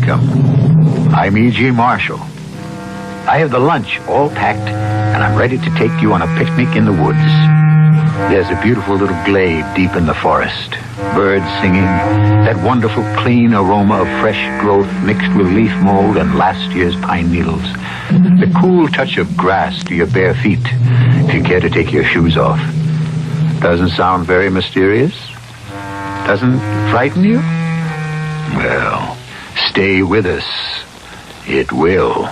Welcome. I'm E.G. Marshall. I have the lunch all packed, and I'm ready to take you on a picnic in the woods. There's a beautiful little glade deep in the forest. Birds singing, that wonderful clean aroma of fresh growth mixed with leaf mold and last year's pine needles. The cool touch of grass to your bare feet, if you care to take your shoes off. Doesn't sound very mysterious? Doesn't frighten you? Well, stay with us. It will.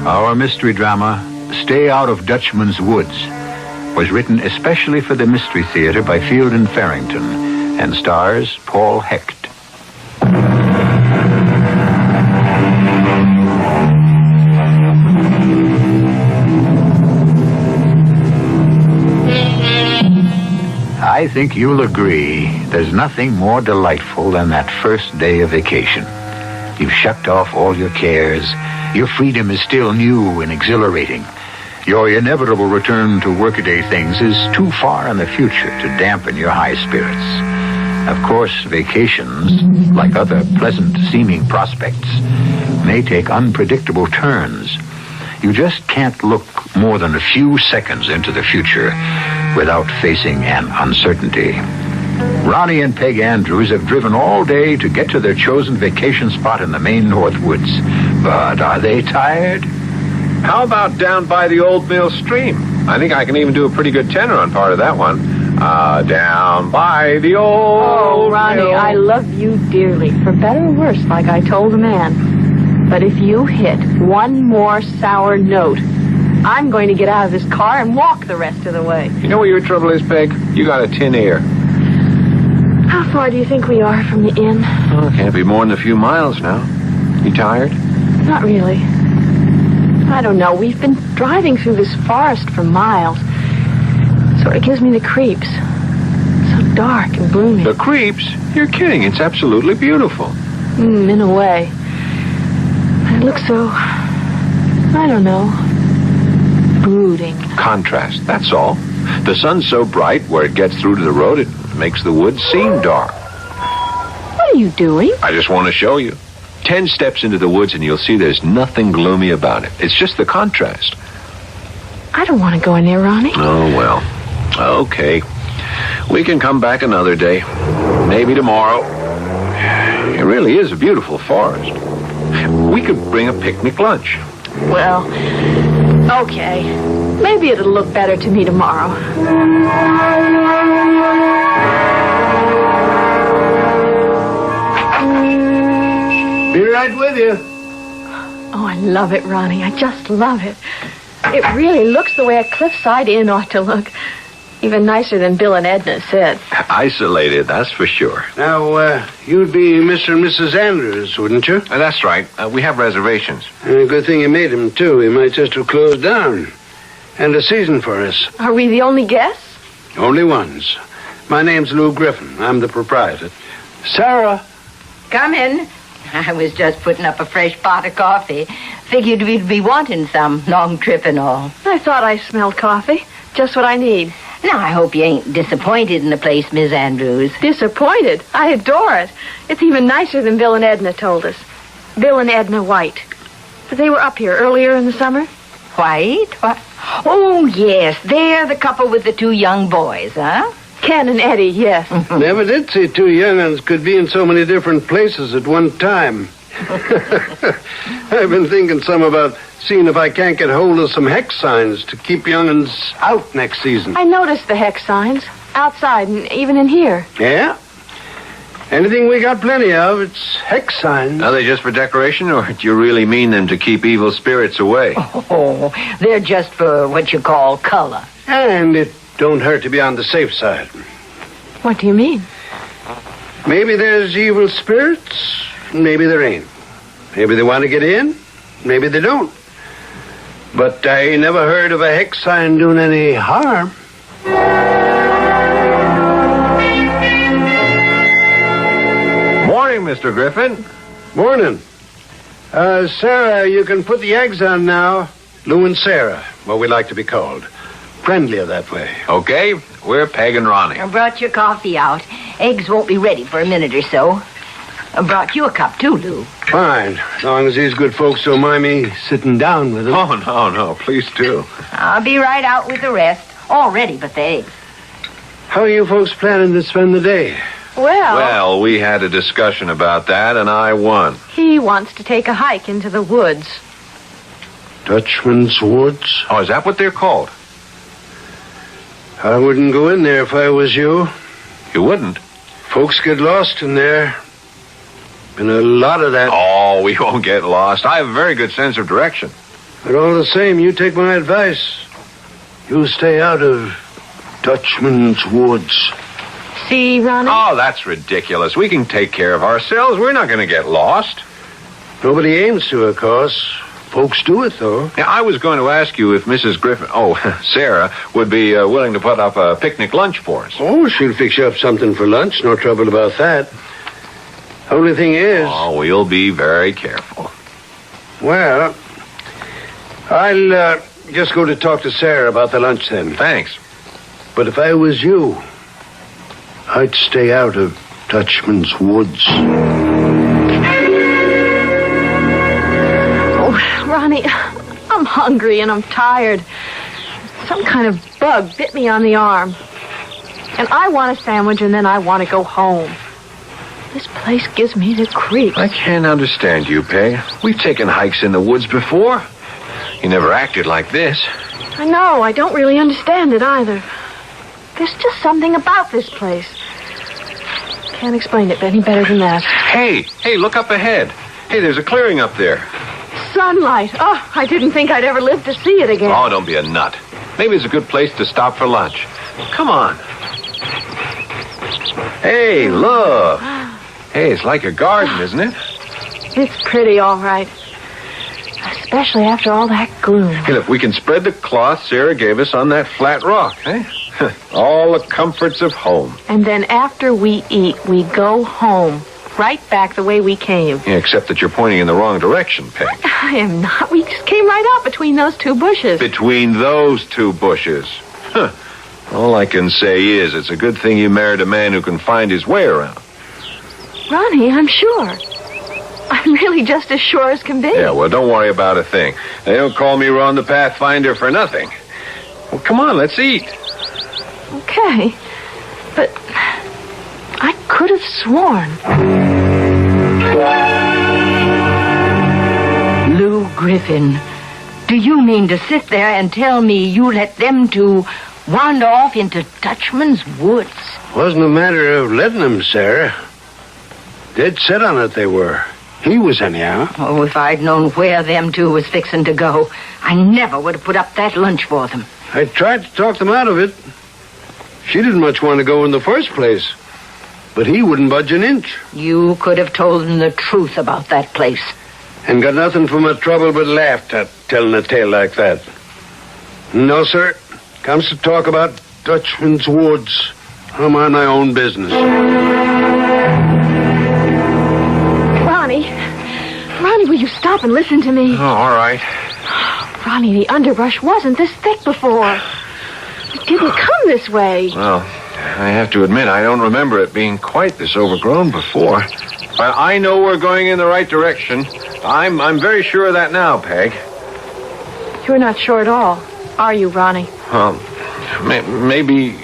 Our mystery drama, Stay Out of Dutchman's Woods, was written especially for the Mystery Theater by Field and Farrington and stars Paul Hecht. I think you'll agree there's nothing more delightful than that first day of vacation. You've shucked off all your cares. Your freedom is still new and exhilarating. Your inevitable return to workaday things is too far in the future to dampen your high spirits. Of course, vacations, like other pleasant-seeming prospects, may take unpredictable turns. You just can't look more than a few seconds into the future without facing an uncertainty. Ronnie and Peg Andrews have driven all day to get to their chosen vacation spot in the Maine North Woods. But are they tired? How about down by the old mill stream? I think I can even do a pretty good tenor on part of that one. Down by the old Oh, Ronnie, mill. I love you dearly, for better or worse, like I told the man. But if you hit one more sour note, I'm going to get out of this car and walk the rest of the way. You know what your trouble is, Peg? You got a tin ear. How far do you think we are from the inn? Oh, can't be more than a few miles now. You tired? Not really. I don't know. We've been driving through this forest for miles. Sort of gives me the creeps. So dark and gloomy. The creeps? You're kidding. It's absolutely beautiful. In a way. It looks so... I don't know. Brooding. Contrast, that's all. The sun's so bright where it gets through to the road, it makes the woods seem dark. What are you doing? I just want to show you. 10 steps into the woods and you'll see there's nothing gloomy about it. It's just the contrast. I don't want to go in there, Ronnie. Oh, well. Okay. We can come back another day. Maybe tomorrow. It really is a beautiful forest. We could bring a picnic lunch. Well, okay. Maybe it'll look better to me tomorrow. Be right with you. Oh, I love it, Ronnie. I just love it. It really looks the way a cliffside inn ought to look. Even nicer than Bill and Edna said. Isolated, that's for sure. Now, you'd be Mr. and Mrs. Andrews, wouldn't you? That's right. We have reservations. Good thing you made them, too. He might just have closed down. And a season for us. Are we the only guests? Only ones. My name's Lou Griffin. I'm the proprietor. Sarah. Come in. I was just putting up a fresh pot of coffee. Figured we'd be wanting some, long trip and all. I thought I smelled coffee. Just what I need. Now, I hope you ain't disappointed in the place, Miss Andrews. Disappointed? I adore it. It's even nicer than Bill and Edna told us. Bill and Edna White. They were up here earlier in the summer. White? What? Oh, yes. They're the couple with the 2 young boys, huh? Ken and Eddie, yes. Never did see 2 young'uns could be in so many different places at one time. I've been thinking some about seeing if I can't get hold of some hex signs to keep young'uns out next season. I noticed the hex signs. Outside and even in here. Yeah? Anything we got plenty of, it's hex signs. Are they just for decoration, or do you really mean them to keep evil spirits away? Oh, they're just for what you call color. And it don't hurt to be on the safe side. What do you mean? Maybe there's evil spirits, maybe there ain't. Maybe they want to get in, maybe they don't. But I never heard of a hex sign doing any harm. Morning, Mr. Griffin. Morning. Sarah, you can put the eggs on now. Lou and Sarah, what we like to be called. friendlier that way. Okay, we're Peg and Ronnie. I brought your coffee out. Eggs won't be ready for a minute or so. I brought you a cup, too, Lou. Fine, as long as these good folks don't mind me sitting down with them. Oh, no, please do. I'll be right out with the rest. All ready but the eggs. How are you folks planning to spend the day? Well, we had a discussion about that, and I won. He wants to take a hike into the woods. Dutchman's Woods? Oh, is that what they're called? I wouldn't go in there if I was you. You wouldn't? Folks get lost in there. Been a lot of that. Oh, we won't get lost. I have a very good sense of direction. But all the same, you take my advice. You stay out of Dutchman's Woods. See, Ronnie? Oh, that's ridiculous. We can take care of ourselves. We're not going to get lost. Nobody aims to, of course. Folks do it, though. Now, I was going to ask you if Mrs. Griffin, Sarah, would be willing to put up a picnic lunch for us. Oh, she'll fix you up something for lunch. No trouble about that. Only thing is... Oh, we'll be very careful. Well, I'll just go to talk to Sarah about the lunch then. Thanks. But if I was you, I'd stay out of Dutchman's Woods. Oh, Ronnie, I'm hungry and I'm tired. Some kind of bug bit me on the arm. And I want a sandwich and then I want to go home. This place gives me the creeps. I can't understand you, Peg. We've taken hikes in the woods before. You never acted like this. I know, I don't really understand it either. There's just something about this place. Can't explain it any better than that. Hey, look up ahead. Hey, there's a clearing up there. Sunlight. Oh, I didn't think I'd ever live to see it again. Oh, don't be a nut. Maybe it's a good place to stop for lunch. Come on. Hey, look. Hey, it's like a garden, isn't it? It's pretty, all right. Especially after all that gloom. Hey, look, we can spread the cloth Sarah gave us on that flat rock, eh? All the comforts of home. And then after we eat, we go home. Right back the way we came. Yeah, except that you're pointing in the wrong direction, Peg. I am not. We just came right up between those two bushes. Between those two bushes. Huh. All I can say is it's a good thing you married a man who can find his way around. Ronnie, I'm sure. I'm really just as sure as can be. Yeah, well, don't worry about a thing. They don't call me Ron the Pathfinder for nothing. Well, come on, let's eat. Okay. But I could have sworn. Lou Griffin, do you mean to sit there and tell me you let them two wander off into Dutchman's Woods? Wasn't a matter of letting them, Sarah. Dead set on it they were. He was anyhow. Oh, if I'd known where them two was fixing to go, I never would have put up that lunch for them. I tried to talk them out of it. She didn't much want to go in the first place. But he wouldn't budge an inch. You could have told them the truth about that place. And got nothing for my trouble but laughed at telling a tale like that. No, sir. Comes to talk about Dutchman's Woods. I'm on my own business. Ronnie, will you stop and listen to me? Oh, all right. Ronnie, the underbrush wasn't this thick before. It didn't come this way. Well, I have to admit, I don't remember it being quite this overgrown before. But I know we're going in the right direction. I'm very sure of that now, Peg. You're not sure at all, are you, Ronnie? Well, maybe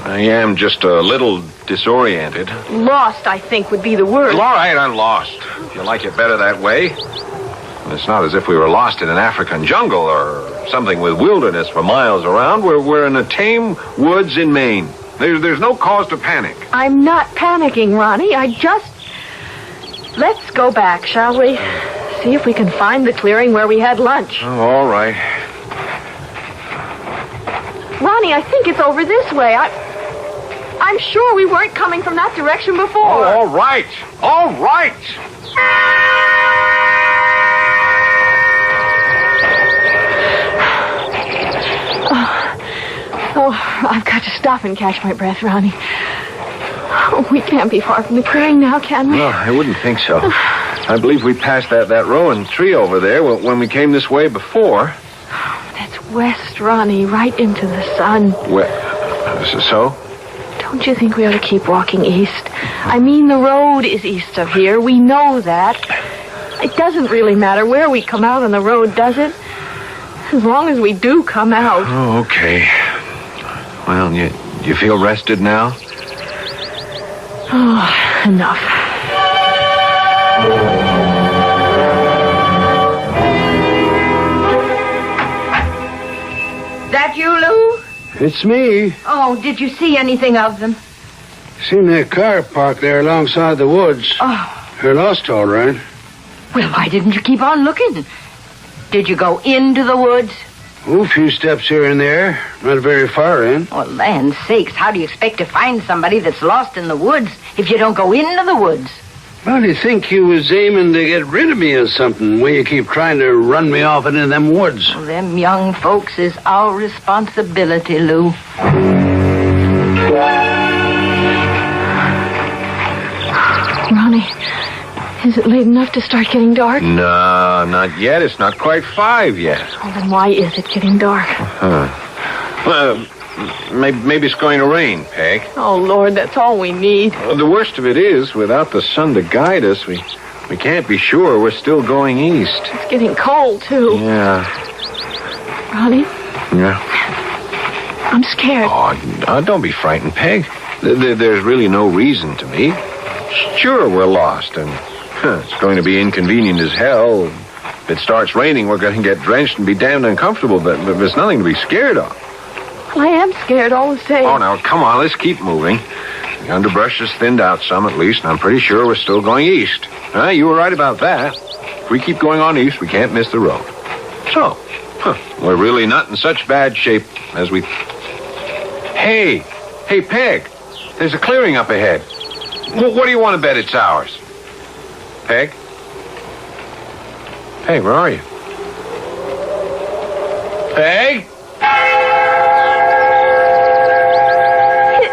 I am just a little disoriented. Lost, I think, would be the word. Well, all right, I'm lost. If you like it better that way. It's not as if we were lost in an African jungle or something with wilderness for miles around. We're in a tame woods in Maine. There's no cause to panic. I'm not panicking, Ronnie. Let's go back, shall we? See if we can find the clearing where we had lunch. Oh, all right. Ronnie, I think it's over this way. I'm sure we weren't coming from that direction before. Oh, all right. All right. Oh, I've got to stop and catch my breath, Ronnie. Oh, we can't be far from the clearing now, can we? No, I wouldn't think so. I believe we passed that rowan tree over there when we came this way before. That's west, Ronnie, right into the sun. So? Don't you think we ought to keep walking east? I mean, the road is east of here. We know that. It doesn't really matter where we come out on the road, does it? As long as we do come out. Oh, okay. Well, you feel rested now? Oh, enough. That you, Lou? It's me. Oh, did you see anything of them? Seen their car parked there alongside the woods. Oh. They're lost, all right. Well, why didn't you keep on looking? Did you go into the woods? Oh, a few steps here and there. Not very far in. Oh, land's sakes, how do you expect to find somebody that's lost in the woods if you don't go into the woods? Well, do you think you was aiming to get rid of me or something? Where you keep trying to run me off into them woods? Well, them young folks is our responsibility, Lou. Ronnie, is it late enough to start getting dark? No, not yet. It's not quite 5 yet. Well, then why is it getting dark? Well, maybe it's going to rain, Peg. Oh, Lord, that's all we need. The worst of it is, without the sun to guide us, we can't be sure we're still going east. It's getting cold, too. Yeah. Ronnie, Yeah. I'm scared. Oh, don't be frightened, Peg. There's really no reason to be. Sure, we're lost, and it's going to be inconvenient as hell. If it starts raining, we're going to get drenched and be damned uncomfortable, but there's nothing to be scared of. Well, I am scared all the same. Oh, now, come on, let's keep moving. The underbrush has thinned out some, at least, and I'm pretty sure we're still going east. You were right about that. If we keep going on east, we can't miss the road. So, we're really not in such bad shape as we... Hey, Peg, there's a clearing up ahead. What do you want to bet it's ours? Peg? Peg, where are you? Peg?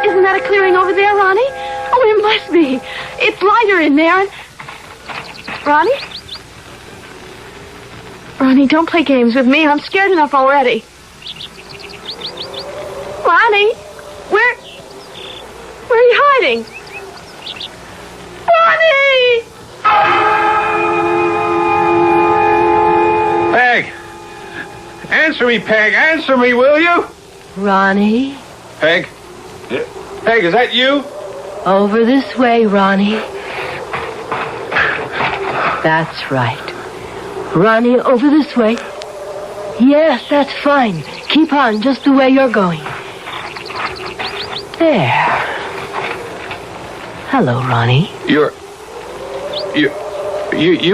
Isn't that a clearing over there, Ronnie? Oh, it must be. It's lighter in there. Ronnie? Ronnie, don't play games with me. I'm scared enough already. Ronnie? Where are you hiding? Ronnie! Peg! Answer me, Peg. Answer me, will you? Ronnie? Peg? Peg, is that you? Over this way, Ronnie. That's right. Ronnie, over this way. Yes, that's fine. Keep on just the way you're going. There. Hello, Ronnie. You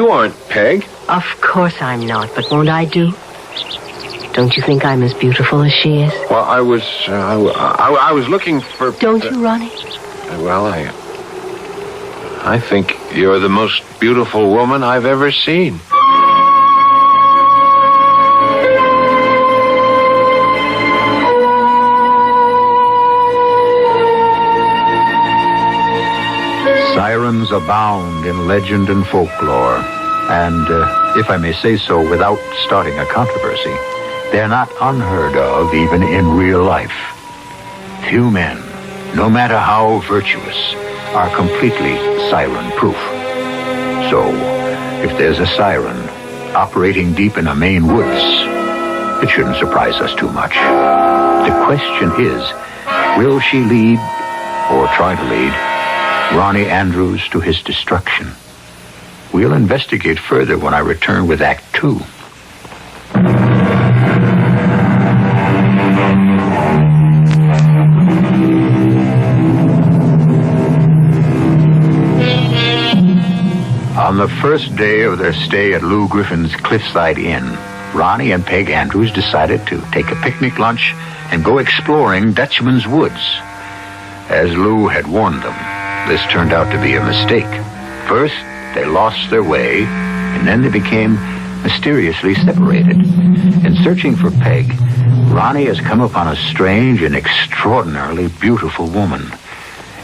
aren't Peg. Of course I'm not, but won't I do? Don't you think I'm as beautiful as she is? Well, I was looking for... Don't you, Ronnie? Well, I think you're the most beautiful woman I've ever seen. Sirens abound in legend and folklore, and, if I may say so without starting a controversy, they're not unheard of even in real life. Few men, no matter how virtuous, are completely siren-proof. So, if there's a siren operating deep in the Maine woods, it shouldn't surprise us too much. The question is, will she lead, or try to lead, Ronnie Andrews to his destruction? We'll investigate further when I return with Act 2. On the first day of their stay at Lou Griffin's Cliffside Inn, Ronnie and Peg Andrews decided to take a picnic lunch and go exploring Dutchman's Woods. As Lou had warned them, this turned out to be a mistake. First, they lost their way, and then they became mysteriously separated. In searching for Peg, Ronnie has come upon a strange and extraordinarily beautiful woman.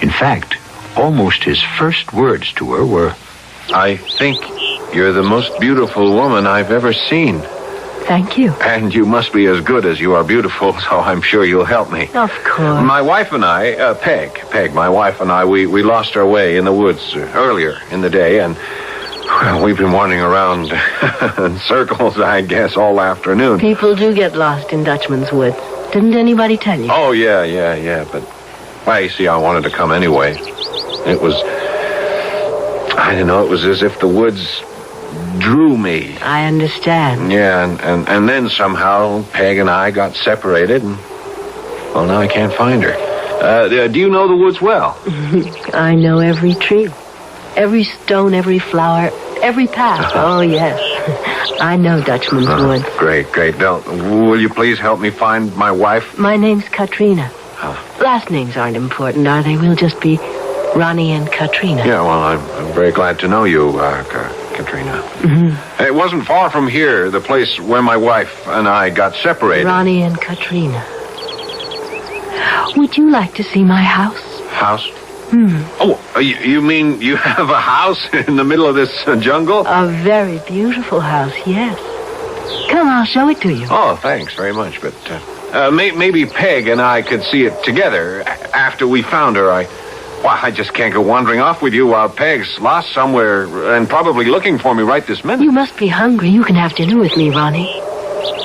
In fact, almost his first words to her were, I think you're the most beautiful woman I've ever seen. Thank you. And you must be as good as you are beautiful, so I'm sure you'll help me. Of course. My wife and I, Peg, my wife and I, we lost our way in the woods earlier in the day, and well, we've been wandering around in circles, I guess, all afternoon. People do get lost in Dutchman's Wood. Didn't anybody tell you? Oh, yeah, but, well, you see, I wanted to come anyway. It was, I don't know, it was as if the woods drew me. I understand. Yeah, and then somehow Peg and I got separated, and, well, now I can't find her. Do you know the woods well? I know every tree, every stone, every flower, every path. Oh, yes. I know Dutchman's Wood. Great. Will you please help me find my wife? My name's Katrina. Last names aren't important, are they? We'll just be Ronnie and Katrina. Yeah, well, I'm very glad to know you, Katrina. Mm-hmm. It wasn't far from here, the place where my wife and I got separated. Ronnie and Katrina. Would you like to see my house? House? Oh, you mean you have a house in the middle of this jungle? A very beautiful house, yes. Come, I'll show it to you. Oh, thanks very much, but maybe Peg and I could see it together after we found her. I just can't go wandering off with you while Peg's lost somewhere and probably looking for me right this minute. You must be hungry. You can have dinner with me, Ronnie.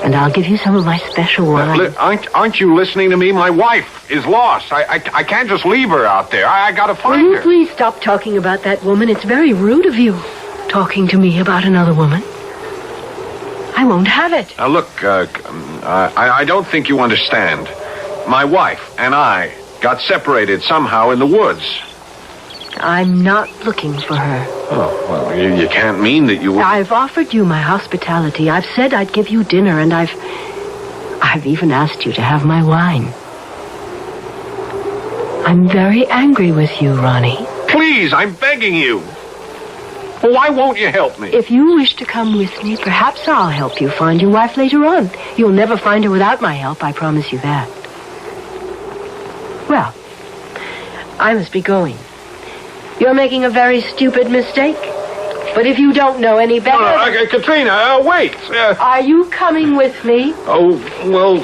And I'll give you some of my special wine. Aren't you listening to me? My wife is lost. I can't just leave her out there. I gotta find her. Will you please stop talking about that woman? It's very rude of you, talking to me about another woman. I won't have it. Now, look, I don't think you understand. My wife and I got separated somehow in the woods. I'm not looking for her. Oh, well, you can't mean that you... I've offered you my hospitality. I've said I'd give you dinner, and I've even asked you to have my wine. I'm very angry with you, Ronnie. Please, I'm begging you. Well, why won't you help me? If you wish to come with me, perhaps I'll help you find your wife later on. You'll never find her without my help, I promise you that. Well, I must be going. You're making a very stupid mistake. But if you don't know any better... Katrina, wait. Are you coming with me? Oh, well...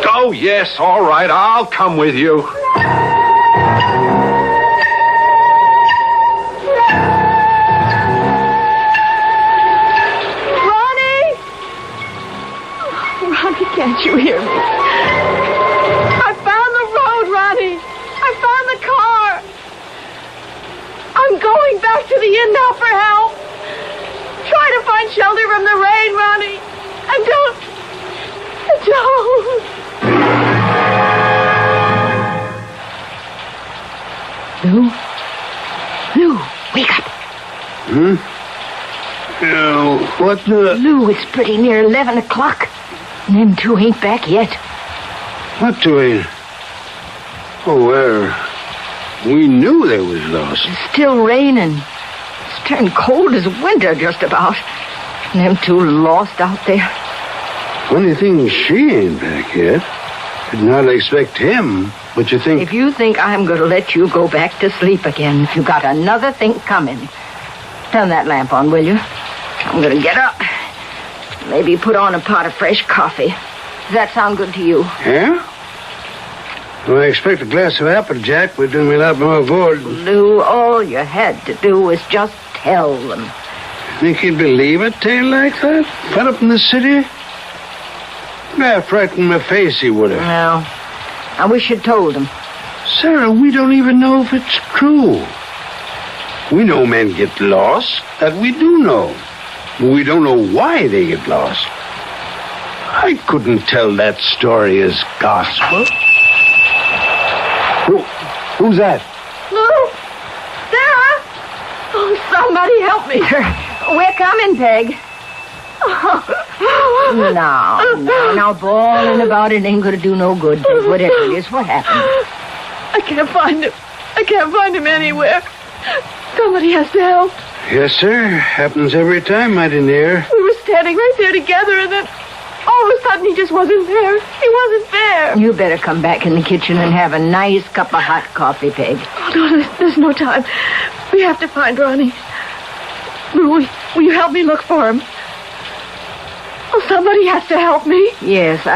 Oh, yes, all right. I'll come with you. Ronnie! Oh, Ronnie, can't you hear me? I found the road, Ronnie. I found the car. I'm going back to the inn now for help. Try to find shelter from the rain, Ronnie. And don't. Lou, wake up. What the... Lou, it's pretty near 11 o'clock. And them two ain't back yet. What doing? Oh, well, we knew they was lost. It's still raining. It's turned cold as winter, just about. And them two lost out there. Funny thing, she ain't back yet. Did not expect him, but you think... If you think I'm going to let you go back to sleep again, you got another thing coming. Turn that lamp on, will you? I'm going to get up. Maybe put on a pot of fresh coffee. Does that sound good to you? Yeah? Well, I expect a glass of Applejack would do me a lot more good. Lou, all you had to do was just tell them. Think he'd believe a tale like that? Fed up in the city? Laughed right in my face, he would have. Well, I wish you'd told them. Sarah, we don't even know if it's true. We know men get lost. That we do know. But we don't know why they get lost. I couldn't tell that story as gospel. Who's that? Lou! Sarah! Oh, somebody help me. We're coming, Peg. Now, bawling about it ain't gonna do no good, Peg. Whatever it is, what happened? I can't find him. I can't find him anywhere. Somebody has to help. Yes, sir. Happens every time, my dear. We were standing right there together, and then all of a sudden he just wasn't there. He wasn't there. You better come back in the kitchen and have a nice cup of hot coffee, Peg. Oh, no, there's no time. We have to find Ronnie. Lou, will you help me look for him? Oh, somebody has to help me. Yes,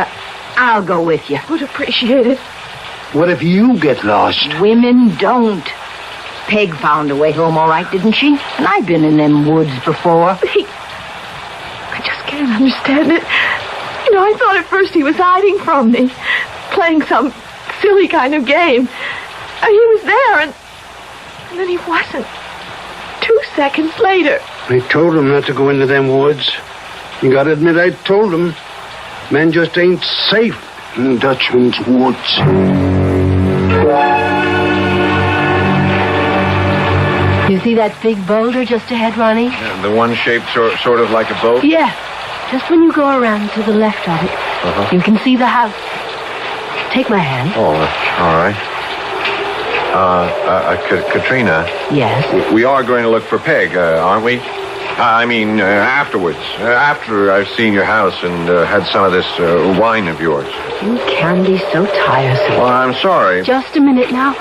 I'll go with you. Would appreciate it. What if you get lost? Women don't. Peg found her way home all right, didn't she? And I've been in them woods before. I just can't understand it. You know, I thought at first he was hiding from me, playing some silly kind of game. And he was there, and then he wasn't. 2 seconds later. I told him not to go into them woods. You gotta admit, I told him. Men just ain't safe in Dutchman's woods. You see that big boulder just ahead, Ronnie? Yeah, the one shaped sort of like a boat? Yeah. Just when you go around to the left of it, you can see the house. Take my hand. Oh, all right. Katrina. Yes? We are going to look for Peg, aren't we? I mean, afterwards. After I've seen your house and had some of this wine of yours. You can be so tiresome. Well, I'm sorry. Just a minute now.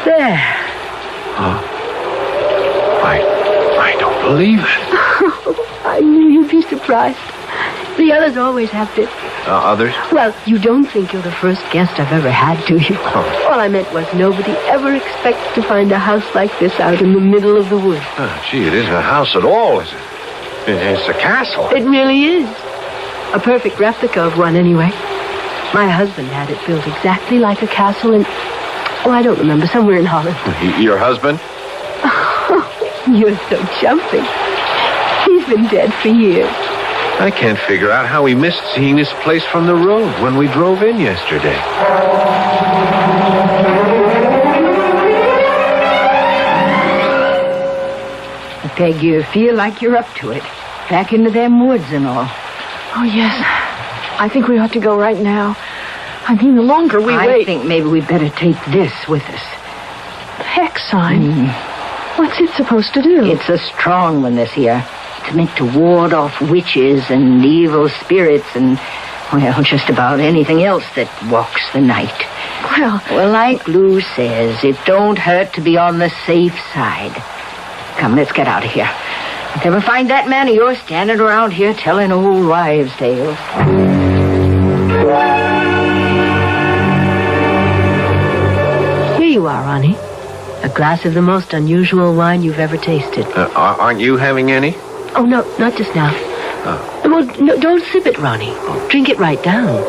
There. I don't believe it. I knew you'd be surprised. The others always have been. Others? Well, you don't think you're the first guest I've ever had, do you? Oh. All I meant was nobody ever expects to find a house like this out in the middle of the woods. Oh, gee, it isn't a house at all, is it? It's a castle. It really is. A perfect replica of one, anyway. My husband had it built exactly like a castle in... Oh, I don't remember. Somewhere in Holland. Your husband? You're so jumping. He's been dead for years. I can't figure out how we missed seeing this place from the road when we drove in yesterday. Peg, you feel like you're up to it. Back into them woods and all. Oh, yes. I think we ought to go right now. I mean, the longer we I wait... think maybe we'd better take this with us. The hex sign? What's it supposed to do? It's a strong one, this here. It's meant to ward off witches and evil spirits and, well, just about anything else that walks the night. Well, like Lou says, it don't hurt to be on the safe side. Come, let's get out of here. Never find that man of yours standing around here telling old wives' tales. Here you are, Ronnie. A glass of the most unusual wine you've ever tasted. Aren't you having any? Oh, no, not just now. Well, no, don't sip it, Ronnie. Drink it right down.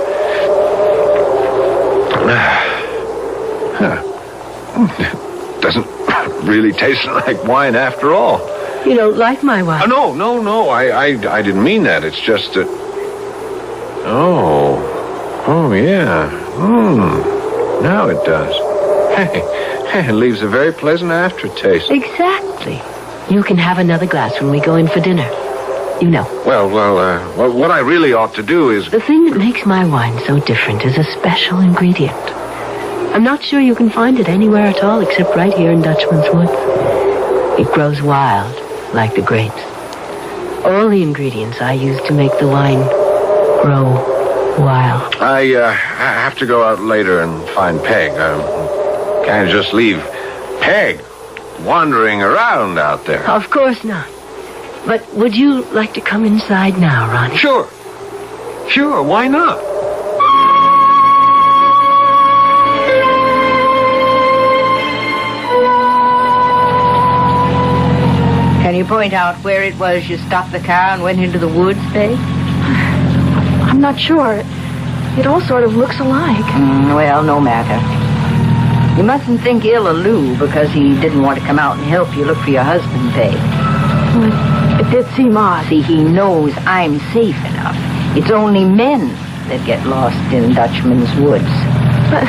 Doesn't really taste like wine after all. You don't like my wine? No. I didn't mean that. It's just that... Oh, yeah. Now it does. Hey, it leaves a very pleasant aftertaste. Exactly. You can have another glass when we go in for dinner. You know. Well, what I really ought to do is... The thing that makes my wine so different is a special ingredient. I'm not sure you can find it anywhere at all except right here in Dutchman's Woods. It grows wild, like the grapes. All the ingredients I use to make the wine grow wild. I have to go out later and find Peg. Can't just leave Peg wandering around out there. Of course not. But would you like to come inside now, Ronnie? Sure, why not? Can you point out where it was you stopped the car and went into the woods, Peg? I'm not sure. It all sort of looks alike. Well, no matter. You mustn't think ill of Lou because he didn't want to come out and help you look for your husband, Peg. Well, it did seem odd. See, he knows I'm safe enough. It's only men that get lost in Dutchman's Woods. But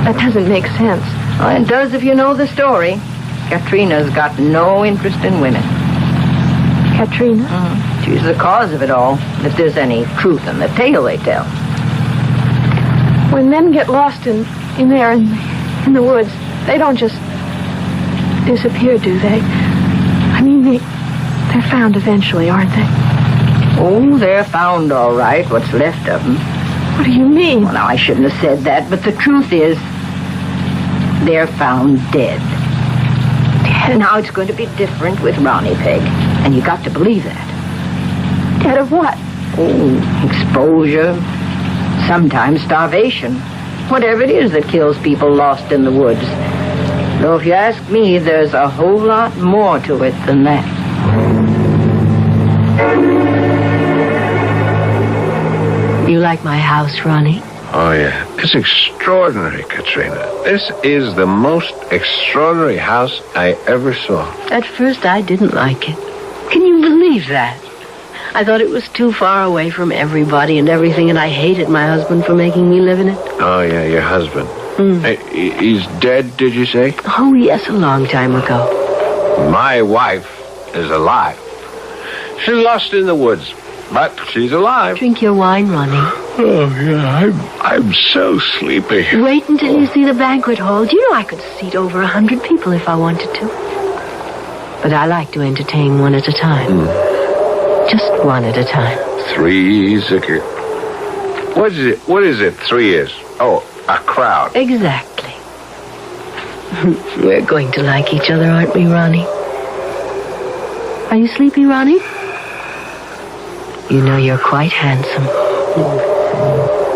that doesn't make sense. Well, it does if you know the story. Katrina's got no interest in women. Katrina? She's the cause of it all, if there's any truth in the tale they tell. When men get lost in there in the woods, they don't just disappear, do they? I mean, they're found eventually, aren't they? Oh, they're found all right, what's left of them. What do you mean? Well, now, I shouldn't have said that, but the truth is, they're found dead. Now, it's going to be different with Ronnie, Peg, and you got to believe that. Dead of what? Oh, exposure, sometimes starvation. Whatever it is that kills people lost in the woods. Though if you ask me, there's a whole lot more to it than that. You like my house, Ronnie? Oh, yeah. It's extraordinary, Katrina. This is the most extraordinary house I ever saw. At first, I didn't like it. Can you believe that? I thought it was too far away from everybody and everything, and I hated my husband for making me live in it. Oh, yeah, your husband. Hey, he's dead, did you say? Oh, yes, a long time ago. My wife is alive. She's lost in the woods, but she's alive. Drink your wine, Ronnie. Oh, yeah, I'm so sleepy. Wait until you see the banquet hall. Do you know I could seat over 100 people if I wanted to? But I like to entertain one at a time. Just one at a time. 3 is a... What is it 3 is? Oh, a crowd. Exactly. We're going to like each other, aren't we, Ronnie? Are you sleepy, Ronnie? You know, you're quite handsome.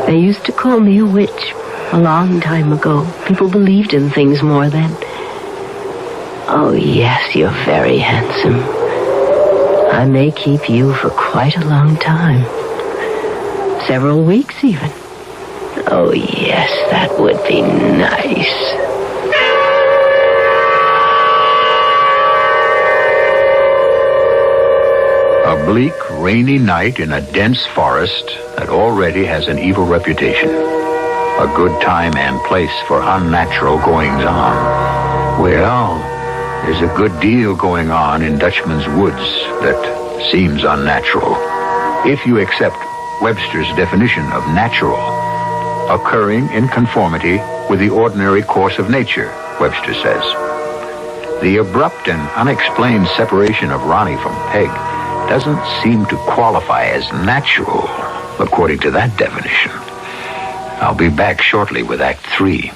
They used to call me a witch a long time ago. People believed in things more then. Oh, yes, you're very handsome. I may keep you for quite a long time. Several weeks, even. Oh, yes, that would be nice. A bleak, rainy night in a dense forest that already has an evil reputation. A good time and place for unnatural goings-on. Well, there's a good deal going on in Dutchman's Woods that seems unnatural. If you accept Webster's definition of natural, occurring in conformity with the ordinary course of nature, Webster says. The abrupt and unexplained separation of Ronnie from Peg doesn't seem to qualify as natural, according to that definition. I'll be back shortly with Act 3.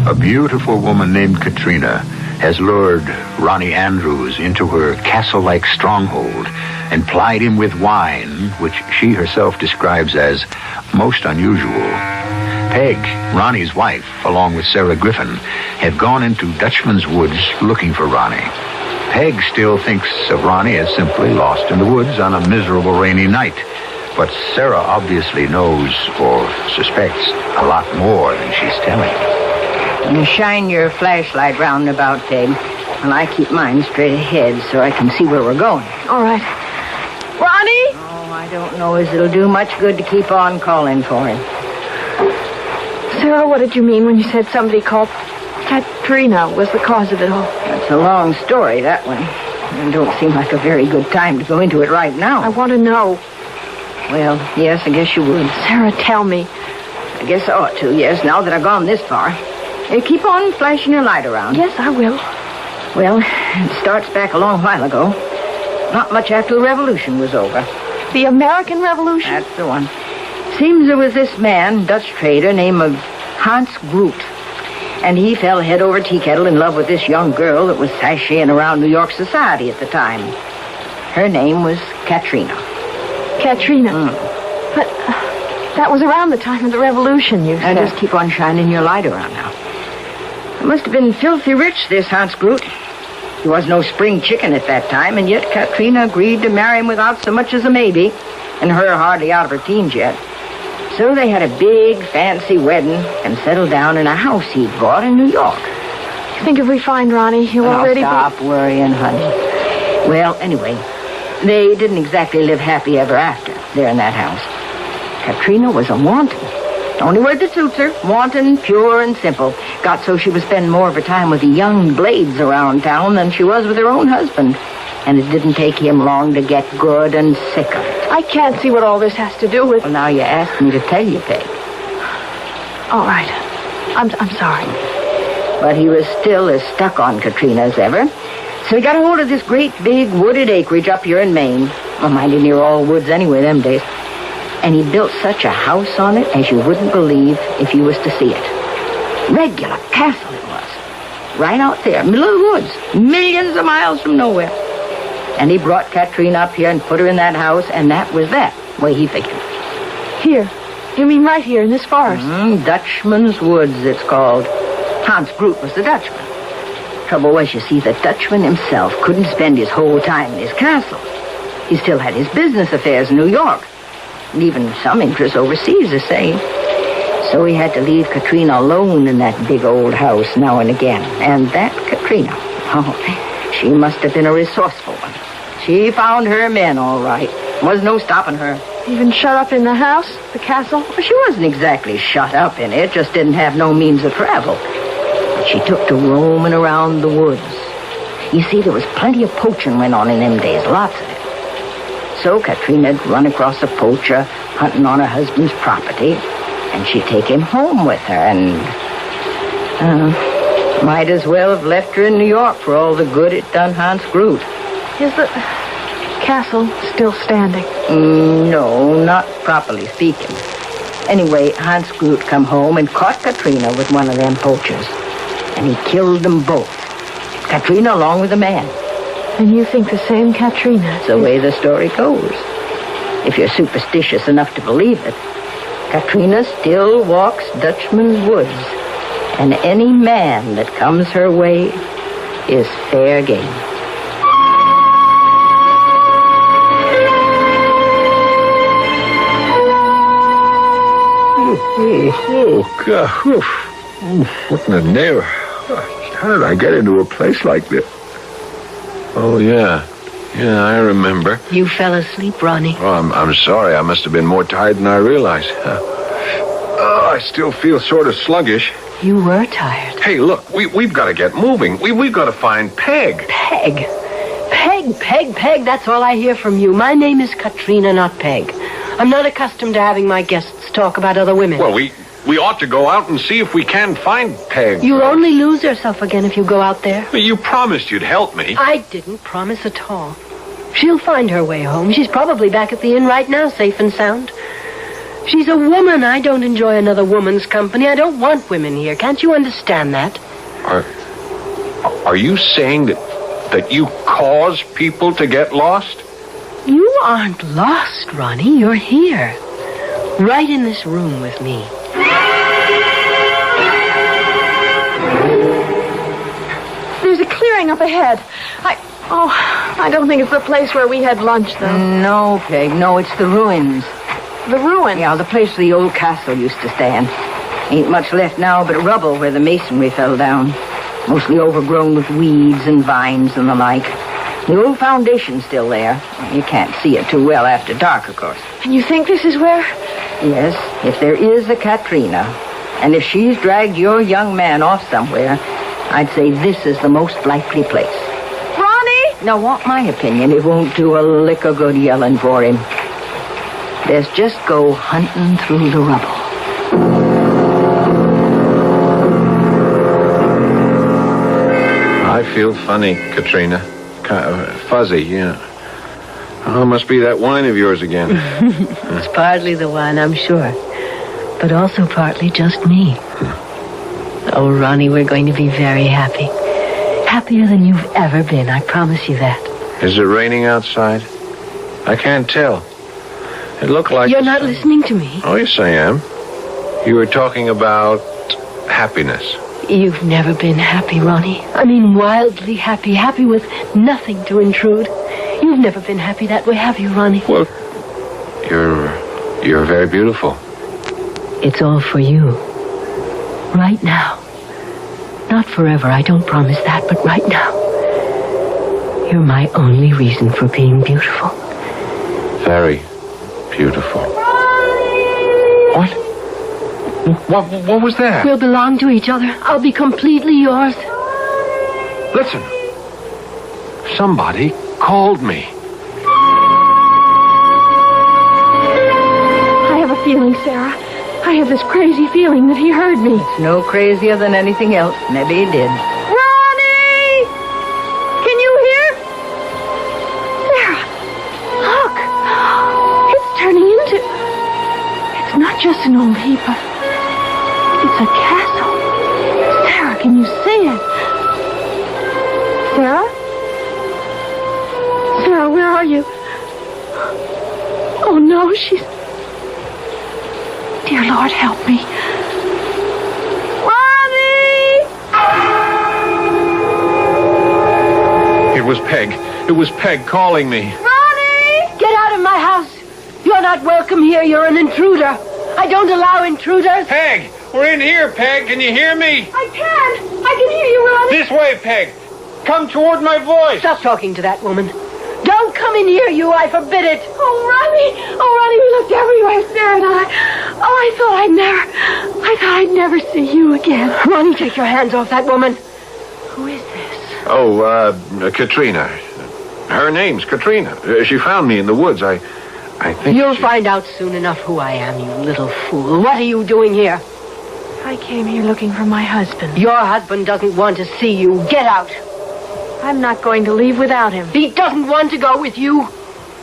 A beautiful woman named Katrina has lured Ronnie Andrews into her castle-like stronghold and plied him with wine, which she herself describes as most unusual. Peg, Ronnie's wife, along with Sarah Griffin, have gone into Dutchman's Woods looking for Ronnie. Peg still thinks of Ronnie as simply lost in the woods on a miserable rainy night. But Sarah obviously knows or suspects a lot more than she's telling. You shine your flashlight round about, Peg, and I keep mine straight ahead so I can see where we're going. All right. Ronnie? Oh, I don't know as it'll do much good to keep on calling for him. Sarah, what did you mean when you said somebody called Katrina was the cause of it all? That's a long story, that one. It don't seem like a very good time to go into it right now. I want to know. Well, yes, I guess you would. Sarah, tell me. I guess I ought to, yes, now that I've gone this far. Keep on flashing your light around. Yes, I will. Well, it starts back a long while ago. Not much after the Revolution was over. The American Revolution? That's the one. Seems there was this man, Dutch trader, named Hans Groot. And he fell head over tea kettle in love with this young girl that was sashaying around New York society at the time. Her name was Katrina. Katrina? But that was around the time of the Revolution, you said. Now just keep on shining your light around now. He must have been filthy rich, this Hans Groot. He was no spring chicken at that time, and yet Katrina agreed to marry him without so much as a maybe, and her hardly out of her teens yet. So they had a big, fancy wedding and settled down in a house he'd bought in New York. You think if we find Ronnie, he'll already stop worrying, honey. Well, anyway, they didn't exactly live happy ever after there in that house. Katrina was a wanton. Only word that suits her. Wanton, pure, and simple. Got so she was spending more of her time with the young blades around town than she was with her own husband. And it didn't take him long to get good and sick of it. I can't see what all this has to do with... Well, now you asked me to tell you, Peg. All right. I'm sorry. But he was still as stuck on Katrina as ever. So he got a hold of this great big wooded acreage up here in Maine. Well, minding near all woods anyway them days. And he built such a house on it as you wouldn't believe if you was to see it. Regular castle it was. Right out there, middle of the woods, millions of miles from nowhere. And he brought Katrina up here and put her in that house, and that was that, way he figured. Here. You mean right here in this forest? Dutchman's Woods, it's called. Hans Groot was the Dutchman. Trouble was, you see, the Dutchman himself couldn't spend his whole time in his castle. He still had his business affairs in New York, and even some interests overseas, they say. So he had to leave Katrina alone in that big old house now and again. And that Katrina, oh, she must have been a resourceful one. She found her men, all right. Was no stopping her. Even shut up in the house, the castle? Well, she wasn't exactly shut up in it, just didn't have no means of travel. But she took to roaming around the woods. You see, there was plenty of poaching went on in them days, lots of it. So Katrina'd run across a poacher hunting on her husband's property, and she'd take him home with her, and might as well have left her in New York for all the good it done Hans Groot. Is the castle still standing? No, not properly speaking. Anyway, Hans Groot come home and caught Katrina with one of them poachers. And he killed them both. Katrina along with the man. And you think the same Katrina? That's the way the story goes. If you're superstitious enough to believe it, Katrina still walks Dutchman's Woods. And any man that comes her way is fair game. Oh, God. What in the name? How did I get into a place like this? Oh, yeah. Yeah, I remember. You fell asleep, Ronnie. Oh, I'm sorry. I must have been more tired than I realized. Oh, I still feel sort of sluggish. You were tired. Hey, look, we've got to get moving. We've got to find Peg. Peg. Peg. That's all I hear from you. My name is Katrina, not Peg. I'm not accustomed to having my guests talk about other women. Well, we ought to go out and see if we can find Peg. You'll only lose yourself again if you go out there. Well, you promised you'd help me. I didn't promise at all. She'll find her way home. She's probably back at the inn right now, safe and sound. She's a woman. I don't enjoy another woman's company. I don't want women here. Can't you understand that? Are you saying that you cause people to get lost? You aren't lost, Ronnie. You're here. Right in this room with me. There's a clearing up ahead. I don't think it's the place where we had lunch, though. No, Peg. No, it's the ruins. The ruins? Yeah, the place where the old castle used to stand. Ain't much left now but rubble where the masonry fell down. Mostly overgrown with weeds and vines and the like. The old foundation's still there. You can't see it too well after dark, of course. And you think this is where? Yes, if there is a Katrina, and if she's dragged your young man off somewhere, I'd say this is the most likely place. Ronnie! Now, want my opinion, it won't do a lick of good yelling for him. Let's just go hunting through the rubble. I feel funny, Katrina. Kind of fuzzy, yeah. Oh, must be that wine of yours again. It's partly the wine, I'm sure. But also partly just me. Oh, Ronnie, we're going to be very happy. Happier than you've ever been, I promise you that. Is it raining outside? I can't tell. It looked like... You're not listening to me. Oh, yes, I am. You were talking about happiness. You've never been happy, Ronnie. I mean, wildly happy. Happy with nothing to intrude. You've never been happy that way, have you, Ronnie? Well, you're very beautiful. It's all for you. Right now. Not forever, I don't promise that, but right now. You're my only reason for being beautiful. Very beautiful. What? What was that? We'll belong to each other. I'll be completely yours. Listen. Somebody called me. I have a feeling, Sarah. I have this crazy feeling that he heard me. It's no crazier than anything else. Maybe he did. Ronnie! Can you hear? Sarah, look. It's turning into... just an old heap of... It's a castle. Sarah, can you see it? Sarah? Sarah, where are you? Oh, no, she's... Dear Lord, help me. Ronnie! It was Peg. It was Peg calling me. Ronnie! Get out of my house. You're not welcome here. You're an intruder. I don't allow intruders. Peg! We're in here, Peg. Can you hear me? I can hear you, Ronnie. This way, Peg. Come toward my voice. Stop talking to that woman. Don't come in here, you. I forbid it. Oh, Ronnie, we looked everywhere, Sarah and I. Oh, I thought I'd never see you again. Ronnie, take your hands off that woman. Who is this? Oh, Katrina. Her name's Katrina. She found me in the woods. I think You'll find out soon enough who I am, you little fool. What are you doing here? I came here looking for my husband. Your husband doesn't want to see you. Get out. I'm not going to leave without him. He doesn't want to go with you.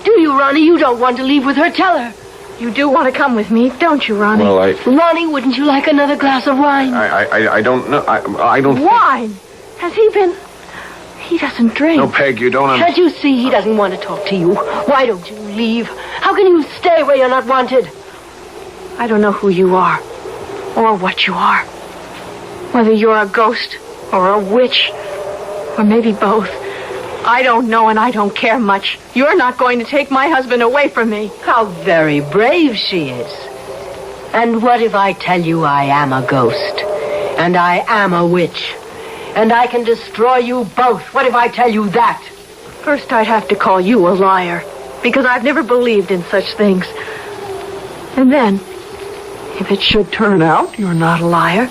Do you, Ronnie? You don't want to leave with her. Tell her. You do want to come with me, don't you, Ronnie? Well, Ronnie, wouldn't you like another glass of wine? I don't know. I don't think... Wine? Has he been... He doesn't drink. No, Peg, you don't Can't you see he doesn't want to talk to you? Why don't you leave? How can you stay where you're not wanted? I don't know who you are, or what you are. Whether you're a ghost, or a witch, or maybe both. I don't know, and I don't care much. You're not going to take my husband away from me. How very brave she is. And what if I tell you I am a ghost, and I am a witch, and I can destroy you both? What if I tell you that? First, I'd have to call you a liar, because I've never believed in such things. And then, if it should turn out you're not a liar,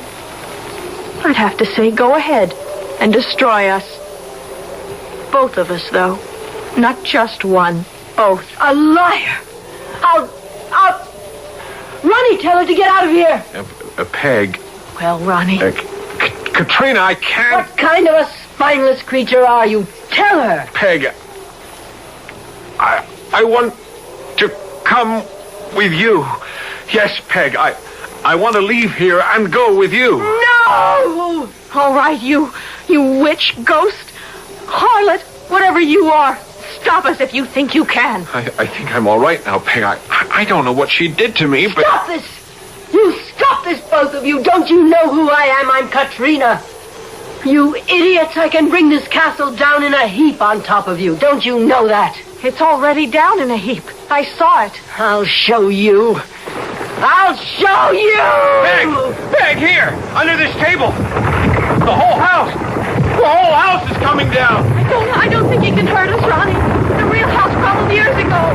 I'd have to say go ahead and destroy us. Both of us, though. Not just one. Both. A liar! I'll... Ronnie, tell her to get out of here! Peg. Well, Ronnie... Katrina, I can't... What kind of a spineless creature are you? Tell her! Peg, I want to come with you. Yes, Peg, I want to leave here and go with you. No! All right, you witch, ghost, harlot, whatever you are. Stop us if you think you can. I think I'm all right now, Peg. I don't know what she did to me, but... Stop this! You stop this, both of you! Don't you know who I am? I'm Katrina. You idiots, I can bring this castle down in a heap on top of you. Don't you know that? It's already down in a heap. I saw it. I'll show you. I'll show you! Peg, here, under this table. The whole house is coming down. I don't think he can hurt us, Ronnie. The real house crumbled years ago.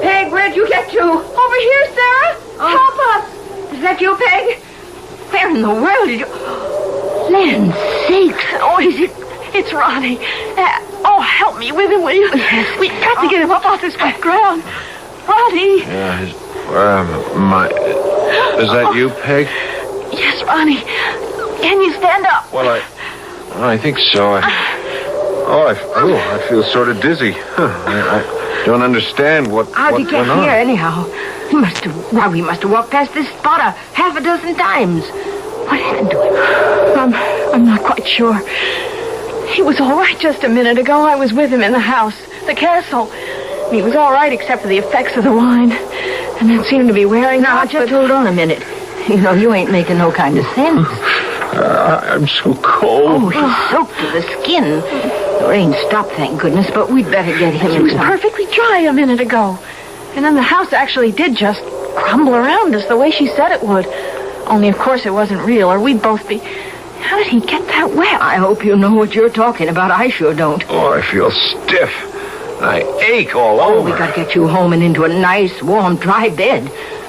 Peg, where'd you get to? Over here, Sarah. Help us. Is that you, Peg? Where in the world did you... Land sakes! Oh, it's Ronnie. Help me with him, will you? Yes. We got to get him up off this wet ground. Ronnie. Yeah, is that you, Peg? Yes, Ronnie. Can you stand up? Well, I think so. I feel sort of dizzy. I don't understand what's How'd he going get on. here, anyhow? He must have walked past this spot half a dozen times. What happened to him? I'm not quite sure. He was all right just a minute ago. I was with him in the house, the castle. He was all right except for the effects of the wine. And that seemed to be wearing Now, off. just hold on a minute. You know, you ain't making no kind of sense. I'm so cold. Oh, he's soaked to the skin. The rain stopped, thank goodness, but we'd better get him He in was some... perfectly dry a minute ago. And then the house actually did just crumble around us the way she said it would. Only, of course, it wasn't real, or we'd both be... How did he get that wet? I hope you know what you're talking about. I sure don't. Oh, I feel stiff. I ache all over. We gotta get you home and into a nice, warm, dry bed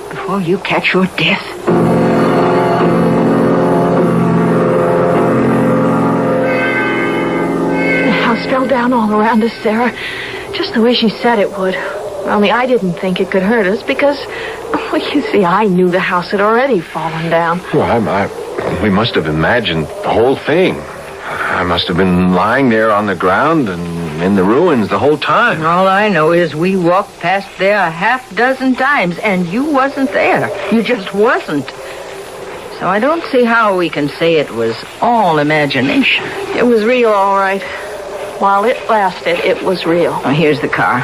before you catch your death. The house fell down all around us, Sarah. Just the way she said it would. Only I didn't think it could hurt us because, well, you see, I knew the house had already fallen down. Well, we must have imagined the whole thing. I must have been lying there on the ground and in the ruins the whole time. All I know is we walked past there a half dozen times, and you wasn't there. You just wasn't. So I don't see how we can say it was all imagination. It was real, all right. While it lasted, it was real. Oh, here's the car.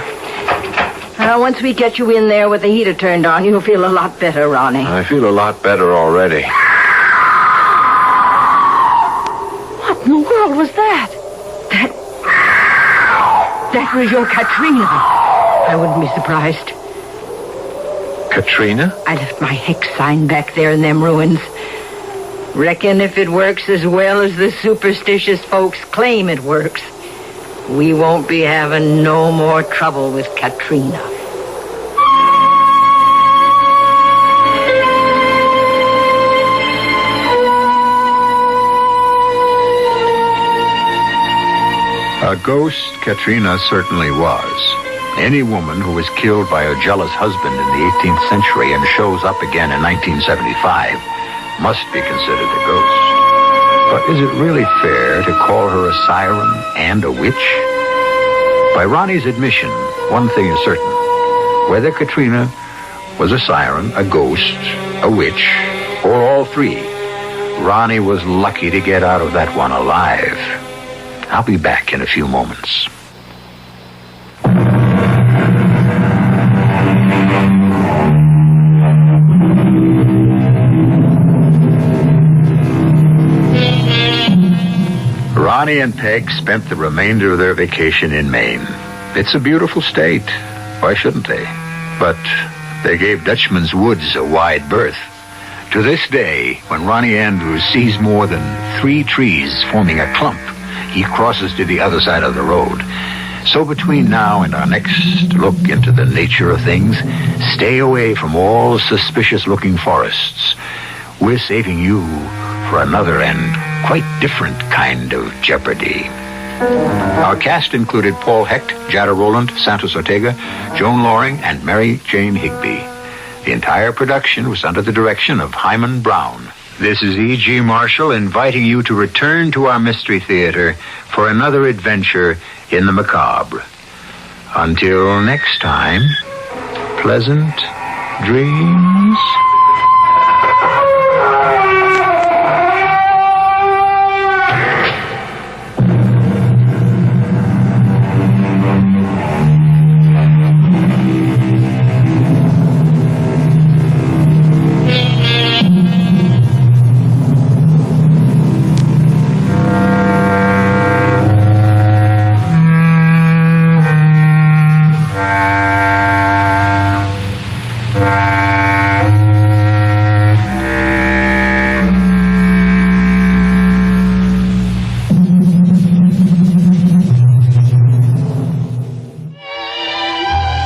Once we get you in there with the heater turned on, you'll feel a lot better, Ronnie. I feel a lot better already. What in the world was that? That was your Katrina. I wouldn't be surprised. Katrina? I left my hex sign back there in them ruins. Reckon if it works as well as the superstitious folks claim it works, we won't be having no more trouble with Katrina. A ghost Katrina certainly was. Any woman who was killed by her jealous husband in the 18th century and shows up again in 1975 must be considered a ghost. But is it really fair to call her a siren and a witch? By Ronnie's admission, one thing is certain. Whether Katrina was a siren, a ghost, a witch, or all three, Ronnie was lucky to get out of that one alive. I'll be back in a few moments. Ronnie and Peg spent the remainder of their vacation in Maine. It's a beautiful state. Why shouldn't they? But they gave Dutchman's Woods a wide berth. To this day, when Ronnie Andrews sees more than 3 trees forming a clump, he crosses to the other side of the road. So between now and our next look into the nature of things, stay away from all suspicious-looking forests. We're saving you for another and quite different kind of jeopardy. Our cast included Paul Hecht, Jada Rowland, Santos Ortega, Joan Loring, and Mary Jane Higby. The entire production was under the direction of Hyman Brown. This is E.G. Marshall inviting you to return to our Mystery Theater for another adventure in the macabre. Until next time, pleasant dreams.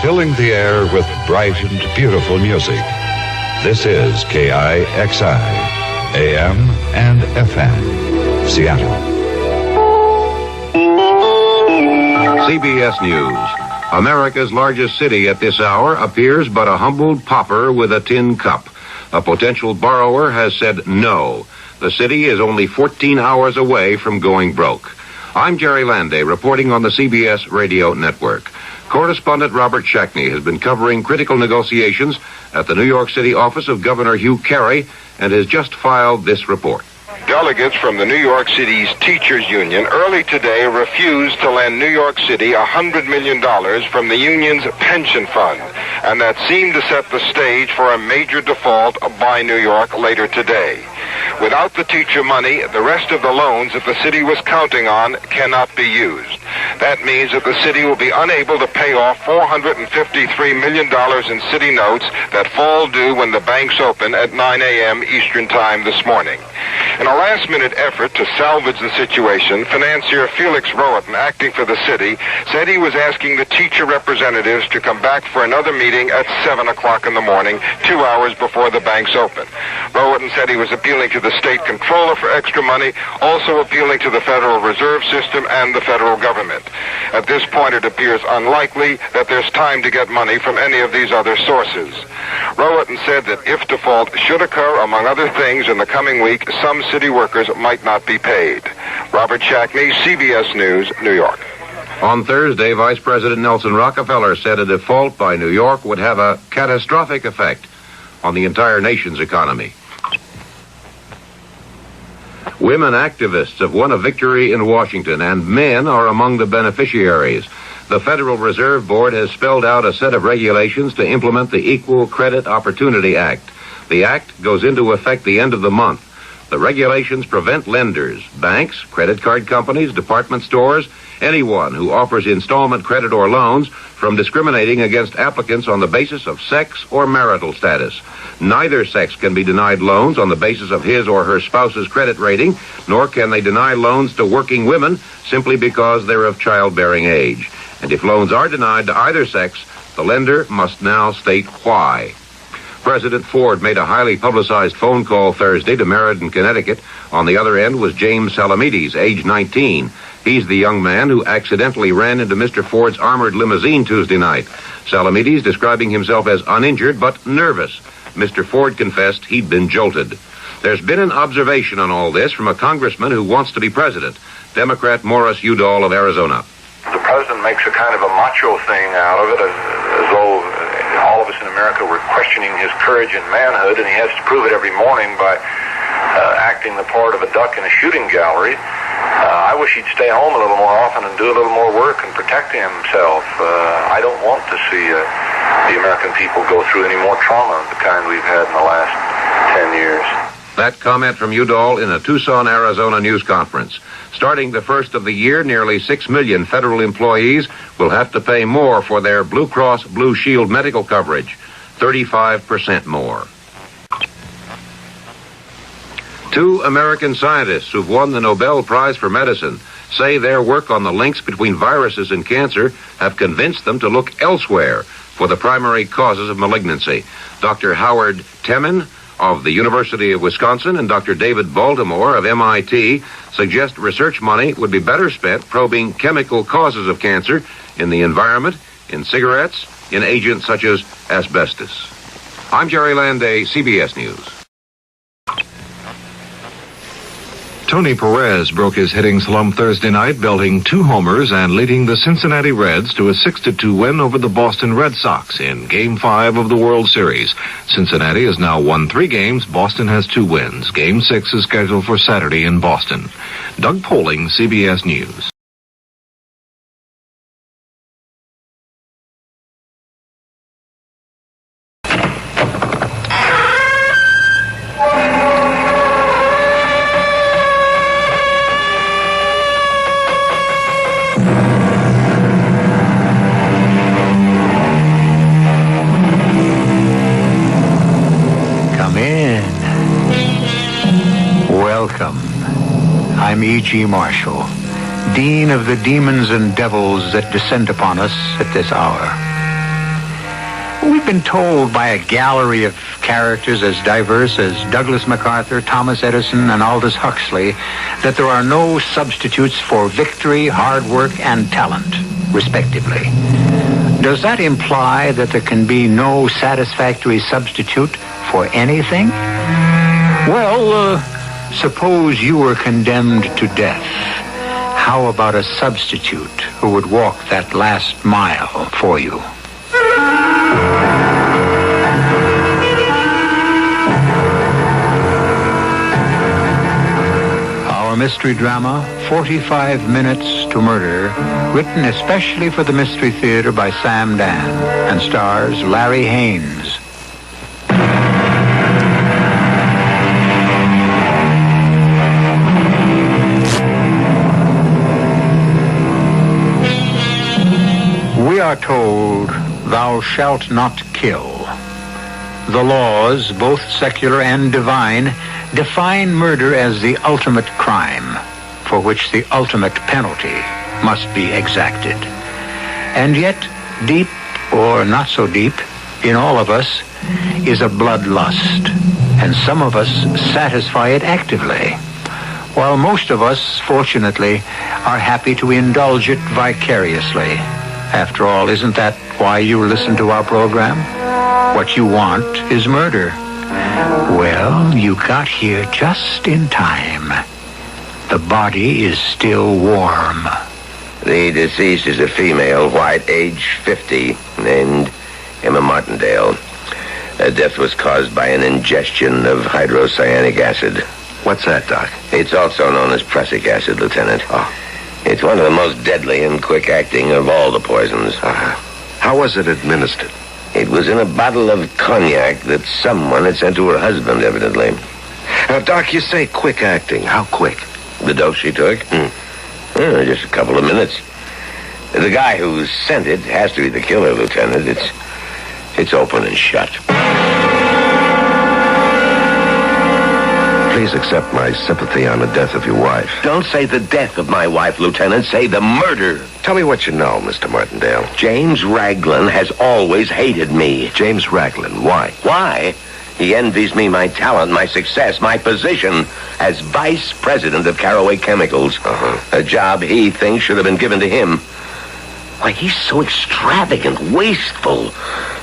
Filling the air with bright and beautiful music. This is KIXI, AM and FM, Seattle. CBS News. America's largest city at this hour appears but a humbled pauper with a tin cup. A potential borrower has said no. The city is only 14 hours away from going broke. I'm Jerry Landay, reporting on the CBS radio network. Correspondent Robert Shackney has been covering critical negotiations at the New York City office of Governor Hugh Carey and has just filed this report. Delegates from the New York City's Teachers Union early today refused to lend New York City $100 million from the union's pension fund, and that seemed to set the stage for a major default by New York later today. Without the teacher money, the rest of the loans that the city was counting on cannot be used. That means that the city will be unable to pay off $453 million in city notes that fall due when the banks open at 9 a.m. Eastern Time this morning. In a last-minute effort to salvage the situation, financier Felix Rohatyn, acting for the city, said he was asking the teacher representatives to come back for another meeting at 7 o'clock in the morning, 2 hours before the banks open. Rohatyn said he was appealing to the state comptroller for extra money, also appealing to the Federal Reserve System and the federal government. At this point, it appears unlikely that there's time to get money from any of these other sources. Rohatyn said that if default should occur, among other things, in the coming week, some city workers might not be paid. Robert Shackney, CBS News, New York. On Thursday, Vice President Nelson Rockefeller said a default by New York would have a catastrophic effect on the entire nation's economy. Women activists have won a victory in Washington, and men are among the beneficiaries. The Federal Reserve Board has spelled out a set of regulations to implement the Equal Credit Opportunity Act. The act goes into effect the end of the month. The regulations prevent lenders, banks, credit card companies, department stores, anyone who offers installment credit or loans from discriminating against applicants on the basis of sex or marital status. Neither sex can be denied loans on the basis of his or her spouse's credit rating, nor can they deny loans to working women simply because they're of childbearing age. And if loans are denied to either sex, the lender must now state why. President Ford made a highly publicized phone call Thursday to Meriden, Connecticut. On the other end was James Salamides, age 19. He's the young man who accidentally ran into Mr. Ford's armored limousine Tuesday night. Salamides describing himself as uninjured but nervous. Mr. Ford confessed he'd been jolted. There's been an observation on all this from a congressman who wants to be president, Democrat Morris Udall of Arizona. The president makes a kind of a macho thing out of it, as though all of us in America were questioning his courage and manhood, and he has to prove it every morning by acting the part of a duck in a shooting gallery. I wish he'd stay home a little more often and do a little more work and protect himself. I don't want to see the American people go through any more trauma of the kind we've had in the last 10 years. That comment from Udall in a Tucson, Arizona news conference. Starting the first of the year, nearly 6 million federal employees will have to pay more for their Blue Cross Blue Shield medical coverage, 35% more. 2 American scientists who've won the Nobel Prize for Medicine say their work on the links between viruses and cancer have convinced them to look elsewhere for the primary causes of malignancy. Dr. Howard Temin of the University of Wisconsin and Dr. David Baltimore of MIT suggest research money would be better spent probing chemical causes of cancer in the environment, in cigarettes, in agents such as asbestos. I'm Jerry Landay, CBS News. Tony Perez broke his hitting slump Thursday night, belting 2 homers and leading the Cincinnati Reds to a 6-2 win over the Boston Red Sox in Game 5 of the World Series. Cincinnati has now won 3 games. Boston has 2 wins. Game 6 is scheduled for Saturday in Boston. Doug Poling, CBS News. I'm E.G. Marshall, Dean of the demons and devils that descend upon us at this hour. We've been told by a gallery of characters as diverse as Douglas MacArthur, Thomas Edison, and Aldous Huxley that there are no substitutes for victory, hard work, and talent, respectively. Does that imply that there can be no satisfactory substitute for anything? Well, suppose you were condemned to death. How about a substitute who would walk that last mile for you? Our mystery drama, 45 Minutes to Murder, written especially for the Mystery Theater by Sam Dan, and stars Larry Haynes. We are told, thou shalt not kill. The laws, both secular and divine, define murder as the ultimate crime, for which the ultimate penalty must be exacted. And yet, deep or not so deep, in all of us, is a bloodlust, and some of us satisfy it actively, while most of us, fortunately, are happy to indulge it vicariously. After all, isn't that why you listen to our program? What you want is murder. Well, you got here just in time. The body is still warm. The deceased is a female, white, age 50, named Emma Martindale. Her death was caused by an ingestion of hydrocyanic acid. What's that, Doc? It's also known as prussic acid, Lieutenant. Oh. It's one of the most deadly and quick-acting of all the poisons. How was it administered? It was in a bottle of cognac that someone had sent to her husband, evidently. Now, Doc, you say quick-acting. How quick? The dose she took? Just a couple of minutes. The guy who sent it has to be the killer, Lieutenant. It's open and shut. Please accept my sympathy on the death of your wife. Don't say the death of my wife, Lieutenant. Say the murder. Tell me what you know, Mr. Martindale. James Raglan has always hated me. James Raglan, why? Why? He envies me my talent, my success, my position as vice president of Caraway Chemicals. A job he thinks should have been given to him. Why, he's so extravagant, wasteful.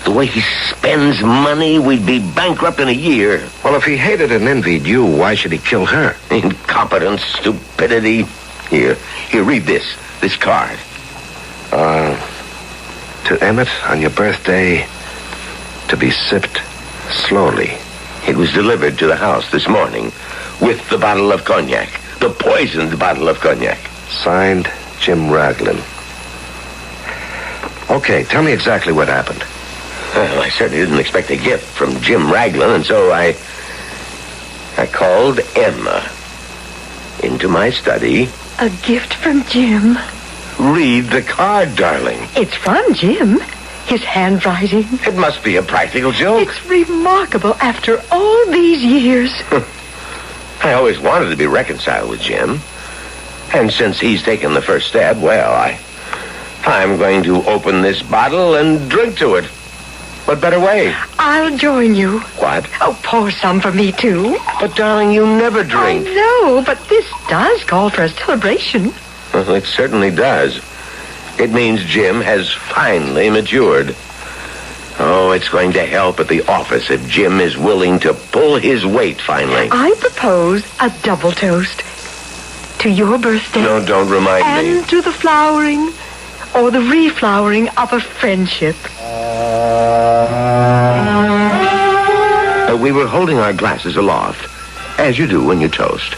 The way he spends money, we'd be bankrupt in a year. Well, if he hated and envied you, why should he kill her? Incompetence, stupidity. Here, read this card. To Emmett, on your birthday, to be sipped slowly. It was delivered to the house this morning with the bottle of cognac. The poisoned bottle of cognac. Signed, Jim Raglan. Okay, tell me exactly what happened. Well, I certainly didn't expect a gift from Jim Raglan, and so I called Emma into my study. A gift from Jim? Read the card, darling. It's from Jim. His handwriting. It must be a practical joke. It's remarkable after all these years. I always wanted to be reconciled with Jim. And since he's taken the first step, well, I'm going to open this bottle and drink to it. What better way? I'll join you. What? Oh, pour some for me, too. But, darling, you never drink. I know, but this does call for a celebration. Well, it certainly does. It means Jim has finally matured. Oh, it's going to help at the office if Jim is willing to pull his weight finally. I propose a double toast. To your birthday. No, don't remind me. And to the flowering or the reflowering of a friendship. We were holding our glasses aloft, as you do when you toast.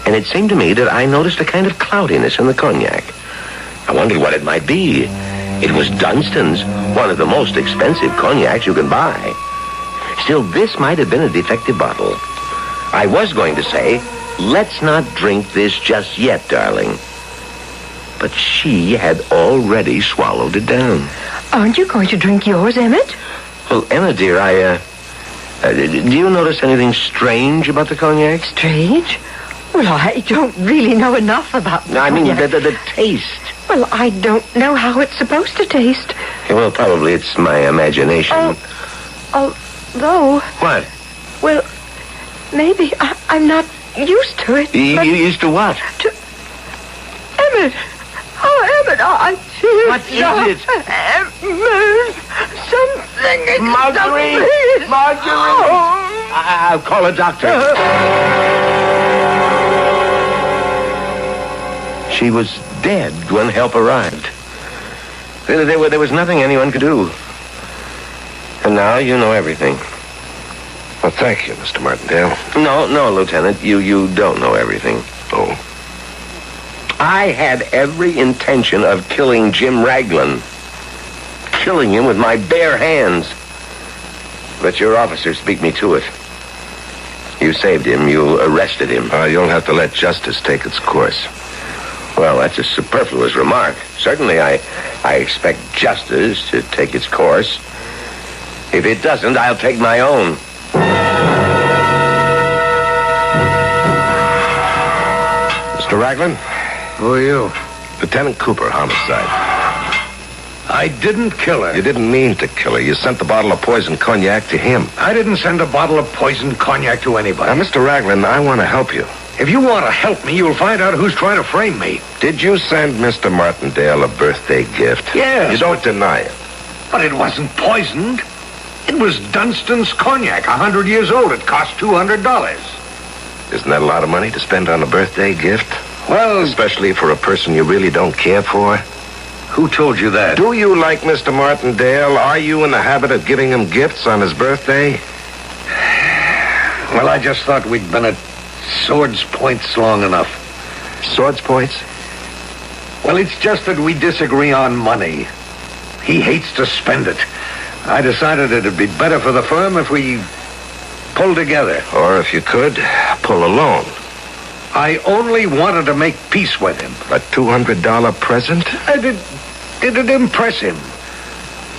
And it seemed to me that I noticed a kind of cloudiness in the cognac. I wondered what it might be. It was Dunstan's, one of the most expensive cognacs you can buy. Still, this might have been a defective bottle. I was going to say, let's not drink this just yet, darling. But she had already swallowed it down. Aren't you going to drink yours, Emmett? Well, Emma, dear, do you notice anything strange about the cognac? Strange? Well, I don't really know enough about the I mean, cognac. the taste. Well, I don't know how it's supposed to taste. Well, probably it's my imagination. Although... What? Well, maybe I'm not used to it. You used to what? To... Emmett! Oh, Emmett, What is it? Emmett! Something is... Marjorie! Marjorie! Oh. I'll call a doctor. She was dead when help arrived. There was nothing anyone could do. And now you know everything. Well, thank you, Mr. Martindale. No, Lieutenant. You don't know everything. Oh? I had every intention of killing Jim Raglan. Killing him with my bare hands. But your officers beat me to it. You saved him. You arrested him. You'll have to let justice take its course. Well, that's a superfluous remark. Certainly, I expect justice to take its course. If it doesn't, I'll take my own. Mr. Raglan? Who are you? Lieutenant Cooper, homicide. I didn't kill her. You didn't mean to kill her. You sent the bottle of poisoned cognac to him. I didn't send a bottle of poisoned cognac to anybody. Now, Mr. Raglan, I want to help you. If you want to help me, you'll find out who's trying to frame me. Did you send Mr. Martindale a birthday gift? Yes. You don't deny it. But it wasn't poisoned. It was Dunstan's cognac, 100 years old. It cost $200. Isn't that a lot of money to spend on a birthday gift? Well, Especially for a person you really don't care for? who told you that? Do you like Mr. Martindale? Are you in the habit of giving him gifts on his birthday? Well, I just thought we'd been at swords' points long enough. Swords points? Well, it's just that we disagree on money. He hates to spend it. I decided it'd be better for the firm if we pulled together. Or if you could, pull alone. I only wanted to make peace with him. A $200 present? It'd impress him.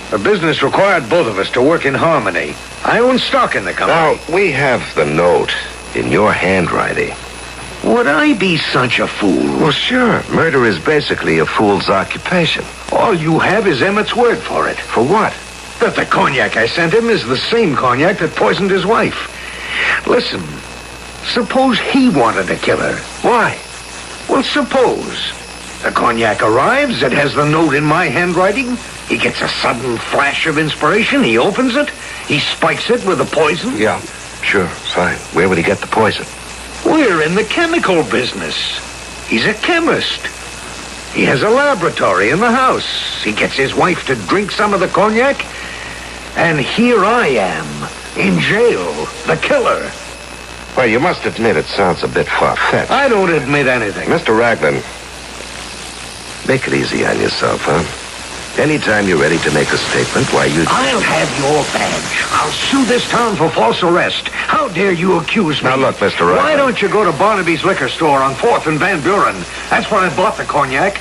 The business required both of us to work in harmony. I own stock in the company. Now, we have the note in your handwriting. Would I be such a fool? Well, sure. Murder is basically a fool's occupation. All you have is Emmett's word for it. For what? That the cognac I sent him is the same cognac that poisoned his wife. Listen, suppose he wanted to kill her. Why? Well, suppose the cognac arrives, it has the note in my handwriting. He gets a sudden flash of inspiration. He opens it. He spikes it with the poison. Yeah, sure, fine. Where would he get the poison? We're in the chemical business. He's a chemist. He has a laboratory in the house. He gets his wife to drink some of the cognac. And here I am, in jail, the killer. Well, you must admit it sounds a bit far-fetched. I don't admit anything. Mr. Raglan, make it easy on yourself, huh? Anytime you're ready to make a statement, why you... I'll have your badge. I'll sue this town for false arrest. How dare you accuse me? Now, look, Mr. Raglan. Why don't you go to Barnaby's liquor store on 4th and Van Buren? That's where I bought the cognac.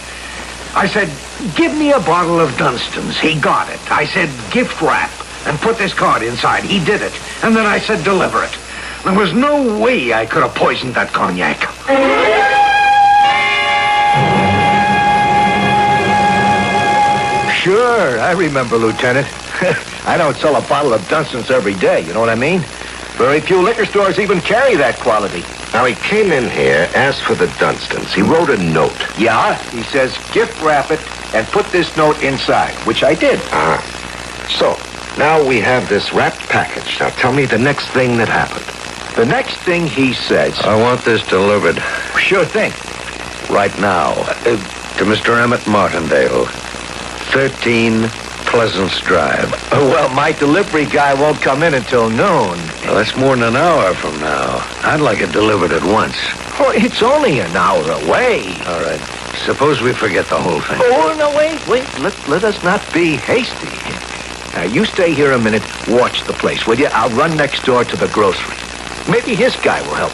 I said, give me a bottle of Dunstan's. He got it. I said, gift wrap and put this card inside. He did it. And then I said, deliver it. There was no way I could have poisoned that cognac. Sure, I remember, Lieutenant. I don't sell a bottle of Dunstan's every day, you know what I mean? Very few liquor stores even carry that quality. Now, he came in here, asked for the Dunstans. He wrote a note. Yeah, he says gift wrap it and put this note inside, which I did. So, now we have this wrapped package. Now, tell me the next thing that happened. The next thing he says... I want this delivered Sure thing. right now to Mr. Emmett Martindale, 13 Pleasance Drive. Well, my delivery guy won't come in until noon. Well, that's more than an hour from now. I'd like it delivered at once. Oh, it's only an hour away. All right. Suppose we forget the whole thing. Oh, no, wait. Let us not be hasty. Now, you stay here a minute, watch the place, will you? I'll run next door to the grocery. Maybe his guy will help.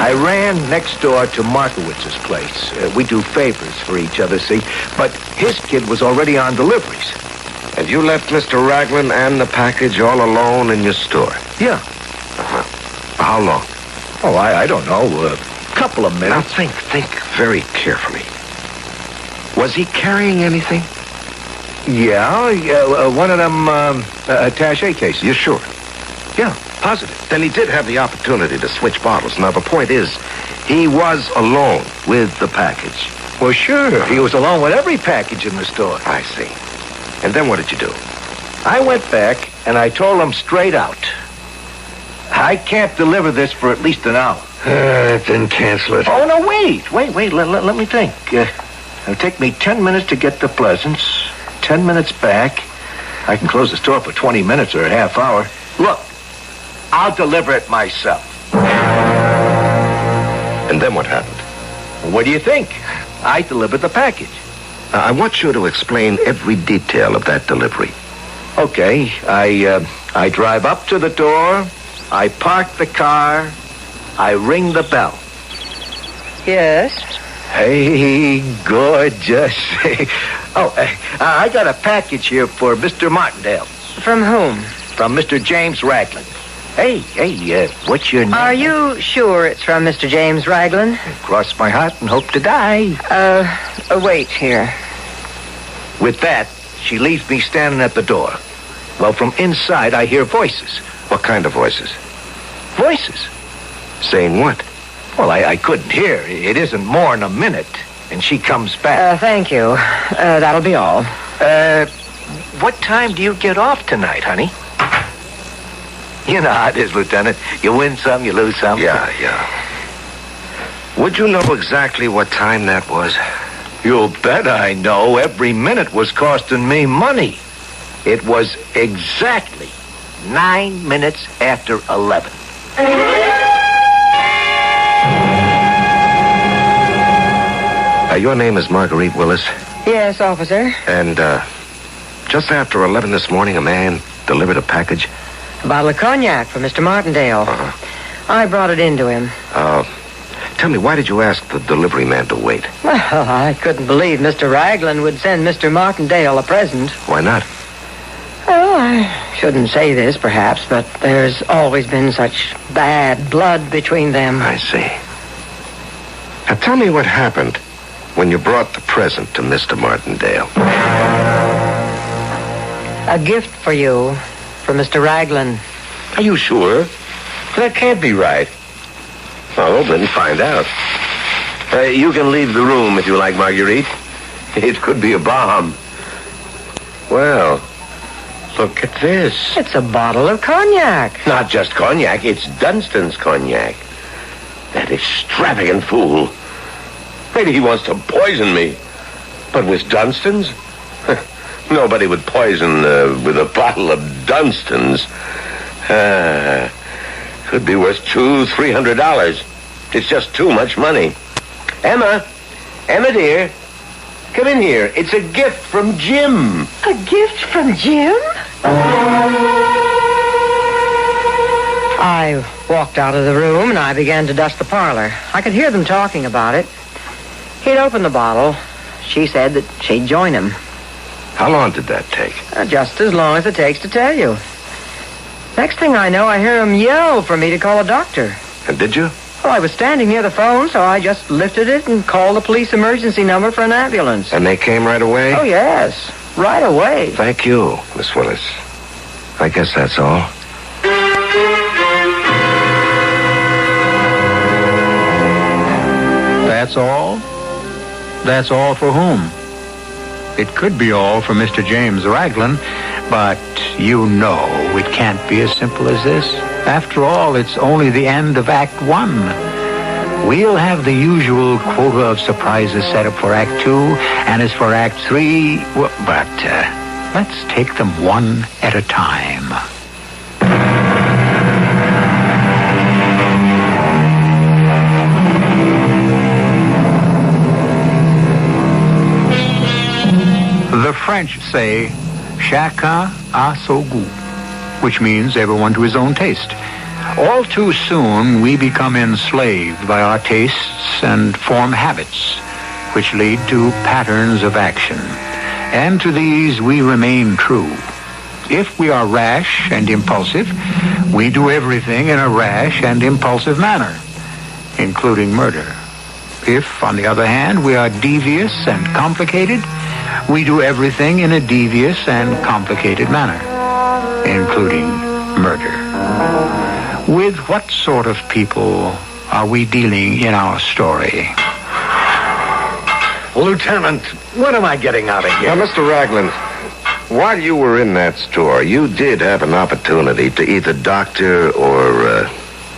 I ran next door to Markowitz's place. We do favors for each other, see? But his kid was already on deliveries. And you left Mr. Raglan and the package all alone in your store? Yeah. How long? Oh, I don't know. A couple of Now, minutes. think very carefully. Was he carrying anything? Yeah, one of them attaché cases. You sure? Yeah, positive. Then he did have the opportunity to switch bottles. Now, the point is, he was alone with the package. Well, sure. He was alone with every package in the store. I see. And then what did you do? I went back and I told him straight out, I can't deliver this for at least an hour. Then cancel it. Oh, no, wait. Let me think. It'll take me 10 minutes to get to Pleasance, 10 minutes back. I can close the store for 20 minutes or a half hour. Look, I'll deliver it myself. And then what happened? What do you think? I delivered the package. I want you to explain every detail of that delivery. Okay, I drive up to the door, I park the car, I ring the bell. Yes? Hey, gorgeous. I got a package here for Mr. Martindale. From whom? From Mr. James Raglan. Hey, what's your name? Are you sure it's from Mr. James Raglan? Cross my heart and hope to die. Wait here. With that, she leaves me standing at the door. Well, from inside, I hear voices. What kind of voices? Voices? Saying what? Well, I couldn't hear. It isn't more than a minute. And she comes back. Thank you. That'll be all. What time do you get off tonight, honey? You know how it is, Lieutenant. You win some, you lose some. Yeah. Would you know exactly what time that was? You bet I know. Every minute was costing me money. It was exactly 9 minutes after 11. Your name is Marguerite Willis, Yes, officer. and just after 11 this morning, a man delivered a package. A bottle of cognac for Mr. Martindale. I brought it in to him. Tell me, why did you ask the delivery man to wait? Well, I couldn't believe Mr. Raglan would send Mr. Martindale a present. Why not? Well, I shouldn't say this, perhaps, but there's always been such bad blood between them. I see. Now tell me what happened when you brought the present to Mr. Martindale. A gift for you, for Mr. Raglan. Are you sure? That can't be right. Oh, then find out. You can leave the room if you like, Marguerite. It could be a bomb. Well, look at this. It's a bottle of cognac. Not just cognac, it's Dunstan's cognac. That extravagant fool. Maybe he wants to poison me. But with Dunstan's? Nobody would poison with a bottle of Dunstan's. Could be worth $200-300. It's just too much money. Emma dear, come in here. It's a gift from Jim. A gift from Jim? I walked out of the room and I began to dust the parlor. I could hear them talking about it. He'd opened the bottle. She said that she'd join him. How long did that take? Just as long as it takes to tell you. Next thing I know, I hear him yell for me to call a doctor. And did you? Well, I was standing near the phone, so I just lifted it and called the police emergency number for an ambulance. And they came right away? Oh, yes. Right away. Thank you, Miss Willis. I guess that's all. That's all? That's all for whom? It could be all for Mr. James Raglan, but you know it can't be as simple as this. After all, it's only the end of Act 1. We'll have the usual quota of surprises set up for Act 2, and as for Act 3, well, but let's take them one at a time. The French say, chacun a son goût, which means everyone to his own taste. All too soon, we become enslaved by our tastes and form habits, which lead to patterns of action. And to these we remain true. If we are rash and impulsive, we do everything in a rash and impulsive manner, including murder. If, on the other hand, we are devious and complicated, we do everything in a devious and complicated manner, including murder. With what sort of people are we dealing in our story? Lieutenant, what am I getting out of here? Now, Mr. Raglan, while you were in that store, you did have an opportunity to either doctor or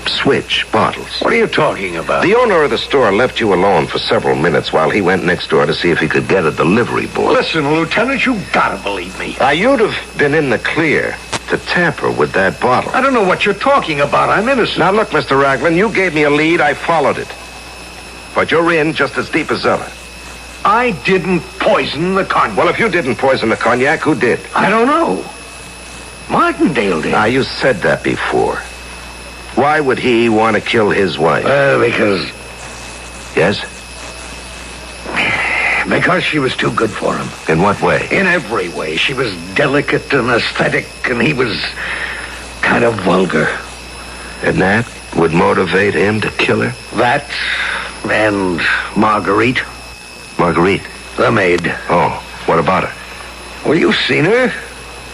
switch bottles. What are you talking about? The owner of the store left you alone for several minutes while he went next door to see if he could get a delivery boy. Listen, Lieutenant, you gotta believe me. Now, you'd have been in the clear to tamper with that bottle. I don't know what you're talking about. I'm innocent. Now, look, Mr. Raglan, you gave me a lead. I followed it. But you're in just as deep as ever. I didn't poison the cognac. Well, if you didn't poison the cognac, who did? I don't know. Martindale did. Now, you said that before. Why would he want to kill his wife? Because Yes? Because she was too good for him. In what way? In every way. She was delicate and aesthetic, and he was kind of vulgar. And that would motivate him to kill her? That and Marguerite. Marguerite? The maid. Oh, what about her? Well, you've seen her.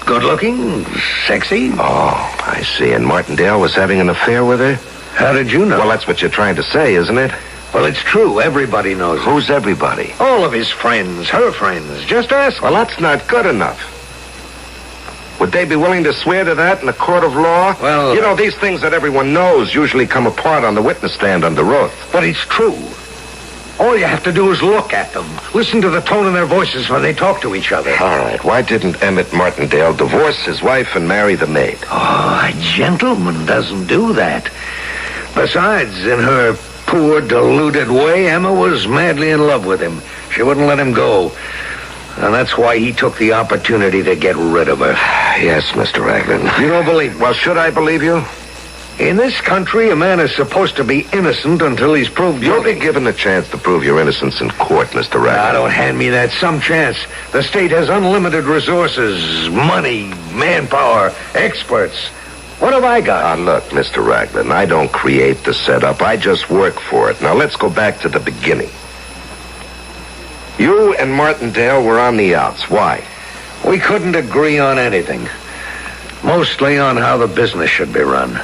Good looking, sexy. Oh, I see. And Martindale was having an affair with her? How did you know? Well, that's what you're trying to say, isn't it? Well, it's true. Everybody knows it. Who's everybody? All of his friends, her friends. Just ask. Well, that's not good enough. Would they be willing to swear to that in a court of law? Well, you know, these things that everyone knows usually come apart on the witness stand under oath. But it's true. All you have to do is look at them. Listen to the tone in their voices when they talk to each other. All right, why didn't Emmett Martindale divorce his wife and marry the maid? Oh, a gentleman doesn't do that. Besides, in her poor, deluded way, Emma was madly in love with him. She wouldn't let him go. And that's why he took the opportunity to get rid of her. Yes, Mr. Raglan. You don't believe me? Well, should I believe you? In this country, a man is supposed to be innocent until he's proved You'll guilty. be given a chance to prove your innocence in court, Mr. Raglan. Now, don't hand me that some chance. The state has unlimited resources, money, manpower, experts. What have I got? Now, look, Mr. Raglan, I don't create the setup. I just work for it. Now, let's go back to the beginning. You and Martindale were on the outs. Why? We couldn't agree on anything. Mostly on how the business should be run.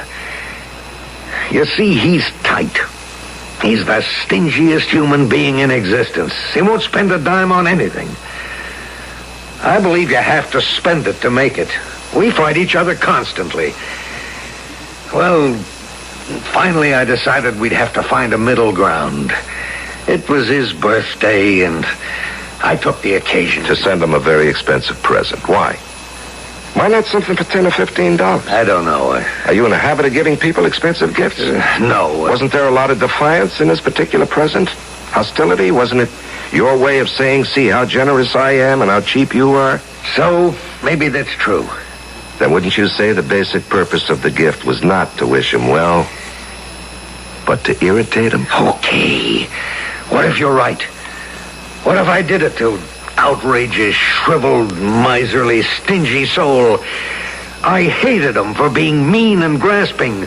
You see, he's tight. He's the stingiest human being in existence. He won't spend a dime on anything. I believe you have to spend it to make it. We fight each other constantly. Well, finally I decided we'd have to find a middle ground. It was his birthday, and I took the occasion to send him a very expensive present. Why? Why not something for $10 or $15? I don't know. Are you in the habit of giving people expensive gifts? No. Wasn't there a lot of defiance in this particular present? Hostility? Wasn't it your way of saying, see how generous I am and how cheap you are? So, maybe that's true. Then wouldn't you say the basic purpose of the gift was not to wish him well, but to irritate him? Okay. What if you're right? What if I did it to outrage his shriveled, miserly, stingy soul? I hated him for being mean and grasping,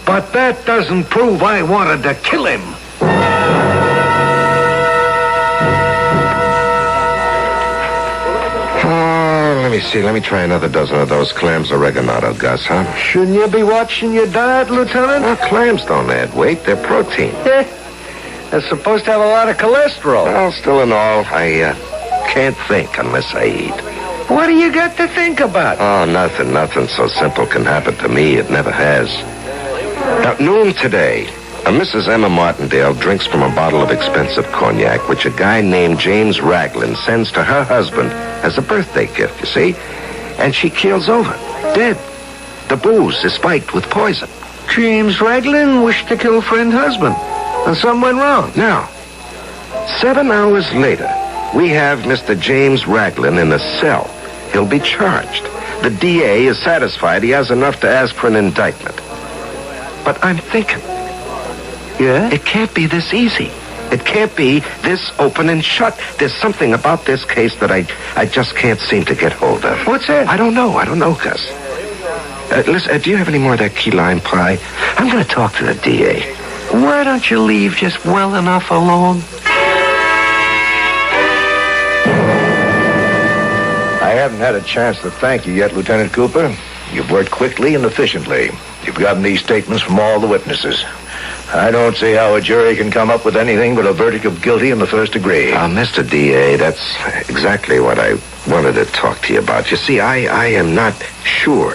but that doesn't prove I wanted to kill him. Let me see. Let me try another dozen of those clams oregano, Gus, huh? Shouldn't you be watching your diet, Lieutenant? Well, clams don't add weight. They're protein. They're supposed to have a lot of cholesterol. Well, still in all, I can't think unless I eat. What do you got to think about? Oh, nothing. Nothing so simple can happen to me. It never has. At noon today, Mrs. Emma Martindale drinks from a bottle of expensive cognac, which a guy named James Raglan sends to her husband as a birthday gift, you see? And she keels over, dead. The booze is spiked with poison. James Raglan wished to kill friend husband, and something went wrong. Now, 7 hours later, we have Mr. James Raglan in a cell. He'll be charged. The DA is satisfied he has enough to ask for an indictment. But I'm thinking, Yeah? it can't be this easy. It can't be this open and shut. There's something about this case that I just can't seem to get hold of. What's that? I don't know, Gus. Listen, do you have any more of that key lime pie? I'm going to talk to the DA. Why don't you leave just well enough alone? I haven't had a chance to thank you yet, Lieutenant Cooper. You've worked quickly and efficiently. You've gotten these statements from all the witnesses. I don't see how a jury can come up with anything but a verdict of guilty in the first degree. Mr. DA, that's exactly what I wanted to talk to you about. You see, I am not sure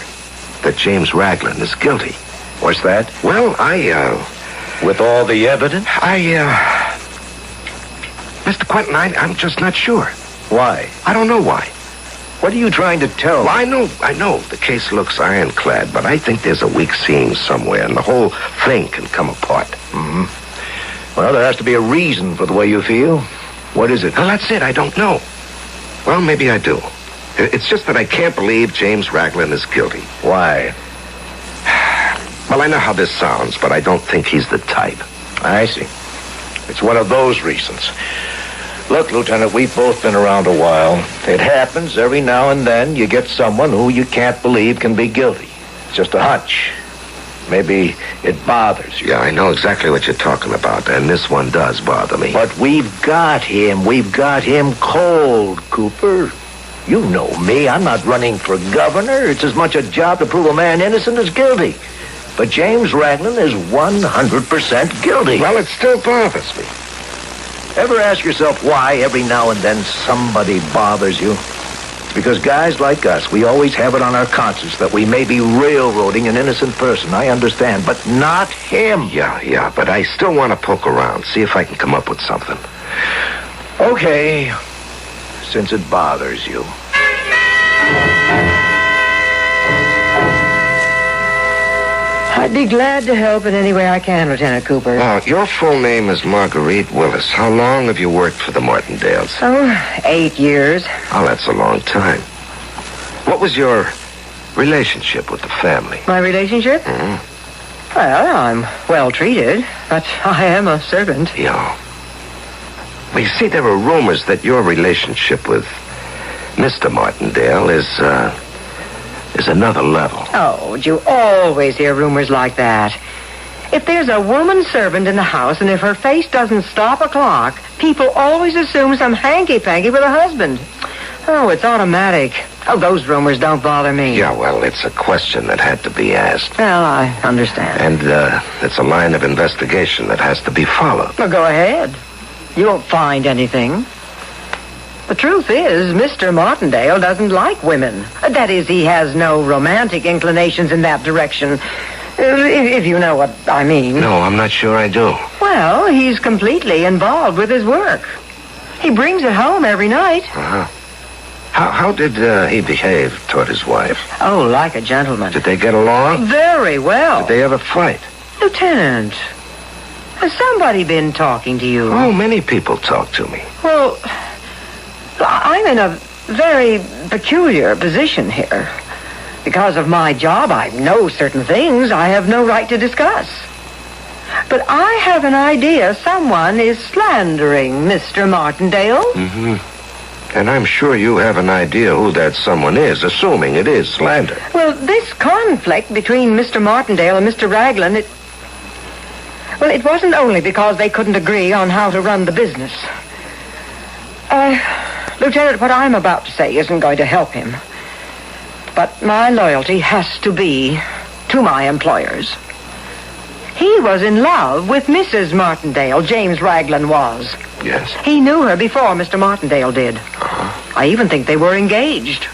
that James Raglan is guilty. What's that? Well, With all the evidence? Mr. Quentin, I'm just not sure. Why? I don't know why. What are you trying to tell me? Well, I know the case looks ironclad, but I think there's a weak seam somewhere, and the whole thing can come apart. Mm-hmm. Well, there has to be a reason for the way you feel. What is it? Well, that's it. I don't know. Well, maybe I do. It's just that I can't believe James Raglan is guilty. Why? Well, I know how this sounds, but I don't think he's the type. I see. It's one of those reasons. Look, Lieutenant, we've both been around a while. It happens every now and then you get someone who you can't believe can be guilty. It's just a hunch. Maybe it bothers you. Yeah, I know exactly what you're talking about, and this one does bother me. But we've got him. We've got him cold, Cooper. You know me. I'm not running for governor. It's as much a job to prove a man innocent as guilty. But James Raglan is 100% guilty. Well, it still bothers me. Ever ask yourself why every now and then somebody bothers you? Because guys like us, we always have it on our conscience that we may be railroading an innocent person. I understand, but not him. Yeah, but I still want to poke around, see if I can come up with something. Okay, since it bothers you. I'd be glad to help in any way I can, Lieutenant Cooper. Now, your full name is Marguerite Willis. How long have you worked for the Martindales? Oh, 8 years. Oh, that's a long time. What was your relationship with the family? My relationship? Mm-hmm. Well, I'm well treated, but I am a servant. Yeah. Well, you see, there are rumors that your relationship with Mr. Martindale is another level. Oh, you always hear rumors like that. If there's a woman servant in the house and if her face doesn't stop a clock, people always assume some hanky-panky with a husband. Oh, it's automatic. Oh, those rumors don't bother me. Yeah, well, it's a question that had to be asked. Well, I understand. And it's a line of investigation that has to be followed. Well, go ahead. You won't find anything. The truth is, Mr. Martindale doesn't like women. That is, he has no romantic inclinations in that direction. If you know what I mean. No, I'm not sure I do. Well, he's completely involved with his work. He brings it home every night. Uh-huh. How did he behave toward his wife? Oh, like a gentleman. Did they get along? Very well. Did they ever fight? Lieutenant, has somebody been talking to you? Oh, many people talk to me. Well, I'm in a very peculiar position here. Because of my job, I know certain things I have no right to discuss. But I have an idea someone is slandering Mr. Martindale. Mm-hmm. And I'm sure you have an idea who that someone is, assuming it is slander. Well, this conflict between Mr. Martindale and Mr. Raglan, it wasn't only because they couldn't agree on how to run the business. Lieutenant, what I'm about to say isn't going to help him. But my loyalty has to be to my employers. He was in love with Mrs. Martindale, James Raglan was. Yes. He knew her before Mr. Martindale did. Uh-huh. I even think they were engaged.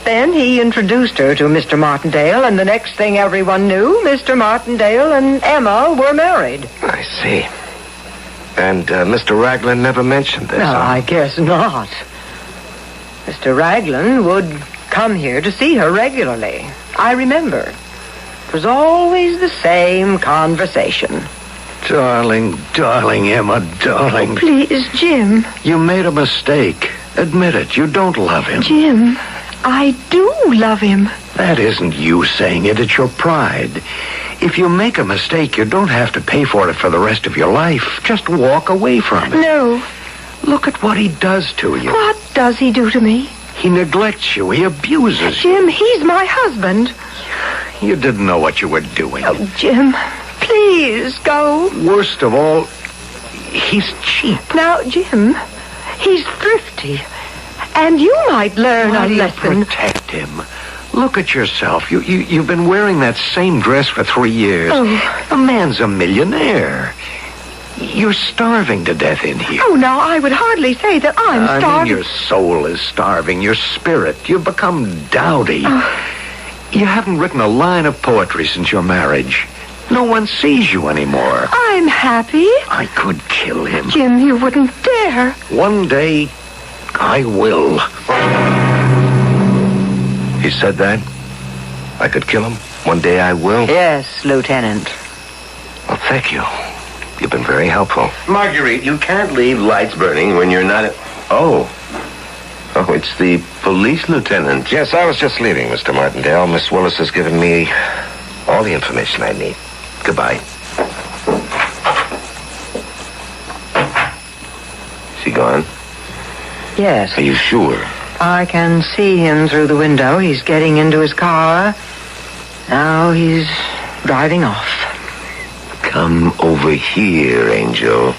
Then he introduced her to Mr. Martindale, and the next thing everyone knew, Mr. Martindale and Emma were married. I see. And Mr. Raglan never mentioned this. No, huh? I guess not. Mr. Raglan would come here to see her regularly. I remember. It was always the same conversation. Darling Emma, darling. Please, Jim. You made a mistake. Admit it. You don't love him. Jim, I do love him. That isn't you saying it. It's your pride. If you make a mistake, you don't have to pay for it for the rest of your life. Just walk away from it. No. Look at what he does to you. What does he do to me? He neglects you. He abuses you. Jim, he's my husband. You didn't know what you were doing. Oh, Jim, please go. Worst of all, he's cheap. Now, Jim, he's thrifty. And you might learn Why a do you lesson. protect him? Look at yourself. You've been wearing that same dress for 3 years. Oh. The man's a millionaire. You're starving to death in here. Oh, now, I would hardly say that I'm I starving. mean, your soul is starving. Your spirit. You've become dowdy. You haven't written a line of poetry since your marriage. No one sees you anymore. I'm happy. I could kill him. Jim, you wouldn't dare. One day, I will. He said that? I could kill him? One day I will? Yes, Lieutenant. Well, thank you. You've been very helpful. Marguerite, you can't leave lights burning when you're not at... Oh, it's the police lieutenant. Yes, I was just leaving, Mr. Martindale. Miss Willis has given me all the information I need. Goodbye. Is he gone? Yes. Are you sure? I can see him through the window. He's getting into his car. Now he's driving off. Come over here, Angel.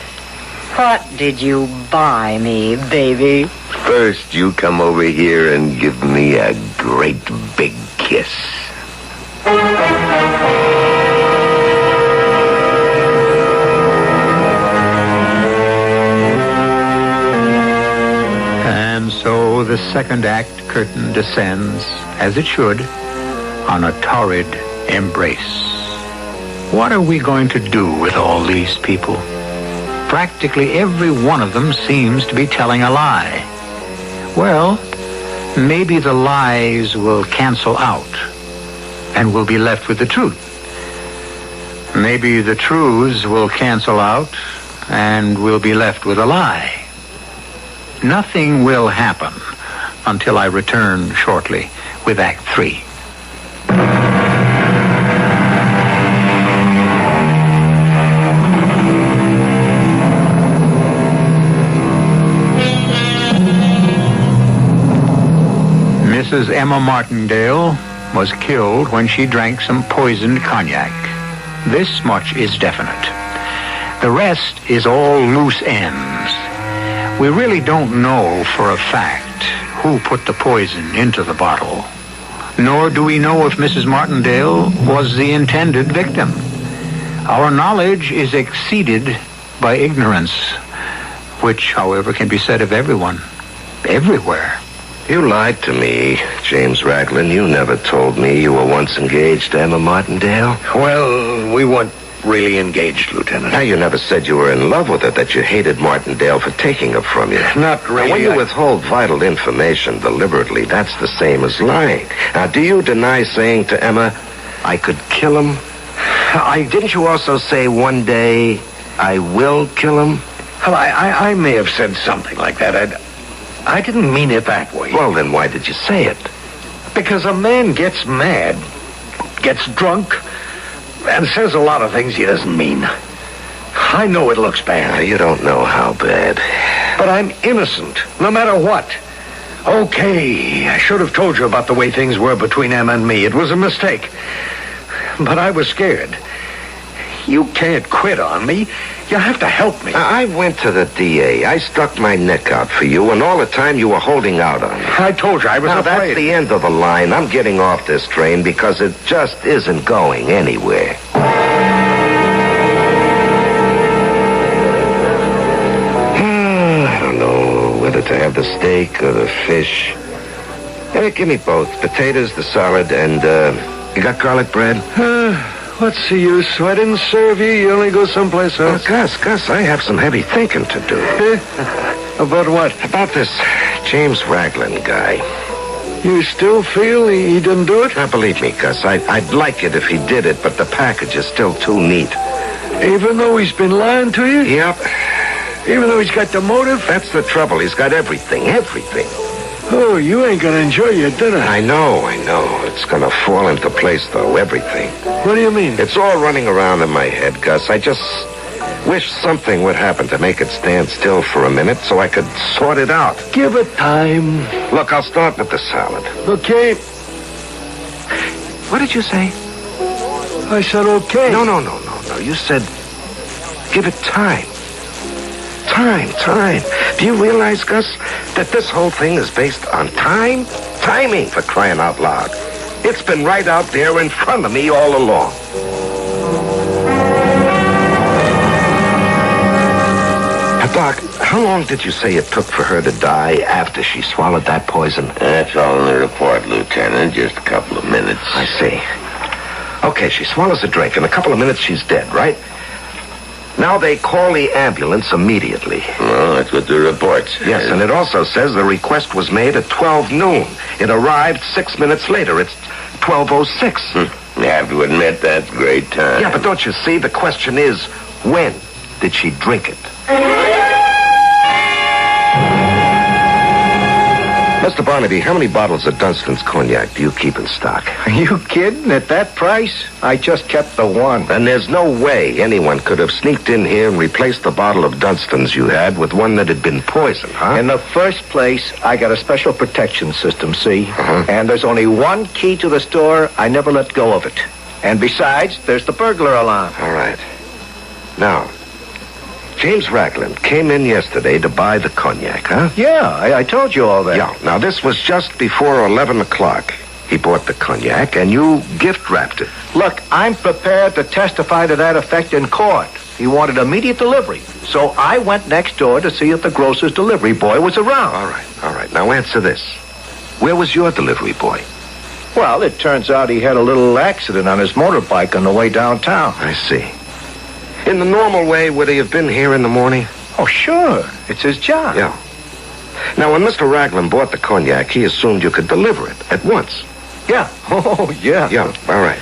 What did you buy me, baby? First, you come over here and give me a great big kiss. And so the second act curtain descends, as it should, on a torrid embrace. What are we going to do with all these people? Practically every one of them seems to be telling a lie. Well, maybe the lies will cancel out, and we'll be left with the truth. Maybe the truths will cancel out, and we'll be left with a lie. Nothing will happen until I return shortly with Act 3. Mrs. Emma Martindale was killed when she drank some poisoned cognac. This much is definite. The rest is all loose ends. We really don't know for a fact who put the poison into the bottle, nor do we know if Mrs. Martindale was the intended victim. Our knowledge is exceeded by ignorance, which, however, can be said of everyone, everywhere. You lied to me, James Raglan. You never told me you were once engaged to Emma Martindale. Well, we weren't really engaged, Lieutenant. Now, you never said you were in love with her, that you hated Martindale for taking her from you. Not really. Now, when you withhold vital information deliberately, that's the same as lying. Now, do you deny saying to Emma, I could kill him? Didn't you also say one day, I will kill him? Well, I may have said something like that. I didn't mean it that way. Well, then why did you say it? Because a man gets mad, gets drunk, and says a lot of things he doesn't mean. I know it looks bad. Now, you don't know how bad. But I'm innocent, no matter what. Okay, I should have told you about the way things were between Emma and me. It was a mistake. But I was scared. You can't quit on me. You have to help me. I went to the DA. I stuck my neck out for you, and all the time you were holding out on me. I told you I was afraid. afraid. That's the end of the line. I'm getting off this train because it just isn't going anywhere. I don't know whether to have the steak or the fish. Give me both. Potatoes, the salad, and, you got garlic bread? What's the use? I didn't serve you. You only go someplace else. Gus, I have some heavy thinking to do. About what? About this James Raglan guy. You still feel he didn't do it? Now, believe me, Gus, I'd like it if he did it, but the package is still too neat. Even though he's been lying to you? Yep. Even though he's got the motive? That's the trouble. He's got everything. Oh, you ain't gonna enjoy your dinner. I know. It's gonna fall into place, though, everything. What do you mean? It's all running around in my head, Gus. I just wish something would happen to make it stand still for a minute so I could sort it out. Give it time. Look, I'll start with the salad. Okay. What did you say? I said okay. No. You said give it time. Time. Do you realize, Gus, that this whole thing is based on time? Timing, for crying out loud. It's been right out there in front of me all along. Doc, how long did you say it took for her to die after she swallowed that poison? That's all in the report, Lieutenant. Just a couple of minutes. I see. Okay, she swallows a drink. In a couple of minutes, she's dead, right? Now they call the ambulance immediately. Well, that's what the report says. Yes, and it also says the request was made at 12 noon. It arrived 6 minutes later. It's 12:06. You have to admit that's great time. Yeah, but don't you see? The question is, when did she drink it? Mr. Barnaby, how many bottles of Dunstan's cognac do you keep in stock? Are you kidding? At that price? I just kept the one. And there's no way anyone could have sneaked in here and replaced the bottle of Dunstan's you had with one that had been poisoned, huh? In the first place, I got a special protection system, see? And there's only one key to the store. I never let go of it. And besides, there's the burglar alarm. All right. Now, James Raglan came in yesterday to buy the cognac, huh? Yeah, I told you all that. Yeah. Now, this was just before 11 o'clock. He bought the cognac, and you gift-wrapped it. Look, I'm prepared to testify to that effect in court. He wanted immediate delivery. So I went next door to see if the grocer's delivery boy was around. All right. Now answer this. Where was your delivery boy? Well, it turns out he had a little accident on his motorbike on the way downtown. I see. In the normal way, would he have been here in the morning? Oh, sure. It's his job. Yeah. Now, when Mr. Raglan bought the cognac, he assumed you could deliver it at once. Yeah. Oh, yeah. Yeah, all right.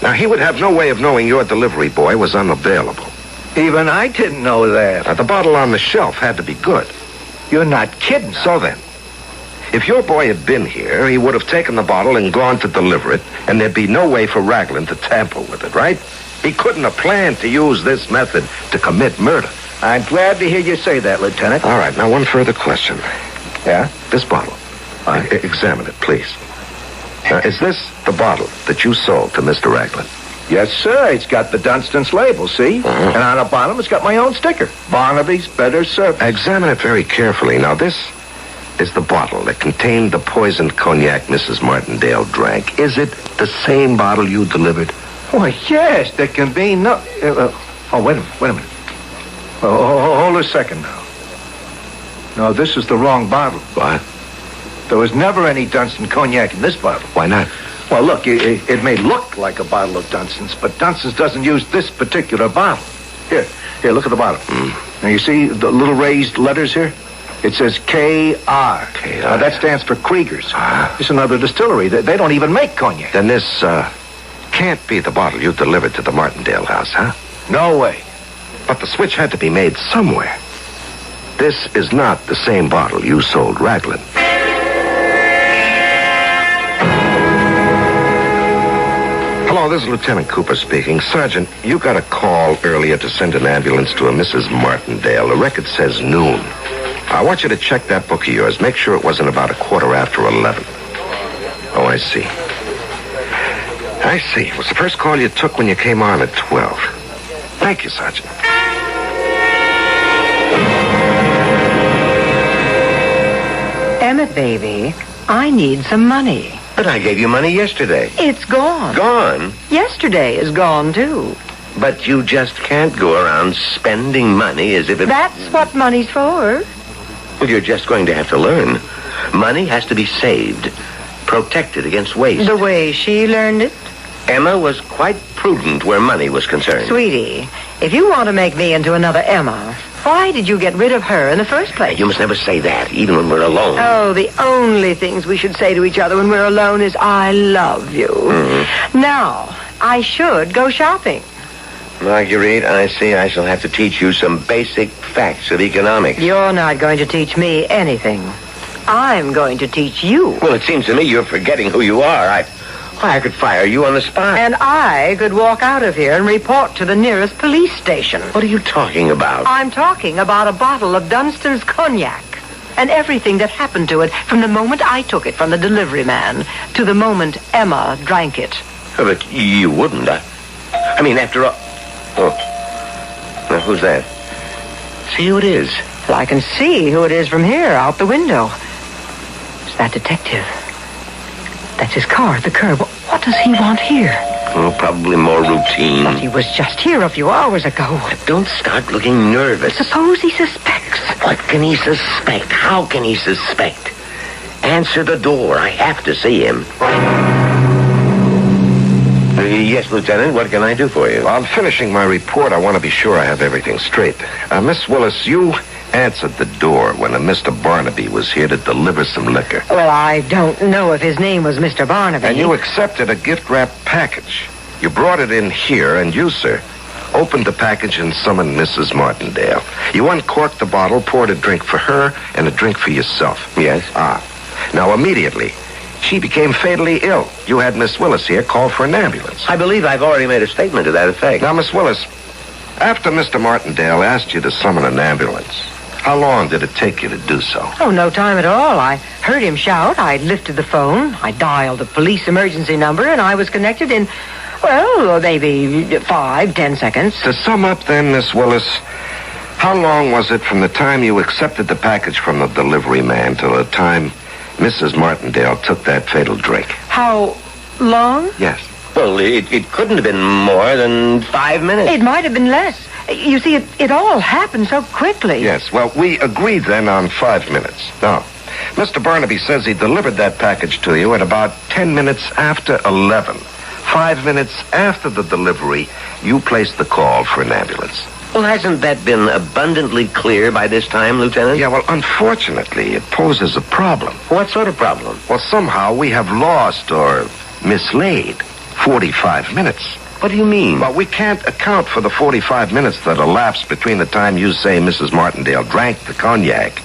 Now, he would have no way of knowing your delivery boy was unavailable. Even I didn't know that. Now, the bottle on the shelf had to be good. You're not kidding. So then, if your boy had been here, he would have taken the bottle and gone to deliver it, and there'd be no way for Raglan to tamper with it, right? He couldn't have planned to use this method to commit murder. I'm glad to hear you say that, Lieutenant. All right, now one further question. Yeah? This bottle. Examine it, please. Now, is this the bottle that you sold to Mr. Raglan? Yes, sir. It's got the Dunstan's label, see? And on the bottom, it's got my own sticker. Barnaby's Better Service. Examine it very carefully. Now, this is the bottle that contained the poisoned cognac Mrs. Martindale drank. Is it the same bottle you delivered? Why, yes. There can be no... wait a minute. Hold a second now. No, this is the wrong bottle. What? There was never any Dunstan cognac in this bottle. Why not? Well, look, it may look like a bottle of Dunstan's, but Dunstan's doesn't use this particular bottle. Here, look at the bottle. Now, you see the little raised letters here? It says K.R. K.R. Now, that stands for Krieger's. It's another distillery. They don't even make cognac. Then this can't be the bottle you delivered to the Martindale house, huh? No way. But the switch had to be made somewhere. This is not the same bottle you sold Raglan. Hello, this is Lieutenant Cooper speaking. Sergeant, you got a call earlier to send an ambulance to a Mrs. Martindale. The record says noon. I want you to check that book of yours. Make sure it wasn't about 11:15. Oh, I see. It was the first call you took when you came on at 12. Thank you, Sergeant. Emmett, baby, I need some money. But I gave you money yesterday. It's gone. Gone? Yesterday is gone, too. But you just can't go around spending money as if it... That's what money's for. Well, you're just going to have to learn. Money has to be saved, protected against waste. The way she learned it? Emma was quite prudent where money was concerned. Sweetie, if you want to make me into another Emma, why did you get rid of her in the first place? You must never say that, even when we're alone. Oh, the only things we should say to each other when we're alone is, I love you. Now, I should go shopping. Marguerite, I see I shall have to teach you some basic facts of economics. You're not going to teach me anything. I'm going to teach you. Well, it seems to me you're forgetting who you are. I could fire you on the spot. And I could walk out of here and report to the nearest police station. What are you talking about? I'm talking about a bottle of Dunstan's cognac and everything that happened to it from the moment I took it from the delivery man to the moment Emma drank it. But you wouldn't. I mean, after all... Oh. Now, who's that? See who it is. Well, I can see who it is from here, out the window. It's that detective. That's his car at the curb. What does he want here? Oh, probably more routine. But he was just here a few hours ago. Don't start looking nervous. Suppose he suspects. What can he suspect? How can he suspect? Answer the door. I have to see him. Yes, Lieutenant, what can I do for you? I'm finishing my report. I want to be sure I have everything straight. Miss Willis, you answered the door when a Mr. Barnaby was here to deliver some liquor. Well, I don't know if his name was Mr. Barnaby. And you accepted a gift-wrapped package. You brought it in here, and you, sir, opened the package and summoned Mrs. Martindale. You uncorked the bottle, poured a drink for her, and a drink for yourself. Yes? Now, immediately, she became fatally ill. You had Miss Willis here call for an ambulance. I believe I've already made a statement to that effect. Now, Miss Willis, after Mr. Martindale asked you to summon an ambulance, how long did it take you to do so? Oh, no time at all. I heard him shout. I lifted the phone. I dialed the police emergency number, and I was connected in, well, maybe 5-10 seconds. To sum up then, Miss Willis, how long was it from the time you accepted the package from the delivery man to the time Mrs. Martindale took that fatal drink? How long? Yes. Well, it couldn't have been more than 5 minutes. It might have been less. You see, it all happened so quickly. Yes, well, we agreed then on 5 minutes. Now, Mr. Barnaby says he delivered that package to you at about 10 minutes after 11. 5 minutes after the delivery, you placed the call for an ambulance. Well, hasn't that been abundantly clear by this time, Lieutenant? Yeah, well, unfortunately, it poses a problem. What sort of problem? Well, somehow we have lost or mislaid 45 minutes. What do you mean? Well, we can't account for the 45 minutes that elapsed between the time you say Mrs. Martindale drank the cognac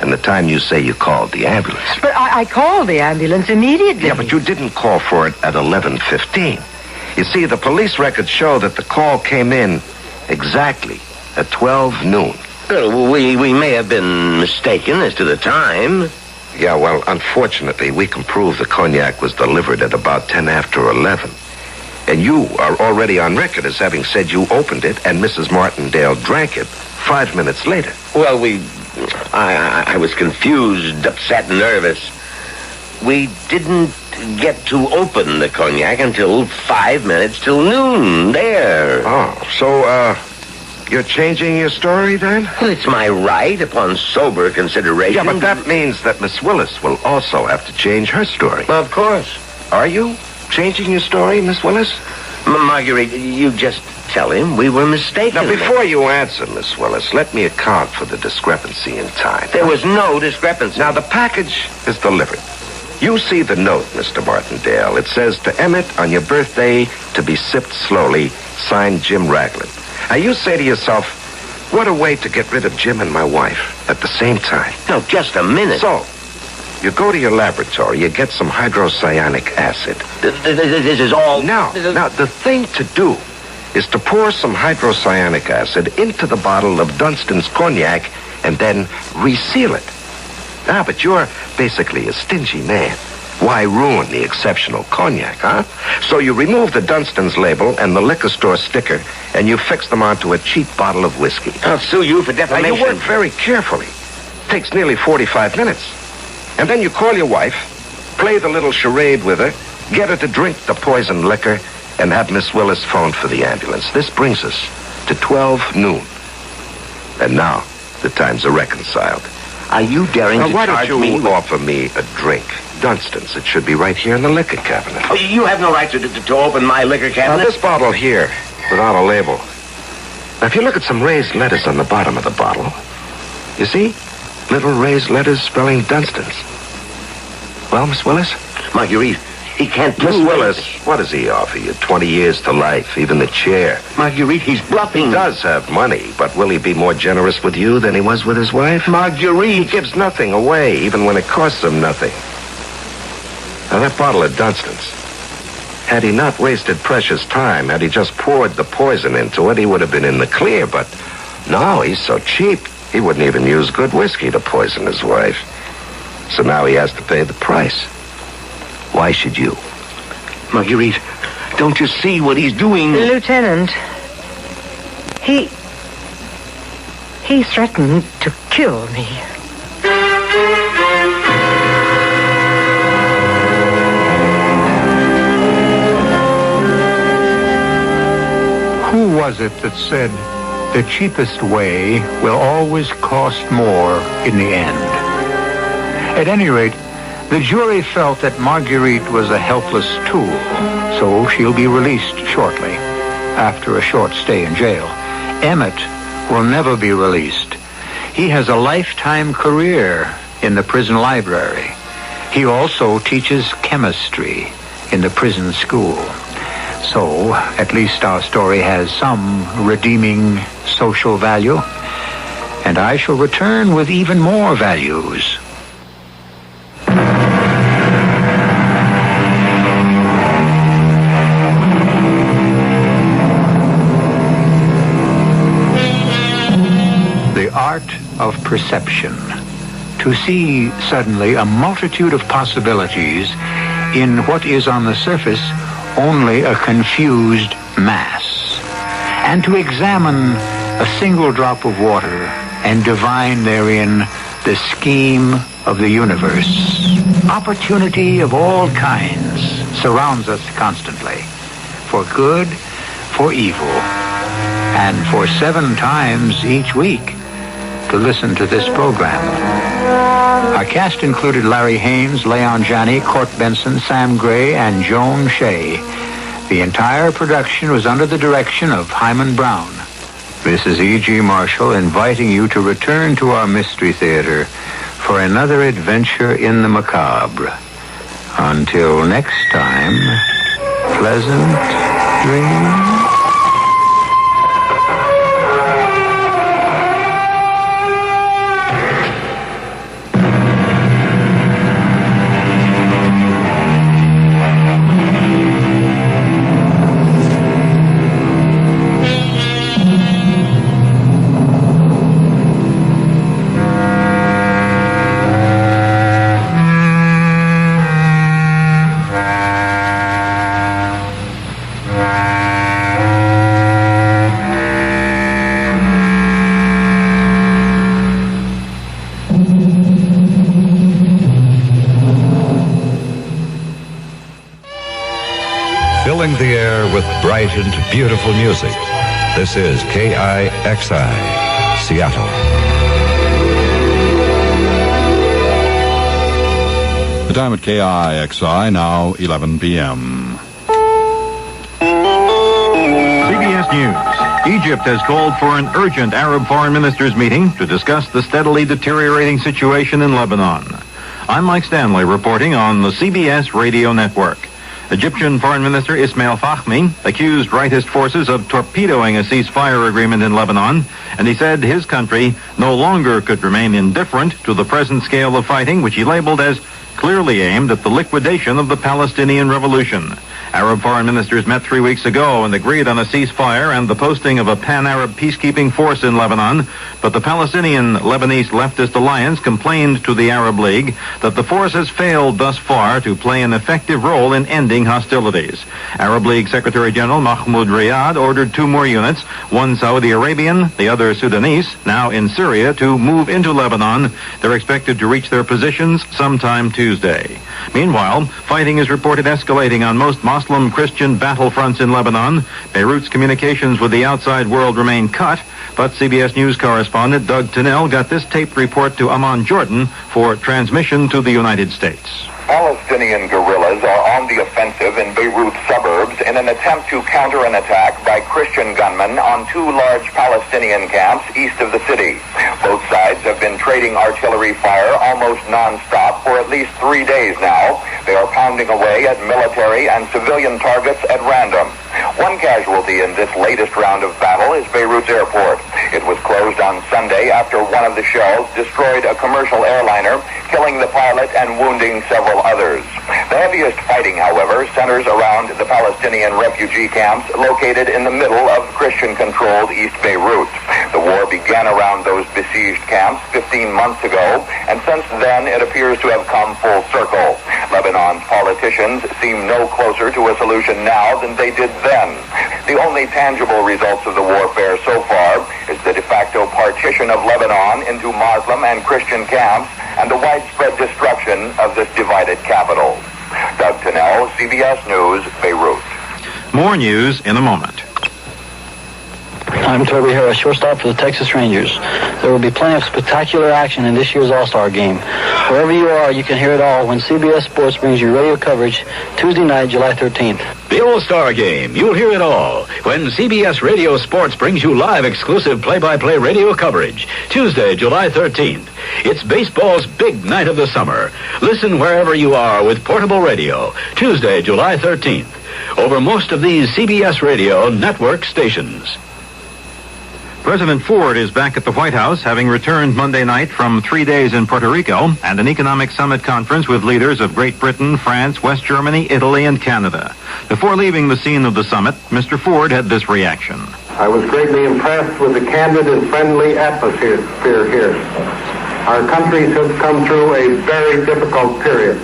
and the time you say you called the ambulance. But I called the ambulance immediately. Yeah, but you didn't call for it at 11:15. You see, the police records show that the call came in exactly at 12 noon. Well, we may have been mistaken as to the time. Yeah, well, unfortunately, we can prove the cognac was delivered at about 10 after 11. And you are already on record as having said you opened it and Mrs. Martindale drank it 5 minutes later. Well, I was confused, upset, and nervous. We didn't get to open the cognac until 5 minutes till noon. There. Oh, so, you're changing your story then? Well, it's my right upon sober consideration. Yeah, but that means that Miss Willis will also have to change her story. Well, of course. Are you changing your story, Miss Willis? Marguerite, you just tell him we were mistaken. Now, before you answer, Miss Willis, let me account for the discrepancy in time. There was no discrepancy. Now, the package is delivered. You see the note, Mr. Martindale. It says, to Emmett, on your birthday, to be sipped slowly, signed Jim Raglan. Now, you say to yourself, what a way to get rid of Jim and my wife at the same time. No, just a minute. So, you go to your laboratory, you get some hydrocyanic acid. This is all... Now, the thing to do is to pour some hydrocyanic acid into the bottle of Dunstan's cognac and then reseal it. Ah, but you're basically a stingy man. Why ruin the exceptional cognac, huh? So you remove the Dunstan's label and the liquor store sticker, and you fix them onto a cheap bottle of whiskey. I'll sue you for defamation. Now, you work very carefully. Takes nearly 45 minutes. And then you call your wife, play the little charade with her, get her to drink the poisoned liquor, and have Miss Willis phone for the ambulance. This brings us to 12 noon. And now, the times are reconciled. Are you daring to why charge don't you me? offer me a drink? Dunstan's. It should be right here in the liquor cabinet. Oh, you have no right to open my liquor cabinet. Now, this bottle here, without a label. Now, if you look at some raised letters on the bottom of the bottle, you see? Little raised letters spelling Dunstan's. Well, Miss Willis? Marguerite, he can't Miss prove Willis, anything. what does he offer you? 20 years to life, even the chair. Marguerite, he's bluffing. He does have money, but will he be more generous with you than he was with his wife? Marguerite. He gives nothing away, even when it costs him nothing. Now, that bottle of Dunstan's, had he not wasted precious time, had he just poured the poison into it, he would have been in the clear, but no, he's so cheap, he wouldn't even use good whiskey to poison his wife. So now he has to pay the price. Why should you? Marguerite, don't you see what he's doing? Lieutenant, he threatened to kill me. Who was it that said the cheapest way will always cost more in the end? At any rate, the jury felt that Marguerite was a helpless tool, so she'll be released shortly, after a short stay in jail. Emmett will never be released. He has a lifetime career in the prison library. He also teaches chemistry in the prison school. So, at least our story has some redeeming social value, and I shall return with even more values. The art of perception. To see suddenly a multitude of possibilities in what is on the surface only a confused mass, and to examine a single drop of water and divine therein the scheme of the universe. Opportunity of all kinds surrounds us constantly, for good, for evil. and for 7 times each week to listen to this program. Our cast included Larry Haynes, Leon Janney, Court Benson, Sam Gray, and Joan Shea. The entire production was under the direction of Hyman Brown. This is E.G. Marshall inviting you to return to our Mystery Theater for another adventure in the macabre. Until next time, pleasant dreams. Filling the air with bright and beautiful music. This is KIXI, Seattle. The time at KIXI, now 11 p.m. CBS News. Egypt has called for an urgent Arab foreign ministers meeting to discuss the steadily deteriorating situation in Lebanon. I'm Mike Stanley reporting on the CBS radio network. Egyptian Foreign Minister Ismail Fahmy accused rightist forces of torpedoing a ceasefire agreement in Lebanon, and he said his country no longer could remain indifferent to the present scale of fighting, which he labeled as clearly aimed at the liquidation of the Palestinian Revolution. Arab foreign ministers met 3 weeks ago and agreed on a ceasefire and the posting of a pan-Arab peacekeeping force in Lebanon, but the Palestinian-Lebanese leftist alliance complained to the Arab League that the force has failed thus far to play an effective role in ending hostilities. Arab League Secretary General Mahmoud Riyad ordered 2 more units, one Saudi Arabian, the other Sudanese, now in Syria, to move into Lebanon. They're expected to reach their positions sometime Tuesday. Meanwhile, fighting is reported escalating on most Muslim-Christian battlefronts in Lebanon. Beirut's communications with the outside world remain cut, but CBS News correspondent Doug Tennell got this taped report to Amman, Jordan, for transmission to the United States. Palestinian guerrillas are on the offensive in Beirut suburbs in an attempt to counter an attack by Christian gunmen on 2 large Palestinian camps east of the city. Both sides have been trading artillery fire almost non-stop for at least 3 days now. They are pounding away at military and civilian targets at random. One casualty in this latest round of battle is Beirut's airport. It was closed on Sunday after one of the shells destroyed a commercial airliner, killing the pilot and wounding several others. The heaviest fighting, however, centers around the Palestinian refugee camps located in the middle of Christian-controlled East Beirut. The war began around those besieged camps 15 months ago, and since then it appears to have come full circle. Lebanon's politicians seem no closer to a solution now than they did then. The only tangible results of the warfare so far is the de facto partition of Lebanon into Muslim and Christian camps and the widespread destruction of this divided capital. Doug Tennell, CBS News, Beirut. More news in a moment. I'm Toby Harris, shortstop for the Texas Rangers. There will be plenty of spectacular action in this year's All-Star Game. Wherever you are, you can hear it all when CBS Sports brings you radio coverage Tuesday night, July 13th. The All-Star Game. You'll hear it all when CBS Radio Sports brings you live exclusive play-by-play radio coverage Tuesday, July 13th. It's baseball's big night of the summer. Listen wherever you are with portable radio Tuesday, July 13th. Over most of these CBS Radio network stations. President Ford is back at the White House, having returned Monday night from 3 days in Puerto Rico and an economic summit conference with leaders of Great Britain, France, West Germany, Italy, and Canada. Before leaving the scene of the summit, Mr. Ford had this reaction. I was greatly impressed with the candid and friendly atmosphere here. Our countries have come through a very difficult period.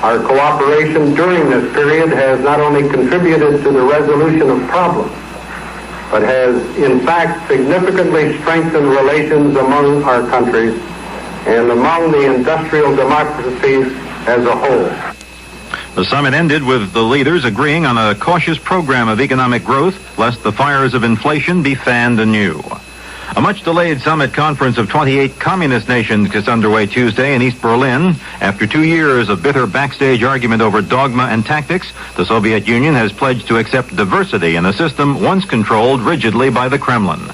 Our cooperation during this period has not only contributed to the resolution of problems, but has in fact significantly strengthened relations among our countries and among the industrial democracies as a whole. The summit ended with the leaders agreeing on a cautious program of economic growth, lest the fires of inflation be fanned anew. A much-delayed summit conference of 28 communist nations gets underway Tuesday in East Berlin. After 2 years of bitter backstage argument over dogma and tactics, the Soviet Union has pledged to accept diversity in a system once controlled rigidly by the Kremlin.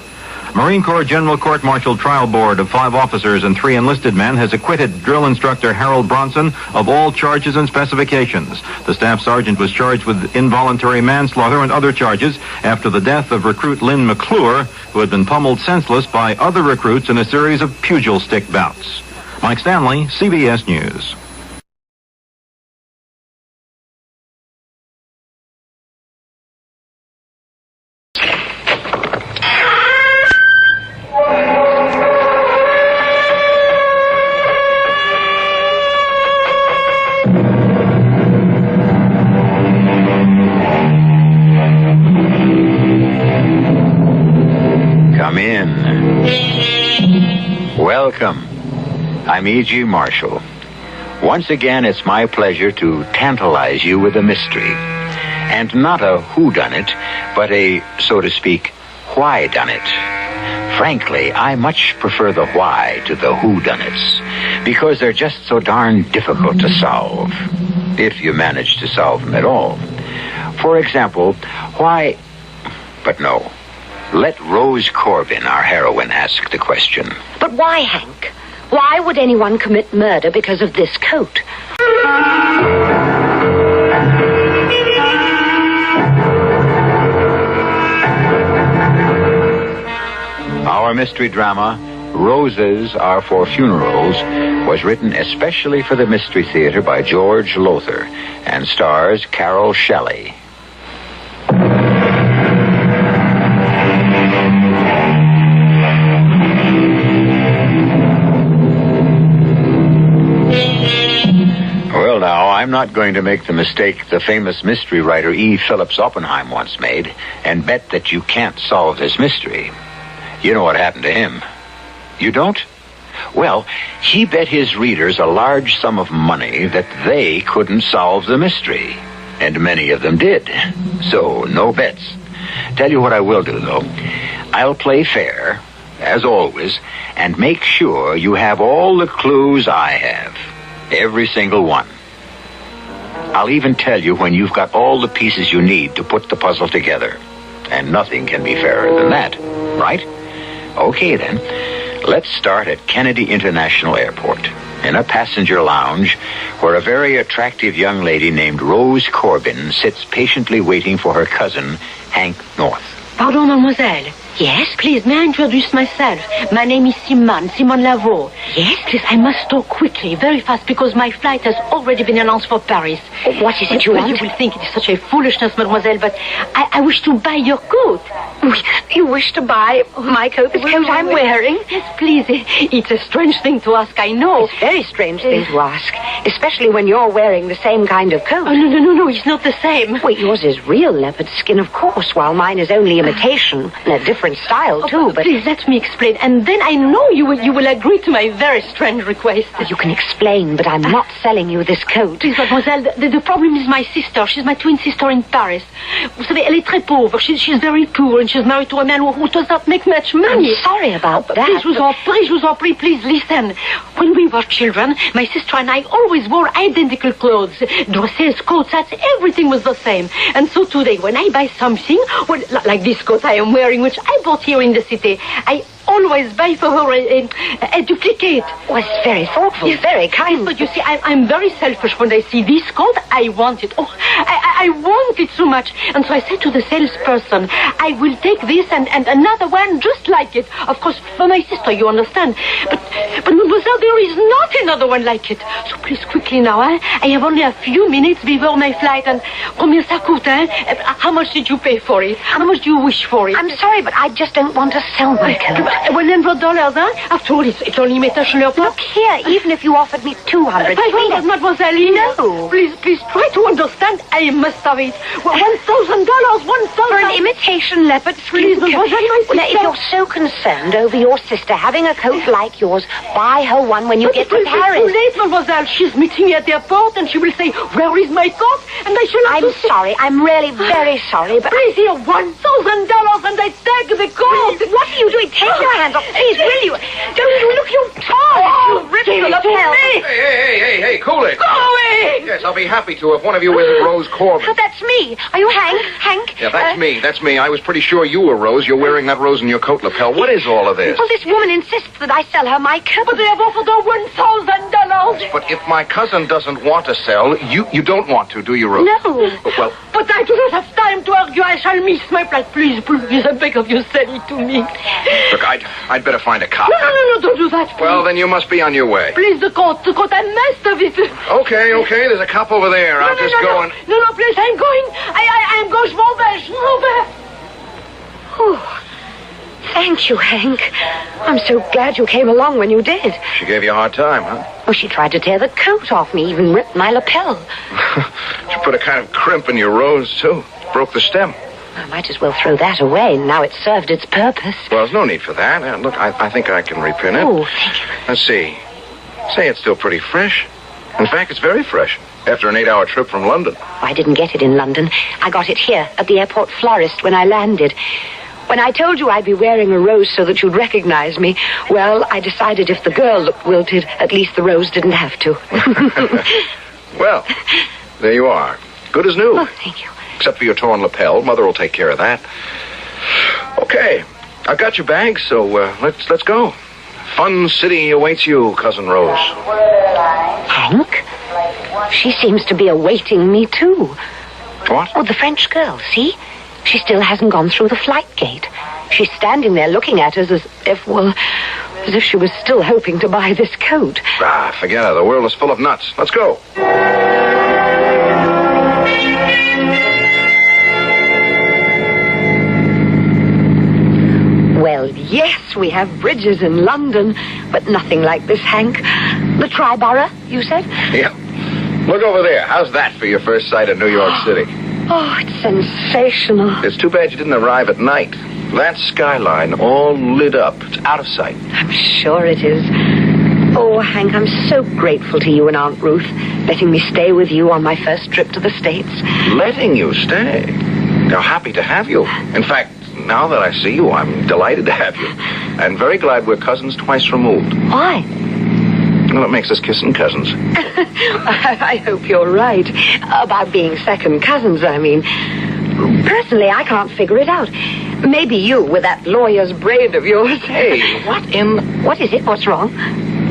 Marine Corps General Court-Martial Trial Board of 5 officers and 3 enlisted men has acquitted drill instructor Harold Bronson of all charges and specifications. The staff sergeant was charged with involuntary manslaughter and other charges after the death of recruit Lynn McClure, who had been pummeled senseless by other recruits in a series of pugil stick bouts. Mike Stanley, CBS News. Come in. Welcome. I'm E.G. Marshall. Once again, it's my pleasure to tantalize you with a mystery. And not a whodunit, but a, so to speak, why-done-it. Frankly, I much prefer the why to the whodunits, because they're just so darn difficult to solve, if you manage to solve them at all. For example, why... But no. Let Rose Corbin, our heroine, ask the question. But why, Hank? Why would anyone commit murder because of this coat? Our mystery drama, Roses Are for Funerals, was written especially for the Mystery Theater by George Lothar and stars Carol Shelley. Well, now, I'm not going to make the mistake the famous mystery writer E. Phillips Oppenheim once made and bet that you can't solve this mystery. You know what happened to him. You don't? Well, he bet his readers a large sum of money that they couldn't solve the mystery. And many of them did. So, no bets. Tell you what I will do, though. I'll play fair, as always, and make sure you have all the clues I have. Every single one. I'll even tell you when you've got all the pieces you need to put the puzzle together. And nothing can be fairer than that, right? Okay, then. Let's start at Kennedy International Airport, in a passenger lounge where a very attractive young lady named Rose Corbin sits patiently waiting for her cousin, Hank North. Pardon, mademoiselle. Yes? Please, may I introduce myself? My name is Simon Lavaux. Yes? Please, I must talk quickly, very fast, because my flight has already been announced for Paris. What is it you want? You will think it is such a foolishness, mademoiselle, but I wish to buy your coat. You wish to buy my coat, the coat I'm wearing? Yes, please. It's a strange thing to ask, I know. It's a very strange thing to ask, especially when you're wearing the same kind of coat. Oh, no, it's not the same. Well, yours is real leopard skin, of course, while mine is only imitation, and a different style, too, but... Please, let me explain, and then I know you will agree to my very strange request. You can explain, but I'm not selling you this coat. Please, mademoiselle, the problem is my sister. She's my twin sister in Paris. Vous savez, elle est très pauvre. She's very poor, and she's married to a man who does not make much money. I'm sorry about that. Please, je vous en prie, please listen. When we were children, my sister and I always wore identical clothes. Dresses, coats, hats, everything was the same. And so today, when I buy something, well, like this coat I am wearing, which I bought here in the city, I always buy for her a duplicate. Oh, it's very thoughtful, very kind. But you see, I'm very selfish. When I see this coat, I want it. Oh, I want it so much. And so I said to the salesperson, I will take this and another one just like it. Of course, for my sister, you understand. But mademoiselle, there is not another one like it. So please, quickly now, I have only a few minutes before my flight. And combien ça coûte, hein? How much did you pay for it? How much do you wish for it? I'm sorry, but I just don't want to sell my coat. $100, huh? After all, it's only imitation leopard. Look here, even if you offered me $200, $500, mademoiselle. No. Please try to understand. I am must have it. $1,000, $1,000. For an imitation leopard skin coat. Well, if you're so concerned over your sister having a coat like yours, buy her one when you get to Paris. Too late, mademoiselle. She's meeting me at the airport, and she will say, "Where is my coat?" And I shall have I'm sorry. I'm really very sorry, but... Please, here, $1,000, and I take the coat. Please, what are you doing? Take your hands off. Please, will you? Don't you look, you tore. You ripped the lapel. Hey, cool it. Go away! Yes, I'll be happy to if one of you isn't Rose Corbin. Oh, that's me. Are you Hank? Hank? Yeah, that's me. I was pretty sure you were Rose. You're wearing that rose in your coat lapel. What is all of this? Well, this woman insists that I sell her my coat. But they have offered her $1,000. But if my cousin doesn't want to sell, you don't want to, do you, Rose? No. Well, But I do not have time to argue. I shall miss my flight. Please, I beg of you, sell it to me. look, I'd better find a cop. No, don't do that, please. Well, then you must be on your way. Please, the coat, I must have it. Okay, there's a cop over there. I'll just go and... No, please, I'm going. I'm going, je m'en vais. Oh, thank you, Hank. I'm so glad you came along when you did. She gave you a hard time, huh? Oh, she tried to tear the coat off me, even ripped my lapel. She put a kind of crimp in your rose, too. Broke the stem. I might as well throw that away. Now it's served its purpose. Well, there's no need for that. Look, I think I can repin it. Oh, thank you. Let's see. Say it's still pretty fresh. In fact, it's very fresh. After an 8-hour trip from London. I didn't get it in London. I got it here at the airport florist when I landed. When I told you I'd be wearing a rose so that you'd recognize me, well, I decided if the girl looked wilted, at least the rose didn't have to. Well, there you are. Good as new. Oh, thank you. Except for your torn lapel. Mother will take care of that. Okay. I've got your bag, so let's go. Fun city awaits you, Cousin Rose. Hank? She seems to be awaiting me, too. What? Oh, the French girl, see? She still hasn't gone through the flight gate. She's standing there looking at us as if she was still hoping to buy this coat. Forget it. The world is full of nuts. Let's go. Well, yes, we have bridges in London, but nothing like this, Hank. The Triborough, you said? Yep. Look over there. How's that for your first sight of New York City? Oh, it's sensational. It's too bad you didn't arrive at night. That skyline all lit up. It's out of sight. I'm sure it is. Oh, Hank, I'm so grateful to you and Aunt Ruth, letting me stay with you on my first trip to the States. Letting you stay? They're happy to have you. In fact, now that I see you, I'm delighted to have you. And very glad we're cousins twice removed. Why? Well, it makes us kissing cousins. I hope you're right. About being second cousins, I mean. Personally, I can't figure it out. Maybe you, with that lawyer's brain of yours. Hey, what in... What is it? What's wrong?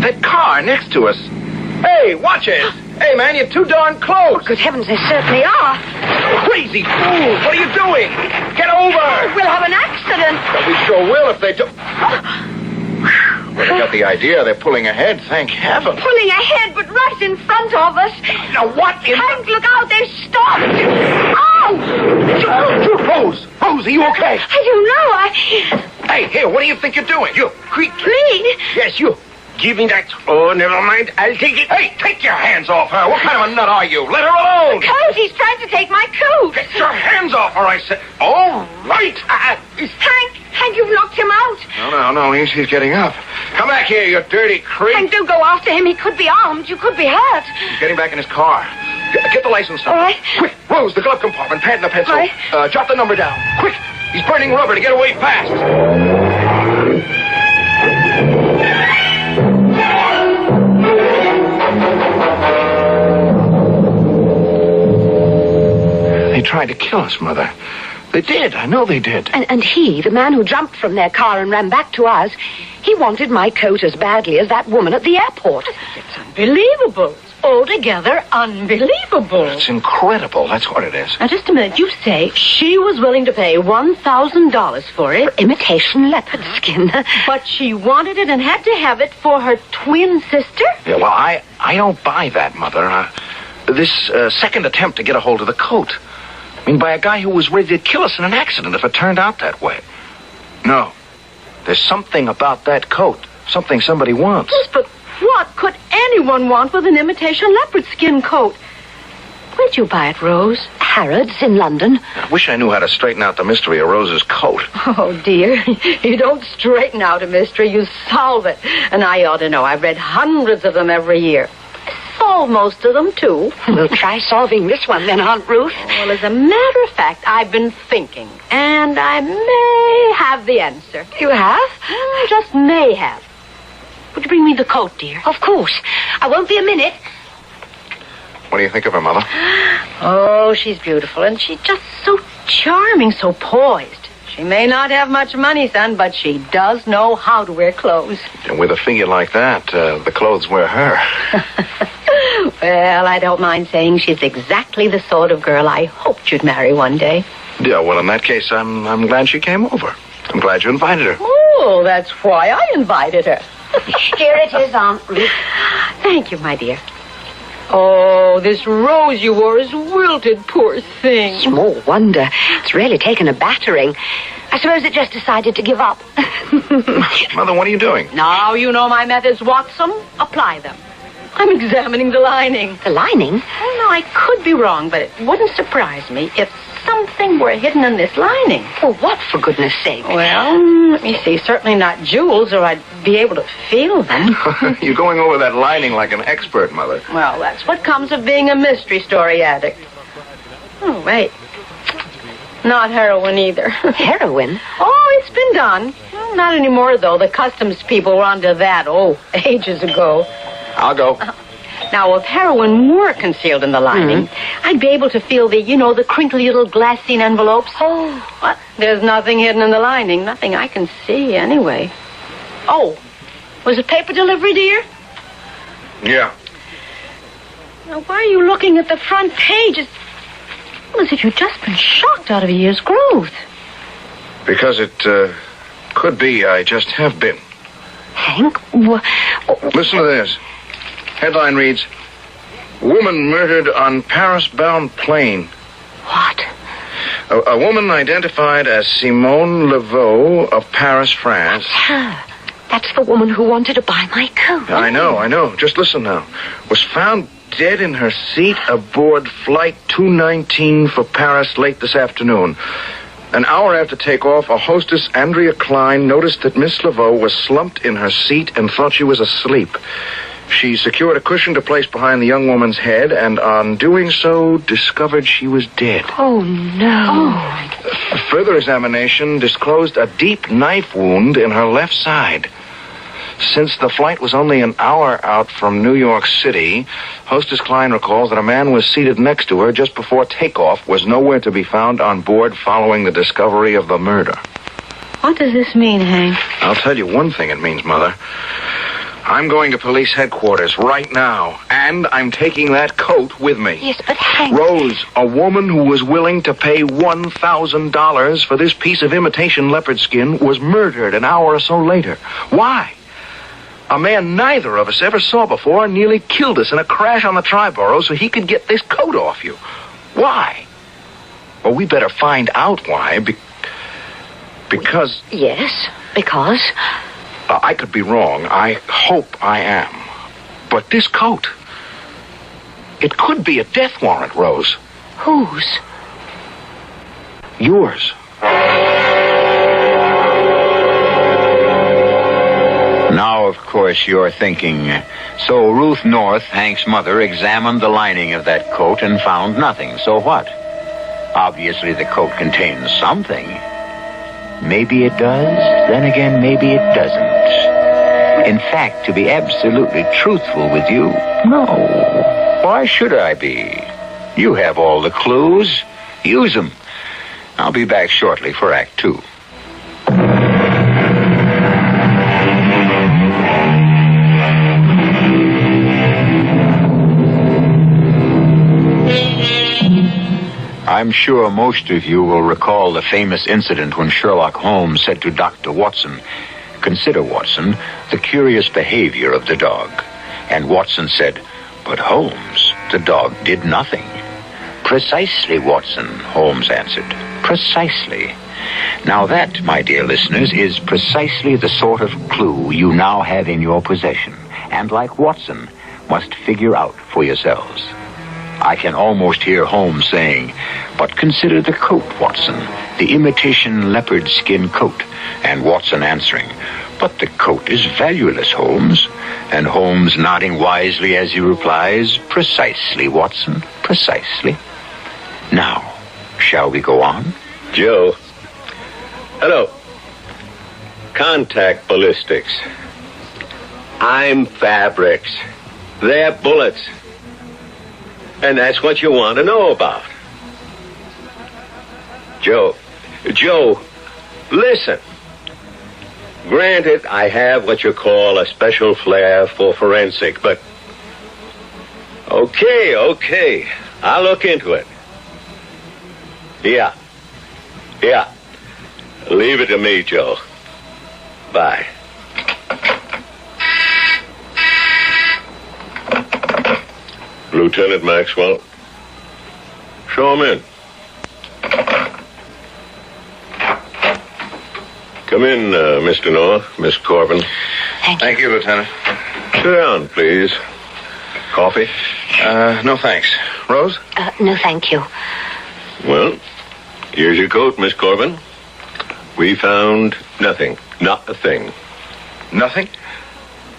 That car next to us. Hey, watch it! Hey, man, you're too darn close. Oh, good heavens, they certainly are. Crazy fools! What are you doing? Get over! We'll have an accident. Well, we sure will if they do... Well, they got the idea. They're pulling ahead, thank heaven. Pulling ahead, but right in front of us. Now, what in... Hank, look out, they've stopped. Oh! Rose, are you okay? I don't know, Hey, here, what do you think you're doing? You, quick. Me? Yes, you. Give me that. Oh, never mind. I'll take it. Hey, take your hands off her. What kind of a nut are you? Let her alone. The coat, he's trying to take my coat. Get your hands off her, I said. All right. Hank, you've knocked him out. No, he's getting up. Come back here, you dirty creep. Hank, don't go after him. He could be armed. You could be hurt. He's getting back in his car. Get the license number. All right. Quick, Rose, the glove compartment, pad and a pencil. All right. Jot the number down. Quick. He's burning rubber to get away fast. They tried to kill us, Mother. They did. I know they did. And he, the man who jumped from their car and ran back to us, he wanted my coat as badly as that woman at the airport. It's unbelievable. Altogether unbelievable. It's incredible. That's what it is. Now, just a minute. You say she was willing to pay $1,000 for it. For imitation leopard skin. But she wanted it and had to have it for her twin sister? Yeah, well, I don't buy that, Mother. This second attempt to get a hold of the coat. I mean, by a guy who was ready to kill us in an accident if it turned out that way. No. There's something about that coat. Something somebody wants. Yes, but what could anyone want with an imitation leopard skin coat? Where'd you buy it, Rose? Harrods in London. I wish I knew how to straighten out the mystery of Rose's coat. Oh, dear. You don't straighten out a mystery, you solve it. And I ought to know. I've read hundreds of them every year. Solve most of them, too. We'll try solving this one then, Aunt Ruth. Well, as a matter of fact, I've been thinking, and I may have the answer. You have? I just may have. Would you bring me the coat, dear? Of course. I won't be a minute. What do you think of her, Mother? Oh, she's beautiful, and she's just so charming, so poised. She may not have much money, son, but she does know how to wear clothes. And with a figure like that, the clothes wear her. Well, I don't mind saying she's exactly the sort of girl I hoped you'd marry one day. Yeah, well, in that case, I'm glad she came over. I'm glad you invited her. Oh, that's why I invited her. Here it is, Aunt Ruth. Thank you, my dear. Oh, this rose you wore is wilted, poor thing. Small wonder. It's really taken a battering. I suppose it just decided to give up. Mother, what are you doing? Now you know my methods, Watson. Apply them. I'm examining the lining. The lining? Oh, no, I could be wrong, but it wouldn't surprise me if something were hidden in this lining. Well, what, for goodness sake? Well, let me see. Certainly not jewels, or I'd be able to feel them. You're going over that lining like an expert, Mother. Well, that's what comes of being a mystery story addict. Oh, wait. Not heroin either. Heroin? Oh, it's been done. Well, not anymore, though. The customs people were onto that, ages ago. I'll go. Now, if heroin were concealed in the lining, I'd be able to feel the crinkly little glassine envelopes. Oh. What? There's nothing hidden in the lining. Nothing I can see, anyway. Oh, was it paper delivery, dear? Yeah. Now, why are you looking at the front page? It's as if you'd just been shocked out of a year's growth. Because it could be I just have been. Hank? Listen to this. Headline reads, Woman murdered on Paris-bound plane. What? A woman identified as Simone Laveau of Paris, France. Her. That's the woman who wanted to buy my coat. I know. Just listen now. Was found dead in her seat aboard Flight 219 for Paris late this afternoon. An hour after takeoff, a hostess, Andrea Klein, noticed that Miss Laveau was slumped in her seat and thought she was asleep. She secured a cushion to place behind the young woman's head, and on doing so, discovered she was dead. Oh, no. Further examination disclosed a deep knife wound in her left side. Since the flight was only an hour out from New York City, hostess Klein recalls that a man was seated next to her just before takeoff, was nowhere to be found on board following the discovery of the murder. What does this mean, Hank? I'll tell you one thing it means, Mother. I'm going to police headquarters right now, and I'm taking that coat with me. Yes, but Hank... Rose, a woman who was willing to pay $1,000 for this piece of imitation leopard skin was murdered an hour or so later. Why? A man neither of us ever saw before nearly killed us in a crash on the Triborough so he could get this coat off you. Why? Well, we better find out why, because... Yes, because... I could be wrong. I hope I am. But this coat, it could be a death warrant, Rose. Whose? Yours. Now, of course, you're thinking, so Ruth North, Hank's mother, examined the lining of that coat and found nothing. So what? Obviously, the coat contains something. Maybe it does, then again, maybe it doesn't. In fact, to be absolutely truthful with you, no. Why should I be? You have all the clues. Use them. I'll be back shortly for Act 2. I'm sure most of you will recall the famous incident when Sherlock Holmes said to Dr. Watson, "Consider, Watson, the curious behavior of the dog." And Watson said, "But Holmes, the dog did nothing." "Precisely, Watson," Holmes answered. "Precisely." Now that, my dear listeners, is precisely the sort of clue you now have in your possession, and like Watson, must figure out for yourselves. I can almost hear Holmes saying, "But consider the coat, Watson, the imitation leopard skin coat." And Watson answering, "But the coat is valueless, Holmes." And Holmes nodding wisely as he replies, "Precisely, Watson, precisely." Now, shall we go on? Joe. Hello. Contact ballistics. I'm fabrics. They're bullets. And that's what you want to know about. Joe, listen. Granted, I have what you call a special flair for forensic, but... Okay. I'll look into it. Yeah. Leave it to me, Joe. Bye. Lieutenant Maxwell. Show him in. Come in, Mr. North, Miss Corbin. Thank you, Lieutenant. Sit down, please. Coffee? No thanks. Rose? No, thank you. Well, here's your coat, Miss Corbin. We found nothing. Not a thing. Nothing?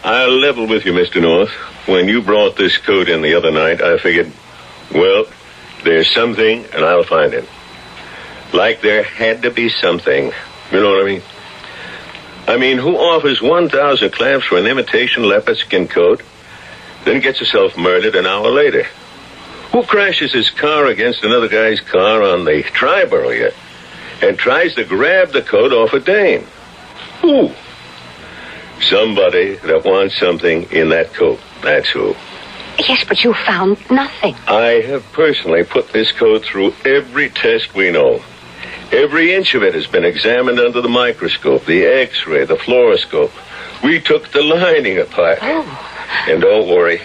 I'll level with you, Mr. North. When you brought this coat in the other night, I figured, well, there's something, and I'll find it. Like there had to be something. You know what I mean? I mean, who offers 1,000 clams for an imitation leopard skin coat, then gets himself murdered an hour later? Who crashes his car against another guy's car on the Triborough yet and tries to grab the coat off a dame? Who? Somebody that wants something in that coat. That's who. Yes, but you found nothing. I have personally put this coat through every test we know. Every inch of it has been examined under the microscope, the X-ray, the fluoroscope. We took the lining apart. Oh. And don't worry,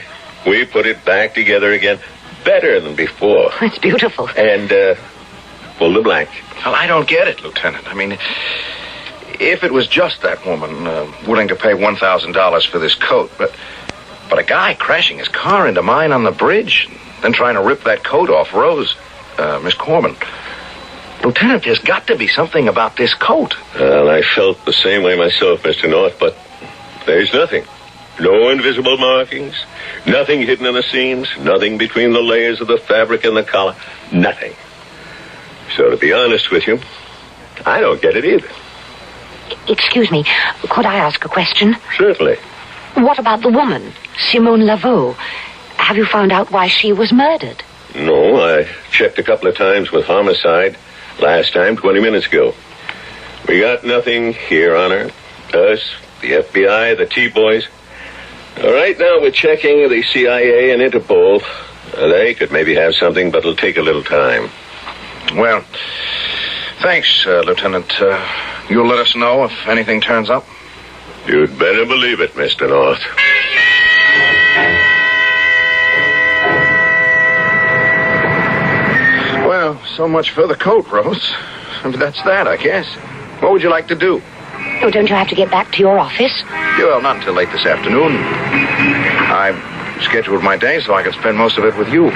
we put it back together again better than before. It's beautiful. And, pull the blank. Well, I don't get it, Lieutenant. I mean, if it was just that woman willing to pay $1,000 for this coat, but a guy crashing his car into mine on the bridge, then trying to rip that coat off Rose, Miss Corbin. Lieutenant, there's got to be something about this coat. Well, I felt the same way myself, Mr. North, but there's nothing. No invisible markings, nothing hidden in the seams, nothing between the layers of the fabric and the collar, nothing. So to be honest with you, I don't get it either. Excuse me, could I ask a question? Certainly. What about the woman, Simone Laveau? Have you found out why she was murdered? No, I checked a couple of times with homicide. Last time, 20 minutes ago. We got nothing here on her. Us, the FBI, the T-Boys. Right now we're checking the CIA and Interpol. They could maybe have something, but it'll take a little time. Well, thanks, Lieutenant. You'll let us know if anything turns up? You'd better believe it, Mr. North. Well, so much for the coat, Rose. That's that, I guess. What would you like to do? Oh, don't you have to get back to your office? Well, not until late this afternoon. I scheduled my day so I could spend most of it with you.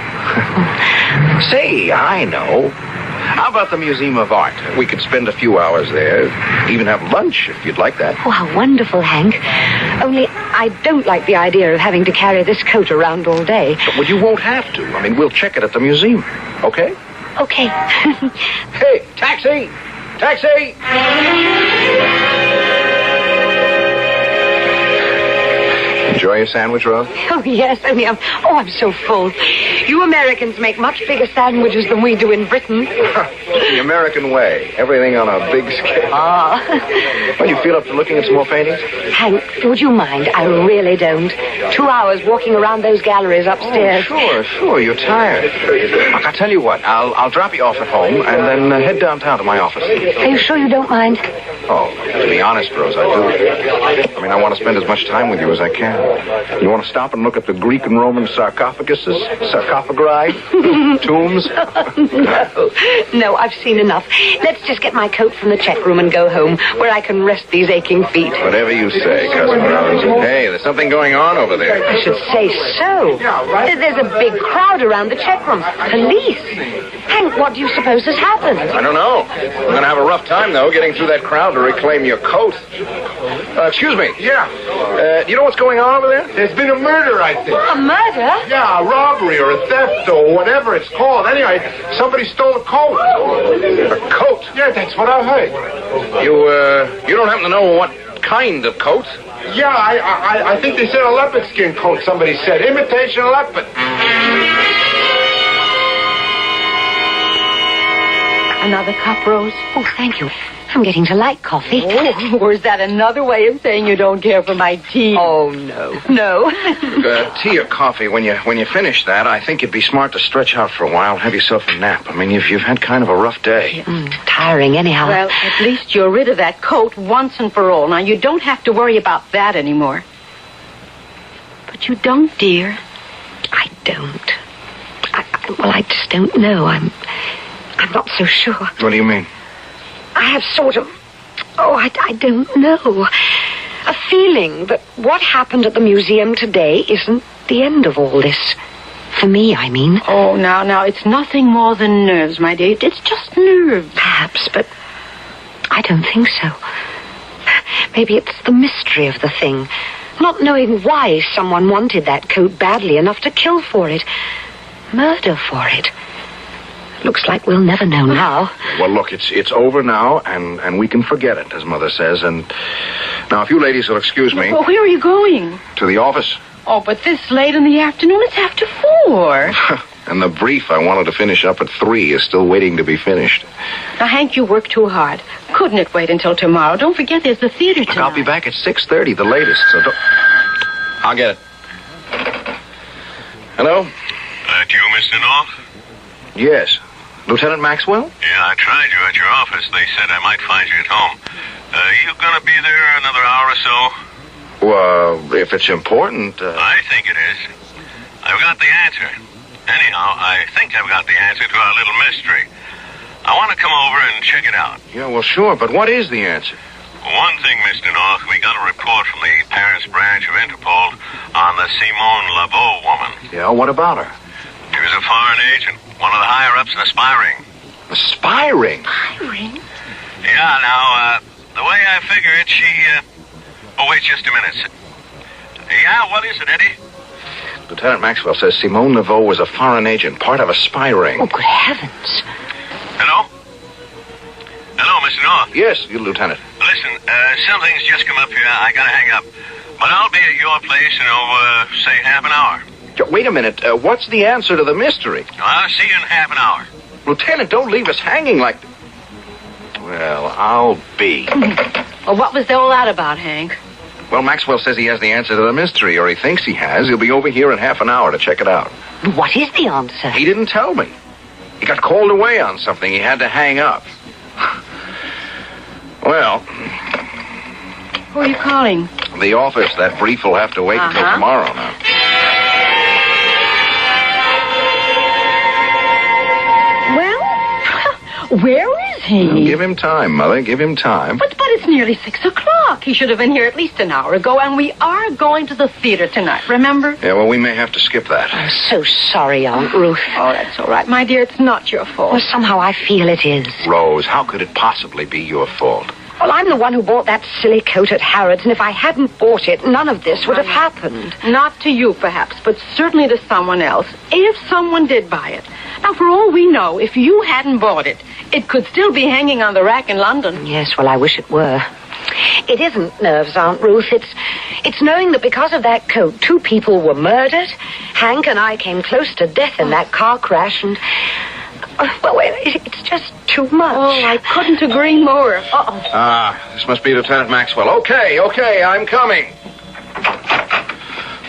Say, I know. How about the Museum of Art? We could spend a few hours there, even have lunch if you'd like that. Oh, how wonderful, Hank. Only I don't like the idea of having to carry this coat around all day. Well, you won't have to. I mean, we'll check it at the museum. Okay? Okay. Hey, taxi! Taxi! Enjoy your sandwich, Rose? Oh, yes, only I'm so full. You Americans make much bigger sandwiches than we do in Britain. The American way. Everything on a big scale. Ah. Well, you feel up to looking at some more paintings? Hank, would you mind? I really don't. 2 hours walking around those galleries upstairs. Oh, sure. You're tired. Look, I'll tell you what. I'll drop you off at home and then head downtown to my office. Are you sure you don't mind? Oh, to be honest, Rose, I do. I mean, I want to spend as much time with you as I can. You want to stop and look at the Greek and Roman sarcophagi, tombs? No, I've seen enough. Let's just get my coat from the check room and go home, where I can rest these aching feet. Whatever you say, Cousin Rose. Hey, there's something going on over there. I should say so. There's a big crowd around the check room. Police. Hank, what do you suppose has happened? I don't know. We're going to have a rough time, though, getting through that crowd to reclaim your coat. Excuse me. Yeah. Do you know what's going on over there? There's been a murder, I think. A murder? Yeah, a robbery or a theft or whatever it's called. Anyway, somebody stole a coat. A coat? Yeah, that's what I heard. You don't happen to know what kind of coat? Yeah, I think they said a leopard skin coat, somebody said. Imitation leopard. Another cup, Rose? Oh, thank you. I'm getting to like coffee. Oh, or is that another way of saying you don't care for my tea? Oh, no. No. Tea or coffee, when you finish that, I think it'd be smart to stretch out for a while, have yourself a nap. I mean, you've had kind of a rough day. Tiring anyhow. Well, at least you're rid of that coat once and for all. Now, you don't have to worry about that anymore. But you don't, dear. I don't. I just don't know. I'm not so sure. What do you mean? I have sort of, I don't know, a feeling that what happened at the museum today isn't the end of all this. For me, I mean. Oh, now, it's nothing more than nerves, my dear. It's just nerves. Perhaps, but I don't think so. Maybe it's the mystery of the thing. Not knowing why someone wanted that coat badly enough to kill for it. Murder for it. Looks like we'll never know now. Well, look, it's over now, and we can forget it, as Mother says. And now, if you ladies will excuse me. Well, where are you going? To the office. Oh, but this late in the afternoon, it's after 4. And the brief I wanted to finish up at 3 is still waiting to be finished. Now, Hank, you work too hard. Couldn't it wait until tomorrow? Don't forget there's the theater tonight. I'll be back at 6:30, the latest, so don't... I'll get it. Hello? That you, Mr. North? Yes. Lieutenant Maxwell? Yeah, I tried you at your office. They said I might find you at home. You gonna be there another hour or so? Well, if it's important... I think it is. I've got the answer. Anyhow, I think I've got the answer to our little mystery. I want to come over and check it out. Yeah, well, sure, but what is the answer? One thing, Mr. North, we got a report from the Paris branch of Interpol on the Simone Laveau woman. Yeah, what about her? She was a foreign agent, one of the higher-ups in a spy ring. A spy ring? Spy ring? Yeah, now, the way I figure it, she, Oh, wait just a minute. Yeah, what is it, Eddie? Lieutenant Maxwell says Simone Laveau was a foreign agent, part of a spy ring. Oh, good heavens. Hello? Hello, Mr. North? Yes, you, Lieutenant. Listen, something's just come up here. I gotta hang up. But I'll be at your place in, say, half an hour. Wait a minute. What's the answer to the mystery? I'll see you in half an hour. Lieutenant, don't leave us hanging like... Well, I'll be. Well, what was all that about, Hank? Well, Maxwell says he has the answer to the mystery, or he thinks he has. He'll be over here in half an hour to check it out. What is the answer? He didn't tell me. He got called away on something. He had to hang up. Well... Who are you calling? The office. That brief will have to wait until tomorrow now. Well, where is he? Well, give him time, Mother. Give him time. But it's nearly 6 o'clock. He should have been here at least an hour ago, and we are going to the theater tonight, remember? Yeah, well, we may have to skip that. I'm so sorry, Aunt Ruth. Oh, that's all right, my dear. It's not your fault. Well, somehow I feel it is. Rose, how could it possibly be your fault? Well, I'm the one who bought that silly coat at Harrods, and if I hadn't bought it, none of this would have happened. Not to you, perhaps, but certainly to someone else, if someone did buy it. Now, for all we know, if you hadn't bought it, it could still be hanging on the rack in London. Yes, well, I wish it were. It isn't nerves, Aunt Ruth. It's knowing that because of that coat, 2 people were murdered. Hank and I came close to death in that car crash, and... well, it's just too much. Oh, I couldn't agree more. Uh-oh. Ah, this must be Lieutenant Maxwell. Okay, I'm coming.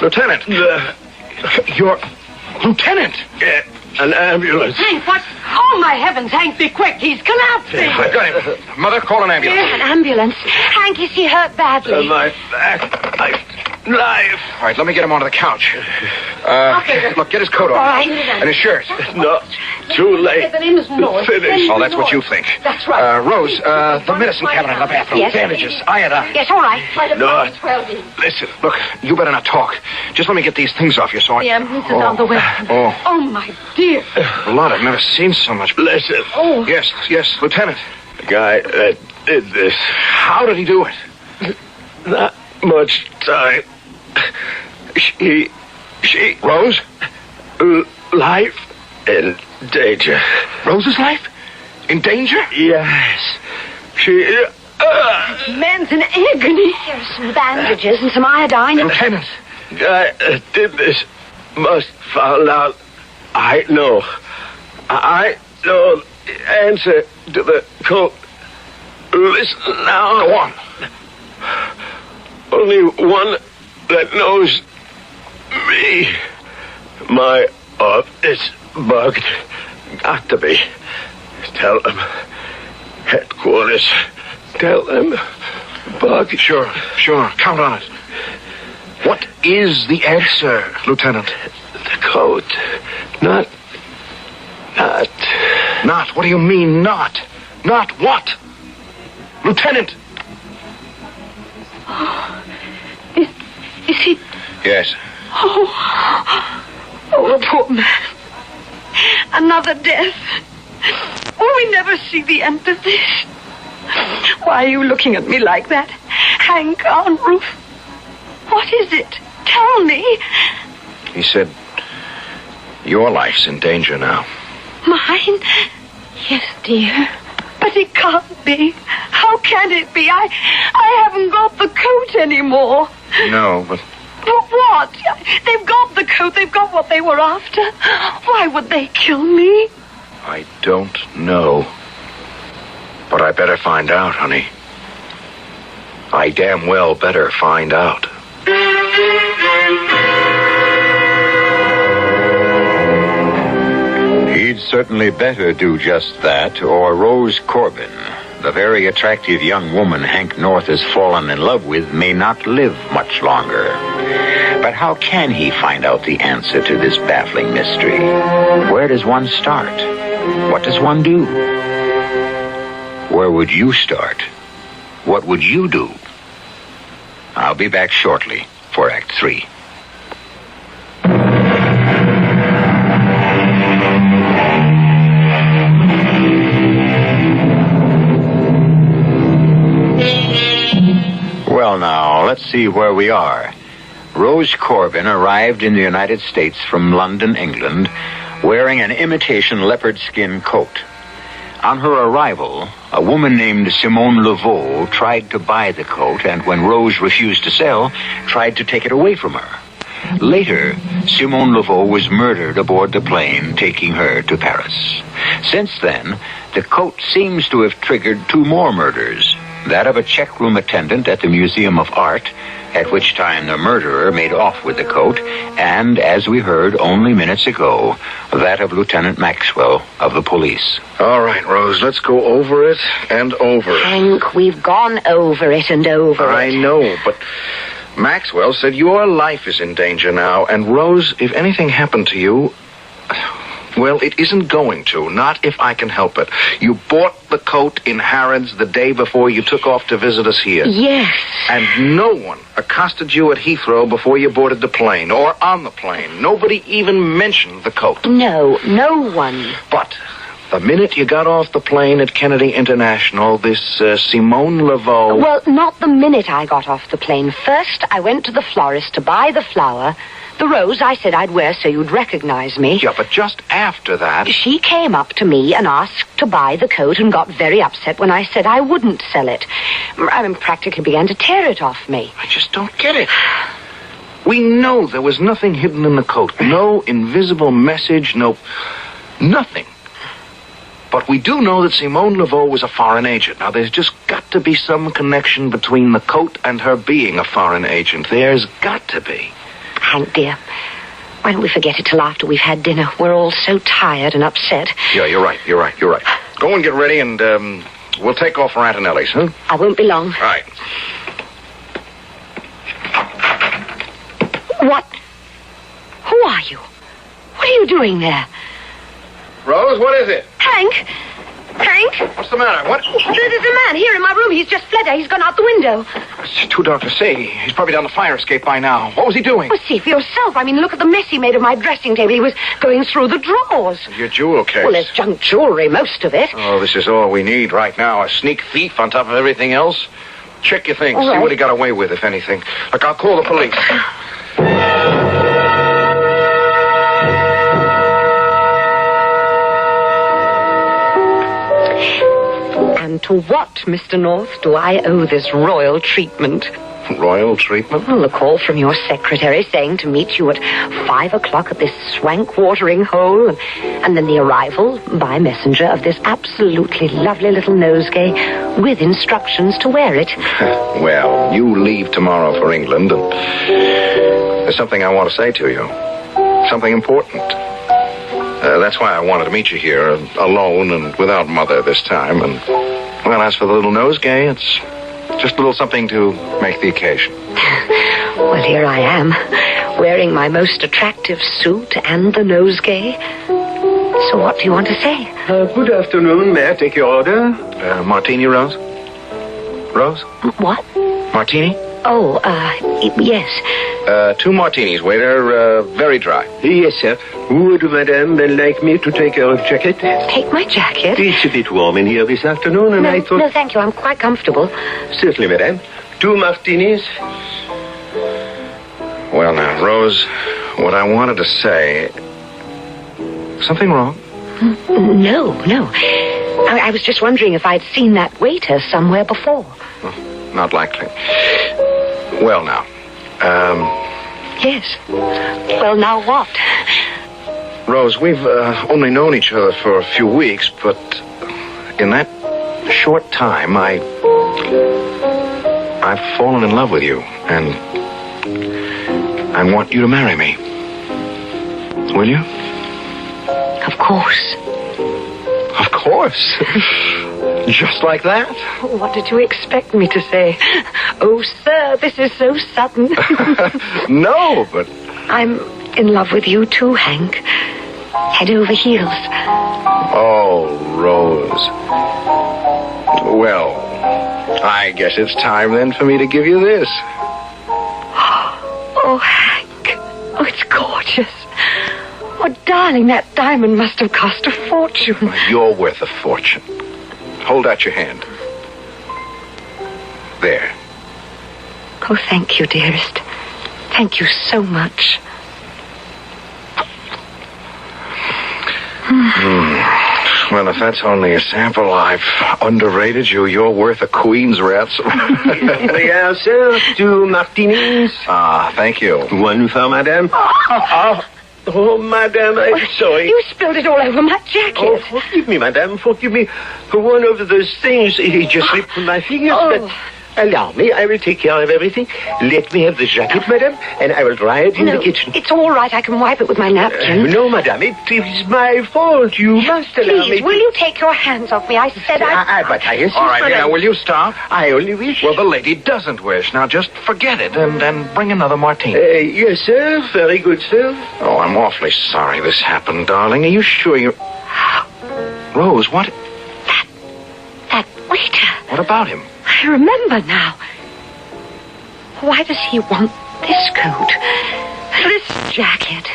Lieutenant. You're... Lieutenant! An ambulance. Hank, what? Oh, my heavens, Hank, be quick. He's collapsing. I've got him. Mother, call an ambulance. An ambulance. Hank, is he hurt badly? My back. life. All right, let me get him onto the couch. Look, get his coat off. All right. And his shirt. No, too late. The name is North. Finish. Oh, that's what you think. That's right. Rose, the medicine cabinet in the bathroom. Yes. Bandages, iodine. Yes, all right. North. Listen, look, you better not talk. Just let me get these things off you so I... The ambulance is on the way. Oh, my dear. Blood, I've never seen so much. Listen. Oh. Yes, Lieutenant. The guy that did this. How did he do it? Not much time. She... Rose? Life in danger. Rose's life? In danger? Yes. She... Man's in agony. Here are some bandages and some iodine. Lieutenant. Guy that did this must found out. I know the answer to the code. Listen now. Go on. Only one that knows me. My office bugged. Got to be. Tell them. Headquarters. Tell them. Bug. Sure. Count on it. What is the answer, Lieutenant? The code. Not. Not? What do you mean, not? Not what? Lieutenant! Is he... Yes. Oh, the poor man. Another death. Will we never see the end of this? Why are you looking at me like that? Hank, Aunt Ruth, what is it? Tell me. He said, your life's in danger now. Mine? Yes, dear. But it can't be. How can it be? I haven't got the coat anymore. No, but... But what? They've got the coat. They've got what they were after. Why would they kill me? I don't know. But I better find out, honey. I damn well better find out. He'd certainly better do just that, or Rose Corbin, the very attractive young woman Hank North has fallen in love with, may not live much longer. But how can he find out the answer to this baffling mystery? Where does one start? What does one do? Where would you start? What would you do? I'll be back shortly for Act 3. Well, now, let's see where we are. Rose Corbin arrived in the United States from London, England, wearing an imitation leopard skin coat. On her arrival, a woman named Simone Laveau tried to buy the coat, and when Rose refused to sell, tried to take it away from her. Later, Simone Laveau was murdered aboard the plane taking her to Paris. Since then, the coat seems to have triggered 2 more murders. That of a checkroom attendant at the Museum of Art, at which time the murderer made off with the coat, and, as we heard only minutes ago, that of Lieutenant Maxwell of the police. All right, Rose, let's go over it and over it. Hank, we've gone over it and over it. I know, but Maxwell said your life is in danger now, and Rose, if anything happened to you... Well, it isn't going to, not if I can help it. You bought the coat in Harrods the day before you took off to visit us here. Yes. And no one accosted you at Heathrow before you boarded the plane, or on the plane. Nobody even mentioned the coat. No one. But the minute you got off the plane at Kennedy International, this Simone Laveau... Well, not the minute I got off the plane. First, I went to the florist to buy the flower... The rose I said I'd wear so you'd recognize me. Yeah, but just after that... She came up to me and asked to buy the coat and got very upset when I said I wouldn't sell it. I practically began to tear it off me. I just don't get it. We know there was nothing hidden in the coat. No invisible message, nothing. But we do know that Simone Laveau was a foreign agent. Now, there's just got to be some connection between the coat and her being a foreign agent. There's got to be. Hank, dear, why don't we forget it till after we've had dinner? We're all so tired and upset. Yeah, you're right. Go and get ready, and we'll take off for Antonelli's, huh? I won't be long. All right. What? Who are you? What are you doing there? Rose, what is it? Hank? Hank? What's the matter? What? There's a man here in my room. He's just fled. He's gone out the window. It's too dark to see. He's probably down the fire escape by now. What was he doing? Well, see for yourself. I mean, look at the mess he made of my dressing table. He was going through the drawers. Your jewel case. Well, there's junk jewelry, most of it. Oh, this is all we need right now. A sneak thief on top of everything else. Check your things. All See right. what he got away with, if anything. Look, I'll call the police. And to what, Mr. North, do I owe this royal treatment? Royal treatment? Well, the call from your secretary saying to meet you at 5 o'clock at this swank watering hole, and then the arrival by messenger of this absolutely lovely little nosegay with instructions to wear it. Well, you leave tomorrow for England, and there's something I want to say to you. Something important. That's why I wanted to meet you here, alone and without Mother this time. And, well, as for the little nosegay, it's just a little something to make the occasion. Well, here I am, wearing my most attractive suit and the nosegay. So what do you want to say? Good afternoon. May I take your order? Martini, Rose? Rose? What? Martini? Oh, yes. 2 martinis, waiter. Very dry. Yes, sir. Would Madame like me to take her jacket? Take my jacket? It's a bit warm in here this afternoon, and I thought... No, thank you. I'm quite comfortable. Certainly, Madame. 2 martinis. Well, now, Rose, what I wanted to say... Something wrong? No. I was just wondering if I'd seen that waiter somewhere before. Not likely. Well, now, Yes. Well, now what? Rose, we've only known each other for a few weeks, but in that short time, I've fallen in love with you, and I want you to marry me. Will you? Of course. Of course. Just like that? What did you expect me to say? Oh, sir, this is so sudden. No, but... I'm in love with you too, Hank. Head over heels. Oh, Rose. Well, I guess it's time then for me to give you this. Oh, Hank. Oh, it's gorgeous. Oh, darling, that diamond must have cost a fortune. You're worth a fortune. Hold out your hand. There. Oh, thank you, dearest. Thank you so much. Well, if that's only a sample, I've underrated you. You're worth a queen's ransom. Yes, sir. 2 martinis. Ah, thank you. 1 for Madame. Oh, Madame, I'm sorry. You spilled it all over my jacket. Oh, forgive me, Madame. Forgive me. One of those things, it just slipped from my fingers. Oh. But allow me. I will take care of everything. Let me have the jacket, Madame, and I will dry it in the kitchen. It's all right. I can wipe it with my napkin. No, Madame. It is my fault. You must allow me. Please, will you take your hands off me? I said But I insist, All right, Madame. now, will you stop? I only wish. Well, the lady doesn't wish. Now, just forget it and bring another martini. Yes, sir. Very good, sir. Oh, I'm awfully sorry this happened, darling. Are you sure you... Rose, what... That waiter. What about him? I remember now. Why does he want this coat? This jacket?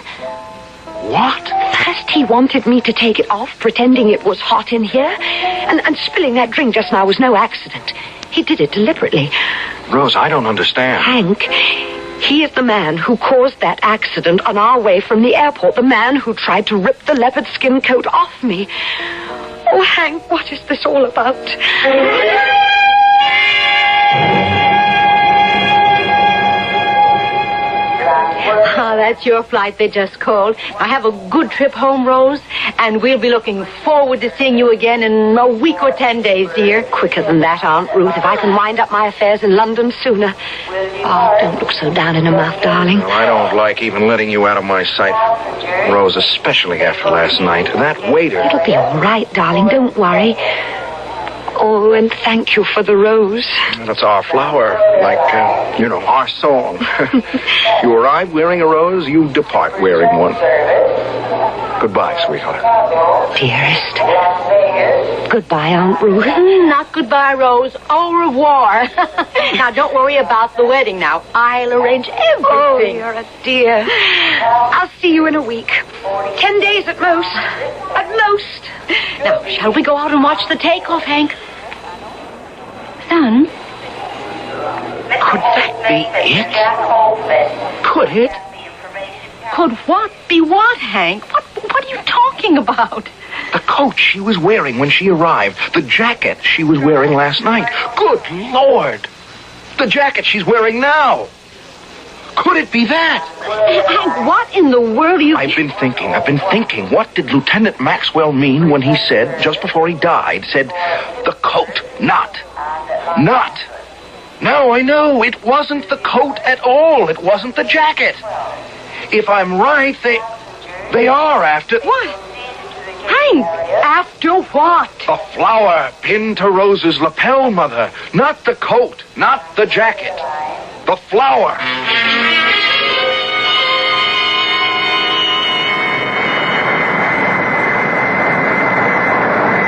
What? First he wanted me to take it off, pretending it was hot in here. And spilling that drink just now was no accident. He did it deliberately. Rose, I don't understand. Hank, he is the man who caused that accident on our way from the airport. The man who tried to rip the leopard skin coat off me. Oh, Hank, what is this all about? Ah, that's your flight they just called. Now have a good trip home, Rose, and we'll be looking forward to seeing you again in a week or 10 days, dear. Quicker than that, Aunt Ruth, if I can wind up my affairs in London sooner. Oh, don't look so down in the mouth, darling. Well, I don't like even letting you out of my sight, Rose, especially after last night. That waiter... It'll be all right, darling. Don't worry. Oh, and thank you for the rose. That's our flower, like, our song. You arrive wearing a rose, you depart wearing one. Goodbye, sweetheart. Dearest. Goodbye, Aunt Ruth. Not goodbye, Rose. Au revoir. Now, don't worry about the wedding now. I'll arrange everything. Oh, you're a dear. I'll see you in a week. 10 days at most. At most. Now, shall we go out and watch the takeoff, Hank? Son? Could that be it? Could it? Could what be what, Hank? What are you talking about? The coat she was wearing when she arrived. The jacket she was wearing last night. Good Lord! The jacket she's wearing now. Could it be that? Hank, what in the world are you... I've been thinking. What did Lieutenant Maxwell mean when he said, just before he died, said, the coat, not. No, I know. It wasn't the coat at all. It wasn't the jacket. If I'm right, they are after... What? Hank, after what? A flower pinned to Rose's lapel, Mother. Not the coat, not the jacket. The flower.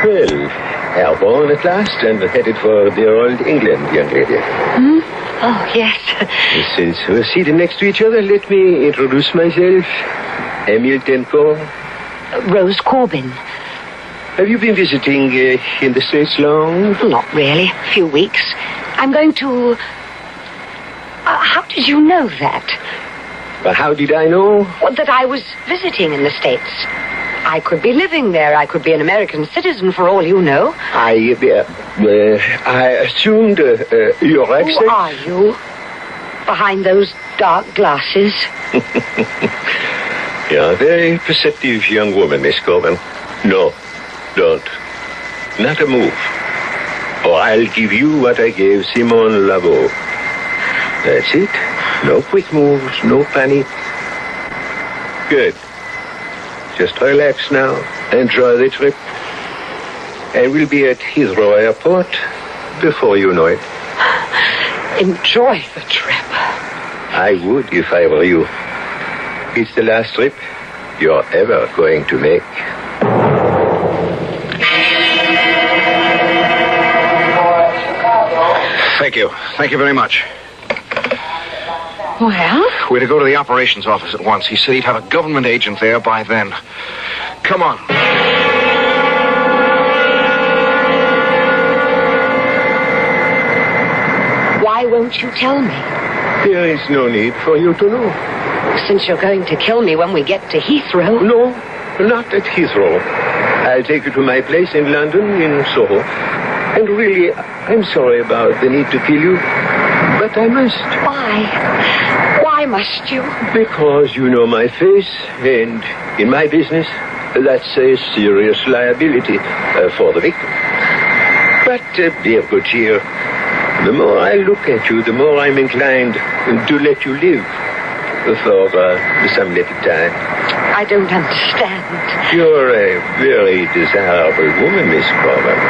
Well, airborne at last and headed for dear old England, young lady. Oh, yes. Since we're seated next to each other, let me introduce myself. Emile Tenko. Rose Corbin. Have you been visiting in the States long? Not really. A few weeks. I'm going to... how did you know that? Well, how did I know? Well, that I was visiting in the States. I could be living there. I could be an American citizen for all you know. I assumed your accent. Who are you? Behind those dark glasses. You're a very perceptive young woman, Miss Corbin. No, don't. Not a move. Or I'll give you what I gave Simone Laveau. That's it. No quick moves, no panic. Good. Just relax now. Enjoy the trip. I will be at Heathrow Airport before you know it. Enjoy the trip. I would if I were you. It's the last trip you're ever going to make. Thank you. Thank you very much. Well? We're to go to the operations office at once. He said he'd have a government agent there by then. Come on. Why won't you tell me? There is no need for you to know. Since you're going to kill me when we get to Heathrow. No, not at Heathrow. I'll take you to my place in London, in Soho. And really, I'm sorry about the need to kill you, but I must. Why? Why must you? Because you know my face, and in my business, that's a serious liability for the victim. But be of good cheer. The more I look at you, the more I'm inclined to let you live for some little time. I don't understand. You're a very desirable woman, Miss Corbin.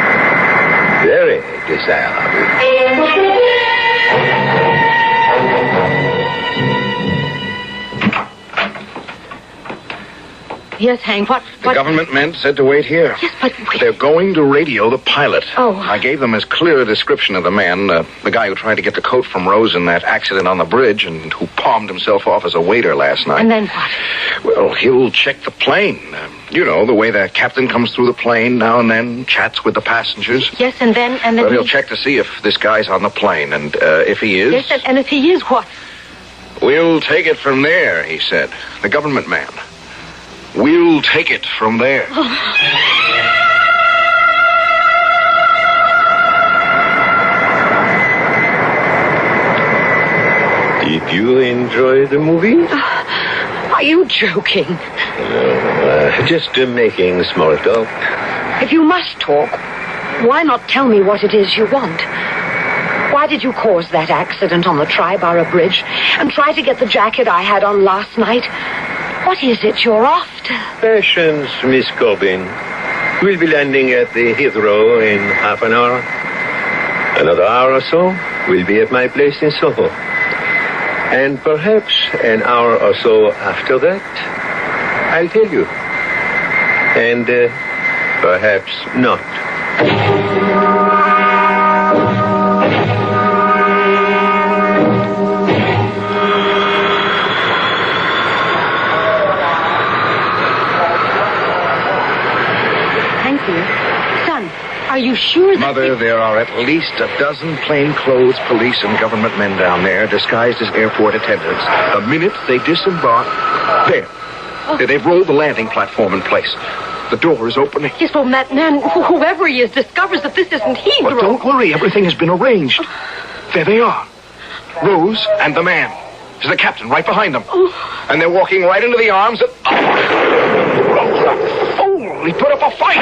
Very desirable. Yes, Hank, what... The government men said to wait here. Yes, but... They're going to radio the pilot. Oh. I gave them as clear a description of the man, the guy who tried to get the coat from Rose in that accident on the bridge and who palmed himself off as a waiter last night. And then what? Well, he'll check the plane. You know, the way the captain comes through the plane now and then, chats with the passengers. Yes, and then... Well, he'll check to see if this guy's on the plane, and if he is... Yes, and if he is, what? We'll take it from there, he said. The government man. We'll take it from there. Did you enjoy the movie? Are you joking? Just making small talk. If you must talk, why not tell me what it is you want? Why did you cause that accident on the Triborough Bridge and try to get the jacket I had on last night? What is it you're after? Passions, Miss Corbin. We'll be landing at the Heathrow in half an hour. Another hour or so, we'll be at my place in Soho. And perhaps an hour or so after that, I'll tell you. And perhaps not. Thank you. Son, are you sure that... Mother, there are at least a dozen plainclothes police and government men down there disguised as airport attendants. The minute they disembark, there. They've rolled the landing platform in place. The door is opening. Yes, well, that man, whoever he is, discovers that this isn't Heathrow. But don't worry, everything has been arranged. There they are. Rose and the man. There's the captain right behind them. And they're walking right into the arms of... Rose, a fool! He put up a fight!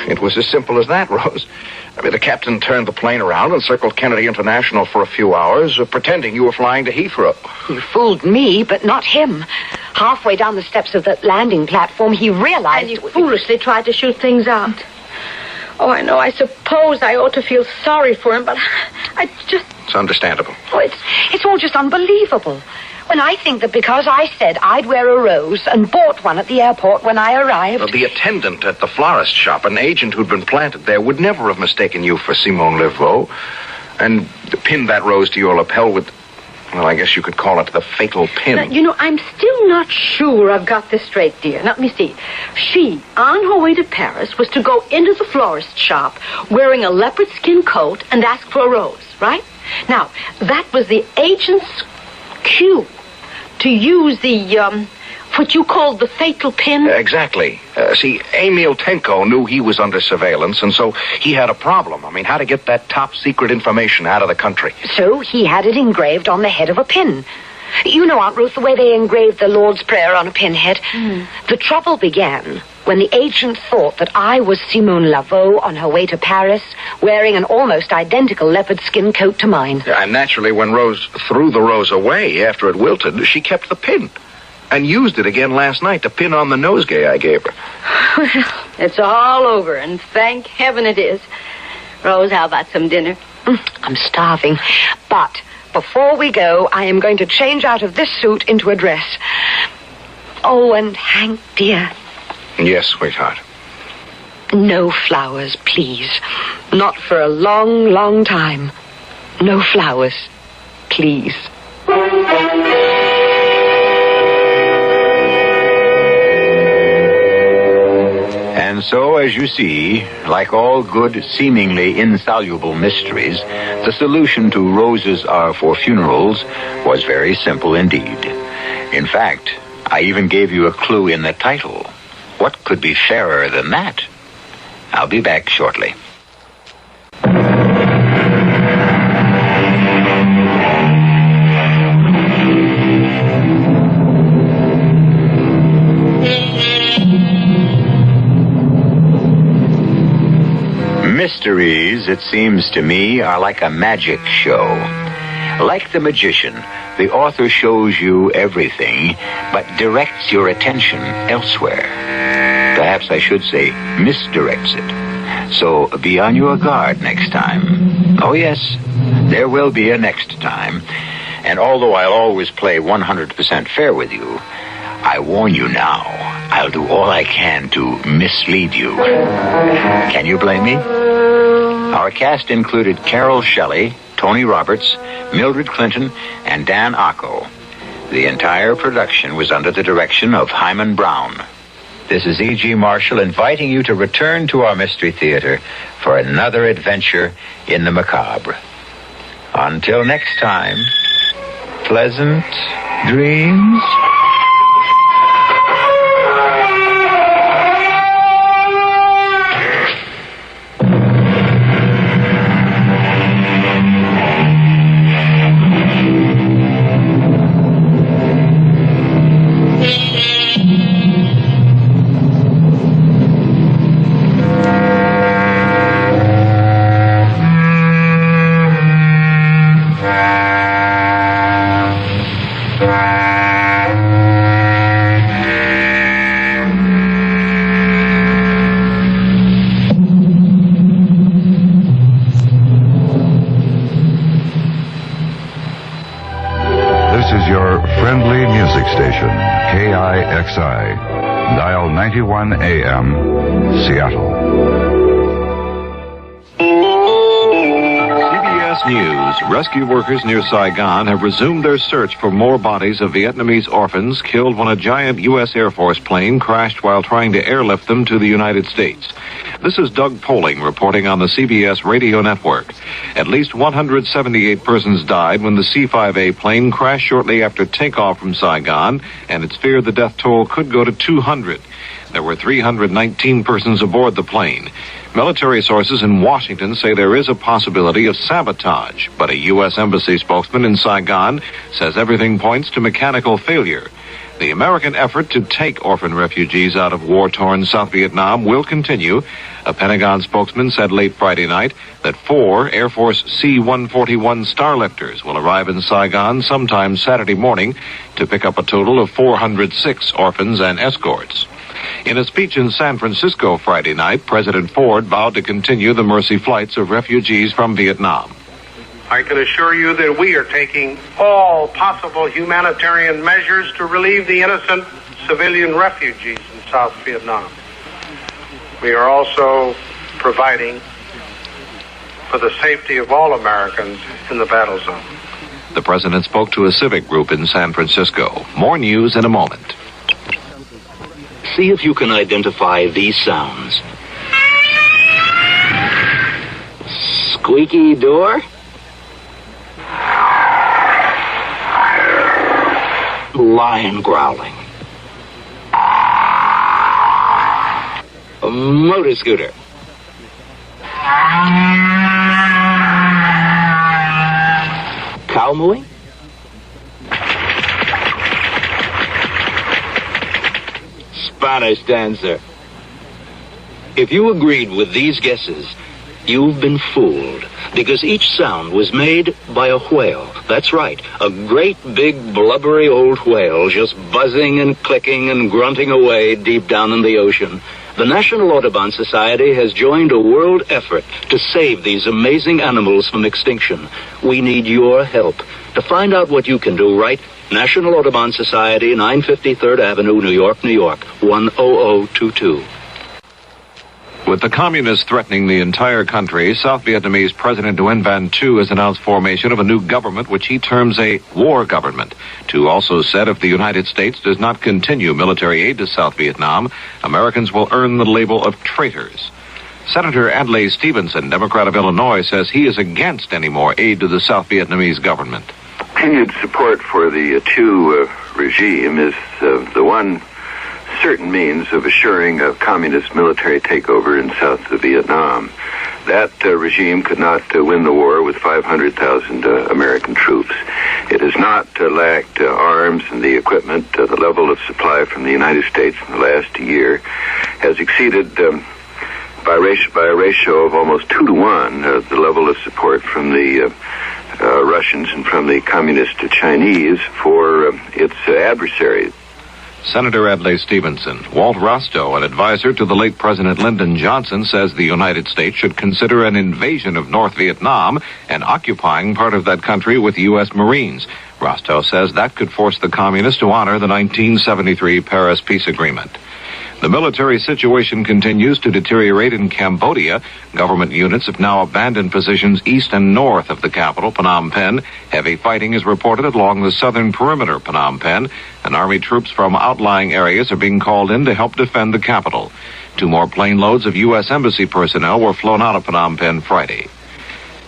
It was as simple as that, Rose. I mean, the captain turned the plane around and circled Kennedy International for a few hours, pretending you were flying to Heathrow. You fooled me, but not him. Halfway down the steps of the landing platform, he realized... And you foolishly tried to shoot things out. Oh, I know. I suppose I ought to feel sorry for him, but I just... It's understandable. Oh, it's all just unbelievable. When I think that because I said I'd wear a rose and bought one at the airport when I arrived... The attendant at the florist shop, an agent who'd been planted there, would never have mistaken you for Simone Laveau and pinned that rose to your lapel with, well, I guess you could call it the fatal pin. Now, you know, I'm still not sure I've got this straight, dear. Now, let me see. She, on her way to Paris, was to go into the florist shop wearing a leopard skin coat and ask for a rose, right? Now, that was the agent's cue to use the, what you called the fatal pin. Exactly. See, Emil Tenko knew he was under surveillance, and so he had a problem. I mean, how to get that top secret information out of the country. So he had it engraved on the head of a pin. You know, Aunt Ruth, the way they engraved the Lord's Prayer on a pinhead. The trouble began when the agent thought that I was Simone Laveau on her way to Paris, wearing an almost identical leopard skin coat to mine. And naturally, when Rose threw the rose away after it wilted, she kept the pin and used it again last night to pin on the nosegay I gave her. Well, it's all over, and thank heaven it is. Rose, how about some dinner? I'm starving, but before we go, I am going to change out of this suit into a dress. Oh, and Hank, dear. Yes, sweetheart. No flowers, please. Not for a long, long time. No flowers, please. And so, as you see, like all good, seemingly insoluble mysteries, the solution to Roses Are for Funerals was very simple indeed. In fact, I even gave you a clue in the title. What could be fairer than that? I'll be back shortly. Mysteries, it seems to me, are like a magic show. Like the magician, the author shows you everything, but directs your attention elsewhere. Perhaps I should say misdirects it. So be on your guard next time. Oh, yes, there will be a next time. And although I'll always play 100% fair with you, I warn you now, I'll do all I can to mislead you. Can you blame me? Our cast included Carol Shelley, Tony Roberts, Mildred Clinton, and Dan Acco. The entire production was under the direction of Hyman Brown. This is E.G. Marshall inviting you to return to our Mystery Theater for another adventure in the macabre. Until next time, pleasant dreams. Community Music Station, KIXI. Dial 91 AM, Seattle. CBS News. Rescue workers near Saigon have resumed their search for more bodies of Vietnamese orphans killed when a giant U.S. Air Force plane crashed while trying to airlift them to the United States. This is Doug Poling reporting on the CBS radio network. At least 178 persons died when the C-5A plane crashed shortly after takeoff from Saigon, and it's feared the death toll could go to 200. There were 319 persons aboard the plane. Military sources in Washington say there is a possibility of sabotage, but a U.S. Embassy spokesman in Saigon says everything points to mechanical failure. The American effort to take orphan refugees out of war-torn South Vietnam will continue. A Pentagon spokesman said late Friday night that 4 Air Force C-141 Starlifters will arrive in Saigon sometime Saturday morning to pick up a total of 406 orphans and escorts. In a speech in San Francisco Friday night, President Ford vowed to continue the mercy flights of refugees from Vietnam. I can assure you that we are taking all possible humanitarian measures to relieve the innocent civilian refugees in South Vietnam. We are also providing for the safety of all Americans in the battle zone. The president spoke to a civic group in San Francisco. More news in a moment. See if you can identify these sounds. Squeaky door? Lion growling. A motor scooter. Cow mooing? Spanish dancer. If you agreed with these guesses, you've been fooled, because each sound was made by a whale. That's right, a great big blubbery old whale just buzzing and clicking and grunting away deep down in the ocean. The National Audubon Society has joined a world effort to save these amazing animals from extinction. We need your help. To find out what you can do, write National Audubon Society, 950 3rd Avenue, New York, New York, 10022. With the communists threatening the entire country, South Vietnamese President Nguyen Van Thu has announced formation of a new government, which he terms a war government. Thu also said if the United States does not continue military aid to South Vietnam, Americans will earn the label of traitors. Senator Adlai Stevenson, Democrat of Illinois, says he is against any more aid to the South Vietnamese government. Continued support for the Thu regime is the one certain means of assuring a communist military takeover in South Vietnam. That regime could not win the war with 500,000 American troops. It has not lacked arms and the equipment. The level of supply from the United States in the last year has exceeded by a ratio of almost 2 to 1 the level of support from the Russians and from the communist Chinese for its adversaries. Senator Adlai Stevenson. Walt Rostow, an advisor to the late President Lyndon Johnson, says the United States should consider an invasion of North Vietnam and occupying part of that country with U.S. Marines. Rostow says that could force the communists to honor the 1973 Paris Peace Agreement. The military situation continues to deteriorate in Cambodia. Government units have now abandoned positions east and north of the capital, Phnom Penh. Heavy fighting is reported along the southern perimeter, Phnom Penh, and Army troops from outlying areas are being called in to help defend the capital. 2 more plane loads of U.S. Embassy personnel were flown out of Phnom Penh Friday.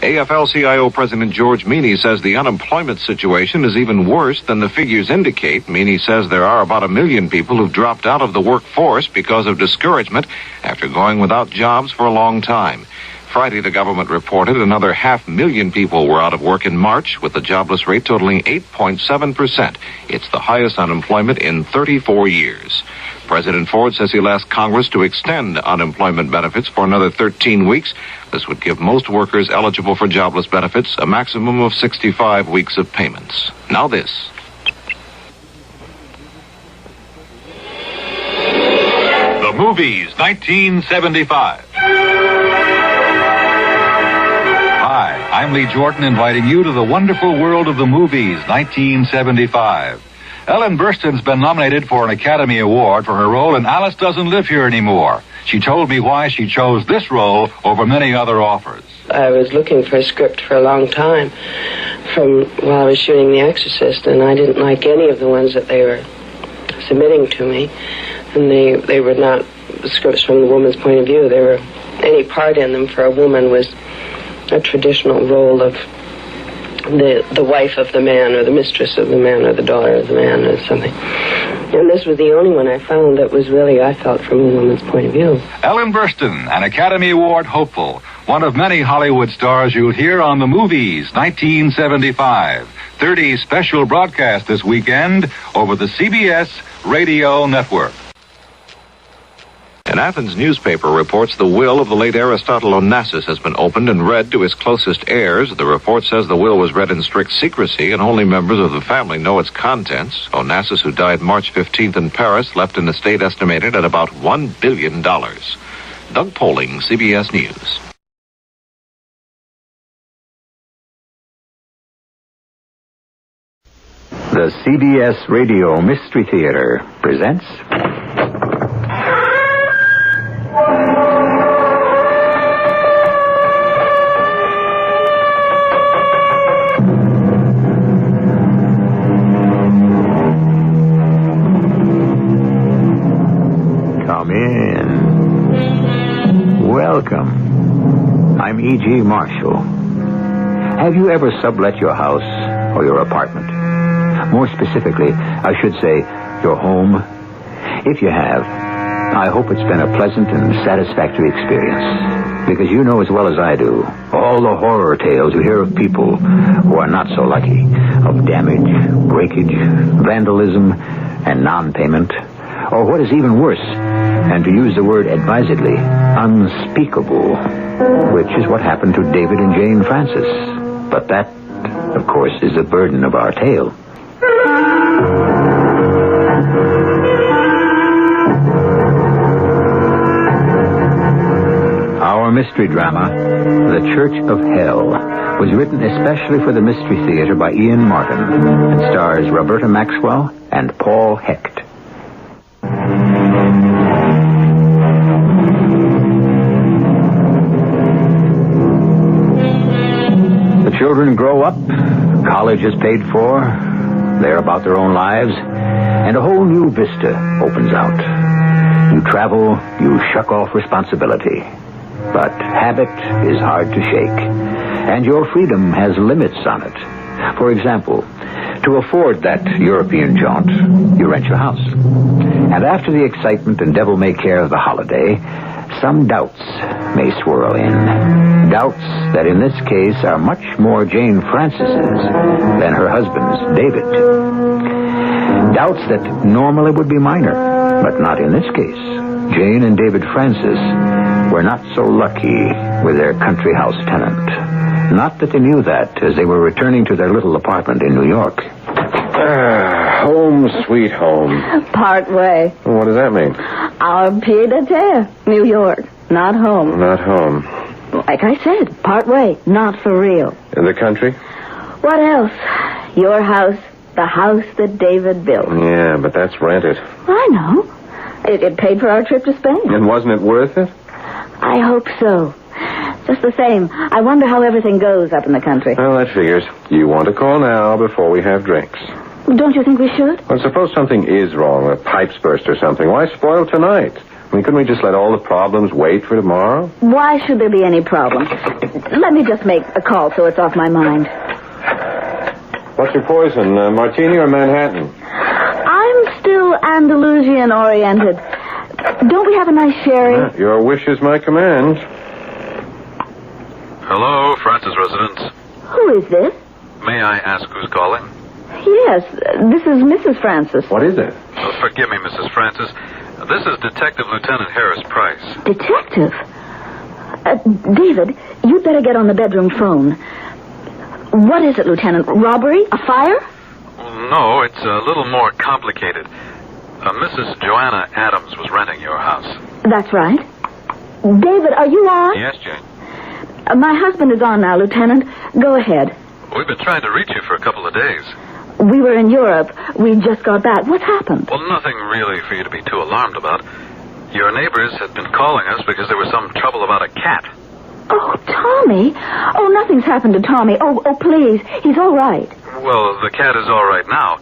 AFL-CIO President George Meany says the unemployment situation is even worse than the figures indicate. Meany says there are about 1 million people who've dropped out of the workforce because of discouragement after going without jobs for a long time. Friday, the government reported another 500,000 people were out of work in March, with the jobless rate totaling 8.7%. It's the highest unemployment in 34 years. President Ford says he'll ask Congress to extend unemployment benefits for another 13 weeks. This would give most workers eligible for jobless benefits a maximum of 65 weeks of payments. Now this. The Movies, 1975. Hi, I'm Lee Jordan, inviting you to the wonderful world of the movies, 1975. Ellen Burstyn's been nominated for an Academy Award for her role in Alice Doesn't Live Here Anymore. She told me why she chose this role over many other offers. I was looking for a script for a long time from while I was shooting The Exorcist, and I didn't like any of the ones that they were submitting to me. And they were not scripts from the woman's point of view. Any part in them for a woman was a traditional role of the wife of the man, or the mistress of the man, or the daughter of the man, or something. And this was the only one I found that was really, I felt, from a woman's point of view. Ellen Burstyn, an Academy Award hopeful, one of many Hollywood stars you'll hear on the Movies 1975. 30 special broadcast this weekend over the CBS Radio Network. An Athens newspaper reports the will of the late Aristotle Onassis has been opened and read to his closest heirs. The report says the will was read in strict secrecy and only members of the family know its contents. Onassis, who died March 15th in Paris, left an estate estimated at about $1 billion. Doug Poling, CBS News. The CBS Radio Mystery Theater presents... Come in. Welcome. I'm E.G. Marshall. Have you ever sublet your house or your apartment? More specifically, I should say, your home. If you have, I hope it's been a pleasant and satisfactory experience. Because you know as well as I do, all the horror tales you hear of people who are not so lucky, of damage, breakage, vandalism, and non-payment, or what is even worse, and to use the word advisedly, unspeakable, which is what happened to David and Jane Francis. But that, of course, is the burden of our tale. Our mystery drama, The Church of Hell, was written especially for the Mystery Theater by Ian Martin and stars Roberta Maxwell and Paul Hecht. The children grow up, college is paid for, they're about their own lives, and a whole new vista opens out. You travel, you shuck off responsibility. But habit is hard to shake, and your freedom has limits on it. For example, to afford that European jaunt, you rent your house. And after the excitement and devil-may-care of the holiday, some doubts may swirl in. Doubts that in this case are much more Jane Francis's than her husband's, David. Doubts that normally would be minor, but not in this case. Jane and David Francis were not so lucky with their country house tenant. Not that they knew that as they were returning to their little apartment in New York. Home sweet home. Part way. What does that mean? Our pied à terre, New York. Not home. Not home. Like I said, part way. Not for real. In the country? What else? Your house, the house that David built. Yeah, but that's rented. I know. It paid for our trip to Spain. And wasn't it worth it? I hope so. Just the same, I wonder how everything goes up in the country. Well, that figures. You want to call now before we have drinks. Don't you think we should? Well, suppose something is wrong, a pipe's burst or something. Why spoil tonight? I mean, couldn't we just let all the problems wait for tomorrow? Why should there be any problem? Let me just make a call so it's off my mind. What's your poison, martini or Manhattan? I'm still Andalusian-oriented. Don't we have a nice sherry? Your wish is my command. Hello, Francis residence. Who is this? May I ask who's calling? Yes, this is Mrs. Francis. What is it? Oh, forgive me, Mrs. Francis. This is Detective Lieutenant Harris Price. Detective? David, you'd better get on the bedroom phone. What is it, Lieutenant? Robbery? A fire? No, it's a little more complicated. Mrs. Joanna Adams was renting your house. That's right. David, are you on? Yes, Jane. My husband is on now, Lieutenant. Go ahead. We've been trying to reach you for a couple of days. We were in Europe. We just got back. What happened? Well, nothing really for you to be too alarmed about. Your neighbors had been calling us because there was some trouble about a cat. Oh, Tommy. Oh, nothing's happened to Tommy. Oh, please. He's all right. Well, the cat is all right now.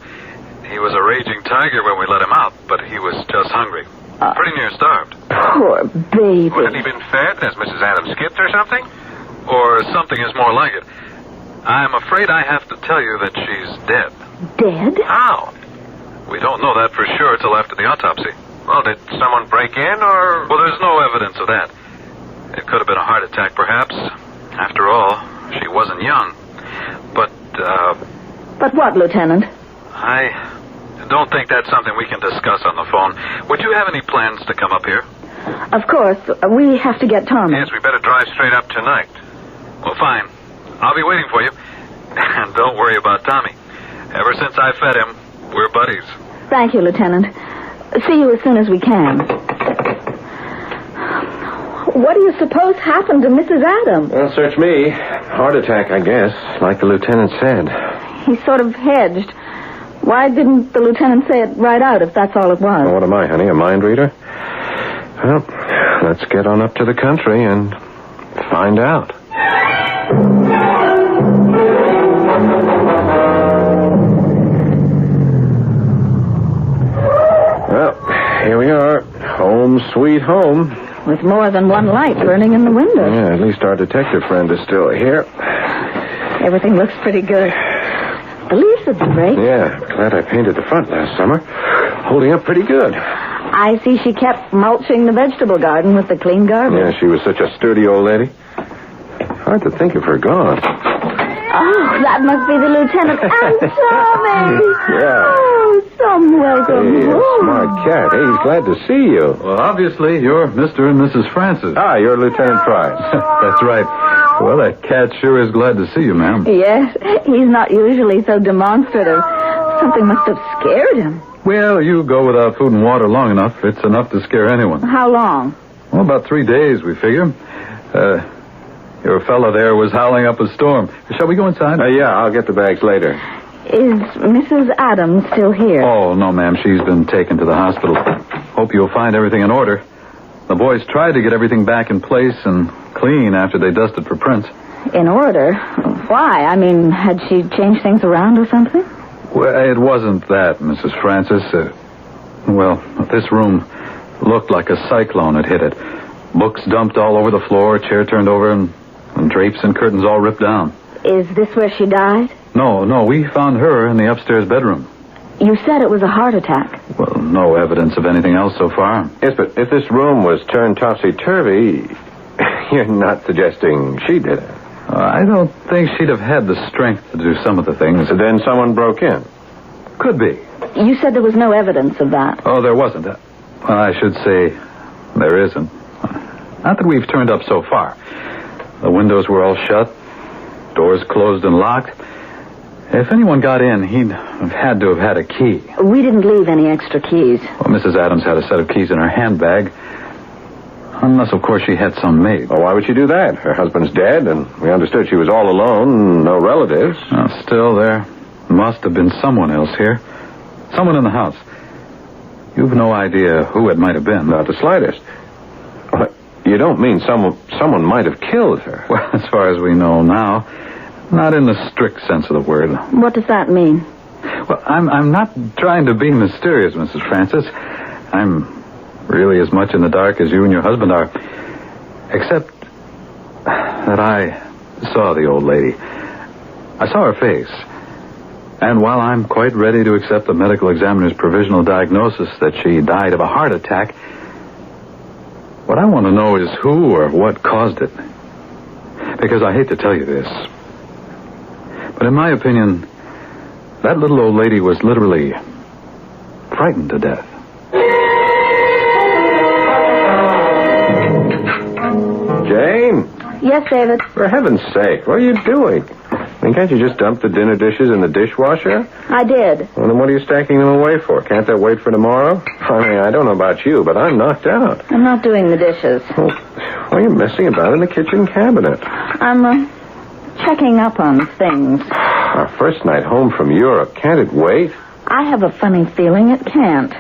He was a raging tiger when we let him out, but he was just hungry. Pretty near starved. Poor baby. Had he been fed? Has Mrs. Adams skipped or something? Or something is more like it. I'm afraid I have to tell you that she's dead. Dead? How? We don't know that for sure till after the autopsy. Well, did someone break in, or...? Well, there's no evidence of that. It could have been a heart attack, perhaps. After all, she wasn't young. But, But what, Lieutenant? I don't think that's something we can discuss on the phone. Would you have any plans to come up here? Of course. We have to get Tommy. Yes, we better drive straight up tonight. Well, fine. I'll be waiting for you. And don't worry about Tommy. Ever since I fed him, we're buddies. Thank you, Lieutenant. See you as soon as we can. What do you suppose happened to Mrs. Adams? Well, search me. Heart attack, I guess, like the lieutenant said. He sort of hedged. Why didn't the lieutenant say it right out if that's all it was? Well, what am I, honey, a mind reader? Well, let's get on up to the country and find out. Well, here we are. Home sweet home. With more than one light burning in the window. Yeah, at least our detective friend is still here. Everything looks pretty good. The leaves have been raked. Yeah, glad I painted the front last summer. Holding up pretty good. I see she kept mulching the vegetable garden with the clean garbage. Yeah, she was such a sturdy old lady. Hard to think of her gone. Oh, that must be the lieutenant. And Tommy! Yeah. Oh, some welcome Hey, a home. smart cat. Hey, he's glad to see you. Well, obviously, you're Mr. and Mrs. Francis. Ah, you're Lieutenant Price. That's right. Well, that cat sure is glad to see you, ma'am. Yes, he's not usually so demonstrative. Something must have scared him. Well, you go without food and water long enough. It's enough to scare anyone. How long? Well, about 3 days, we figure. Your fella there was howling up a storm. Shall we go inside? Yeah, I'll get the bags later. Is Mrs. Adams still here? Oh, no, ma'am. She's been taken to the hospital. Hope you'll find everything in order. The boys tried to get everything back in place and clean after they dusted for prints. In order? Why? I mean, had she changed things around or something? Well, it wasn't that, Mrs. Francis. This room looked like a cyclone had hit it. Books dumped all over the floor, chair turned over, and drapes and curtains all ripped down. Is this where she died? No, we found her in the upstairs bedroom. You said it was a heart attack. Well, no evidence of anything else so far. Yes, but if this room was turned topsy-turvy, you're not suggesting she did it. I don't think she'd have had the strength to do some of the things. So then someone broke in? Could be. You said there was no evidence of that. Oh, there wasn't. Well, I should say there isn't. Not that we've turned up so far. The windows were all shut, doors closed and locked. If anyone got in, he'd have had to have had a key. We didn't leave any extra keys. Well, Mrs. Adams had a set of keys in her handbag. Unless, of course, she had some made. Well, why would she do that? Her husband's dead, and we understood she was all alone, no relatives. Still, there must have been someone else here. Someone in the house. You've no idea who it might have been. Not the slightest. You don't mean someone might have killed her? Well, as far as we know now, not in the strict sense of the word. What does that mean? Well, I'm not trying to be mysterious, Mrs. Francis. I'm really as much in the dark as you and your husband are. Except that I saw the old lady. I saw her face. And while I'm quite ready to accept the medical examiner's provisional diagnosis that she died of a heart attack, what I want to know is who or what caused it. Because I hate to tell you this, but in my opinion, that little old lady was literally frightened to death. Jane? Yes, David? For heaven's sake, what are you doing? I mean, can't you just dump the dinner dishes in the dishwasher? I did. Well, then what are you stacking them away for? Can't that wait for tomorrow? I mean, I don't know about you, but I'm knocked out. I'm not doing the dishes. Well, why are you messing about in the kitchen cabinet? I'm checking up on things. Our first night home from Europe. Can't it wait? I have a funny feeling it can't.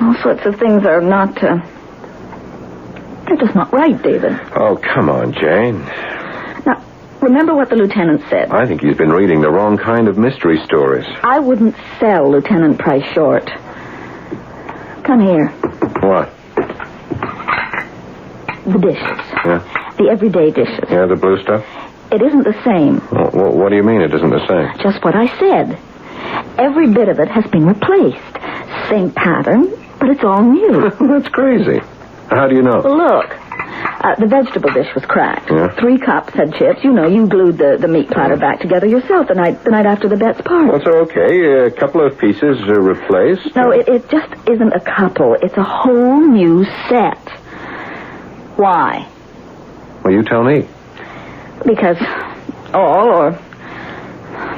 All sorts of things are not, they're just not right, David. Oh, come on, Jane. Now, remember what the lieutenant said. I think he's been reading the wrong kind of mystery stories. I wouldn't sell Lieutenant Price short. Come here. What? The dishes. Yeah? The everyday dishes. Yeah, the blue stuff? It isn't the same. Well, what do you mean it isn't the same? Just what I said. Every bit of it has been replaced. Same pattern, but it's all new. That's crazy. How do you know? Well, look. The vegetable dish was cracked. Yeah? 3 cups had chips. You know, you glued the meat platter back together yourself the night after the Betts party. That's okay. A couple of pieces are replaced. No, it just isn't a couple. It's a whole new set. Why? Well, you tell me. Because all or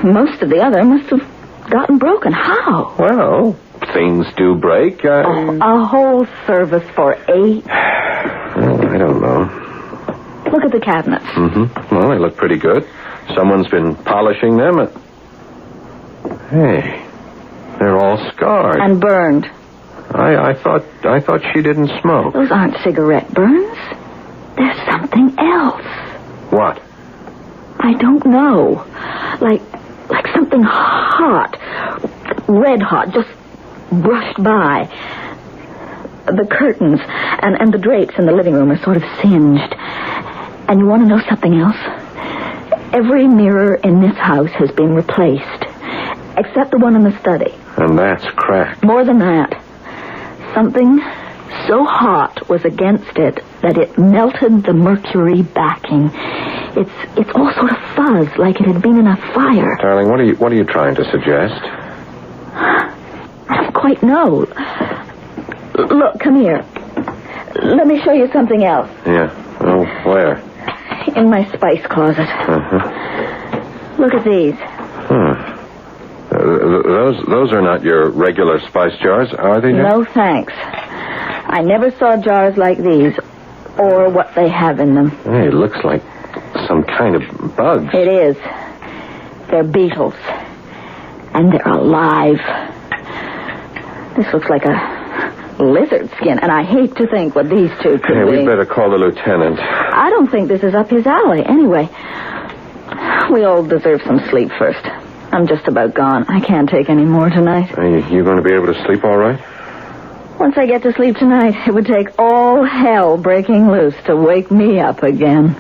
most of the other must have gotten broken. How? Well, things do break. A whole service for 8. Well, I don't know. Look at the cabinets. Mm-hmm. Well, they look pretty good. Someone's been polishing them. Hey, they're all scarred. And burned. I thought she didn't smoke. Those aren't cigarette burns. There's something else. What? I don't know. Like something hot. Red hot, just brushed by. The curtains and the drapes in the living room are sort of singed. And you want to know something else? Every mirror in this house has been replaced, except the one in the study. And that's cracked. More than that. Something so hot was against it that it melted the mercury backing. It's all sort of fuzz, like it had been in a fire. Darling, what are you trying to suggest? I don't quite know. Look, come here. Let me show you something else. Yeah. Oh, where? In my spice closet. Uh-huh. Look at these. Those are not your regular spice jars, are they? No, thanks. I never saw jars like these, or what they have in them. Hey, it looks like some kind of bugs. It is. They're beetles. And they're alive. This looks like a lizard skin, and I hate to think what these two could be. Hey, we better call the lieutenant. I don't think this is up his alley. Anyway, we all deserve some sleep first. I'm just about gone. I can't take any more tonight. You going to be able to sleep all right? Once I get to sleep tonight, it would take all hell breaking loose to wake me up again.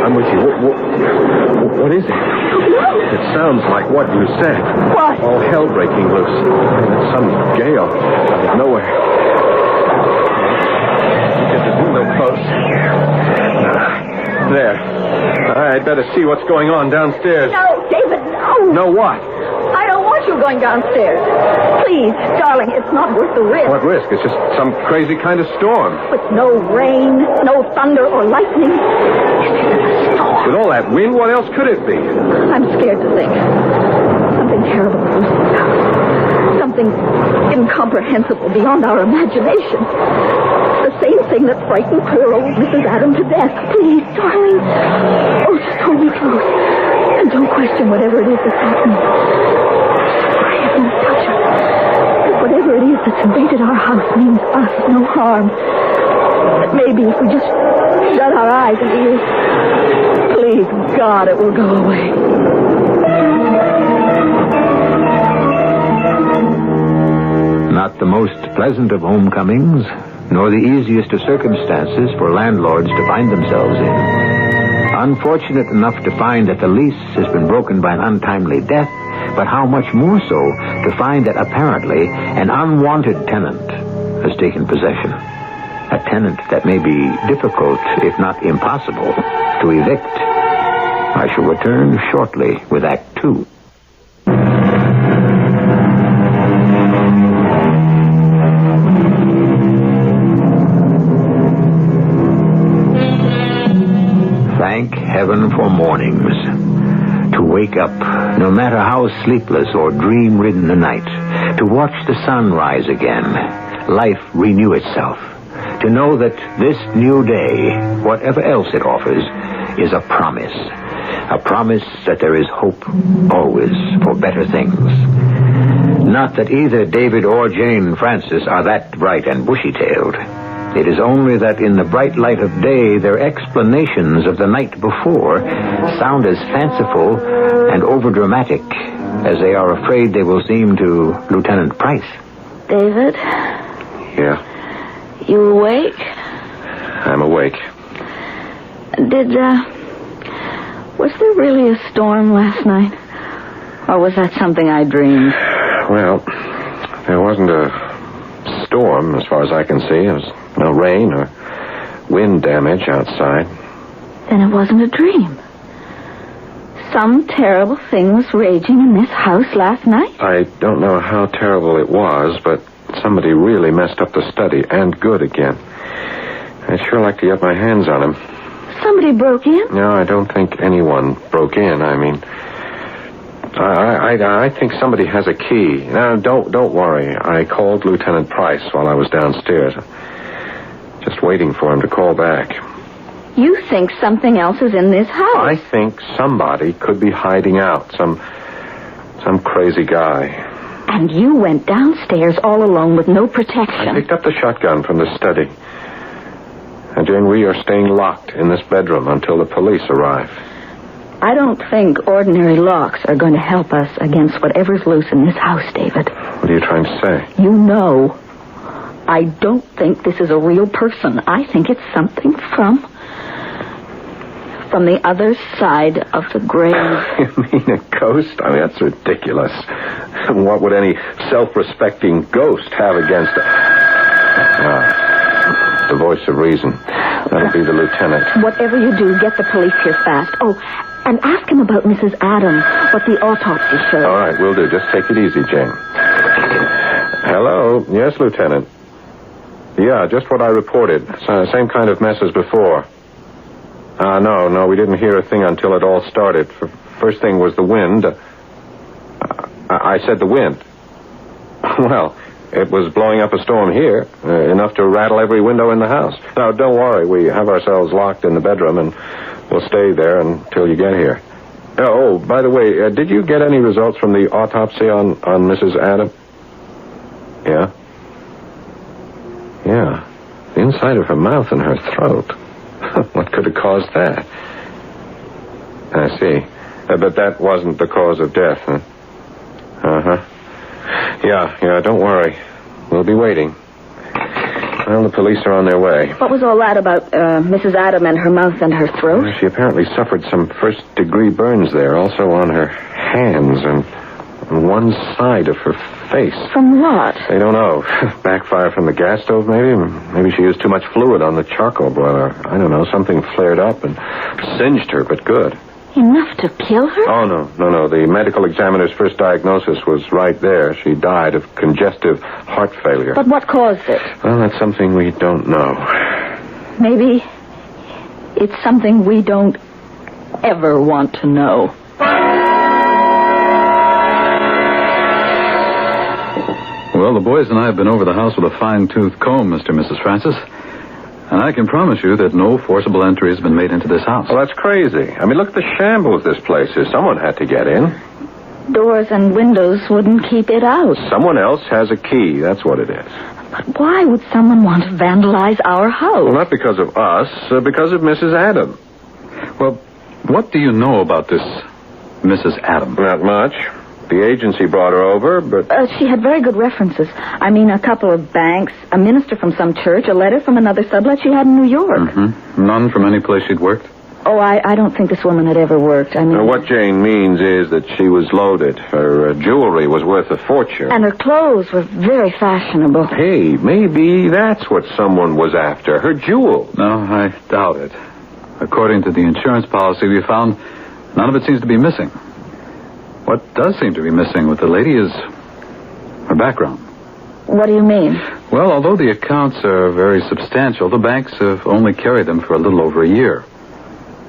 I'm with you. What is it? It sounds like what you said. What? All hell breaking loose. It's some gale out of nowhere. Get a little close. There. I'd better see what's going on downstairs. No, David, no. No what? I don't want you going downstairs. Please, darling, it's not worth the risk. What risk? It's just some crazy kind of storm. With no rain, no thunder or lightning. With all that wind, what else could it be? I'm scared to think. Something terrible is loose in this house. Something incomprehensible beyond our imagination. The same thing that frightened poor old Mrs. Adam to death. Please, darling. Oh, just hold me close. And don't question whatever it is that's happening. Quiet, don't touch her. Whatever it is that's invaded our house means us no harm. But maybe if we just shut our eyes and ears, please, God, it will go away. Not the most pleasant of homecomings, nor the easiest of circumstances for landlords to find themselves in. Unfortunate enough to find that the lease has been broken by an untimely death, but how much more so to find that apparently an unwanted tenant has taken possession. A tenant that may be difficult, if not impossible, to evict. I shall return shortly with Act 2. Thank heaven for mornings. To wake up, no matter how sleepless or dream-ridden the night, to watch the sun rise again, life renew itself, to know that this new day, whatever else it offers, is a promise that there is hope always for better things. Not that either David or Jane Francis are that bright and bushy-tailed. It is only that in the bright light of day, their explanations of the night before sound as fanciful and overdramatic as they are afraid they will seem to Lieutenant Price. David? Yeah, You awake? I'm awake. Was there really a storm last night? Or was that something I dreamed? Well, there wasn't a storm as far as I can see. There was no rain or wind damage outside. Then it wasn't a dream. Some terrible thing was raging in this house last night? I don't know how terrible it was, but somebody really messed up the study, and good again. I'd sure like to get my hands on him. Somebody broke in? No, I don't think anyone broke in. I mean, I think somebody has a key. Now, don't worry. I called Lieutenant Price while I was downstairs. Just waiting for him to call back. You think something else is in this house? I think somebody could be hiding out. Some crazy guy. And you went downstairs all alone with no protection. I picked up the shotgun from the study. And Jane, we are staying locked in this bedroom until the police arrive. I don't think ordinary locks are going to help us against whatever's loose in this house, David. What are you trying to say? You know, I don't think this is a real person. I think it's something from the other side of the grave. You mean a ghost? I mean, that's ridiculous. What would any self-respecting ghost have against it? The voice of reason. That'll be the lieutenant. Whatever you do, get the police here fast. Oh, and ask him about Mrs. Adam, what the autopsy showed. All right, will do. Just take it easy, Jane. Hello? Yes, Lieutenant. Yeah, just what I reported. Same kind of mess as before. No, we didn't hear a thing until it all started. First thing was the wind. I said the wind. Well, it was blowing up a storm here, enough to rattle every window in the house. Now, don't worry. We have ourselves locked in the bedroom, and we'll stay there until you get here. Oh, by the way, did you get any results from the autopsy on Mrs. Adam? Yeah? Yeah. The inside of her mouth and her throat. What could have caused that? I see. But that wasn't the cause of death, huh? Uh-huh. Yeah, don't worry. We'll be waiting. Well, the police are on their way. What was all that about Mrs. Adam and her mouth and her throat? She apparently suffered some first-degree burns there, also on her hands and on one side of her face. From what? They don't know. Backfire from the gas stove, maybe? Maybe she used too much fluid on the charcoal boiler. I don't know. Something flared up and singed her, but good. Enough to kill her? Oh, no. The medical examiner's first diagnosis was right there. She died of congestive heart failure. But what caused it? Well, that's something we don't know. Maybe it's something we don't ever want to know. Well, the boys and I have been over the house with a fine-tooth comb, Mr. and Mrs. Francis. And I can promise you that no forcible entry has been made into this house. Well, that's crazy. I mean, look at the shambles this place is. Someone had to get in. Doors and windows wouldn't keep it out. Someone else has a key. That's what it is. But why would someone want to vandalize our house? Well, not because of us, because of Mrs. Adam. Well, what do you know about this Mrs. Adam? Not much. The agency brought her over, but... She had very good references. I mean, a couple of banks, a minister from some church, a letter from another sublet she had in New York. Mm-hmm. None from any place she'd worked? Oh, I don't think this woman had ever worked. I mean... what Jane means is that she was loaded. Her jewelry was worth a fortune. And her clothes were very fashionable. Hey, maybe that's what someone was after. Her jewels. No, I doubt it. According to the insurance policy we found, none of it seems to be missing. What does seem to be missing with the lady is her background. What do you mean? Well, although the accounts are very substantial, the banks have only carried them for a little over a year.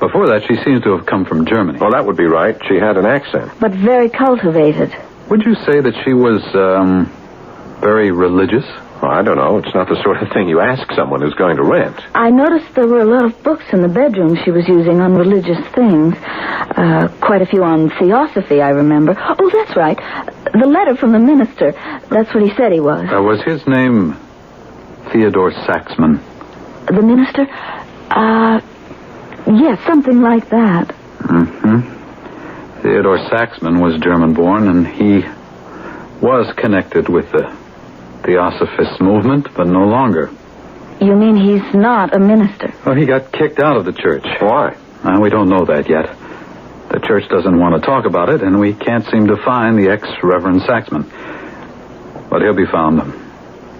Before that, she seems to have come from Germany. Well, that would be right. She had an accent. But very cultivated. Would you say that she was, very religious? Well, I don't know. It's not the sort of thing you ask someone who's going to rent. I noticed there were a lot of books in the bedroom she was using on religious things. Quite a few on theosophy, I remember. Oh, that's right. The letter from the minister. That's what he said he was. Was his name Theodore Saxman? The minister? Yes, something like that. Mm-hmm. Theodore Saxman was German-born, and he was connected with the Theosophist movement, but no longer. You mean he's not a minister? Well, he got kicked out of the church. Why? We don't know that yet. The church doesn't want to talk about it, and we can't seem to find the ex-Reverend Saxman. But he'll be found.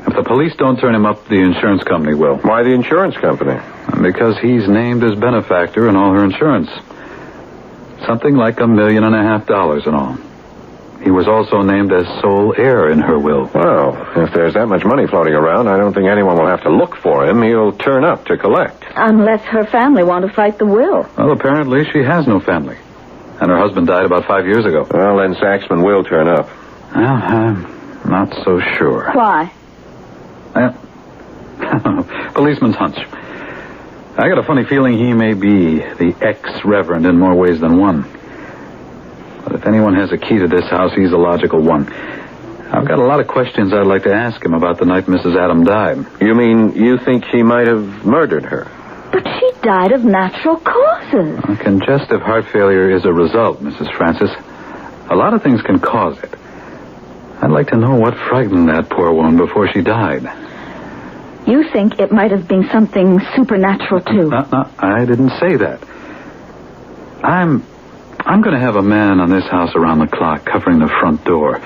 If the police don't turn him up, the insurance company will. Why the insurance company? Because he's named as benefactor in all her insurance. Something like $1.5 million in all. He was also named as sole heir in her will. Well, if there's that much money floating around, I don't think anyone will have to look for him. He'll turn up to collect. Unless her family want to fight the will. Well, apparently she has no family. And her husband died about 5 years ago. Well, then Saxman will turn up. Well, I'm not so sure. Why? Policeman's hunch. I got a funny feeling he may be the ex-reverend in more ways than one. But if anyone has a key to this house, he's the logical one. I've got a lot of questions I'd like to ask him about the night Mrs. Adam died. You mean you think he might have murdered her? But she died of natural causes. Congestive heart failure is a result, Mrs. Francis. A lot of things can cause it. I'd like to know what frightened that poor woman before she died. You think it might have been something supernatural, too? No, I didn't say that. I'm going to have a man on this house around the clock covering the front door.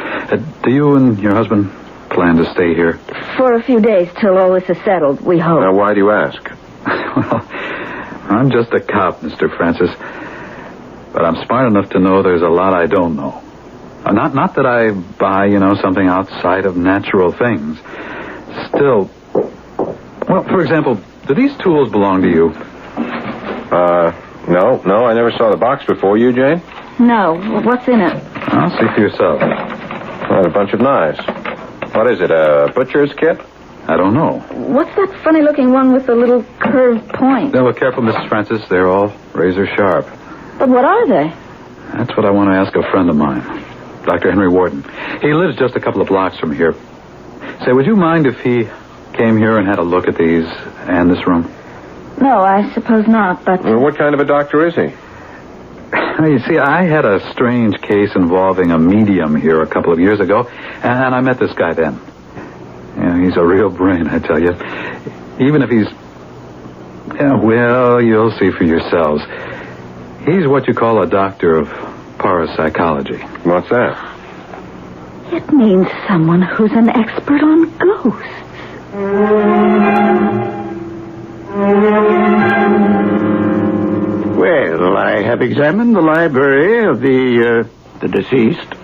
Do you and your husband plan to stay here? For a few days till all this is settled, we hope. Now, why do you ask? Well, I'm just a cop, Mr. Francis. But I'm smart enough to know there's a lot I don't know. Not that I buy, something outside of natural things. Still, well, for example, do these tools belong to you? No, I never saw the box before. You, Jane? No. What's in it? I'll see for yourself. Well, a bunch of knives. What is it, a butcher's kit? I don't know. What's that funny-looking one with the little curved point? Now, look careful, Mrs. Francis. They're all razor sharp. But what are they? That's what I want to ask a friend of mine, Dr. Henry Warden. He lives just a couple of blocks from here. Say, would you mind if he came here and had a look at these and this room? No, I suppose not, but... Well, what kind of a doctor is he? You see, I had a strange case involving a medium here a couple of years ago, and I met this guy then. Yeah, he's a real brain, I tell you. Even if he's... Yeah, well, you'll see for yourselves. He's what you call a doctor of parapsychology. What's that? It means someone who's an expert on ghosts. Well, I have examined the library of the deceased.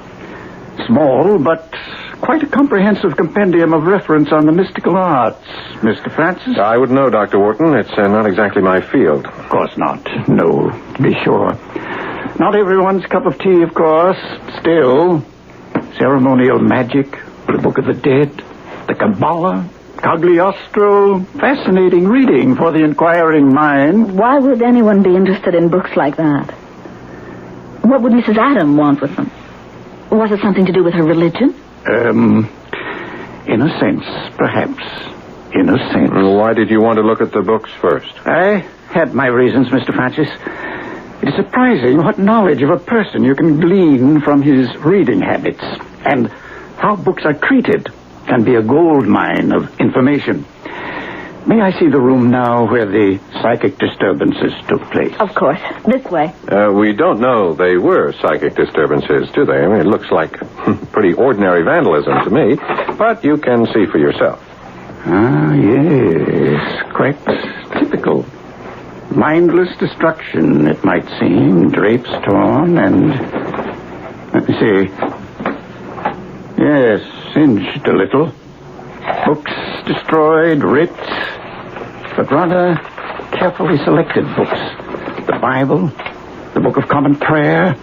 Small, but quite a comprehensive compendium of reference on the mystical arts, Mr. Francis. I would know, Dr. Wharton. It's not exactly my field. Of course not. No, to be sure. Not everyone's cup of tea, of course. Still, ceremonial magic, the Book of the Dead, the Kabbalah, Cagliostro, fascinating reading for the inquiring mind. Why would anyone be interested in books like that? What would Mrs. Adam want with them? Was it something to do with her religion? In a sense, perhaps. In a sense. Why did you want to look at the books first? I had my reasons, Mr. Francis. It is surprising what knowledge of a person you can glean from his reading habits, and how books are treated can be a gold mine of information. May I see the room now where the psychic disturbances took place? Of course. This way. We don't know they were psychic disturbances, do they? I mean, it looks like pretty ordinary vandalism to me, but you can see for yourself. Ah, yes. Quite typical. Mindless destruction, it might seem. Drapes torn and... Let me see. Yes, singed a little. Books destroyed, ripped, but rather carefully selected books. the Bible, the Book of Common Prayer,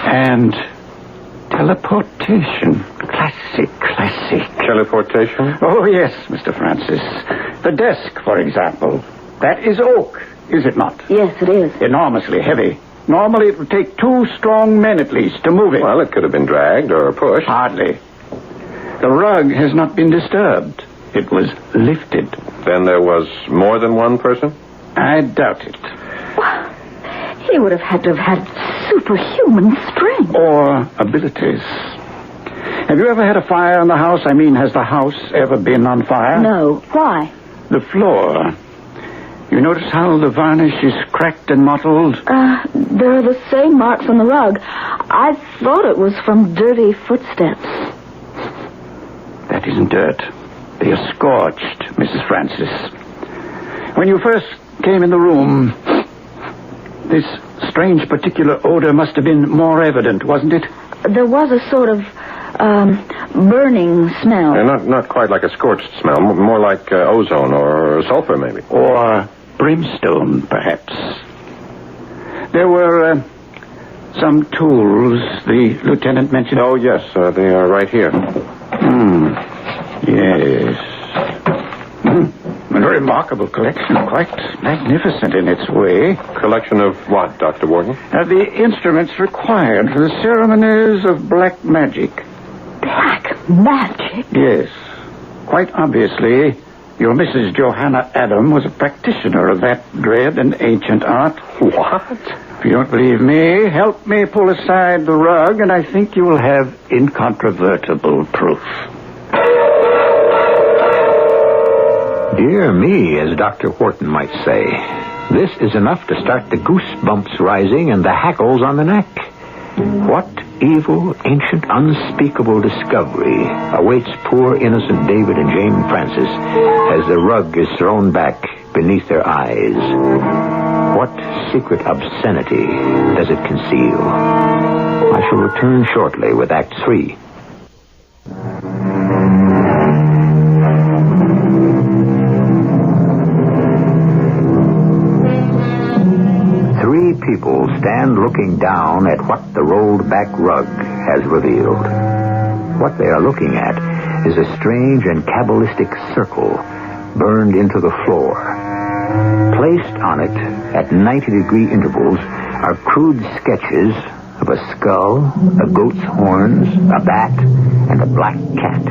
and teleportation. Classic. Teleportation? Oh, yes, Mr. Francis. The desk, for example. That is oak, is it not? Yes, it is. Enormously heavy. Normally it would take 2 strong men at least to move it. Well, it could have been dragged or pushed. Hardly. The rug has not been disturbed. It was lifted. Then there was more than one person? I doubt it. Well, he would have had to have had superhuman strength. Or abilities. Have you ever had a fire in the house? I mean, has the house ever been on fire? No. Why? The floor. You notice how the varnish is cracked and mottled? There are the same marks on the rug. I thought it was from dirty footsteps. That isn't dirt. They are scorched, Mrs. Francis. When you first came in the room, this strange particular odor must have been more evident, wasn't it? There was a sort of burning smell. Not quite like a scorched smell. More like ozone or sulfur, maybe. Or brimstone, perhaps. There were some tools the lieutenant mentioned. Oh, yes. They are right here. Yes. A remarkable collection. Quite magnificent in its way. Collection of what, Dr. Warden? The instruments required for the ceremonies of black magic. Black magic? Yes. Quite obviously, your Mrs. Johanna Adam was a practitioner of that dread and ancient art. What? If you don't believe me, help me pull aside the rug, and I think you will have incontrovertible proof. Dear me, as Dr. Wharton might say, this is enough to start the goosebumps rising and the hackles on the neck. What evil, ancient, unspeakable discovery awaits poor innocent David and Jane Francis as the rug is thrown back beneath their eyes? What secret obscenity does it conceal? I shall return shortly with Act 3. Three people stand looking down at what the rolled-back rug has revealed. What they are looking at is a strange and cabalistic circle burned into the floor. Placed on it at 90-degree intervals are crude sketches of a skull, a goat's horns, a bat, and a black cat.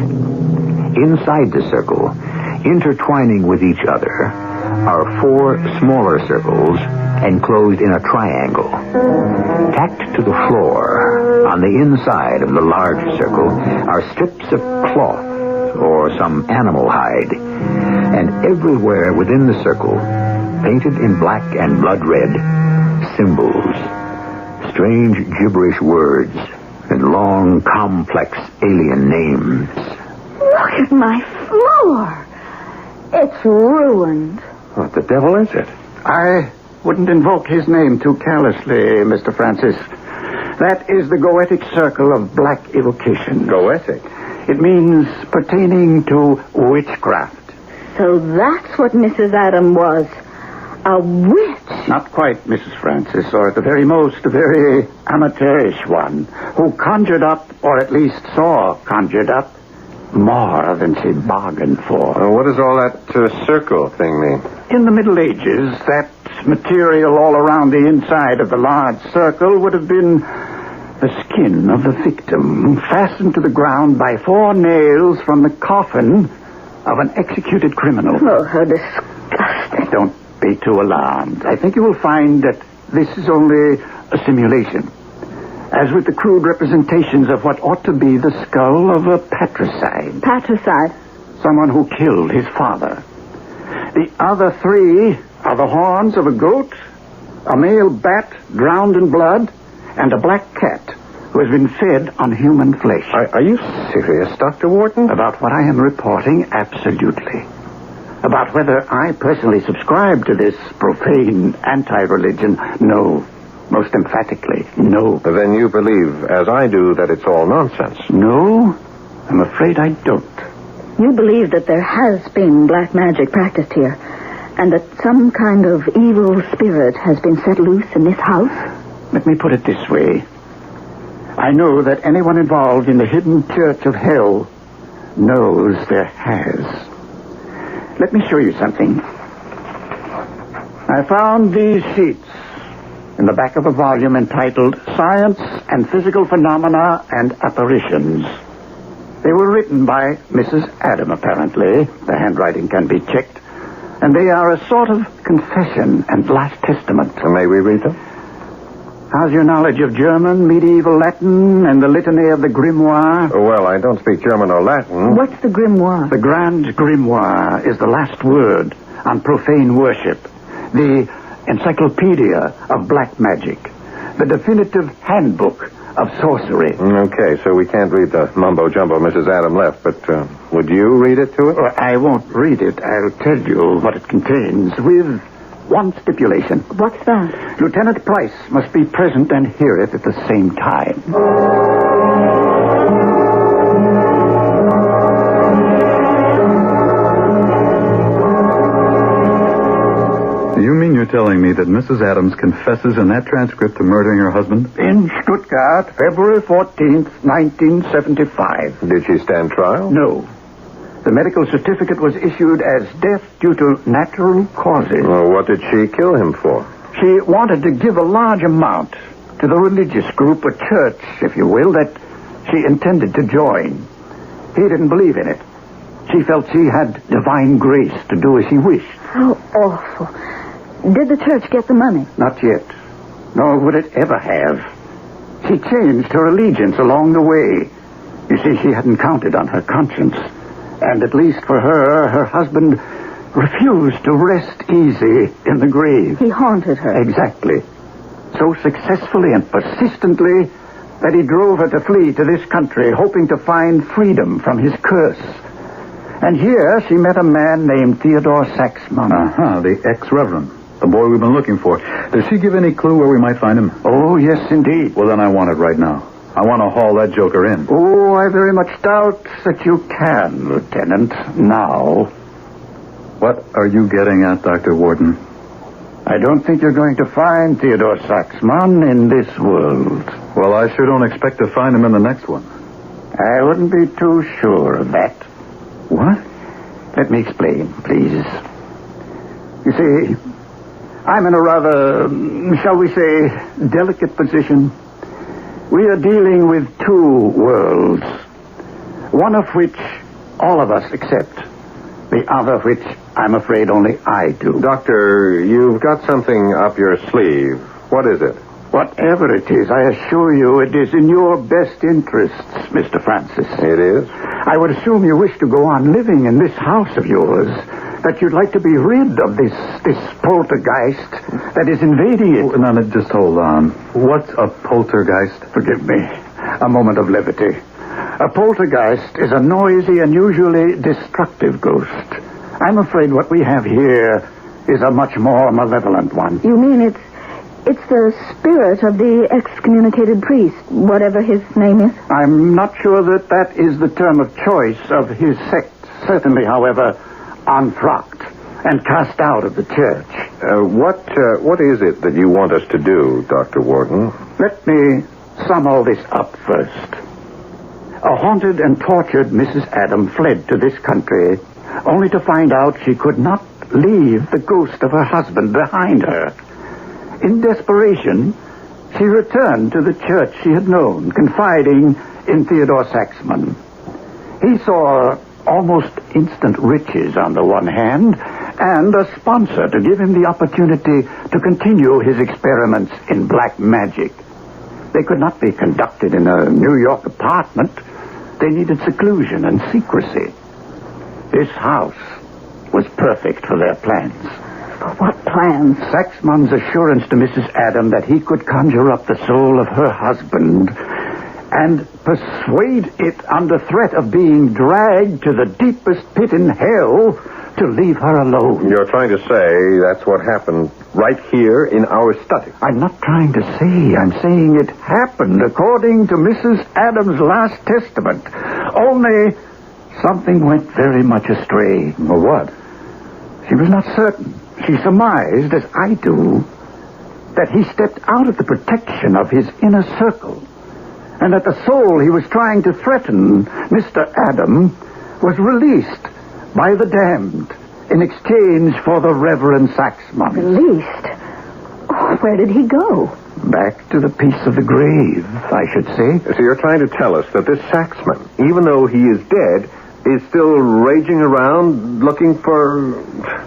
Inside the circle, intertwining with each other, are 4 smaller circles enclosed in a triangle. Tacked to the floor on the inside of the large circle are strips of cloth or some animal hide. And everywhere within the circle, painted in black and blood red, symbols, strange gibberish words, and long, complex alien names. Look at my floor. It's ruined. What the devil is it? I wouldn't invoke his name too carelessly, Mr. Francis. That is the Goetic circle of black evocation. Goetic? It means pertaining to witchcraft. So that's what Mrs. Adam was. A witch. Not quite, Mrs. Francis, or at the very most, a very amateurish one, who conjured up, or at least saw conjured up, more than she bargained for. What does all that circle thing mean? In the Middle Ages, that material all around the inside of the large circle would have been the skin of the victim, fastened to the ground by 4 nails from the coffin of an executed criminal. Oh, how disgusting. Don't be too alarmed. I think you will find that this is only a simulation. As with the crude representations of what ought to be the skull of a patricide. Patricide? Someone who killed his father. The other 3 are the horns of a goat, a male bat drowned in blood, and a black cat who has been fed on human flesh. Are you serious, Dr. Wharton? About what I am reporting, absolutely. About whether I personally subscribe to this profane anti-religion, no. Most emphatically, no. Then you believe, as I do, that it's all nonsense. No, I'm afraid I don't. You believe that there has been black magic practiced here, And that some kind of evil spirit has been set loose in this house? Let me put it this way. I know that anyone involved in the hidden church of hell knows there has. Let me show you something. I found these sheets in the back of a volume entitled Science and Physical Phenomena and Apparitions. They were written by Mrs. Adam, apparently. The handwriting can be checked. And they are a sort of confession and last testament. May we read them? How's your knowledge of German, medieval Latin, and the litany of the grimoire? Well, I don't speak German or Latin. What's the grimoire? The Grand Grimoire is the last word on profane worship. The encyclopedia of black magic. The definitive handbook of sorcery. Okay, so we can't read the mumbo-jumbo Mrs. Adam left, but would you read it to us? I won't read it. I'll tell you what it contains with one stipulation. What's that? Lieutenant Price must be present and hear it at the same time. You mean you're telling me that Mrs. Adams confesses in that transcript to murdering her husband? In Stuttgart, February 14th, 1975. Did she stand trial? No. The medical certificate was issued as death due to natural causes. Well, what did she kill him for? She wanted to give a large amount to the religious group, a church, if you will, that she intended to join. He didn't believe in it. She felt she had divine grace to do as she wished. How awful. Did the church get the money? Not yet. Nor would it ever have. She changed her allegiance along the way. You see, she hadn't counted on her conscience. And at least for her, her husband refused to rest easy in the grave. He haunted her. Exactly. So successfully and persistently that he drove her to flee to this country, hoping to find freedom from his curse. And here she met a man named Theodore Saxman. The ex-reverend. The boy we've been looking for. Does she give any clue where we might find him? Oh, yes, indeed. Well, then I want it right now. I want to haul that joker in. Oh, I very much doubt that you can, Lieutenant, now. What are you getting at, Dr. Warden? I don't think you're going to find Theodore Saxman in this world. Well, I sure don't expect to find him in the next one. I wouldn't be too sure of that. What? Let me explain, please. You see, I'm in a rather, shall we say, delicate position. We are dealing with two worlds, one of which all of us accept, the other of which I'm afraid only I do. Doctor, you've got something up your sleeve. What is it? Whatever it is, I assure you it is in your best interests, Mr. Francis. It is? I would assume you wish to go on living in this house of yours, that you'd like to be rid of this poltergeist that is invading it. Oh, no, just hold on. What's a poltergeist? Forgive me. A moment of levity. A poltergeist is a noisy and usually destructive ghost. I'm afraid what we have here is a much more malevolent one. You mean it's the spirit of the excommunicated priest, whatever his name is? I'm not sure that is the term of choice of his sect. Certainly, however, unfrocked and cast out of the church. What is it that you want us to do, Dr. Warden? Let me sum all this up first. A haunted and tortured Mrs. Adam fled to this country, only to find out she could not leave the ghost of her husband behind her. In desperation, she returned to the church she had known, confiding in Theodore Saxman. He saw almost instant riches on the one hand, and a sponsor to give him the opportunity to continue his experiments in black magic. They could not be conducted in a New York apartment. They needed seclusion and secrecy. This house was perfect for their plans. For what plans? Saxman's assurance to Mrs. Adam that he could conjure up the soul of her husband and persuade it under threat of being dragged to the deepest pit in hell to leave her alone. You're trying to say that's what happened right here in our study. I'm not trying to say. I'm saying it happened according to Mrs. Adams' last testament. Only something went very much astray. Well, what? She was not certain. she surmised, as I do, that he stepped out of the protection of his inner circle, and that the soul he was trying to threaten, Mr. Adam, was released by the damned in exchange for the Reverend Saxman. Released? Oh, where did he go? Back to the peace of the grave, I should say. So you're trying to tell us that this Saxman, even though he is dead, is still raging around looking for...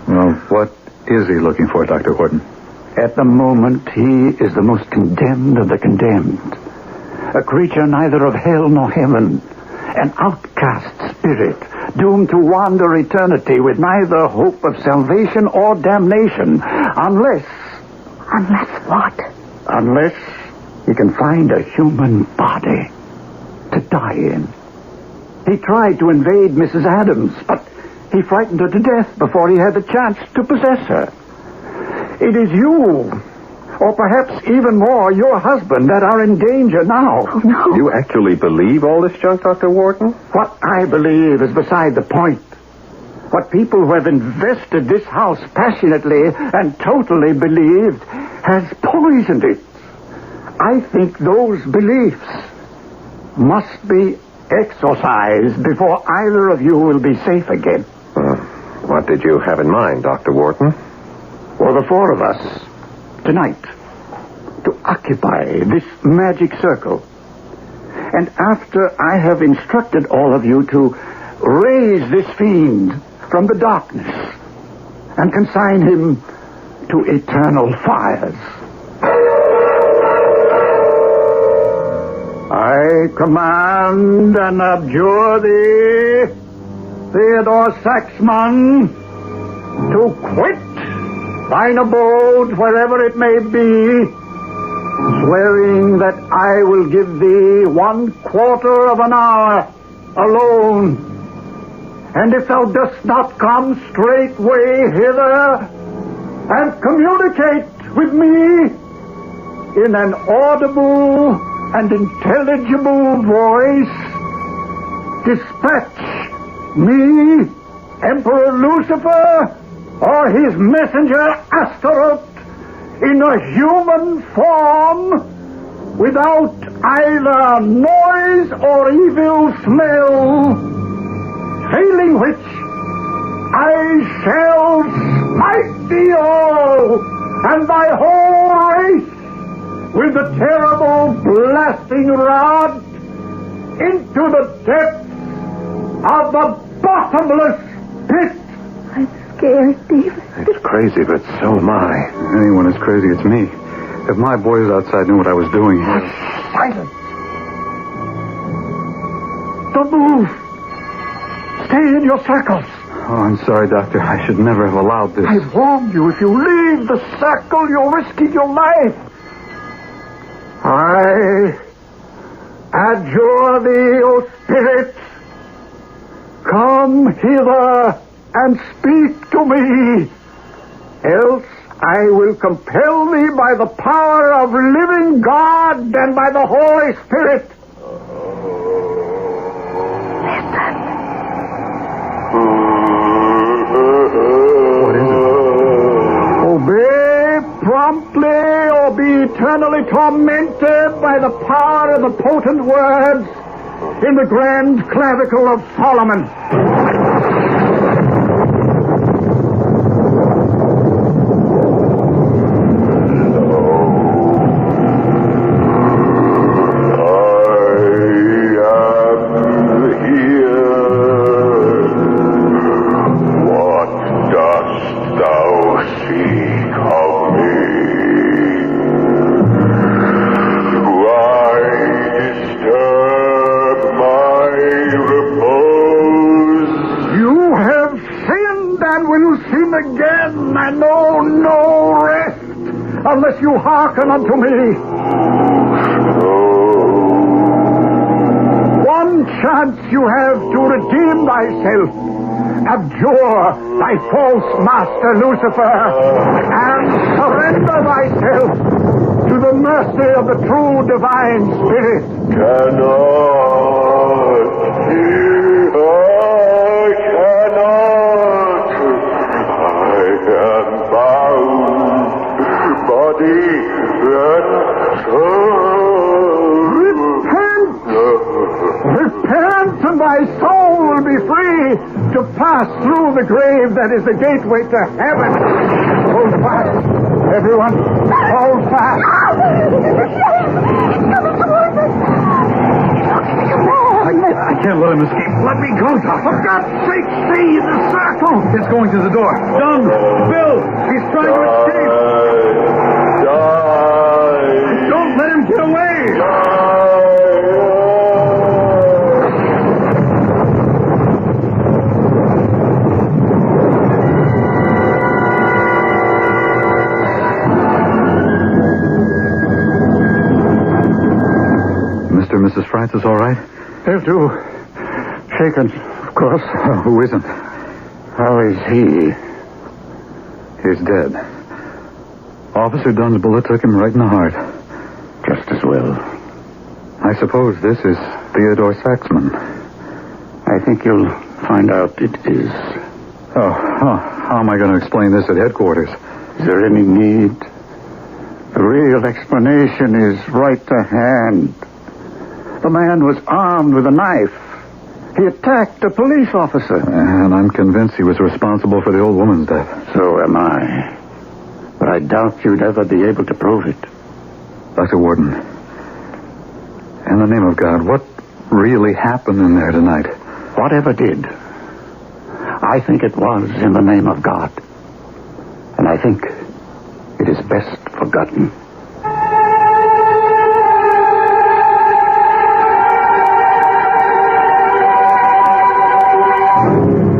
Well, what is he looking for, Dr. Horton? At the moment, he is the most condemned of the condemned. A creature neither of hell nor heaven. An outcast spirit, doomed to wander eternity with neither hope of salvation or damnation, unless... Unless what? Unless he can find a human body to die in. He tried to invade Mrs. Adams, but he frightened her to death before he had the chance to possess her. It is you, or perhaps even more, your husband, that are in danger now. Oh, no. You actually believe all this junk, Dr. Wharton? What I believe is beside the point. What people who have invested this house passionately and totally believed has poisoned it. I think those beliefs must be exorcised before either of you will be safe again. What did you have in mind, Dr. Wharton? For the four of us, tonight, to occupy this magic circle. And after I have instructed all of you to raise this fiend from the darkness and consign him to eternal fires. I command and abjure thee, Theodore Saxman, to quit thine abode wherever it may be, swearing that I will give thee 1/4 of an hour alone. And if thou dost not come straightway hither and communicate with me in an audible and intelligible voice, dispatch me, Emperor Lucifer, or his messenger Astaroth, in a human form, without either noise or evil smell, failing which I shall smite thee all and thy whole race with the terrible blasting rod into the depths of the bottomless pit. I'm scared, David. It's crazy, but so am I. Anyone as crazy as me. If my boys outside knew what I was doing... Silence. Don't move. Stay in your circles. Oh, I'm sorry, Doctor. I should never have allowed this. I warned you, if you leave the circle, you're risking your life. I adjure thee, O spirit, come hither and speak to me, else I will compel thee by the power of living God and by the Holy Spirit. What is it? Obey promptly or be eternally tormented by the power of the potent words in the grand clavicle of Solomon. Again, I know no rest unless you hearken unto me. One chance you have to redeem thyself. Abjure thy false master Lucifer and surrender thyself to the mercy of the true divine spirit. I cannot. I am bound. pass through the grave that is the gateway to heaven. Hold fast. Everyone, hold fast. I can't let him escape. Let me go, Doc. For God's sake, stay in the circle. It's going to the door. John, Bill, he's trying to escape. Don't let him get away. Mr. and Mrs. Francis all right? They're too shaken, of course. Who isn't? How is he? He's dead. Officer Dunn's bullet took him right in the heart. Just as well. I suppose this is Theodore Saxman. I think you'll find out it is. How am I going to explain this at headquarters? Is there any need? The real explanation is right to hand. The man was armed with a knife. He attacked a police officer. And I'm convinced he was responsible for the old woman's death. So am I. But I doubt you'd ever be able to prove it. Dr. Warden, in the name of God, what really happened in there tonight? Whatever did, I think it was in the name of God. And I think it is best forgotten.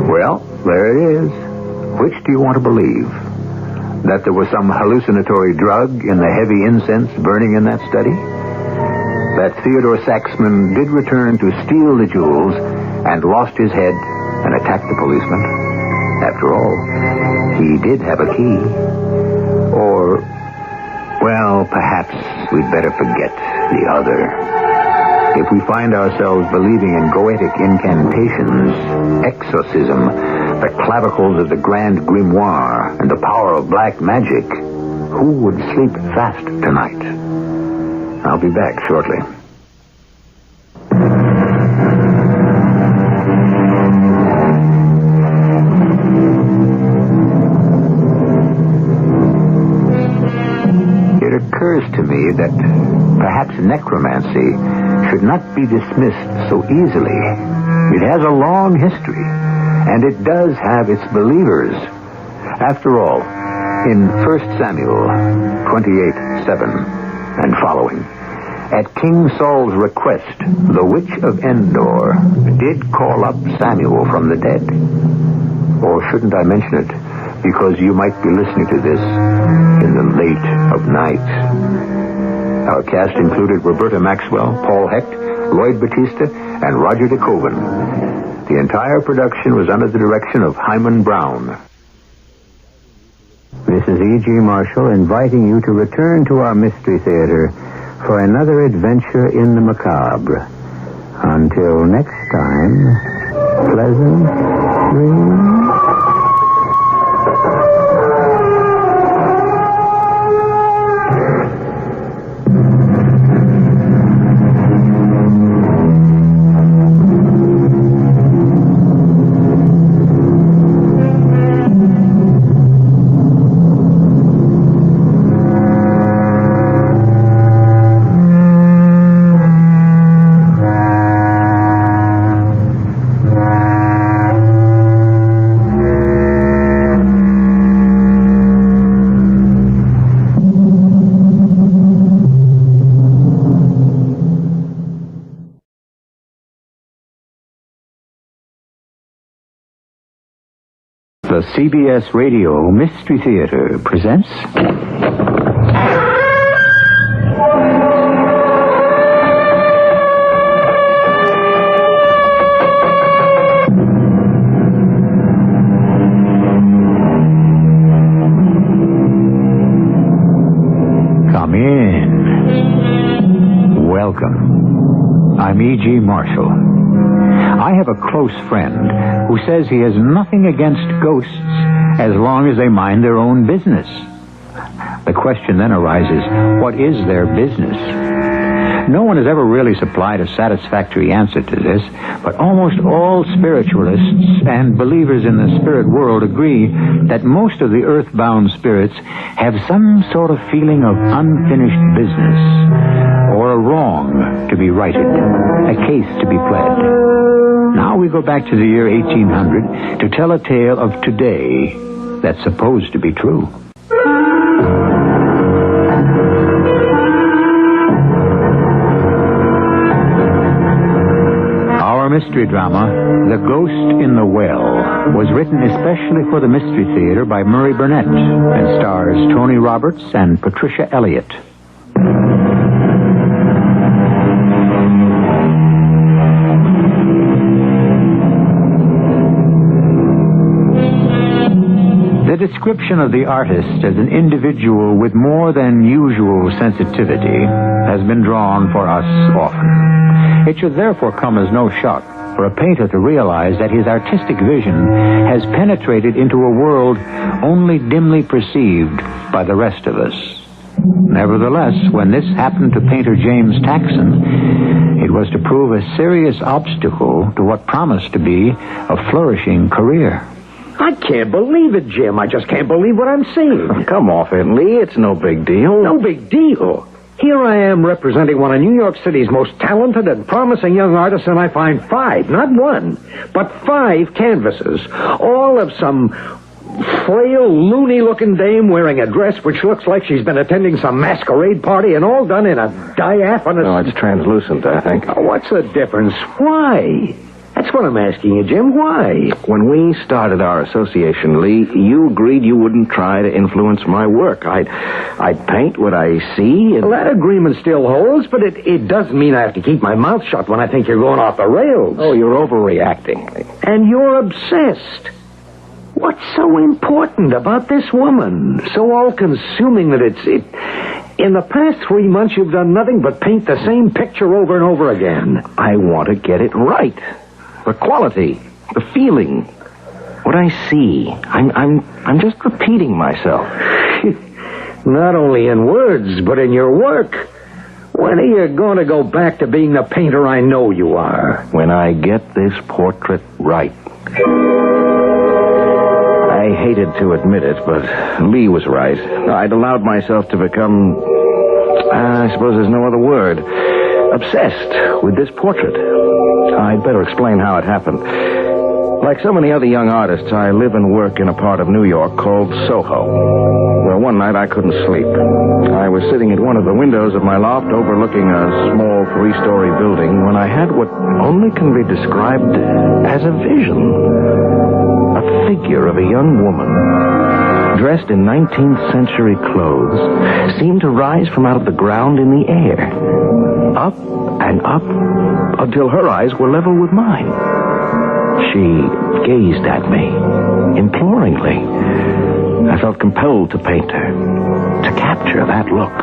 Well, there it is. Which do you want to believe? That there was some hallucinatory drug in the heavy incense burning in that study? That Theodore Saxman did return to steal the jewels and lost his head and attacked the policeman? After all, he did have a key. Or, well, perhaps we'd better forget the other. If we find ourselves believing in goetic incantations, exorcism, the clavicles of the Grand Grimoire, and the power of black magic, who would sleep fast tonight? I'll be back shortly. It occurs to me that perhaps necromancy should not be dismissed so easily. It has a long history, and it does have its believers. After all, in 1 Samuel 28:7 and following, at King Saul's request, the witch of Endor did call up Samuel from the dead. Or shouldn't I mention it? Because you might be listening to this in the late of night. Our cast included Roberta Maxwell, Paul Hecht, Lloyd Batista, and Roger DeKoven. The entire production was under the direction of Hyman Brown. This is E.G. Marshall inviting you to return to our Mystery Theater for another adventure in the macabre. Until next time, pleasant dreams. The CBS Radio Mystery Theater presents... Come in. Welcome. I'm E.G. Marshall. I have a close friend who says he has nothing against ghosts as long as they mind their own business. The question then arises, what is their business? No one has ever really supplied a satisfactory answer to this, but almost all spiritualists and believers in the spirit world agree that most of the earthbound spirits have some sort of feeling of unfinished business, or a wrong to be righted, a case to be pled. Now we go back to the year 1800 to tell a tale of today that's supposed to be true. Our mystery drama, The Ghost in the Well, was written especially for the Mystery Theater by Murray Burnett and stars Tony Roberts and Patricia Elliott. The description of the artist as an individual with more than usual sensitivity has been drawn for us often. It should therefore come as no shock for a painter to realize that his artistic vision has penetrated into a world only dimly perceived by the rest of us. Nevertheless, when this happened to painter James Taxon, it was to prove a serious obstacle to what promised to be a flourishing career. I can't believe it, Jim. I just can't believe what I'm seeing. Come off it, Lee. It's no big deal. No big deal. Here I am representing one of New York City's most talented and promising young artists, and I find 5, not 1, but 5 canvases, all of some frail, loony-looking dame wearing a dress which looks like she's been attending some masquerade party, and all done in a diaphanous... No, it's translucent, I think. Oh, what's the difference? Why? That's what I'm asking you, Jim. Why? When we started our association, Lee, you agreed you wouldn't try to influence my work. I'd paint what I see. Well, that agreement still holds, but it doesn't mean I have to keep my mouth shut when I think you're going off the rails. Oh, you're overreacting. And you're obsessed. What's so important about this woman? So all-consuming that in the past 3 months, you've done nothing but paint the same picture over and over again. I want to get it right. The quality, the feeling, what I see. I'm just repeating myself. Not only in words, but in your work. When are you going to go back to being the painter I know you are? When I get this portrait right. I hated to admit it, but Lee was right. I'd allowed myself to become, I suppose there's no other word, obsessed with this portrait. I'd better explain how it happened. Like so many other young artists, I live and work in a part of New York called Soho. Well, one night I couldn't sleep. I was sitting at one of the windows of my loft overlooking a small 3-story building when I had what only can be described as a vision. A figure of a young woman, dressed in 19th century clothes, seemed to rise from out of the ground in the air. Up and up until her eyes were level with mine. She gazed at me, imploringly. I felt compelled to paint her, to capture that look.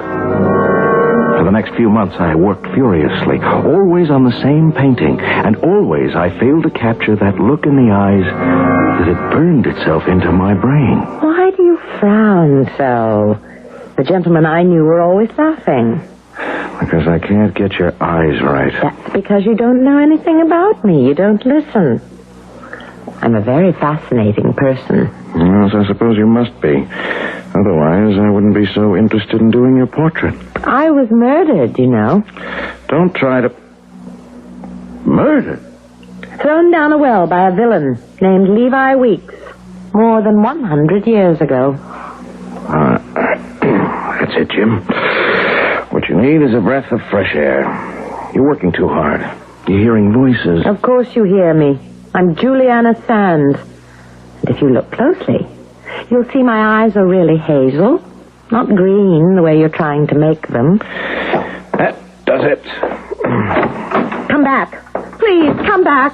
For the next few months, I worked furiously, always on the same painting, and always I failed to capture that look in the eyes that had burned itself into my brain. Why do you frown so? The gentlemen I knew were always laughing. Because I can't get your eyes right. That's because you don't know anything about me. You don't listen. I'm a very fascinating person. Yes, I suppose you must be. Otherwise, I wouldn't be so interested in doing your portrait. I was murdered, you know. Don't try to... Murdered? Thrown down a well by a villain named Levi Weeks more than 100 years ago. That's it, Jim. What you need is a breath of fresh air. You're working too hard. You're hearing voices. Of course you hear me. I'm Juliana Sands. And if you look closely, you'll see my eyes are really hazel, not green the way you're trying to make them. That does it. Come back. Please, come back.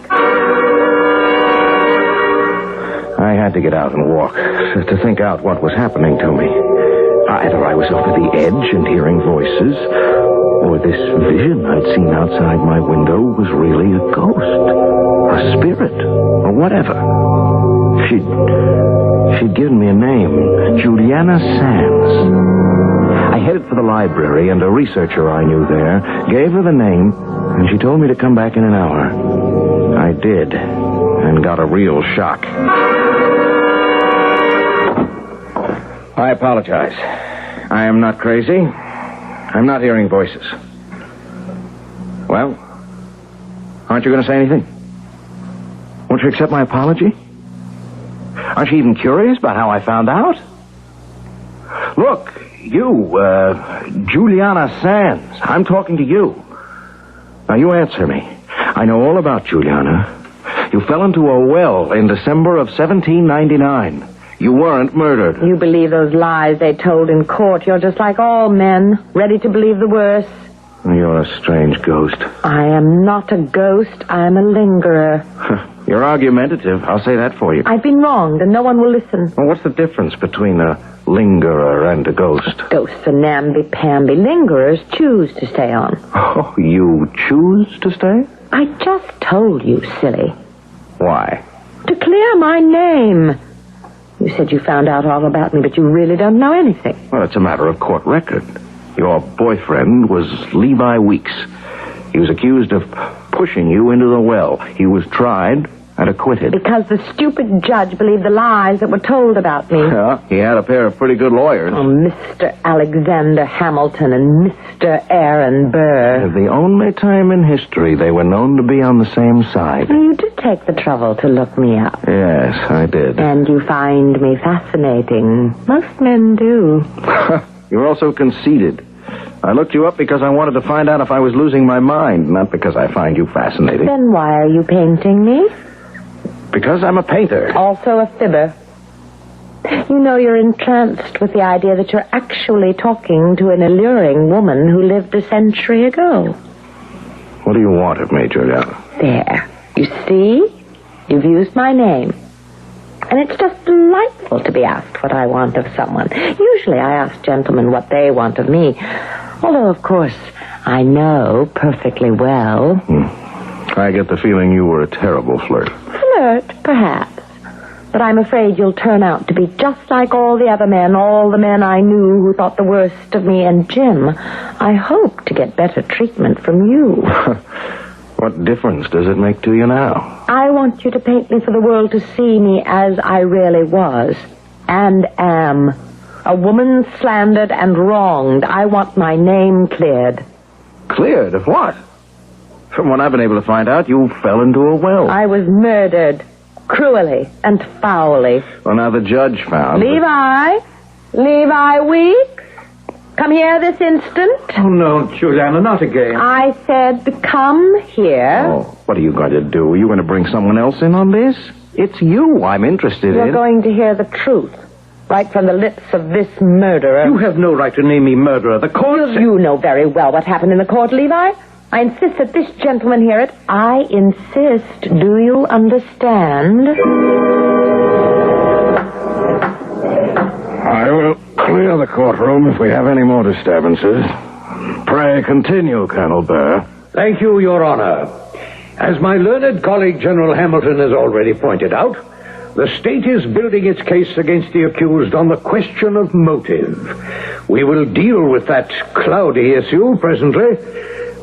I had to get out and walk, to think out what was happening to me. Either I was over the edge and hearing voices, or this vision I'd seen outside my window was really a ghost, a spirit, or whatever. She'd given me a name, Juliana Sands. I headed for to the library, and a researcher I knew there gave her the name, and she told me to come back in an hour. I did, and got a real shock. I apologize. I am not crazy. I'm not hearing voices. Well, aren't you going to say anything? Won't you accept my apology? Aren't you even curious about how I found out? Look, you, Juliana Sands, I'm talking to you. Now, you answer me. I know all about Juliana. You fell into a well in December of 1799. You weren't murdered. You believe those lies they told in court. You're just like all men, ready to believe the worst. You're a strange ghost. I am not a ghost. I am a lingerer. You're argumentative. I'll say that for you. I've been wronged, and no one will listen. Well, what's the difference between a lingerer and a ghost? Ghosts are namby-pamby. Lingerers choose to stay on. Oh, you choose to stay? I just told you, silly. Why? To clear my name. You said you found out all about me, but you really don't know anything. Well, it's a matter of court record. Your boyfriend was Levi Weeks. He was accused of pushing you into the well. He was tried and acquitted. Because the stupid judge believed the lies that were told about me. Yeah, he had a pair of pretty good lawyers. Oh, Mr. Alexander Hamilton and Mr. Aaron Burr. The only time in history they were known to be on the same side. You did take the trouble to look me up. Yes, I did. And you find me fascinating. Most men do. You're also conceited. I looked you up because I wanted to find out if I was losing my mind, not because I find you fascinating. Then why are you painting me? Because I'm a painter. Also a fibber. You know, you're entranced with the idea that you're actually talking to an alluring woman who lived a century ago. What do you want of me, Juliana? There. You see? You've used my name. And it's just delightful to be asked what I want of someone. Usually I ask gentlemen what they want of me. Although, of course, I know perfectly well. I get the feeling you were a terrible flirt. Flirt, perhaps. But I'm afraid you'll turn out to be just like all the other men, all the men I knew who thought the worst of me. And, Jim, I hope to get better treatment from you. What difference does it make to you now? I want you to paint me for the world to see me as I really was and am. A woman slandered and wronged. I want my name cleared. Cleared of what? From what I've been able to find out, you fell into a well. I was murdered. Cruelly and foully. Well, now the judge found... Levi Weeks? Come here this instant. Oh, no, Juliana, not again. I said come here. Oh, what are you going to do? Are you going to bring someone else in on this? It's you I'm interested in. You're going to hear the truth. Right from the lips of this murderer. You have no right to name me murderer. The court... You know very well what happened in the court, Levi. I insist that this gentleman hear it. I insist. Do you understand? I will clear the courtroom if we have any more disturbances. Pray continue, Colonel Burr. Thank you, Your Honor. As my learned colleague, General Hamilton, has already pointed out, the state is building its case against the accused on the question of motive. We will deal with that cloudy issue presently,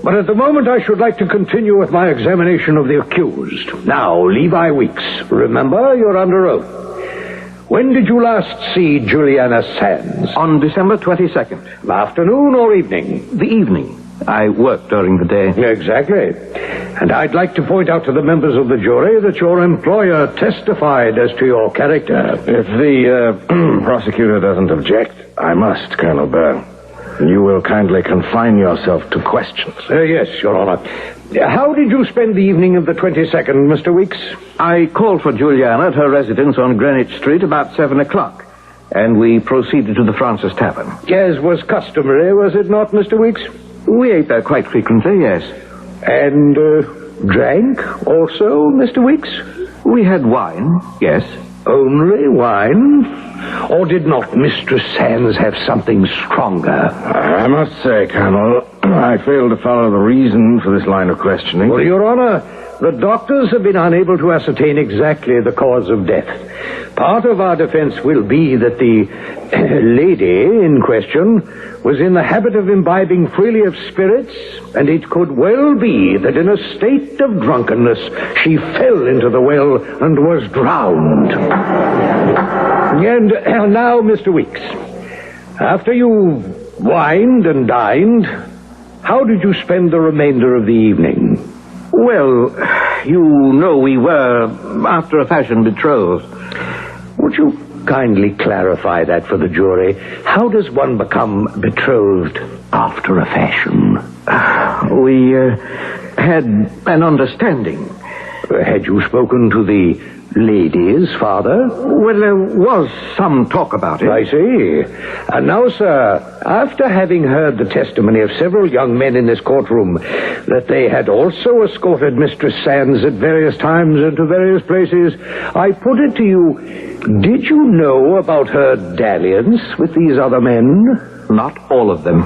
but at the moment I should like to continue with my examination of the accused. Now, Levi Weeks, remember you're under oath. When did you last see Juliana Sands? On December 22nd. Afternoon or evening? The evening. I worked during the day. Exactly. And I'd like to point out to the members of the jury that your employer testified as to your character. If the prosecutor doesn't object, I must, Colonel Burr. You will kindly confine yourself to questions. Yes, Your Honor. How did you spend the evening of the 22nd, Mr. Weeks? I called for Juliana at her residence on Greenwich Street about 7 o'clock, and we proceeded to the Francis Tavern. As was customary, was it not, Mr. Weeks? We ate there quite frequently, yes. And drank also, Mr. Weeks? We had wine, yes. Only wine? Or did not Mistress Sands have something stronger? I must say, Colonel, I fail to follow the reason for this line of questioning. Well, Your Honor, the doctors have been unable to ascertain exactly the cause of death. Part of our defense will be that the lady in question was in the habit of imbibing freely of spirits, and it could well be that in a state of drunkenness she fell into the well and was drowned. And now, Mr. Weeks, after you wined and dined, how did you spend the remainder of the evening? Well, you know we were, after a fashion, betrothed. Would you kindly clarify that for the jury? How does one become betrothed after a fashion? We had an understanding. Had you spoken to the lady's father? Well, there was some talk about it. I see. And now, sir, after having heard the testimony of several young men in this courtroom that they had also escorted Mistress Sands at various times and to various places, I put it to you, did you know about her dalliance with these other men? Not all of them.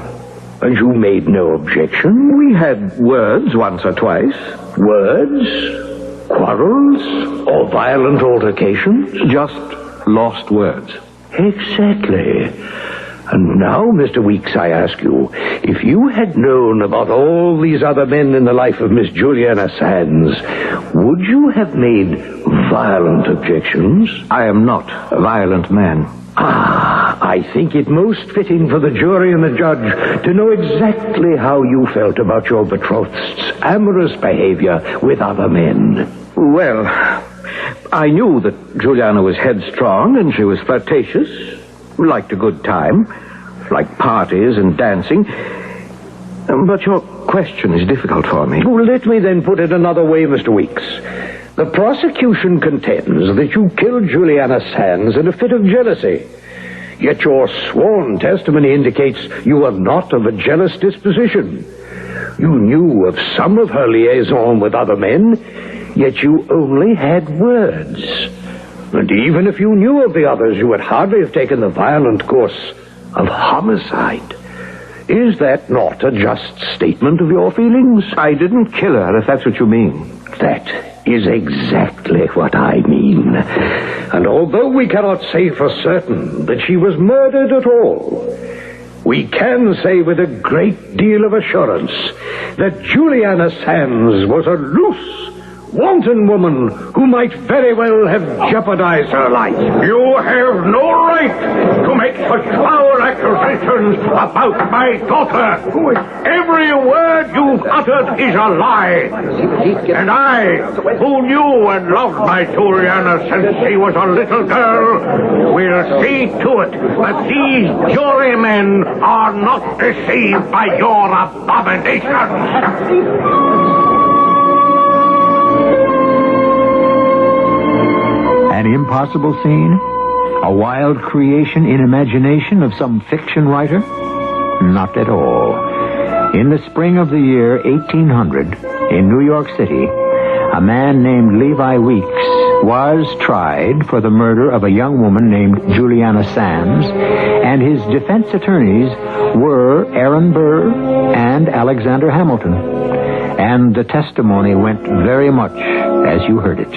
And you made no objection? We had words once or twice. Words? Quarrels? Or violent altercations? Just lost words. Exactly. And now, Mr. Weeks, I ask you, if you had known about all these other men in the life of Miss Juliana Sands, would you have made violent objections? I am not a violent man. I think it most fitting for the jury and the judge to know exactly how you felt about your betrothed's amorous behavior with other men. Well, I knew that Juliana was headstrong and she was flirtatious, liked a good time, liked parties and dancing. But your question is difficult for me. Well, let me then put it another way, Mr. Weeks. The prosecution contends that you killed Juliana Sands in a fit of jealousy. Yet your sworn testimony indicates you are not of a jealous disposition. You knew of some of her liaison with other men, yet you only had words. And even if you knew of the others, you would hardly have taken the violent course of homicide. Is that not a just statement of your feelings? I didn't kill her, if that's what you mean. That is exactly what I mean. And although we cannot say for certain that she was murdered at all, we can say with a great deal of assurance that Juliana Sands was a loose, wanton woman who might very well have jeopardized her life. You have no right to make such foul accusations about my daughter. Every word you've uttered is a lie. And I, who knew and loved my Juliana since she was a little girl, will see to it that these jurymen are not deceived by your abominations. An impossible scene? A wild creation in imagination of some fiction writer? Not at all. In the spring of the year 1800, in New York City, a man named Levi Weeks was tried for the murder of a young woman named Juliana Sands, and his defense attorneys were Aaron Burr and Alexander Hamilton. And the testimony went very much as you heard it.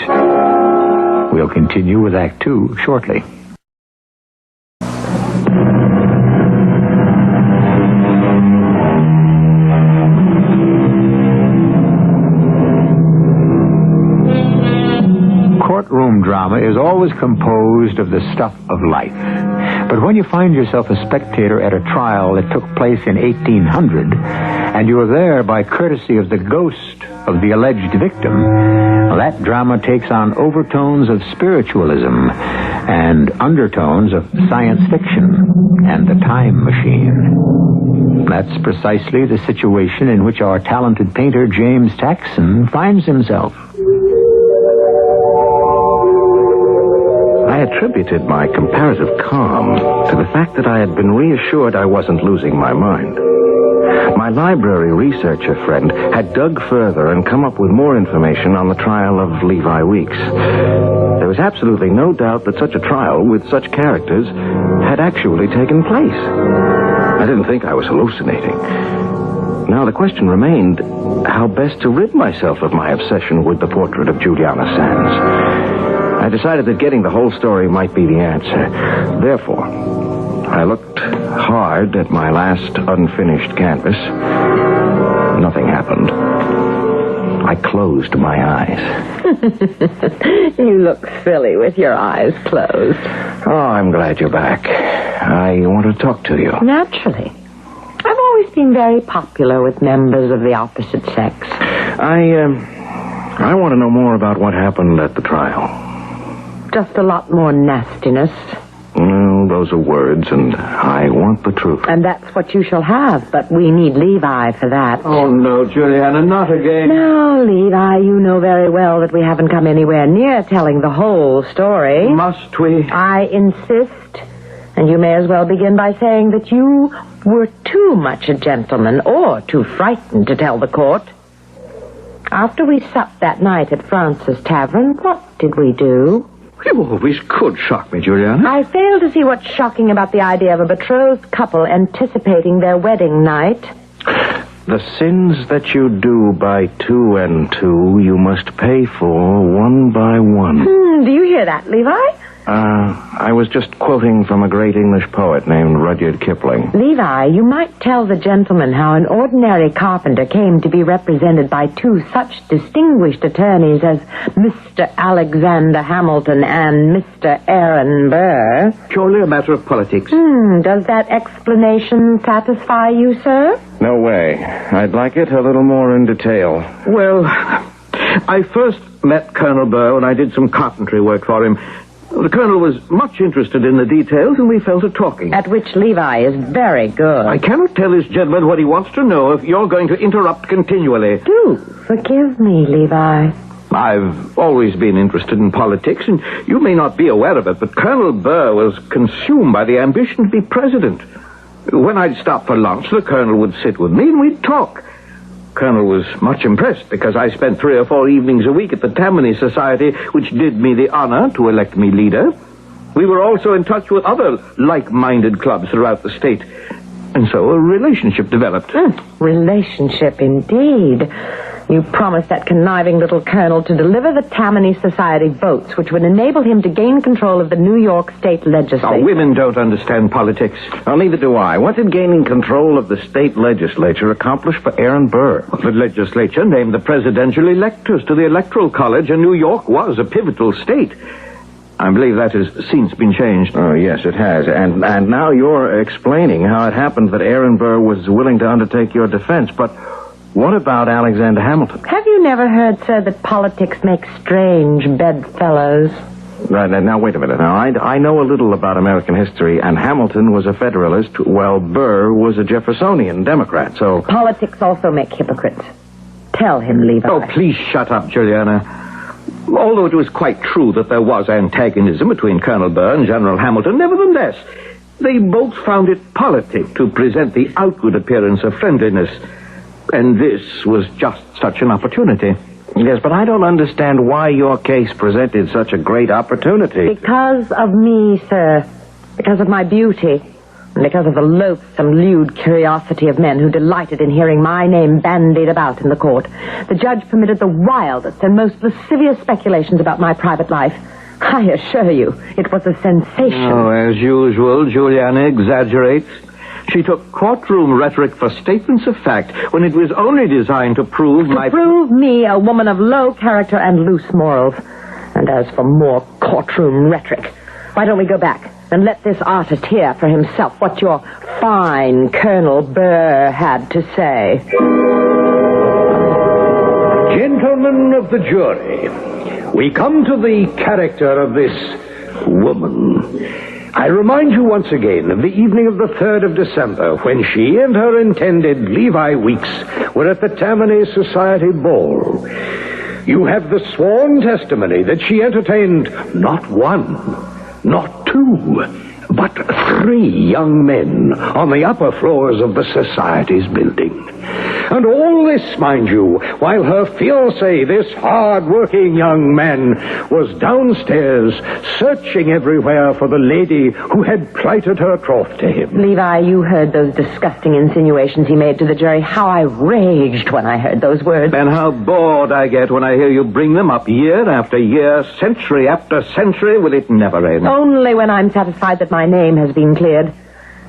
We'll continue with Act 2 shortly. Courtroom drama is always composed of the stuff of life. But when you find yourself a spectator at a trial that took place in 1800, and you're there by courtesy of the ghost of the alleged victim, that drama takes on overtones of spiritualism and undertones of science fiction and the time machine. That's precisely the situation in which our talented painter James Taxon finds himself. I attributed my comparative calm to the fact that I had been reassured I wasn't losing my mind. My library researcher friend had dug further and come up with more information on the trial of Levi Weeks. There was absolutely no doubt that such a trial with such characters had actually taken place. I didn't think I was hallucinating. Now the question remained how best to rid myself of my obsession with the portrait of Juliana Sands. I decided that getting the whole story might be the answer. Therefore, I looked hard at my last unfinished canvas. Nothing happened. I closed my eyes. You look silly with your eyes closed. Oh, I'm glad you're back. I want to talk to you. Naturally. I've always been very popular with members of the opposite sex. I want to know more about what happened at the trial. Just a lot more nastiness. Well, those are words, and I want the truth. And that's what you shall have, but we need Levi for that. Oh, no, Juliana, not again. No, Levi, you know very well that we haven't come anywhere near telling the whole story. Must we? I insist. And you may as well begin by saying that you were too much a gentleman or too frightened to tell the court. After we supped that night at Francis Tavern, what did we do? You always could shock me, Juliana. I fail to see what's shocking about the idea of a betrothed couple anticipating their wedding night. The sins that you do by two and two, you must pay for one by one. Do you hear that, Levi? I was just quoting from a great English poet named Rudyard Kipling. Levi, you might tell the gentleman how an ordinary carpenter came to be represented by two such distinguished attorneys as Mr. Alexander Hamilton and Mr. Aaron Burr. Purely a matter of politics. Does that explanation satisfy you, sir? No way. I'd like it a little more in detail. Well, I first met Colonel Burr when I did some carpentry work for him. The Colonel was much interested in the details, and we fell to talking. At which Levi is very good. I cannot tell this gentleman what he wants to know if you're going to interrupt continually. Do forgive me, Levi. I've always been interested in politics, and you may not be aware of it, but Colonel Burr was consumed by the ambition to be president. When I'd stop for lunch, the Colonel would sit with me, and we'd talk. Colonel was much impressed because I spent 3 or 4 evenings a week at the Tammany Society, which did me the honor to elect me leader. We were also in touch with other like-minded clubs throughout the state. And so a relationship developed. Relationship, indeed. You promised that conniving little colonel to deliver the Tammany Society votes, which would enable him to gain control of the New York State Legislature. Oh, women don't understand politics. Well, neither do I. What did gaining control of the state legislature accomplish for Aaron Burr? The legislature named the presidential electors to the Electoral College, and New York was a pivotal state. I believe that has since been changed. Oh, yes, it has. And now you're explaining how it happened that Aaron Burr was willing to undertake your defense. But what about Alexander Hamilton? Have you never heard, sir, that politics makes strange bedfellows? Right, now, wait a minute. Now, I know a little about American history, and Hamilton was a Federalist, while Burr was a Jeffersonian Democrat, so... Politics also make hypocrites. Tell him, Levi. Oh, please shut up, Juliana. Although it was quite true that there was antagonism between Colonel Burr and General Hamilton, nevertheless, they both found it politic to present the outward appearance of friendliness. And this was just such an opportunity. Yes, but I don't understand why your case presented such a great opportunity. Because of me, sir. Because of my beauty. And because of the loathsome, lewd curiosity of men who delighted in hearing my name bandied about in the court. The judge permitted the wildest and most lascivious speculations about my private life. I assure you, it was a sensation. Oh, as usual, Juliana exaggerates. She took courtroom rhetoric for statements of fact when it was only designed to prove To prove me a woman of low character and loose morals. And as for more courtroom rhetoric, why don't we go back and let this artist hear for himself what your fine Colonel Burr had to say. Gentlemen of the jury, we come to the character of this woman. I remind you once again of the evening of the 3rd of December when she and her intended, Levi Weeks, were at the Tammany Society Ball. You have the sworn testimony that she entertained not one, not two, but 3 young men on the upper floors of the Society's building. And all this, mind you, while her fiancé, this hard-working young man, was downstairs searching everywhere for the lady who had plighted her troth to him. Levi, you heard those disgusting insinuations he made to the jury. How I raged when I heard those words. And how bored I get when I hear you bring them up year after year, century after century, will it never end? Only when I'm satisfied that my name has been cleared.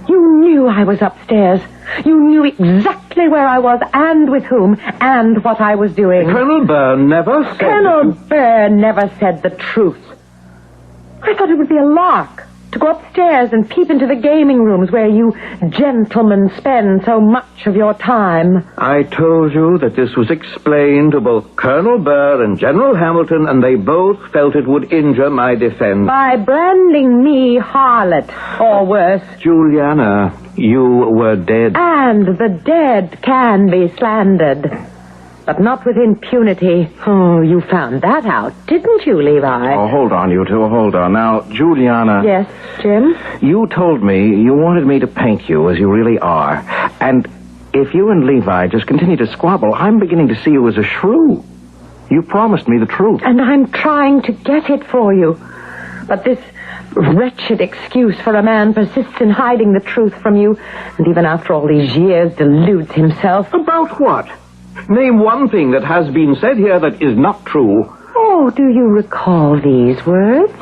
You knew I was upstairs. You knew exactly where I was and with whom and what I was doing. Colonel Burr never said... Colonel Burr never said the truth. I thought it would be a lark to go upstairs and peep into the gaming rooms where you gentlemen spend so much of your time. I told you that this was explained to both Colonel Burr and General Hamilton, and they both felt it would injure my defense. By branding me harlot, or worse. Juliana, you were dead. And the dead can be slandered. But not with impunity. Oh, you found that out, didn't you, Levi? Oh, hold on, you two, hold on. Now, Juliana... Yes, Jim? You told me you wanted me to paint you as you really are. And if you and Levi just continue to squabble, I'm beginning to see you as a shrew. You promised me the truth. And I'm trying to get it for you. But this wretched excuse for a man persists in hiding the truth from you, and even after all these years deludes himself. About what? Name one thing that has been said here that is not true. Oh, do you recall these words?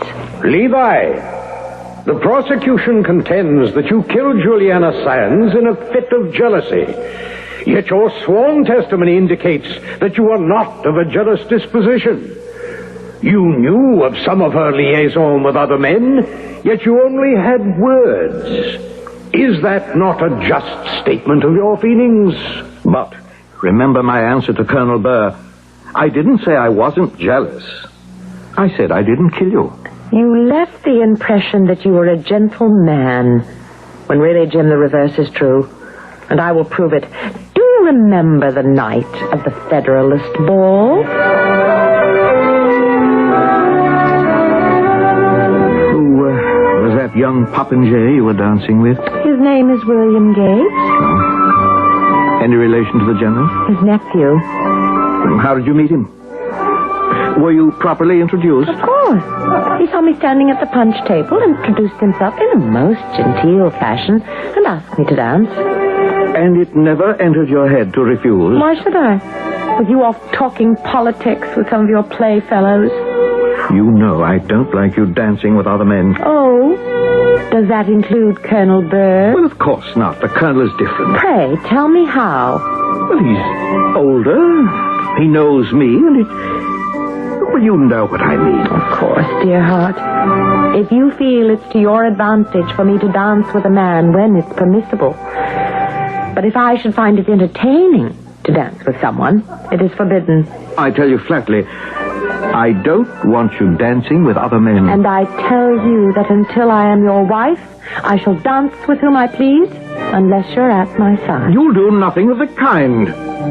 Levi, the prosecution contends that you killed Juliana Sands in a fit of jealousy. Yet your sworn testimony indicates that you are not of a jealous disposition. You knew of some of her liaison with other men, yet you only had words. Is that not a just statement of your feelings? But remember my answer to Colonel Burr. I didn't say I wasn't jealous. I said I didn't kill you. You left the impression that you were a gentle man, when really, Jim, the reverse is true. And I will prove it. Do you remember the night of the Federalist Ball? Was that young popinjay you were dancing with? His name is William Gates. Any relation to the general? His nephew. How did you meet him? Were you properly introduced? Of course. He saw me standing at the punch table, introduced himself in a most genteel fashion, and asked me to dance. And it never entered your head to refuse? Why should I? With you off talking politics with some of your playfellows. You know I don't like you dancing with other men. Oh? Does that include Colonel Burr? Well, of course not. The Colonel is different. Pray, tell me how. Well, he's older. He knows me, and well, you know what I mean. Of course, dear heart. If you feel it's to your advantage for me to dance with a man when it's permissible. But if I should find it entertaining to dance with someone, it is forbidden. I tell you flatly, I don't want you dancing with other men. And I tell you that until I am your wife, I shall dance with whom I please, unless you're at my side. You'll do nothing of the kind.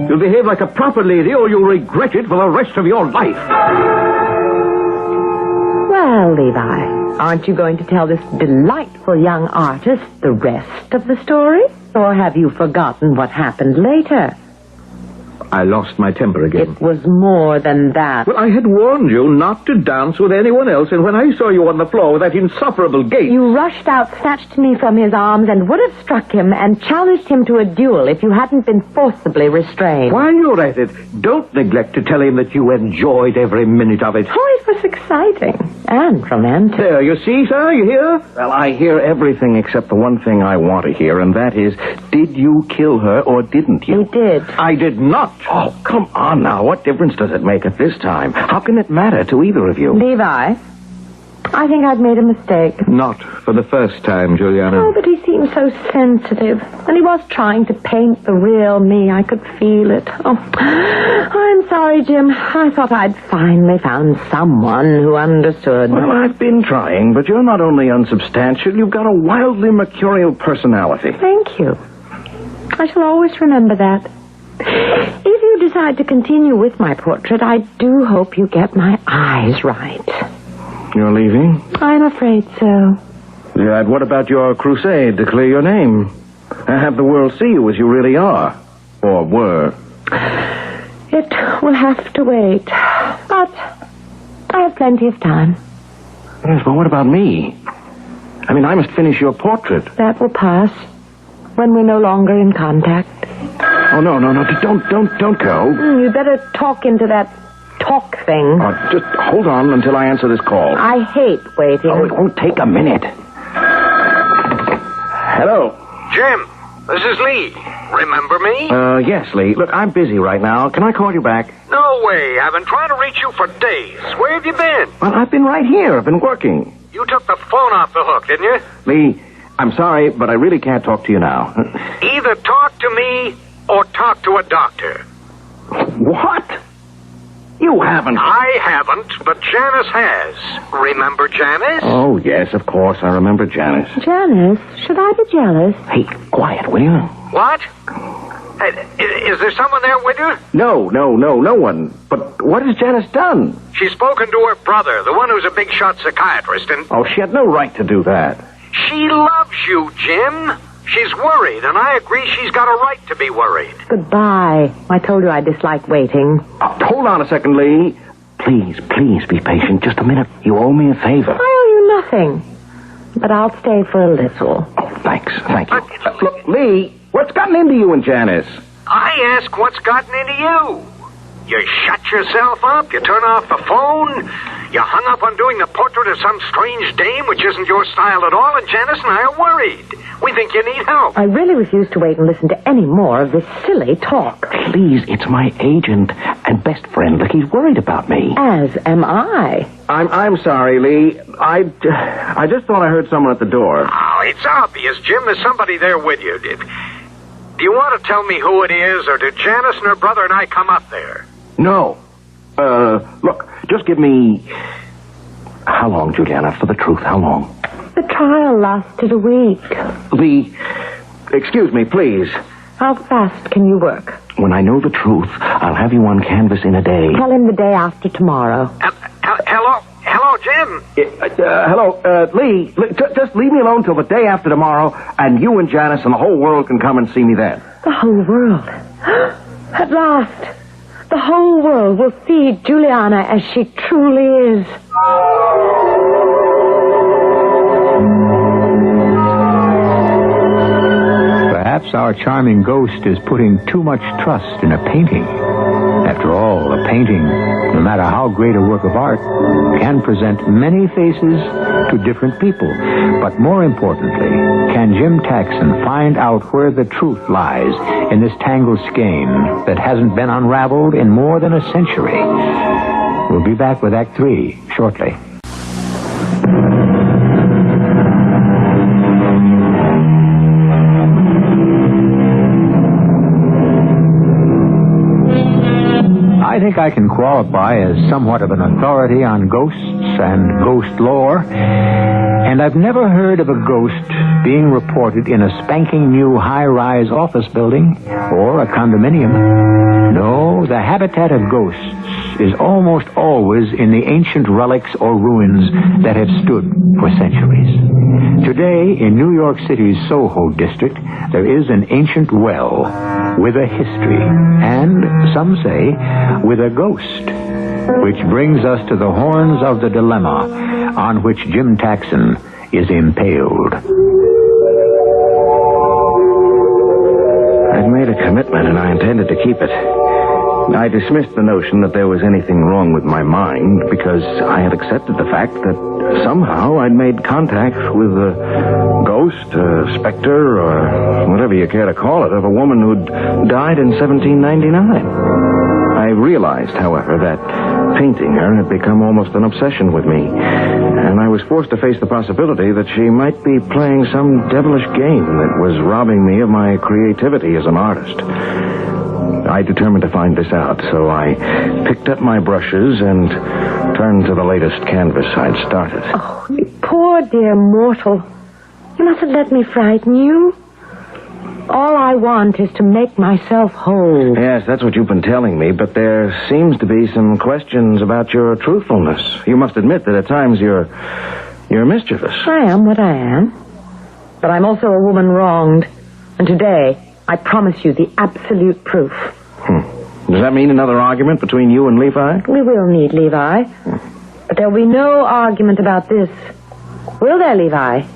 You'll behave like a proper lady, or you'll regret it for the rest of your life. Well, Levi, aren't you going to tell this delightful young artist the rest of the story? Or have you forgotten what happened later? I lost my temper again. It was more than that. Well, I had warned you not to dance with anyone else, and when I saw you on the floor with that insufferable gait... You rushed out, snatched me from his arms, and would have struck him and challenged him to a duel if you hadn't been forcibly restrained. While you're at it, don't neglect to tell him that you enjoyed every minute of it. Oh, it was exciting and romantic. There, you see, sir, you hear? Well, I hear everything except the one thing I want to hear, and that is, did you kill her or didn't you? You did. I did not. Oh, come on now. What difference does it make at this time? How can it matter to either of you? Levi, I think I've made a mistake. Not for the first time, Juliana. Oh, but he seemed so sensitive. And he was trying to paint the real me. I could feel it. Oh, I'm sorry, Jim. I thought I'd finally found someone who understood. Well, I've been trying, but you're not only unsubstantial, you've got a wildly mercurial personality. Thank you. I shall always remember that. If you decide to continue with my portrait, I do hope you get my eyes right. You're leaving? I'm afraid so. Yeah, and what about your crusade to clear your name? And have the world see you as you really are? Or were? It will have to wait. But I have plenty of time. Yes, but what about me? I mean, I must finish your portrait. That will pass when we're no longer in contact. Oh, no, don't go. You better talk into that talk thing. Just hold on until I answer this call. I hate waiting. Oh, it won't take a minute. Hello. Jim, this is Lee. Remember me? Yes, Lee. Look, I'm busy right now. Can I call you back? No way. I've been trying to reach you for days. Where have you been? Well, I've been right here. I've been working. You took the phone off the hook, didn't you? Lee, I'm sorry, but I really can't talk to you now. Either talk to me or talk to a doctor. What? You haven't. I haven't, but Janice has. Remember Janice? Oh, yes, of course. I remember Janice. Janice? Should I be jealous? Hey, quiet, will you? What? Is there someone there with you? No one. But what has Janice done? She's spoken to her brother, the one who's a big shot psychiatrist, and... Oh, she had no right to do that. She loves you, Jim. She's worried, and I agree she's got a right to be worried. Goodbye. I told you I dislike waiting. Hold on a second, Lee. Please be patient. Just a minute. You owe me a favor. I owe you nothing. But I'll stay for a little. Oh, thanks. Thank you. Look, Lee, what's gotten into you and Janice? I ask what's gotten into you. You shut yourself up, you turn off the phone, you hung up on doing the portrait of some strange dame, which isn't your style at all, and Janice and I are worried. We think you need help. I really refuse to wait and listen to any more of this silly talk. Please, it's my agent and best friend. Look, he's worried about me. As am I. I'm sorry, Lee. I just thought I heard someone at the door. Oh, it's obvious, Jim. There's somebody there with you. Do you want to tell me who it is, or did Janice and her brother and I come up there? No. Look, just give me... How long, Juliana, for the truth? How long? The trial lasted a week. Lee, excuse me, please. How fast can you work? When I know the truth, I'll have you on canvas in a day. Tell him the day after tomorrow. Hello, Jim. Hello, Lee. Just leave me alone till the day after tomorrow, and you and Janice and the whole world can come and see me then. The whole world. At last. The whole world will see Juliana as she truly is. Perhaps our charming ghost is putting too much trust in a painting. After all, a painting, no matter how great a work of art, can present many faces to different people. But more importantly, can Jim Taxon find out where the truth lies in this tangled skein that hasn't been unraveled in more than a century? We'll be back with Act 3 shortly. I think I can qualify as somewhat of an authority on ghosts and ghost lore, and I've never heard of a ghost being reported in a spanking new high-rise office building or a condominium. No, the habitat of ghosts is almost always in the ancient relics or ruins that have stood for centuries. Today, in New York City's Soho district, there is an ancient well with a history, and some say with a ghost, which brings us to the horns of the dilemma on which Jim Taxon is impaled. I'd made a commitment, and I intended to keep it. I dismissed the notion that there was anything wrong with my mind because I had accepted the fact that somehow I'd made contact with a ghost, a specter, or whatever you care to call it, of a woman who'd died in 1799. I realized, however, that painting her had become almost an obsession with me, and I was forced to face the possibility that she might be playing some devilish game that was robbing me of my creativity as an artist. I determined to find this out, so I picked up my brushes and turned to the latest canvas I'd started. Oh, you poor dear mortal. You mustn't let me frighten you. All I want is to make myself whole. Yes, that's what you've been telling me, but there seems to be some questions about your truthfulness. You must admit that at times you're You're mischievous. I am what I am. But I'm also a woman wronged. And today, I promise you the absolute proof. Does that mean another argument between you and Levi? We will need Levi. But there'll be no argument about this. Will there, Levi?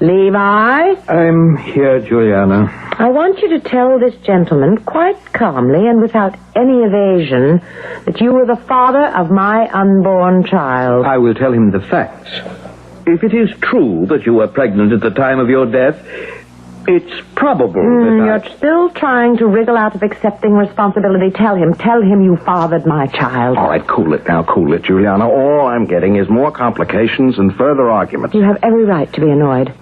Levi? I'm here, Juliana. I want you to tell this gentleman quite calmly and without any evasion that you were the father of my unborn child. I will tell him the facts. If it is true that you were pregnant at the time of your death, it's probable that You're still trying to wriggle out of accepting responsibility. Tell him you fathered my child. All right, cool it now, Juliana. All I'm getting is more complications and further arguments. You have every right to be annoyed.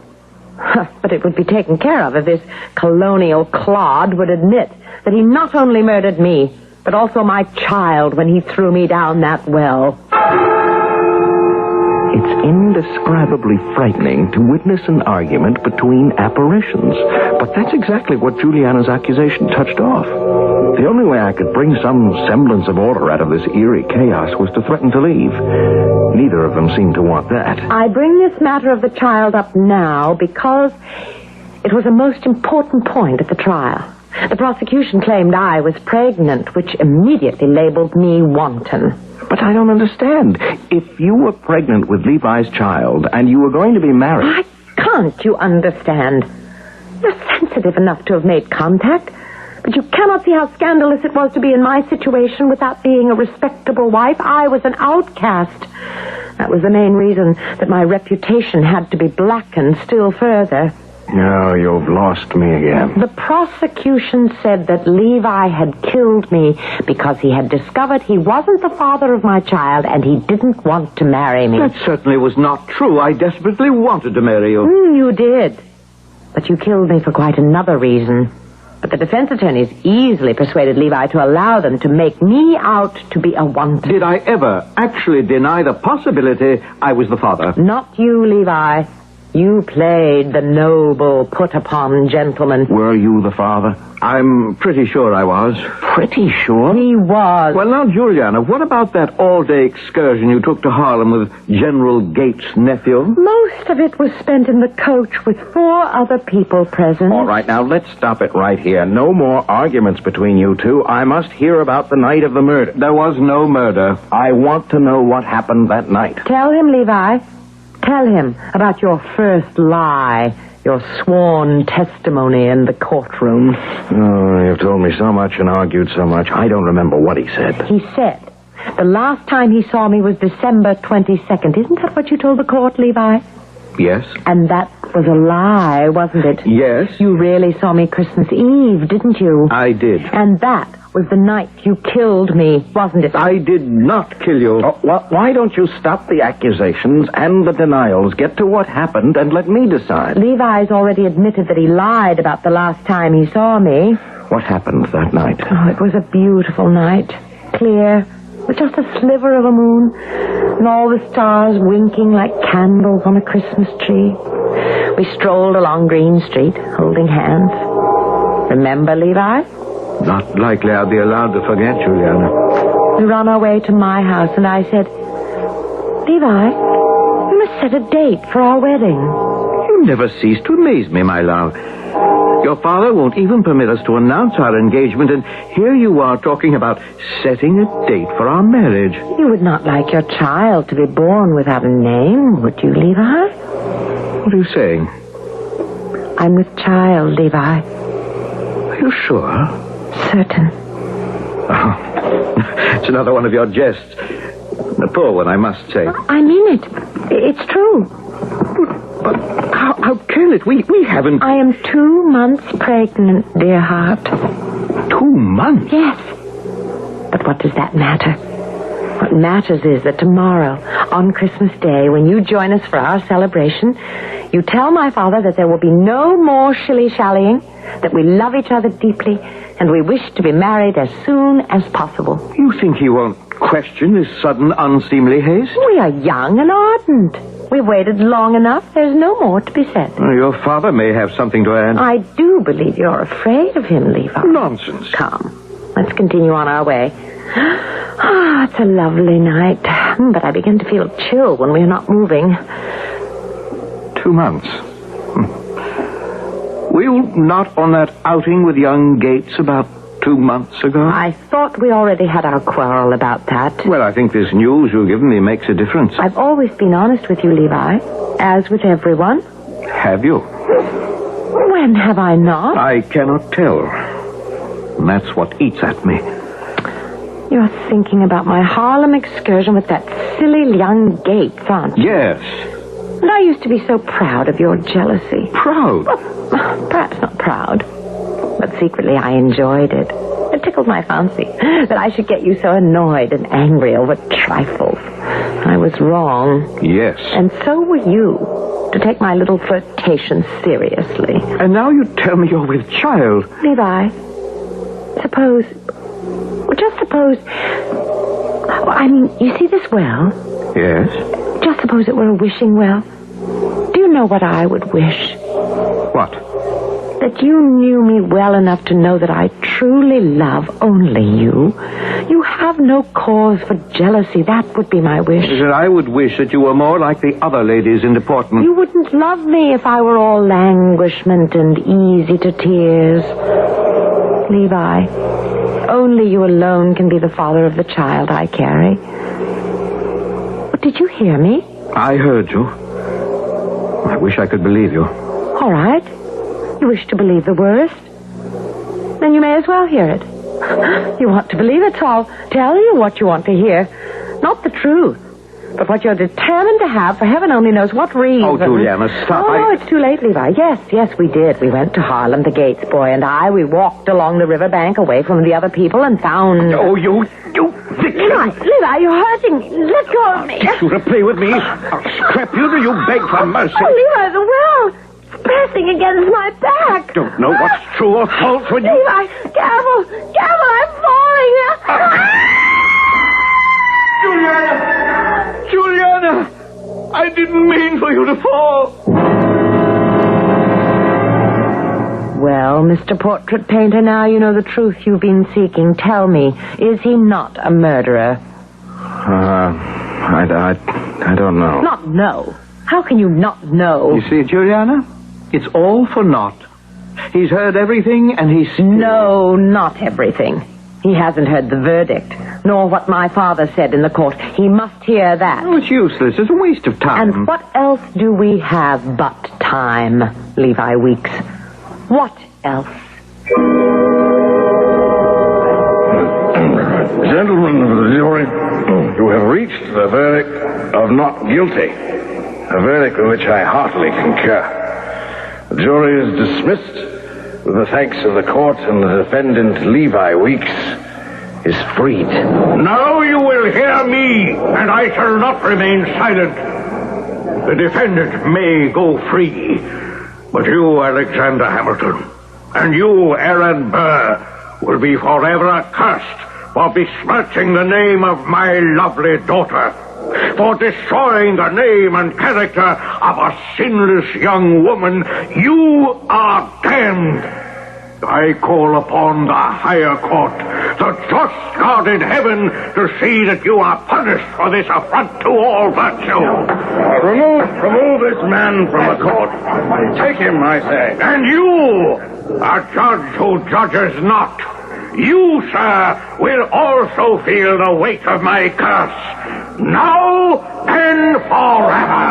But it would be taken care of if this colonial clod would admit that he not only murdered me, but also my child when he threw me down that well. It's indescribably frightening to witness an argument between apparitions. But that's exactly what Juliana's accusation touched off. The only way I could bring some semblance of order out of this eerie chaos was to threaten to leave. Neither of them seemed to want that. I bring this matter of the child up now because it was a most important point at the trial. The prosecution claimed I was pregnant, which immediately labeled me wanton. But I don't understand. If you were pregnant with Levi's child and you were going to be married... Why can't you understand? You're sensitive enough to have made contact, but you cannot see how scandalous it was to be in my situation without being a respectable wife. I was an outcast. That was the main reason that my reputation had to be blackened still further. No, you've lost me again. The prosecution said that Levi had killed me because he had discovered he wasn't the father of my child and he didn't want to marry me. That certainly was not true. I desperately wanted to marry you. You did. But you killed me for quite another reason. But the defense attorneys easily persuaded Levi to allow them to make me out to be a wanton. Did I ever actually deny the possibility I was the father? Not you, Levi. You played the noble, put-upon gentleman. Were you the father? I'm pretty sure I was. Pretty sure? He was. Well, now, Juliana, what about that all-day excursion you took to Harlem with General Gates' nephew? Most of it was spent in the coach with 4 other people present. All right, now, let's stop it right here. No more arguments between you two. I must hear about the night of the murder. There was no murder. I want to know what happened that night. Tell him, Levi. Tell him about your first lie, your sworn testimony in the courtroom. Oh, you've told me so much and argued so much. I don't remember what he said. He said the last time he saw me was December 22nd. Isn't that what you told the court, Levi? Yes. And that was a lie, wasn't it? Yes. You really saw me Christmas Eve, didn't you? I did. And that was the night you killed me, wasn't it? I did not kill you. Oh, well, why don't you stop the accusations and the denials, get to what happened, and let me decide? Levi's already admitted that he lied about the last time he saw me. What happened that night? Oh, it was a beautiful night. Clear, with just a sliver of a moon, and all the stars winking like candles on a Christmas tree. We strolled along Green Street, holding hands. Remember, Levi? Not likely I'll be allowed to forget, Juliana. We were on our way to my house, and I said, Levi, we must set a date for our wedding. You never cease to amaze me, my love. Your father won't even permit us to announce our engagement, and here you are talking about setting a date for our marriage. You would not like your child to be born without a name, would you, Levi? What are you saying? I'm with child, Levi. Are you sure? Certain. Oh, it's another one of your jests. A poor one, I must say. I mean it. It's true. But how can it? We haven't... I am 2 months pregnant, dear heart. 2 months? Yes. But what does that matter? What matters is that tomorrow, on Christmas Day, when you join us for our celebration, you tell my father that there will be no more shilly-shallying, that we love each other deeply, and we wish to be married as soon as possible. You think he won't question this sudden, unseemly haste? We are young and ardent. We've waited long enough. There's no more to be said. Well, your father may have something to add. I do believe you're afraid of him, Levi. Nonsense. Come, let's continue on our way. Ah, it's a lovely night. But I begin to feel a chill when we're not moving. 2 months. Were you not on that outing with young Gates about 2 months ago? I thought we already had our quarrel about that. Well, I think this news you've given me makes a difference. I've always been honest with you, Levi, as with everyone. Have you? When have I not? I cannot tell. And that's what eats at me. You're thinking about my Harlem excursion with that silly young Gates, aren't you? Yes. And I used to be so proud of your jealousy. Proud? Well, perhaps not proud, but secretly I enjoyed it. It tickled my fancy that I should get you so annoyed and angry over trifles. I was wrong. Yes. And so were you, to take my little flirtation seriously. And now you tell me you're with child. Levi, suppose... Just suppose... I mean, you see this well? Yes. Just suppose it were a wishing well. Do you know what I would wish? What? That you knew me well enough to know that I truly love only you. You have no cause for jealousy. That would be my wish. That I would wish that you were more like the other ladies in deportment. You wouldn't love me if I were all languishment and easy to tears. Levi, only you alone can be the father of the child I carry. But did you hear me? I heard you. I wish I could believe you. All right. You wish to believe the worst? Then you may as well hear it. You want to believe it, so I'll tell you what you want to hear. Not the truth, but what you're determined to have for heaven only knows what reason. Oh, Juliana, stop. Oh, it's too late, Levi. Yes, we did. We went to Harlem, the Gates boy and I. We walked along the riverbank away from the other people and found... Oh, you... Levi, you're hurting me. Let go of me. You to play with me? I'll scrap you till you beg for mercy. Oh, Levi, the well. Pressing against my back. Don't know what's true or false when you... Levi, careful, I'm falling. Juliana, I didn't mean for you to fall. Well, Mr. Portrait Painter, now you know the truth you've been seeking. Tell me, is he not a murderer? I don't know. Not know? How can you not know? You see, Juliana, it's all for naught. He's heard everything and he's... No, not everything. He hasn't heard the verdict, nor what my father said in the court. He must hear that. Oh, it's useless. It's a waste of time. And what else do we have but time, Levi Weeks? What else? Gentlemen of the jury, you have reached the verdict of not guilty. A verdict with which I heartily concur. The jury is dismissed with the thanks of the court, and the defendant, Levi Weeks, is freed. Now you will hear me, and I shall not remain silent. The defendant may go free, but you, Alexander Hamilton, and you, Aaron Burr, will be forever accursed for besmirching the name of my lovely daughter, for destroying the name and character of a sinless young woman. You are damned. I call upon the higher court, the just God in heaven, to see that you are punished for this affront to all virtue. Remove this man from the court. Take him, I say. And you, a judge who judges not, you, sir, will also feel the weight of my curse, now and forever.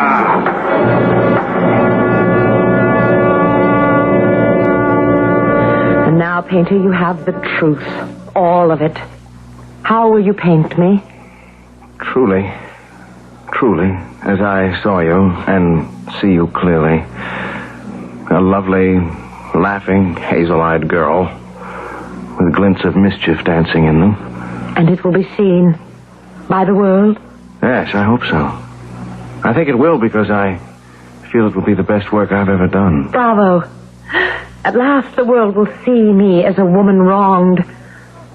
And now, Painter, you have the truth, all of it. How will you paint me? Truly, as I saw you and see you clearly, a lovely, laughing, hazel-eyed girl with glints of mischief dancing in them. And it will be seen by the world? Yes, I hope so. I think it will, because I feel it will be the best work I've ever done. Bravo. At last the world will see me as a woman wronged,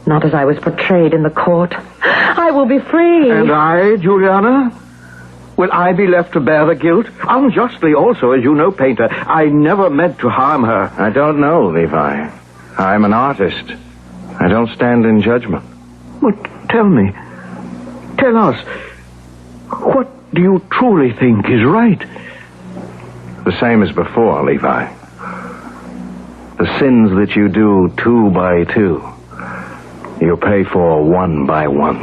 not as I was portrayed in the court. I will be free. And I, Juliana? Will I be left to bear the guilt? Unjustly also, as you know, Painter. I never meant to harm her. I don't know, Levi. I'm an artist. I don't stand in judgment. But tell me, tell us, what do you truly think is right? The same as before, Levi. The sins that you do 2 by 2, you pay for 1 by 1.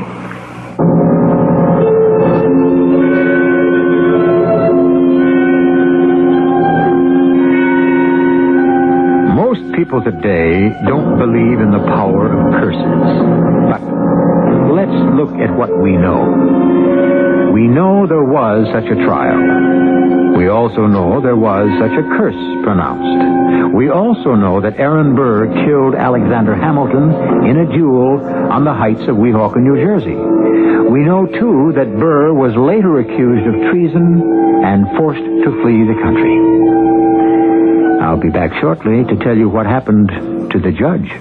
Most people today don't believe in the power of curses. But let's look at what we know. We know there was such a trial. We also know there was such a curse pronounced. We also know that Aaron Burr killed Alexander Hamilton in a duel on the heights of Weehawken, New Jersey. We know, too, that Burr was later accused of treason and forced to flee the country. I'll be back shortly to tell you what happened to the judge.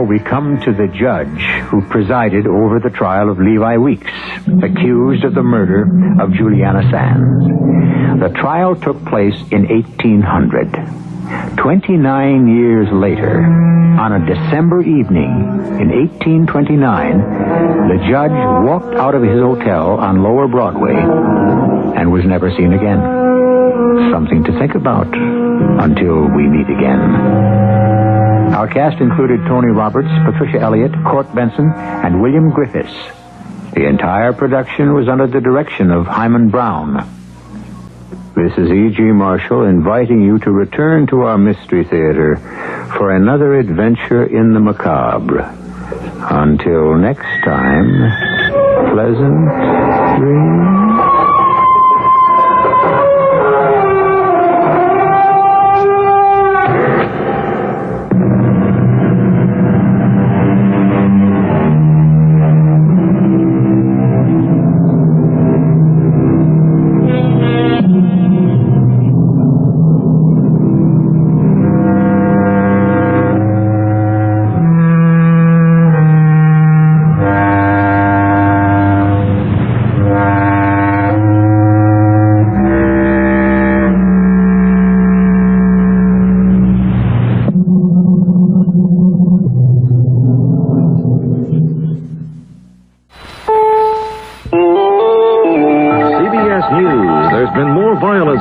We come to the judge who presided over the trial of Levi Weeks, accused of the murder of Juliana Sands. The trial took place in 1800. 29 years later, on a December evening in 1829, the judge walked out of his hotel on Lower Broadway and was never seen again. Something to think about until we meet again. Our cast included Tony Roberts, Patricia Elliott, Court Benson, and William Griffiths. The entire production was under the direction of Hyman Brown. This is E.G. Marshall inviting you to return to our Mystery Theater for another adventure in the macabre. Until next time, pleasant dreams.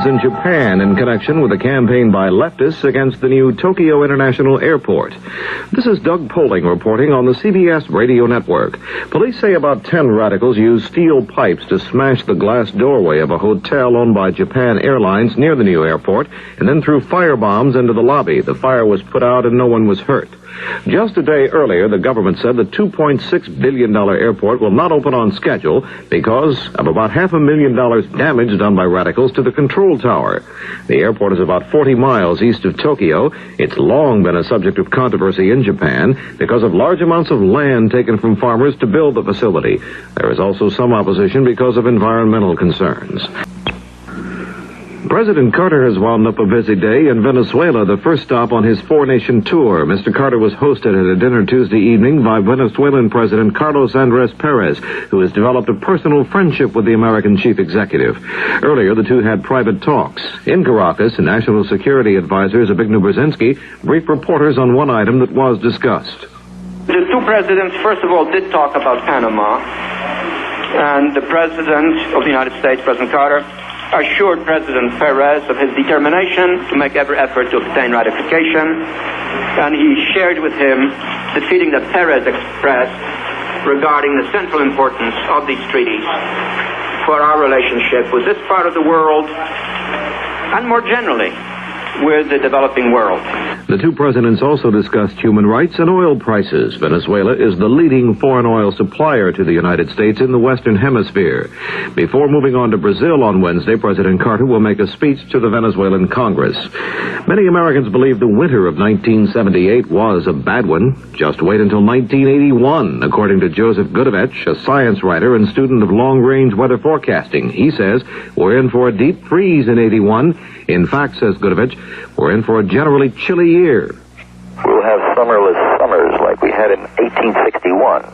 In Japan in connection with a campaign by leftists against the new Tokyo International Airport. This is Doug Poling reporting on the CBS radio network. Police say about 10 radicals used steel pipes to smash the glass doorway of a hotel owned by Japan Airlines near the new airport and then threw firebombs into the lobby. The fire was put out and no one was hurt. Just a day earlier, the government said the $2.6 billion airport will not open on schedule because of about $500,000 damage done by radicals to the control tower. The airport is about 40 miles east of Tokyo. It's long been a subject of controversy in Japan because of large amounts of land taken from farmers to build the facility. There is also some opposition because of environmental concerns. President Carter has wound up a busy day in Venezuela, the first stop on his four-nation tour. Mr. Carter was hosted at a dinner Tuesday evening by Venezuelan President Carlos Andrés Pérez, who has developed a personal friendship with the American chief executive. Earlier, the two had private talks. In Caracas, National Security Advisor Zbigniew Brzezinski briefed reporters on one item that was discussed. The two presidents, first of all, did talk about Panama, and the President of the United States, President Carter, assured President Perez of his determination to make every effort to obtain ratification, and he shared with him the feeling that Perez expressed regarding the central importance of these treaties for our relationship with this part of the world and more generally with the developing world. The two presidents also discussed human rights and oil prices. Venezuela is the leading foreign oil supplier to the United States in the Western Hemisphere. Before moving on to Brazil on Wednesday, President Carter will make a speech to the Venezuelan Congress. Many Americans believe the winter of 1978 was a bad one. Just wait until 1981, according to Joseph Gudovich, a science writer and student of long-range weather forecasting. He says, we're in for a deep freeze in 81. In fact, says Gudovich, we're in for a generally chilly year. We'll have summerless summer. like we had in 1861,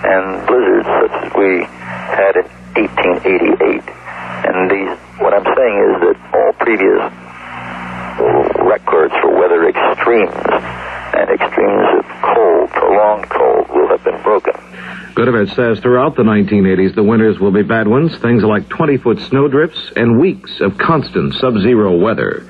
and blizzards such as we had in 1888. And what I'm saying is that all previous records for weather extremes and extremes of cold, prolonged cold, will have been broken. Goodovich says throughout the 1980s, the winters will be bad ones, things like 20-foot snowdrifts and weeks of constant sub-zero weather.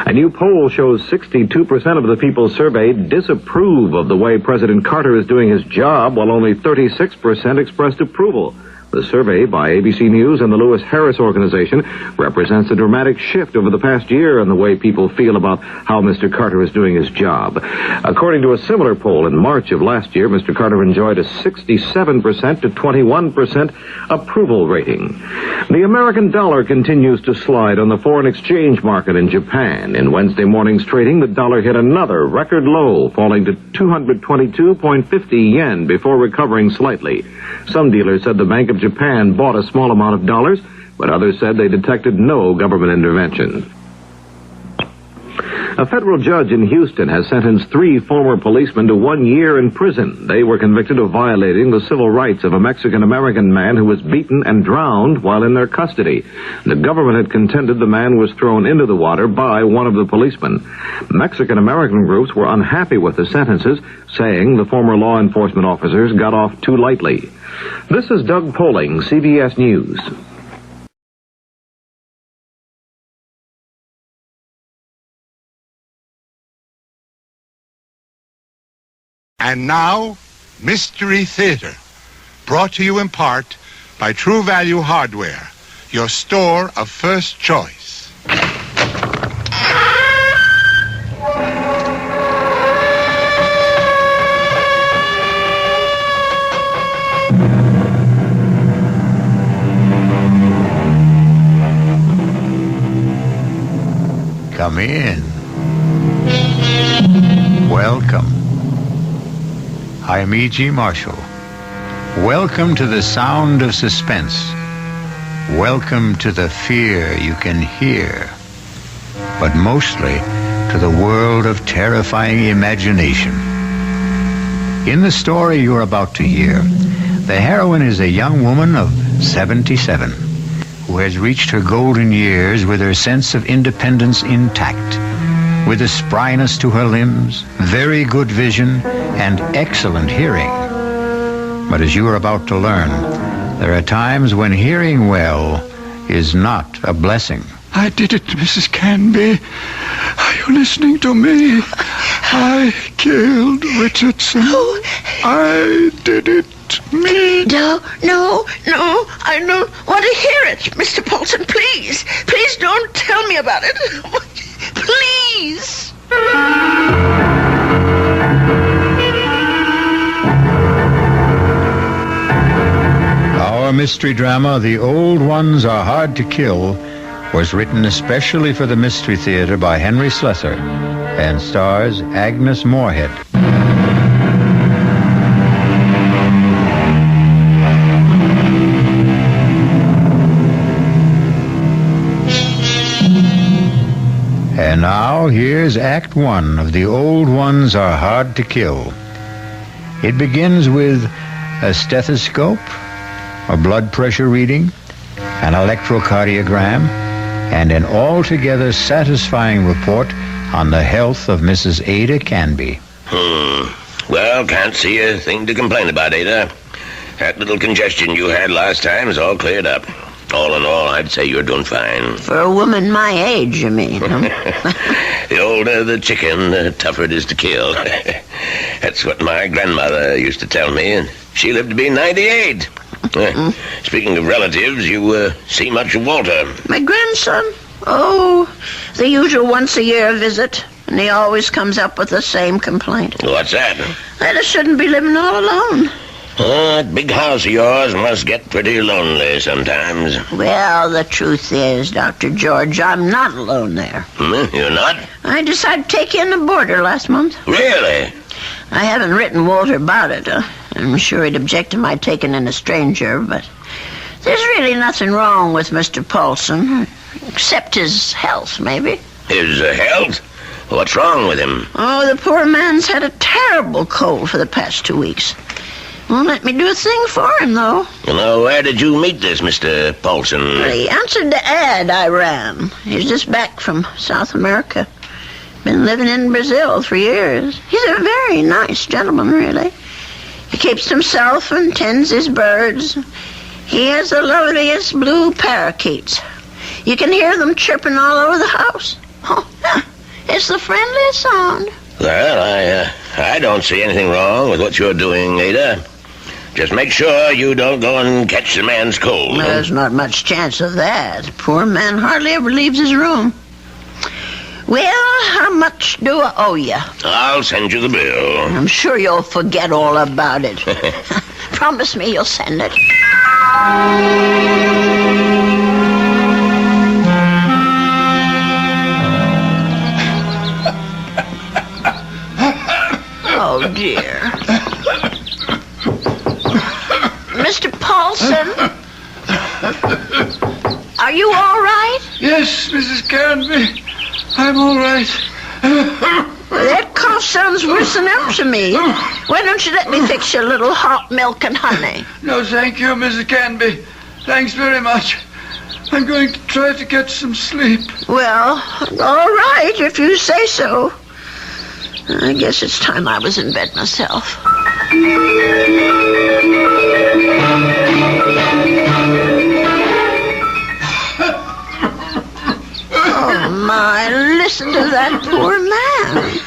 A new poll shows 62% of the people surveyed disapprove of the way President Carter is doing his job, while only 36% expressed approval. The survey by ABC News and the Lewis Harris Organization represents a dramatic shift over the past year in the way people feel about how Mr. Carter is doing his job. According to a similar poll in March of last year, Mr. Carter enjoyed a 67% to 21% approval rating. The American dollar continues to slide on the foreign exchange market in Japan. In Wednesday morning's trading, the dollar hit another record low, falling to 222.50 yen before recovering slightly. Some dealers said the Bank of Japan bought a small amount of dollars, but others said they detected no government intervention. A federal judge in Houston has sentenced 3 former policemen to 1 year in prison. They were convicted of violating the civil rights of a Mexican-American man who was beaten and drowned while in their custody. The government had contended the man was thrown into the water by one of the policemen. Mexican-American groups were unhappy with the sentences, saying the former law enforcement officers got off too lightly. This is Doug Poling, CBS News. And now, Mystery Theater, brought to you in part by True Value Hardware, your store of first choice. Come in. Welcome. I'm E.G. Marshall. Welcome to the sound of suspense. Welcome to the fear you can hear. But mostly to the world of terrifying imagination. In the story you're about to hear, the heroine is a young woman of 77 who has reached her golden years with her sense of independence intact, with a spryness to her limbs, very good vision, and excellent hearing. But as you are about to learn, there are times when hearing well is not a blessing. I did it, Mrs. Canby. Are you listening to me? I killed Richardson. Oh. I did it. Me. No, I don't want to hear it. Mr. Paulson, please. Please don't tell me about it. Please. Our mystery drama, The Old Ones Are Hard to Kill, was written especially for the Mystery Theater by Henry Slessor and stars Agnes Moorehead. And now, here's Act 1 of The Old Ones Are Hard to Kill. It begins with a stethoscope, a blood pressure reading, an electrocardiogram, and an altogether satisfying report on the health of Mrs. Ada Canby. Well, can't see a thing to complain about, Ada. That little congestion you had last time is all cleared up. All in all, I'd say you're doing fine. For a woman my age, you mean, huh? The older the chicken, the tougher it is to kill. That's what my grandmother used to tell me, and she lived to be 98. Speaking of relatives, you see much of Walter? My grandson? Oh, the usual once-a-year visit. And he always comes up with the same complaint. What's that? That I shouldn't be living all alone. That big house of yours must get pretty lonely sometimes. Well, the truth is, Dr. George, I'm not alone there. You're not? I decided to take in a boarder last month. Really? I haven't written Walter about it. I'm sure he'd object to my taking in a stranger, but there's really nothing wrong with Mr. Paulson, except his health, maybe. His health? What's wrong with him? Oh, the poor man's had a terrible cold for the past 2 weeks. Won't let me do a thing for him, though. Now, where did you meet this Mr. Paulson? Well, he answered the ad I ran. He's just back from South America. Been living in Brazil for years. He's a very nice gentleman, really. He keeps himself and tends his birds. He has the loveliest blue parakeets. You can hear them chirping all over the house. Oh, yeah. It's the friendliest sound. Well, I don't see anything wrong with what you're doing, Ada. Just make sure you don't go and catch the man's cold. There's not much chance of that. Poor man hardly ever leaves his room. Well, how much do I owe you? I'll send you the bill. I'm sure you'll forget all about it. Promise me you'll send it. Oh, dear. Mr. Paulson? Are you all right? Yes, Mrs. Cairnby. I'm all right. That cough sounds worse than ever to me. Why don't you let me fix you a little hot milk and honey? No, thank you, Mrs. Cairnby. Thanks very much. I'm going to try to get some sleep. Well, all right, if you say so. I guess it's time I was in bed myself. Oh, my, listen to that poor man.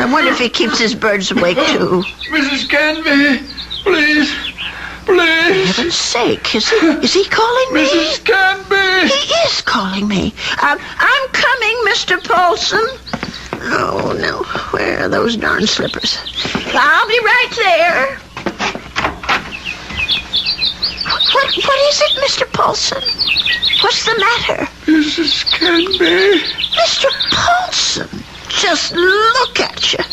I wonder if he keeps his birds awake, too. Mrs. Cairnby, please, please. For heaven's sake, is he calling me? Mrs. Cairnby. He is calling me. I'm coming, Mr. Paulson. Oh, no. Where are those darn slippers? I'll be right there. What is it, Mr. Paulson? What's the matter? Mrs. Cairnby. Mr. Paulson, just look at you.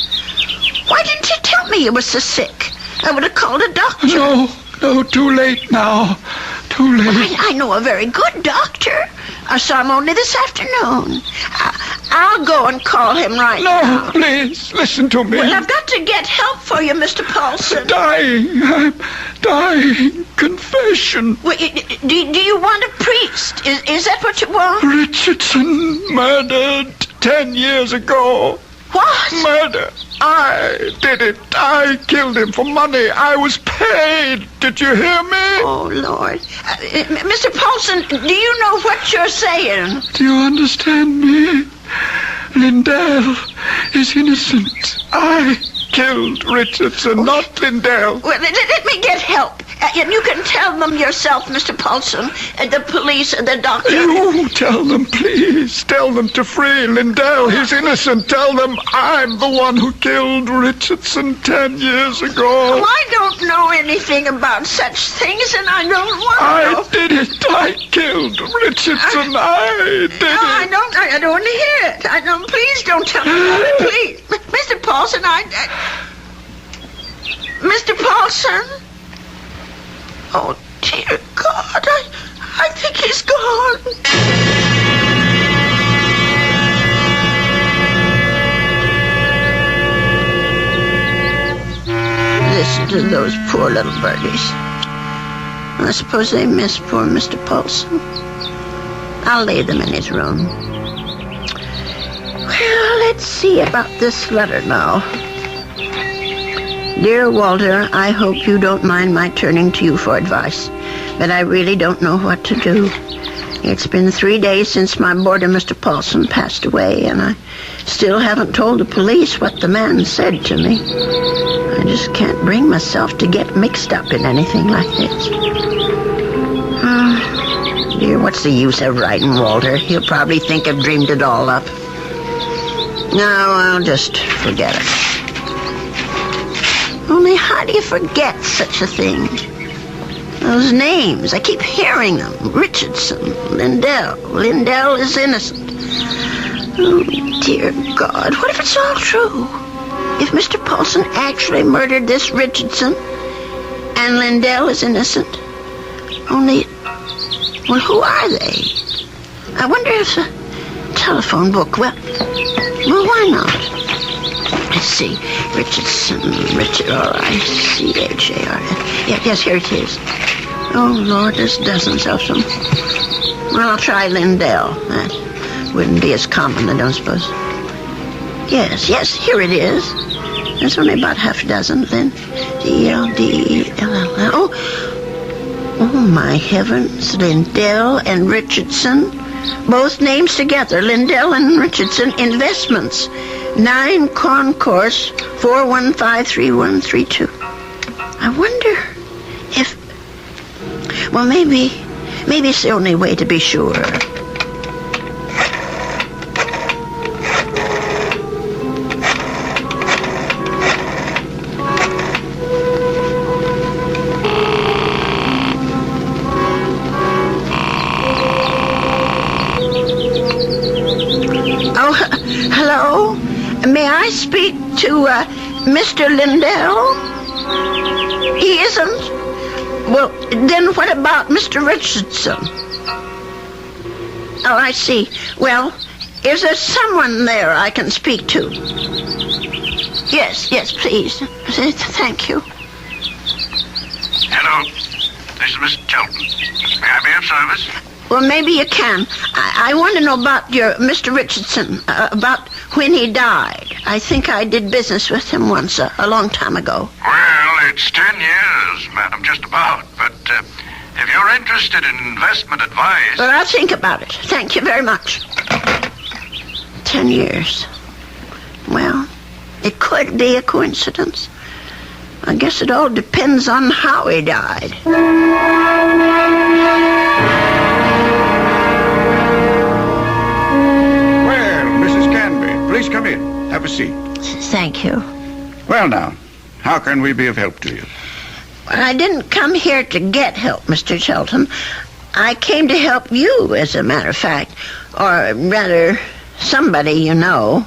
Why didn't you tell me you were so sick? I would have called a doctor. No, too late now. Too late. I know a very good doctor. I saw him only this afternoon. I'll go and call him right now. No, please, listen to me. Well, I've got to get help for you, Mr. Paulson. I'm dying. Confession. Well, do you want a priest? Is that what you want? Richardson murdered 10 years ago. What? Murder. I did it. I killed him for money. I was paid. Did you hear me? Oh, Lord. Mr. Paulson, do you know what you're saying? Do you understand me? Lindell is innocent. I killed Richardson, not Lindell. Well, let me get help. And you can tell them yourself, Mr. Paulson, and the police and the doctor. You tell them, please. Tell them to free Lindell. He's innocent. Tell them I'm the one who killed Richardson 10 years ago. Well, I don't know anything about such things, and I don't want to know. I did it. I killed Richardson. I did it. I don't want to hear it. Please don't tell me about it, please. Mr. Paulson, Mr. Paulson? Oh, dear God, I think he's gone. Listen to those poor little birdies. I suppose they miss poor Mr. Paulson. I'll lay them in his room. Well, let's see about this letter now. Dear Walter, I hope you don't mind my turning to you for advice, but I really don't know what to do. It's been 3 days since my boarder, Mr. Paulson, passed away, and I still haven't told the police what the man said to me. I just can't bring myself to get mixed up in anything like this. Dear, what's the use of writing Walter? He'll probably think I've dreamed it all up. No, I'll just forget it. Only how do you forget such a thing? Those names, I keep hearing them. Richardson, Lindell. Lindell is innocent. Oh, dear God, what if it's all true? If Mr. Paulson actually murdered this Richardson and Lindell is innocent? Only, well, who are they? I wonder if telephone book. Well, why not? Let's see. Richardson, Richard, R-I-C-H-A-R. Yes, here it is. Oh, Lord, there's dozens of them. Well, I'll try Lindell. That wouldn't be as common, I don't suppose. Yes, here it is. There's only about half a dozen. Then D-L-D-E-L-L. Oh, my heavens. Lindell and Richardson. Both names together. Lindell and Richardson Investments. 9 Concourse 4153132. I wonder if... Well, maybe it's the only way to be sure. Oh, hello? May I speak to Mr. Lindell? He isn't? Well, then what about Mr. Richardson? Oh, I see. Well, is there someone there I can speak to? Yes, please. Thank you. Hello. This is Mr. Chelton. May I be of service? Well, maybe you can. I want to know about your Mr. Richardson, about when he died. I think I did business with him once, a long time ago. Well, it's 10 years, madam, just about. But if you're interested in investment advice... Well, I'll think about it. Thank you very much. 10 years. Well, it could be a coincidence. I guess it all depends on how he died. Please come in. Have a seat. Thank you. Well, now, how can we be of help to you? Well, I didn't come here to get help, Mr. Shelton. I came to help you, as a matter of fact. Or rather, somebody you know.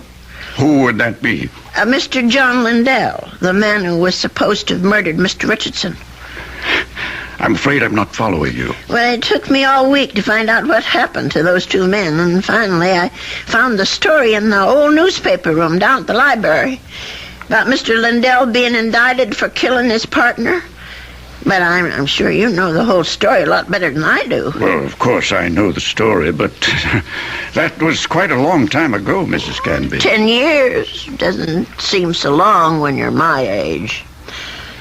Who would that be? Mr. John Lindell, the man who was supposed to have murdered Mr. Richardson. I'm afraid I'm not following you. Well, it took me all week to find out what happened to those two men, and finally I found the story in the old newspaper room down at the library about Mr. Lindell being indicted for killing his partner. But I'm sure you know the whole story a lot better than I do. Well, of course I know the story, but that was quite a long time ago, Mrs. Canby. 10 years doesn't seem so long when you're my age.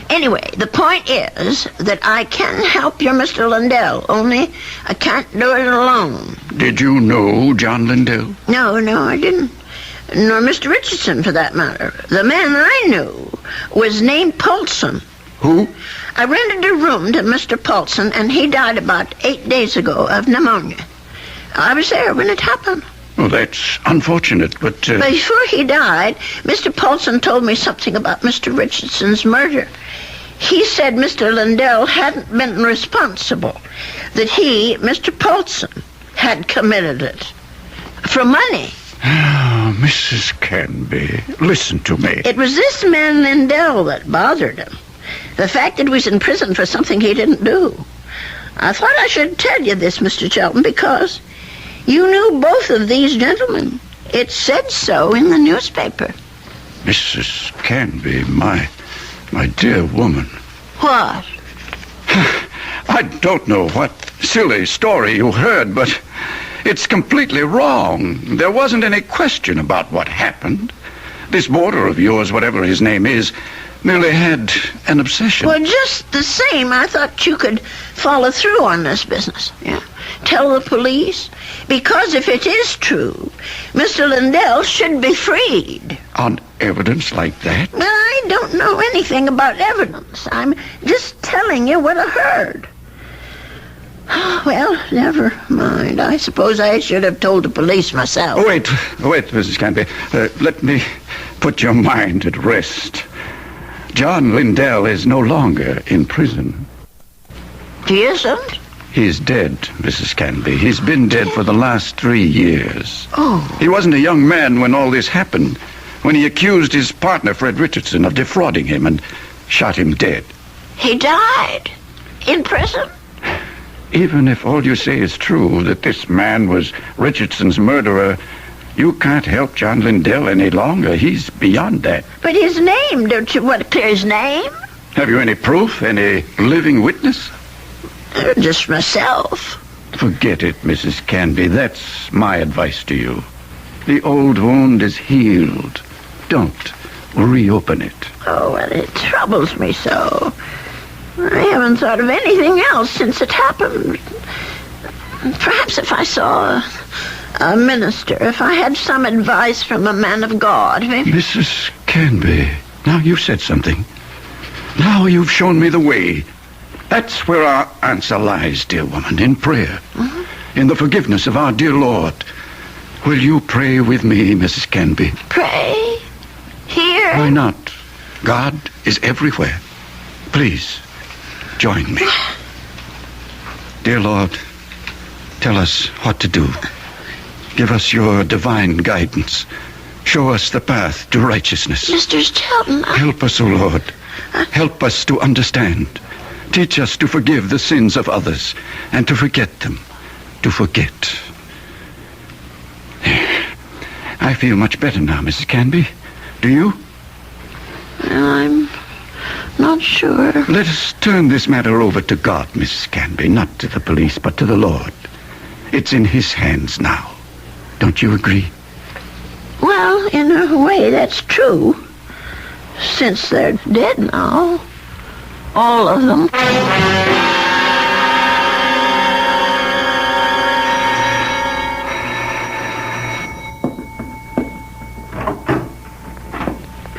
Anyway, the point is that I can help your Mr. Lindell, only I can't do it alone. Did you know John Lindell? No, I didn't. Nor Mr. Richardson, for that matter. The man I knew was named Paulson. Who? I rented a room to Mr. Paulson, and he died about 8 days ago of pneumonia. I was there when it happened. Oh, that's unfortunate, but... Before he died, Mr. Paulson told me something about Mr. Richardson's murder. He said Mr. Lindell hadn't been responsible, that he, Mr. Paulson, had committed it. For money. Oh, Mrs. Canby, listen to me. It was this man Lindell that bothered him. The fact that he was in prison for something he didn't do. I thought I should tell you this, Mr. Shelton, because you knew both of these gentlemen. It said so in the newspaper. Mrs. Canby, my dear woman. What? I don't know what silly story you heard, but it's completely wrong. There wasn't any question about what happened. This boarder of yours, whatever his name is, merely had an obsession. Well, just the same, I thought you could follow through on this business. Yeah. Tell the police. Because if it is true, Mr. Lindell should be freed. On evidence like that? Well, I don't know anything about evidence. I'm just telling you what I heard. Well, never mind. I suppose I should have told the police myself. Wait, Mrs. Canby. Let me put your mind at rest. John Lindell is no longer in prison. He isn't? He's dead, Mrs. Canby. He's been dead for the last 3 years. Oh. He wasn't a young man when all this happened, when he accused his partner, Fred Richardson, of defrauding him and shot him dead. He died? In prison? even if all you say is true, that this man was Richardson's murderer, you can't help John Lindell any longer. He's beyond that. But his name, don't you want to clear his name? Have you any proof, any living witness? Just myself. Forget it, Mrs. Canby. That's my advice to you. The old wound is healed. Don't reopen it. Oh, well, it troubles me so. I haven't thought of anything else since it happened. Perhaps if I saw a minister, if I had some advice from a man of God, maybe... Mrs. Canby, now you've said something. Now you've shown me the way. That's where our answer lies, dear woman, in prayer. Mm-hmm. In the forgiveness of our dear Lord. Will you pray with me, Mrs. Canby? Pray? Here? Why not? God is everywhere. Please, join me. Dear Lord, tell us what to do. Give us your divine guidance. Show us the path to righteousness. Mr. Shelton, Help us, O Lord. Help us to understand. Teach us to forgive the sins of others and to forget them. To forget. I feel much better now, Mrs. Canby. Do you? I'm not sure. Let us turn this matter over to God, Mrs. Canby. Not to the police, but to the Lord. It's in His hands now. Don't you agree? Well, in a way, that's true. Since they're dead now. All of them.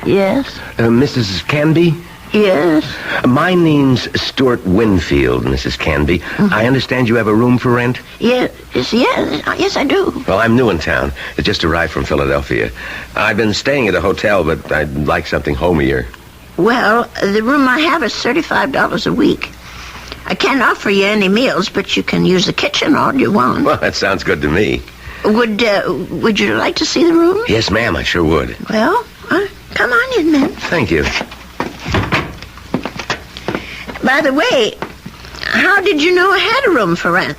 Yes? Mrs. Canby? Yes? My name's Stuart Winfield, Mrs. Canby. Mm-hmm. I understand you have a room for rent? Yes, I do. Well, I'm new in town. I just arrived from Philadelphia. I've been staying at a hotel, but I'd like something homier. Well, the room I have is $35 a week. I can't offer you any meals, but you can use the kitchen all you want. Well, that sounds good to me. Would you like to see the room? Yes, ma'am, I sure would. Well, come on in, then. Thank you. By the way, how did you know I had a room for rent?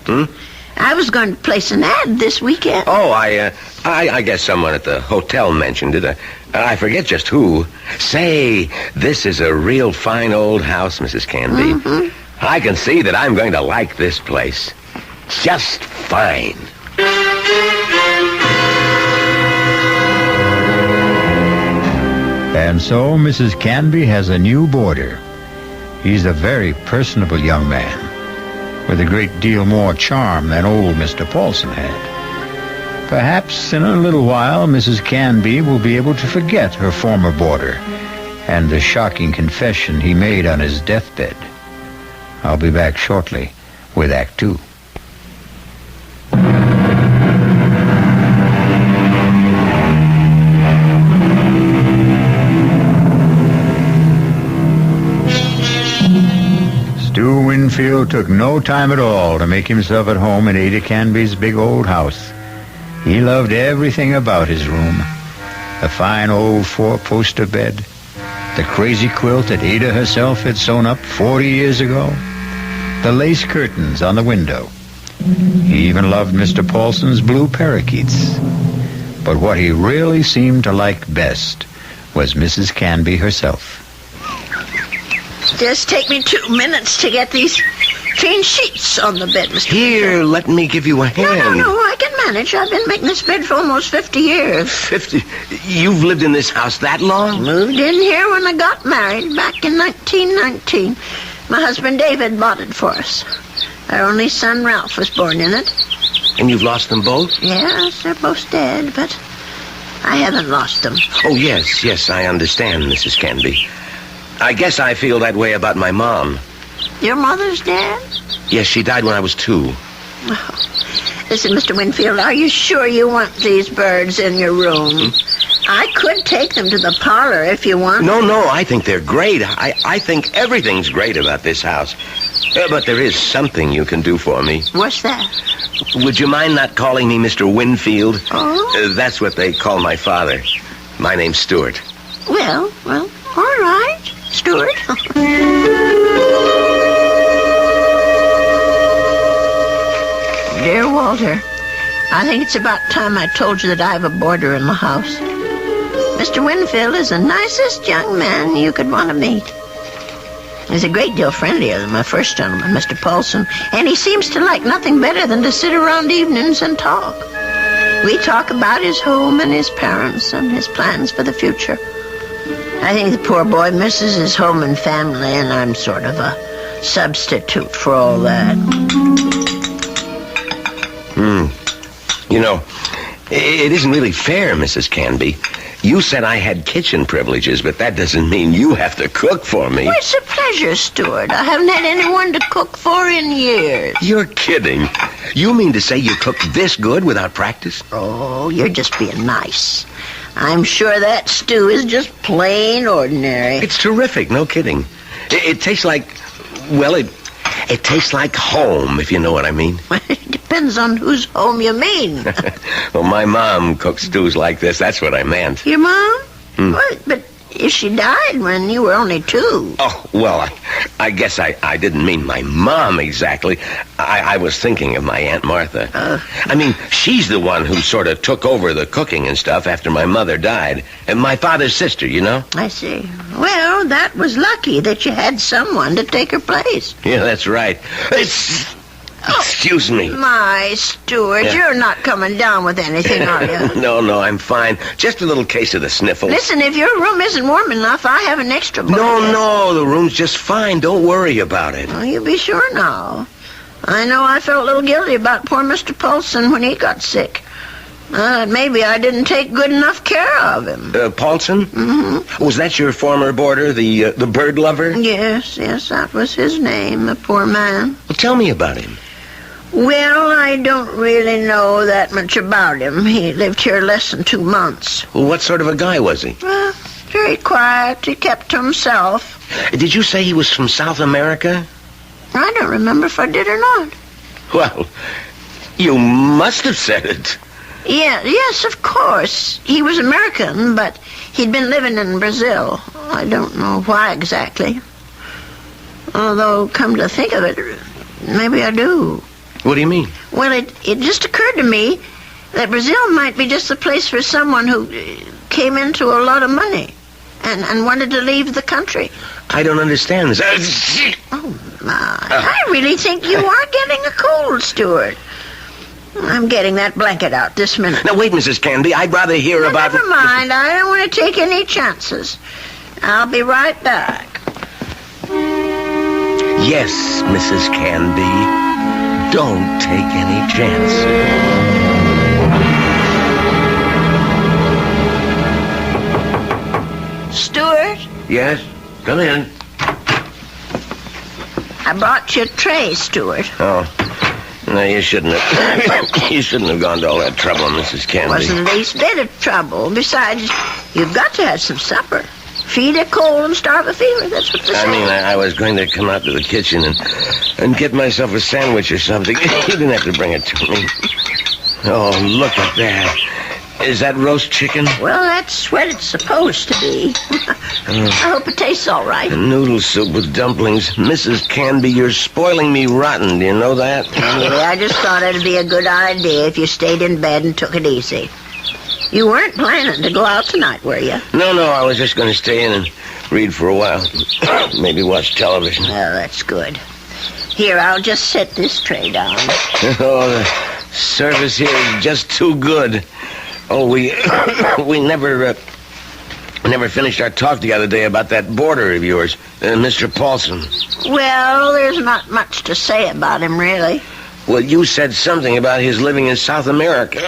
I was going to place an ad this weekend. Oh, I guess someone at the hotel mentioned it. I forget just who. Say, this is a real fine old house, Mrs. Canby. Mm-hmm. I can see that I'm going to like this place. Just fine. And so Mrs. Canby has a new boarder. He's a very personable young man, with a great deal more charm than old Mr. Paulson had. Perhaps in a little while Mrs. Canby will be able to forget her former boarder and the shocking confession he made on his deathbed. I'll be back shortly with Act 2. Stu Winfield took no time at all to make himself at home in Ada Canby's big old house. He loved everything about his room. The fine old four-poster bed, the crazy quilt that Ada herself had sewn up 40 years ago, the lace curtains on the window. He even loved Mr. Paulson's blue parakeets. But what he really seemed to like best was Mrs. Canby herself. Just take me 2 minutes to get these clean sheets on the bed, Mr. Here, let me give you a hand. No, I can manage. I've been making this bed for almost 50 years. 50? You've lived in this house that long? Moved in here when I got married back in 1919. My husband David bought it for us. Our only son Ralph was born in it. And you've lost them both? Yes, they're both dead, but I haven't lost them. Oh, yes, I understand, Mrs. Canby. I guess I feel that way about my mom. Your mother's dead? Yes, she died when I was 2. Oh. Listen, Mr. Winfield, are you sure you want these birds in your room? I could take them to the parlor if you want. No, I think they're great. I think everything's great about this house. But there is something you can do for me. What's that? Would you mind not calling me Mr. Winfield? Oh? That's what they call my father. My name's Stuart. Well, all right, Stuart. Walter, I think it's about time I told you that I have a boarder in the house. Mr. Winfield is the nicest young man you could want to meet. He's a great deal friendlier than my first gentleman, Mr. Paulson, and he seems to like nothing better than to sit around evenings and talk. We talk about his home and his parents and his plans for the future. I think the poor boy misses his home and family, and I'm sort of a substitute for all that. You know, it isn't really fair, Mrs. Canby. You said I had kitchen privileges, but that doesn't mean you have to cook for me. Well, it's a pleasure, Stuart. I haven't had anyone to cook for in years. You're kidding. You mean to say you cook this good without practice? Oh, you're just being nice. I'm sure that stew is just plain ordinary. It's terrific, no kidding. It tastes like, well, it tastes like home, if you know what I mean. It depends on whose home you mean. Well, my mom cooks stews like this. That's what I meant. Your mom? Well, but if she died when you were only 2. Oh, well, I guess I didn't mean my mom exactly. I was thinking of my Aunt Martha. I mean, she's the one who sort of took over the cooking and stuff after my mother died. And my father's sister, you know? I see. Well, that was lucky that you had someone to take her place. Yeah, that's right. Excuse me. My Stuart, you're not coming down with anything, are you? No, I'm fine. Just a little case of the sniffles. Listen, if your room isn't warm enough, I have an extra blanket. No, the room's just fine. Don't worry about it. Oh, you be sure now. I know I felt a little guilty about poor Mr. Paulson when he got sick. Maybe I didn't take good enough care of him. Paulson? Mm-hmm. Was that your former boarder, the bird lover? Yes, that was his name, the poor man. Well, tell me about him. Well, I don't really know that much about him. He lived here less than 2 months. Well, what sort of a guy was he? Very quiet. He kept to himself. Did you say he was from South America? I don't remember if I did or not. Well, you must have said it. Yes, of course. He was American, but he'd been living in Brazil. I don't know why exactly. Although, come to think of it, maybe I do. What do you mean? Well, it just occurred to me that Brazil might be just the place for someone who came into a lot of money and wanted to leave the country. I don't understand this. Oh, my. I really think you are getting a cold, Stuart. I'm getting that blanket out this minute. Now, wait, Mrs. Canby. I'd rather hear about... Never mind. I don't want to take any chances. I'll be right back. Yes, Mrs. Canby. Don't take any chances. Stuart? Yes? Come in. I brought you a tray, Stuart. Oh. No, you shouldn't have. You shouldn't have gone to all that trouble, Mrs. Canby. Wasn't the least bit of trouble. Besides, you've got to have some supper. Feed a cold and starve a fever. That's what they say. I mean, I was going to come out to the kitchen and get myself a sandwich or something. You didn't have to bring it to me. Oh, look at that. Is that roast chicken? Well, that's what it's supposed to be. I hope it tastes all right. Noodle soup with dumplings. Mrs. Canby, you're spoiling me rotten. Do you know that? Yeah, I just thought it'd be a good idea if you stayed in bed and took it easy. You weren't planning to go out tonight, were you? No, I was just going to stay in and read for a while. Maybe watch television. Oh, that's good. Here, I'll just set this tray down. Oh, the service here is just too good. Oh, we never finished our talk the other day about that boarder of yours, Mr. Paulson. Well, there's not much to say about him, really. Well, you said something about his living in South America.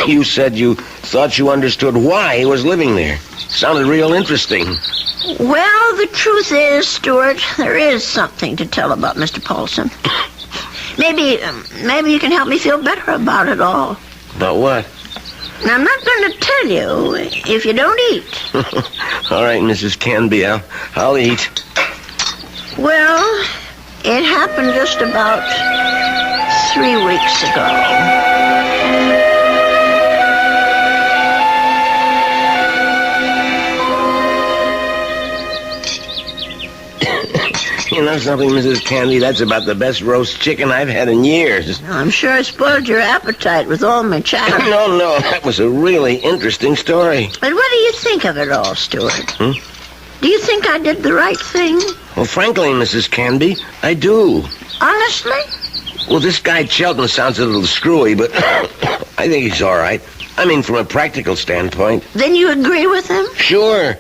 You said you thought you understood why he was living there. Sounded real interesting. Well, the truth is, Stuart, there is something to tell about Mr. Paulson. Maybe you can help me feel better about it all. About what? Now, I'm not going to tell you if you don't eat. All right, Mrs. Canby, I'll eat. Well, it happened just about 3 weeks ago. You know something, Mrs. Candy? That's about the best roast chicken I've had in years. I'm sure I spoiled your appetite with all my chatter. No, that was a really interesting story. But what do you think of it all, Stuart? Do you think I did the right thing? Well, frankly, Mrs. Canby, I do. Honestly? Well, this guy Chelton sounds a little screwy, but I think he's all right. I mean, from a practical standpoint. Then you agree with him? Sure.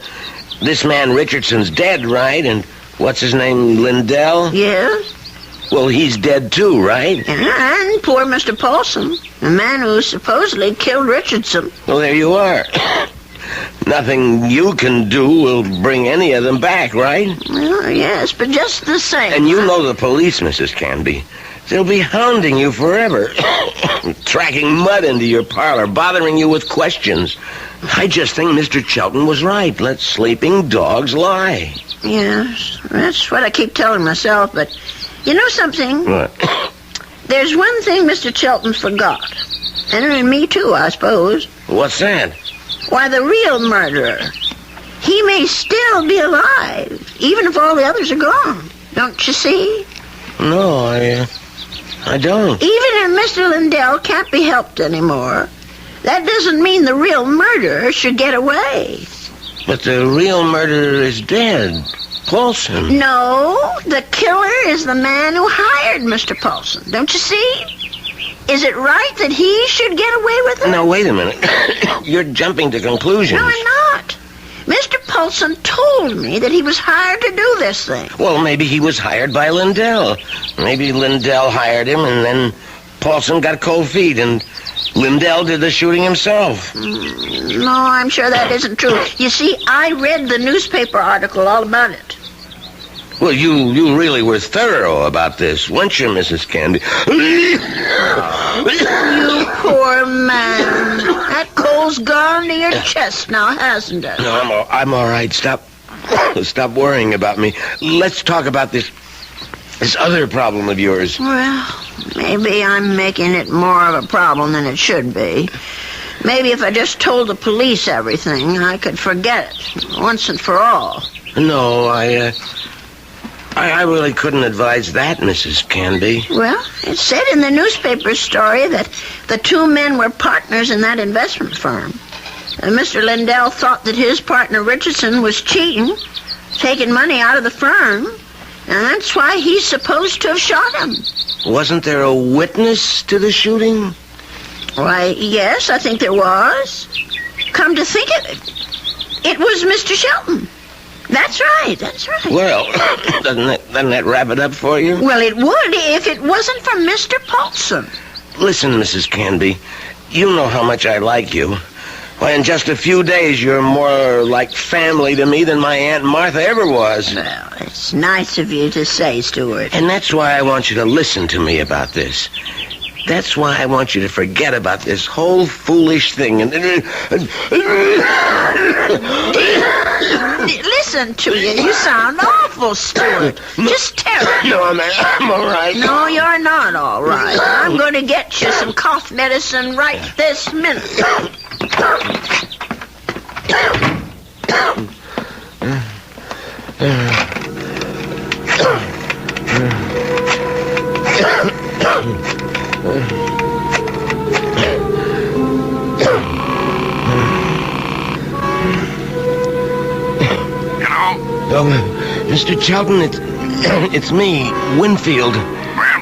This man Richardson's dead, right? And what's his name, Lindell? Yes. Well, he's dead too, right? And poor Mr. Paulson, the man who supposedly killed Richardson. Well, there you are. Nothing you can do will bring any of them back, right? Well, yes, but just the same. And you know the police, Mrs. Canby. They'll be hounding you forever. Tracking mud into your parlor, bothering you with questions. I just think Mr. Chelton was right. Let sleeping dogs lie. Yes, that's what I keep telling myself, but you know something? What? There's one thing Mr. Chelton forgot. And me too, I suppose. What's that? Why, the real murderer. He may still be alive, even if all the others are gone. Don't you see? No, I don't. Even if Mr. Lindell can't be helped anymore, that doesn't mean the real murderer should get away. But the real murderer is dead. Paulson. No, the killer is the man who hired Mr. Paulson. Don't you see? Is it right that he should get away with it? Now, wait a minute. You're jumping to conclusions. No, I'm not. Mr. Paulson told me that he was hired to do this thing. Well, maybe he was hired by Lindell. Maybe Lindell hired him, and then Paulson got cold feet, and Lindell did the shooting himself. No, I'm sure that isn't true. You see, I read the newspaper article all about it. Well, you really were thorough about this, weren't you, Mrs. Candy? You poor man. That coal's gone to your chest now, hasn't it? No, I'm all right. Stop worrying about me. Let's talk about this other problem of yours. Well, maybe I'm making it more of a problem than it should be. Maybe if I just told the police everything, I could forget it once and for all. No, I really couldn't advise that, Mrs. Canby. Well, it said in the newspaper story that the two men were partners in that investment firm. And Mr. Lindell thought that his partner Richardson was cheating, taking money out of the firm, and that's why he's supposed to have shot him. Wasn't there a witness to the shooting? Why, yes, I think there was. Come to think of it, it was Mr. Shelton. That's right. Well, doesn't that wrap it up for you? Well, it would if it wasn't for Mr. Paulson. Listen, Mrs. Canby, you know how much I like you. Why, in just a few days, you're more like family to me than my Aunt Martha ever was. Well, it's nice of you to say, Stuart. And that's why I want you to listen to me about this. That's why I want you to forget about this whole foolish thing and listen to you. You sound awful, Stuart. Just terrible. No, I'm all right. No, you're not all right. I'm going to get you some cough medicine right this minute. Mr. Chelton, it's me, Winfield. Well,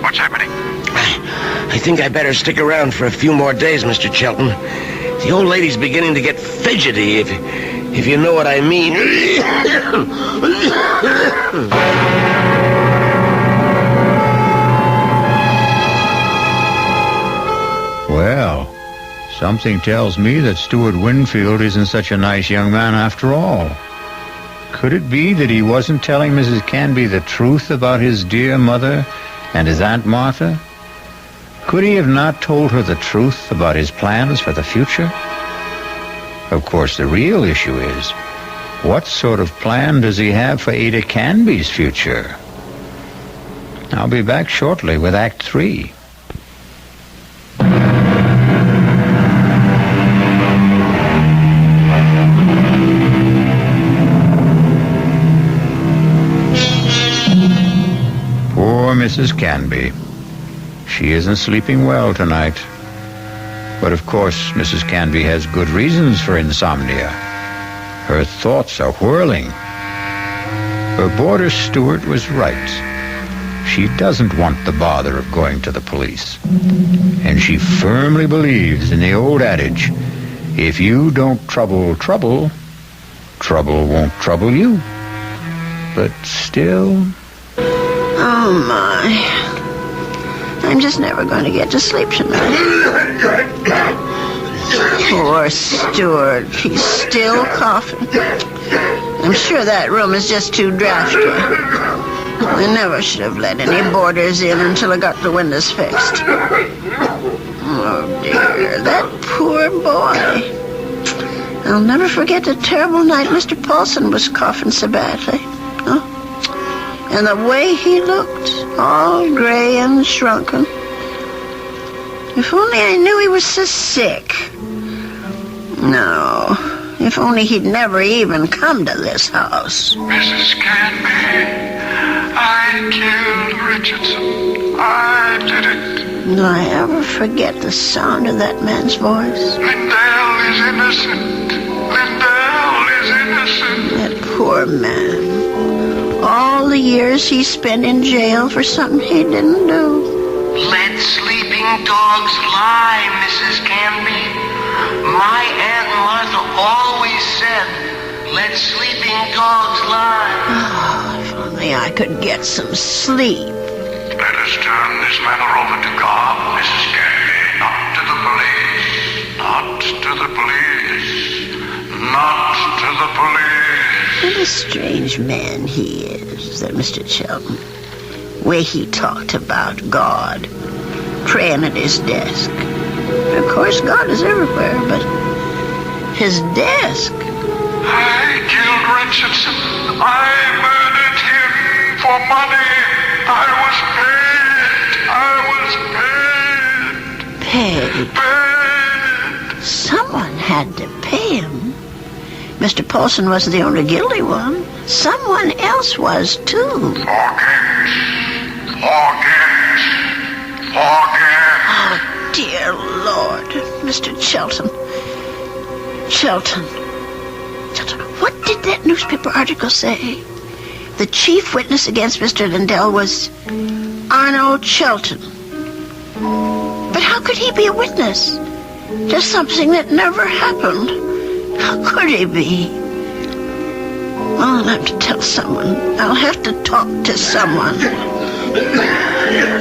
what's happening? I think I better stick around for a few more days, Mr. Chelton. The old lady's beginning to get fidgety, if you know what I mean. Well, something tells me that Stuart Winfield isn't such a nice young man after all. Could it be that he wasn't telling Mrs. Canby the truth about his dear mother and his Aunt Martha? Could he have not told her the truth about his plans for the future? Of course, the real issue is, what sort of plan does he have for Ada Canby's future? I'll be back shortly with Act 3. Mrs. Canby. She isn't sleeping well tonight. But of course, Mrs. Canby has good reasons for insomnia. Her thoughts are whirling. Her boarder steward was right. She doesn't want the bother of going to the police. And she firmly believes in the old adage, if you don't trouble trouble, trouble won't trouble you. But still... Oh, my. I'm just never going to get to sleep tonight. Poor Stuart. He's still coughing. I'm sure that room is just too drafty. I never should have let any boarders in until I got the windows fixed. Oh, dear. That poor boy. I'll never forget the terrible night Mr. Paulson was coughing so badly. Oh. And the way he looked, all gray and shrunken. If only I knew he was so sick. No, if only he'd never even come to this house. Mrs. Canby, I killed Richardson. I did it. Will I ever forget the sound of that man's voice? Lindell is innocent. Lindell is innocent. That poor man. All the years he spent in jail for something he didn't do. Let sleeping dogs lie, Mrs. Canby. My Aunt Martha always said, let sleeping dogs lie. Oh, if only I could get some sleep. Let us turn this matter over to God, Mrs. Canby. Not to the police. Not to the police. Not to the police. What a strange man he is, that Mr. Chelton. Way he talked about God, praying at his desk. Of course, God is everywhere, but his desk. I killed Richardson. I murdered him for money. I was paid. Paid? Someone had to pay him. Mr. Paulson wasn't the only guilty one. Someone else was, too. Forget. Oh, dear Lord. Mr. Chelton. Chelton, what did that newspaper article say? The chief witness against Mr. Lindell was Arnold Chelton. But how could he be a witness? Just something that never happened. How could he be? Well, I'll have to tell someone. I'll have to talk to someone.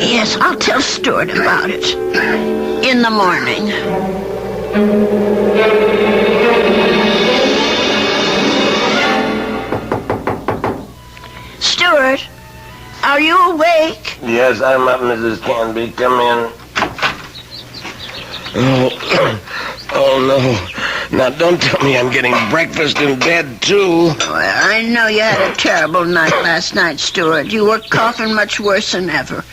Yes, I'll tell Stuart about it. In the morning. Stuart, are you awake? Yes, I'm up, Mrs. Canby. Come in. Oh, no. Now, don't tell me I'm getting breakfast in bed, too. Well, I know you had a terrible night last night, Stuart. You were coughing much worse than ever.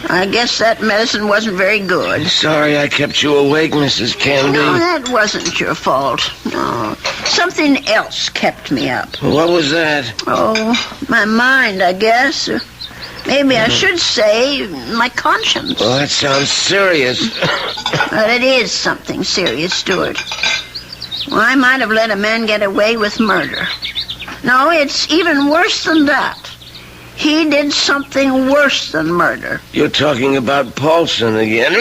I guess that medicine wasn't very good. Sorry I kept you awake, Mrs. Canby. No, that wasn't your fault. No, something else kept me up. What was that? Oh, my mind, I guess. Maybe I should say my conscience. Well, that sounds serious. But it is something serious, Stuart. Well, I might have let a man get away with murder. No, it's even worse than that. He did something worse than murder. You're talking about Paulson again.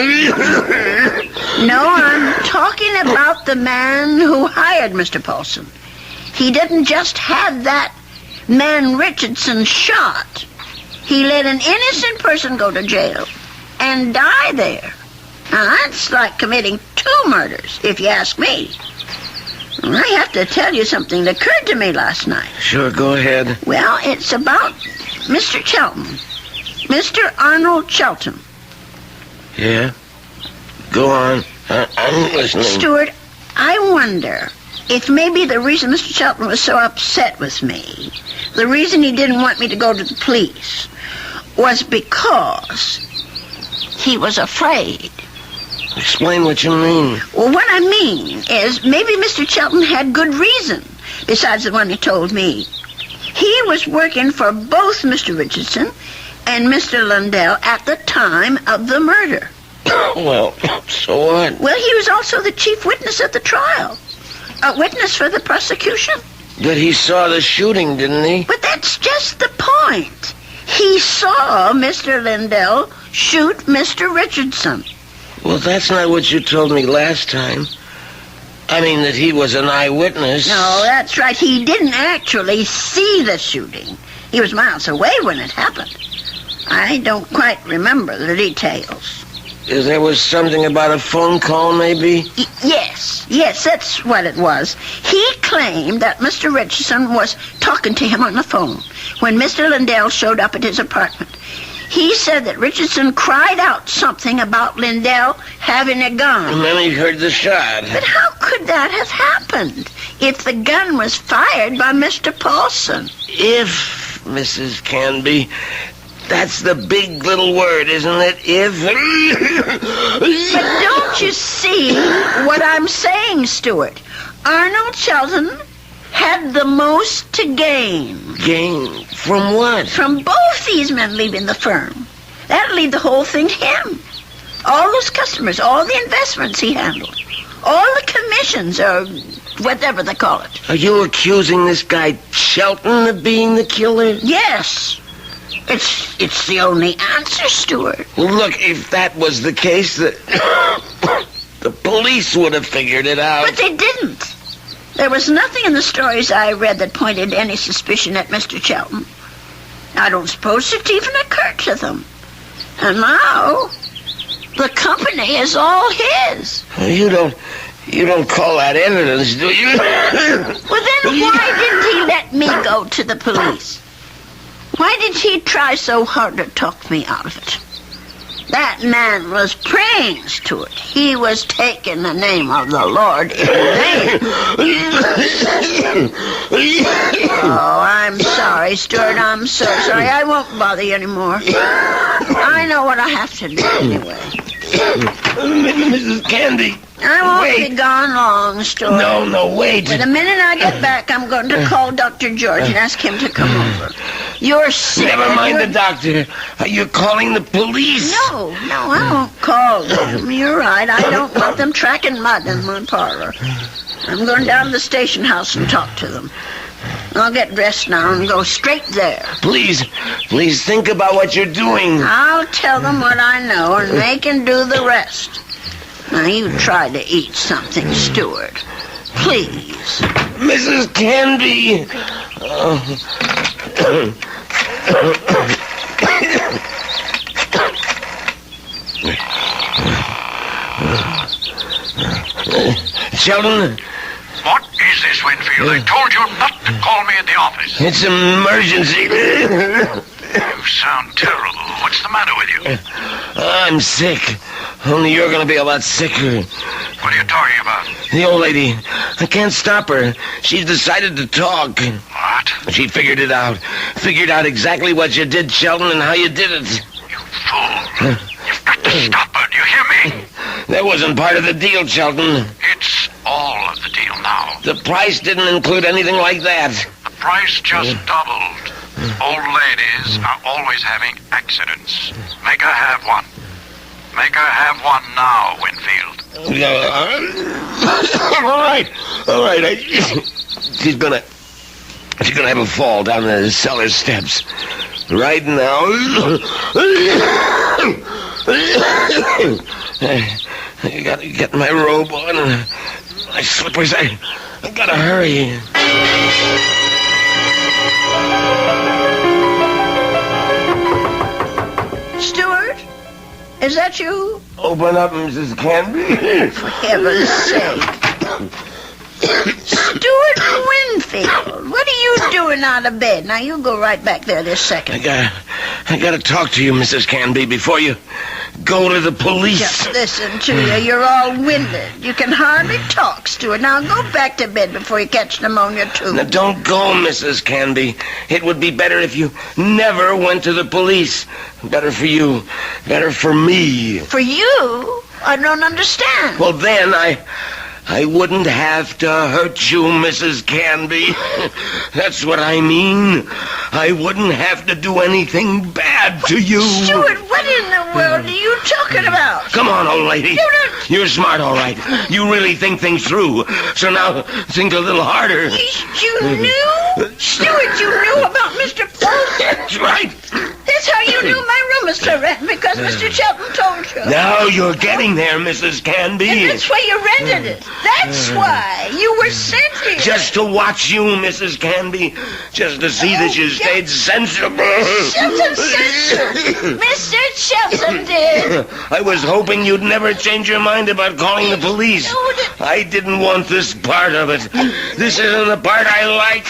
No, I'm talking about the man who hired Mr. Paulson. He didn't just have that man Richardson shot. He let an innocent person go to jail and die there. Now, that's like committing 2 murders, if you ask me. I have to tell you something that occurred to me last night. Sure, go ahead. Well, it's about Mr. Chelton. Mr. Arnold Chelton. Yeah? Go on. I'm listening. Stuart, I wonder if maybe the reason Mr. Chelton was so upset with me, the reason he didn't want me to go to the police, was because he was afraid. Explain what you mean. Well, what I mean is maybe Mr. Chelton had good reason, besides the one he told me. He was working for both Mr. Richardson and Mr. Lindell at the time of the murder. Well, so what? Well, he was also the chief witness at the trial. A witness for the prosecution. But he saw the shooting, didn't he? But that's just the point. He saw Mr. Lindell shoot Mr. Richardson. Well, that's not what you told me last time. I mean that he was an eyewitness. No, that's right. He didn't actually see the shooting. He was miles away when it happened. I don't quite remember the details. There was something about a phone call, maybe? Yes, that's what it was. He claimed that Mr. Richardson was talking to him on the phone when Mr. Lindell showed up at his apartment. He said that Richardson cried out something about Lindell having a gun. And then he heard the shot. But how could that have happened if the gun was fired by Mr. Paulson? If, Mrs. Canby, that's the big little word, isn't it? If. But don't you see what I'm saying, Stuart? Arnold Shelton had the most to gain. Gain? From what? From both these men leaving the firm. That'll leave the whole thing to him. All those customers, all the investments he handled, all the commissions, or whatever they call it. Are you accusing this guy Shelton of being the killer? Yes. It's the only answer, Stuart. Well, look, if that was the case, the police would have figured it out. But they didn't. There was nothing in the stories I read that pointed any suspicion at Mr. Shelton. I don't suppose it even occurred to them. And now, the company is all his. You don't call that evidence, do you? Well, then why didn't he let me go to the police? Why did he try so hard to talk me out of it? That man was praying, Stuart. He was taking the name of the Lord in vain. Oh, I'm sorry, Stuart. I'm so sorry. I won't bother you anymore. I know what I have to do anyway. Mrs. Candy. I won't be gone long, Stuart. No, wait. But the minute I get back, I'm going to call Dr. George and ask him to come over. You're sick. Never mind the doctor. Are you calling the police? No, I won't call them. You're right. I don't want them tracking mud in my parlor. I'm going down to the station house and talk to them. I'll get dressed now and go straight there. Please think about what you're doing. I'll tell them what I know, and they can do the rest. Now, you try to eat something, Stuart. Please. Mrs. Canby. Sheldon? What is this, Winfield? I told you not to call me at the office. It's an emergency. You sound terrible. What's the matter with you? I'm sick. Only you're going to be a lot sicker. What are you talking about? The old lady. I can't stop her. She's decided to talk. What? She figured it out. Figured out exactly what you did, Sheldon, and how you did it. You fool. You've got to stop her. Do you hear me? That wasn't part of the deal, Sheldon. It's all of the deal now. The price didn't include anything like that. The price just doubled. Old ladies are always having accidents. Make her have one. Make her have one now, Winfield. All right. She's gonna have a fall down the cellar steps. Right now. I gotta get my robe on and my slippers. I gotta hurry. Stuart? Is that you? Open up, Mrs. Canby. For heaven's sake. Stuart Winfield, what are you doing out of bed? Now, you go right back there this second. I gotta talk to you, Mrs. Canby, before you go to the police. Just listen to you. You're all winded. You can hardly talk, Stuart. Now, go back to bed before you catch pneumonia, too. Now, don't go, Mrs. Canby. It would be better if you never went to the police. Better for you. Better for me. For you? I don't understand. Well, then, I wouldn't have to hurt you, Mrs. Canby. That's what I mean. I wouldn't have to do anything bad to you. Stuart, what in the world are you talking about? Come on, old lady. You're smart, all right. You really think things through. So now, think a little harder. You knew? Stuart, you knew about Mr. Paulson? That's right. That's how you knew my room was for rent, because Mr. Shelton told you. Now you're getting there, Mrs. Canby. And that's why you rented it. That's why. You were sent here. Just to watch you, Mrs. Canby. Just to see that you stayed sensible. Shelton said Mr. Shelton did. I was hoping you'd never change your mind about calling the police. I didn't want this part of it. This isn't the part I like.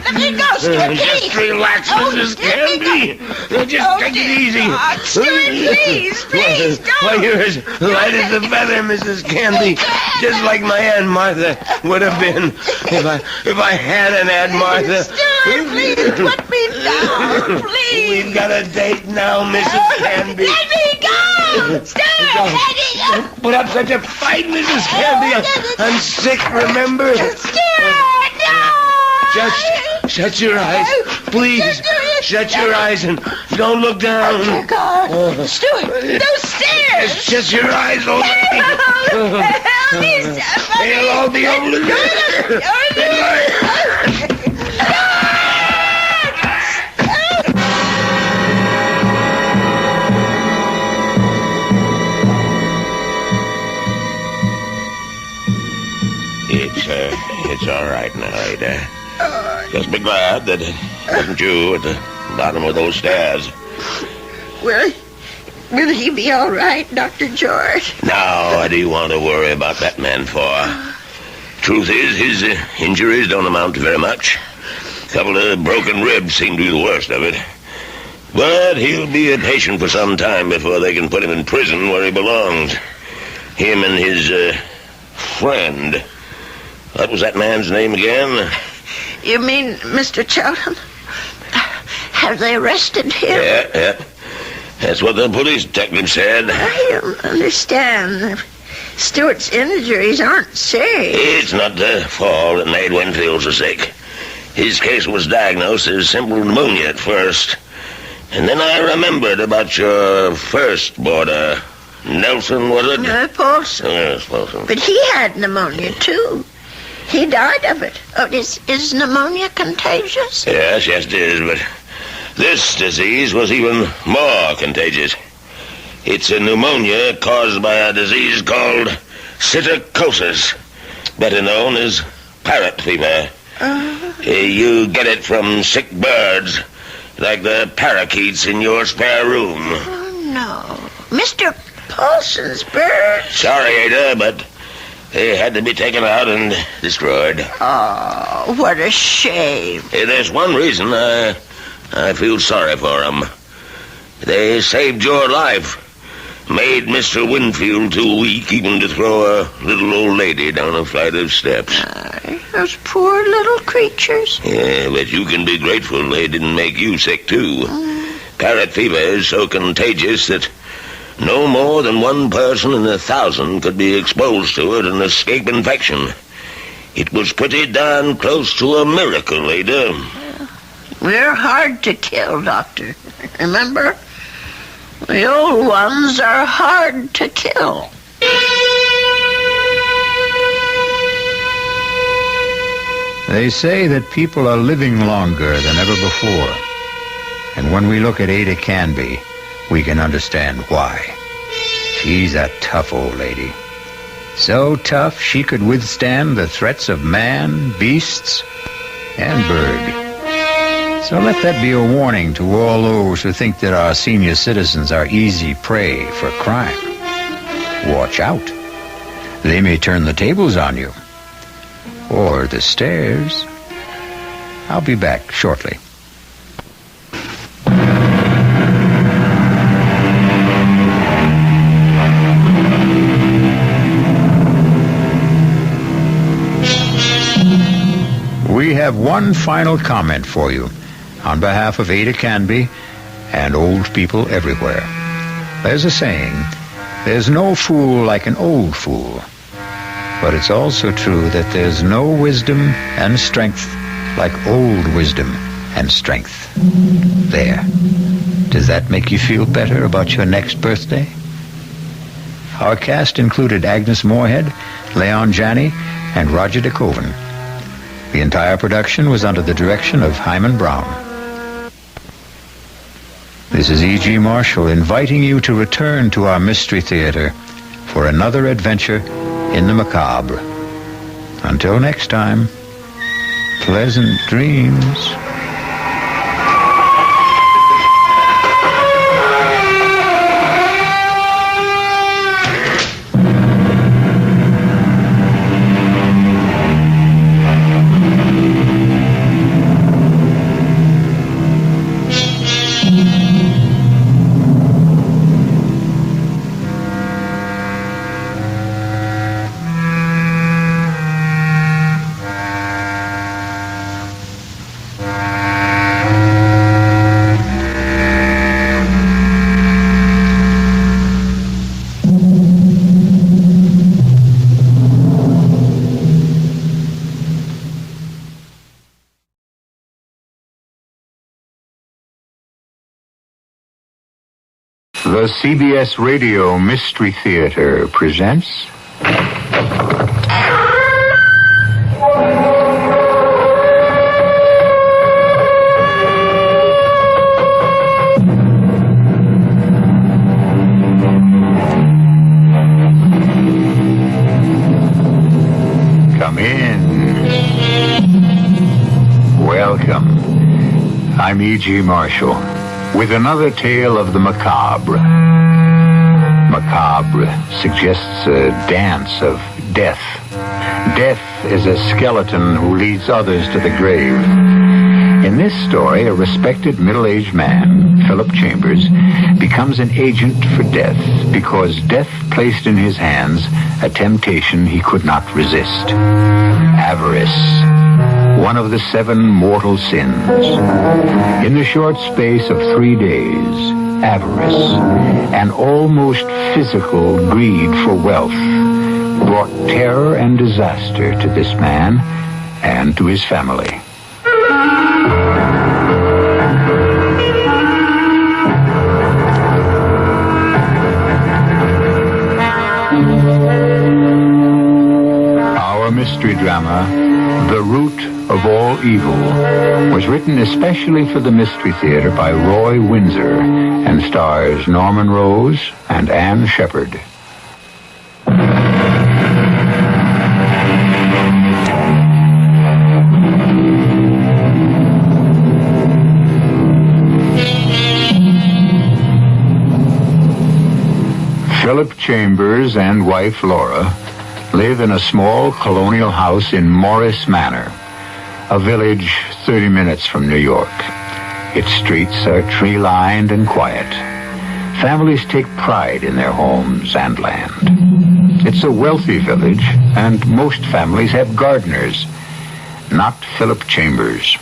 Let me go, Stuart. Just relax, Mrs. Canby. Just take it easy. Stuart, please, don't. Why, you're as light as a feather, Mrs. Canby. Just like my Aunt Martha would have been if I had an Aunt Martha. Stuart, please, put me down, please. We've got a date now, Mrs. Canby. Let me go. Stuart, let me go. Don't put up such a fight, Mrs. Canby. I'm sick, remember? Stuart, no. Just shut your eyes. Please, shut your eyes and don't look down. Oh, God. Stuart, those stairs. Shut your eyes, old lady. Help me, somebody. They'll all be over. It's all right now, Ada. Just be glad that it wasn't you at the bottom of those stairs. Will he be all right, Dr. George? Now, what do you want to worry about that man for? Truth is, his injuries don't amount to very much. A couple of broken ribs seem to be the worst of it. But he'll be a patient for some time before they can put him in prison where he belongs. Him and his friend. What was that man's name again? You mean Mr. Chelton? Have they arrested him? Yeah. That's what the police detective said. I don't understand. Stuart's injuries aren't serious. It's not the fall that made Winfield so sick. His case was diagnosed as simple pneumonia at first. And then I remembered about your first boarder. Nelson, was it? No, Paulson. Yes, Paulson. But he had pneumonia, too. He died of it. Oh, is pneumonia contagious? Yes, it is, but this disease was even more contagious. It's a pneumonia caused by a disease called psittacosis, better known as parrot fever. You get it from sick birds, like the parakeets in your spare room. Oh, no. Mr. Paulson's birds? Sorry, Ada, but they had to be taken out and destroyed. Oh, what a shame. There's one reason I feel sorry for them. They saved your life. Made Mr. Winfield too weak even to throw a little old lady down a flight of steps. Those poor little creatures. Yeah, but you can be grateful they didn't make you sick, too. Parrot fever is so contagious that no more than one person in 1,000 could be exposed to it and escape infection. It was pretty darn close to a miracle, Ada. We're hard to kill, Doctor. Remember? The old ones are hard to kill. They say that people are living longer than ever before. And when we look at Ada Canby, we can understand why. She's a tough old lady. So tough she could withstand the threats of man, beasts, and bird. So let that be a warning to all those who think that our senior citizens are easy prey for crime. Watch out. They may turn the tables on you. Or the stairs. I'll be back shortly. We have one final comment for you on behalf of Ada Canby and old people everywhere. There's a saying, there's no fool like an old fool. But it's also true that there's no wisdom and strength like old wisdom and strength. There. Does that make you feel better about your next birthday? Our cast included Agnes Moorehead, Leon Janney, and Roger de Koven. The entire production was under the direction of Hyman Brown. This is E.G. Marshall inviting you to return to our Mystery Theater for another adventure in the macabre. Until next time, pleasant dreams. The CBS Radio Mystery Theater presents... Come in. Welcome. I'm E.G. Marshall, with another tale of the macabre. Macabre suggests a dance of death. Death is a skeleton who leads others to the grave. In this story, a respected middle-aged man, Philip Chambers, becomes an agent for death because death placed in his hands a temptation he could not resist. Avarice, one of the 7 mortal sins. In the short space of 3 days, avarice, an almost physical greed for wealth, brought terror and disaster to this man and to his family. Our mystery drama, The Root of All Evil, was written especially for the Mystery Theater by Roy Windsor and stars Norman Rose and Ann Shepard. Philip Chambers and wife Laura live in a small colonial house in Morris Manor, a village 30 minutes from New York. Its streets are tree-lined and quiet. Families take pride in their homes and land. It's a wealthy village, and most families have gardeners. Not Philip Chambers.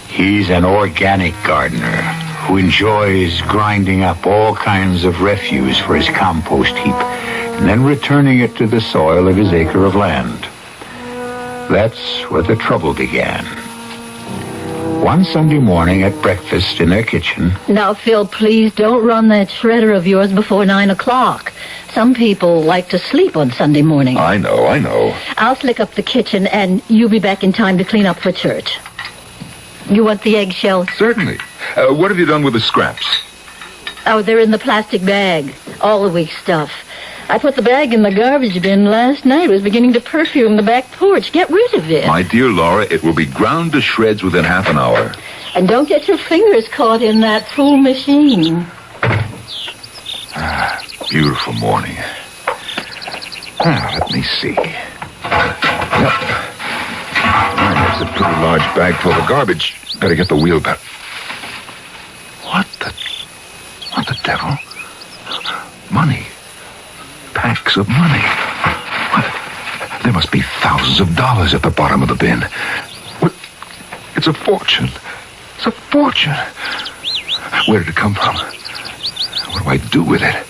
He's an organic gardener who enjoys grinding up all kinds of refuse for his compost heap and then returning it to the soil of his acre of land. That's where the trouble began. One Sunday morning at breakfast in their kitchen... Now, Phil, please don't run that shredder of yours before 9 o'clock. Some people like to sleep on Sunday morning. I know. I'll slick up the kitchen, and you'll be back in time to clean up for church. You want the eggshells? Certainly. What have you done with the scraps? Oh, they're in the plastic bag. All the week's stuff. I put the bag in the garbage bin last night. It was beginning to perfume the back porch. Get rid of it. My dear Laura, it will be ground to shreds within half an hour. And don't get your fingers caught in that fool machine. Beautiful morning. Let me see. Yep. There's a pretty large bag full of garbage. Better get the wheel back. What the devil? Money. Packs of money. What? There must be thousands of dollars at the bottom of the bin. What? It's a fortune. It's a fortune. Where did it come from? What do I do with it?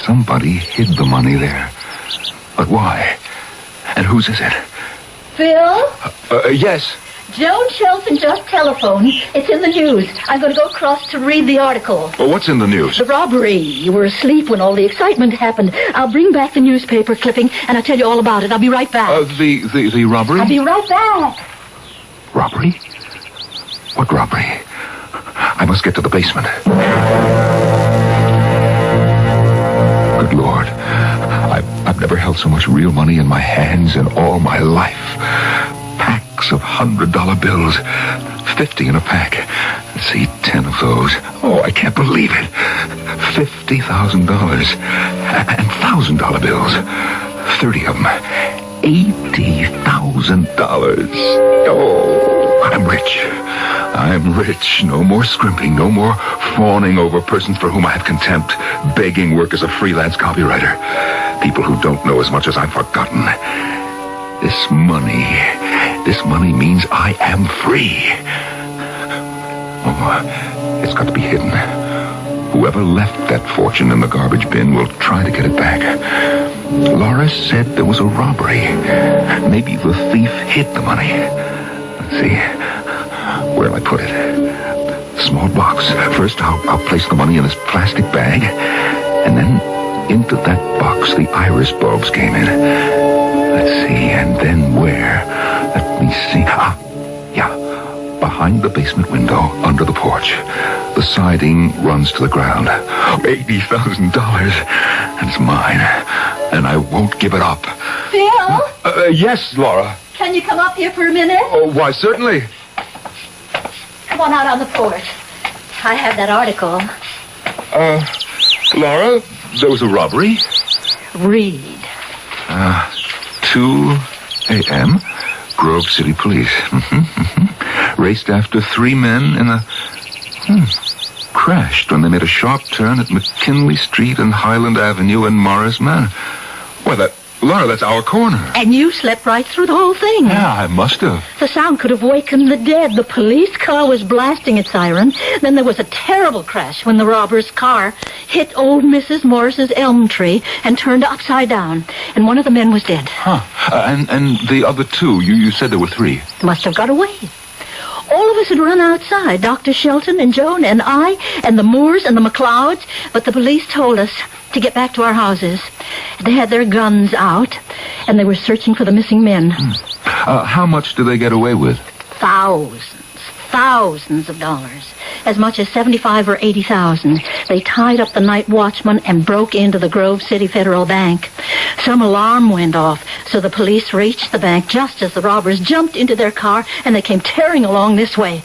Somebody hid the money there. But why? And whose is it? Phil? Yes. Joan Shelton just telephoned. It's in the news. I'm going to go across to read the article. Well, what's in the news? The robbery. You were asleep when all the excitement happened. I'll bring back the newspaper clipping, and I'll tell you all about it. I'll be right back. The robbery? I'll be right back. Robbery? What robbery? I must get to the basement. Good Lord. I've never held so much real money in my hands in all my life. Packs of $100 bills. 50 in a pack. Let's see, 10 of those. Oh, I can't believe it. $50,000. And $1,000 bills. 30 of them. $80,000. Oh, I'm rich. I'm rich. No more scrimping. No more fawning over persons for whom I have contempt. Begging work as a freelance copywriter. People who don't know as much as I've forgotten. This money means I am free. Oh, it's got to be hidden. Whoever left that fortune in the garbage bin will try to get it back. Laura said there was a robbery. Maybe the thief hid the money. Let's see. Where'll I put it? Small box. First, I'll place the money in this plastic bag, and then into that box the iris bulbs came in. Let's see, and then where? Let me see. Yeah. Behind the basement window, under the porch. The siding runs to the ground. $80,000. And it's mine. And I won't give it up. Phil? Yes, Laura. Can you come up here for a minute? Oh, why, certainly. Come on out on the porch. I have that article. Laura, there was a robbery? Read. 2 a.m. Grove City Police. Raced after 3 men in a... crashed when they made a sharp turn at McKinley Street and Highland Avenue in Morris Manor. Why, Laura, that's our corner. And you slept right through the whole thing. Yeah, I must have. The sound could have wakened the dead. The police car was blasting its siren. Then there was a terrible crash when the robber's car hit old Mrs. Morris's elm tree and turned upside down. And one of the men was dead. Huh. And the other 2, you said there were 3. Must have got away. All of us had run outside, Dr. Shelton and Joan and I and the Moores and the McLeods, but the police told us to get back to our houses. They had their guns out, and they were searching for the missing men. How much do they get away with? Thousands of dollars. As much as 75 or 80,000. They tied up the night watchman and broke into the Grove City Federal Bank. Some alarm went off, so the police reached the bank just as the robbers jumped into their car, and they came tearing along this way.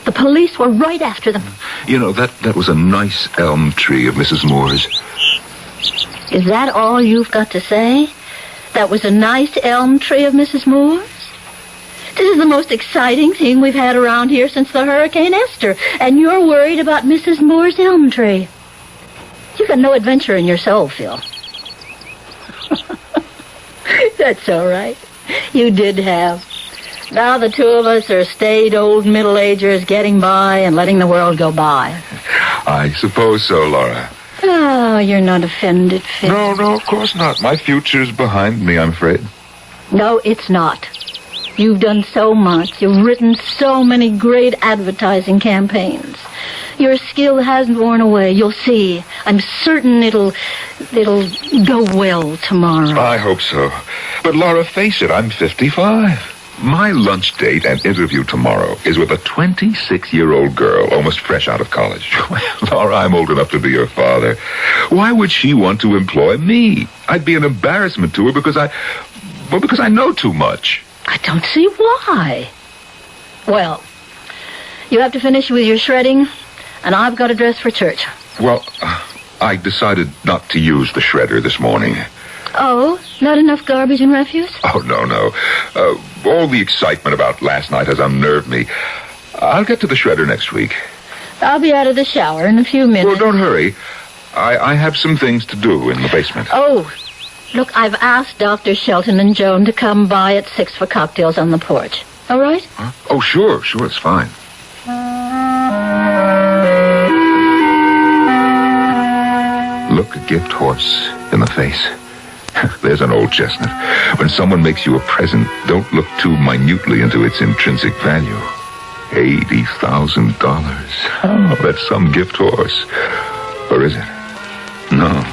The police were right after them. You know, that was a nice elm tree of Mrs. Moore's. Is that all you've got to say? That was a nice elm tree of Mrs. Moore's? This is the most exciting thing we've had around here since the Hurricane Esther, and you're worried about Mrs. Moore's elm tree. You've got no adventure in your soul, Phil. That's all right. You did have. Now the 2 of us are staid old middle-agers getting by and letting the world go by. I suppose so, Laura. Oh, you're not offended, Phil. No, of course not. My future's behind me, I'm afraid. No, it's not. You've done so much. You've written so many great advertising campaigns. Your skill hasn't worn away. You'll see. I'm certain it'll go well tomorrow. I hope so. But Laura, face it, I'm 55. My lunch date and interview tomorrow is with a 26-year-old girl, almost fresh out of college. Laura, I'm old enough to be her father. Why would she want to employ me? I'd be an embarrassment to her because I know too much. I don't see why. Well, you have to finish with your shredding, and I've got to dress for church. Well, I decided not to use the shredder this morning. Oh, not enough garbage and refuse? Oh, no. All the excitement about last night has unnerved me. I'll get to the shredder next week. I'll be out of the shower in a few minutes. Well, don't hurry. I have some things to do in the basement. Oh, look, I've asked Dr. Shelton and Joan to come by at 6 for cocktails on the porch. All right? Huh? Oh, sure, it's fine. Look a gift horse in the face. There's an old chestnut. When someone makes you a present, don't look too minutely into its intrinsic value. $80,000. Oh, that's some gift horse. Or is it? No.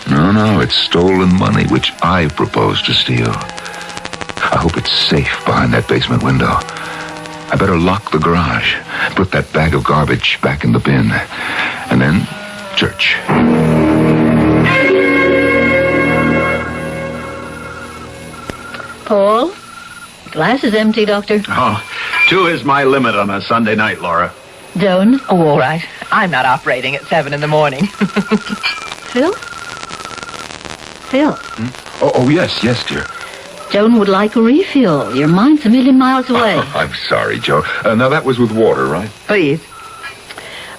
No, it's stolen money, which I propose to steal. I hope it's safe behind that basement window. I better lock the garage, put that bag of garbage back in the bin, and then church. Paul? Glass is empty, Doctor. Oh, 2 is my limit on a Sunday night, Laura. Joan? Oh, all right. I'm not operating at 7 in the morning. Phil? Phil? Oh, yes, dear. Joan would like a refill. Your mind's a million miles away. Oh, I'm sorry, Joe. Now, that was with water, right? Please.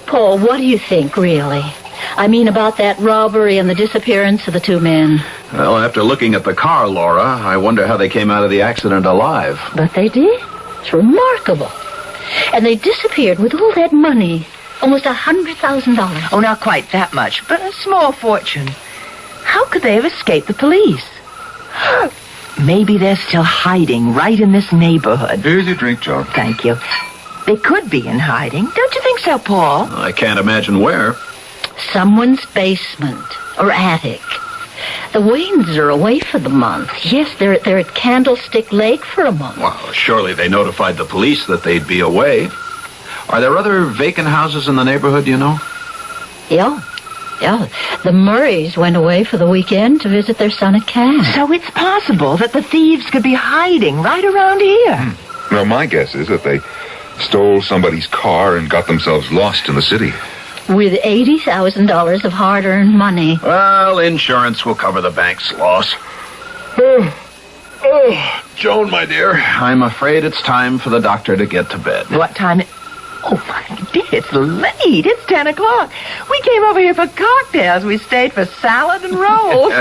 Paul, what do you think, really? I mean about that robbery and the disappearance of the 2 men. Well, after looking at the car, Laura, I wonder how they came out of the accident alive. But they did. It's remarkable. And they disappeared with all that money. Almost $100,000. Oh, not quite that much, but a small fortune. How could they have escaped the police? Maybe they're still hiding right in this neighborhood. Here's your drink, Joe. Thank you. They could be in hiding. Don't you think so, Paul? I can't imagine where. Someone's basement or attic. The Waynes are away for the month. Yes, they're at Candlestick Lake for a month. Well, surely they notified the police that they'd be away. Are there other vacant houses in the neighborhood, you know? Yeah. The Murrays went away for the weekend to visit their son at camp. So it's possible that the thieves could be hiding right around here. Well, my guess is that they stole somebody's car and got themselves lost in the city. With $80,000 of hard-earned money. Well, insurance will cover the bank's loss. Joan, my dear, I'm afraid it's time for the doctor to get to bed. What time? Oh, my dear, it's late. It's 10 o'clock. We came over here for cocktails. We stayed for salad and rolls.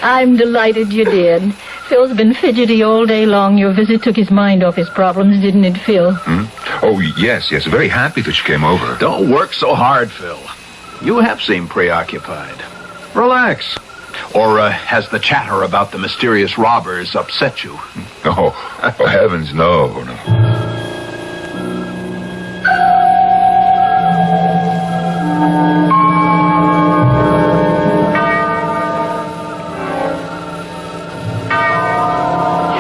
I'm delighted you did. Phil's been fidgety all day long. Your visit took his mind off his problems, didn't it, Phil? Oh, yes. Very happy that you came over. Don't work so hard, Phil. You have seemed preoccupied. Relax. Or has the chatter about the mysterious robbers upset you? Oh, heavens, no.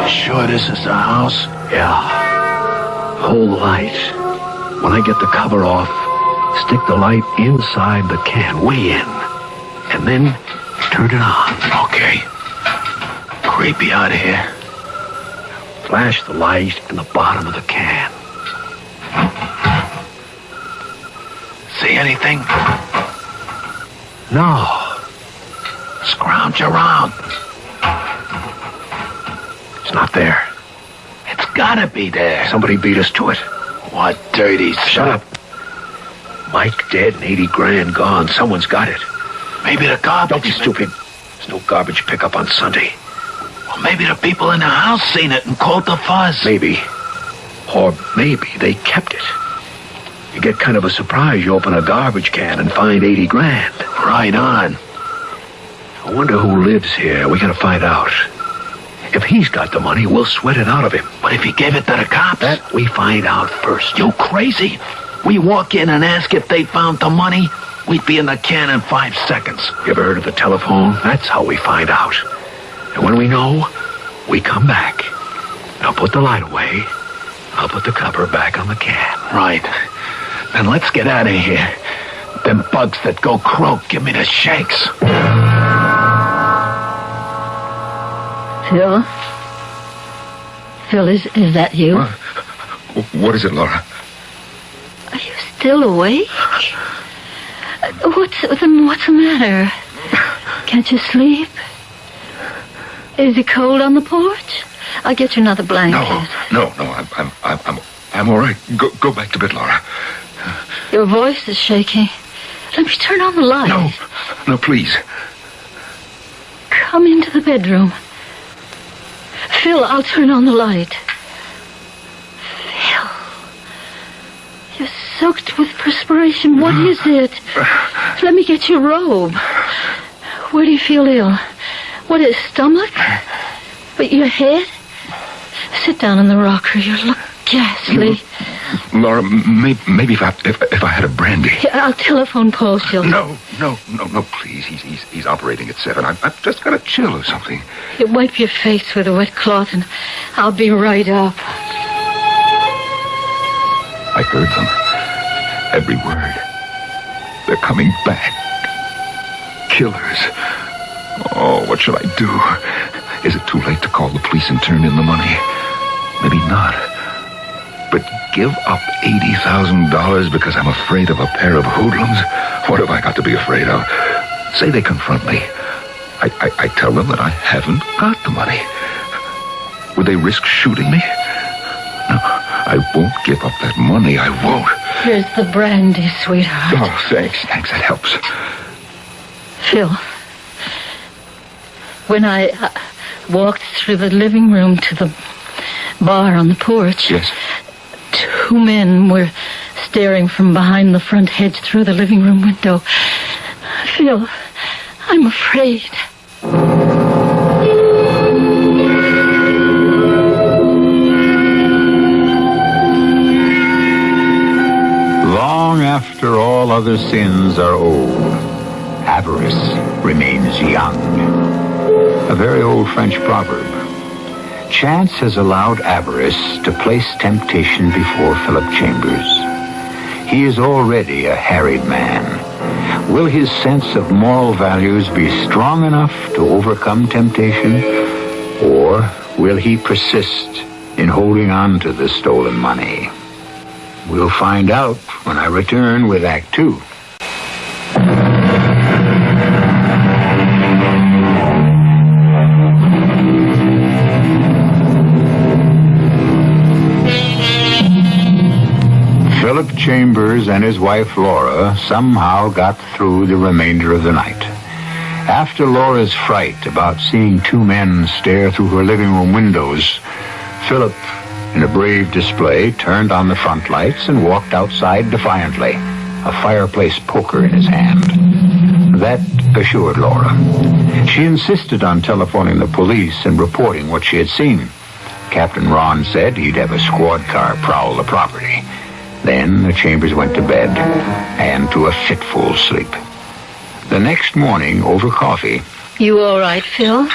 Sure this is the house? Yeah. Hold the light. When I get the cover off, stick the light inside the can, way in. And then turn it on. Okay. Creepy out here. Flash the light in the bottom of the can. See anything? No. Scrounge around. It's not there. It's gotta be there. Somebody beat us to it. What dirty Shut up. Mike dead and 80 grand gone. Someone's got it. Maybe the garbage. Don't be stupid. There's no garbage pickup on Sunday. Well, maybe the people in the house seen it and called the fuzz. Maybe. Or maybe they kept it. You get kind of a surprise. You open a garbage can and find 80 grand. Right on. I wonder who lives here. We gotta find out. If he's got the money, we'll sweat it out of him. But if he gave it to the cops, that we find out first. You crazy? We walk in and ask if they found the money, we'd be in the can in 5 seconds. You ever heard of the telephone? That's how we find out. And when we know, we come back. Now put the light away. I'll put the cover back on the can. Right. Then let's get out of here. Them bugs that go croak give me the shakes. Phil? Phil, is that you? What is it, Laura? Are you still awake? What's the matter? Can't you sleep? Is it cold on the porch? I'll get you another blanket. No, I'm all right. Go back to bed, Laura. Your voice is shaking. Let me turn on the light. No, please. Come into the bedroom. Phil, I'll turn on the light. Phil. You're soaked with perspiration. What is it? Let me get your robe. Where do you feel ill? What is stomach? But your head? Sit down in the rocker. You look ghastly. Laura, maybe if I had a brandy. Yeah, I'll telephone Paul Shilton. No, please. He's operating at 7. I've just got to chill or something. You wipe your face with a wet cloth and I'll be right up. I heard them. Every word. They're coming back. Killers. Oh, what should I do? Is it too late to call the police and turn in the money? Maybe not. But give up $80,000 because I'm afraid of a pair of hoodlums? What have I got to be afraid of? Say they confront me. I tell them that I haven't got the money. Would they risk shooting me? No, I won't give up that money. I won't. Here's the brandy, sweetheart. Oh, thanks. That helps. Phil, when I walked through the living room to the bar on the porch... Yes? 2 men were staring from behind the front hedge through the living room window. Phil, I'm afraid. Long after all other sins are old, avarice remains young. A very old French proverb. Chance has allowed avarice to place temptation before Philip Chambers. He is already a harried man. Will his sense of moral values be strong enough to overcome temptation? Or will he persist in holding on to the stolen money? We'll find out when I return with Act 2. Philip Chambers and his wife Laura somehow got through the remainder of the night. After Laura's fright about seeing 2 men stare through her living room windows, Philip, in a brave display, turned on the front lights and walked outside defiantly, a fireplace poker in his hand. That assured Laura. She insisted on telephoning the police and reporting what she had seen. Captain Ron said he'd have a squad car prowl the property. Then the Chambers went to bed and to a fitful sleep. The next morning, over coffee... You all right, Phil?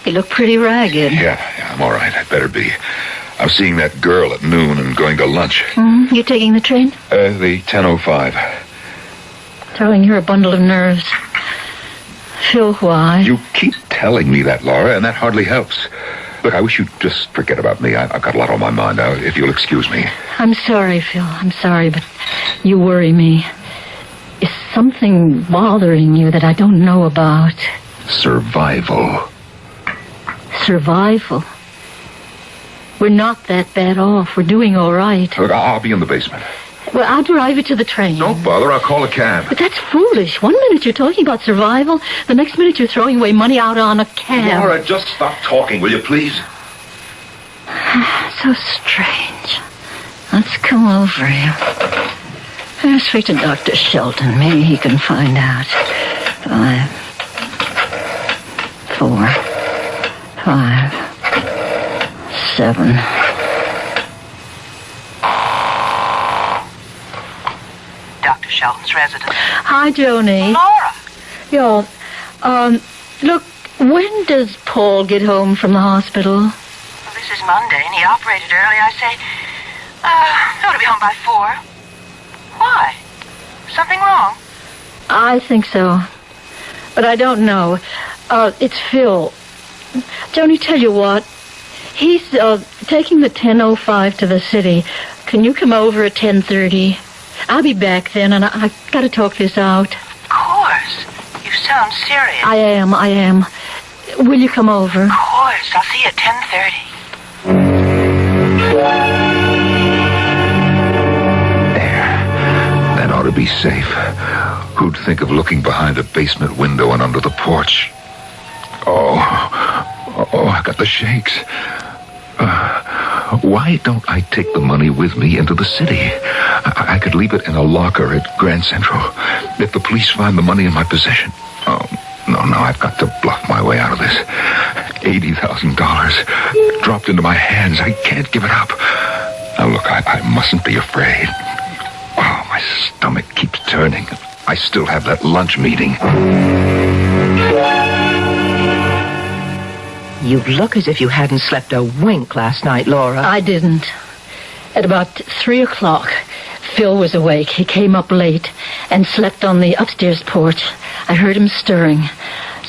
You look pretty ragged. Yeah, I'm all right. I'd better be. I'm seeing that girl at noon and going to lunch. You taking the train? The 10:05. Darling, you're a bundle of nerves. Phil, why? You keep telling me that, Laura, and that hardly helps. Look, I wish you'd just forget about me. I've got a lot on my mind now, if you'll excuse me. I'm sorry, Phil. I'm sorry, but you worry me. Is something bothering you that I don't know about? Survival. Survival? We're not that bad off. We're doing all right. Look, I'll be in the basement. Well, I'll drive you to the train. Don't bother. I'll call a cab. But that's foolish. 1 minute you're talking about survival. The next minute you're throwing away money out on a cab. Laura, just stop talking, will you, please? So strange. Let's come over here. Let's speak to Dr. Shelton. Maybe he can find out. 5, 4, 5, 7. Dr. Shelton's residence. Hi, Joni. Laura. Yo, look, when does Paul get home from the hospital? Well, this is Monday, and he operated early. I say, he ought to be home by 4. Why? Something wrong? I think so. But I don't know. It's Phil. Joni, tell you what. He's taking the 10:05 to the city. Can you come over at 10:30? I'll be back then, and I got to talk this out. Of course. You sound serious. I am. Will you come over? Of course. I'll see you at 10:30. That ought to be safe. Who'd think of looking behind a basement window and under the porch? Oh, I got the shakes. Why don't I take the money with me into the city? I could leave it in a locker at Grand Central. If the police find the money in my possession... Oh, no. Oh, no, I've got to bluff my way out of this. $80,000 dropped into my hands. I can't give it up. Now, look, I mustn't be afraid. Oh, my stomach keeps turning. I still have that lunch meeting. You look as if you hadn't slept a wink last night, Laura. I didn't. At about 3 o'clock, Phil was awake. He came up late and slept on the upstairs porch. I heard him stirring.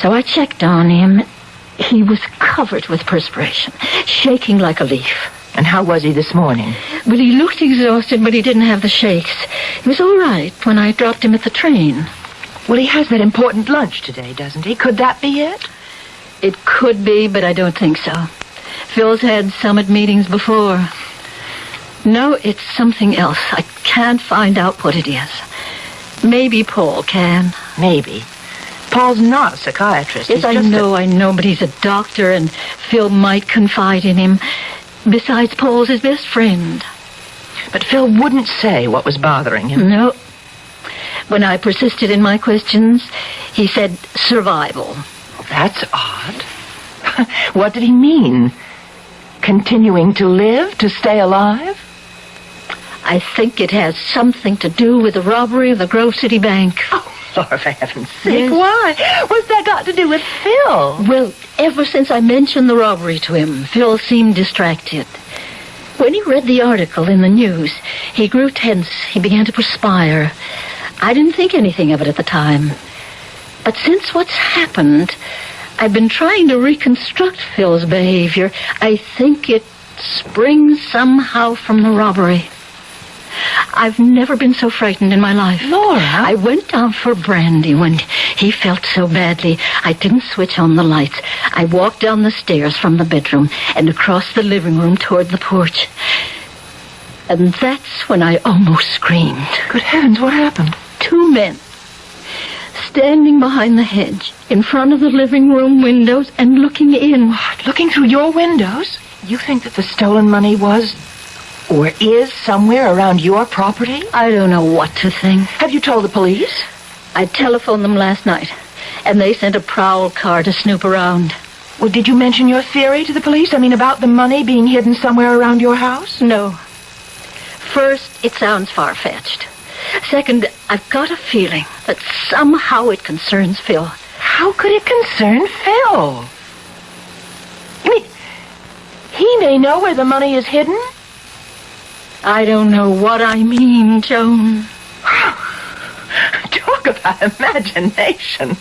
So I checked on him. He was covered with perspiration, shaking like a leaf. And how was he this morning? Well, he looked exhausted, but he didn't have the shakes. He was all right when I dropped him at the train. Well, he has that important lunch today, doesn't he? Could that be it? It could be, but I don't think so. Phil's had summit meetings before. No, it's something else. I can't find out what it is. Maybe Paul can. Maybe. Paul's not a psychiatrist. Yes, I know, but he's a doctor, and Phil might confide in him. Besides, Paul's his best friend. But Phil wouldn't say what was bothering him. No. When I persisted in my questions, he said survival. That's odd. What did he mean? Continuing to live, to stay alive? I think it has something to do with the robbery of the Grove City Bank. Oh, Laura, for heaven's sake, why? What's that got to do with Phil? Well, ever since I mentioned the robbery to him, Phil seemed distracted. When he read the article in the news, he grew tense. He began to perspire. I didn't think anything of it at the time. But since what's happened, I've been trying to reconstruct Phil's behavior. I think it springs somehow from the robbery. I've never been so frightened in my life. Laura? I went down for brandy when he felt so badly. I didn't switch on the lights. I walked down the stairs from the bedroom and across the living room toward the porch. And that's when I almost screamed. Good heavens, what happened? 2 men standing behind the hedge in front of the living room windows and looking in. What? Looking through your windows? You think that the stolen money was or is somewhere around your property? I don't know what to think. Have you told the police? I telephoned them last night, and they sent a prowl car to snoop around. Well, did you mention your theory to the police? I mean, about the money being hidden somewhere around your house? No. First, it sounds far-fetched. Second, I've got a feeling that somehow it concerns Phil. How could it concern Phil? You mean, he may know where the money is hidden? I don't know what I mean, Joan. Talk about imagination.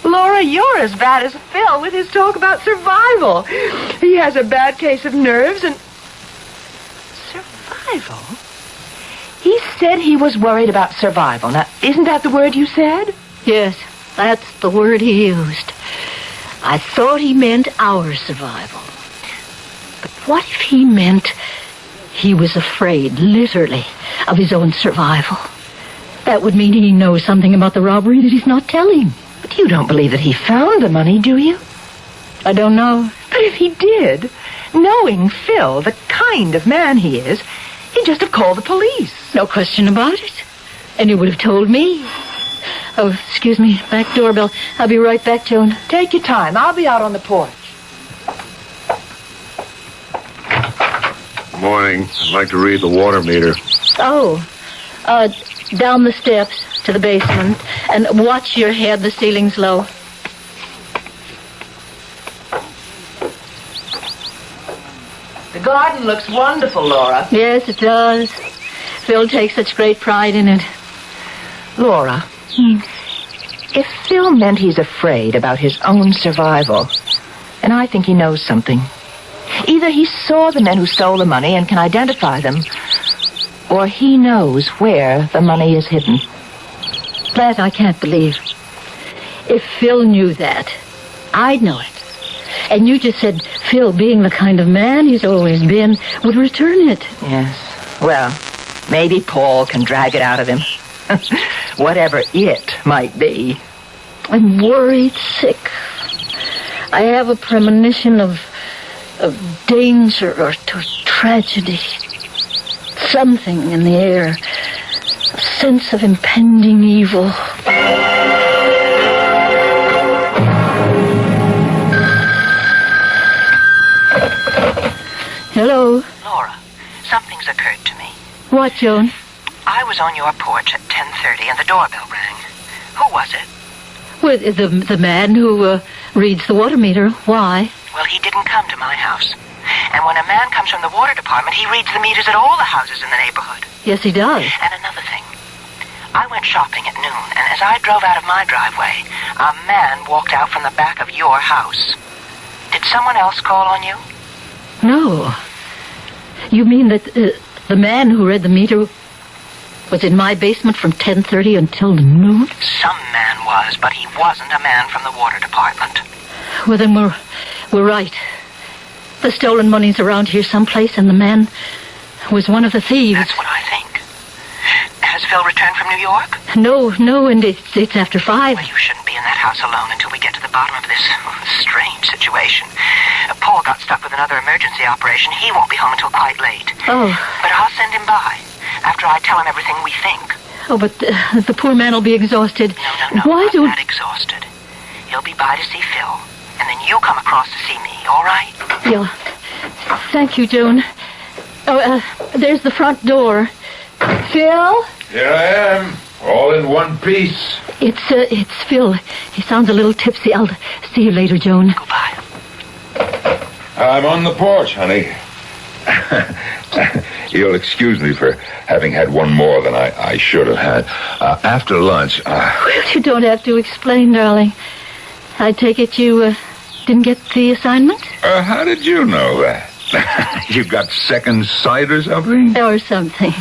Laura, you're as bad as Phil with his talk about survival. He has a bad case of nerves and... Survival? He said he was worried about survival. Now, isn't that the word you said? Yes, that's the word he used. I thought he meant our survival. But what if he meant he was afraid, literally, of his own survival? That would mean he knows something about the robbery that he's not telling. But you don't believe that he found the money, do you? I don't know. But if he did, knowing Phil, the kind of man he is, he'd just have called the police. No question about it. And he would have told me. Oh, excuse me. Back doorbell. I'll be right back, Joan. Take your time. I'll be out on the porch. Good morning. I'd like to read the water meter. Oh, down the steps to the basement. And watch your head. The ceiling's low. The garden looks wonderful, Laura. Yes, it does. Phil takes such great pride in it. Laura, if Phil meant he's afraid about his own survival, and I think he knows something. Either he saw the men who stole the money and can identify them, or he knows where the money is hidden. That I can't believe. If Phil knew that, I'd know it. And you just said Phil, being the kind of man he's always been, would return it. Yes. Well, maybe Paul can drag it out of him. Whatever it might be. I'm worried sick. I have a premonition of danger or tragedy. Something in the air. A sense of impending evil. Hello? Laura, something's occurred to me. What, Joan? I was on your porch at 10:30 and the doorbell rang. Who was it? Well, the man who reads the water meter. Why? Well, he didn't come to my house. And when a man comes from the water department, he reads the meters at all the houses in the neighborhood. Yes, he does. And another thing. I went shopping at noon, and as I drove out of my driveway, a man walked out from the back of your house. Did someone else call on you? No. You mean that the man who read the meter was in my basement from 10:30 until noon? Some man was, but he wasn't a man from the water department. Well, then we're right. The stolen money's around here someplace, and the man was one of the thieves. That's what I think. Has Phil returned from New York? No, and it's after 5. Well, you shouldn't be in that house alone until we get to the bottom of this strange situation. Paul got stuck with another emergency operation. He won't be home until quite late. Oh. But I'll send him by after I tell him everything we think. Oh, but the poor man will be exhausted. No, not that exhausted. He'll be by to see Phil, and then you come across to see me, all right? Yeah. Thank you, Joan. Oh, there's the front door. Phil? Here I am, all in one piece. It's Phil. He sounds a little tipsy. I'll see you later, Joan. Goodbye. I'm on the porch, honey. You'll excuse me for having had one more than I should have had. After lunch, Well, you don't have to explain, darling. I take it you didn't get the assignment? How did you know that? You got second sight or something? Or something.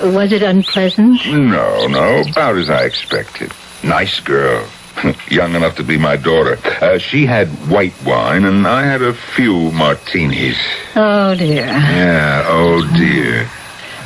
Was it unpleasant? No, about as I expected. Nice girl. Young enough to be my daughter. She had white wine, and I had a few martinis. Oh, dear. Yeah, oh, dear.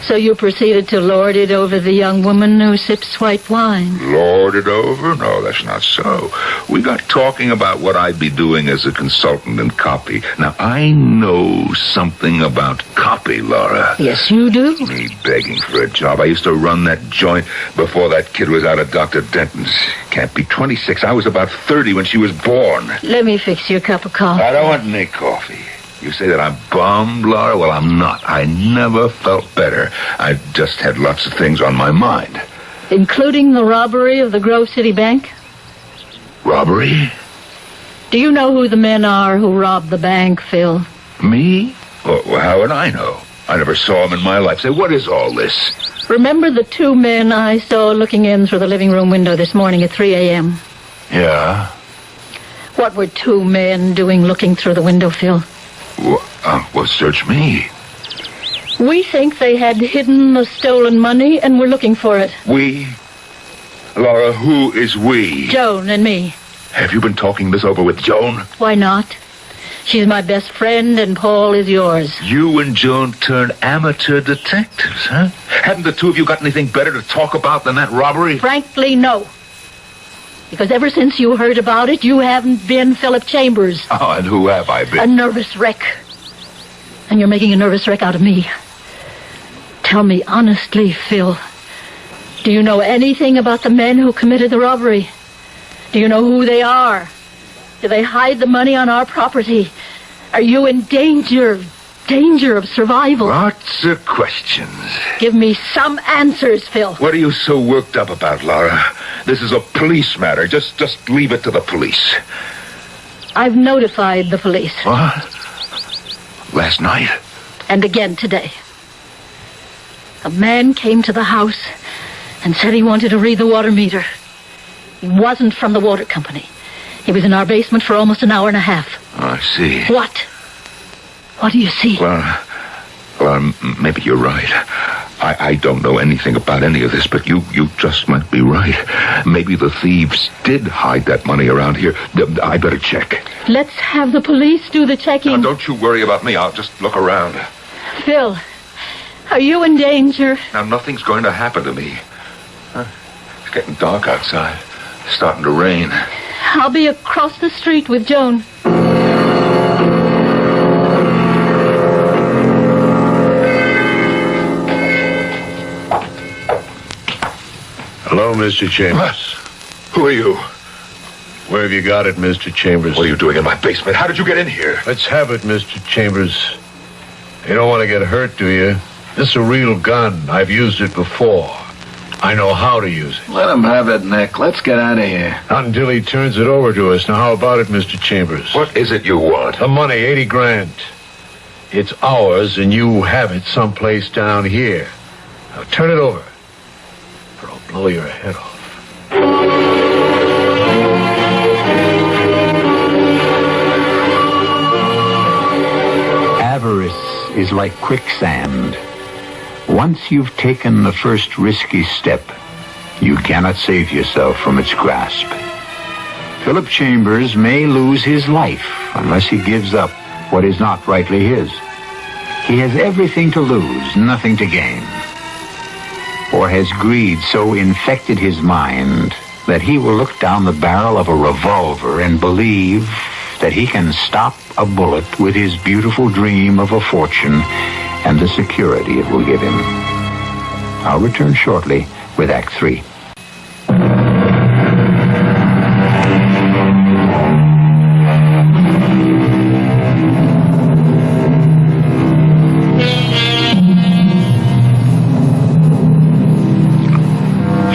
So you proceeded to lord it over the young woman who sips white wine? Lord it over? No, that's not so. We got talking about what I'd be doing as a consultant in copy. Now, I know something about copy, Laura. Yes, you do. Me begging for a job. I used to run that joint before that kid was out of Dr. Denton's. Can't be 26. I was about 30 when she was born. Let me fix you a cup of coffee. I don't want any coffee. You say that I'm bummed, Laura? Well, I'm not. I never felt better. I just had lots of things on my mind. Including the robbery of the Grove City Bank? Robbery? Do you know who the men are who robbed the bank, Phil? Me? Well, how would I know? I never saw them in my life. Say, what is all this? Remember the 2 men I saw looking in through the living room window this morning at 3 a.m.? Yeah? What were 2 men doing looking through the window, Phil? Well, search me. We think they had hidden the stolen money and were looking for it. We? Laura, who is we? Joan and me. Have you been talking this over with Joan? Why not? She's my best friend and Paul is yours. You and Joan turned amateur detectives, huh? Haven't the 2 of you got anything better to talk about than that robbery? Frankly, no. Because ever since you heard about it, you haven't been Philip Chambers. Oh, and who have I been? A nervous wreck. And you're making a nervous wreck out of me. Tell me honestly, Phil. Do you know anything about the men who committed the robbery? Do you know who they are? Do they hide the money on our property? Are you in danger of survival? Lots of questions. Give me some answers, Phil. What are you so worked up about, Laura? This is a police matter. Just leave it to the police. I've notified the police. What? Last night? And again today. A man came to the house and said he wanted to read the water meter. He wasn't from the water company. He was in our basement for almost an hour and a half. Oh, I see. What? What do you see? Well, maybe you're right. I don't know anything about any of this, but you just might be right. Maybe the thieves did hide that money around here. I better check. Let's have the police do the checking. Now, don't you worry about me. I'll just look around. Phil, are you in danger? Now, nothing's going to happen to me. It's getting dark outside. It's starting to rain. I'll be across the street with Joan. Hello, Mr. Chambers. Who are you? Where have you got it, Mr. Chambers? What are you doing in my basement? How did you get in here? Let's have it, Mr. Chambers. You don't want to get hurt, do you? This is a real gun. I've used it before. I know how to use it. Let him have it, Nick. Let's get out of here. Not until he turns it over to us. Now, how about it, Mr. Chambers? What is it you want? The money, 80 grand. It's ours, and you have it someplace down here. Now, turn it over, or I'll blow your head off. Avarice is like quicksand. Once you've taken the first risky step, you cannot save yourself from its grasp. Philip Chambers may lose his life unless he gives up what is not rightly his. He has everything to lose, nothing to gain. Or has greed so infected his mind that he will look down the barrel of a revolver and believe that he can stop a bullet with his beautiful dream of a fortune and the security it will give him. I'll return shortly with Act 3.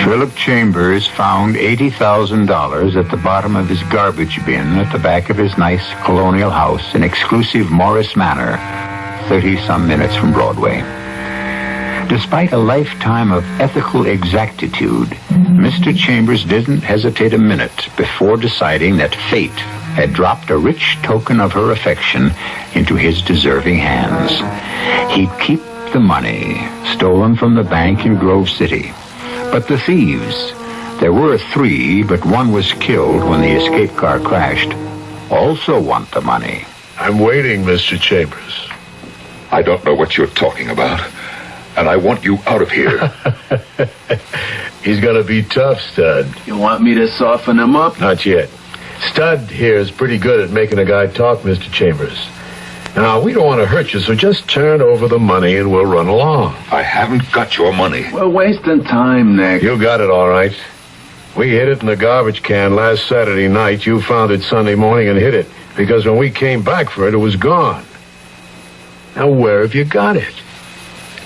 Philip Chambers found $80,000 at the bottom of his garbage bin at the back of his nice colonial house in exclusive Morris Manor, 30-some minutes from Broadway. Despite a lifetime of ethical exactitude, Mr. Chambers didn't hesitate a minute before deciding that fate had dropped a rich token of her affection into his deserving hands. He'd keep the money stolen from the bank in Grove City. But the thieves, there were 3, but one was killed when the escape car crashed, also want the money. I'm waiting, Mr. Chambers. I don't know what you're talking about, and I want you out of here. He's gonna be tough, Stud. You want me to soften him up? Not yet. Stud here is pretty good at making a guy talk, Mr. Chambers. Now, we don't want to hurt you, so just turn over the money and we'll run along. I haven't got your money. We're wasting time, Nick. You got it, all right. We hid it in the garbage can last Saturday night. You found it Sunday morning and hid it, because when we came back for it, it was gone. Now, where have you got it?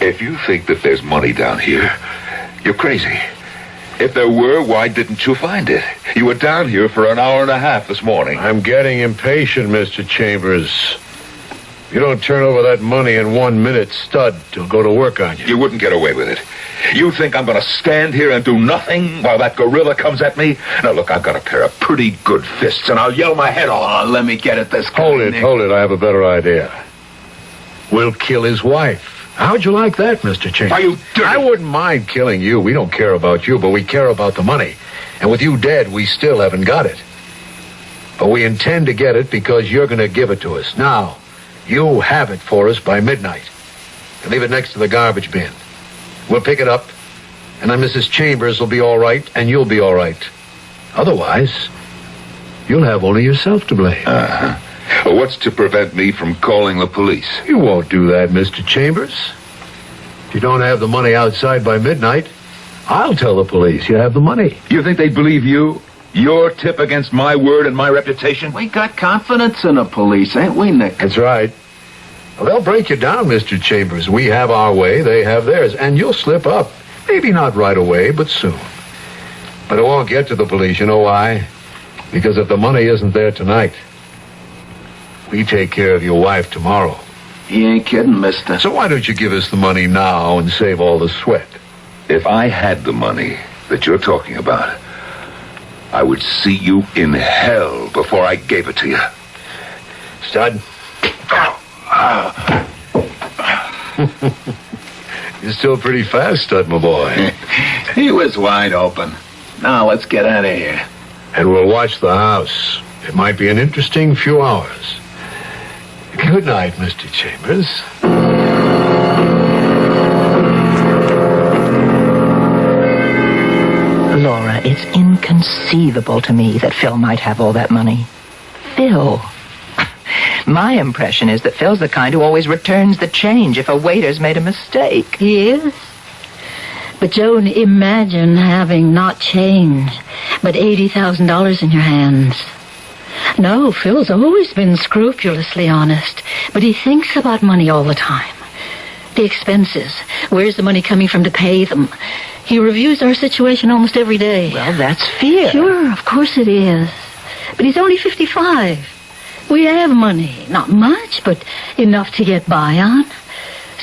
If you think that there's money down here, you're crazy. If there were, why didn't you find it? You were down here for an hour and a half this morning. I'm getting impatient, Mr. Chambers. If you don't turn over that money in 1 minute, Stud will go to work on you. You wouldn't get away with it. You think I'm going to stand here and do nothing while that gorilla comes at me? Now, look, I've got a pair of pretty good fists, and I'll yell my head off. Oh, let me get at this guy, Hold it. I have a better idea. We'll kill his wife. How'd you like that, Mr. Chambers? Are you dirty? I wouldn't mind killing you. We don't care about you, but we care about the money. And with you dead, we still haven't got it. But we intend to get it because you're going to give it to us. Now, you have it for us by midnight. And leave it next to the garbage bin. We'll pick it up, and then Mrs. Chambers will be all right, and you'll be all right. Otherwise, you'll have only yourself to blame. What's to prevent me from calling the police? You won't do that, Mr. Chambers. If you don't have the money outside by midnight, I'll tell the police you have the money. You think they'd believe you? Your tip against my word and my reputation? We got confidence in the police, ain't we, Nick? That's right. Well, they'll break you down, Mr. Chambers. We have our way, they have theirs, and you'll slip up. Maybe not right away, but soon. But it won't get to the police, you know why? Because if the money isn't there tonight, we take care of your wife tomorrow. He ain't kidding, mister. So why don't you give us the money now and save all the sweat? If I had the money that you're talking about, I would see you in hell before I gave it to you. Stud. You're still pretty fast, Stud, my boy. He was wide open. Now let's get out of here. And we'll watch the house. It might be an interesting few hours. Good night, Mr. Chambers. Laura, it's inconceivable to me that Phil might have all that money. Phil. My impression is that Phil's the kind who always returns the change if a waiter's made a mistake. He is. But, Joan, imagine having not change, but $80,000 in your hands. No, Phil's always been scrupulously honest, but he thinks about money all the time. The expenses. Where's the money coming from to pay them? He reviews our situation almost every day. Well, that's fear. Sure, of course it is. But he's only 55. We have money. Not much, but enough to get by on.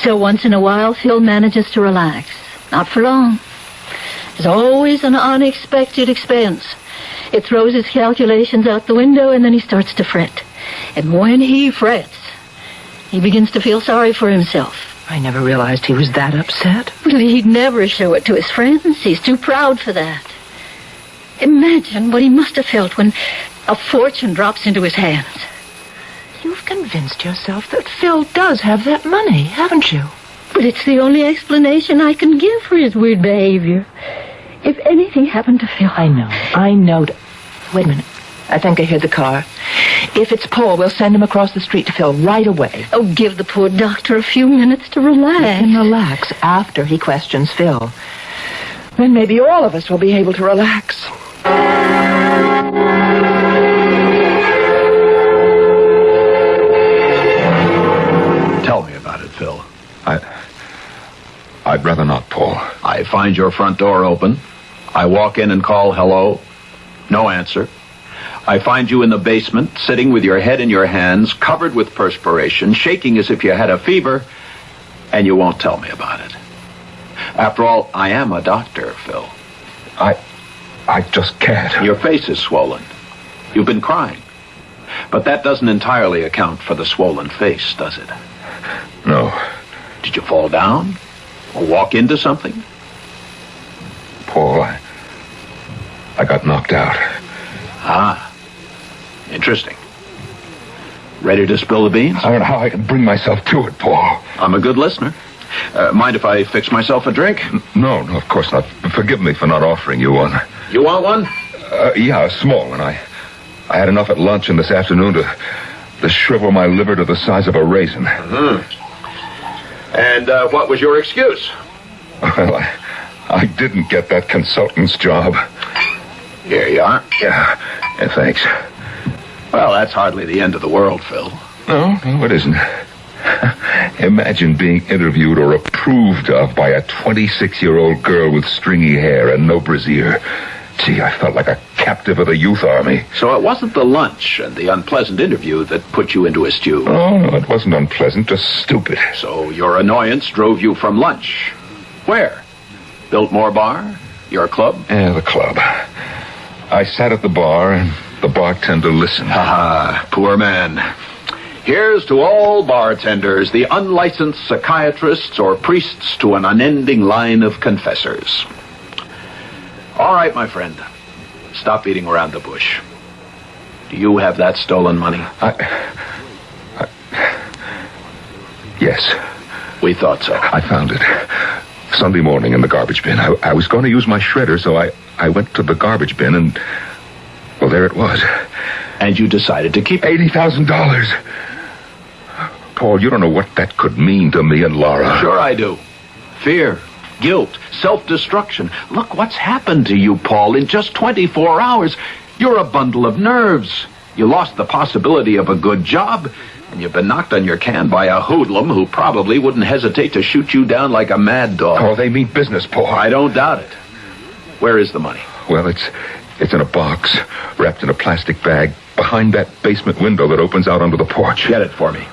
So once in a while, Phil manages to relax. Not for long. There's always an unexpected expense. It throws his calculations out the window, and then he starts to fret. And when he frets, he begins to feel sorry for himself. I never realized he was that upset. Well, he'd never show it to his friends. He's too proud for that. Imagine what he must have felt when a fortune drops into his hands. You've convinced yourself that Phil does have that money, haven't you? But it's the only explanation I can give for his weird behavior. If anything happened to Phil... I know. Wait a minute. I think I hear the car. If it's Paul, we'll send him across the street to Phil right away. Oh, give the poor doctor a few minutes to relax. He can relax after he questions Phil. Then maybe all of us will be able to relax. Tell me about it, Phil. I'd rather not, Paul. I find your front door open. I walk in and call hello. No answer. I find you in the basement, sitting with your head in your hands, covered with perspiration, shaking as if you had a fever, and you won't tell me about it. After all, I am a doctor, Phil. I just can't. Your face is swollen. You've been crying. But that doesn't entirely account for the swollen face, does it? No. Did you fall down? Or walk into something? Paul, I got knocked out. Ah. Interesting. Ready to spill the beans? I don't know how I can bring myself to it, Paul. I'm a good listener. Mind if I fix myself a drink? No, of course not. Forgive me for not offering you one. You want one? Yeah, a small one. I had enough at lunch and this afternoon to shrivel my liver to the size of a raisin. Mm-hmm. And what was your excuse? Well, I didn't get that consultant's job. Here you are. Yeah, thanks. Well, that's hardly the end of the world, Phil. No, it isn't. Imagine being interviewed or approved of by a 26-year-old girl with stringy hair and no brassiere. Gee, I felt like a captive of the youth army. So it wasn't the lunch and the unpleasant interview that put you into a stew? Oh, no, it wasn't unpleasant, just stupid. So your annoyance drove you from lunch. Where? Biltmore Bar? Your club? Yeah, the club. I sat at the bar and the bartender listened. Ah, poor man. Here's to all bartenders, the unlicensed psychiatrists or priests to an unending line of confessors. All right, my friend. Stop beating around the bush. Do you have that stolen money? Yes. We thought so. I found it. Sunday morning in the garbage bin. I was going to use my shredder, so I went to the garbage bin and... well, there it was. And you decided to keep it? $80,000. Paul, you don't know what that could mean to me and Laura. Sure I do. Fear, guilt, self-destruction. Look what's happened to you, Paul, in just 24 hours. You're a bundle of nerves. You lost the possibility of a good job, and you've been knocked on your can by a hoodlum who probably wouldn't hesitate to shoot you down like a mad dog. Oh, they mean business, Paul. I don't doubt it. Where is the money? Well, it's in a box, wrapped in a plastic bag, behind that basement window that opens out onto the porch. Get it for me.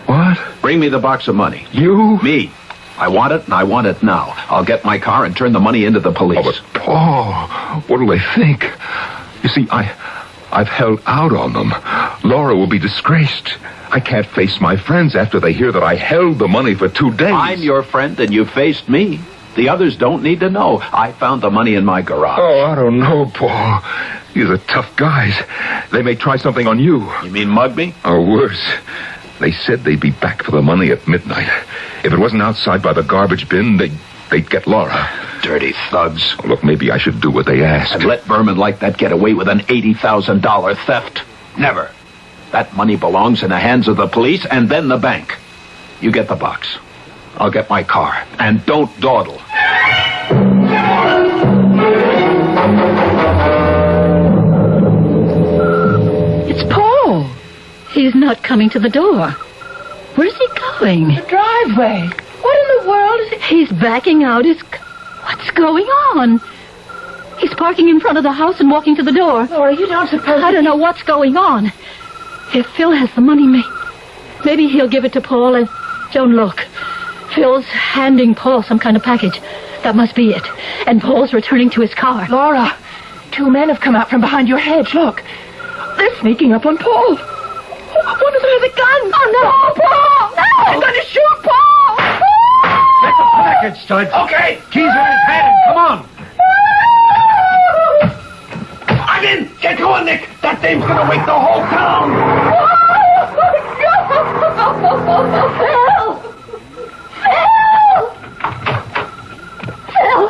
What? Bring me the box of money. You? Me. I want it, and I want it now. I'll get my car and turn the money into the police. Oh, but Paul, what'll they think? You see, I've held out on them. Laura will be disgraced. I can't face my friends after they hear that I held the money for 2 days. I'm your friend, and you faced me. The others don't need to know. I found the money in my garage. Oh, I don't know, Paul. These are tough guys. They may try something on you. You mean mug me? Or worse. They said they'd be back for the money at midnight. If it wasn't outside by the garbage bin, they'd get Laura. Dirty thugs. Oh, look, maybe I should do what they asked. And let vermin like that get away with an $80,000 theft? Never. That money belongs in the hands of the police and then the bank. You get the box. I'll get my car. And don't dawdle. It's Paul. He's not coming to the door. Where's he going? The driveway. What in the world is it? He's backing out his... What's going on? He's parking in front of the house and walking to the door. Laura, you don't suppose... I don't know what's going on. If Phil has the money, maybe he'll give it to Paul and... Joan, look. Phil's handing Paul some kind of package. That must be it. And Paul's returning to his car. Laura, 2 men have come out from behind your hedge. Look. They're sneaking up on Paul. One of them has a gun. Oh, no. Paul! No! They're going to shoot Paul! Get the package, Studs. Okay. Keys are in his hand. Come on. I'm in. Get going, Nick. That dame's going to wake the whole town. Phil!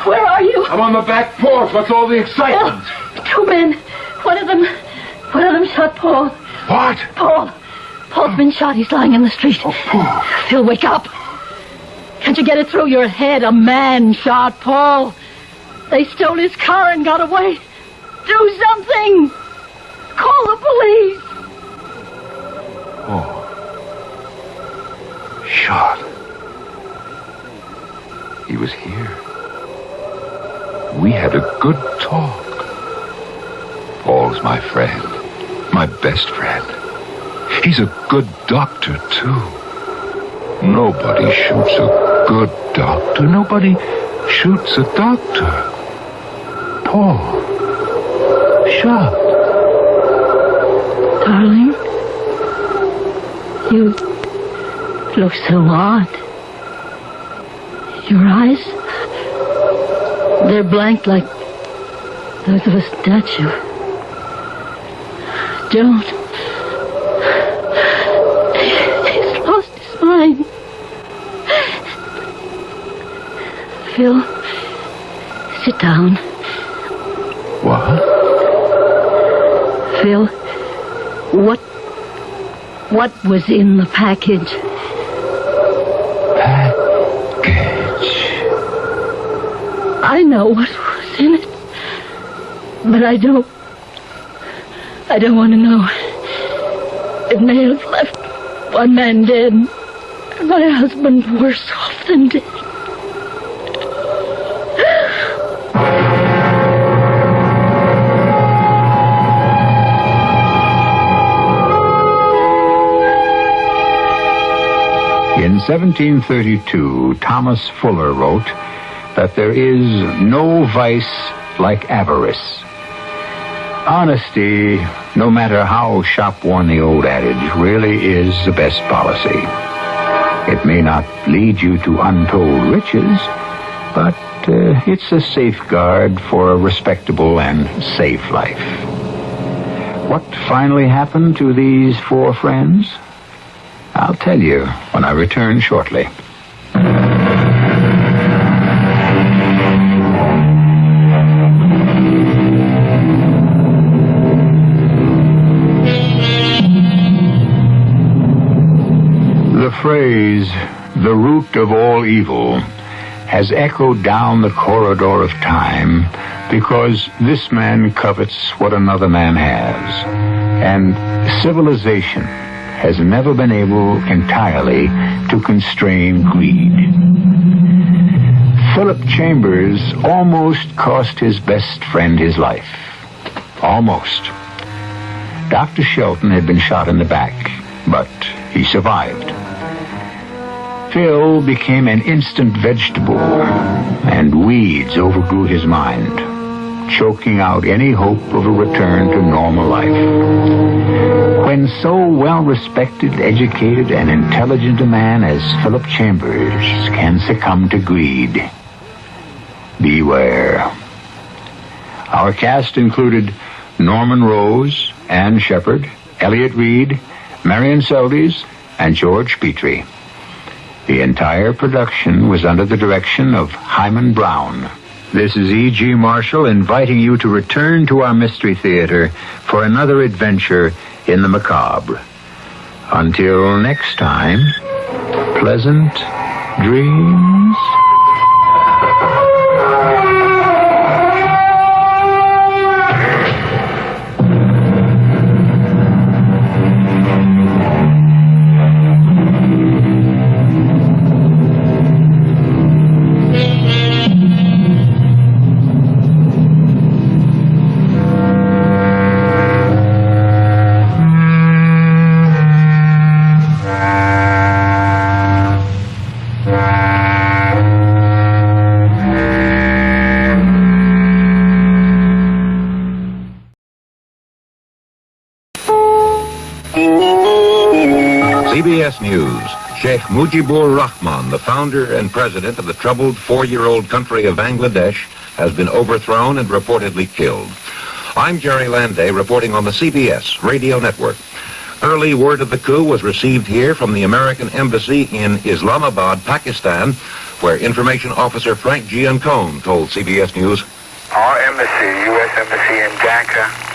Where are you? I'm on the back porch. What's all the excitement? Phil, 2 men. One of them shot Paul. What? Paul's been shot. He's lying in the street. Oh, Phil, wake up. Can't you get it through your head? A man shot Paul. They stole his car and got away. Do something. Call the police. Oh. Shot. He was here. We had a good talk. Paul's my friend. My best friend. He's a good doctor, too. Nobody shoots a good doctor. Nobody shoots a doctor. Paul. Shot. Darling, you look so odd. Your eyes, they're blank like those of a statue. Don't. He's lost his mind. Phil, sit down. What? Phil, what was in the package? Package? I know what was in it, but I don't want to know. It may have left one man dead, and my husband worse off than dead. In 1732, Thomas Fuller wrote that there is no vice like avarice. Honesty, no matter how shop-worn the old adage, really is the best policy. It may not lead you to untold riches, but it's a safeguard for a respectable and safe life. What finally happened to these 4 friends? I'll tell you when I return shortly. The phrase, the root of all evil, has echoed down the corridor of time because this man covets what another man has, and civilization has never been able entirely to constrain greed. Philip Chambers almost cost his best friend his life. Almost. Dr. Shelton had been shot in the back, but he survived. Phil became an instant vegetable, and weeds overgrew his mind, choking out any hope of a return to normal life. When so well-respected, educated, and intelligent a man as Philip Chambers can succumb to greed, beware. Our cast included Norman Rose, Ann Shepard, Elliot Reed, Marion Seldes, and George Petrie. The entire production was under the direction of Hyman Brown. This is E.G. Marshall inviting you to return to our Mystery Theater for another adventure in the macabre. Until next time, pleasant dreams. CBS News. Sheikh Mujibur Rahman, the founder and president of the troubled 4-year-old country of Bangladesh, has been overthrown and reportedly killed. I'm Jerry Landay reporting on the CBS radio network. Early word of the coup was received here from the American Embassy in Islamabad, Pakistan, where Information Officer Frank Giancone told CBS News, Our embassy, U.S. Embassy in Dhaka,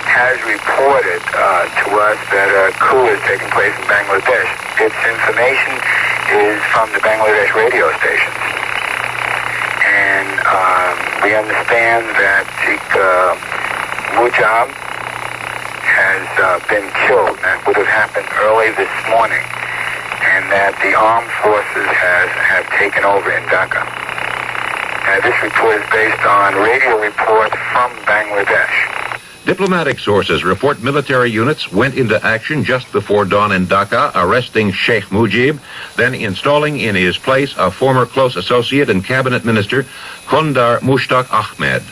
has reported to us that a coup is taking place in Bangladesh. Its information is from the Bangladesh radio stations. And we understand that Sheikh Mujab has been killed. That would have happened early this morning. And that the armed forces have taken over in Dhaka. This report is based on radio reports from Bangladesh. Diplomatic sources report military units went into action just before dawn in Dhaka, arresting Sheikh Mujib, then installing in his place a former close associate and cabinet minister, Kondar Mushtaq Ahmed.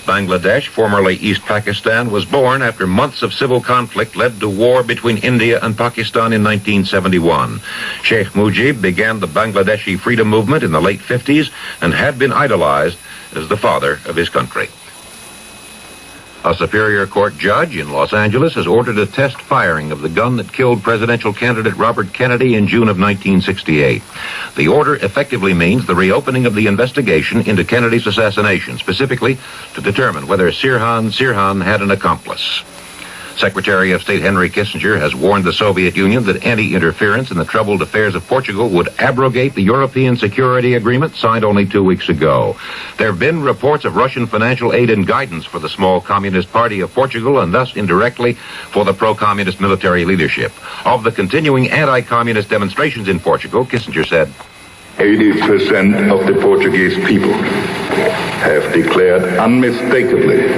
Bangladesh, formerly East Pakistan, was born after months of civil conflict led to war between India and Pakistan in 1971. Sheikh Mujib began the Bangladeshi freedom movement in the late 50s and had been idolized as the father of his country. A Superior Court judge in Los Angeles has ordered a test firing of the gun that killed presidential candidate Robert Kennedy in June of 1968. The order effectively means the reopening of the investigation into Kennedy's assassination, specifically to determine whether Sirhan had an accomplice. Secretary of State Henry Kissinger has warned the Soviet Union that any interference in the troubled affairs of Portugal would abrogate the European Security Agreement signed only 2 weeks ago. There have been reports of Russian financial aid and guidance for the small Communist Party of Portugal and thus indirectly for the pro-communist military leadership. Of the continuing anti-communist demonstrations in Portugal, Kissinger said, 80% of the Portuguese people have declared unmistakably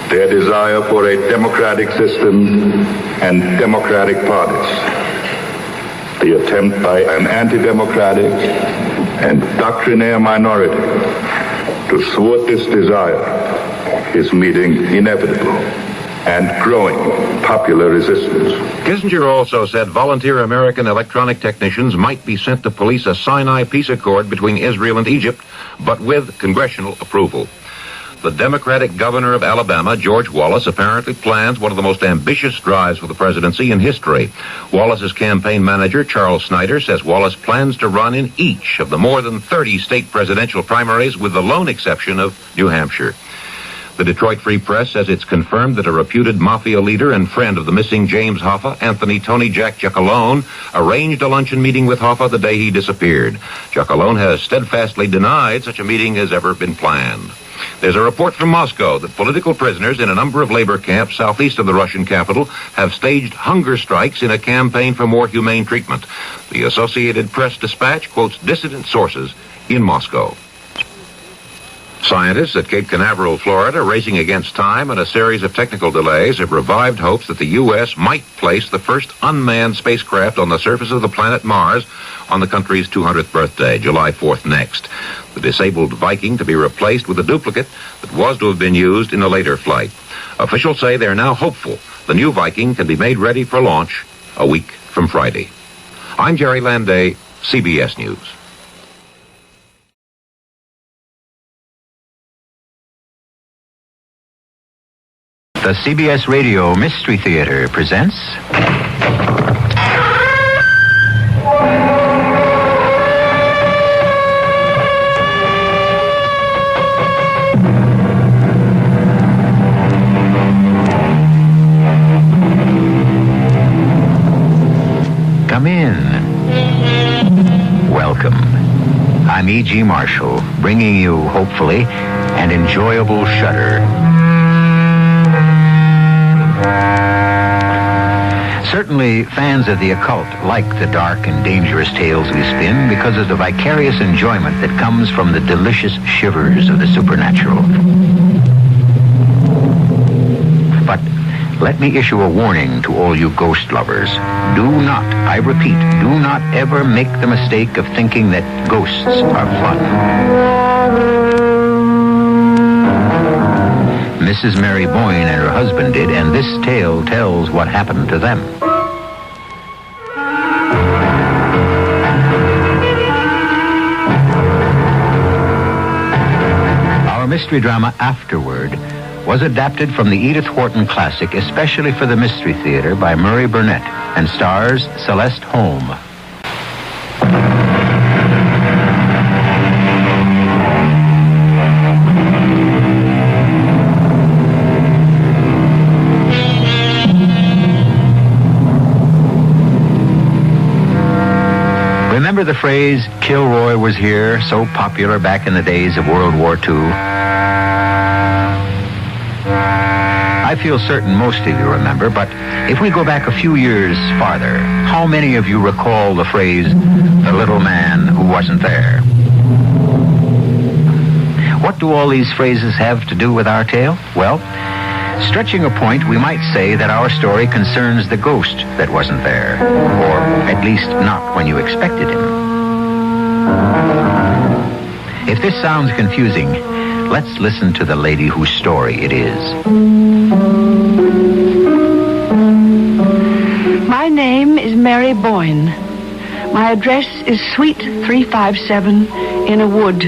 their desire for a democratic system and democratic parties. The attempt by an anti-democratic and doctrinaire minority to thwart this desire is meeting inevitable and growing popular resistance. Kissinger also said volunteer American electronic technicians might be sent to police a Sinai peace accord between Israel and Egypt, but with congressional approval. The Democratic governor of Alabama, George Wallace, apparently plans one of the most ambitious drives for the presidency in history. Wallace's campaign manager, Charles Snyder, says Wallace plans to run in each of the more than 30 state presidential primaries, with the lone exception of New Hampshire. The Detroit Free Press says it's confirmed that a reputed mafia leader and friend of the missing James Hoffa, Anthony Tony Jack Giacalone, arranged a luncheon meeting with Hoffa the day he disappeared. Giacalone has steadfastly denied such a meeting has ever been planned. There's a report from Moscow that political prisoners in a number of labor camps southeast of the Russian capital have staged hunger strikes in a campaign for more humane treatment. The Associated Press dispatch quotes dissident sources in Moscow. Scientists at Cape Canaveral, Florida, racing against time and a series of technical delays, have revived hopes that the U.S. might place the first unmanned spacecraft on the surface of the planet Mars on the country's 200th birthday, July 4th next. The disabled Viking to be replaced with a duplicate that was to have been used in a later flight. Officials say they're now hopeful the new Viking can be made ready for launch a week from Friday. I'm Jerry Landay, CBS News. The CBS Radio Mystery Theater presents... Come in. Welcome. I'm E.G. Marshall, bringing you, hopefully, an enjoyable shudder. Certainly, fans of the occult like the dark and dangerous tales we spin because of the vicarious enjoyment that comes from the delicious shivers of the supernatural. But let me issue a warning to all you ghost lovers. Do not, I repeat, do not ever make the mistake of thinking that ghosts are fun. Mrs. Mary Boyne and her husband did, and this tale tells what happened to them. mystery drama Afterword was adapted from the Edith Wharton classic especially for the Mystery Theater by Murray Burnett and stars Celeste Holm. Remember the phrase, Kilroy was here, so popular back in the days of World War II? I feel certain most of you remember, but if we go back a few years farther, how many of you recall the phrase, the little man who wasn't there? What do all these phrases have to do with our tale? Well, stretching a point, we might say that our story concerns the ghost that wasn't there, or at least not when you expected him. If this sounds confusing, let's listen to the lady whose story it is. My name is Mary Boyne. My address is Suite 357 in a Wood,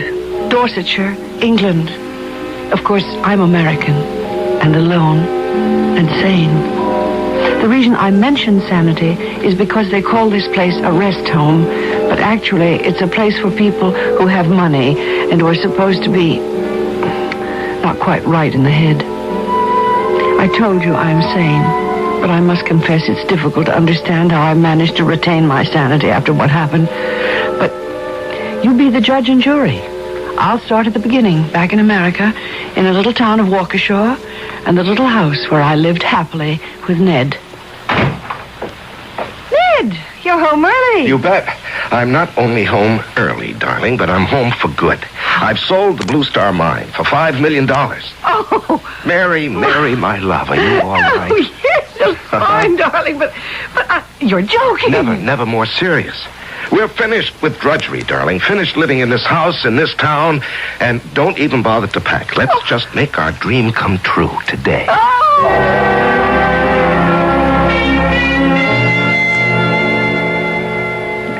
Dorsetshire, England. Of course, I'm American and alone and sane. The reason I mention sanity is because they call this place a rest home, but actually it's a place for people who have money and who are supposed to be not quite right in the head. I told you I'm sane, but I must confess it's difficult to understand how I managed to retain my sanity after what happened. But you be the judge and jury. I'll start at the beginning, back in America, in a little town of Waukesha, and the little house where I lived happily with Ned. Ned, you're home early. You bet. I'm not only home early, darling, but I'm home for good. I've sold the Blue Star Mine for $5 million. Oh. Mary, my love, are you all right? Oh, yes, just fine, darling, but you're joking. Never more serious. We're finished with drudgery, darling. Finished living in this house, in this town, and don't even bother to pack. Let's just make our dream come true today.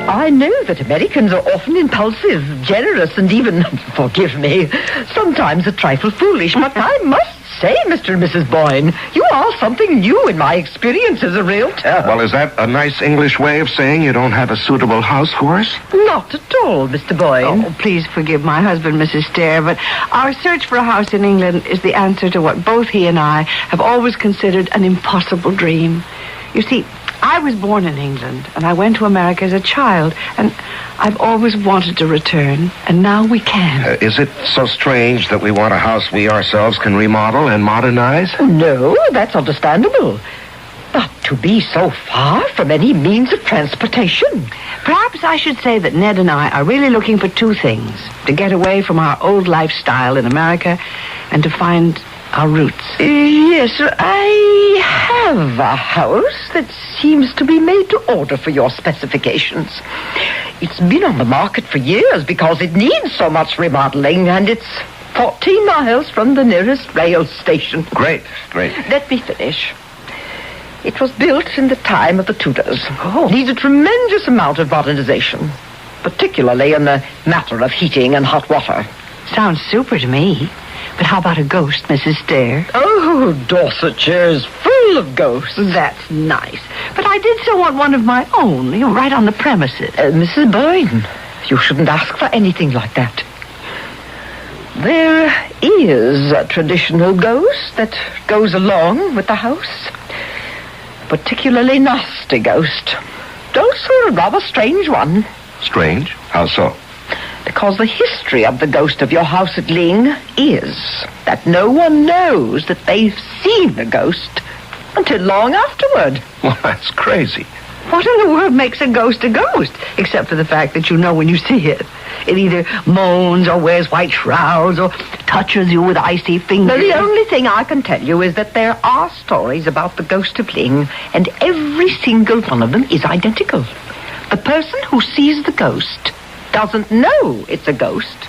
I know that Americans are often impulsive, generous, and even, forgive me, sometimes a trifle foolish, but I must say, Mr. and Mrs. Boyne, you are something new in my experience as a realtor. Well, is that a nice English way of saying you don't have a suitable house for us? Not at all, Mr. Boyne. Oh, please forgive my husband, Mrs. Stair, but our search for a house in England is the answer to what both he and I have always considered an impossible dream. You see, I was born in England, and I went to America as a child, and I've always wanted to return, and now we can. Is it so strange that we want a house we ourselves can remodel and modernize? No, that's understandable. But to be so far from any means of transportation. Perhaps I should say that Ned and I are really looking for two things: to get away from our old lifestyle in America and to find our roots. Yes, I have a house that seems to be made to order for your specifications. It's been on the market for years because it needs so much remodeling, and it's 14 miles from the nearest rail station. Great. Let me finish. It was built in the time of the Tudors. Needs a tremendous amount of modernization, particularly in the matter of heating and hot water. Sounds super to me. But how about a ghost, Mrs. Stair? Oh, Dorsetshire full of ghosts. That's nice. But I did so want one of my own, right on the premises. Mrs. Boyne, you shouldn't ask for anything like that. There is a traditional ghost that goes along with the house. A particularly nasty ghost. Also a rather strange one. Strange? How so? Because the history of the ghost of your house at Ling is that no one knows that they've seen the ghost until long afterward. Well, that's crazy. What in the world makes a ghost, except for the fact that you know when you see it? It either moans or wears white shrouds or touches you with icy fingers. No, the only thing I can tell you is that there are stories about the ghost of Ling, and every single one of them is identical. The person who sees the ghost doesn't know it's a ghost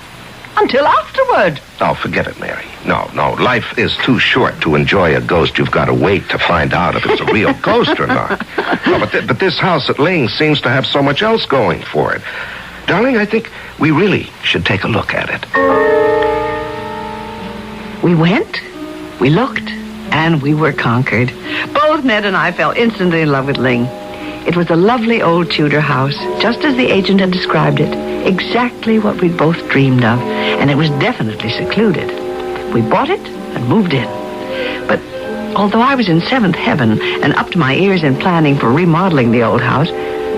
until afterward. Oh, forget it, Mary. No. Life is too short to enjoy a ghost. You've got to wait to find out if it's a real ghost or not. No, but this house at Ling seems to have so much else going for it. Darling, I think we really should take a look at it. We went, we looked, and we were conquered. Both Ned and I fell instantly in love with Ling. It was a lovely old Tudor house, just as the agent had described it. Exactly what we'd both dreamed of, and it was definitely secluded. We bought it and moved in. But although I was in seventh heaven and up to my ears in planning for remodeling the old house,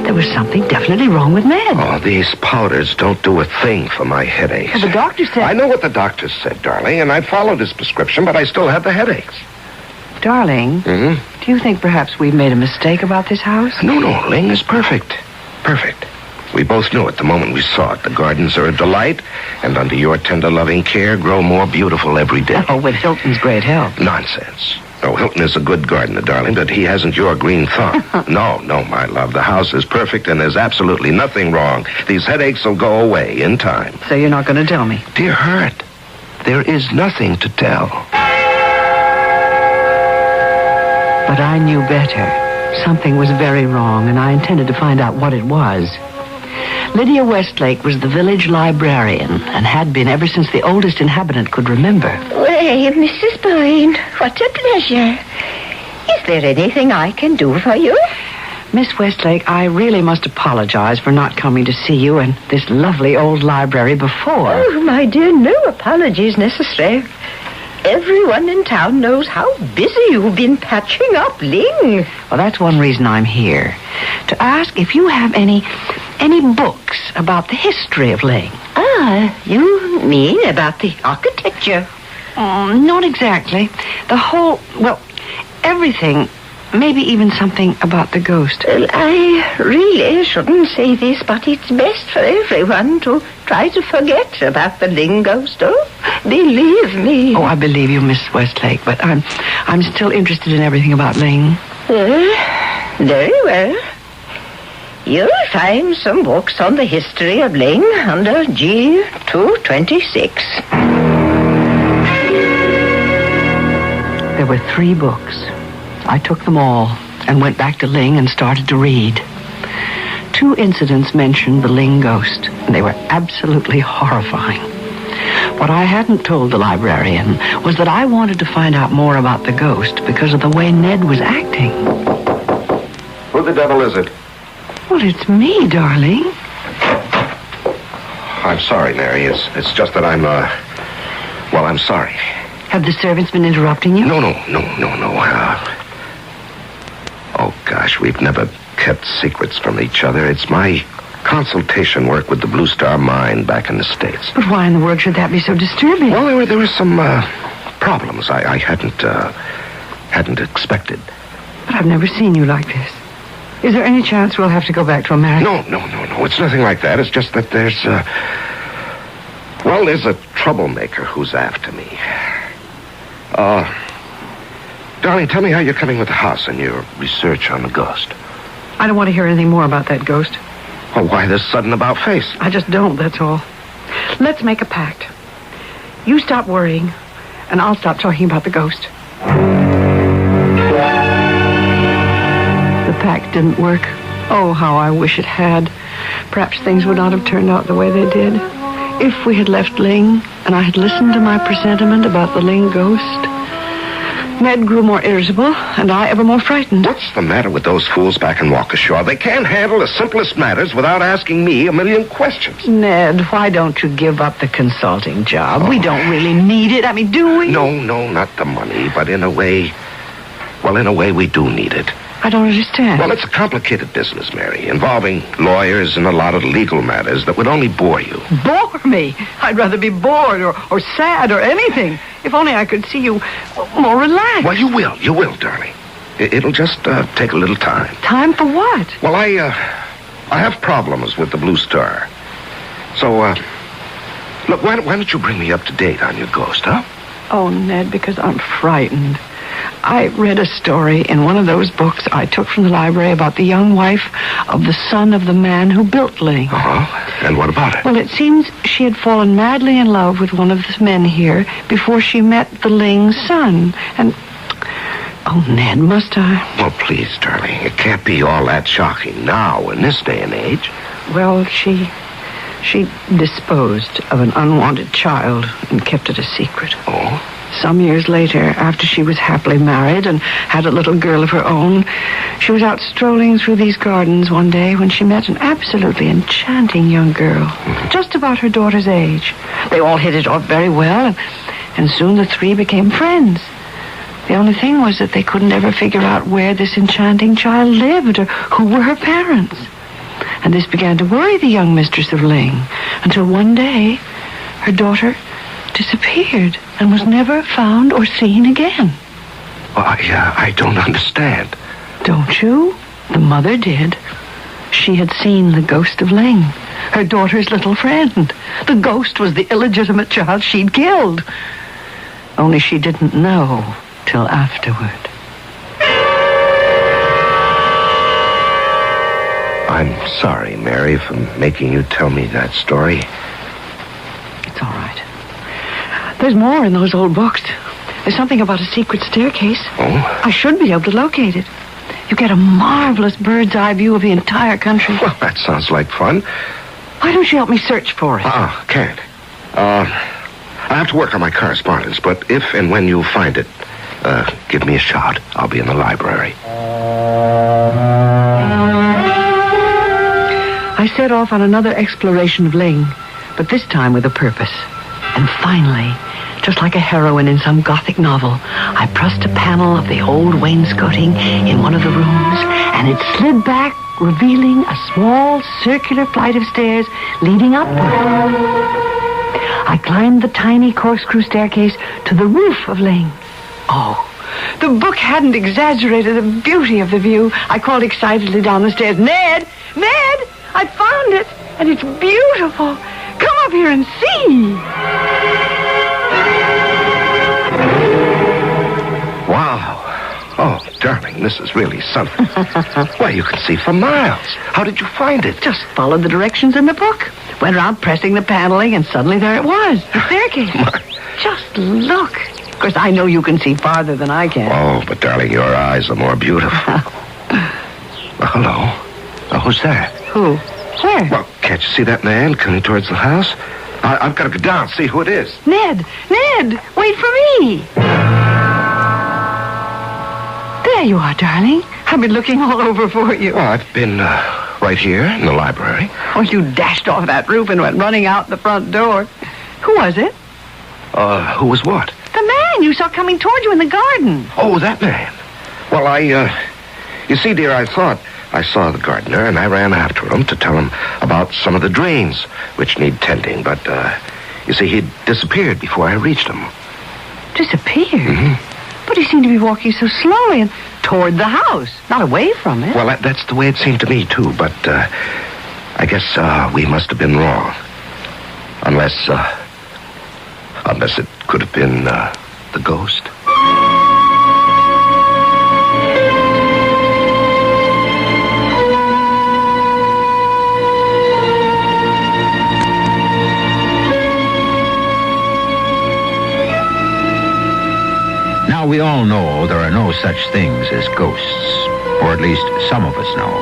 there was something definitely wrong with Ned. Oh, these powders don't do a thing for my headaches. Well, the doctor said... I know what the doctor said, darling, and I followed his prescription, but I still have the headaches. Darling, do you think perhaps we've made a mistake about this house? No, Ling is perfect. Perfect. We both knew it the moment we saw it. The gardens are a delight, and under your tender, loving care, grow more beautiful every day. Oh, with Hilton's great help. Nonsense. No, Hilton is a good gardener, darling, but he hasn't your green thumb. No, my love. The house is perfect, and there's absolutely nothing wrong. These headaches will go away in time. So you're not going to tell me? Dear Hurt, there is nothing to tell. But I knew better. Something was very wrong, and I intended to find out what it was. Lydia Westlake was the village librarian and had been ever since the oldest inhabitant could remember. Well, Mrs. Boyne, what a pleasure. Is there anything I can do for you? Miss Westlake, I really must apologize for not coming to see you in this lovely old library before. Oh, my dear, no apologies necessary. Everyone in town knows how busy you've been patching up Ling. Well, that's one reason I'm here. To ask if you have any books about the history of Ling. Ah, you mean about the architecture? Not exactly. The whole, everything. Maybe even something about the ghost. Well, I really shouldn't say this, but it's best for everyone to try to forget about the Ling ghost. Oh, believe me. Oh, I believe you, Miss Westlake, but I'm still interested in everything about Ling. Well, very well. You'll find some books on the history of Ling under G226. There were 3 books. I took them all and went back to Ling and started to read. 2 incidents mentioned the Ling ghost, and they were absolutely horrifying. What I hadn't told the librarian was that I wanted to find out more about the ghost because of the way Ned was acting. Who the devil is it? Well, it's me, darling. I'm sorry, Mary. It's just that I'm sorry. Have the servants been interrupting you? No. Oh, gosh, we've never kept secrets from each other. It's my consultation work with the Blue Star Mine back in the States. But why in the world should that be so disturbing? Well, there were some problems I hadn't expected. But I've never seen you like this. Is there any chance we'll have to go back to America? No. It's nothing like that. It's just that there's a troublemaker who's after me. Darling, tell me how you're coming with the house and your research on the ghost. I don't want to hear anything more about that ghost. Well, why this sudden about-face? I just don't, that's all. Let's make a pact. You stop worrying, and I'll stop talking about the ghost. The pact didn't work. Oh, how I wish it had. Perhaps things would not have turned out the way they did. If we had left Ling, and I had listened to my presentiment about the Ling ghost, Ned grew more irritable, and I ever more frightened. What's the matter with those fools back in Waukesha? They can't handle the simplest matters without asking me a million questions. Ned, why don't you give up the consulting job? We don't really need it. I mean, do we? No, not the money, but in a way we do need it. I don't understand. Well, it's a complicated business, Mary, involving lawyers and a lot of legal matters that would only bore you. Bore me? I'd rather be bored or sad or anything. If only I could see you more relaxed. Well, you will, darling. It'll just take a little time. Time for what? Well, I have problems with the Blue Star. So, look, why don't you bring me up to date on your ghost, huh? Oh, Ned, because I'm frightened. I read a story in one of those books I took from the library about the young wife of the son of the man who built Ling. Uh-huh. And what about it? Well, it seems she had fallen madly in love with one of the men here before she met the Ling's son. And, oh, Ned, must I? Well, please, darling. It can't be all that shocking now in this day and age. Well, she disposed of an unwanted child and kept it a secret. Oh? some years later, after she was happily married and had a little girl of her own, she was out strolling through these gardens one day when she met an absolutely enchanting young girl, just about her daughter's age. They all hit it off very well, and soon the three became friends. The only thing was that they couldn't ever figure out where this enchanting child lived or who were her parents. And this began to worry the young mistress of Ling, until one day her daughter disappeared and was never found or seen again. Well, I don't understand. Don't you? The mother did. She had seen the ghost of Ling, her daughter's little friend. The ghost was the illegitimate child she'd killed. Only she didn't know till afterward. I'm sorry, Mary, for making you tell me that story. It's all right. There's more in those old books. There's something about a secret staircase. Oh? I should be able to locate it. You get a marvelous bird's eye view of the entire country. Well, that sounds like fun. Why don't you help me search for it? Can't. I have to work on my correspondence, but if and when you find it, give me a shot. I'll be in the library. I set off on another exploration of Ling, but this time with a purpose. And finally, just like a heroine in some Gothic novel, I pressed a panel of the old wainscoting in one of the rooms, and it slid back, revealing a small circular flight of stairs leading upward. I climbed the tiny corkscrew staircase to the roof of Ling. Oh, the book hadn't exaggerated the beauty of the view. I called excitedly down the stairs, Ned! Ned! I found it, and it's beautiful. Come up here and see. Wow. Oh, darling, this is really something. Why, you can see for miles. How did you find it? Just followed the directions in the book. Went around pressing the paneling, and suddenly there it was, the staircase. Just look. Of course, I know you can see farther than I can. Oh, but darling, your eyes are more beautiful. Hello. Who's that? Who? Where? Well, can't you see that man coming towards the house? I've got to go down, see who it is. Ned! Ned! Wait for me! There you are, darling. I've been looking all over for you. Well, I've been right here in the library. Oh, you dashed off that roof and went running out the front door. Who was it? Who was what? The man you saw coming toward you in the garden. Oh, that man. Well, you see, dear, I thought I saw the gardener, and I ran after him to tell him about some of the drains which need tending, but, you see, he'd disappeared before I reached him. Disappeared? Mm-hmm. But he seemed to be walking so slowly and toward the house, not away from it. Well, that's the way it seemed to me, too, but, I guess, we must have been wrong. Unless it could have been, the ghost. Now, we all know there are no such things as ghosts, or at least some of us know.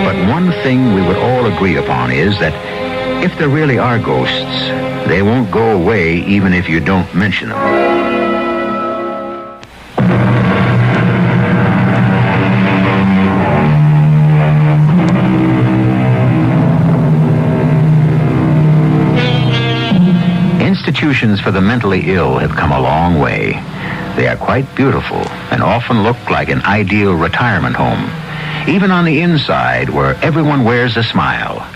But one thing we would all agree upon is that if there really are ghosts, they won't go away even if you don't mention them. Institutions for the mentally ill have come a long way. They are quite beautiful and often look like an ideal retirement home, even on the inside where everyone wears a smile.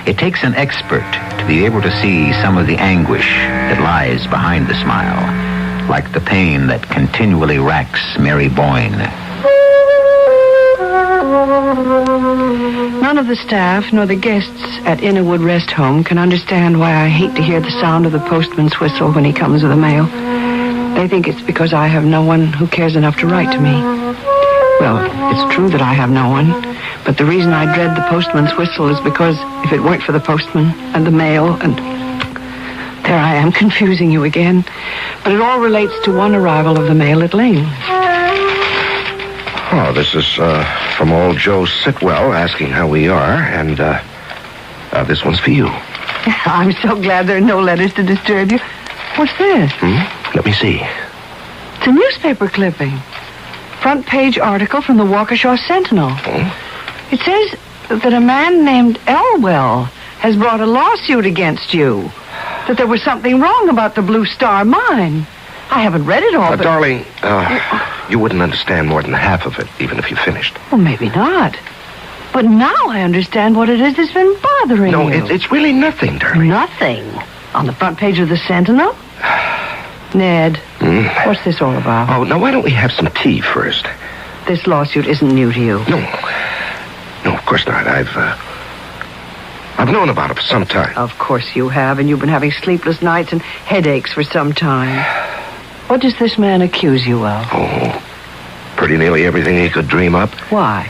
It takes an expert to be able to see some of the anguish that lies behind the smile, like the pain that continually racks Mary Boyne. None of the staff nor the guests at Innerwood Rest Home can understand why I hate to hear the sound of the postman's whistle when he comes with the mail. They think it's because I have no one who cares enough to write to me. Well, it's true that I have no one, but the reason I dread the postman's whistle is because if it weren't for the postman and the mail and... There I am, confusing you again. But it all relates to one arrival of the mail at Ling. Oh, this is from old Joe Sitwell asking how we are, and this one's for you. I'm so glad there are no letters to disturb you. What's this? Let me see. It's a newspaper clipping. Front page article from the Waukesha Sentinel. It says that a man named Elwell has brought a lawsuit against you. That there was something wrong about the Blue Star mine. I haven't read it all, but... Darling, you wouldn't understand more than half of it, even if you finished. Well, maybe not. But now I understand what it is that's been bothering No, you. it's really nothing, darling. Nothing? On the front page of the Sentinel? Ned, what's this all about? Oh, now why don't we have some tea first? This lawsuit isn't new to you. No, of course not. I've known about it for some time. Of course you have, and you've been having sleepless nights and headaches for some time. What does this man accuse you of? Oh, pretty nearly everything he could dream up. Why?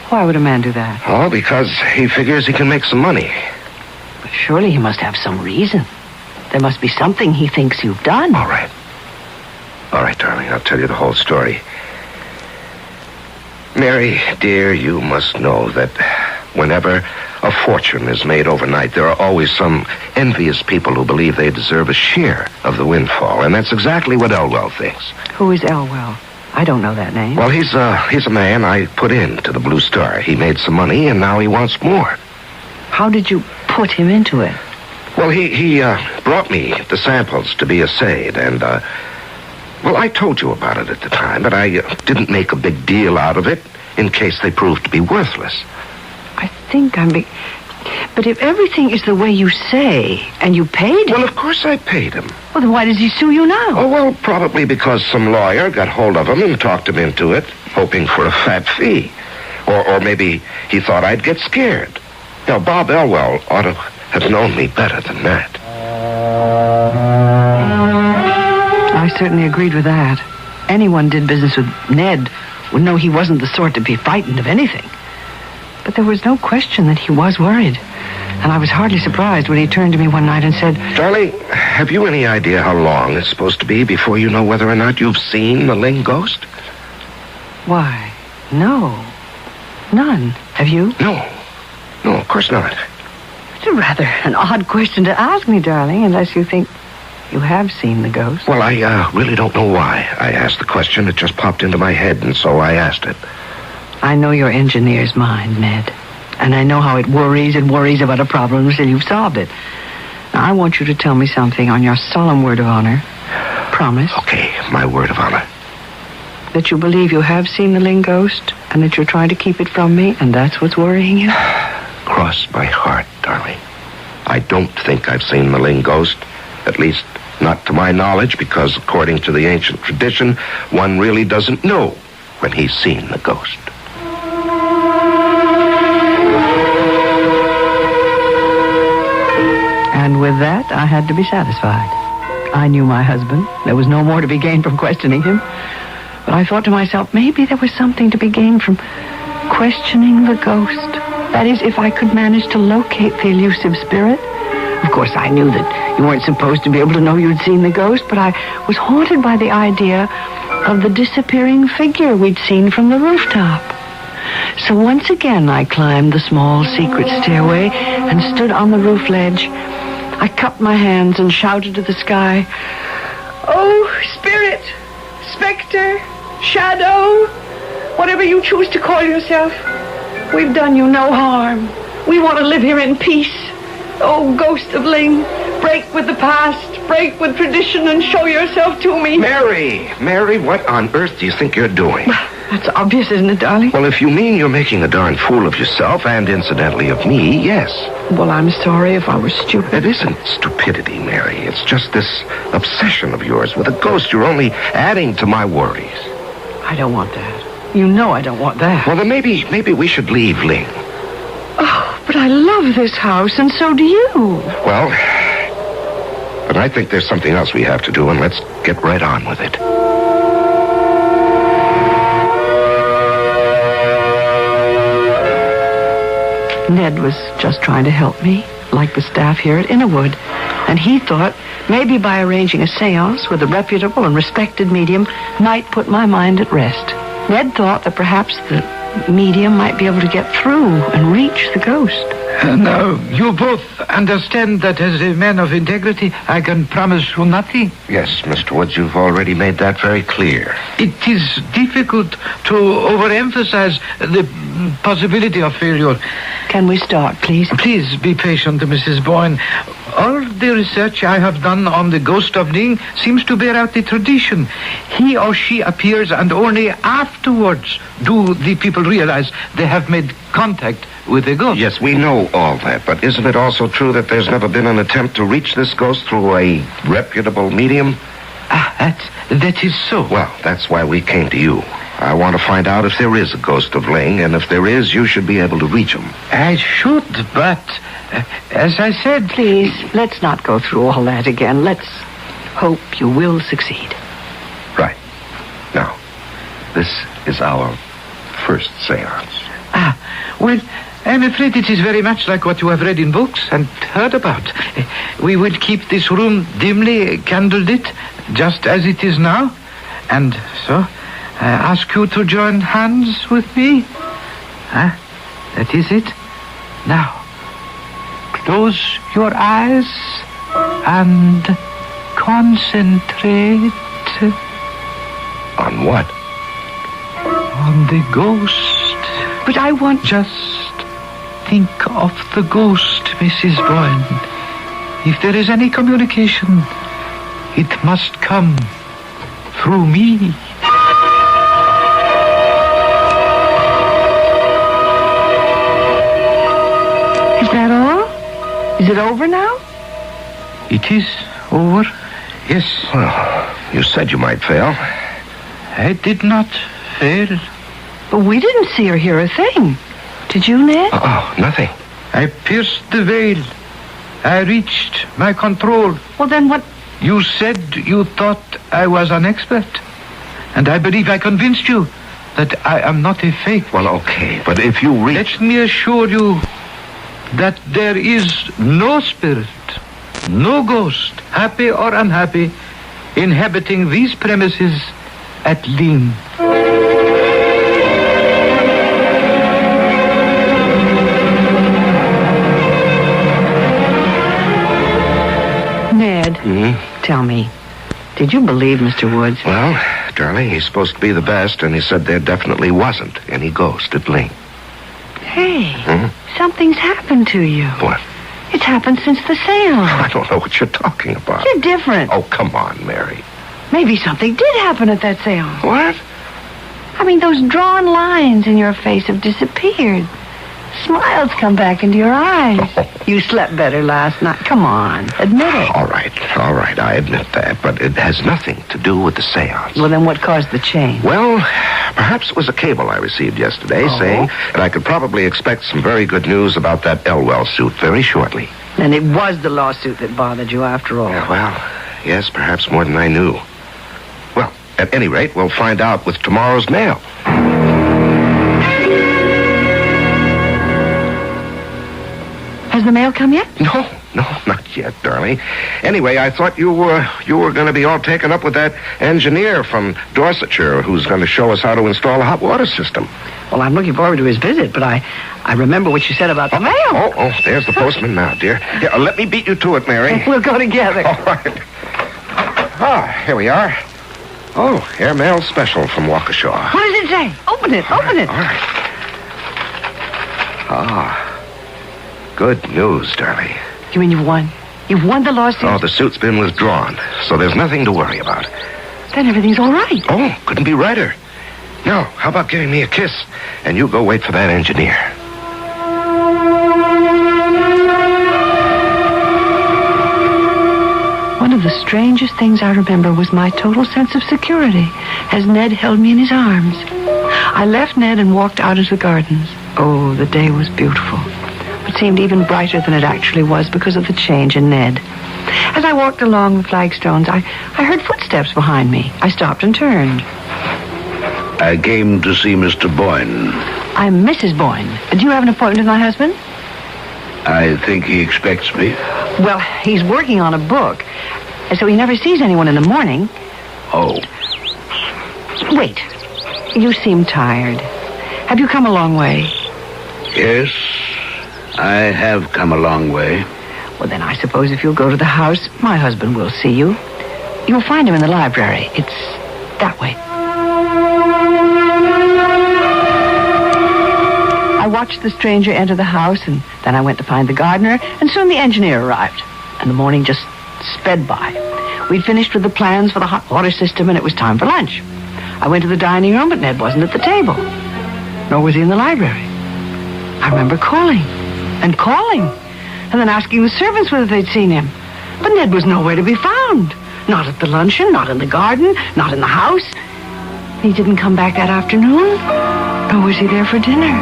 Why would a man do that? Oh, because he figures he can make some money. But surely he must have some reason. There must be something he thinks you've done. All right, darling, I'll tell you the whole story. Mary, dear, you must know that whenever a fortune is made overnight, there are always some envious people who believe they deserve a share of the windfall, and that's exactly what Elwell thinks. Who is Elwell? I don't know that name. Well, he's a man I put into the Blue Star. He made some money, and now he wants more. How did you put him into it? Well, he brought me the samples to be assayed, and, well, I told you about it at the time, but I didn't make a big deal out of it in case they proved to be worthless. I think But if everything is the way you say, and you paid him... Well, of course I paid him. Well, then why does he sue you now? Oh, well, probably because some lawyer got hold of him and talked him into it, hoping for a fat fee. Or maybe he thought I'd get scared. Now, Bob Elwell ought to have known me better than that. I certainly agreed with that. Anyone did business with Ned would know he wasn't the sort to be frightened of anything. But there was no question that he was worried. And I was hardly surprised when he turned to me one night and said... Darling, have you any idea how long it's supposed to be before you know whether or not you've seen the Ling ghost? Why, no. None. Have you? No, of course not. It's rather an odd question to ask me, darling, unless you think you have seen the ghost. Well, I really don't know why I asked the question. It just popped into my head, and so I asked it. I know your engineer's mind, Ned. And I know how it worries about a problem until you've solved it. Now, I want you to tell me something on your solemn word of honor. Promise. Okay, my word of honor. That you believe you have seen the Ling ghost, and that you're trying to keep it from me, and that's what's worrying you? Cross my heart, darling. I don't think I've seen the Ling ghost. At least, not to my knowledge, because according to the ancient tradition, one really doesn't know when he's seen the ghost. And with that, I had to be satisfied. I knew my husband. There was no more to be gained from questioning him. But I thought to myself, maybe there was something to be gained from questioning the ghost. That is, if I could manage to locate the elusive spirit. Of course, I knew that you weren't supposed to be able to know you'd seen the ghost, but I was haunted by the idea of the disappearing figure we'd seen from the rooftop. So once again, I climbed the small secret stairway and stood on the roof ledge. I cupped my hands and shouted to the sky, "Oh, spirit, specter, shadow, whatever you choose to call yourself, we've done you no harm. We want to live here in peace. Oh, ghost of Ling, break with the past, break with tradition, and show yourself to me." Mary, what on earth do you think you're doing? That's obvious, isn't it, darling? Well, if you mean you're making a darn fool of yourself, and incidentally of me, yes. Well, I'm sorry if I was stupid. It isn't stupidity, Mary. It's just this obsession of yours with a ghost. You're only adding to my worries. I don't want that. You know I don't want that. Well, then maybe we should leave Ling. Oh, but I love this house, and so do you. Well, but I think there's something else we have to do, and let's get right on with it. Ned was just trying to help me, like the staff here at Innerwood. And he thought maybe by arranging a seance with a reputable and respected medium might put my mind at rest. Ned thought that perhaps the medium might be able to get through and reach the ghost. Now, you both understand that as a man of integrity, I can promise you nothing. Yes, Mr. Woods, you've already made that very clear. It is difficult to overemphasize the possibility of failure. Can we start, please? Please be patient, Mrs. Boyne. All the research I have done on the ghost of Ling seems to bear out the tradition. He or she appears, and only afterwards do the people realize they have made contact with the ghost. Yes, we know all that, but isn't it also true that there's never been an attempt to reach this ghost through a reputable medium? That is so. Well, that's why we came to you. I want to find out if there is a ghost of Ling, and if there is, you should be able to reach him. I should, but as I said... Please, let's not go through all that again. Let's hope you will succeed. Right. Now, this is our first seance. Well, I'm afraid it is very much like what you have read in books and heard about. We will keep this room dimly candlelit, just as it is now. And so, I ask you to join hands with me. That is it. Now, close your eyes and concentrate. On what? On the ghost. But I want... Just think of the ghost, Mrs. Boyne. If there is any communication, it must come through me. Is that all? Is it over now? It is over, yes. Well, you said you might fail. I did not fail. But we didn't see or hear a thing. Did you, Ned? Oh, nothing. I pierced the veil. I reached my control. Well, then what... You said you thought I was an expert. And I believe I convinced you that I am not a fake. Well, okay, but if you Let me assure you that there is no spirit, no ghost, happy or unhappy, inhabiting these premises at Ling. Ned, tell me, did you believe Mr. Woods? Well, darling, he's supposed to be the best, and he said there definitely wasn't any ghost at Ling. Hey, something's happened to you. What? It's happened since the seance. I don't know what you're talking about. You're different. Oh, come on, Mary. Maybe something did happen at that seance. What? I mean, those drawn lines in your face have disappeared. Smiles come back into your eyes. You slept better last night. Come on, admit it. All right, I admit that, but it has nothing to do with the seance. Well, then what caused the change? Well, perhaps it was a cable I received yesterday saying that I could probably expect some very good news about that Elwell suit very shortly. And it was the lawsuit that bothered you after all. Yeah, well, yes, perhaps more than I knew. Well, at any rate, we'll find out with tomorrow's mail. Has the mail come yet? No, not yet, darling. Anyway, I thought you were going to be all taken up with that engineer from Dorsetshire who's going to show us how to install a hot water system. Well, I'm looking forward to his visit, but I remember what you said about the mail. Oh, there's the postman now, dear. Here, let me beat you to it, Mary. We'll go together. All right. Here we are. Oh, airmail special from Waukesha. What does it say? Open it. All right. Good news, darling. You mean you've won? You've won the lawsuit? Oh, the suit's been withdrawn, so there's nothing to worry about. Then everything's all right. Oh, couldn't be righter. Now, how about giving me a kiss, and you go wait for that engineer. One of the strangest things I remember was my total sense of security as Ned held me in his arms. I left Ned and walked out into the gardens. Oh, the day was beautiful. It seemed even brighter than it actually was because of the change in Ned. As I walked along the flagstones, I heard footsteps behind me. I stopped and turned. I came to see Mr. Boyne. I'm Mrs. Boyne. Do you have an appointment with my husband? I think he expects me. Well, he's working on a book, and so he never sees anyone in the morning. Oh. Wait. You seem tired. Have you come a long way? Yes. I have come a long way. Well, then I suppose if you'll go to the house, my husband will see you. You'll find him in the library. It's that way. I watched the stranger enter the house, and then I went to find the gardener, and soon the engineer arrived. And the morning just sped by. We'd finished with the plans for the hot water system, and it was time for lunch. I went to the dining room, but Ned wasn't at the table. Nor was he in the library. I remember calling, and then asking the servants whether they'd seen him. But Ned was nowhere to be found. Not at the luncheon, not in the garden, not in the house. He didn't come back that afternoon, nor was he there for dinner.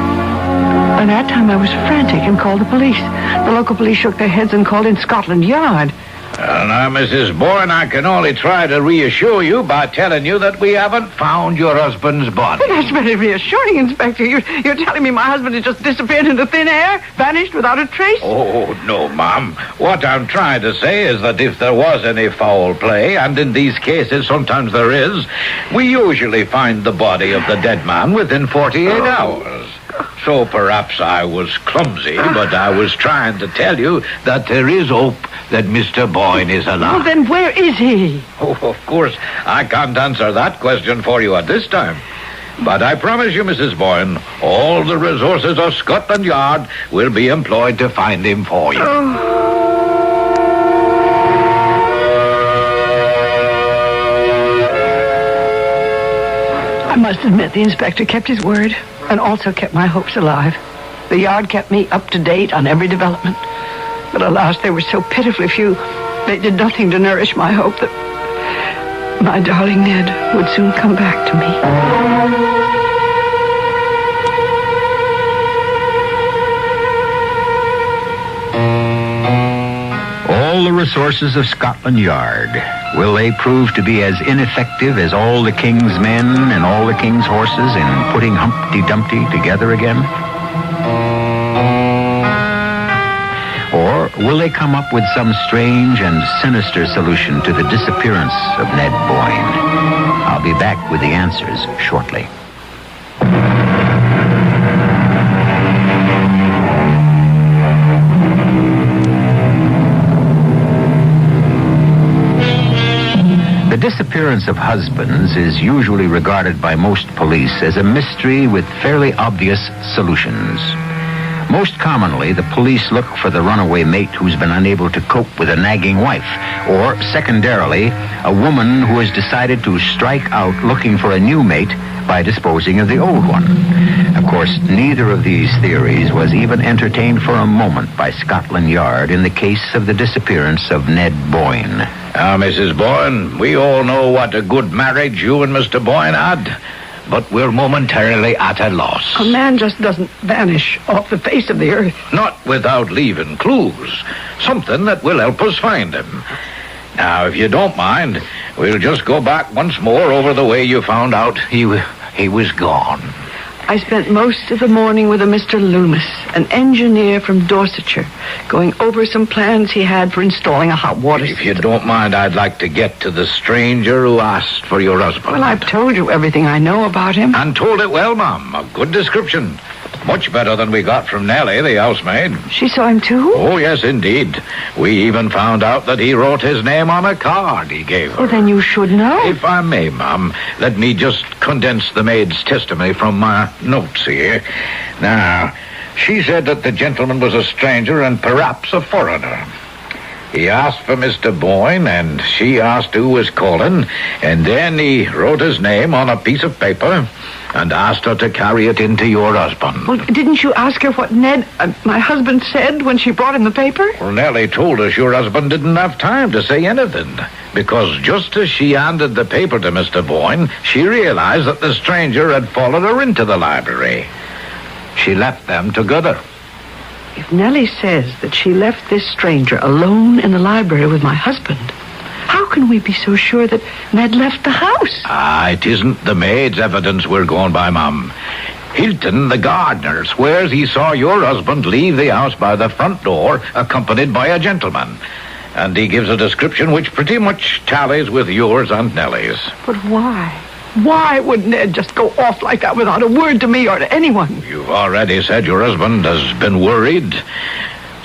By that time, I was frantic and called the police. The local police shook their heads and called in Scotland Yard. Well, now, Mrs. Bourne, I can only try to reassure you by telling you that we haven't found your husband's body. Well, that's very reassuring, Inspector. You're telling me my husband has just disappeared into thin air, vanished without a trace? Oh, no, ma'am. What I'm trying to say is that if there was any foul play, and in these cases sometimes there is, we usually find the body of the dead man within 48 hours. So perhaps I was clumsy, but I was trying to tell you that there is hope that Mr. Boyne is alive. Well, then where is he? Oh, of course, I can't answer that question for you at this time. But I promise you, Mrs. Boyne, all the resources of Scotland Yard will be employed to find him for you. I must admit the inspector kept his word and also kept my hopes alive. The yard kept me up to date on every development. But alas, they were so pitifully few, they did nothing to nourish my hope that my darling Ned would soon come back to me. All the resources of Scotland Yard, will they prove to be as ineffective as all the king's men and all the king's horses in putting Humpty Dumpty together again? Or will they come up with some strange and sinister solution to the disappearance of Ned Boyne? I'll be back with the answers shortly. The disappearance of husbands is usually regarded by most police as a mystery with fairly obvious solutions. Most commonly, the police look for the runaway mate who's been unable to cope with a nagging wife, or secondarily, a woman who has decided to strike out looking for a new mate by disposing of the old one. Of course, neither of these theories was even entertained for a moment by Scotland Yard in the case of the disappearance of Ned Boyne. Now, Mrs. Boyne, we all know what a good marriage you and Mr. Boyne had, but we're momentarily at a loss. A man just doesn't vanish off the face of the earth. Not without leaving clues. Something that will help us find him. Now, if you don't mind, we'll just go back once more over the way you found out he was gone. I spent most of the morning with a Mr. Loomis, an engineer from Dorsetshire, going over some plans he had for installing a hot water system. If you don't mind, I'd like to get to the stranger who asked for your husband. Well, I've told you everything I know about him. And told it well, ma'am. A good description. Much better than we got from Nellie, the housemaid. She saw him too? Oh, yes, indeed. We even found out that he wrote his name on a card he gave her. Well, then you should know. If I may, ma'am, let me just condense the maid's testimony from my notes here. Now, she said that the gentleman was a stranger and perhaps a foreigner. He asked for Mr. Boyne, and she asked who was calling, and then he wrote his name on a piece of paper and asked her to carry it into your husband. Well, didn't you ask her what Ned, my husband, said when she brought him the paper? Well, Nellie told us your husband didn't have time to say anything, because just as she handed the paper to Mr. Boyne, she realized that the stranger had followed her into the library. She left them together. If Nellie says that she left this stranger alone in the library with my husband, how can we be so sure that Ned left the house? It isn't the maid's evidence we're going by, Mum. Hilton, the gardener, swears he saw your husband leave the house by the front door, accompanied by a gentleman. And he gives a description which pretty much tallies with yours and Nellie's. But why? Why would Ned just go off like that without a word to me or to anyone? You've already said your husband has been worried.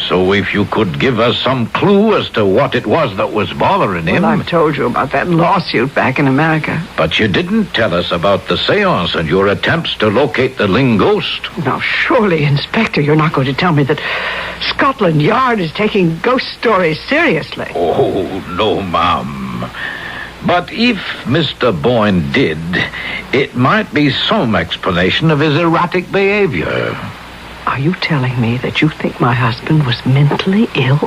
So if you could give us some clue as to what it was that was bothering him. Well, I've told you about that lawsuit back in America. But you didn't tell us about the seance and your attempts to locate the Ling ghost. Now, surely, Inspector, you're not going to tell me that Scotland Yard is taking ghost stories seriously. Oh, no, ma'am. But if Mr. Boyne did, it might be some explanation of his erratic behavior. Are you telling me that you think my husband was mentally ill?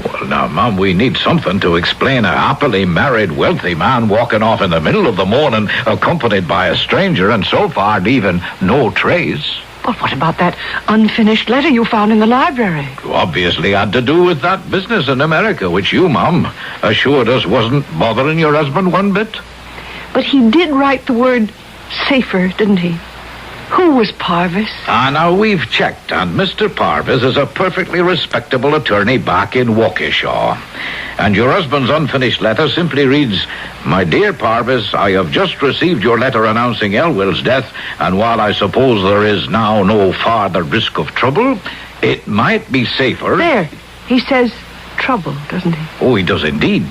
Well, now, Mom, we need something to explain a happily married, wealthy man walking off in the middle of the morning accompanied by a stranger and so far leaving no trace. But what about that unfinished letter you found in the library? Obviously had to do with that business in America, which you, Mom, assured us wasn't bothering your husband one bit. But he did write the word safer, didn't he? Who was Parvis? Now we've checked, and Mr. Parvis is a perfectly respectable attorney back in Waukesha. And your husband's unfinished letter simply reads, "My dear Parvis, I have just received your letter announcing Elwell's death, and while I suppose there is now no farther risk of trouble, it might be safer..." There. He says trouble, doesn't he? Oh, he does indeed.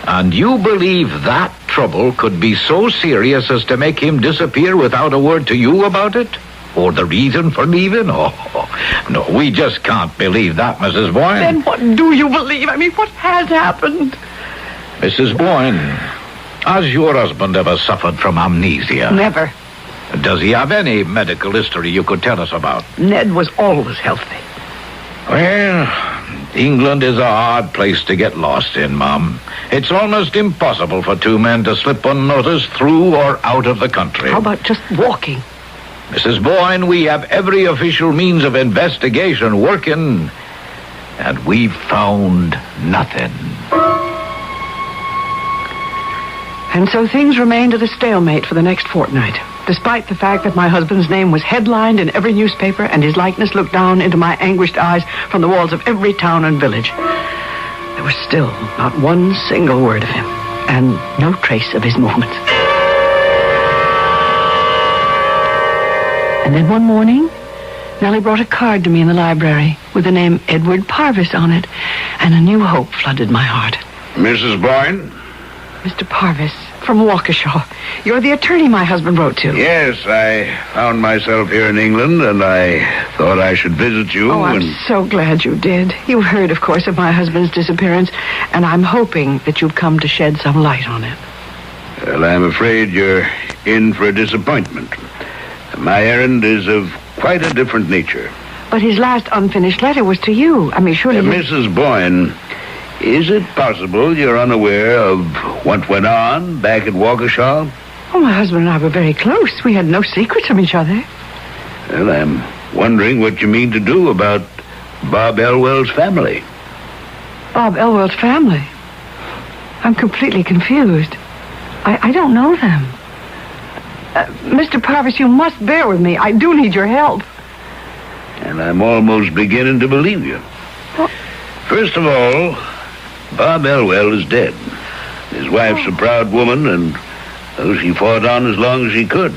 And you believe that trouble could be so serious as to make him disappear without a word to you about it? Or the reason for leaving? Oh, no, we just can't believe that, Mrs. Boyne. Then what do you believe? I mean, what has happened? Mrs. Boyne, has your husband ever suffered from amnesia? Never. Does he have any medical history you could tell us about? Ned was always healthy. Well, England is a hard place to get lost in, Mom. It's almost impossible for two men to slip unnoticed through or out of the country. How about just walking? Mrs. Boyne, we have every official means of investigation working, and we've found nothing. And so things remained at a stalemate for the next fortnight, despite the fact that my husband's name was headlined in every newspaper and his likeness looked down into my anguished eyes from the walls of every town and village. There was still not one single word of him, and no trace of his movements. And then one morning, Nellie brought a card to me in the library with the name Edward Parvis on it, and a new hope flooded my heart. Mrs. Boyne? Mr. Parvis, from Waukesha. You're the attorney my husband wrote to. Yes, I found myself here in England, and I thought I should visit you. Oh, I'm so glad you did. You heard, of course, of my husband's disappearance, and I'm hoping that you've come to shed some light on it. Well, I'm afraid you're in for a disappointment. My errand is of quite a different nature. But his last unfinished letter was to you. I mean, surely... Mrs. Boyne, is it possible you're unaware of what went on back at Waukesha? Oh, my husband and I were very close. We had no secrets from each other. Well, I'm wondering what you mean to do about Bob Elwell's family. Bob Elwell's family? I'm completely confused. I don't know them. Mr. Parvis, you must bear with me. I do need your help. And I'm almost beginning to believe you. What? First of all, Bob Elwell is dead. His wife's a proud woman, and though she fought on as long as she could,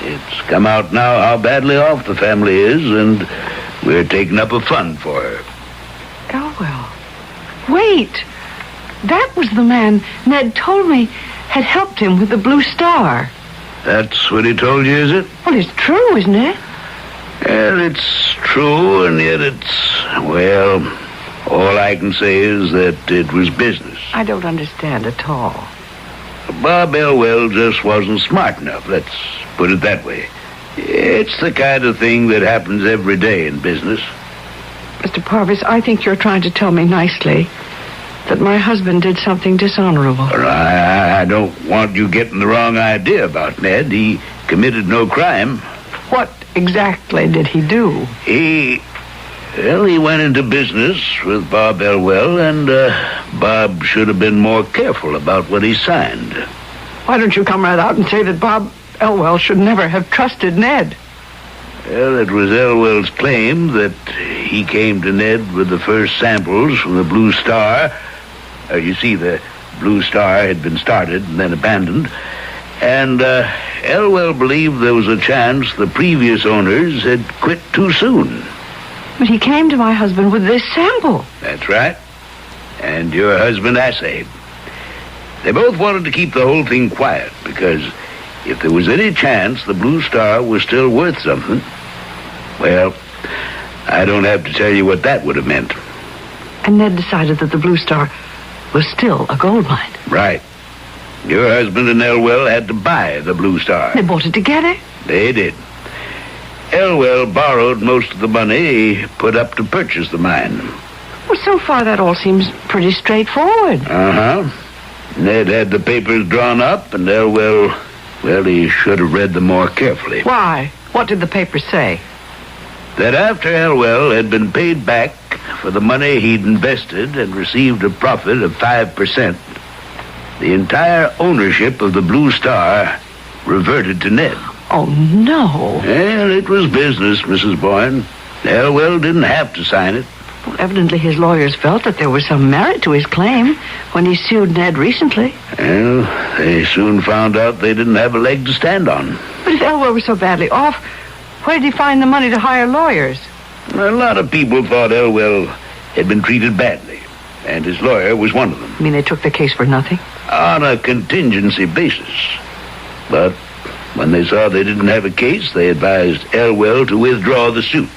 it's come out now how badly off the family is, and we're taking up a fund for her. Elwell? Wait! That was the man Ned told me had helped him with the Blue Star. That's what he told you, is it? Well, it's true, isn't it? Well, it's true, and yet it's, well, all I can say is that it was business. I don't understand at all. Bob Elwell just wasn't smart enough, let's put it that way. It's the kind of thing that happens every day in business. Mr. Parvis, I think you're trying to tell me nicely that my husband did something dishonorable. I don't want you getting the wrong idea about Ned. He committed no crime. What exactly did he do? He went into business with Bob Elwell, and Bob should have been more careful about what he signed. Why don't you come right out and say that Bob Elwell should never have trusted Ned? Well, it was Elwell's claim that he came to Ned with the first samples from the Blue Star. You see, the Blue Star had been started and then abandoned. And Elwell believed there was a chance the previous owners had quit too soon. But he came to my husband with this sample. That's right. And your husband assayed. They both wanted to keep the whole thing quiet because if there was any chance the Blue Star was still worth something, well, I don't have to tell you what that would have meant. And Ned decided that the Blue Star was still a gold mine. Right. Your husband and Elwell had to buy the Blue Star. They bought it together? They did. Elwell borrowed most of the money he put up to purchase the mine. Well, so far that all seems pretty straightforward. Uh-huh. Ned had the papers drawn up, and Elwell, well, he should have read them more carefully. Why? What did the papers say? That after Elwell had been paid back for the money he'd invested and received a profit of 5%, the entire ownership of the Blue Star reverted to Ned. Oh, no. Well, it was business, Mrs. Boyne. Elwell didn't have to sign it. Well, evidently his lawyers felt that there was some merit to his claim when he sued Ned recently. Well, they soon found out they didn't have a leg to stand on. But if Elwell was so badly off, where did he find the money to hire lawyers? A lot of people thought Elwell had been treated badly, and his lawyer was one of them. You mean they took the case for nothing? On a contingency basis. But when they saw they didn't have a case, they advised Elwell to withdraw the suit.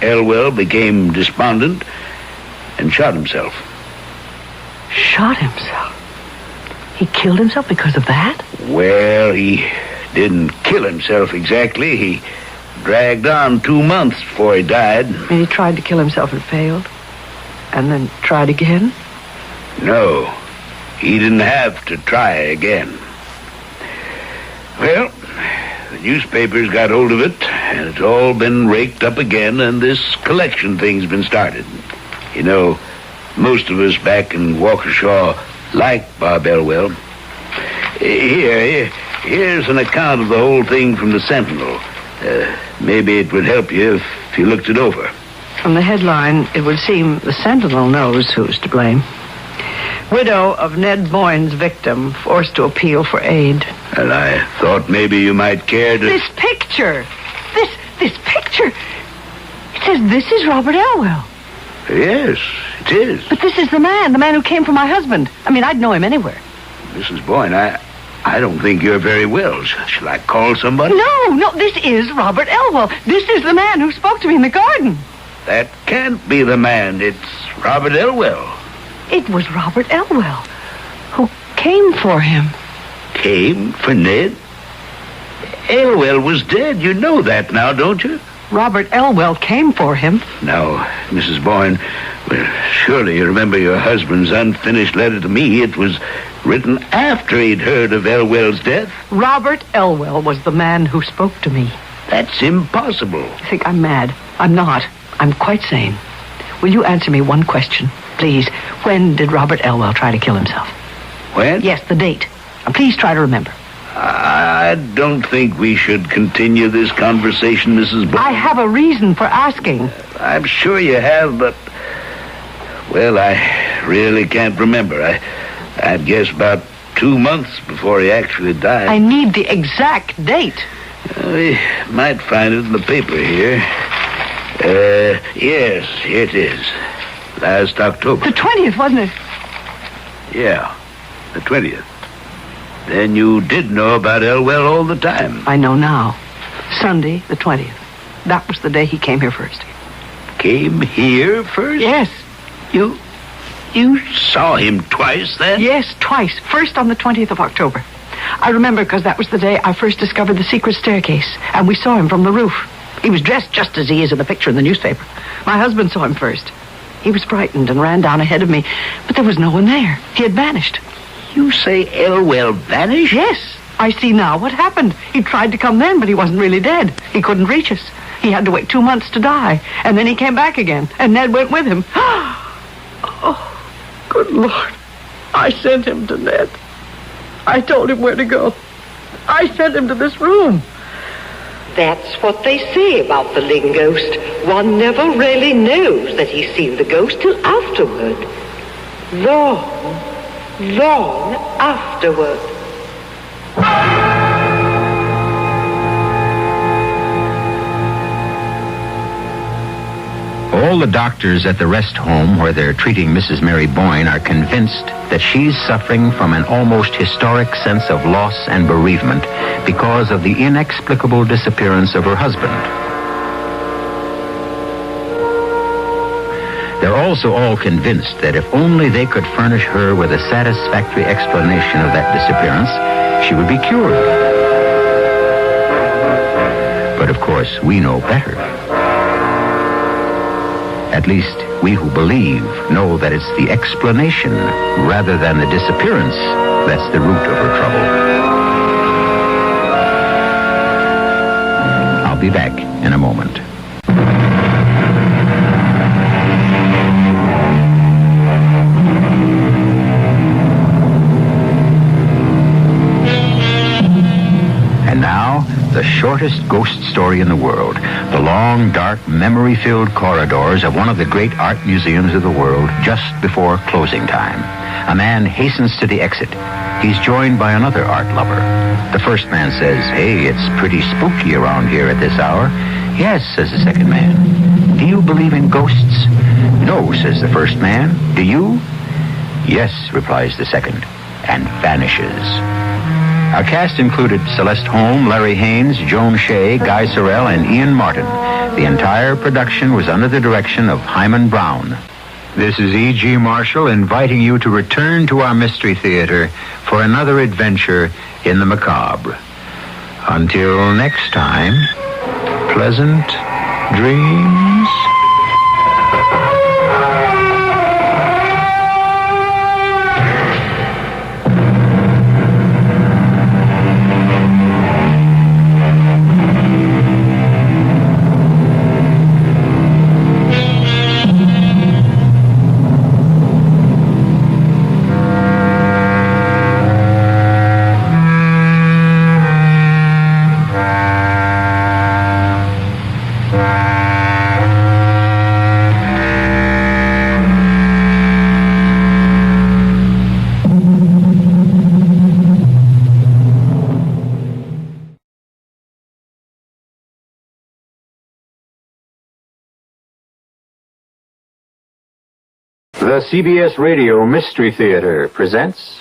Elwell became despondent and shot himself. Shot himself? He killed himself because of that? Well, he didn't kill himself exactly. He dragged on 2 months before he died. And he tried to kill himself and failed? And then tried again? No, he didn't have to try again. Well, the newspapers got hold of it, and it's all been raked up again, and this collection thing's been started. You know, most of us back in Waukesha like Bob Elwell. Here's an account of the whole thing from the Sentinel. Maybe it would help you if you looked it over. From the headline, it would seem the Sentinel knows who's to blame. Widow of Ned Boyne's victim forced to appeal for aid. And I thought maybe you might care to... This picture! This picture! It says this is Robert Elwell. Yes, it is. But this is the man who came for my husband. I mean, I'd know him anywhere. Mrs. Boyne, I don't think you're very well. Shall I call somebody? No, this is Robert Elwell. This is the man who spoke to me in the garden. That can't be the man. It's Robert Elwell. It was Robert Elwell who came for him. Came for Ned? Elwell was dead. You know that now, don't you? Robert Elwell came for him. Now, Mrs. Boyne, well, surely you remember your husband's unfinished letter to me. It was written after he'd heard of Elwell's death. Robert Elwell was the man who spoke to me. That's impossible. I think I'm mad. I'm not. I'm quite sane. Will you answer me one question, please? When did Robert Elwell try to kill himself? When? Yes, the date. And please try to remember. I don't think we should continue this conversation, Mrs. Boyne. I have a reason for asking. I'm sure you have, but... Well, I really can't remember. I'd guess about 2 months before he actually died. I need the exact date. We might find it in the paper here. Yes, here it is. Last October. The 20th, wasn't it? Yeah, the 20th. Then you did know about Elwell all the time. I know now. Sunday, the 20th. That was the day he came here first. Came here first? Yes. You saw him twice then? Yes, twice. First on the 20th of October. I remember because that was the day I first discovered the secret staircase, and we saw him from the roof. He was dressed just as he is in the picture in the newspaper. My husband saw him first. He was frightened and ran down ahead of me, but there was no one there. He had vanished. You say Elwell vanished? Yes. I see now what happened. He tried to come then, but he wasn't really dead. He couldn't reach us. He had to wait 2 months to die, and then he came back again, and Ned went with him. Oh, good Lord. I sent him to Ned. I told him where to go. I sent him to this room. That's what they say about the Ling ghost. One never really knows that he's seen the ghost till afterward. Long afterward. All the doctors at the rest home where they're treating Mrs. Mary Boyne are convinced that she's suffering from an almost historic sense of loss and bereavement because of the inexplicable disappearance of her husband. They're also all convinced that if only they could furnish her with a satisfactory explanation of that disappearance, she would be cured. But of course, we know better. At least, we who believe know that it's the explanation rather than the disappearance that's the root of her trouble. I'll be back in a moment. And now, the shortest ghost story in the world. The long, dark, memory-filled corridors of one of the great art museums of the world just before closing time. A man hastens to the exit. He's joined by another art lover. The first man says, "Hey, it's pretty spooky around here at this hour." "Yes," says the second man. "Do you believe in ghosts?" "No," says the first man. "Do you?" "Yes," replies the second, and vanishes. Our cast included Celeste Holm, Larry Haynes, Joan Shea, Guy Sorrell, and Ian Martin. The entire production was under the direction of Hyman Brown. This is E.G. Marshall inviting you to return to our Mystery Theater for another adventure in the macabre. Until next time, pleasant dreams. The CBS Radio Mystery Theater presents...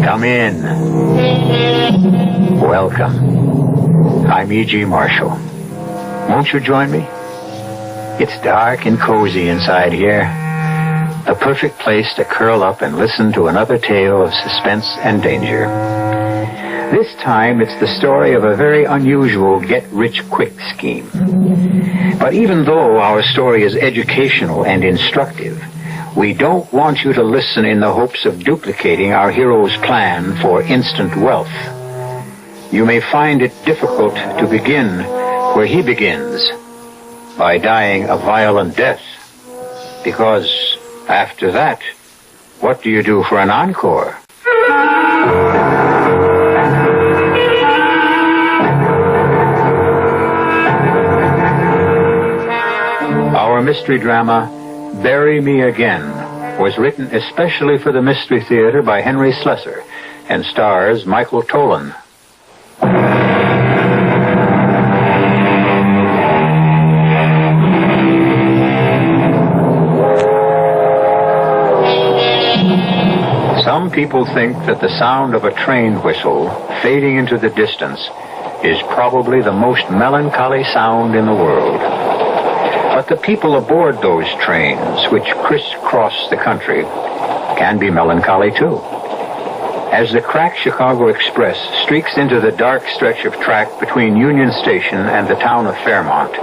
Come in. Welcome. I'm E.G. Marshall. Won't you join me? It's dark and cozy inside here. A perfect place to curl up and listen to another tale of suspense and danger. This time, it's the story of a very unusual get-rich-quick scheme. But even though our story is educational and instructive, we don't want you to listen in the hopes of duplicating our hero's plan for instant wealth. You may find it difficult to begin where he begins, by dying a violent death. Because after that, what do you do for an encore? Our mystery drama, Bury Me Again, was written especially for the Mystery Theater by Henry Slessor and stars Michael Tolan. Some people think that the sound of a train whistle fading into the distance is probably the most melancholy sound in the world. But the people aboard those trains, which crisscross the country, can be melancholy too. As the cracked Chicago Express streaks into the dark stretch of track between Union Station and the town of Fairmont,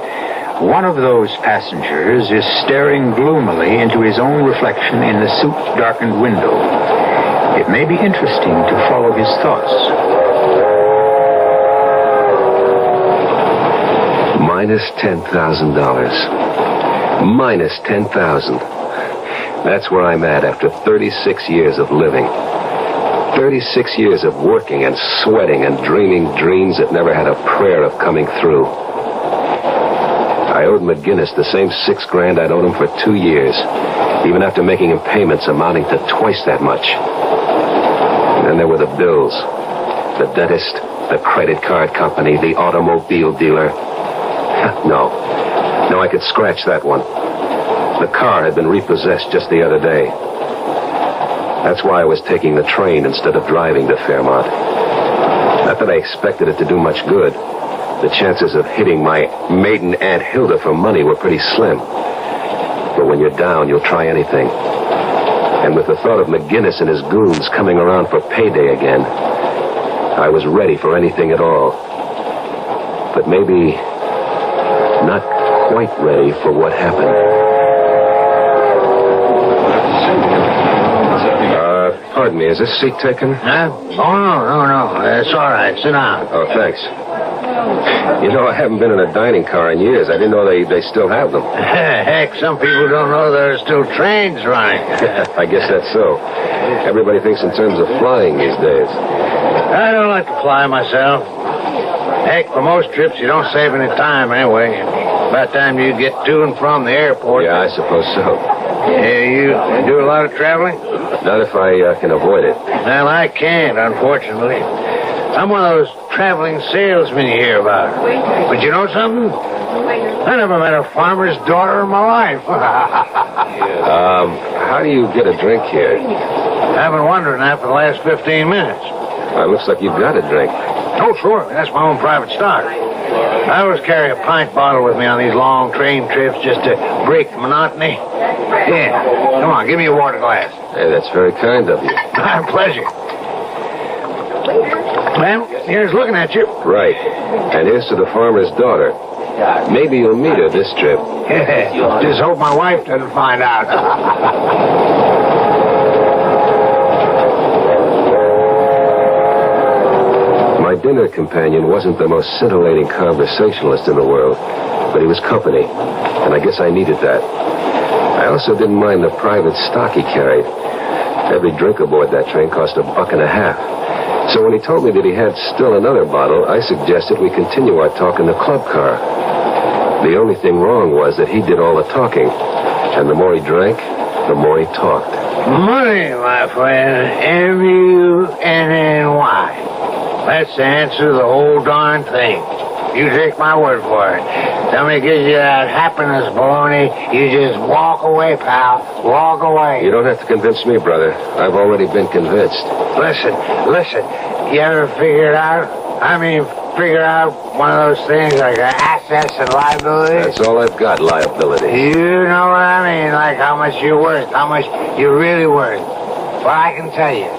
one of those passengers is staring gloomily into his own reflection in the soot-darkened window. It may be interesting to follow his thoughts. Minus $10,000. Minus $10,000. That's where I'm at after 36 years of living. 36 years of working and sweating and dreaming dreams that never had a prayer of coming through. I owed McGinnis the same $6,000 I'd owed him for 2 years, even after making him payments amounting to twice that much. And then there were the bills. The dentist, the credit card company, the automobile dealer. No, I could scratch that one. The car had been repossessed just the other day. That's why I was taking the train instead of driving to Fairmont. Not that I expected it to do much good. The chances of hitting my maiden Aunt Hilda for money were pretty slim. But when you're down, you'll try anything. And with the thought of McGinnis and his goons coming around for payday again, I was ready for anything at all. But maybe not quite ready for what happened. Pardon me, is this seat taken? Huh? Oh, no. It's all right. Sit down. Oh, thanks. You know, I haven't been in a dining car in years. I didn't know they still have them. Heck, some people don't know there are still trains running. I guess that's so. Everybody thinks in terms of flying these days. I don't like to fly myself. Heck, for most trips, you don't save any time anyway. By the time you get to and from the airport... Yeah, I suppose so. Yeah, you do a lot of traveling? Not if I can avoid it. Well, I can't, unfortunately. I'm one of those traveling salesmen you hear about. But you know something? I never met a farmer's daughter in my life. How do you get a drink here? I've been wondering that for the last 15 minutes. Well, it looks like you've got a drink. Oh, sure. That's my own private stock. I always carry a pint bottle with me on these long train trips just to break the monotony. Yeah. Come on, give me a water glass. Hey, that's very kind of you. My pleasure. Well, here's looking at you. Right. And here's to the farmer's daughter. Maybe you'll meet her this trip. Yeah. Just hope my wife doesn't find out. My dinner companion wasn't the most scintillating conversationalist in the world, but he was company, and I guess I needed that. I also didn't mind the private stock he carried. Every drink aboard that train cost $1.50. So when he told me that he had still another bottle, I suggested we continue our talk in the club car. The only thing wrong was that he did all the talking, and the more he drank, the more he talked. Money, my friend. M-U-N-N-Y. That's the answer to the whole darn thing. You take my word for it. Somebody gives you that happiness baloney, you just walk away, pal. Walk away. You don't have to convince me, brother. I've already been convinced. Listen. You ever figure it out? Figure out one of those things like assets and liabilities? That's all I've got, liability. You know what I mean? Like how much you're worth, how much you're really worth. Well, I can tell you.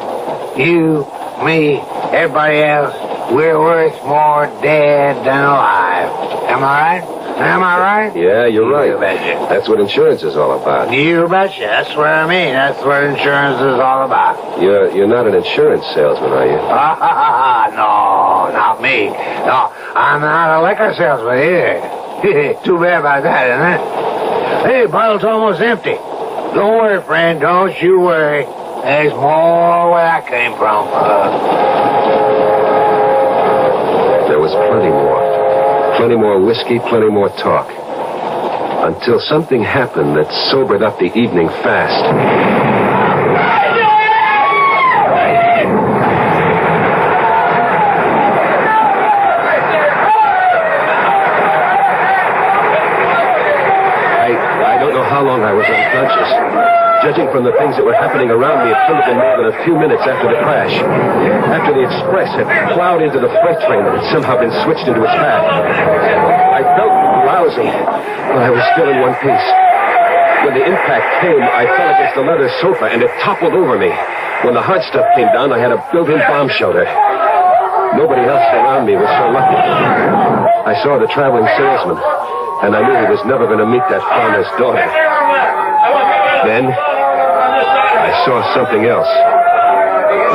You, me, everybody else, we're worth more dead than alive. Am I right? Am I right? Yeah, you're right. You betcha. That's what insurance is all about. You betcha. That's what I mean. That's what insurance is all about. You're not an insurance salesman, are you? No, not me. No, I'm not a liquor salesman either. Too bad about that, isn't it? Hey, bottle's almost empty. Don't worry, friend. Don't you worry. There's more where that came from. There was plenty more. Plenty more whiskey, plenty more talk. Until something happened that sobered up the evening fast. I don't know how long I was unconscious. Judging from the things that were happening around me, it couldn't have been more than a few minutes after the crash. After the express had plowed into the freight train that had somehow been switched into its path. I felt lousy, but I was still in one piece. When the impact came, I fell against the leather sofa, and it toppled over me. When the hard stuff came down, I had a built-in bomb shelter. Nobody else around me was so lucky. I saw the traveling salesman, and I knew he was never going to meet that farmer's daughter. Then, I saw something else.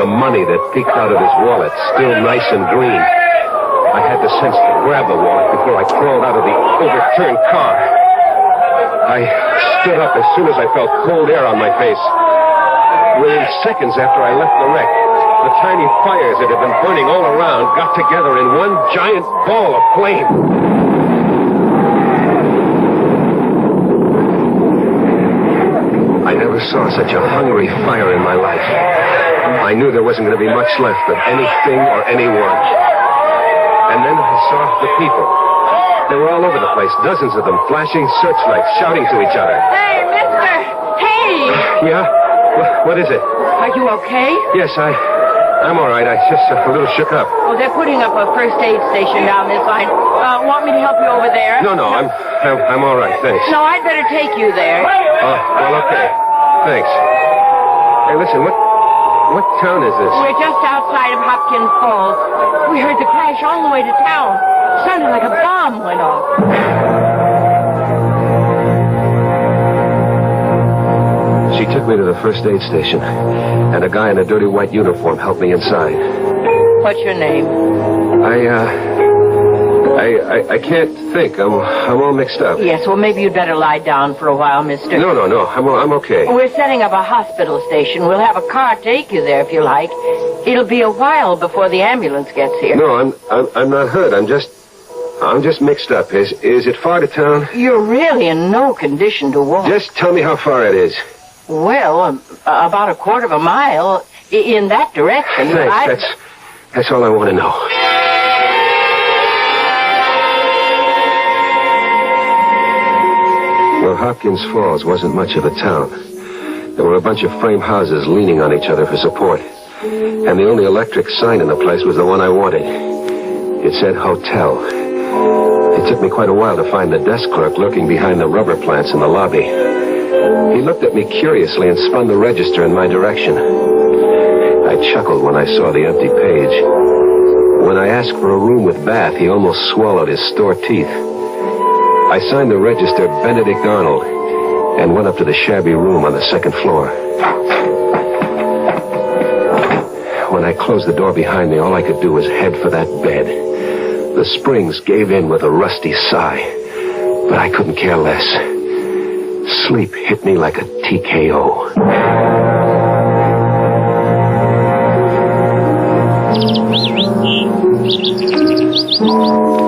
The money that peeked out of his wallet, still nice and green. I had the sense to grab the wallet before I crawled out of the overturned car. I stood up as soon as I felt cold air on my face. Within seconds after I left the wreck, the tiny fires that had been burning all around got together in one giant ball of flame. never saw such a hungry fire in my life. I knew there wasn't going to be much left of anything or anyone. And then I saw the people. They were all over the place, dozens of them, flashing searchlights, shouting to each other. Hey, mister! Hey! Yeah? What is it? Are you okay? Yes, I'm all right. I just a little shook up. Oh, they're putting up a first aid station down this side. Want me to help you over there? No, I'm all right, thanks. No, I'd better take you there. Oh, well, okay. Thanks. Hey, listen, what town is this? We're just outside of Hopkins Falls. We heard the crash all the way to town. Sounded like a bomb went off. She took me to the first aid station, and a guy in a dirty white uniform helped me inside. What's your name? I can't think. I'm all mixed up. Yes, well, maybe you'd better lie down for a while, mister. No. I'm okay. We're setting up a hospital station. We'll have a car take you there if you like. It'll be a while before the ambulance gets here. No, I'm not hurt. I'm just mixed up. Is it far to town? You're really in no condition to walk. Just tell me how far it is. Well, about a quarter of a mile in that direction. Thanks. That's all I want to know. Well, Hopkins Falls wasn't much of a town. There were a bunch of frame houses leaning on each other for support. And the only electric sign in the place was the one I wanted. It said hotel. It took me quite a while to find the desk clerk lurking behind the rubber plants in the lobby. He looked at me curiously and spun the register in my direction. I chuckled when I saw the empty page. When I asked for a room with bath, he almost swallowed his store teeth. I signed the register Benedict Arnold and went up to the shabby room on the second floor. When I closed the door behind me, all I could do was head for that bed. The springs gave in with a rusty sigh, but I couldn't care less. Sleep hit me like a TKO.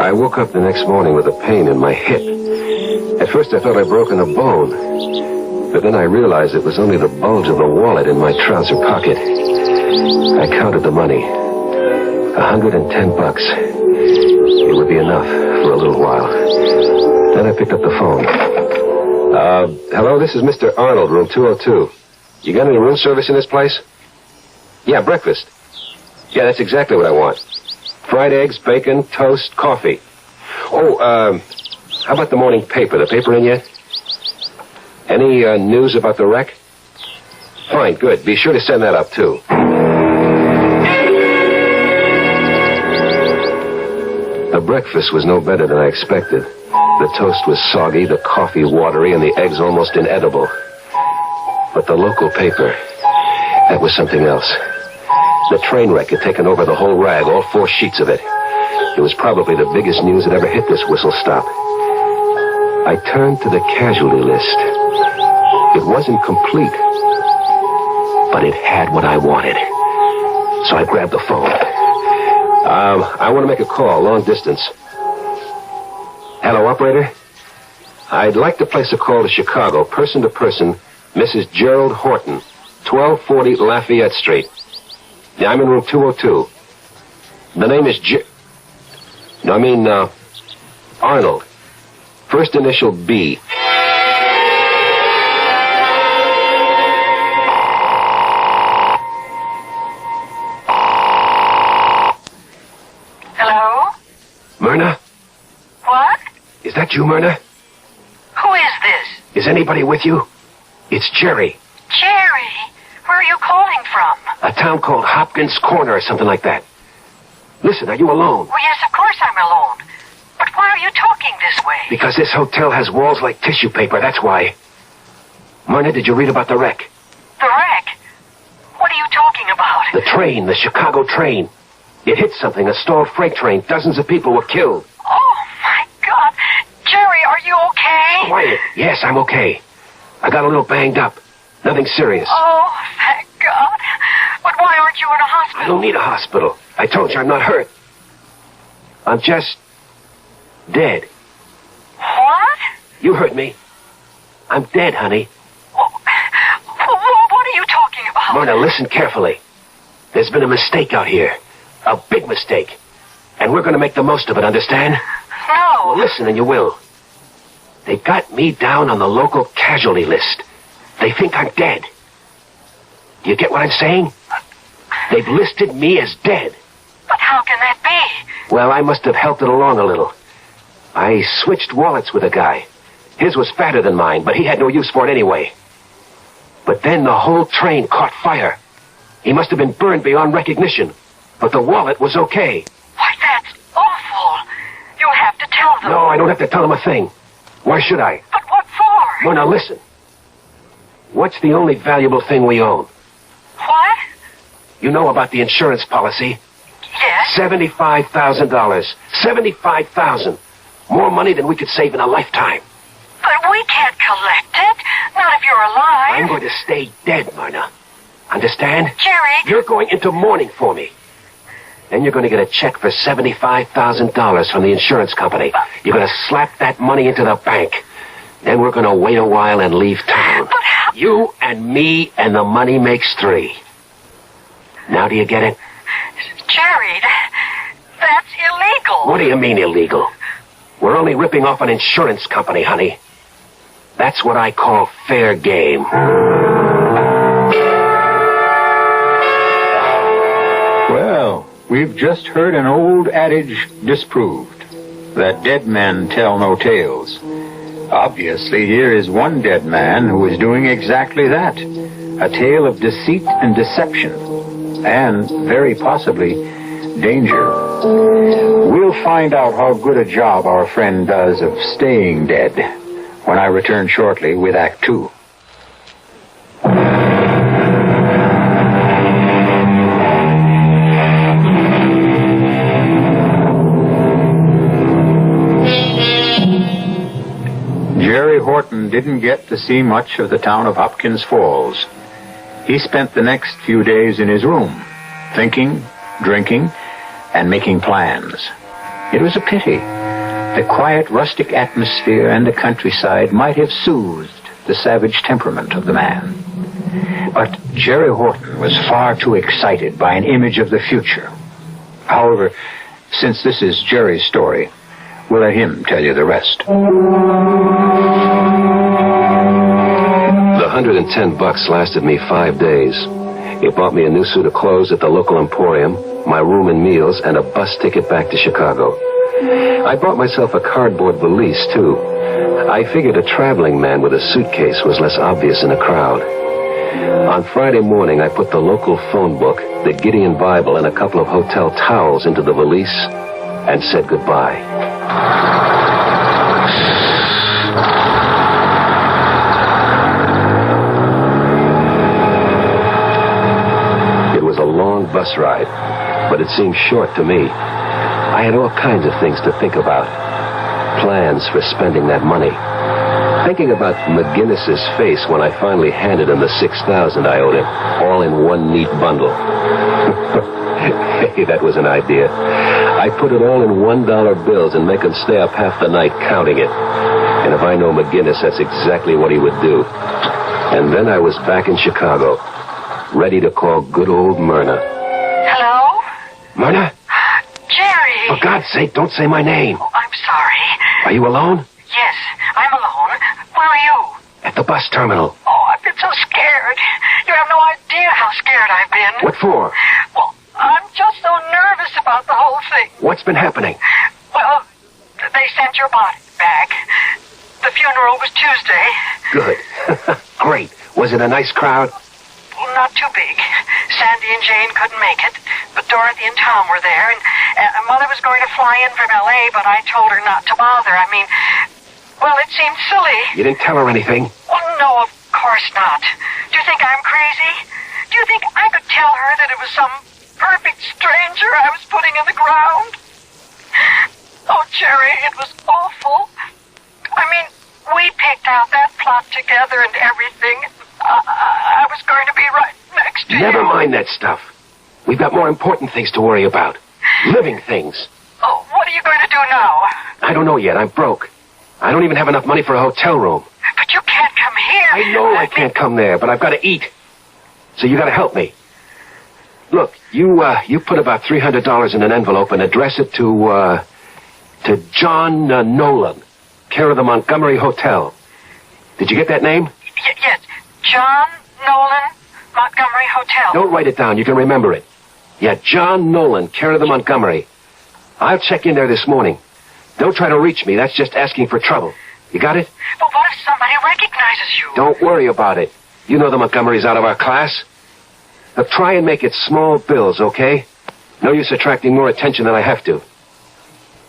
I woke up the next morning with a pain in my hip. At first I thought I'd broken a bone, but then I realized it was only the bulge of the wallet in my trouser pocket. I counted the money. $110. It would be enough for a little while. Then I picked up the phone. Hello, this is Mr. Arnold, room 202. You got any room service in this place? Yeah, breakfast. Yeah, that's exactly what I want. Fried eggs, bacon, toast, coffee. Oh, how about the morning paper? The paper in yet? Any news about the wreck? Fine, good. Be sure to send that up, too. The breakfast was no better than I expected. The toast was soggy, the coffee watery, and the eggs almost inedible. But the local paper, that was something else. The train wreck had taken over the whole rag, all 4 sheets of it. It was probably the biggest news that ever hit this whistle stop. I turned to the casualty list. It wasn't complete, but it had what I wanted. So I grabbed the phone. I want to make a call, long distance. Hello, operator? I'd like to place a call to Chicago, person to person, Mrs. Gerald Horton, 1240 Lafayette Street. Yeah, I'm in room 202. The name is Arnold. First initial B. Hello? Myrna? What? Is that you, Myrna? Who is this? Is anybody with you? It's Jerry. Jerry? Where are you calling from? A town called Hopkins Corner or something like that. Listen, are you alone? Well, yes, of course I'm alone. But why are you talking this way? Because this hotel has walls like tissue paper, that's why. Myrna, did you read about the wreck? The wreck? What are you talking about? The train, the Chicago train. It hit something, a stalled freight train. Dozens of people were killed. Oh, my God. Jerry, are you okay? Quiet. Yes, I'm okay. I got a little banged up. Nothing serious. Oh, thank God. But why aren't you in a hospital? I don't need a hospital. I told you I'm not hurt. I'm just dead. What? You heard me. I'm dead, honey. Well, Myrna, listen carefully. There's been a mistake out here. A big mistake. And we're going to make the most of it, understand? No. Well, listen and you will. They got me down on the local casualty list. They think I'm dead. Do you get what I'm saying? They've listed me as dead. But how can that be? Well, I must have helped it along a little. I switched wallets with a guy. His was fatter than mine, but he had no use for it anyway. But then the whole train caught fire. He must have been burned beyond recognition. But the wallet was okay. Why, that's awful. You'll have to tell them. No, I don't have to tell them a thing. Why should I? But what for? Myrna, listen. What's the only valuable thing we own? What? You know about the insurance policy? Yes. $75,000. $75,000. More money than we could save in a lifetime. But we can't collect it. Not if you're alive. I'm going to stay dead, Myrna. Understand? Jerry. You're going into mourning for me. Then you're going to get a check for $75,000 from the insurance company. You're going to slap that money into the bank. Then we're going to wait a while and leave town. But how? You and me and the money makes 3. Now do you get it? Jerry, that's illegal. What do you mean illegal? We're only ripping off an insurance company, honey. That's what I call fair game. Well, we've just heard an old adage disproved, that dead men tell no tales. Obviously, here is one dead man who is doing exactly that. A tale of deceit and deception, and, very possibly, danger. We'll find out how good a job our friend does of staying dead when I return shortly with Act 2. Jerry Horton didn't get to see much of the town of Hopkins Falls. He spent the next few days in his room, thinking, drinking, and making plans. It was a pity. The quiet, rustic atmosphere and the countryside might have soothed the savage temperament of the man. But Jerry Horton was far too excited by an image of the future. However, since this is Jerry's story, we'll let him tell you the rest. The $110 lasted me 5 days. It bought me a new suit of clothes at the local emporium, my room and meals, and a bus ticket back to Chicago. I bought myself a cardboard valise, too. I figured a traveling man with a suitcase was less obvious in a crowd. On Friday morning, I put the local phone book, the Gideon Bible, and a couple of hotel towels into the valise and said goodbye. It was a long bus ride, but it seemed short to me. I had all kinds of things to think about. Plans for spending that money. Thinking about McGinnis's face when I finally handed him the $6,000 I owed him, all in one neat bundle. Hey, that was an idea. I put it all in $1 bills and make him stay up half the night counting it. And if I know McGinnis, that's exactly what he would do. And then I was back in Chicago, ready to call good old Myrna. Hello? Myrna? Jerry! For God's sake, don't say my name. Oh, I'm sorry. Are you alone? Yes, I'm alone. Where are you? At the bus terminal. Oh, I've been so scared. You have no idea how scared I've been. What for? Well, I'm just so nervous about the whole thing. What's been happening? Well, they sent your body back. The funeral was Tuesday. Good. Great. Was it a nice crowd? Well, not too big. Sandy and Jane couldn't make it, but Dorothy and Tom were there, and Mother was going to fly in from L.A., but I told her not to bother. I mean, well, it seemed silly. You didn't tell her anything? Oh, no, of course not. Do you think I'm crazy? Do you think I could tell her that it was some perfect stranger I was putting in the ground? Oh, Jerry, it was awful. I mean, we picked out that plot together and everything. I was going to be right next to you. Never mind that stuff. We've got more important things to worry about. Living things. Oh, what are you going to do now? I don't know yet. I'm broke. I don't even have enough money for a hotel room. But you can't come here. I know I can't come there, but I've got to eat. So you gotta help me. Look, you put about $300 in an envelope and address it to John Nolan, care of the Montgomery Hotel. Did you get that name? Yes. John Nolan, Montgomery Hotel. Don't write it down. You can remember it. Yeah, John Nolan, care of the Montgomery. I'll check in there this morning. Don't try to reach me. That's just asking for trouble. You got it? But what if somebody recognizes you? Don't worry about it. You know the Montgomerys out of our class. Now try and make it small bills, okay? No use attracting more attention than I have to.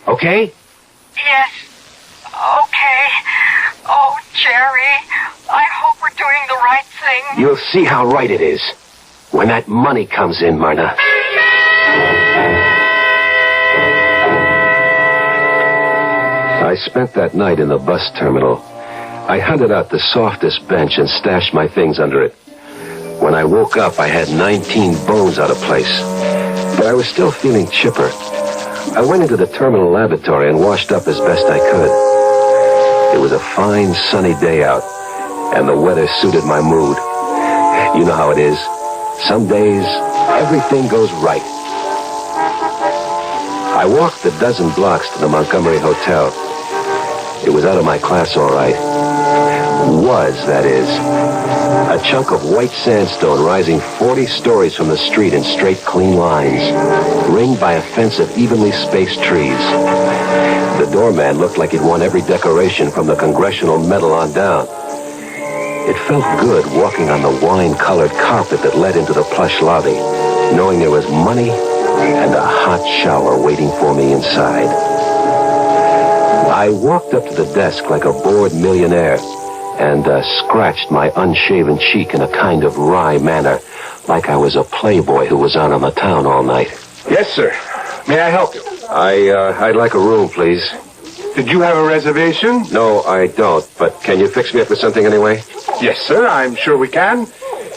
Okay? Yes. Okay. Oh, Jerry, I hope we're doing the right thing. You'll see how right it is when that money comes in, Myrna. I spent that night in the bus terminal. I hunted out the softest bench and stashed my things under it. When I woke up, I had 19 bones out of place. But I was still feeling chipper. I went into the terminal lavatory and washed up as best I could. It was a fine, sunny day out, and the weather suited my mood. You know how it is. Some days, everything goes right. I walked a dozen blocks to the Montgomery Hotel. It was out of my class, all right. Was, that is. A chunk of white sandstone rising 40 stories from the street in straight, clean lines, ringed by a fence of evenly spaced trees. The doorman looked like he'd won every decoration from the Congressional Medal on down. It felt good walking on the wine-colored carpet that led into the plush lobby, knowing there was money and a hot shower waiting for me inside. I walked up to the desk like a bored millionaire and scratched my unshaven cheek in a kind of wry manner, like I was a playboy who was out on the town all night. Yes, sir. May I help you? I'd like a room, please. Did you have a reservation? No, I don't, but can you fix me up with something anyway? Yes, sir, I'm sure we can.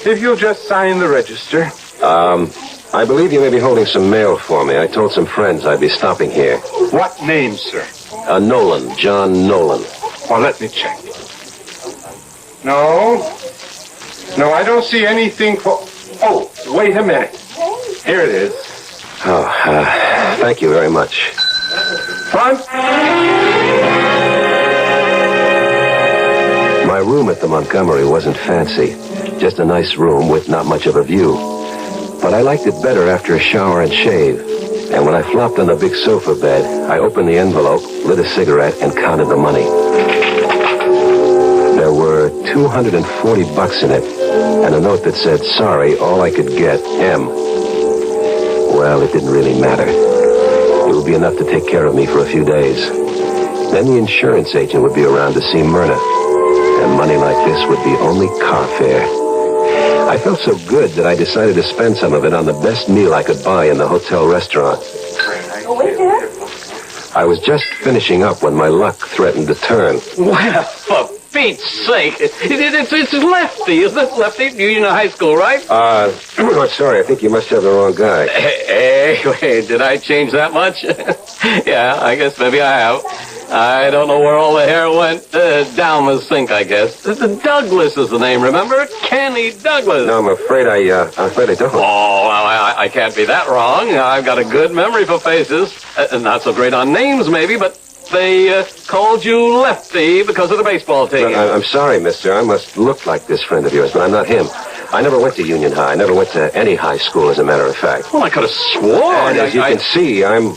If you'll just sign the register. I believe you may be holding some mail for me. I told some friends I'd be stopping here. What name, sir? Nolan, John Nolan. Well, let me check. No, I don't see anything for... Oh, wait a minute. Here it is. Oh, thank you very much. Front. My room at the Montgomery wasn't fancy. Just a nice room with not much of a view. But I liked it better after a shower and shave. And when I flopped on the big sofa bed, I opened the envelope, lit a cigarette, and counted the money. There were $240 in it, and a note that said, "Sorry, all I could get, M." Well, it didn't really matter. It would be enough to take care of me for a few days. Then the insurance agent would be around to see Myrna, and money like this would be only car fare. I felt so good that I decided to spend some of it on the best meal I could buy in the hotel restaurant. I was just finishing up when my luck threatened to turn. Well, for Pete's sake, it's Lefty, isn't it? Lefty, you're in high school, right? Sorry, I think you must have the wrong guy. Hey, wait, did I change that much? Yeah, I guess maybe I have. I don't know where all the hair went. Down the sink, I guess. Douglas is the name, remember? Kenny Douglas. No, I'm afraid I don't. Oh, well, I can't be that wrong. I've got a good memory for faces. Not so great on names, maybe, but they called you Lefty because of the baseball team. I'm sorry, mister. I must look like this friend of yours, but I'm not him. I never went to Union High. I never went to any high school, as a matter of fact. Well, I could have sworn. And as you can see, I'm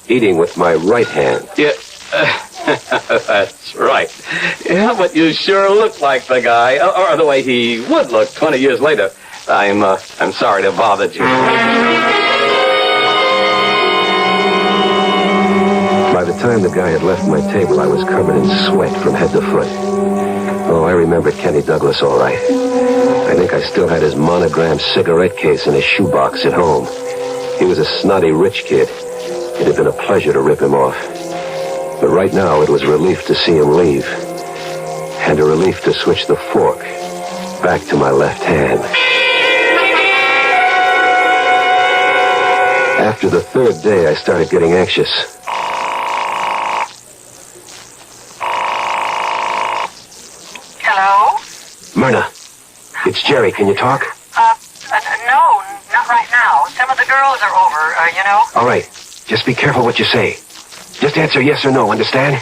eating with my right hand. Yeah. That's right. Yeah, but you sure look like the guy, or the way he would look 20 years later. I'm sorry to bother you. By the time the guy had left my table, I was covered in sweat from head to foot. Oh, I remembered Kenny Douglas all right. I think I still had his monogrammed cigarette case in his shoebox at home. He was a snotty rich kid. It had been a pleasure to rip him off. But right now, it was a relief to see him leave. And a relief to switch the fork back to my left hand. After the third day, I started getting anxious. Hello? Myrna, it's Jerry. Can you talk? you know. All right. Just be careful what you say. Just answer yes or no, understand?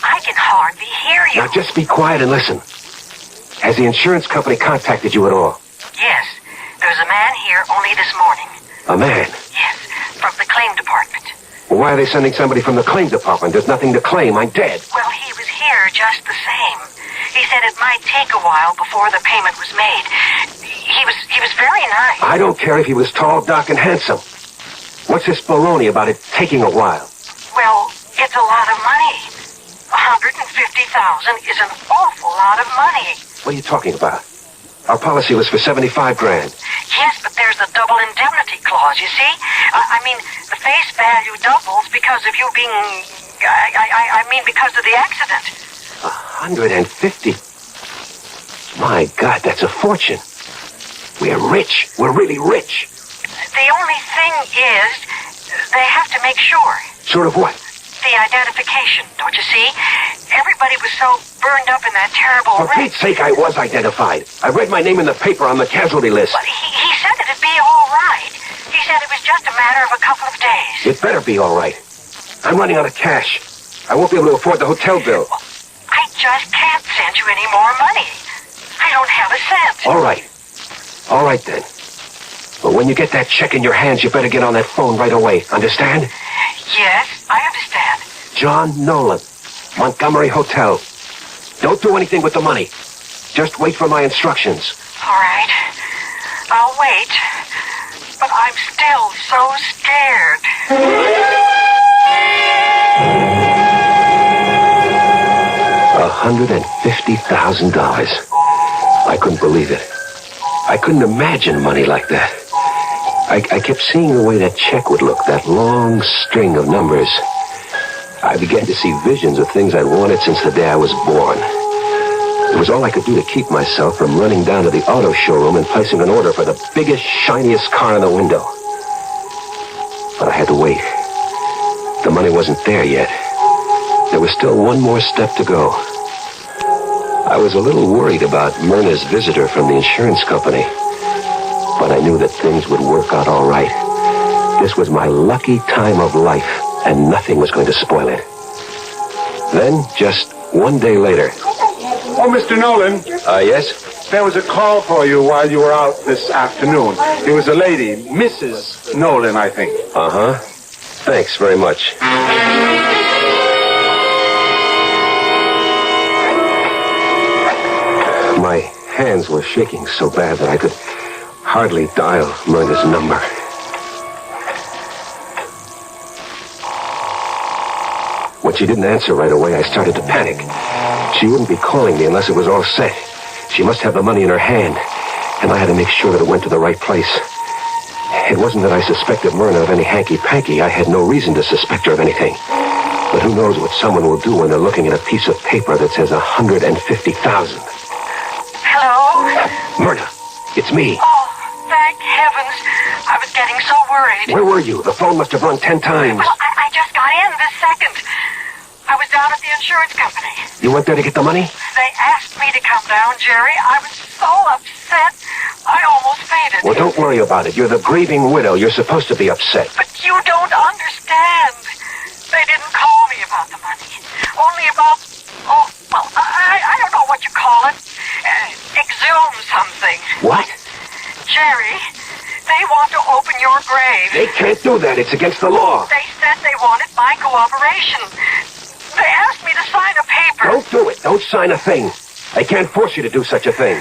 I can hardly hear you. Now just be quiet and listen. Has the insurance company contacted you at all? Yes. There's a man here only this morning. A man? Yes, from the claim department. Well, why are they sending somebody from the claim department? There's nothing to claim. I'm dead. Well, he was here just the same. He said it might take a while before the payment was made. He was very nice. I don't care if he was tall, dark, and handsome. What's this baloney about it taking a while? Well, it's a lot of money. $150,000 is an awful lot of money. What are you talking about? Our policy was for $75,000. Yes, but there's the double indemnity clause, you see? I mean, the face value doubles because of you being... I mean, because of the accident. 150? My God, that's a fortune. We're rich. We're really rich. The only thing is, they have to make sure. Sure of what? The identification, don't you see? Everybody was so burned up in that terrible For wreck. Pete's sake, I was identified. I read my name in the paper on the casualty list. But he said it'd be all right. He said it was just a matter of a couple of days. It better be all right. I'm running out of cash. I won't be able to afford the hotel bill. I just can't send you any more money. I don't have a cent. All right. All right, then. But when you get that check in your hands, you better get on that phone right away. Understand? Yes, I understand. John Nolan, Montgomery Hotel. Don't do anything with the money. Just wait for my instructions. All right. I'll wait. But I'm still so scared. $150,000. I couldn't believe it. I couldn't imagine money like that. I kept seeing the way that check would look, that long string of numbers. I began to see visions of things I'd wanted since the day I was born. It was all I could do to keep myself from running down to the auto showroom and placing an order for the biggest, shiniest car in the window. But I had to wait. The money wasn't there yet. There was still one more step to go. I was a little worried about Myrna's visitor from the insurance company, but I knew that things would work out all right. This was my lucky time of life, and nothing was going to spoil it. Then, just one day later... Oh, Mr. Nolan. Yes? There was a call for you while you were out this afternoon. It was a lady, Mrs. Nolan, I think. Uh-huh. Thanks very much. My hands were shaking so bad that I could hardly dial Myrna's number. When she didn't answer right away, I started to panic. She wouldn't be calling me unless it was all set. She must have the money in her hand, and I had to make sure that it went to the right place. It wasn't that I suspected Myrna of any hanky-panky. I had no reason to suspect her of anything. But who knows what someone will do when they're looking at a piece of paper that says $150,000. Hello? Myrna, it's me. Oh, thank heavens. I was getting so worried. Where were you? The phone must have rung 10 times. Well, I just got in this second. I was down at the insurance company. You went there to get the money? They asked me to come down, Jerry. I was so upset, I almost fainted. Well, don't worry about it. You're the grieving widow. You're supposed to be upset. But you don't understand. They didn't call me about the money. Only about, I don't know what you call it. Exhume something. What? Jerry, they want to open your grave. They can't do that. It's against the law. They said they wanted my cooperation. They asked me to sign a paper. Don't do it. Don't sign a thing. They can't force you to do such a thing.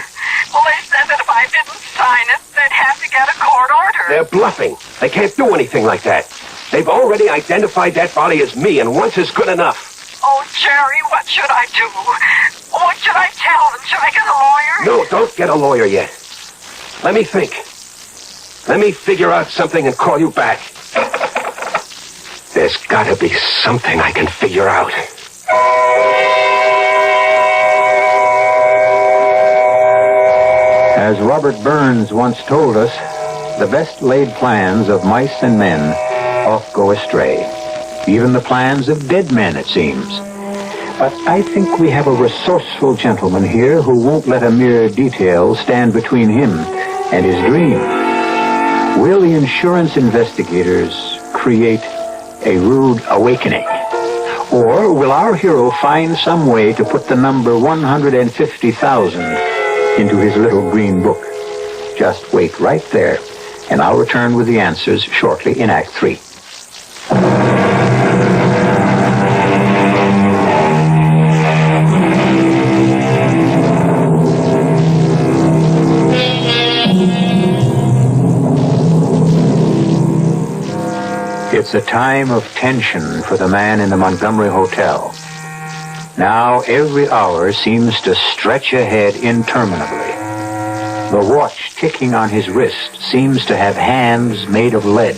Well, they said that if I didn't sign it, they'd have to get a court order. They're bluffing. They can't do anything like that. They've already identified that body as me, and once is good enough. Oh, Jerry, what should I do? What should I tell them? Should I get a lawyer? No, don't get a lawyer yet. Let me think. Let me figure out something and call you back. There's got to be something I can figure out. As Robert Burns once told us, the best laid plans of mice and men oft go astray. Even the plans of dead men, it seems. But I think we have a resourceful gentleman here who won't let a mere detail stand between him and his dream. Will the insurance investigators create a rude awakening? Or will our hero find some way to put the number 150,000 into his little green book? Just wait right there, and I'll return with the answers shortly in Act 3. It's a time of tension for the man in the Montgomery Hotel. Now every hour seems to stretch ahead interminably. The watch ticking on his wrist seems to have hands made of lead.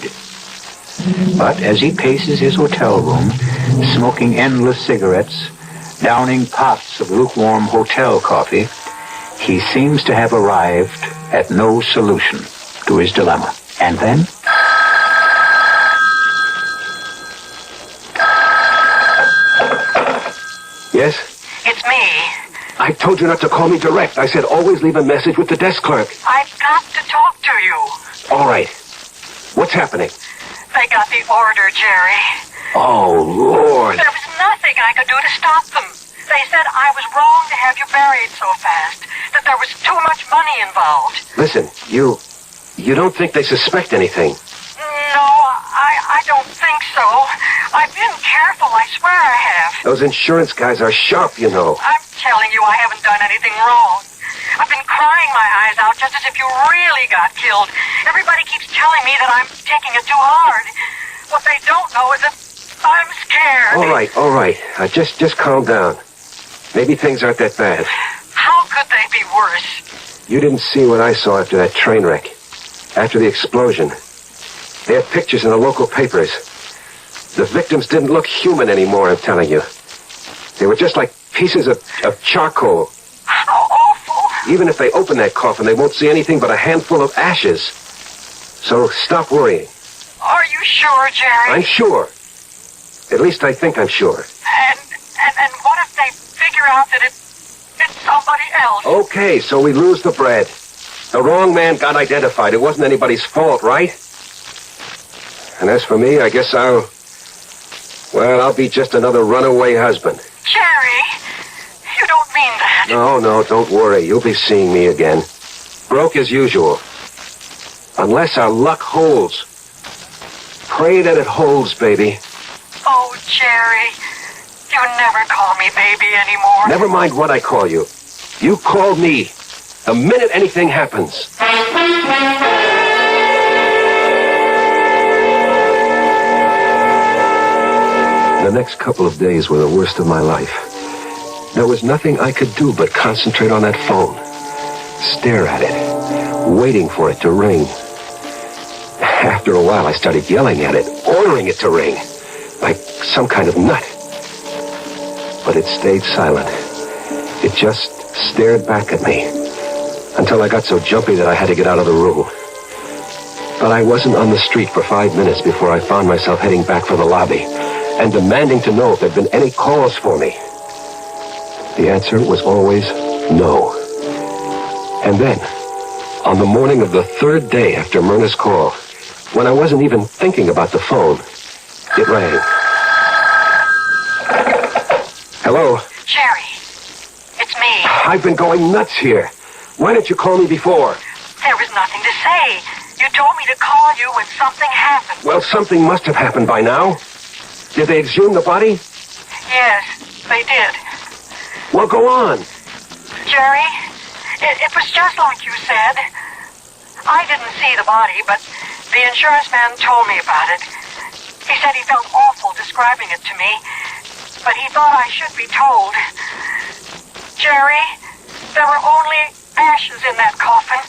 But as he paces his hotel room, smoking endless cigarettes, downing pots of lukewarm hotel coffee, he seems to have arrived at no solution to his dilemma. And then... Yes? It's me. I told you not to call me direct. I said always leave a message with the desk clerk. I've got to talk to you. All right. What's happening? They got the order, Jerry. Oh, Lord. There was nothing I could do to stop them. They said I was wrong to have you buried so fast, that there was too much money involved. Listen, you don't think they suspect anything? No, I don't think so. I've been careful, I swear I have. Those insurance guys are sharp, you know. I'm telling you, I haven't done anything wrong. I've been crying my eyes out just as if you really got killed. Everybody keeps telling me that I'm taking it too hard. What they don't know is that I'm scared. All right. Just calm down. Maybe things aren't that bad. How could they be worse? You didn't see what I saw after that train wreck. After the explosion. They had pictures in the local papers. The victims didn't look human anymore, I'm telling you. They were just like pieces of charcoal. How awful. Even if they open that coffin, they won't see anything but a handful of ashes. So stop worrying. Are you sure, Jerry? I'm sure. At least I think I'm sure. And what if they figure out that it's somebody else? Okay, so we lose the bread. The wrong man got identified. It wasn't anybody's fault, right? And as for me, I guess I'll be just another runaway husband. Jerry, you don't mean that. No, don't worry. You'll be seeing me again. Broke as usual. Unless our luck holds. Pray that it holds, baby. Oh, Jerry, you never call me baby anymore. Never mind what I call you. You call me the minute anything happens. The next couple of days were the worst of my life. There was nothing I could do but concentrate on that phone. Stare at it, waiting for it to ring. After a while, I started yelling at it, ordering it to ring, like some kind of nut. But it stayed silent. It just stared back at me until I got so jumpy that I had to get out of the room. But I wasn't on the street for 5 minutes before I found myself heading back for the lobby and demanding to know if there'd been any calls for me. The answer was always no. And then, on the morning of the third day after Myrna's call, when I wasn't even thinking about the phone, it rang. Hello? Jerry, it's me. I've been going nuts here. Why didn't you call me before? There was nothing to say. You told me to call you when something happened. Well, something must have happened by now. Did they exhume the body? Yes, they did. Well, go on. Jerry, it was just like you said. I didn't see the body, but the insurance man told me about it. He said he felt awful describing it to me, but he thought I should be told. Jerry, there were only ashes in that coffin.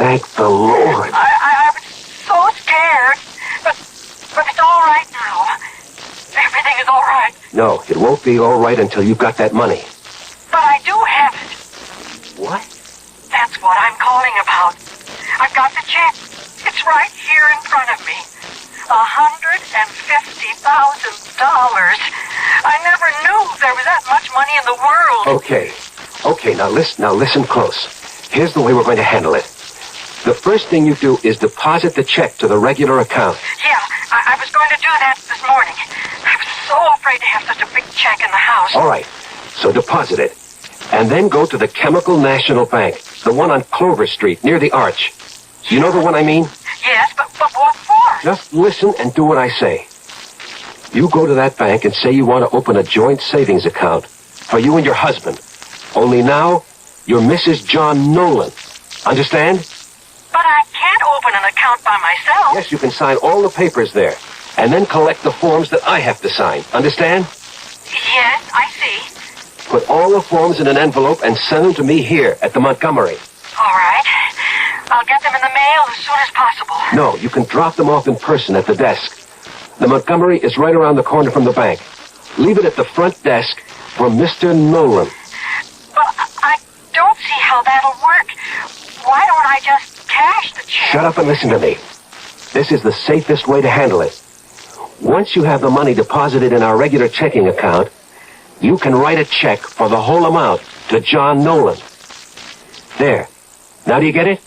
Thank the Lord. I was so scared, but it's all right now. Everything is all right. No, it won't be all right until you've got that money. But I do have it. What? That's what I'm calling about. I've got the check. It's right here in front of me. $150,000. I never knew there was that much money in the world. Okay, now listen close. Here's the way we're going to handle it. The first thing you do is deposit the check to the regular account. Yeah, that this morning. I was so afraid to have such a big check in the house. All right. So deposit it. And then go to the Chemical National Bank, the one on Clover Street, near the Arch. You know the one I mean? Yes, but what for? Just listen and do what I say. You go to that bank and say you want to open a joint savings account for you and your husband. Only now, you're Mrs. John Nolan. Understand? But I can't open an account by myself. Yes, you can sign all the papers there. And then collect the forms that I have to sign. Understand? Yes, I see. Put all the forms in an envelope and send them to me here at the Montgomery. All right. I'll get them in the mail as soon as possible. No, you can drop them off in person at the desk. The Montgomery is right around the corner from the bank. Leave it at the front desk for Mr. Nolan. But I don't see how that'll work. Why don't I just cash the check? Shut up and listen to me. This is the safest way to handle it. Once you have the money deposited in our regular checking account, you can write a check for the whole amount to John Nolan. There. Now do you get it?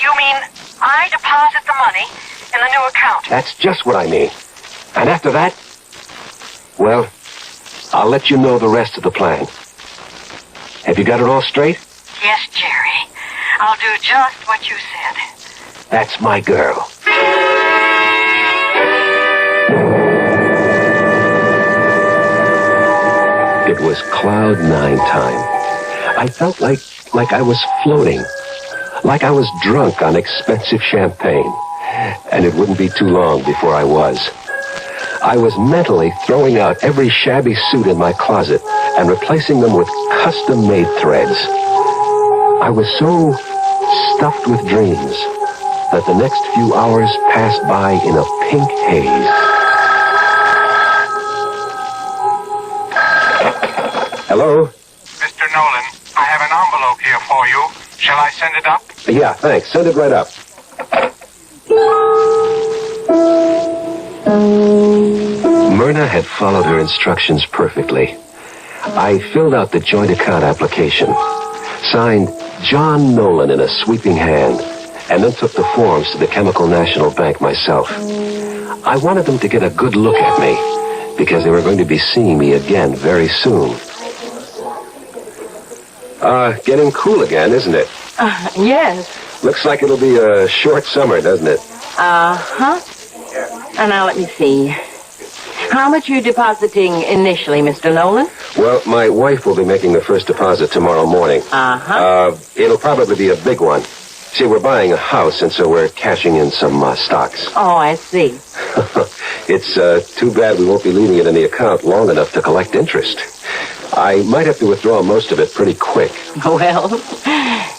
You mean I deposit the money in the new account? That's just what I mean. And after that, well, I'll let you know the rest of the plan. Have you got it all straight? Yes, Jerry. I'll do just what you said. That's my girl. It was cloud nine time. I felt like I was floating. Like I was drunk on expensive champagne. And it wouldn't be too long before I was. I was mentally throwing out every shabby suit in my closet and replacing them with custom-made threads. I was so stuffed with dreams that the next few hours passed by in a pink haze. Hello? Mr. Nolan, I have an envelope here for you. Shall I send it up? Yeah, thanks. Send it right up. Myrna had followed her instructions perfectly. I filled out the joint account application, signed John Nolan in a sweeping hand, and then took the forms to the Chemical National Bank myself. I wanted them to get a good look at me, because they were going to be seeing me again very soon. Getting cool again, isn't it? Yes. Looks like it'll be a short summer, doesn't it? Uh-huh. Now, let me see. How much are you depositing initially, Mr. Nolan? Well, my wife will be making the first deposit tomorrow morning. Uh-huh. It'll probably be a big one. See, we're buying a house, and so we're cashing in some stocks. Oh, I see. It's too bad we won't be leaving it in the account long enough to collect interest. I might have to withdraw most of it pretty quick. Well,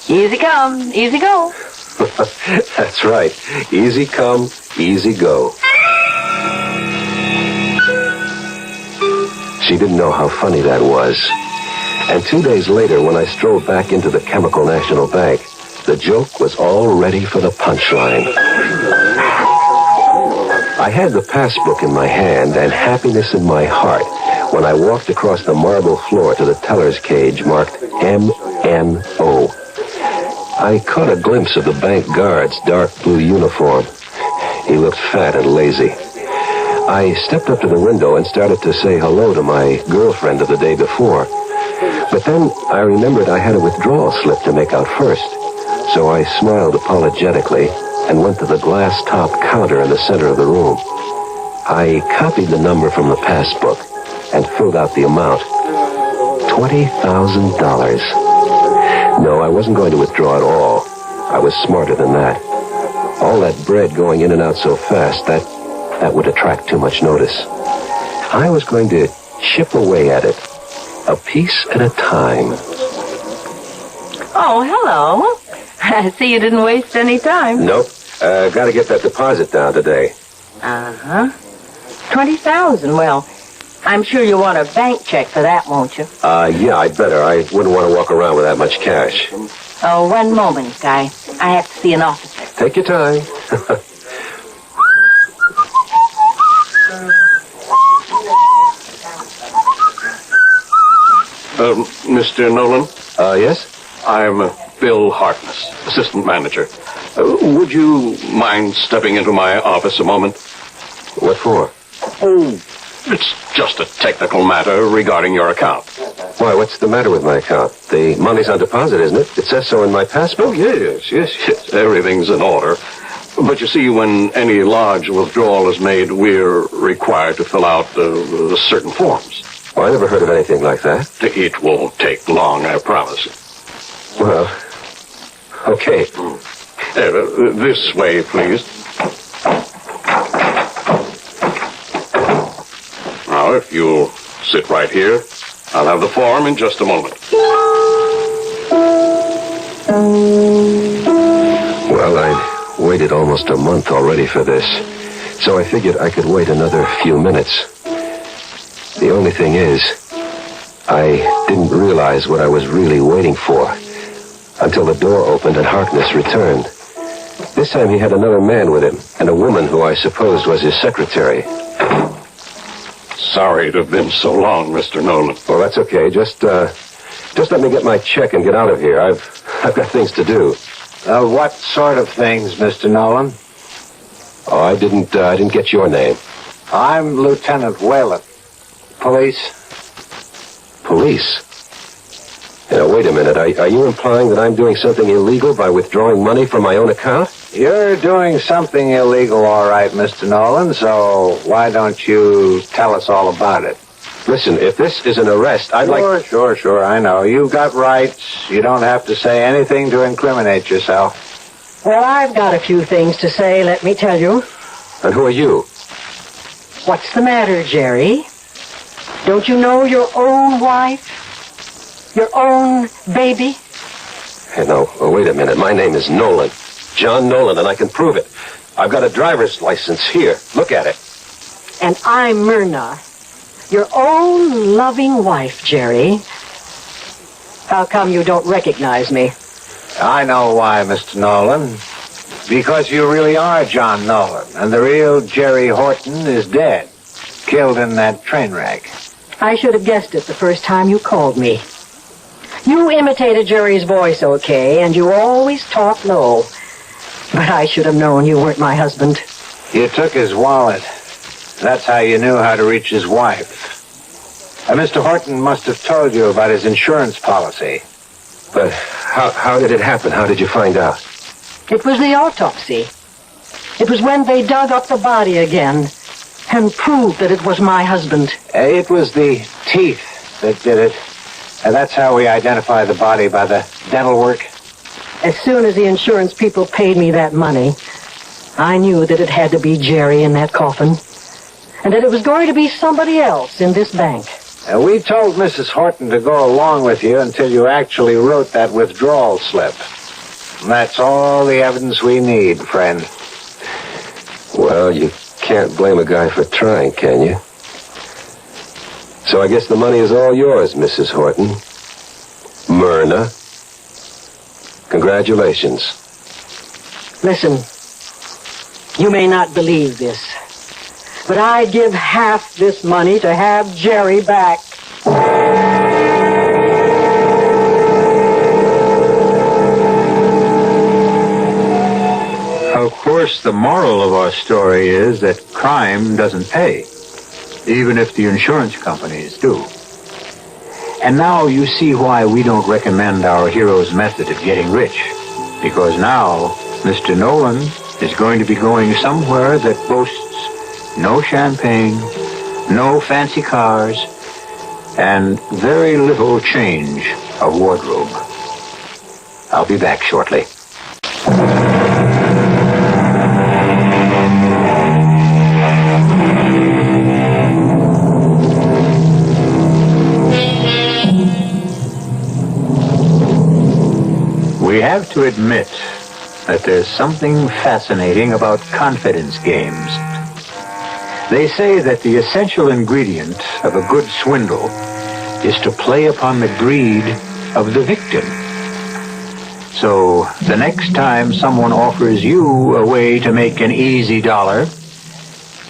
easy come, easy go. That's right. Easy come, easy go. She didn't know how funny that was. And 2 days later, when I strolled back into the Chemical National Bank, the joke was all ready for the punchline. I had the passbook in my hand and happiness in my heart when I walked across the marble floor to the teller's cage marked M-N-O. I caught a glimpse of the bank guard's dark blue uniform. He looked fat and lazy. I stepped up to the window and started to say hello to my girlfriend of the day before. But then I remembered I had a withdrawal slip to make out first. So I smiled apologetically and went to the glass-top counter in the center of the room. I copied the number from the passbook and filled out the amount. $20,000. No, I wasn't going to withdraw at all. I was smarter than that. All that bread going in and out so fast, that would attract too much notice. I was going to chip away at it, a piece at a time. Oh, hello. I see you didn't waste any time. Nope. Got to get that deposit down today. Uh-huh. 20,000. Well, I'm sure you want a bank check for that, won't you? Yeah, I'd better. I wouldn't want to walk around with that much cash. Oh, one moment, Guy. I have to see an officer. Take your time. Mr. Nolan? Yes? I'm Bill Harkness, assistant manager. Would you mind stepping into my office a moment? What for? Oh, it's just a technical matter regarding your account. Why, what's the matter with my account? The money's on deposit, isn't it? It says so in my passport. Oh, yes. Everything's in order. But you see, when any large withdrawal is made, we're required to fill out certain forms. Well, I never heard of anything like that. It won't take long, I promise. Well, okay. This way, please. Now, if you'll sit right here, I'll have the form in just a moment. Well, I'd waited almost a month already for this, so I figured I could wait another few minutes. The only thing is, I didn't realize what I was really waiting for until the door opened and Harkness returned. This time he had another man with him, and a woman who I supposed was his secretary. Sorry to have been so long, Mr. Nolan. Well, that's okay. Just let me get my check and get out of here. I've got things to do. What sort of things, Mr. Nolan? Oh, I didn't get your name. I'm Lieutenant Whalen. Police? Police? Wait a minute. Are you implying that I'm doing something illegal by withdrawing money from my own account? You're doing something illegal, all right, Mr. Nolan, so why don't you tell us all about it? Listen, if this is an arrest, I'd like... Sure, I know. You've got rights. You don't have to say anything to incriminate yourself. Well, I've got a few things to say, let me tell you. And who are you? What's the matter, Jerry? Don't you know your own wife? Your own baby? Hey, no, wait a minute. My name is Nolan. John Nolan, and I can prove it. I've got a driver's license here. Look at it. And I'm Myrna, your own loving wife, Jerry. How come you don't recognize me? I know why, Mr. Nolan. Because you really are John Nolan, and the real Jerry Horton is dead, killed in that train wreck. I should have guessed it the first time you called me. You imitated Jerry's voice okay, and you always talk low. But I should have known you weren't my husband. You took his wallet. That's how you knew how to reach his wife. Mr. Horton must have told you about his insurance policy. But how did it happen? How did you find out? It was the autopsy. It was when they dug up the body again and proved that it was my husband. It was the teeth that did it. And that's how we identify the body, by the dental work. As soon as the insurance people paid me that money, I knew that it had to be Jerry in that coffin, and that it was going to be somebody else in this bank. We told Mrs. Horton to go along with you until you actually wrote that withdrawal slip. And that's all the evidence we need, friend. Well, you can't blame a guy for trying, can you? So I guess the money is all yours, Mrs. Horton. Myrna. Congratulations. Listen, you may not believe this, but I'd give half this money to have Jerry back. Of course, the moral of our story is that crime doesn't pay, even if the insurance companies do. And now you see why we don't recommend our hero's method of getting rich. Because now, Mr. Nolan is going to be going somewhere that boasts no champagne, no fancy cars, and very little change of wardrobe. I'll be back shortly. We have to admit that there's something fascinating about confidence games. They say that the essential ingredient of a good swindle is to play upon the greed of the victim. So the next time someone offers you a way to make an easy dollar,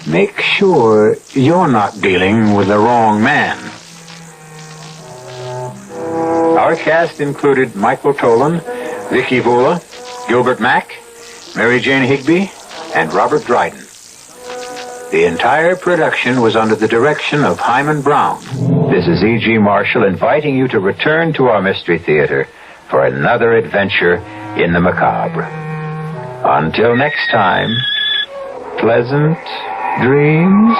make sure you're not dealing with the wrong man. Our cast included Michael Tolan, Vicky Vola, Gilbert Mack, Mary Jane Higby, and Robert Dryden. The entire production was under the direction of Hyman Brown. This is E.G. Marshall inviting you to return to our Mystery Theater for another adventure in the macabre. Until next time, pleasant dreams.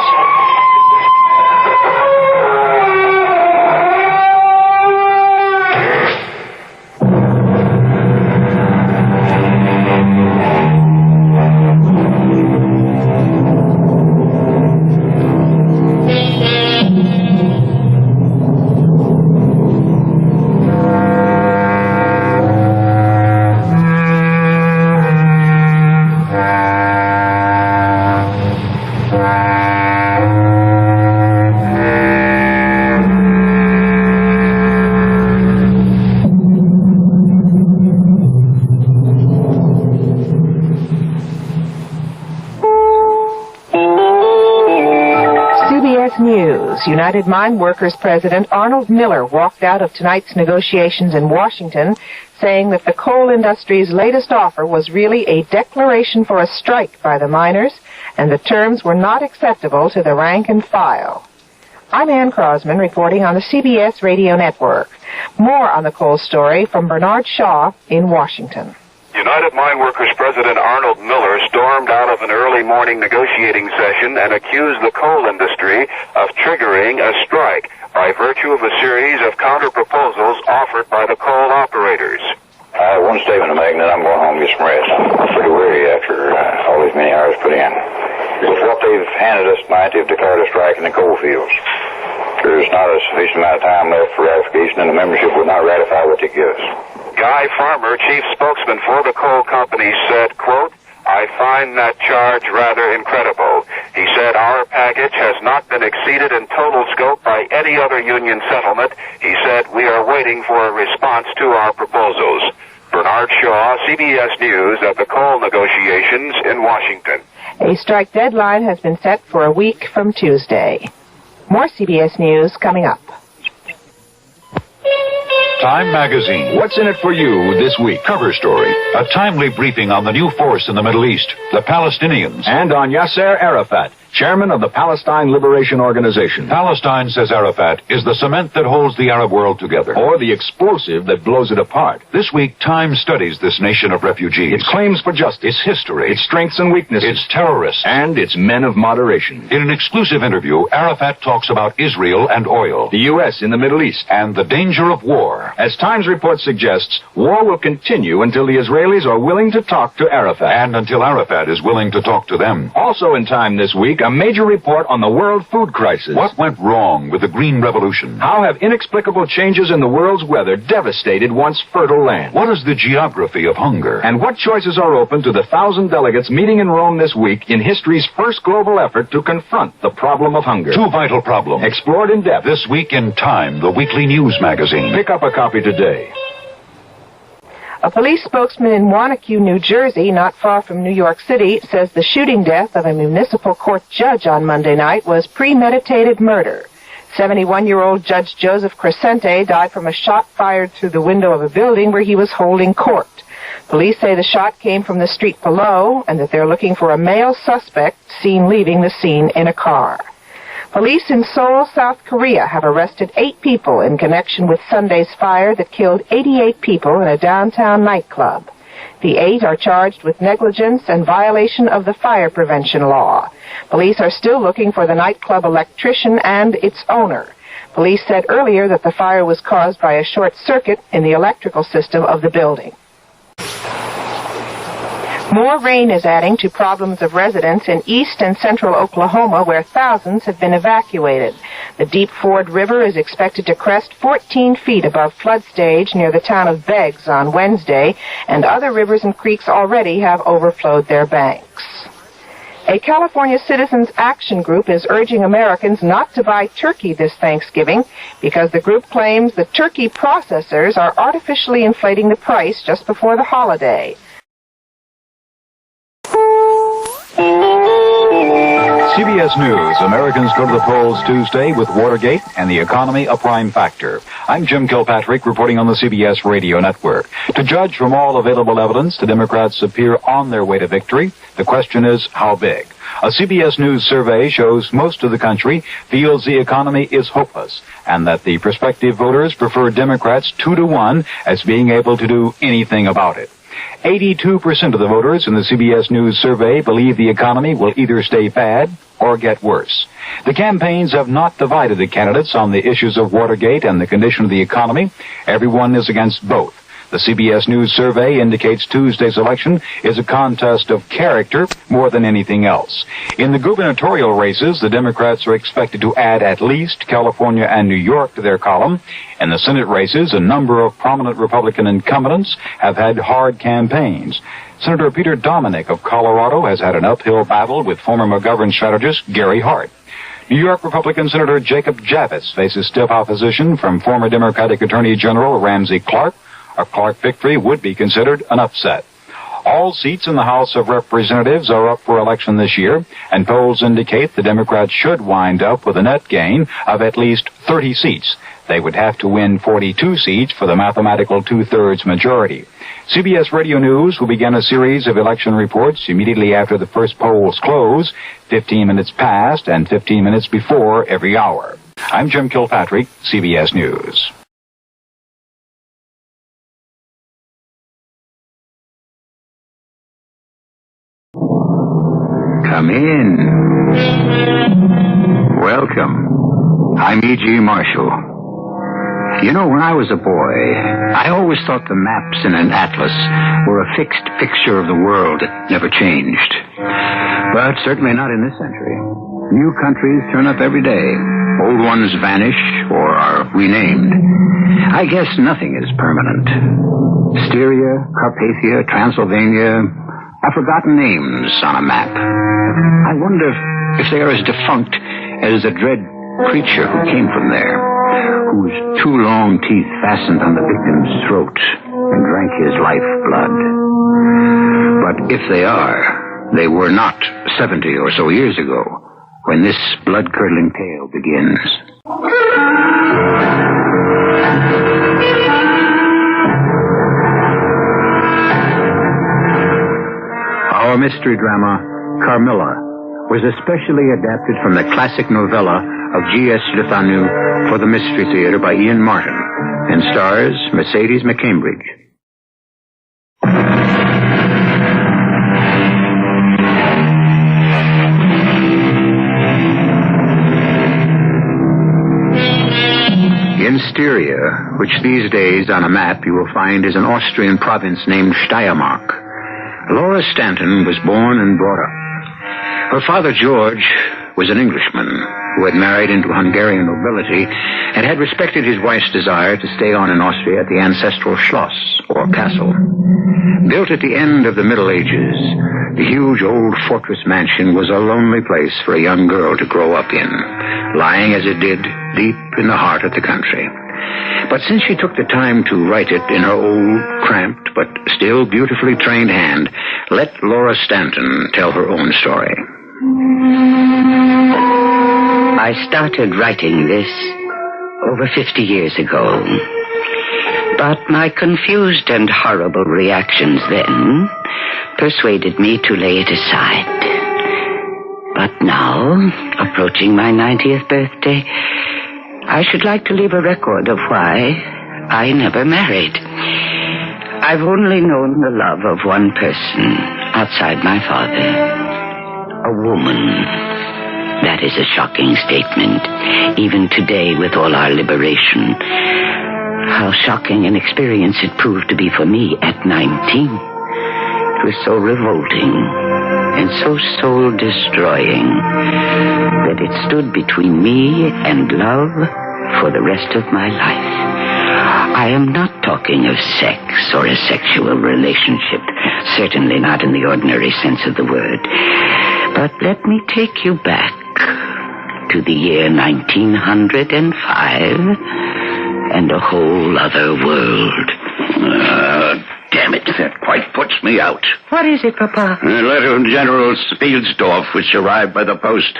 United Mine Workers President Arnold Miller walked out of tonight's negotiations in Washington, saying that the coal industry's latest offer was really a declaration for a strike by the miners, and the terms were not acceptable to the rank and file. I'm Ann Crosman reporting on the CBS radio network. More on the coal story from Bernard Shaw in Washington. United Mine Workers President Arnold Miller stormed out of an early morning negotiating session and accused the coal industry of triggering a strike by virtue of a series of counter-proposals offered by the coal operators. I have one statement to make, and then I'm going home to get some rest. I'm pretty weary after all these many hours put in. With what they've handed us tonight, they've declared a strike in the coal fields. There's not a sufficient amount of time left for ratification, and the membership would not ratify what they give us. Guy Farmer, chief spokesman for the coal company, said, quote, "I find that charge rather incredible." He said, "Our package has not been exceeded in total scope by any other union settlement." He said, "We are waiting for a response to our proposals." Bernard Shaw, CBS News, at the coal negotiations in Washington. A strike deadline has been set for a week from Tuesday. More CBS News coming up. Time Magazine. What's in it for you this week? Cover story. A timely briefing on the new force in the Middle East, the Palestinians. And on Yasser Arafat, chairman of the Palestine Liberation Organization. Palestine, says Arafat, is the cement that holds the Arab world together. Or the explosive that blows it apart. This week, Time studies this nation of refugees. Its claims for justice. Its history. Its strengths and weaknesses. Its terrorists. And its men of moderation. In an exclusive interview, Arafat talks about Israel and oil. The U.S. in the Middle East. And the danger of war. As Times report suggests, war will continue until the Israelis are willing to talk to Arafat. And until Arafat is willing to talk to them. Also in Time this week, a major report on the world food crisis. What went wrong with the Green Revolution? How have inexplicable changes in the world's weather devastated once fertile land? What is the geography of hunger? And what choices are open to the 1,000 delegates meeting in Rome this week in history's first global effort to confront the problem of hunger? Two vital problems. Explored in depth. This week in Time, the weekly news magazine. Pick up a copy today. A police spokesman in ONYX, New Jersey, not far from New York City, says the shooting death of a municipal court judge on Monday night was premeditated murder. 71-year-old Judge Joseph Crescente died from a shot fired through the window of a building where he was holding court. Police say the shot came from the street below and that they're looking for a male suspect seen leaving the scene in a car. Police in Seoul, South Korea have arrested 8 people in connection with Sunday's fire that killed 88 people in a downtown nightclub. The 8 are charged with negligence and violation of the fire prevention law. Police are still looking for the nightclub electrician and its owner. Police said earlier that the fire was caused by a short circuit in the electrical system of the building. More rain is adding to problems of residents in east and central Oklahoma, where thousands have been evacuated. The Deep Ford River is expected to crest 14 feet above flood stage near the town of Beggs on Wednesday, and other rivers and creeks already have overflowed their banks. A California Citizens Action Group is urging Americans not to buy turkey this Thanksgiving because the group claims the turkey processors are artificially inflating the price just before the holiday. CBS News. Americans go to the polls Tuesday with Watergate and the economy a prime factor. I'm Jim Kilpatrick reporting on the CBS radio network. To judge from all available evidence, the Democrats appear on their way to victory. The question is, how big? A CBS News survey shows most of the country feels the economy is hopeless and that the prospective voters prefer Democrats 2-1 as being able to do anything about it. 82% of the voters in the CBS News survey believe the economy will either stay bad or get worse. The campaigns have not divided the candidates on the issues of Watergate and the condition of the economy. Everyone is against both. The CBS News survey indicates Tuesday's election is a contest of character more than anything else. In the gubernatorial races, the Democrats are expected to add at least California and New York to their column. In the Senate races, a number of prominent Republican incumbents have had hard campaigns. Senator Peter Dominick of Colorado has had an uphill battle with former McGovern strategist Gary Hart. New York Republican Senator Jacob Javits faces stiff opposition from former Democratic Attorney General Ramsey Clark. A Clark victory would be considered an upset. All seats in the House of Representatives are up for election this year, and polls indicate the Democrats should wind up with a net gain of at least 30 seats. They would have to win 42 seats for the mathematical two-thirds majority. CBS Radio News will begin a series of election reports immediately after the first polls close, 15 minutes past and 15 minutes before every hour. I'm Jim Kilpatrick, CBS News. Come in. Welcome. I'm E.G. Marshall. You know, when I was a boy, I always thought the maps in an atlas were a fixed picture of the world that never changed. But certainly not in this century. New countries turn up every day. Old ones vanish or are renamed. I guess nothing is permanent. Styria, Carpathia, Transylvania are forgotten names on a map. I wonder if they are as defunct as the dread creature who came from there, whose two long teeth fastened on the victim's throat and drank his lifeblood. But if they are, they were not 70 or so years ago when this blood-curdling tale begins. Our mystery drama, Carmilla, was especially adapted from the classic novella of G.S. Le Fanu for the Mystery Theater by Ian Martin and stars Mercedes McCambridge. In Styria, which these days on a map you will find is an Austrian province named Steiermark, Laura Stanton was born and brought up. Her father, George, was an Englishman who had married into Hungarian nobility and had respected his wife's desire to stay on in Austria at the ancestral Schloss, or castle. Built at the end of the Middle Ages, the huge old fortress mansion was a lonely place for a young girl to grow up in, lying as it did deep in the heart of the country. But since she took the time to write it in her old, cramped, but still beautifully trained hand, let Laura Stanton tell her own story. I started writing this over 50 years ago. But my confused and horrible reactions then persuaded me to lay it aside. But now, approaching my 90th birthday, I should like to leave a record of why I never married. I've only known the love of one person outside my father. A woman. That is a shocking statement, even today with all our liberation. How shocking an experience it proved to be for me at 19. It was so revolting and so soul-destroying that it stood between me and love for the rest of my life. I am not talking of sex or a sexual relationship, certainly not in the ordinary sense of the word. But let me take you back to the year 1905 and a whole other world. Damn it, that quite puts me out. What is it, Papa? A letter from General Spielsdorf, which arrived by the post.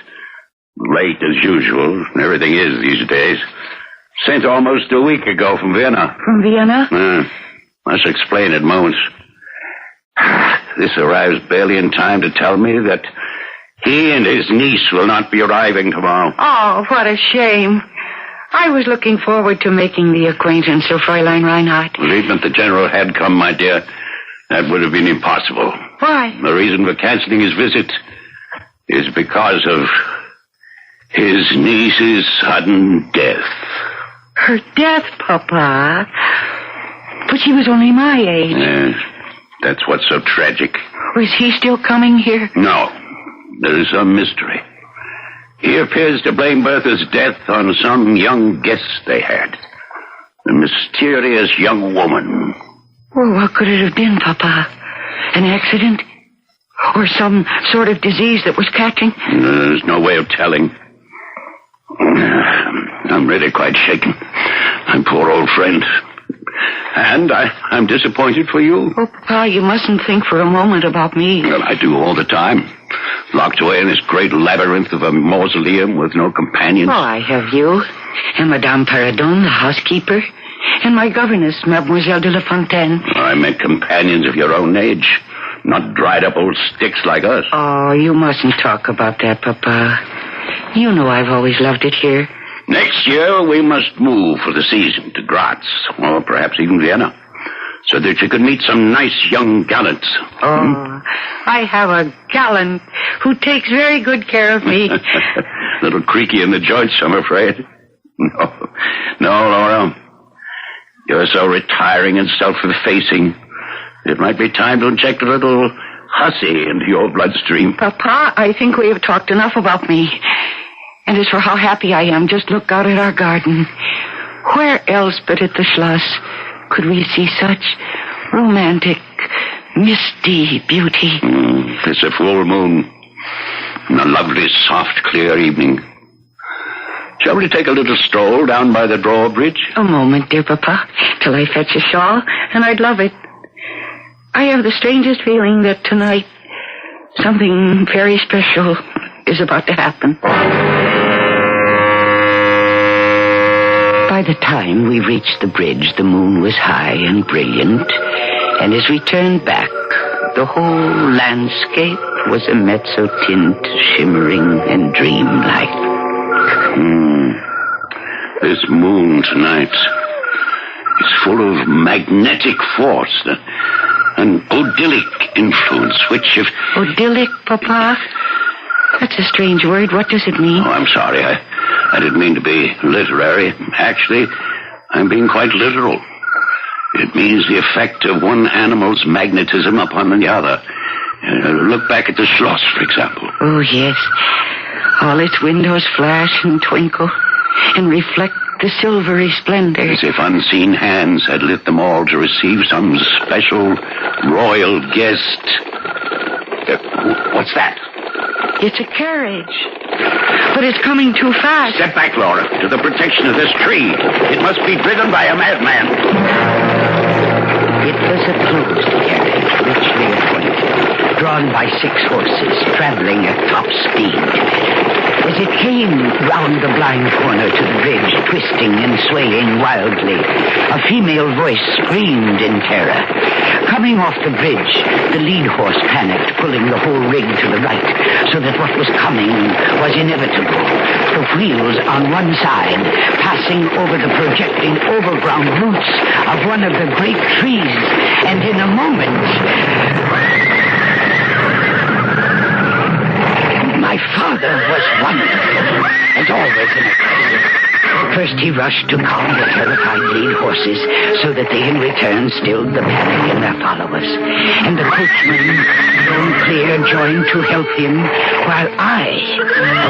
Late as usual, everything is these days. Sent almost a week ago from Vienna. From Vienna? Must explain at moments. This arrives barely in time to tell me that He and his niece will not be arriving tomorrow. Oh, what a shame. I was looking forward to making the acquaintance of Fräulein Reinhardt. Well, even if the general had come, my dear, that would have been impossible. Why? The reason for canceling his visit is because of his niece's sudden death. Her death, Papa? But she was only my age. Yes, that's what's so tragic. Was he still coming here? No, there is some mystery. He appears to blame Bertha's death on some young guest they had. A mysterious young woman. Well, what could it have been, Papa? An accident? Or some sort of disease that was catching? There's no way of telling. I'm really quite shaken. My poor old friend. And I'm disappointed for you. Oh, Papa, you mustn't think for a moment about me. Well, I do all the time. Locked away in this great labyrinth of a mausoleum with no companions. Oh, I have you. And Madame Paradon, the housekeeper. And my governess, Mademoiselle de la Fontaine. I meant companions of your own age. Not dried-up old sticks like us. Oh, you mustn't talk about that, Papa. You know I've always loved it here. Next year, we must move for the season to Graz, or perhaps even Vienna, so that you could meet some nice young gallants. Oh, I have a gallant who takes very good care of me. Little creaky in the joints, I'm afraid. No, Laura. You're so retiring and self-effacing. It might be time to inject a little hussy into your bloodstream. Papa, I think we have talked enough about me. And as for how happy I am, just look out at our garden. Where else but at the Schloss could we see such romantic, misty beauty? It's a full moon. And a lovely, soft, clear evening. Shall we take a little stroll down by the drawbridge? A moment, dear Papa, till I fetch a shawl, and I'd love it. I have the strangest feeling that tonight something very special is about to happen. By the time we reached the bridge, the moon was high and brilliant, and as we turned back, the whole landscape was a mezzo-tint, shimmering and dreamlike. This moon tonight is full of magnetic force, an idyllic influence, which if... Idyllic, Papa? That's a strange word. What does it mean? Oh, I'm sorry. I didn't mean to be literary. Actually, I'm being quite literal. It means the effect of one animal's magnetism upon the other. Look back at the Schloss, for example. Oh, yes. All its windows flash and twinkle and reflect the silvery splendor. As if unseen hands had lit them all to receive some special royal guest. What's that? It's a carriage. But it's coming too fast. Step back, Laura, to the protection of this tree. It must be driven by a madman. It was a closed carriage, richly appointed, drawn by 6 horses, traveling at top speed. As it came round the blind corner to the bridge, twisting and swaying wildly, a female voice screamed in terror. Coming off the bridge, the lead horse panicked, pulling the whole rig to the right, so that what was coming was inevitable. The wheels on one side, passing over the projecting overground roots of one of the great trees, and in a moment... My father was wonderful, and always in a crisis. First he rushed to calm the terrified lead horses, so that they in return stilled the panic in their followers. And the coachman, blown clear, joined to help him, while I,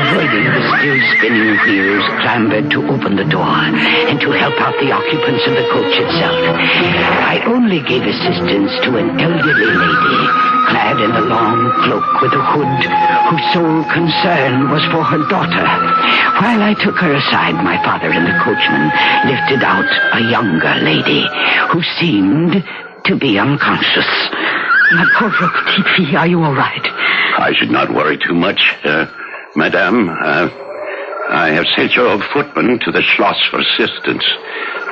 avoiding the still spinning wheels, clambered to open the door and to help out the occupants of the coach itself. I only gave assistance to an elderly lady, clad in a long cloak with a hood, whose sole concern was for her daughter. While I took her aside, my father and the coachman lifted out a younger lady, who seemed to be unconscious. My poor petite fille, are you all right? I should not worry too much, Madame. I have sent your footman to the Schloss for assistance,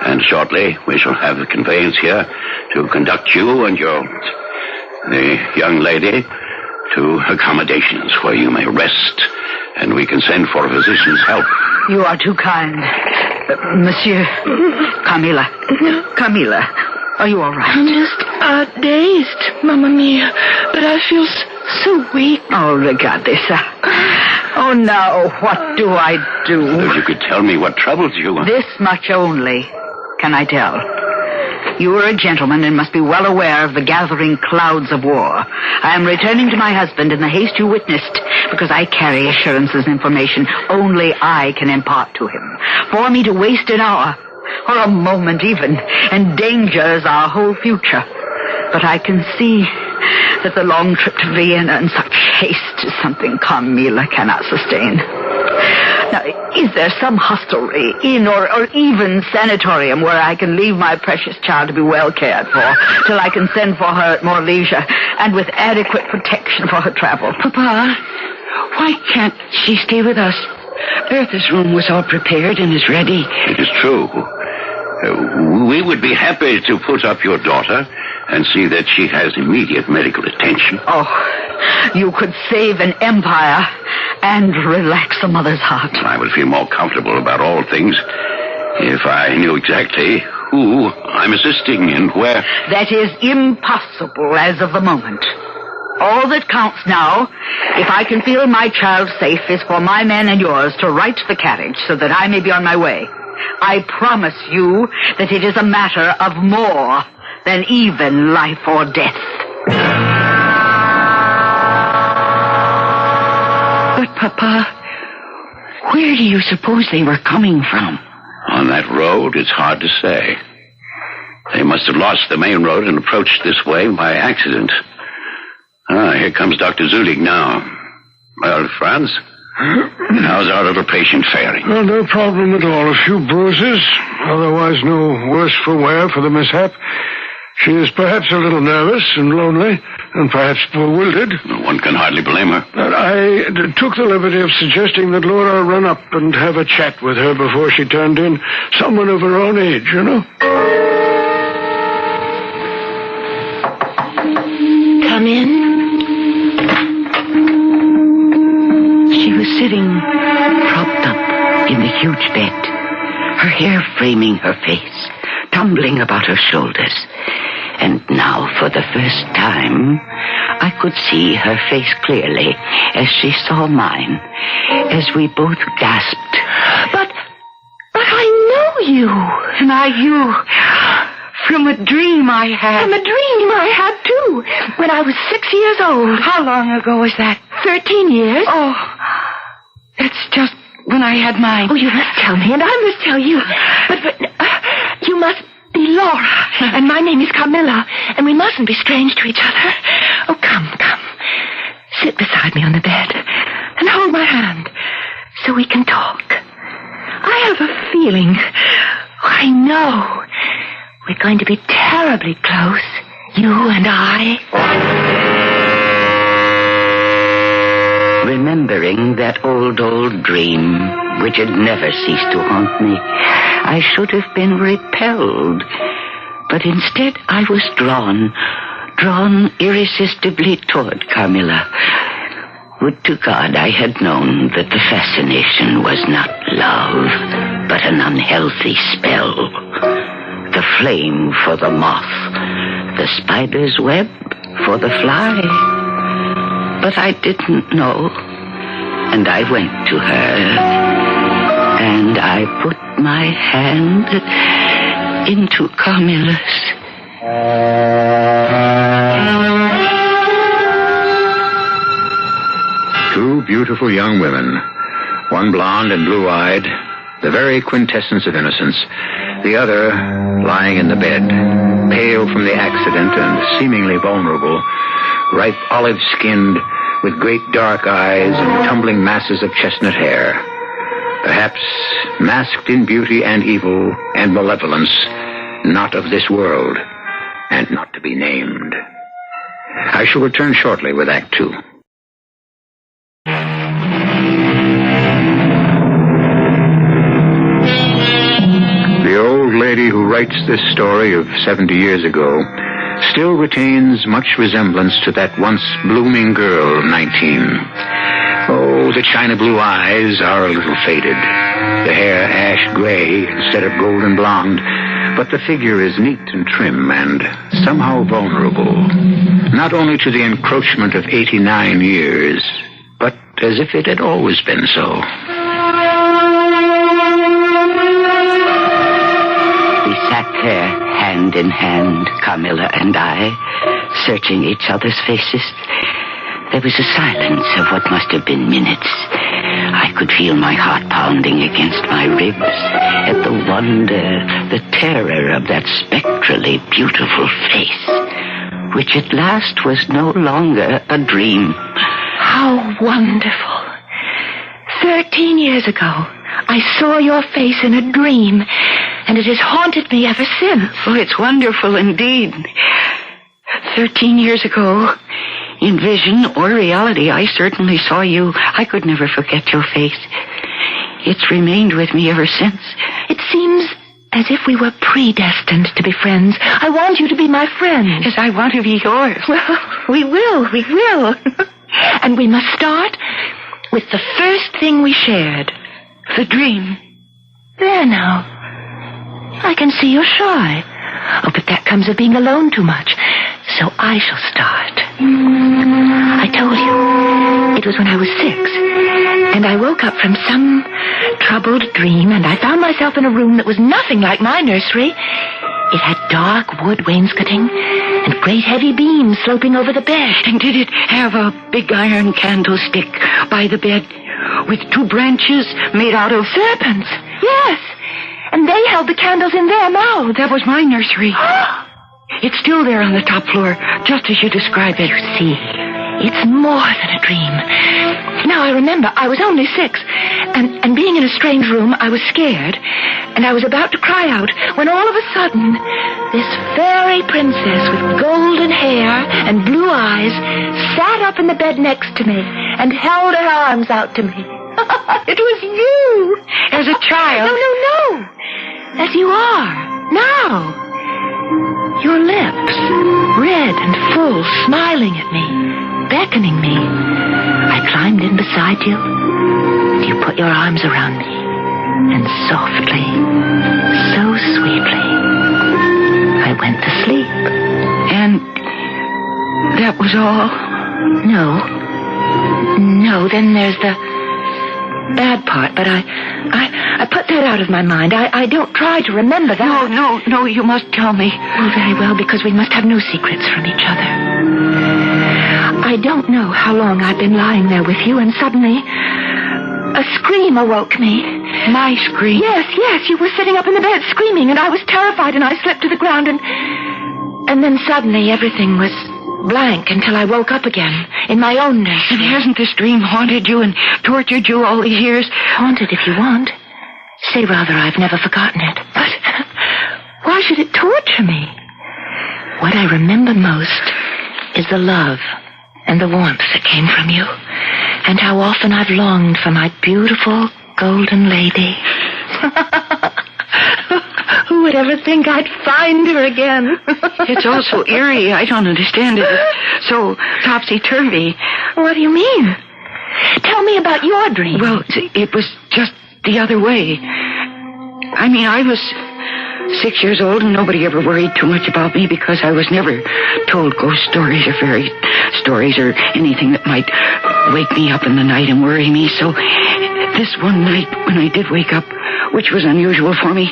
and shortly we shall have the conveyance here to conduct you and the young lady to accommodations where you may rest, and we can send for a physician's help. You are too kind. Monsieur. Carmilla. Carmilla, are you all right? I'm just dazed, Mamma Mia. But I feel so weak. Oh, Regatissa. Oh, no. What do I do? If you could tell me what troubles you. This much only can I tell. You are a gentleman and must be well aware of the gathering clouds of war. I am returning to my husband in the haste you witnessed because I carry assurances and information only I can impart to him. For me to waste an hour, or a moment even, endangers our whole future. But I can see that the long trip to Vienna in such haste is something Carmilla cannot sustain. Now, is there some hostelry, inn, or even sanatorium where I can leave my precious child to be well cared for till I can send for her at more leisure and with adequate protection for her travel? Papa, why can't she stay with us? Bertha's room was all prepared and is ready. It is true. We would be happy to put up your daughter and see that she has immediate medical attention. Oh, you could save an empire and relax a mother's heart. I would feel more comfortable about all things if I knew exactly who I'm assisting and where. That is impossible as of the moment. All that counts now, if I can feel my child safe, is for my men and yours to right the carriage so that I may be on my way. I promise you that it is a matter of more than even life or death. But, Papa, where do you suppose they were coming from? On that road, it's hard to say. They must have lost the main road and approached this way by accident. Here comes Dr. Zulig now. Well, Franz, how's our little patient faring? Well, no problem at all. A few bruises, otherwise no worse for wear for the mishap. She is perhaps a little nervous and lonely, and perhaps bewildered. One can hardly blame her. But I took the liberty of suggesting that Laura run up and have a chat with her before she turned in. Someone of her own age, you know. Come in. She was sitting propped up in the huge bed, her hair framing her face, tumbling about her shoulders. And now, for the first time, I could see her face clearly as she saw mine, as we both gasped. But I know you. And you. From a dream I had. From a dream I had, too, when I was 6 years old. How long ago was that? 13 years. Oh, that's just when I had mine. Oh, you must tell me, and I must tell you. But you must be Laura, and my name is Carmilla, and we mustn't be strange to each other. Oh, come. Sit beside me on the bed, and hold my hand, so we can talk. I have a feeling, I know, we're going to be terribly close, you and I. Remembering that old dream, which had never ceased to haunt me, I should have been repelled. But instead I was drawn irresistibly toward Carmilla. Would to God I had known that the fascination was not love, but an unhealthy spell. The flame for the moth, the spider's web for the fly. But I didn't know, and I went to her, and I put my hand into Carmilla's. Two beautiful young women, one blonde and blue-eyed, the very quintessence of innocence, the other lying in the bed, pale from the accident and seemingly vulnerable, ripe olive-skinned, with great dark eyes and tumbling masses of chestnut hair. Perhaps masked in beauty and evil and malevolence, not of this world, and not to be named. I shall return shortly with Act Two. The old lady who writes this story of 70 years ago still retains much resemblance to that once blooming girl of 19. Oh, the china blue eyes are a little faded. The hair ash gray instead of golden blonde. But the figure is neat and trim and somehow vulnerable. Not only to the encroachment of 89 years, but as if it had always been so. We sat there, hand in hand, Carmilla and I, searching each other's faces. There was a silence of what must have been minutes. I could feel my heart pounding against my ribs at the wonder, the terror of that spectrally beautiful face, which at last was no longer a dream. How wonderful. 13 years ago, I saw your face in a dream, and it has haunted me ever since. Oh, it's wonderful indeed. 13 years ago, in vision or reality, I certainly saw you. I could never forget your face. It's remained with me ever since. It seems as if we were predestined to be friends. I want you to be my friend. Yes, I want to be yours. Well, we will. And we must start with the first thing we shared. The dream. There now. I can see you're shy. Oh, but that comes of being alone too much. So I shall start. I told you, it was when I was 6, and I woke up from some troubled dream, and I found myself in a room that was nothing like my nursery. It had dark wood wainscoting and great heavy beams sloping over the bed. And did it have a big iron candlestick by the bed with 2 branches made out of serpents? Yes, and they held the candles in their mouths. That was my nursery. It's still there on the top floor, just as you describe it. You see, it's more than a dream. Now I remember, I was only 6, and being in a strange room, I was scared, and I was about to cry out, when all of a sudden, this fairy princess with golden hair and blue eyes sat up in the bed next to me and held her arms out to me. It was you! As a child? No. As you are, now. Your lips, red and full, smiling at me, beckoning me. I climbed in beside you, and you put your arms around me, and softly, so sweetly, I went to sleep. And that was all? No, then there's the bad part, but I put that out of my mind. I don't try to remember that. No, you must tell me. Oh, very well, because we must have no secrets from each other. I don't know how long I've been lying there with you, and suddenly a scream awoke me. My scream? Yes, you were sitting up in the bed screaming, and I was terrified, and I slipped to the ground, and then suddenly everything was blank until I woke up again in my own nursery. And hasn't this dream haunted you and tortured you all these years? Haunted, if you want. Say rather, I've never forgotten it. But why should it torture me? What I remember most is the love and the warmth that came from you, and how often I've longed for my beautiful golden lady. Who would ever think I'd find her again? It's all so eerie. I don't understand it. It's so topsy-turvy. What do you mean? Tell me about your dream. Well, it was just the other way. I mean, I was 6 years old, and nobody ever worried too much about me because I was never told ghost stories or fairy stories or anything that might wake me up in the night and worry me. So this one night when I did wake up, which was unusual for me,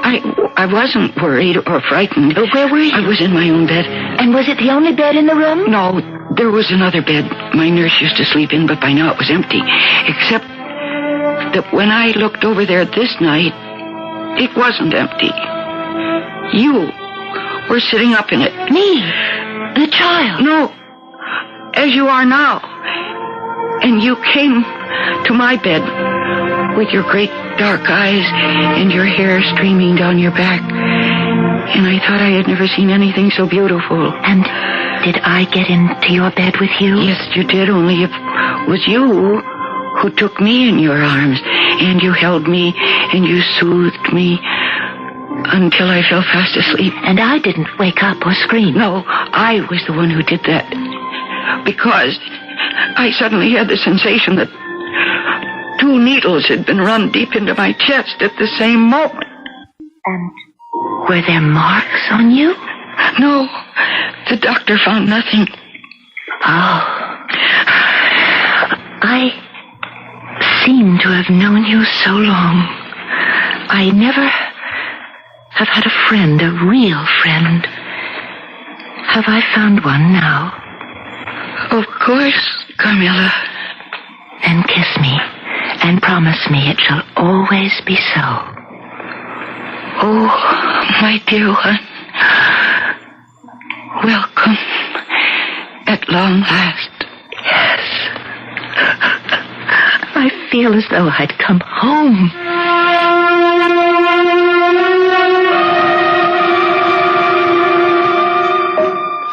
I wasn't worried or frightened. Where were you? I was in my own bed. And was it the only bed in the room? No, there was another bed my nurse used to sleep in, but by now it was empty. Except that when I looked over there this night, it wasn't empty. You were sitting up in it. Me? The child? No, as you are now. And you came to my bed with your great dark eyes and your hair streaming down your back. And I thought I had never seen anything so beautiful. And did I get into your bed with you? Yes, you did, only it was you who took me in your arms, and you held me, and you soothed me until I fell fast asleep. And I didn't wake up or scream. No, I was the one who did that. Because I suddenly had the sensation that 2 needles had been run deep into my chest at the same moment. And were there marks on you? No, the doctor found nothing. Oh. I seem to have known you so long. I never have had a friend, a real friend. Have I found one now? Of course, Carmilla. Then kiss me and promise me it shall always be so. Oh, my dear one. Welcome at long last. Yes. I feel as though I'd come home.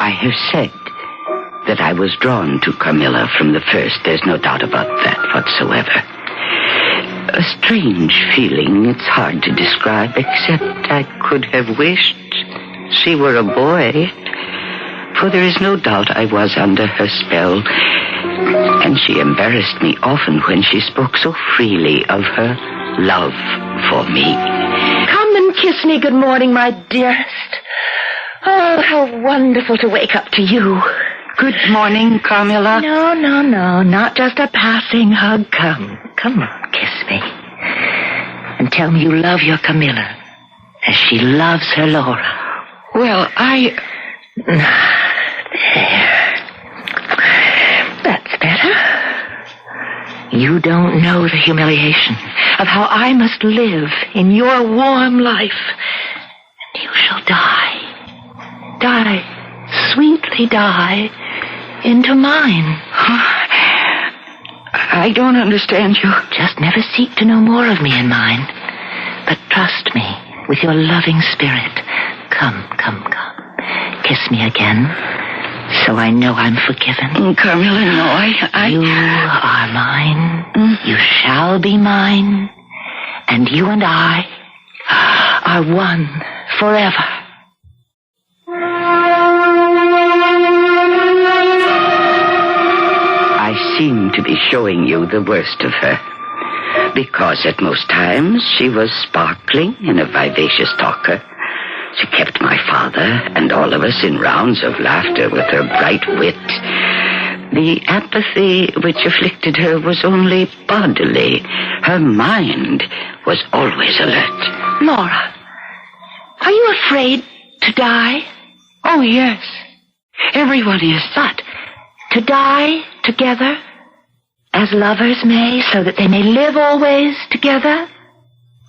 I have said that I was drawn to Carmilla from the first. There's no doubt about that whatsoever. A strange feeling it's hard to describe, except I could have wished she were a boy. For there is no doubt I was under her spell, and she embarrassed me often when she spoke so freely of her love for me. Come and kiss me good morning, my dearest. Oh, how wonderful to wake up to you. Good morning, Carmilla. No, not just a passing hug. Come on, kiss me. And tell me you love your Carmilla as she loves her Laura. Well, There. That's better. You don't know the humiliation of how I must live in your warm life. And you shall die. Die. Sweetly die into mine. I don't understand you. Just never seek to know more of me and mine. But trust me with your loving spirit. Come. Kiss me again, so I know I'm forgiven. Carmilla, no, You are mine. You shall be mine. And you and I are one forever. I seem to be showing you the worst of her. Because at most times she was sparkling and a vivacious talker. She kept my father and all of us in rounds of laughter with her bright wit. The apathy which afflicted her was only bodily. Her mind was always alert. Laura, are you afraid to die? Oh, yes. Everyone is. But to die together, as lovers may, so that they may live always together?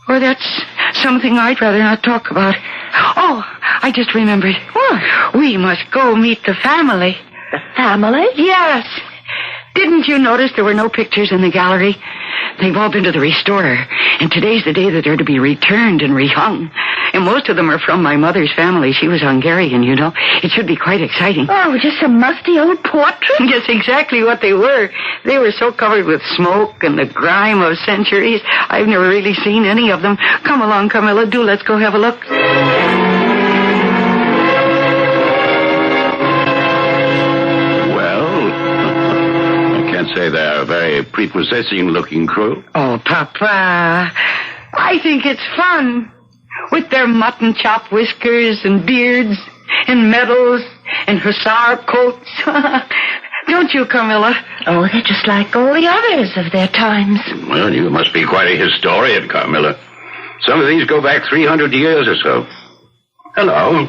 Well, that's something I'd rather not talk about. Oh, I just remembered. What? We must go meet the family. The family? Yes. Didn't you notice there were no pictures in the gallery? They've all been to the restorer, and today's the day that they're to be returned and rehung. And most of them are from my mother's family. She was Hungarian, you know. It should be quite exciting. Oh, just some musty old portraits? Yes, exactly what they were. They were so covered with smoke and the grime of centuries. I've never really seen any of them. Come along, Carmilla. Do let's go have a look. Say they're a very prepossessing-looking crew. Oh, Papa, I think it's fun. With their mutton chop whiskers and beards and medals and hussar coats. Don't you, Carmilla? Oh, they're just like all the others of their times. Well, you must be quite a historian, Carmilla. Some of these go back 300 years or so. Hello.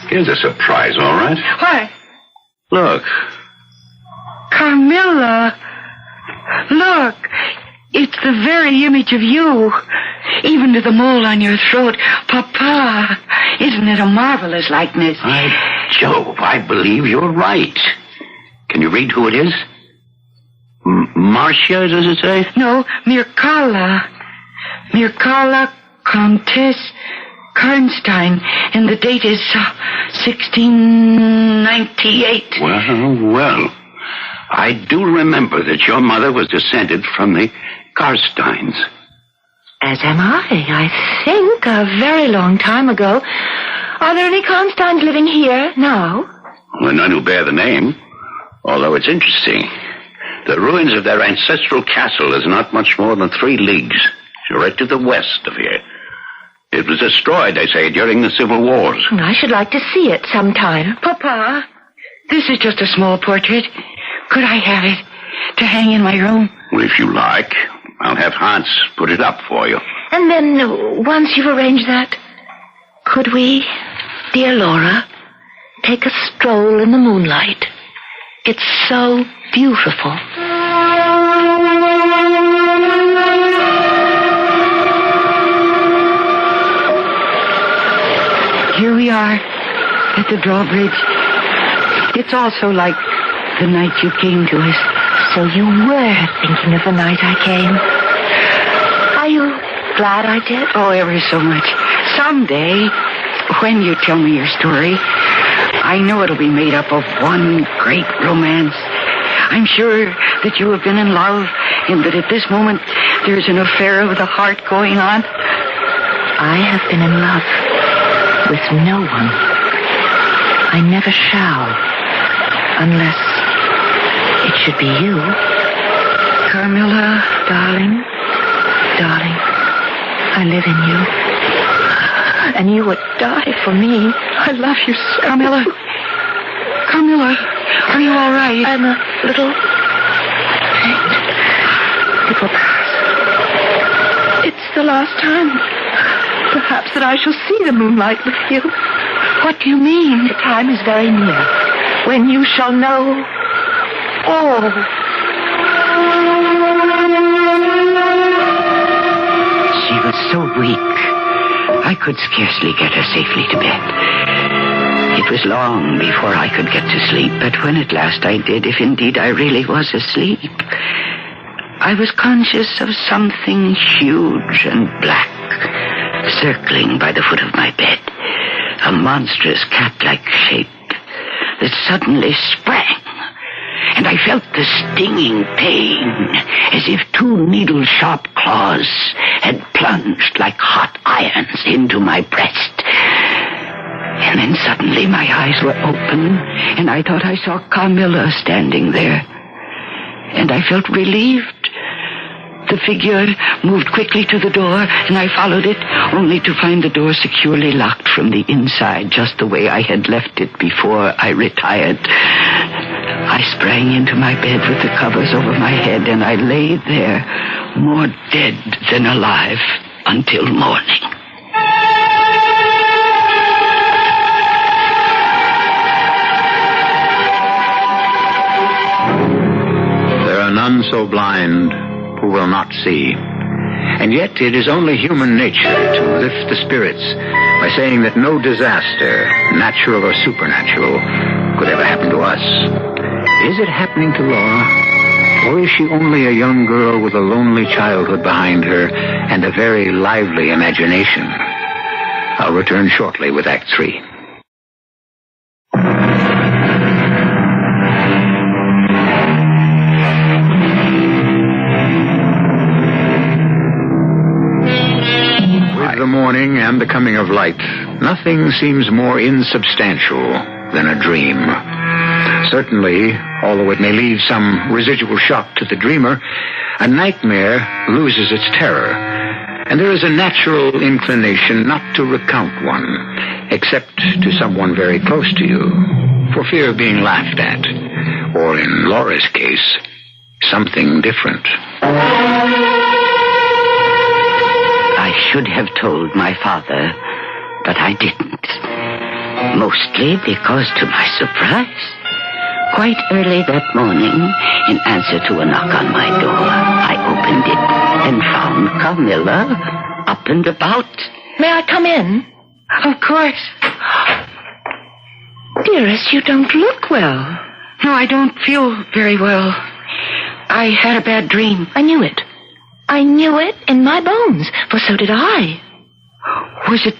Here's a surprise, all right? What? Look. Carmilla, look, it's the very image of you, even to the mole on your throat. Papa, isn't it a marvelous likeness? By Jove, I believe you're right. Can you read who it is? Marcia, does it say? No, Mircalla. Mircalla Countess Karnstein, and the date is 1698. Well. I do remember that your mother was descended from the Karsteins. As am I think, a very long time ago. Are there any Constans living here now? Well, none who bear the name, although it's interesting. The ruins of their ancestral castle is not much more than 3 leagues, right to the west of here. It was destroyed, they say, during the Civil Wars. I should like to see it sometime. Papa, this is just a small portrait. Could I have it to hang in my room? Well, if you like, I'll have Hans put it up for you. And then, once you've arranged that, could we, dear Laura, take a stroll in the moonlight? It's so beautiful. Here we are at the drawbridge. It's also like the night you came to us. So you were thinking of the night I came. Are you glad I did? Oh, ever so much. Someday, when you tell me your story, I know it'll be made up of one great romance. I'm sure that you have been in love, and that at this moment there's an affair of the heart going on. I have been in love with no one. I never shall, unless it should be you. Carmilla, darling, I live in you. And you would die for me. I love you so. Carmilla, are you all right? I'm a little faint. It will pass. It's the last time, perhaps, that I shall see the moonlight with you. What do you mean? The time is very near when you shall know all. She was so weak, I could scarcely get her safely to bed. It was long before I could get to sleep, but when at last I did, if indeed I really was asleep, I was conscious of something huge and black circling by the foot of my bed, a monstrous cat-like shape that suddenly sprang, and I felt the stinging pain as if 2 needle-sharp claws had plunged like hot irons into my breast. And then suddenly my eyes were open, and I thought I saw Carmilla standing there. And I felt relieved. The figure moved quickly to the door, and I followed it, only to find the door securely locked from the inside, just the way I had left it before I retired. I sprang into my bed with the covers over my head, and I lay there, more dead than alive, until morning. There are none so blind who will not see. And yet it is only human nature to lift the spirits by saying that no disaster, natural or supernatural, could ever happen to us. Is it happening to Laura? Or is she only a young girl with a lonely childhood behind her and a very lively imagination? I'll return shortly with Act 3. With the morning and the coming of light, nothing seems more insubstantial than a dream. Certainly, although it may leave some residual shock to the dreamer, a nightmare loses its terror, and there is a natural inclination not to recount one, except to someone very close to you, for fear of being laughed at, or in Laura's case, something different. I should have told my father, but I didn't. Mostly because, to my surprise, quite early that morning, in answer to a knock on my door, I opened it and found Carmilla up and about. May I come in? Of course. Dearest, you don't look well. No, I don't feel very well. I had a bad dream. I knew it. I knew it in my bones, for so did I. Was it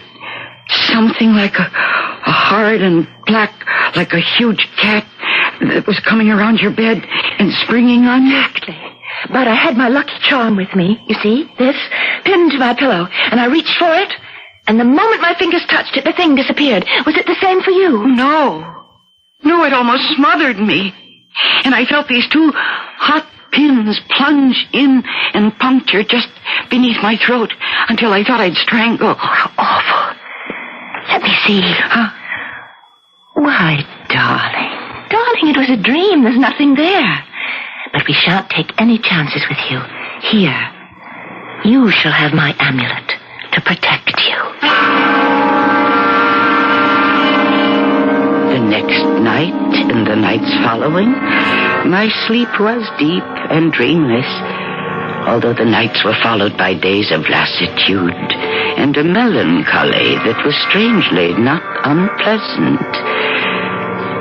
something like a hard and black, like a huge cat that was coming around your bed and springing on you? Exactly. But I had my lucky charm with me, you see, this, pinned to my pillow, and I reached for it, and the moment my fingers touched it, the thing disappeared. Was it the same for you? No. No, it almost smothered me. And I felt these two hot pins plunge in and puncture just beneath my throat until I thought I'd strangle. Oh, how awful. Let me see. Huh? Why, darling. Darling, it was a dream. There's nothing there. But we shan't take any chances with you. Here, you shall have my amulet to protect you. The next night and the nights following, my sleep was deep and dreamless, although the nights were followed by days of lassitude and a melancholy that was strangely not unpleasant.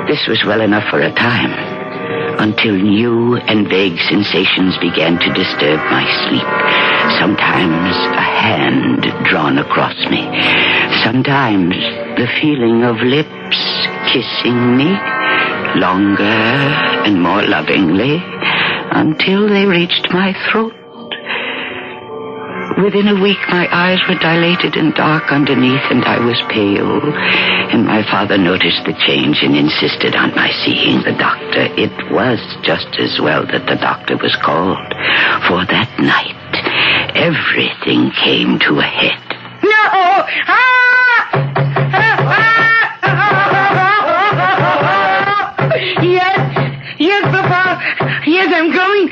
This was well enough for a time, until new and vague sensations began to disturb my sleep. Sometimes a hand drawn across me. Sometimes the feeling of lips kissing me, longer and more lovingly, until they reached my throat. Within a week, my eyes were dilated and dark underneath, and I was pale. And my father noticed the change and insisted on my seeing the doctor. It was just as well that the doctor was called, for that night, everything came to a head. No! Yes, Papa. Yes, I'm going.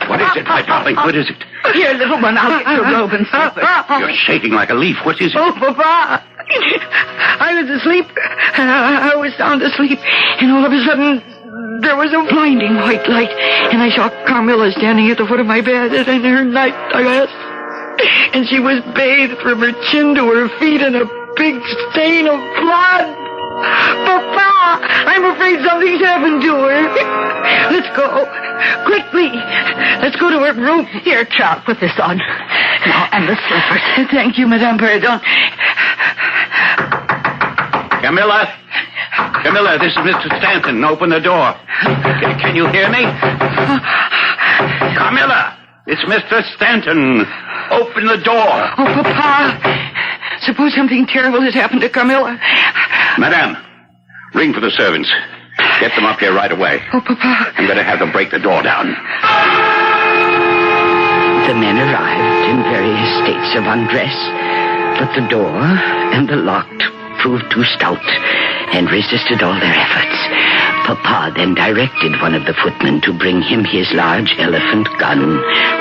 What is it, my darling? What is it? Here, little one, I'll get your robe and slippers. You're shaking like a leaf. What is it? Oh, Papa. I was asleep. I was sound asleep. And all of a sudden, there was a blinding white light. And I saw Carmilla standing at the foot of my bed in her nightdress. And she was bathed from her chin to her feet in a big stain of blood. Papa, I'm afraid something's happened to her. Let's go. Quickly. Let's go to her room. Here, child, put this on. Now, and the slippers. Thank you, Madame Pardon. Camilla? Camilla, this is Mr. Stanton. Open the door. Can you hear me? Camilla, it's Mr. Stanton. Open the door. Oh, Papa. Suppose something terrible has happened to Carmilla. Madame, ring for the servants. Get them up here right away. Oh, Papa. I'm going to have them break the door down. The men arrived in various states of undress, but the door and the lock proved too stout and resisted all their efforts. Papa then directed one of the footmen to bring him his large elephant gun,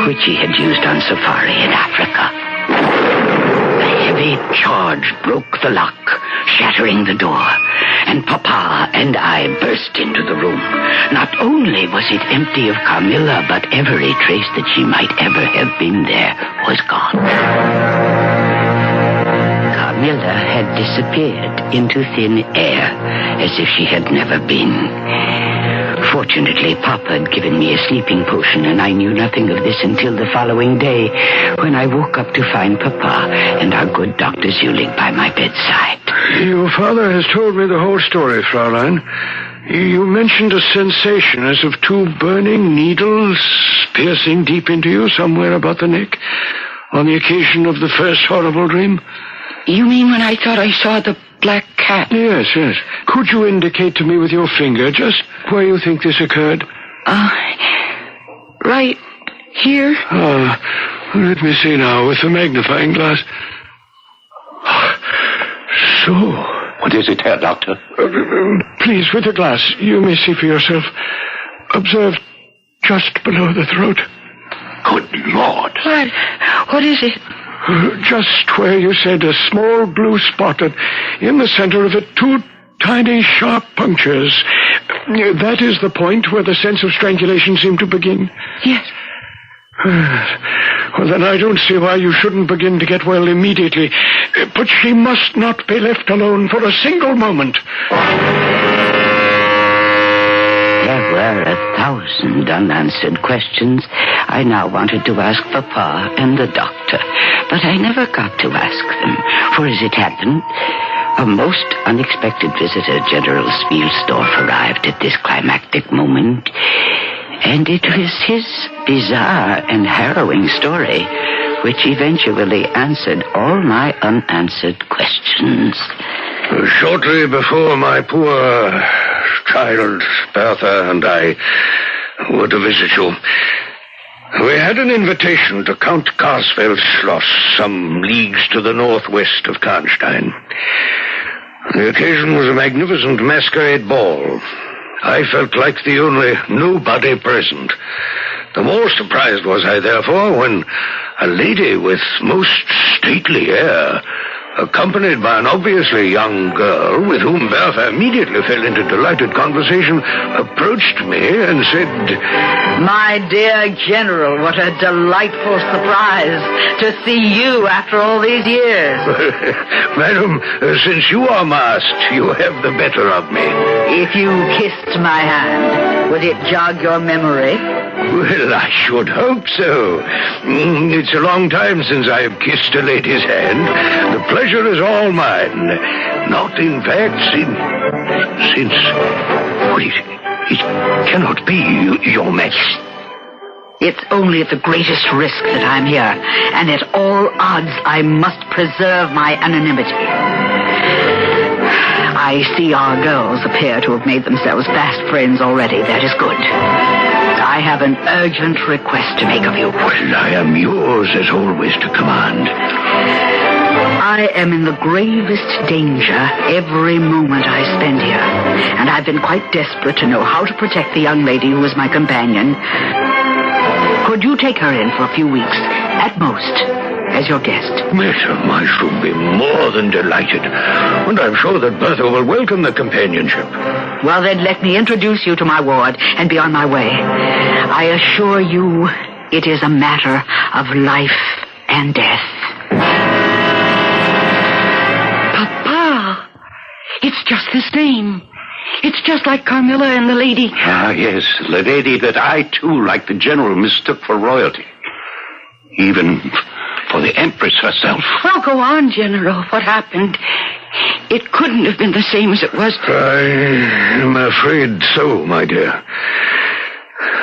which he had used on safari in Africa. A heavy charge broke the lock, shattering the door, and Papa and I burst into the room. Not only was it empty of Carmilla, but every trace that she might ever have been there was gone. Carmilla had disappeared into thin air, as if she had never been. Fortunately, Papa had given me a sleeping potion, and I knew nothing of this until the following day, when I woke up to find Papa and our good Dr. Zulig by my bedside. Your father has told me the whole story, Fraulein. You mentioned a sensation as of two burning needles piercing deep into you somewhere about the neck on the occasion of the first horrible dream. You mean when I thought I saw the black cat? Yes. Could you indicate to me with your finger just where you think this occurred? Right here. Let me see now with the magnifying glass. So. What is it, Herr Doctor? Please, with the glass, you may see for yourself. Observe just below the throat. Good Lord. What is it? Just where you said a small blue spot, in the center of it, two tiny sharp punctures. That is the point where the sense of strangulation seemed to begin. Yes. Well, then I don't see why you shouldn't begin to get well immediately. But she must not be left alone for a single moment. There were 1,000 unanswered questions I now wanted to ask Papa and the doctor, but I never got to ask them, for as it happened, a most unexpected visitor, General Spielsdorf, arrived at this climactic moment, And it was his bizarre and harrowing story which eventually answered all my unanswered questions. Shortly before my poor child, Bertha, and I were to visit you, we had an invitation to Count Karsfeld's Schloss, some leagues to the northwest of Karnstein. The occasion was a magnificent masquerade ball. I felt like the only nobody present. The more surprised was I, therefore, when a lady with most stately air, accompanied by an obviously young girl with whom Bertha immediately fell into delighted conversation, approached me and said, "My dear General, what a delightful surprise to see you after all these years." "Madam, since you are masked, you have the better of me." "If you kissed my hand, would it jog your memory?" "Well, I should hope so. It's a long time since I have kissed a lady's hand. The pleasure is all mine. Not, in fact, since... Wait, it cannot be, Your Majesty." "It's only at the greatest risk that I'm here, and at all odds I must preserve my anonymity. I see our girls appear to have made themselves fast friends already. That is good. I have an urgent request to make of you." "Well, I am yours, as always, to command." "I am in the gravest danger every moment I spend here, and I've been quite desperate to know how to protect the young lady who is my companion. Could you take her in for a few weeks, at most, as your guest?" "Madam, I should be more than delighted, and I'm sure that Bertha will welcome the companionship." "Well, then, let me introduce you to my ward and be on my way. I assure you it is a matter of life and death." Papa, it's just the same. It's just like Carmilla and the lady. Ah, yes, the lady that I, too, like the General, mistook for royalty. Even for the Empress herself. Well, go on, General. What happened? It couldn't have been the same as it was. "I am afraid so, my dear.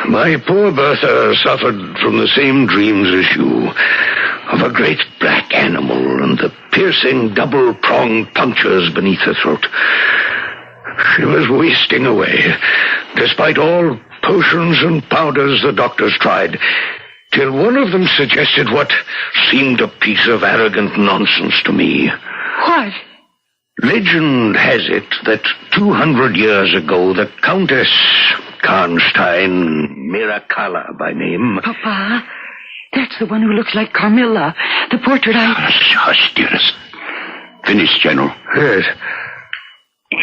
My poor Bertha suffered from the same dreams as you, of a great black animal and the piercing double-pronged punctures beneath her throat. She was wasting away, despite all potions and powders the doctors tried, till one of them suggested what seemed a piece of arrogant nonsense to me. What? Legend has it that 200 years ago, the Countess Karnstein, Miracalla by name... Papa, that's the one who looks like Carmilla, the portrait I... Hush, dearest. Finish, General. Yes.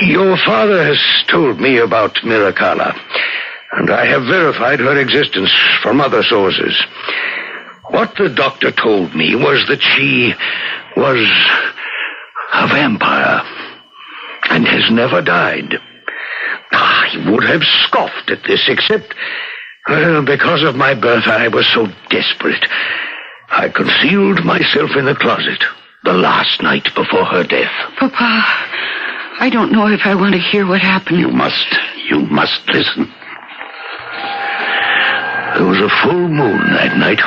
Your father has told me about Miracalla, and I have verified her existence from other sources. What the doctor told me was that she was a vampire and has never died. I would have scoffed at this, except, because of my birth, I was so desperate. I concealed myself in the closet the last night before her death. Papa, I don't know if I want to hear what happened. You must listen. There was a full moon that night,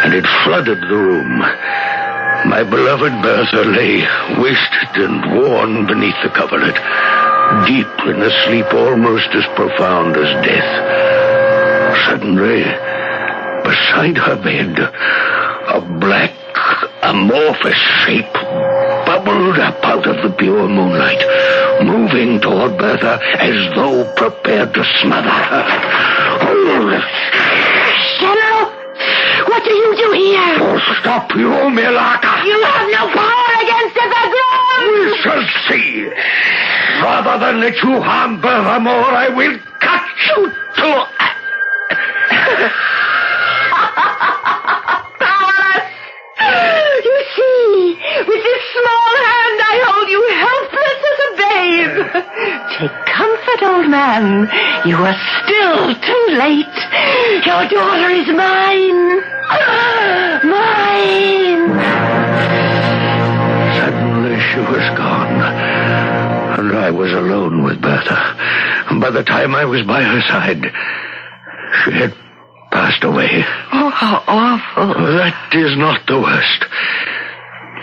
and it flooded the room. My beloved Bertha lay wasted and worn beneath the coverlet, deep in a sleep almost as profound as death. Suddenly, beside her bed, a black, amorphous shape bubbled up out of the pure moonlight, moving toward Bertha as though prepared to smother her. General, what do you do here? Oh, stop, you Milaka! You have no power against us, We shall see. Rather than let you harm Bertha more, I will cut you to... Powerless! You see, with this small hand I hold you helpless as a babe. Take comfort, old man. You are still too late. Your daughter is mine. Mine. Suddenly she was gone, and I was alone with Bertha. By the time I was by her side, She had passed away. Oh, how awful. That is not the worst.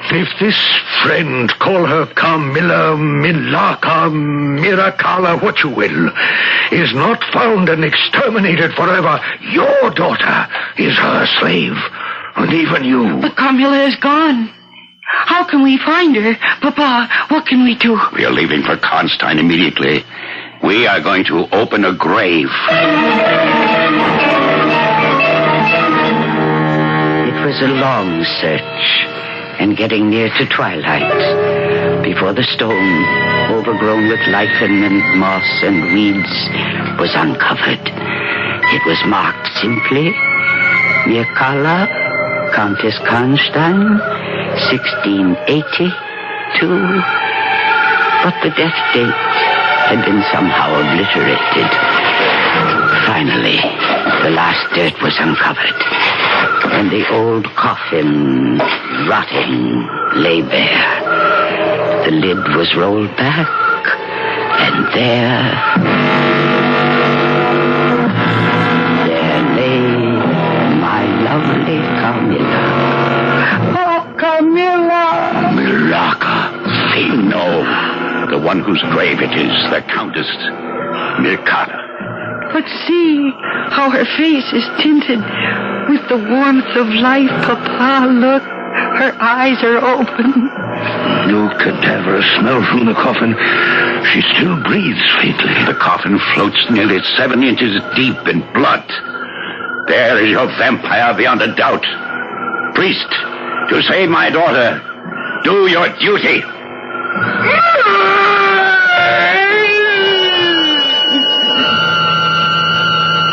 If this friend, call her Carmilla, Milaka, Miracala, what you will, is not found and exterminated forever, your daughter is her slave, and even you. But Carmilla is gone. How can we find her? Papa, what can we do? We are leaving for Constantine immediately. We are going to open a grave. It was a long search, and getting near to twilight, before the stone, overgrown with lichen and moss and weeds, was uncovered. It was marked simply, Mircalla, Countess Karnstein, 1682, but the death date had been somehow obliterated. Finally, the last dirt was uncovered, and the old coffin, rotting, lay bare. The lid was rolled back, and there lay my lovely Carmilla. Oh, Carmilla! Milaka. No, the one whose grave it is, the Countess Mircalla. But see how her face is tinted with the warmth of life, Papa. Look, her eyes are open. No cadaverous smell from the coffin. She still breathes faintly. The coffin floats nearly 7 inches deep in blood. There is your vampire beyond a doubt. Priest, to save my daughter, do your duty.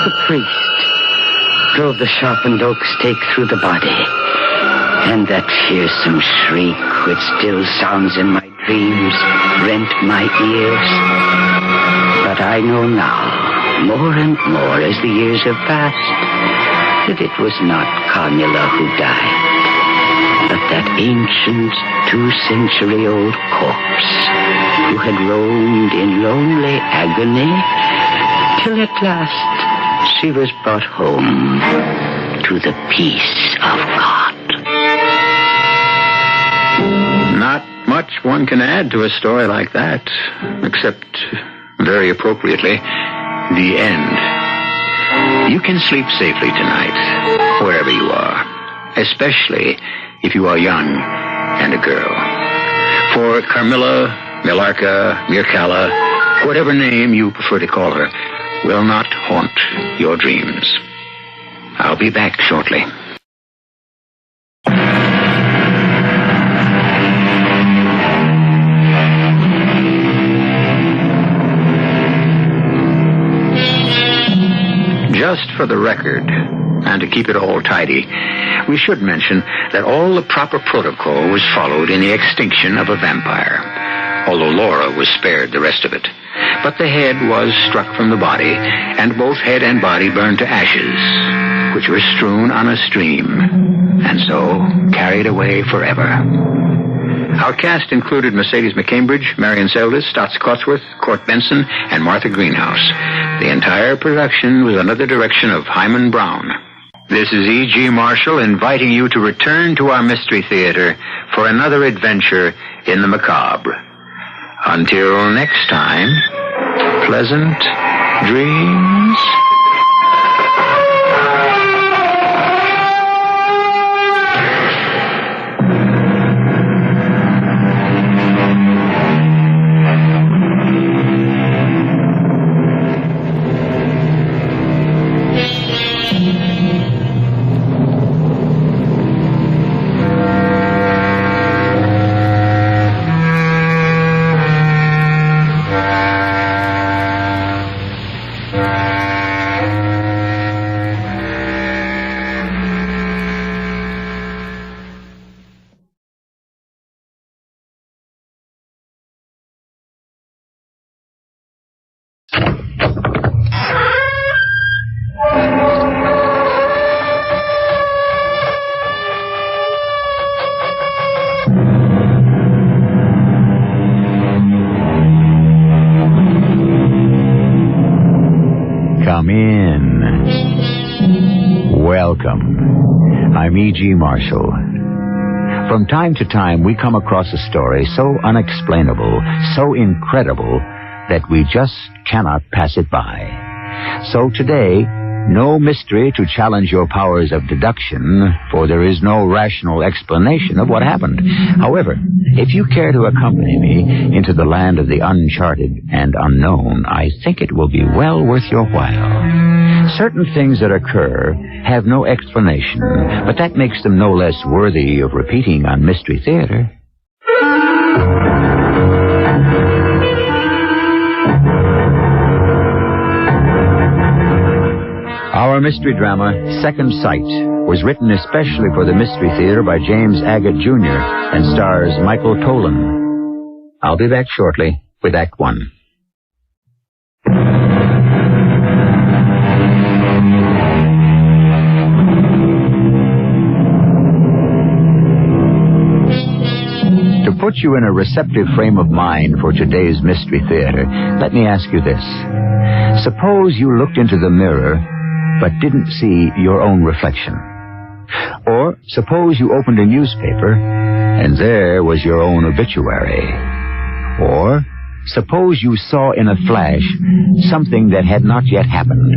The priest drove the sharpened oak stake through the body, and that fearsome shriek which still sounds in my dreams rent my ears. But I know now, more and more as the years have passed, that it was not Carmilla who died, but that ancient 2-century-old corpse who had roamed in lonely agony till at last she was brought home to the peace of God. Not much one can add to a story like that, except, very appropriately, the end. You can sleep safely tonight, wherever you are, especially if you are young and a girl. For Carmilla, Milarca, Mircalla, whatever name you prefer to call her, will not haunt your dreams. I'll be back shortly. Just for the record, and to keep it all tidy, we should mention that all the proper protocol was followed in the extinction of a vampire, although Laura was spared the rest of it. But the head was struck from the body, and both head and body burned to ashes, which were strewn on a stream, and so carried away forever. Our cast included Mercedes McCambridge, Marion Seldes, Stotts Cotsworth, Court Benson, and Martha Greenhouse. The entire production was under the direction of Hyman Brown. This is E.G. Marshall inviting you to return to our Mystery Theater for another adventure in the macabre. Until next time, pleasant dreams. Come in. I'm E.G. Marshall. From time to time, we come across a story so unexplainable, so incredible, that we just cannot pass it by. So today, no mystery to challenge your powers of deduction, for there is no rational explanation of what happened. However, if you care to accompany me into the land of the uncharted and unknown, I think it will be well worth your while. Certain things that occur have no explanation, but that makes them no less worthy of repeating on Mystery Theater. Our mystery drama, Second Sight, was written especially for the Mystery Theater by James Agate Jr. and stars Michael Tolan. I'll be back shortly with Act One. To put you in a receptive frame of mind for today's Mystery Theater, let me ask you this. Suppose you looked into the mirror but didn't see your own reflection. Or suppose you opened a newspaper and there was your own obituary. Or suppose you saw in a flash something that had not yet happened.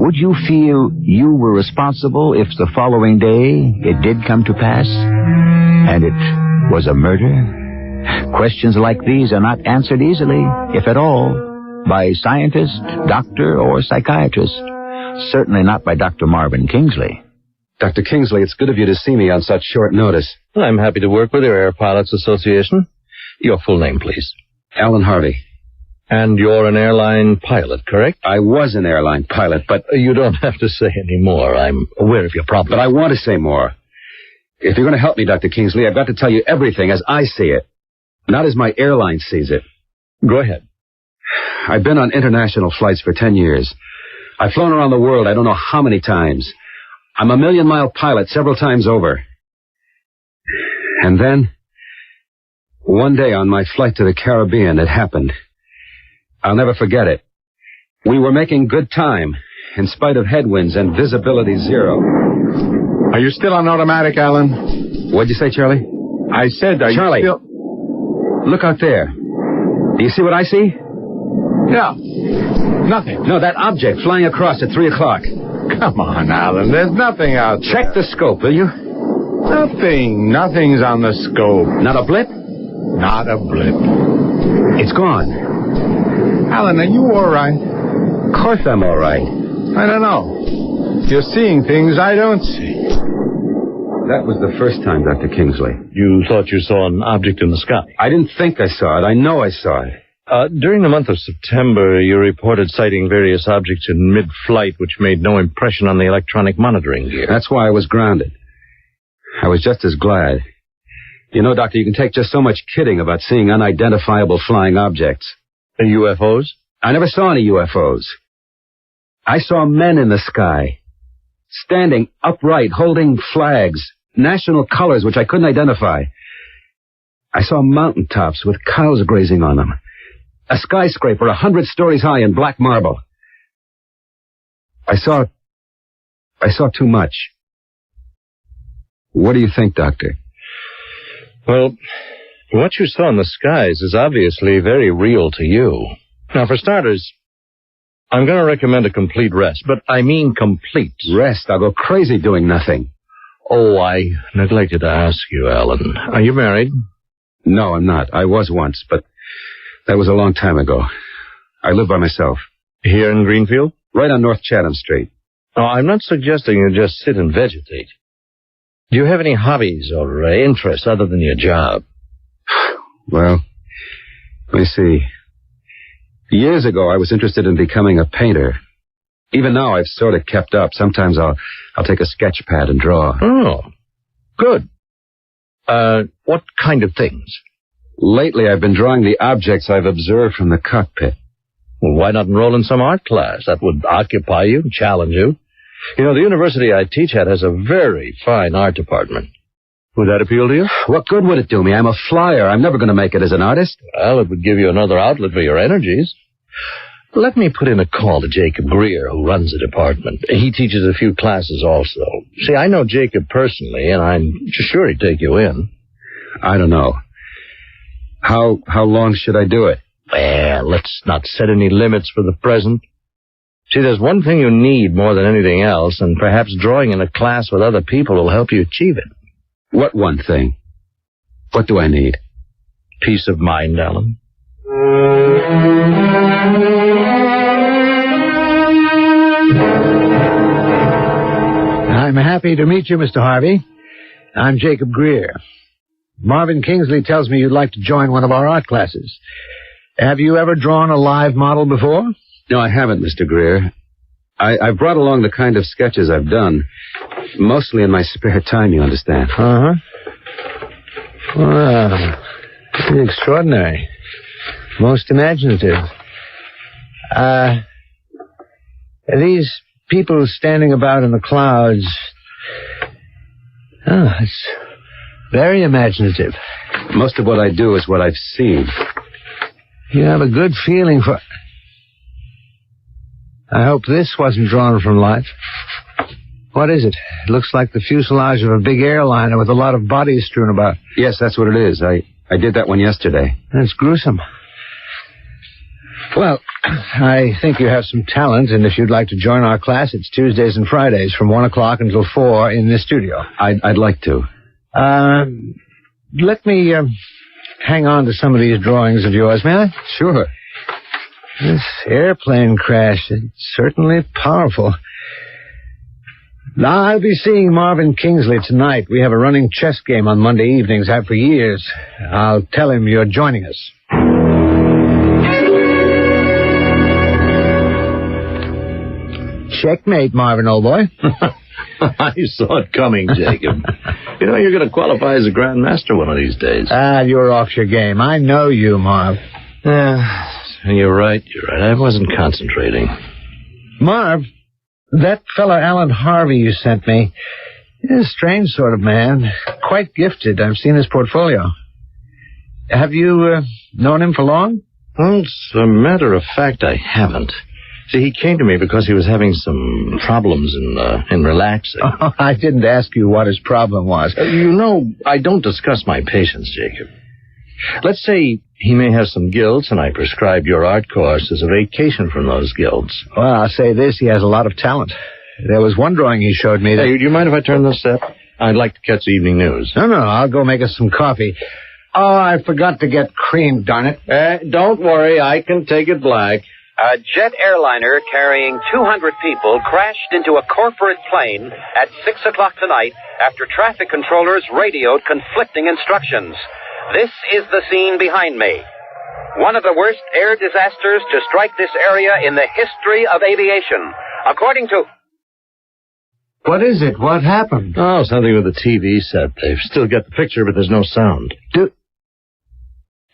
Would you feel you were responsible if the following day it did come to pass and it was a murder? Questions like these are not answered easily, if at all, by scientist, doctor, or psychiatrist. Certainly not by Dr. Marvin Kingsley. Dr. Kingsley, it's good of you to see me on such short notice. I'm happy to work with your Air Pilots Association. Your full name, please. Alan Harvey. And you're an airline pilot, correct? I was an airline pilot, but... You don't have to say any more. I'm aware of your problem. But I want to say more. If you're going to help me, Dr. Kingsley, I've got to tell you everything as I see it, not as my airline sees it. Go ahead. I've been on international flights for 10 years. I've flown around the world I don't know how many times. I'm a million-mile pilot several times over. And then, one day on my flight to the Caribbean, it happened. I'll never forget it. We were making good time, in spite of headwinds and visibility zero. Are you still on automatic, Alan? What'd you say, Charlie? I said, are Charlie, you still... Look out there. Do you see what I see? Yeah. Nothing. No, that object flying across at 3 o'clock. Come on, Alan. There's nothing out there. Check the scope, will you? Nothing. Nothing's on the scope. Not a blip? Not a blip. It's gone. Alan, are you all right? Of course I'm all right. I don't know. You're seeing things I don't see. That was the first time, Dr. Kingsley. You thought you saw an object in the sky? I didn't think I saw it. I know I saw it. During the month of September, you reported sighting various objects in mid-flight which made no impression on the electronic monitoring gear. That's why I was grounded. I was just as glad. You know, Doctor, you can take just so much kidding about seeing unidentifiable flying objects. The UFOs? I never saw any UFOs. I saw men in the sky, standing upright, holding flags, national colors which I couldn't identify. I saw mountaintops with cows grazing on them. A skyscraper 100 stories high in black marble. I saw too much. What do you think, Doctor? Well, what you saw in the skies is obviously very real to you. Now, for starters, I'm going to recommend a complete rest, but I mean complete. Rest? I'll go crazy doing nothing. Oh, I neglected to ask you, Alan. Are you married? No, I'm not. I was once, but that was a long time ago. I live by myself. Here in Greenfield? Right on North Chatham Street. No, I'm not suggesting you just sit and vegetate. Do you have any hobbies or interests other than your job? Well, let me see. Years ago, I was interested in becoming a painter. Even now, I've sort of kept up. Sometimes I'll take a sketch pad and draw. Oh, good. What kind of things? Lately, I've been drawing the objects I've observed from the cockpit. Well, why not enroll in some art class? That would occupy you, challenge you. You know, the university I teach at has a very fine art department. Would that appeal to you? What good would it do me? I'm a flyer. I'm never going to make it as an artist. Well, it would give you another outlet for your energies. Let me put in a call to Jacob Greer, who runs the department. He teaches a few classes also. See, I know Jacob personally, and I'm sure he'd take you in. I don't know. How long should I do it? Well, let's not set any limits for the present. See, there's one thing you need more than anything else, and perhaps drawing in a class with other people will help you achieve it. What one thing? What do I need? Peace of mind, Alan. I'm happy to meet you, Mr. Harvey. I'm Jacob Greer. Marvin Kingsley tells me you'd like to join one of our art classes. Have you ever drawn a live model before? No, I haven't, Mr. Greer. I've brought along the kind of sketches I've done, mostly in my spare time, you understand. Uh-huh. Well, extraordinary. Most imaginative. These people standing about in the clouds... Oh, it's very imaginative. Most of what I do is what I've seen. You have a good feeling for... I hope this wasn't drawn from life. What is it? It looks like the fuselage of a big airliner with a lot of bodies strewn about. Yes, that's what it is. I did that one yesterday. That's gruesome. Well, I think you have some talent, and if you'd like to join our class, it's Tuesdays and Fridays from 1 o'clock until 4 in the studio. I'd like to. Let me hang on to some of these drawings of yours, may I? Sure. This airplane crash, it's certainly powerful. Now, I'll be seeing Marvin Kingsley tonight. We have a running chess game on Monday evenings, have for years. I'll tell him you're joining us. Checkmate, Marvin, old boy. I saw it coming, Jacob. You know, you're going to qualify as a Grand Master one of these days. You're off your game. I know you, Marv. You're right. I wasn't concentrating. Marv, that fellow Alan Harvey you sent me, he's a strange sort of man. Quite gifted. I've seen his portfolio. Have you known him for long? Well, as a matter of fact, I haven't. See, he came to me because he was having some problems in relaxing. Oh, I didn't ask you what his problem was. You know, I don't discuss my patients, Jacob. Let's say he may have some guilts, and I prescribe your art course as a vacation from those guilts. Well, I'll say this, he has a lot of talent. There was one drawing he showed me that... Hey, do you mind if I turn this up? I'd like to catch the evening news. No, I'll go make us some coffee. Oh, I forgot to get cream, darn it. Don't worry, I can take it black. A jet airliner carrying 200 people crashed into a corporate plane at 6 o'clock tonight after traffic controllers radioed conflicting instructions. This is the scene behind me. One of the worst air disasters to strike this area in the history of aviation. According to... What is it? What happened? Oh, something with the TV set. They've still got the picture, but there's no sound. Do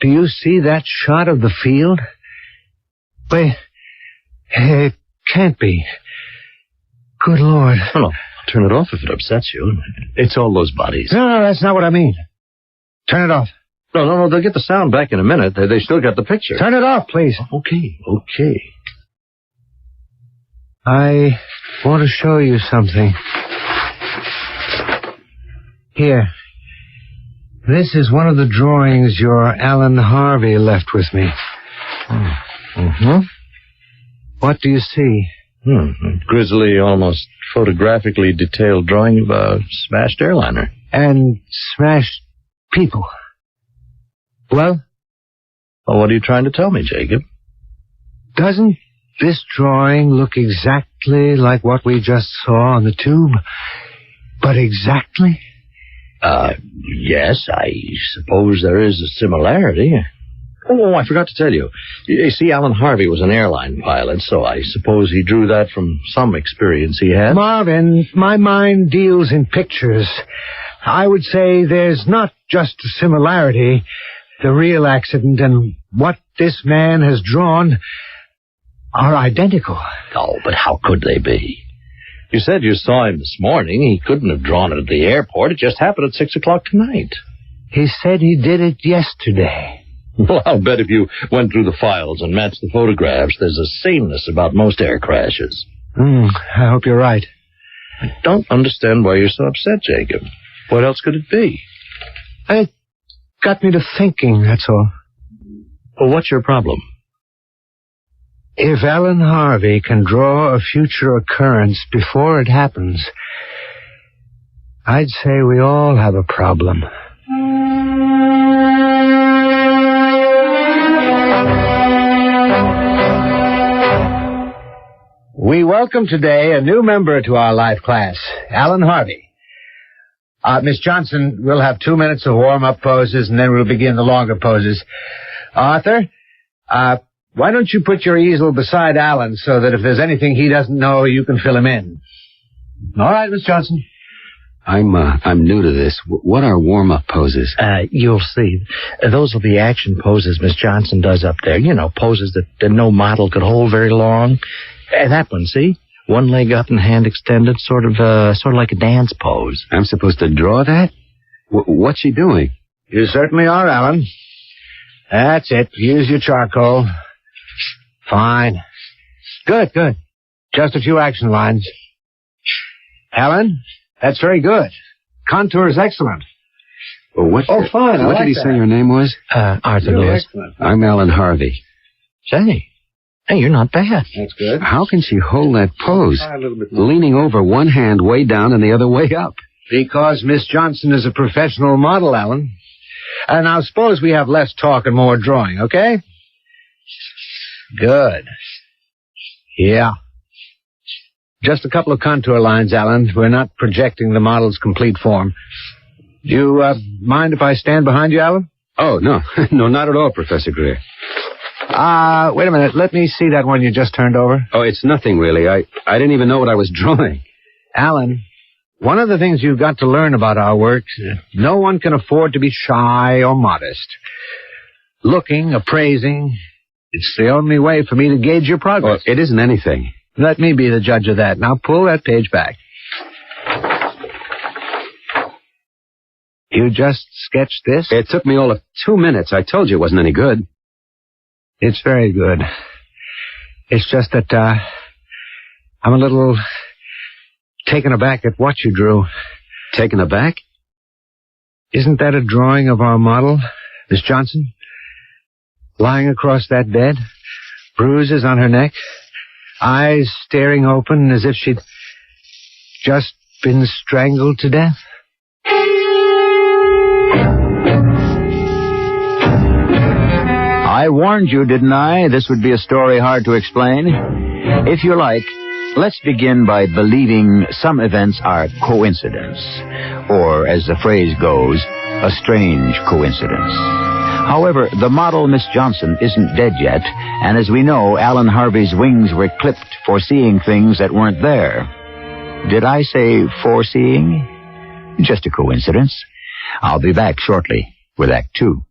you see that shot of the field? Wait, it can't be. Good Lord. Oh, no, I'll turn it off if it upsets you. It's all those bodies. No, that's not what I mean. Turn it off. No, they'll get the sound back in a minute. They still got the picture. Turn it off, please. Okay. I want to show you something. Here. This is one of the drawings your Alan Harvey left with me. Mm-hmm. What do you see? A grisly, almost photographically detailed drawing of a smashed airliner. And smashed people. Well, what are you trying to tell me, Jacob? Doesn't this drawing look exactly like what we just saw on the tube? But exactly? Yes, I suppose there is a similarity. Oh, I forgot to tell you. You see, Alan Harvey was an airline pilot, so I suppose he drew that from some experience he had. Marvin, my mind deals in pictures. I would say there's not just a similarity. The real accident and what this man has drawn are identical. Oh, but how could they be? You said you saw him this morning. He couldn't have drawn it at the airport. It just happened at 6 o'clock tonight. He said he did it yesterday. Well, I'll bet if you went through the files and matched the photographs, there's a sameness about most air crashes. I hope you're right. I don't understand why you're so upset, Jacob. What else could it be? It got me to thinking, that's all. Well, what's your problem? If Alan Harvey can draw a future occurrence before it happens, I'd say we all have a problem. We welcome today a new member to our life class, Alan Harvey. Miss Johnson, we'll have 2 minutes of warm-up poses, and then we'll begin the longer poses. Arthur, why don't you put your easel beside Alan so that if there's anything he doesn't know, you can fill him in? All right, Miss Johnson. I'm new to this. What are warm-up poses? You'll see. Those will be action poses Miss Johnson does up there. You know, poses that no model could hold very long. That one, see? One leg up and hand extended, sort of like a dance pose. I'm supposed to draw that? What's she doing? You certainly are, Alan. That's it. Use your charcoal. Fine. Good. Just a few action lines. Alan, that's very good. Contour is excellent. Well, fine. What did he say your name was? Arthur really Lewis. Excellent. I'm Alan Harvey. Say, hey, you're not bad. That's good. How can she hold that pose? Leaning over, one hand way down and the other way up. Because Miss Johnson is a professional model, Alan. And now suppose we have less talk and more drawing, okay? Good. Yeah. Just a couple of contour lines, Alan. We're not projecting the model's complete form. Do you mind if I stand behind you, Alan? Oh, no. No, not at all, Professor Greer. Wait a minute. Let me see that one you just turned over. Oh, it's nothing, really. I didn't even know what I was drawing. Alan, one of the things you've got to learn about our work, no one can afford to be shy or modest. Looking, appraising, it's the only way for me to gauge your progress. It isn't anything. Let me be the judge of that. Now pull that page back. You just sketched this? It took me all of 2 minutes. I told you it wasn't any good. It's very good. It's just that, I'm a little taken aback at what you drew. Taken aback? Isn't that a drawing of our model, Miss Johnson? Lying across that bed, bruises on her neck, eyes staring open as if she'd just been strangled to death. I warned you, didn't I? This would be a story hard to explain. If you like, let's begin by believing some events are coincidence, or, as the phrase goes, a strange coincidence. However, the model, Miss Johnson, isn't dead yet, and as we know, Alan Harvey's wings were clipped foreseeing things that weren't there. Did I say foreseeing? Just a coincidence. I'll be back shortly with Act 2.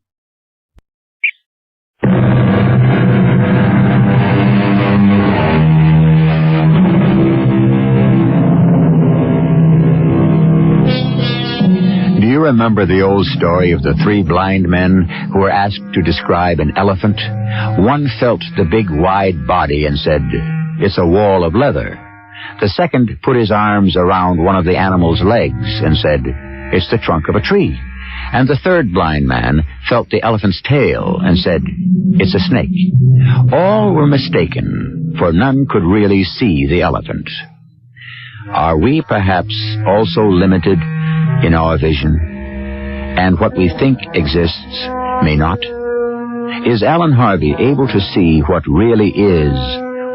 Do you remember the old story of the 3 blind men who were asked to describe an elephant? One felt the big wide body and said, "It's a wall of leather." The second put his arms around one of the animal's legs and said, "It's the trunk of a tree." And the third blind man felt the elephant's tail and said, "It's a snake." All were mistaken, for none could really see the elephant. Are we perhaps also limited in our vision? And what we think exists may not? Is Alan Harvey able to see what really is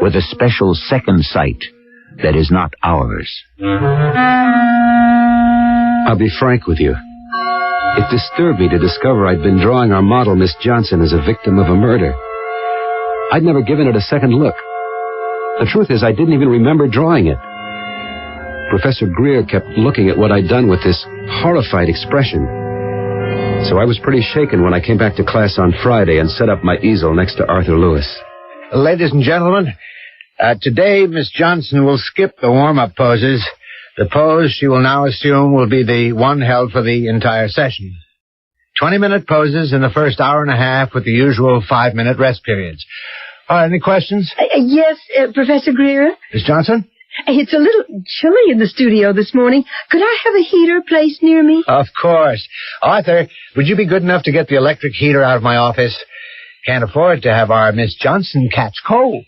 with a special second sight that is not ours? I'll be frank with you. It disturbed me to discover I'd been drawing our model, Miss Johnson, as a victim of a murder. I'd never given it a second look. The truth is, I didn't even remember drawing it. Professor Greer kept looking at what I'd done with this horrified expression. So I was pretty shaken when I came back to class on Friday and set up my easel next to Arthur Lewis. Ladies and gentlemen, today Miss Johnson will skip the warm-up poses. The pose she will now assume will be the one held for the entire session. 20-minute poses in the first hour and a half with the usual 5-minute rest periods. All right, any questions? Yes, Professor Greer? Miss Johnson? It's a little chilly in the studio this morning. Could I have a heater placed near me? Of course. Arthur, would you be good enough to get the electric heater out of my office? Can't afford to have our Miss Johnson catch cold.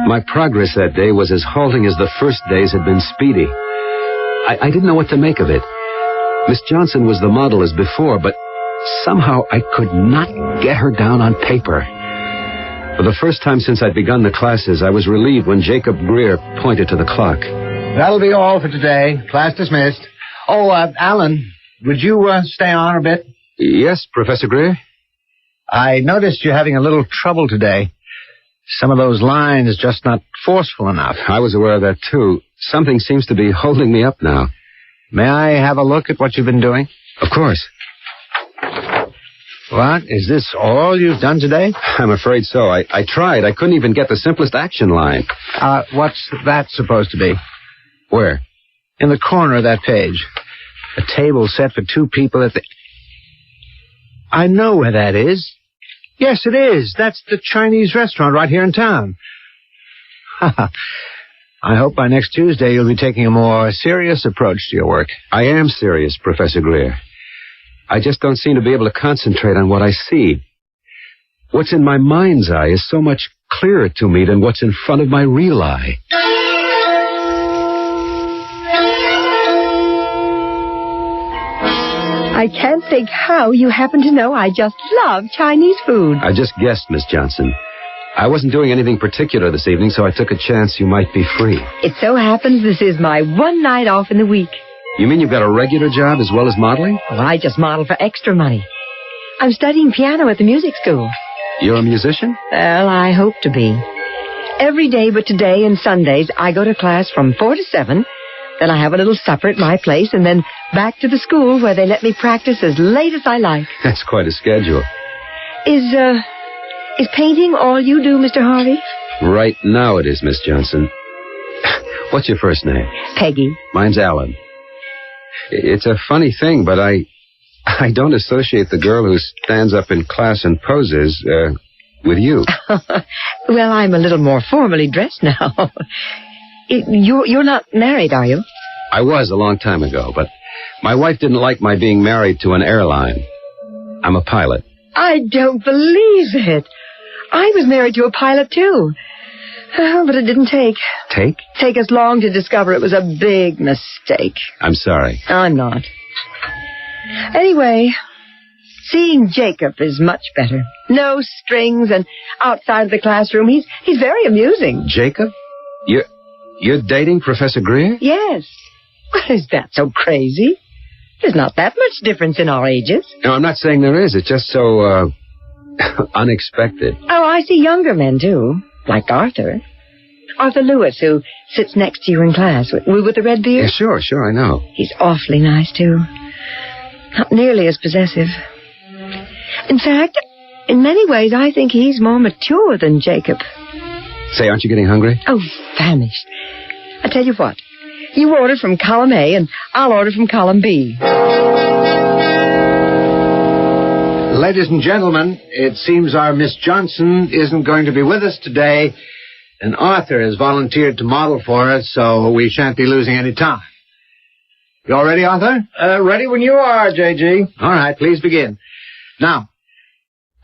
My progress that day was as halting as the first days had been speedy. I didn't know what to make of it. Miss Johnson was the model as before, but somehow I could not get her down on paper. For the first time since I'd begun the classes, I was relieved when Jacob Greer pointed to the clock. That'll be all for today. Class dismissed. Oh, Alan, would you stay on a bit? Yes, Professor Greer? I noticed you're having a little trouble today. Some of those lines just not forceful enough. I was aware of that, too. Something seems to be holding me up now. May I have a look at what you've been doing? Of course. What? Is this all you've done today? I'm afraid so. I tried. I couldn't even get the simplest action line. What's that supposed to be? Where? In the corner of that page. A table set for 2 people at the... I know where that is. Yes, it is. That's the Chinese restaurant right here in town. I hope by next Tuesday you'll be taking a more serious approach to your work. I am serious, Professor Greer. I just don't seem to be able to concentrate on what I see. What's in my mind's eye is so much clearer to me than what's in front of my real eye. I can't think how you happen to know I just love Chinese food. I just guessed, Miss Johnson. I wasn't doing anything particular this evening, so I took a chance you might be free. It so happens this is my one night off in the week. You mean you've got a regular job as well as modeling? Well, I just model for extra money. I'm studying piano at the music school. You're a musician? Well, I hope to be. Every day but today and Sundays, I go to class from 4 to 7. Then I have a little supper at my place, and then back to the school where they let me practice as late as I like. That's quite a schedule. Is painting all you do, Mr. Harvey? Right now it is, Miss Johnson. What's your first name? Peggy. Mine's Alan. It's a funny thing, but I don't associate the girl who stands up in class and poses, with you. Well, I'm a little more formally dressed now. You're not married, are you? I was a long time ago, but my wife didn't like my being married to an airline. I'm a pilot. I don't believe it. I was married to a pilot, too. But it didn't take us long to discover it was a big mistake. I'm sorry. I'm not. Anyway, seeing Jacob is much better. No strings and outside of the classroom. He's very amusing. Jacob? You're dating Professor Greer? Yes. What is that so crazy? There's not that much difference in our ages. No, I'm not saying there is. It's just so, unexpected. Oh, I see younger men, too. Like Arthur. Arthur Lewis, who sits next to you in class with the red beard. Yeah, sure, I know. He's awfully nice, too. Not nearly as possessive. In fact, in many ways, I think he's more mature than Jacob. Say, aren't you getting hungry? Oh, famished. I tell you what. You order from column A, and I'll order from column B. Ladies and gentlemen, it seems our Miss Johnson isn't going to be with us today, and Arthur has volunteered to model for us, so we shan't be losing any time. You all ready, Arthur? Ready when you are, J.G. All right, please begin. Now,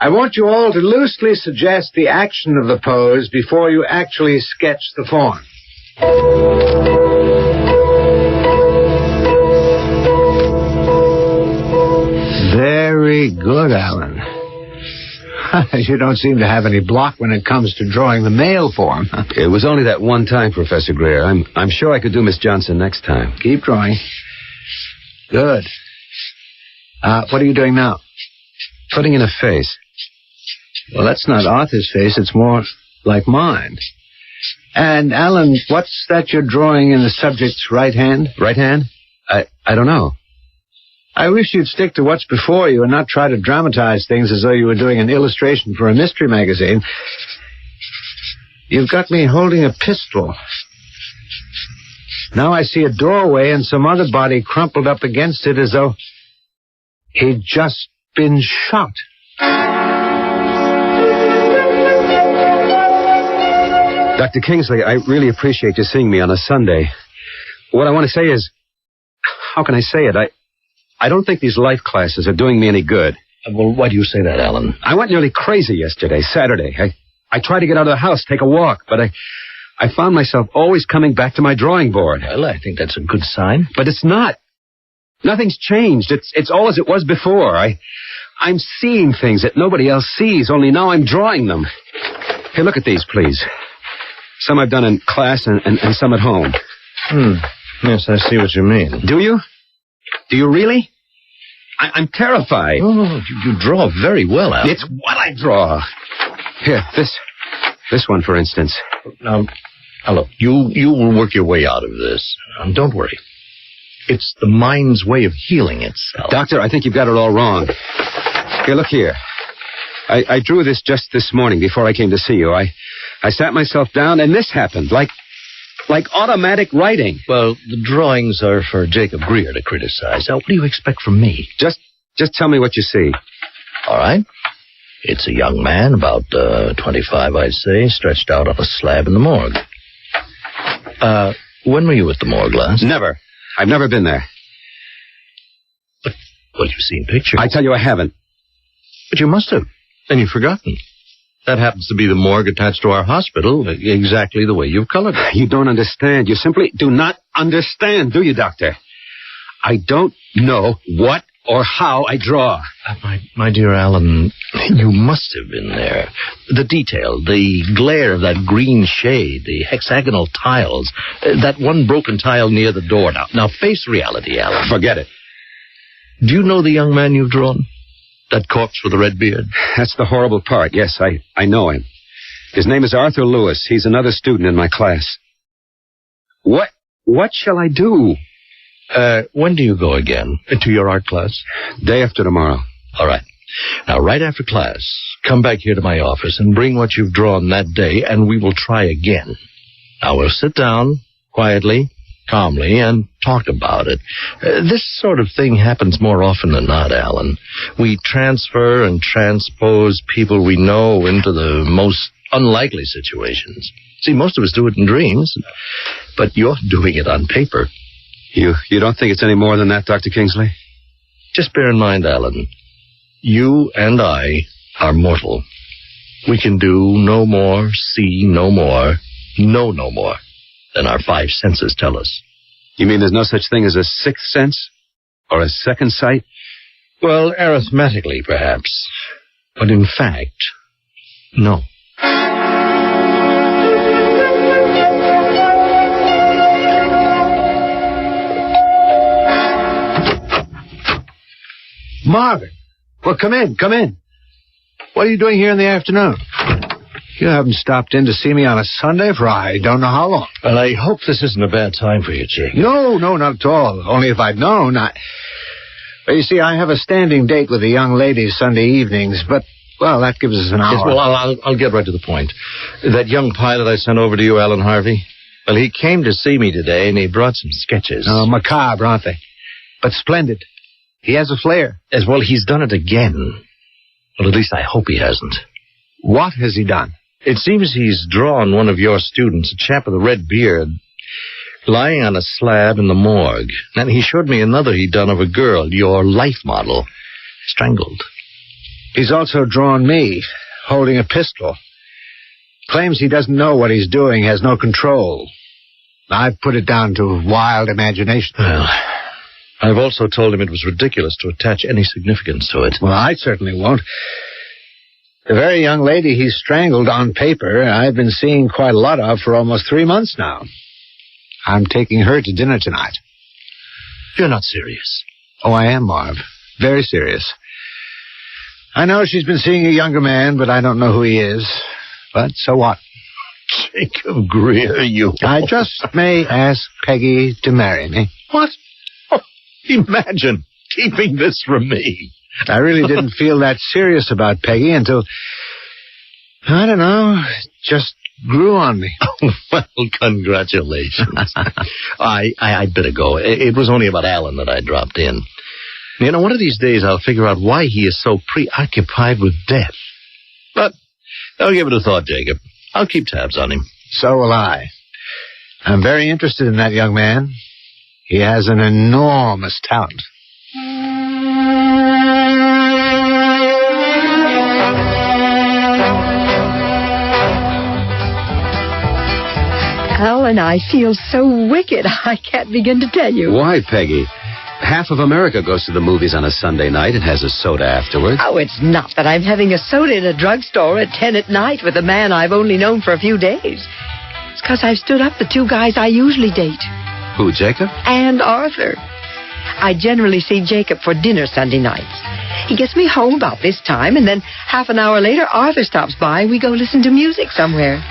I want you all to loosely suggest the action of the pose before you actually sketch the form. Very good, Alan. You don't seem to have any block when it comes to drawing the male form. It was only that one time, Professor Greer. I'm sure I could do Miss Johnson next time. Keep drawing. Good. What are you doing now? Putting in a face. Well, that's not Arthur's face. It's more like mine. And, Alan, what's that you're drawing in the subject's right hand? Right hand? I don't know. I wish you'd stick to what's before you and not try to dramatize things as though you were doing an illustration for a mystery magazine. You've got me holding a pistol. Now I see a doorway and some other body crumpled up against it as though He'd just been shot. Dr. Kingsley, I really appreciate you seeing me on a Sunday. What I want to say is, how can I say it? I don't think these life classes are doing me any good. Well, why do you say that, Alan? I went nearly crazy yesterday, Saturday. I tried to get out of the house, take a walk, but I found myself always coming back to my drawing board. Well, I think that's a good sign. But it's not. Nothing's changed. It's all as it was before. I'm seeing things that nobody else sees, only now I'm drawing them. Here, look at these, please. Some I've done in class and some at home. Yes, I see what you mean. Do you? Do you really? I'm terrified. Oh, you draw very well, Alan. It's what I draw. Here, this one, for instance. Now, look, you will work your way out of this. Don't worry. It's the mind's way of healing itself. Doctor, I think you've got it all wrong. Here, look here. I drew this just this morning before I came to see you. I sat myself down, and this happened, like automatic writing. Well, the drawings are for Jacob Greer to criticize. Now, what do you expect from me? Just tell me what you see. All right. It's a young man, about 25, I'd say, stretched out on a slab in the morgue. When were you at the morgue last? Never. I've never been there. Well, you've seen pictures. I tell you I haven't. But you must have. And you've forgotten. That happens to be the morgue attached to our hospital, exactly the way you've colored it. You don't understand. You simply do not understand, do you, Doctor? I don't know what or how I draw. My dear Alan, you must have been there. The detail, the glare of that green shade, the hexagonal tiles, that one broken tile near the door. Now face reality, Alan. Forget it. Do you know the young man you've drawn? That corpse with the red beard? That's the horrible part. Yes, I know him. His name is Arthur Lewis. He's another student in my class. What shall I do? When do you go again? To your art class? Day after tomorrow. All right. Now, right after class, come back here to my office and bring what you've drawn that day, and we will try again. Now, we'll sit down quietly, calmly, and talk about it. This sort of thing happens more often than not, Alan. We transfer and transpose people we know into the most unlikely situations. See, most of us do it in dreams, but you're doing it on paper. You don't think it's any more than that, Dr. Kingsley? Just bear in mind, Alan, you and I are mortal. We can do no more, see no more, know no more than our five senses tell us. You mean there's no such thing as a sixth sense? Or a second sight? Well, arithmetically, perhaps. But in fact, no. Marvin. Well, come in. What are you doing here in the afternoon? You haven't stopped in to see me on a Sunday for I don't know how long. Well, I hope this isn't a bad time for you, Jake. No, not at all. Only if I'd known. Well, you see, I have a standing date with the young ladies Sunday evenings, but, well, that gives us an hour. Yes, well, I'll get right to the point. That young pilot I sent over to you, Alan Harvey, well, he came to see me today, and he brought some sketches. Oh, macabre, aren't they? But splendid. He has a flair. As well, he's done it again. Well, at least I hope he hasn't. What has he done? It seems he's drawn one of your students, a chap with a red beard, lying on a slab in the morgue. And he showed me another he'd done of a girl, your life model, strangled. He's also drawn me, holding a pistol. Claims he doesn't know what he's doing, has no control. I've put it down to wild imagination. Well, I've also told him it was ridiculous to attach any significance to it. Well, I certainly won't. The very young lady he strangled on paper, I've been seeing quite a lot of for almost 3 months now. I'm taking her to dinner tonight. You're not serious. Oh, I am, Marv. Very serious. I know she's been seeing a younger man, but I don't know who he is. But so what? Jacob Greer, you... I just may ask Peggy to marry me. What? Oh, imagine keeping this from me. I really didn't feel that serious about Peggy until, I don't know, it just grew on me. Oh, well, congratulations. I'd better go. It was only about Alan that I dropped in. You know, one of these days I'll figure out why he is so preoccupied with death. But I'll give it a thought, Jacob. I'll keep tabs on him. So will I. I'm very interested in that young man. He has an enormous talent. Alan, I feel so wicked, I can't begin to tell you. Why, Peggy? Half of America goes to the movies on a Sunday night and has a soda afterwards. Oh, it's not that I'm having a soda in a drugstore at 10 at night with a man I've only known for a few days. It's because I've stood up the two guys I usually date. Who, Jacob? And Arthur. I generally see Jacob for dinner Sunday nights. He gets me home about this time, and then half an hour later, Arthur stops by and we go listen to music somewhere.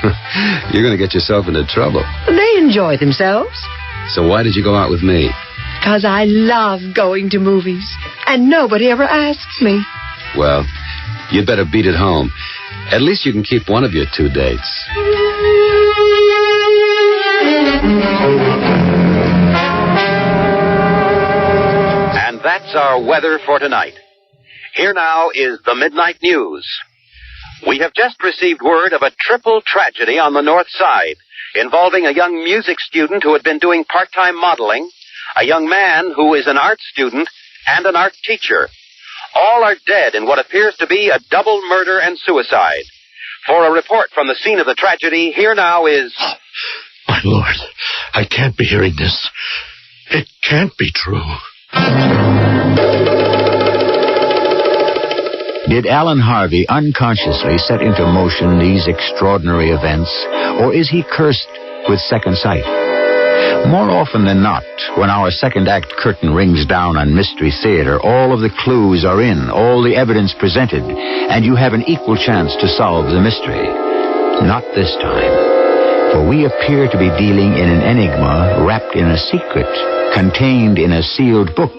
You're going to get yourself into trouble. They enjoy themselves. So why did you go out with me? Because I love going to movies, and nobody ever asks me. Well, you'd better beat it home. At least you can keep one of your two dates. And that's our weather for tonight. Here now is the Midnight News. We have just received word of a triple tragedy on the North Side involving a young music student who had been doing part-time modeling, a young man who is an art student, and an art teacher. All are dead in what appears to be a double murder and suicide. For a report from the scene of the tragedy, here now is... My Lord, I can't be hearing this. It can't be true. Did Alan Harvey unconsciously set into motion these extraordinary events, or is he cursed with second sight? More often than not, when our second act curtain rings down on Mystery Theater, all of the clues are in, all the evidence presented, and you have an equal chance to solve the mystery. Not this time, for we appear to be dealing in an enigma wrapped in a secret, contained in a sealed book,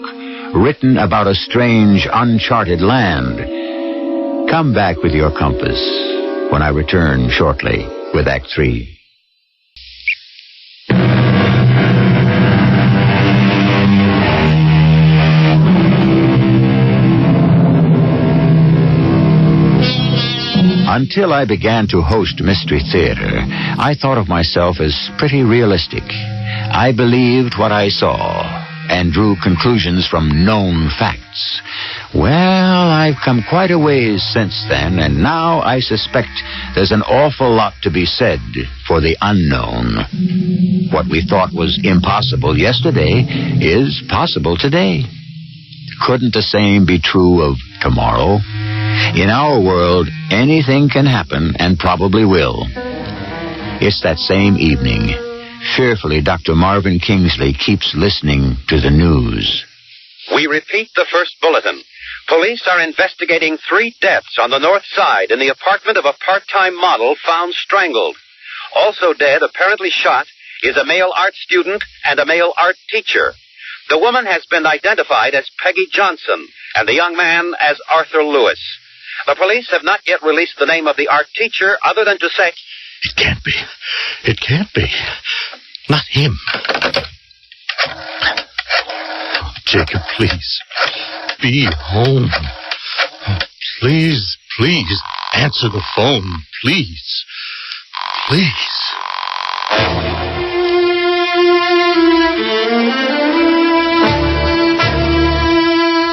written about a strange, uncharted land. Come back with your compass when I return shortly with Act 3. Until I began to host Mystery Theater, I thought of myself as pretty realistic. I believed what I saw and drew conclusions from known facts. Well, I've come quite a ways since then, and now I suspect there's an awful lot to be said for the unknown. What we thought was impossible yesterday is possible today. Couldn't the same be true of tomorrow? In our world, anything can happen and probably will. It's that same evening. Fearfully, Dr. Marvin Kingsley keeps listening to the news. We repeat the first bulletin. Police are investigating 3 deaths on the North Side in the apartment of a part-time model found strangled. Also dead, apparently shot, is a male art student and a male art teacher. The woman has been identified as Peggy Johnson and the young man as Arthur Lewis. The police have not yet released the name of the art teacher other than to say... It can't be. It can't be. Not him. Jacob, please. Be home. Please, please, answer the phone. Please. Please.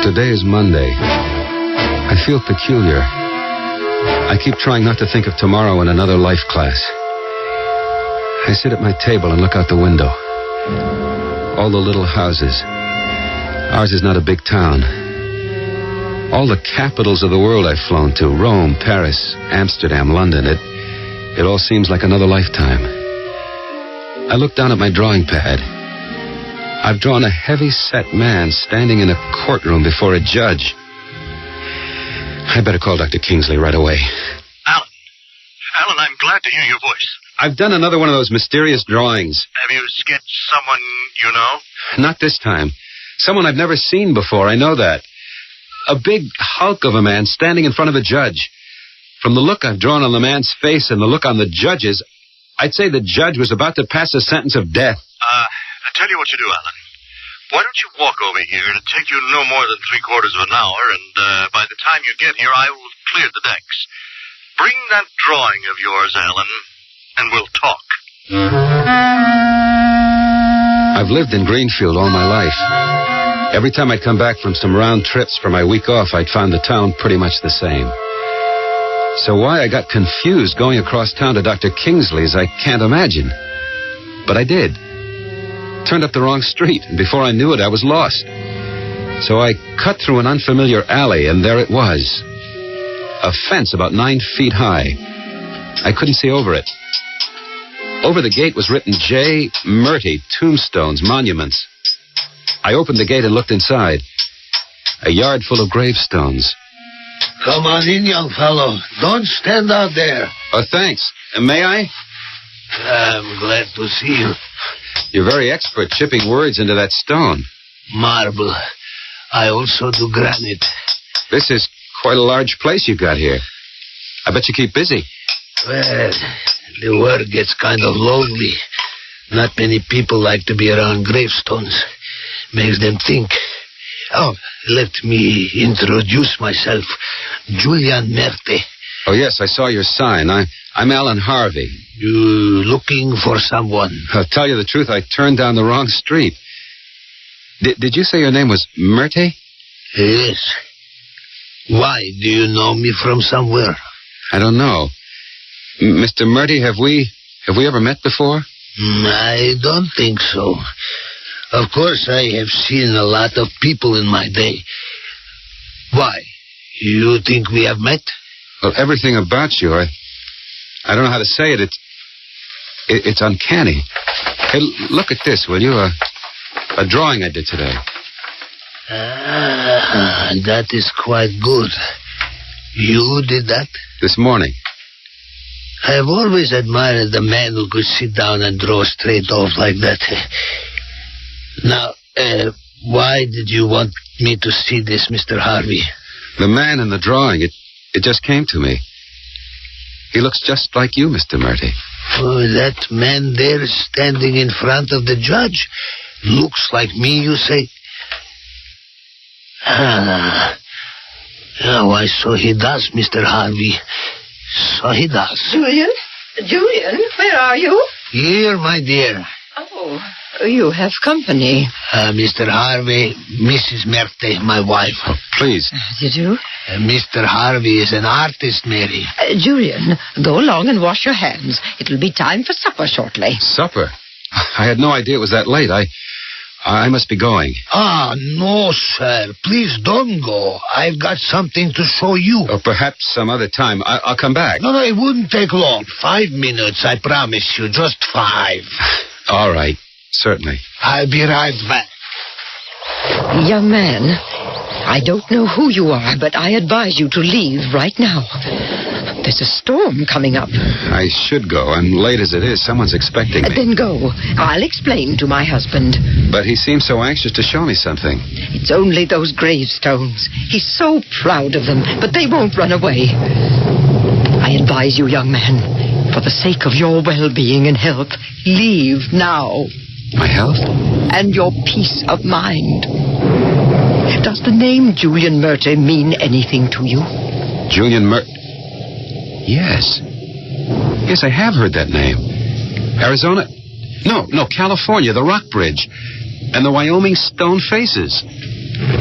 Today is Monday. I feel peculiar. I keep trying not to think of tomorrow in another life class. I sit at my table and look out the window. All the little houses. Ours is not a big town. All the capitals of the world I've flown to, Rome, Paris, Amsterdam, London, it all seems like another lifetime. I look down at my drawing pad. I've drawn a heavy-set man standing in a courtroom before a judge. I better call Dr. Kingsley right away. Alan, I'm glad to hear your voice. I've done another one of those mysterious drawings. Have you sketched someone you know? Not this time. Someone I've never seen before, I know that. A big hulk of a man standing in front of a judge. From the look I've drawn on the man's face and the look on the judge's, I'd say the judge was about to pass a sentence of death. I tell you what you do, Alan. Why don't you walk over here? It'll take you no more than 3/4 of an hour, and by the time you get here, I will have cleared the decks. Bring that drawing of yours, Alan, and we'll talk. I've lived in Greenfield all my life. Every time I'd come back from some round trips for my week off, I'd find the town pretty much the same. So why I got confused going across town to Dr. Kingsley's, I can't imagine. But I did. Turned up the wrong street, and before I knew it, I was lost. So I cut through an unfamiliar alley, and there it was. A fence about 9 feet high. I couldn't see over it. Over the gate was written J. Murty, Tombstones, Monuments. I opened the gate and looked inside. A yard full of gravestones. Come on in, young fellow. Don't stand out there. Oh, thanks. May I? I'm glad to see you. You're very expert chipping words into that stone. Marble. I also do granite. This is quite a large place you got here. I bet you keep busy. Well, the work gets kind of lonely. Not many people like to be around gravestones. Makes them think. Oh, let me introduce myself. Julian Merte. Oh, yes, I saw your sign. I'm Alan Harvey. You looking for someone? I'll tell you the truth, I turned down the wrong street. Did you say your name was Merte? Yes. Why? Do you know me from somewhere? I don't know. Mr. Merte, have we ever met before? I don't think so. Of course, I have seen a lot of people in my day. Why? You think we have met? Well, everything about you, I don't know how to say it. It's uncanny. Hey, look at this, will you? A drawing I did today. That is quite good. You did that? This morning. I have always admired the man who could sit down and draw straight off like that. Now, why did you want me to see this, Mr. Harvey? The man in the drawing, it just came to me. He looks just like you, Mr. Murty. Oh, that man there standing in front of the judge looks like me, you say? Why, so he does, Mr. Harvey. So he does. Julian, where are you? Here, my dear. Oh, you have company. Mr. Harvey, Mrs. Merte, my wife. Oh, please. Did you? Mr. Harvey is an artist, Mary. Julian, go along and wash your hands. It'll be time for supper shortly. Supper? I had no idea it was that late. I must be going. No, sir. Please don't go. I've got something to show you. Or perhaps some other time. I'll come back. No, it wouldn't take long. 5 minutes, I promise you. Just 5. All right. Certainly. I'll be right back. Young man, I don't know who you are, but I advise you to leave right now. There's a storm coming up. I should go. I'm late as it is. Someone's expecting me. Then go. I'll explain to my husband. But he seems so anxious to show me something. It's only those gravestones. He's so proud of them, but they won't run away. I advise you, young man, for the sake of your well-being and health, leave now. My health? And your peace of mind. Does the name Julian Murty mean anything to you? Julian Murty? Yes. Yes, I have heard that name. Arizona? No, California, the Rock Bridge. And the Wyoming Stone Faces.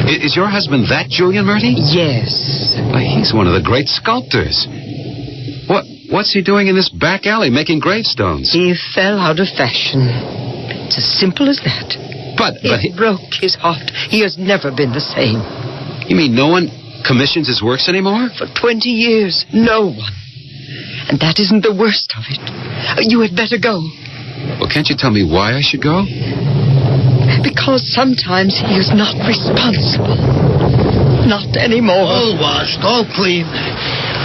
Is your husband that Julian Murty? Yes. Why, he's one of the great sculptors. What's he doing in this back alley making gravestones? He fell out of fashion. It's as simple as that. But it broke his heart. He has never been the same. You mean no one commissions his works anymore? For 20 years, no one. And that isn't the worst of it. You had better go. Well, can't you tell me why I should go? Because sometimes he is not responsible. Not anymore. All washed, all clean.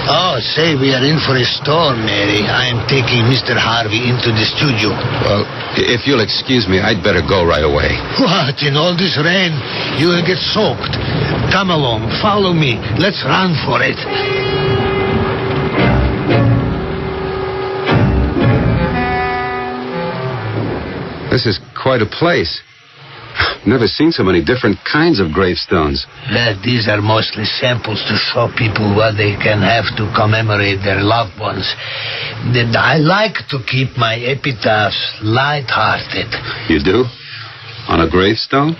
Oh, say, we are in for a storm, Mary. I am taking Mr. Harvey into the studio. Well, if you'll excuse me, I'd better go right away. What? In all this rain? You will get soaked. Come along, follow me. Let's run for it. This is quite a place. never seen so many different kinds of gravestones. These are mostly samples to show people what they can have to commemorate their loved ones. I like to keep my epitaphs light-hearted. You do? On a gravestone?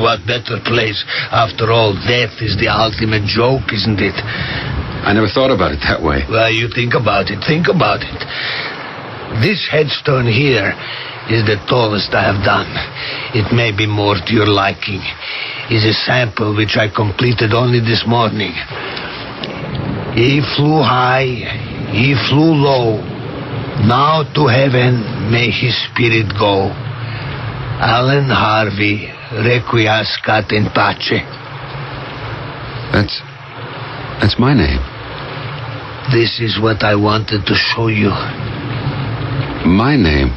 What better place? After all, death is the ultimate joke, isn't it? I never thought about it that way. Well, you think about it. Think about it. This headstone here is the tallest I have done. It may be more to your liking. It's a sample which I completed only this morning. He flew high, he flew low. Now to heaven may his spirit go. Alan Harvey, requiescat in pace. That's my name. This is what I wanted to show you. My name?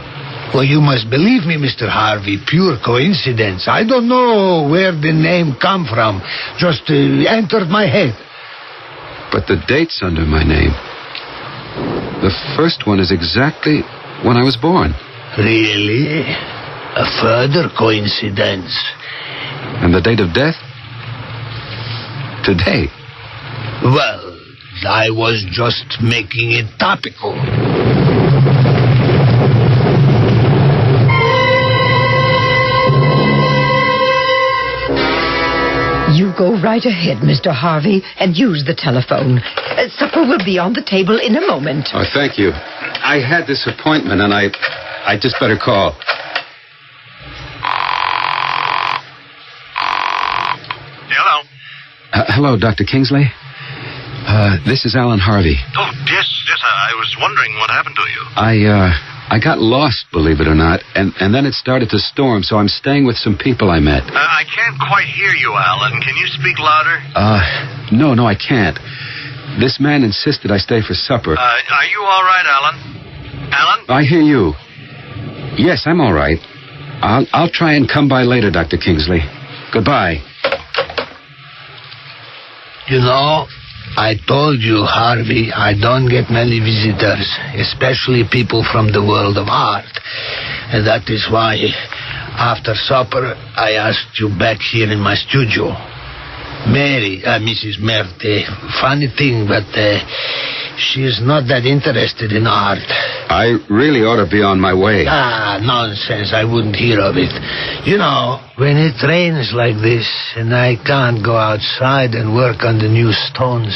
Well, you must believe me, Mr. Harvey. Pure coincidence. I don't know where the name come from. Just entered my head. But the date's under my name. The first one is exactly when I was born. Really? A further coincidence. And the date of death? Today. Well, I was just making it topical. You go right ahead, Mr. Harvey, and use the telephone. Supper will be on the table in a moment. Oh, thank you. I had this appointment, and I just better call. Hello? Hello, Dr. Kingsley. This is Alan Harvey. Oh, yes, I was wondering what happened to you. I got lost, believe it or not, and then it started to storm, so I'm staying with some people I met. I can't quite hear you, Alan. Can you speak louder? No, I can't. This man insisted I stay for supper. Are you all right, Alan? Alan? I hear you. Yes, I'm all right. I'll try and come by later, Dr. Kingsley. Goodbye. You know, I told you, Harvey, I don't get many visitors, especially people from the world of art. And that is why, after supper, I asked you back here in my studio. Mrs. Merte, funny thing, but she's not that interested in art. I really ought to be on my way. Nonsense, I wouldn't hear of it. You know, when it rains like this and I can't go outside and work on the new stones,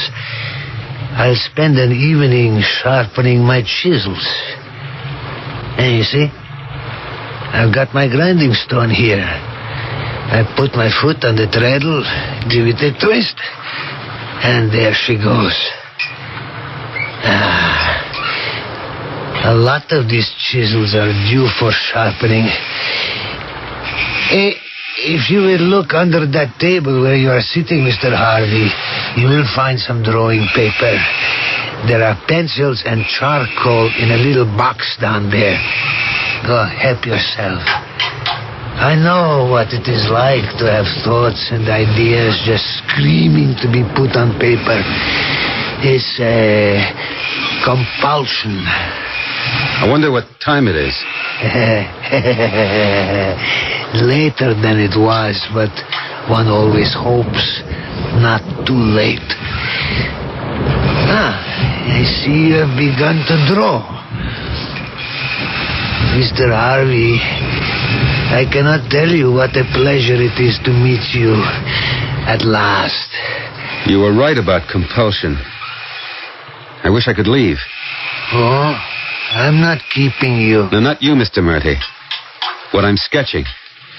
I'll spend an evening sharpening my chisels. And you see, I've got my grinding stone here. I put my foot on the treadle, give it a twist, and there she goes. A lot of these chisels are due for sharpening. If you will look under that table where you are sitting, Mr. Harvey, you will find some drawing paper. There are pencils and charcoal in a little box down there. Go, help yourself. I know what it is like to have thoughts and ideas just screaming to be put on paper. It's compulsion. I wonder what time it is. Later than it was, but one always hopes not too late. I see you have begun to draw. Mr. Harvey, I cannot tell you what a pleasure it is to meet you at last. You were right about compulsion. I wish I could leave. Oh, I'm not keeping you. No, not you, Mr. Murty. What I'm sketching.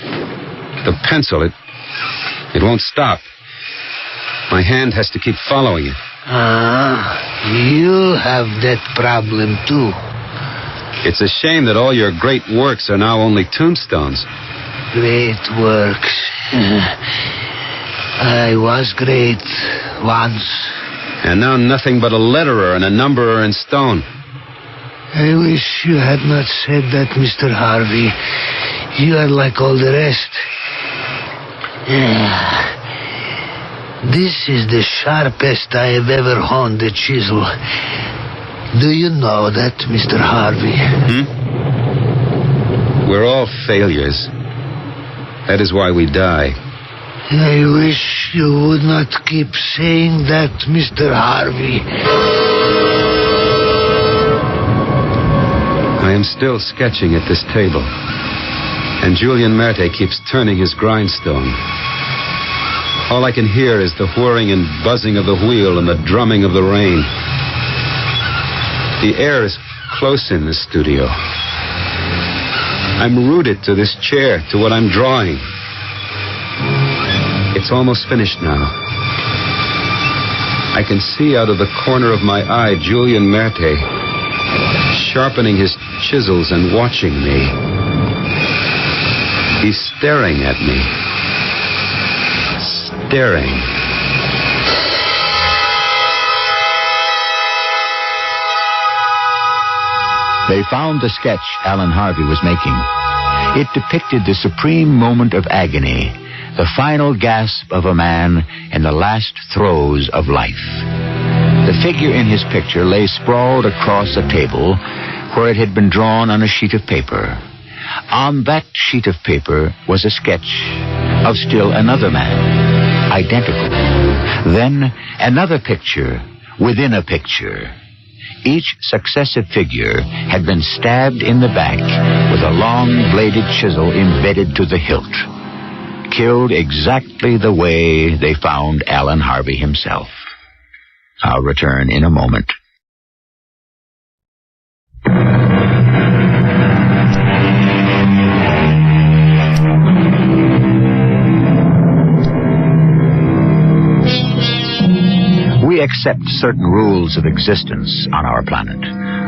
The pencil, it won't stop. My hand has to keep following it. You have that problem, too. It's a shame that all your great works are now only tombstones. Great works. I was great once. And now nothing but a letterer and a numberer in stone. I wish you had not said that, Mr. Harvey. You are like all the rest. This is the sharpest I have ever honed a chisel. Do you know that, Mr. Harvey? We're all failures. That is why we die. I wish you would not keep saying that, Mr. Harvey. I am still sketching at this table, and Julian Merte keeps turning his grindstone. All I can hear is the whirring and buzzing of the wheel and the drumming of the rain. The air is close in this studio. I'm rooted to this chair, to what I'm drawing. It's almost finished now. I can see out of the corner of my eye Julian Merte sharpening his chisels and watching me. He's staring at me. Staring. They found the sketch Alan Harvey was making. It depicted the supreme moment of agony, the final gasp of a man in the last throes of life. The figure in his picture lay sprawled across a table where it had been drawn on a sheet of paper. On that sheet of paper was a sketch of still another man, identical. Then another picture within a picture. Each successive figure had been stabbed in the back with a long-bladed chisel embedded to the hilt. Killed exactly the way they found Alan Harvey himself. I'll return in a moment. We accept certain rules of existence on our planet.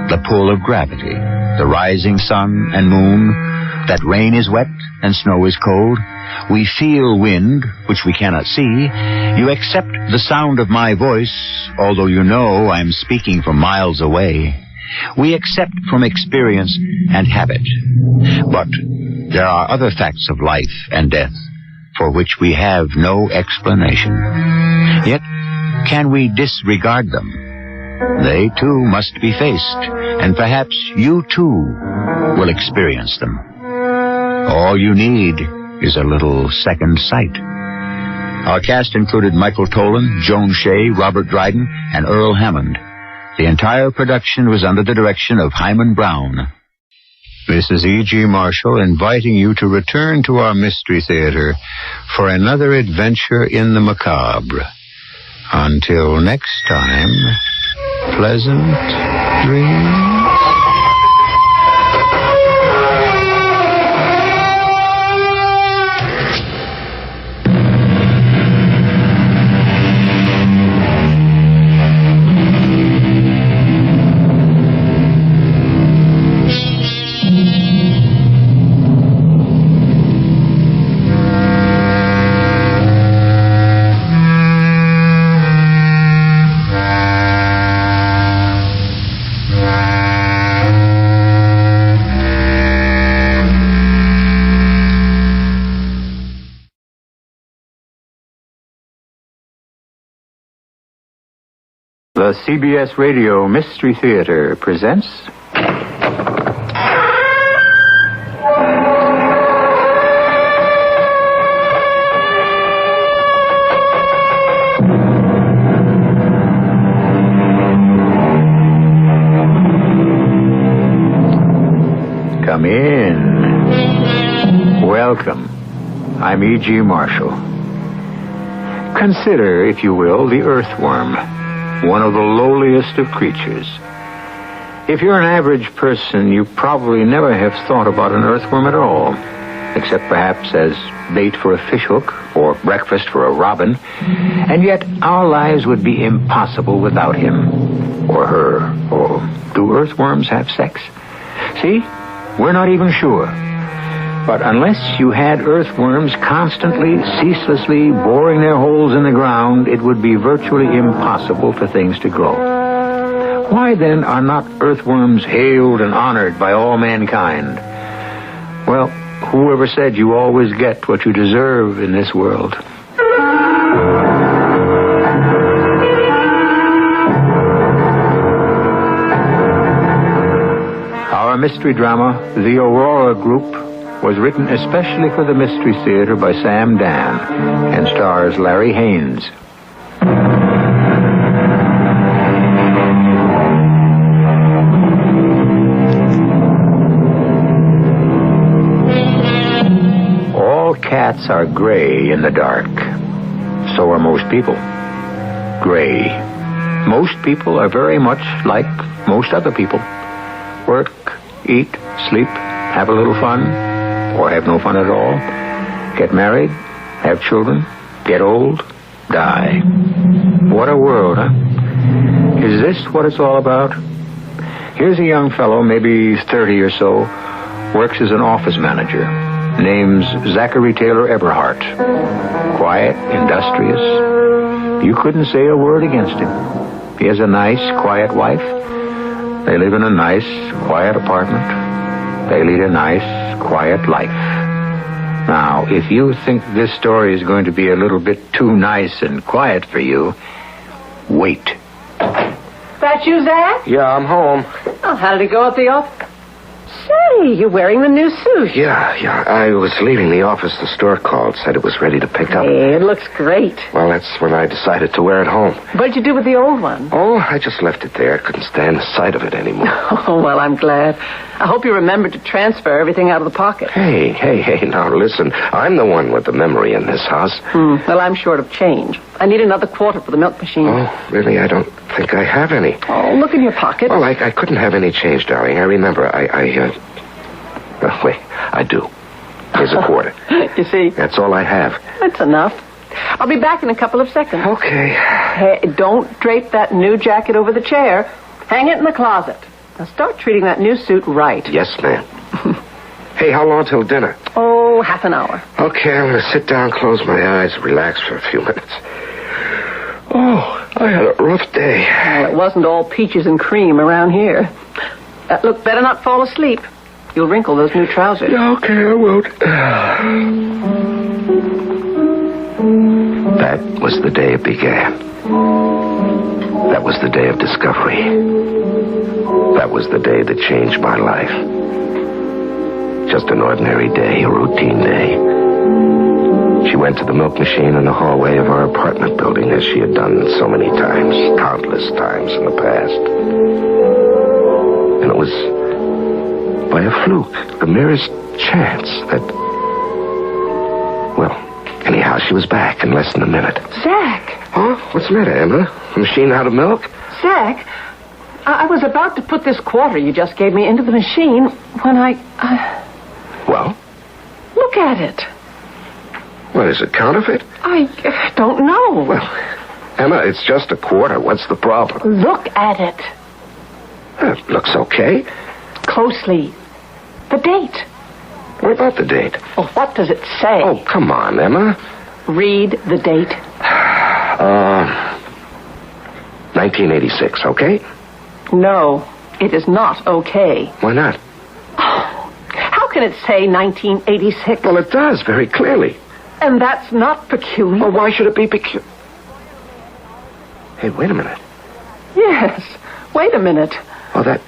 The pull of gravity, the rising sun and moon, that rain is wet and snow is cold. We feel wind, which we cannot see. You accept the sound of my voice, although you know I'm speaking from miles away. We accept from experience and habit. But there are other facts of life and death for which we have no explanation. Yet, can we disregard them? They, too, must be faced, and perhaps you, too, will experience them. All you need is a little second sight. Our cast included Michael Tolan, Joan Shea, Robert Dryden, and Earl Hammond. The entire production was under the direction of Hyman Brown. This is E.G. Marshall inviting you to return to our Mystery Theater for another adventure in the macabre. Until next time, pleasant dreams. The CBS Radio Mystery Theater presents... Come in. Welcome. I'm E.G. Marshall. Consider, if you will, the earthworm. One of the lowliest of creatures. If you're an average person, you probably never have thought about an earthworm at all, except perhaps as bait for a fishhook or breakfast for a robin. And yet our lives would be impossible without him or her. Or do earthworms have sex? See, we're not even sure. But unless you had earthworms constantly, ceaselessly boring their holes in the ground, it would be virtually impossible for things to grow. Why then are not earthworms hailed and honored by all mankind? Well, whoever said you always get what you deserve in this world? Our mystery drama, The Aurora Group, was written especially for the Mystery Theater by Sam Dan and stars Larry Haynes. All cats are gray in the dark. So are most people. Gray. Most people are very much like most other people. Work, eat, sleep, have a little fun, or have no fun at all. Get married, have children, get old, die. What a world, huh? Is this what it's all about? Here's a young fellow, maybe 30 or so, works as an office manager. Name's Zachary Taylor Eberhardt. Quiet, industrious. You couldn't say a word against him. He has a nice, quiet wife. They live in a nice, quiet apartment. They lead a nice, quiet life. Now, if you think this story is going to be a little bit too nice and quiet for you, wait. That you, Zach? Yeah, I'm home. Oh, how did it go at the office? Say, you're wearing the new suit. Yeah. I was leaving the office. The store called, said it was ready to pick up. Hey, it looks great. Well, that's when I decided to wear it home. What'd you do with the old one? Oh, I just left it there. Couldn't stand the sight of it anymore. Oh, well, I'm glad. I hope you remembered to transfer everything out of the pocket. Hey, now listen. I'm the one with the memory in this house. Well, I'm short of change. I need another quarter for the milk machine. Oh, really? I don't think I have any. Oh, look in your pocket. Well, I couldn't have any change, darling. I remember. Well, wait, I do. Here's a quarter. You see? That's all I have. That's enough. I'll be back in a couple of seconds. Okay. Hey, don't drape that new jacket over the chair. Hang it in the closet. Now start treating that new suit right. Yes, ma'am. Hey, how long till dinner? Oh, half an hour. Okay, I'm going to sit down, close my eyes, relax for a few minutes. Oh, I had a rough day. Well, it wasn't all peaches and cream around here. Look, better not fall asleep. You'll wrinkle those new trousers. Yeah, okay, I won't. That was the day it began. That was the day of discovery. That was the day that changed my life. Just an ordinary day, a routine day. She went to the milk machine in the hallway of our apartment building as she had done so many times, countless times in the past. And it was by a fluke, the merest chance that... Well, anyhow, she was back in less than a minute. Zach! Huh? What's the matter, Emma? The machine out of milk? Zach, I was about to put this quarter you just gave me into the machine when I... Well? Look at it. What, is it counterfeit? I don't know. Well, Emma, it's just a quarter. What's the problem? Look at it. It looks okay. Closely. The date. What about the date? Well, what does it say? Oh, come on, Emma. Read the date. 1986, okay? No, it is not okay. Why not? How can it say 1986? Well, it does, very clearly. And that's not peculiar. Well, why should it be peculiar? Hey, wait a minute. Yes, wait a minute. Well,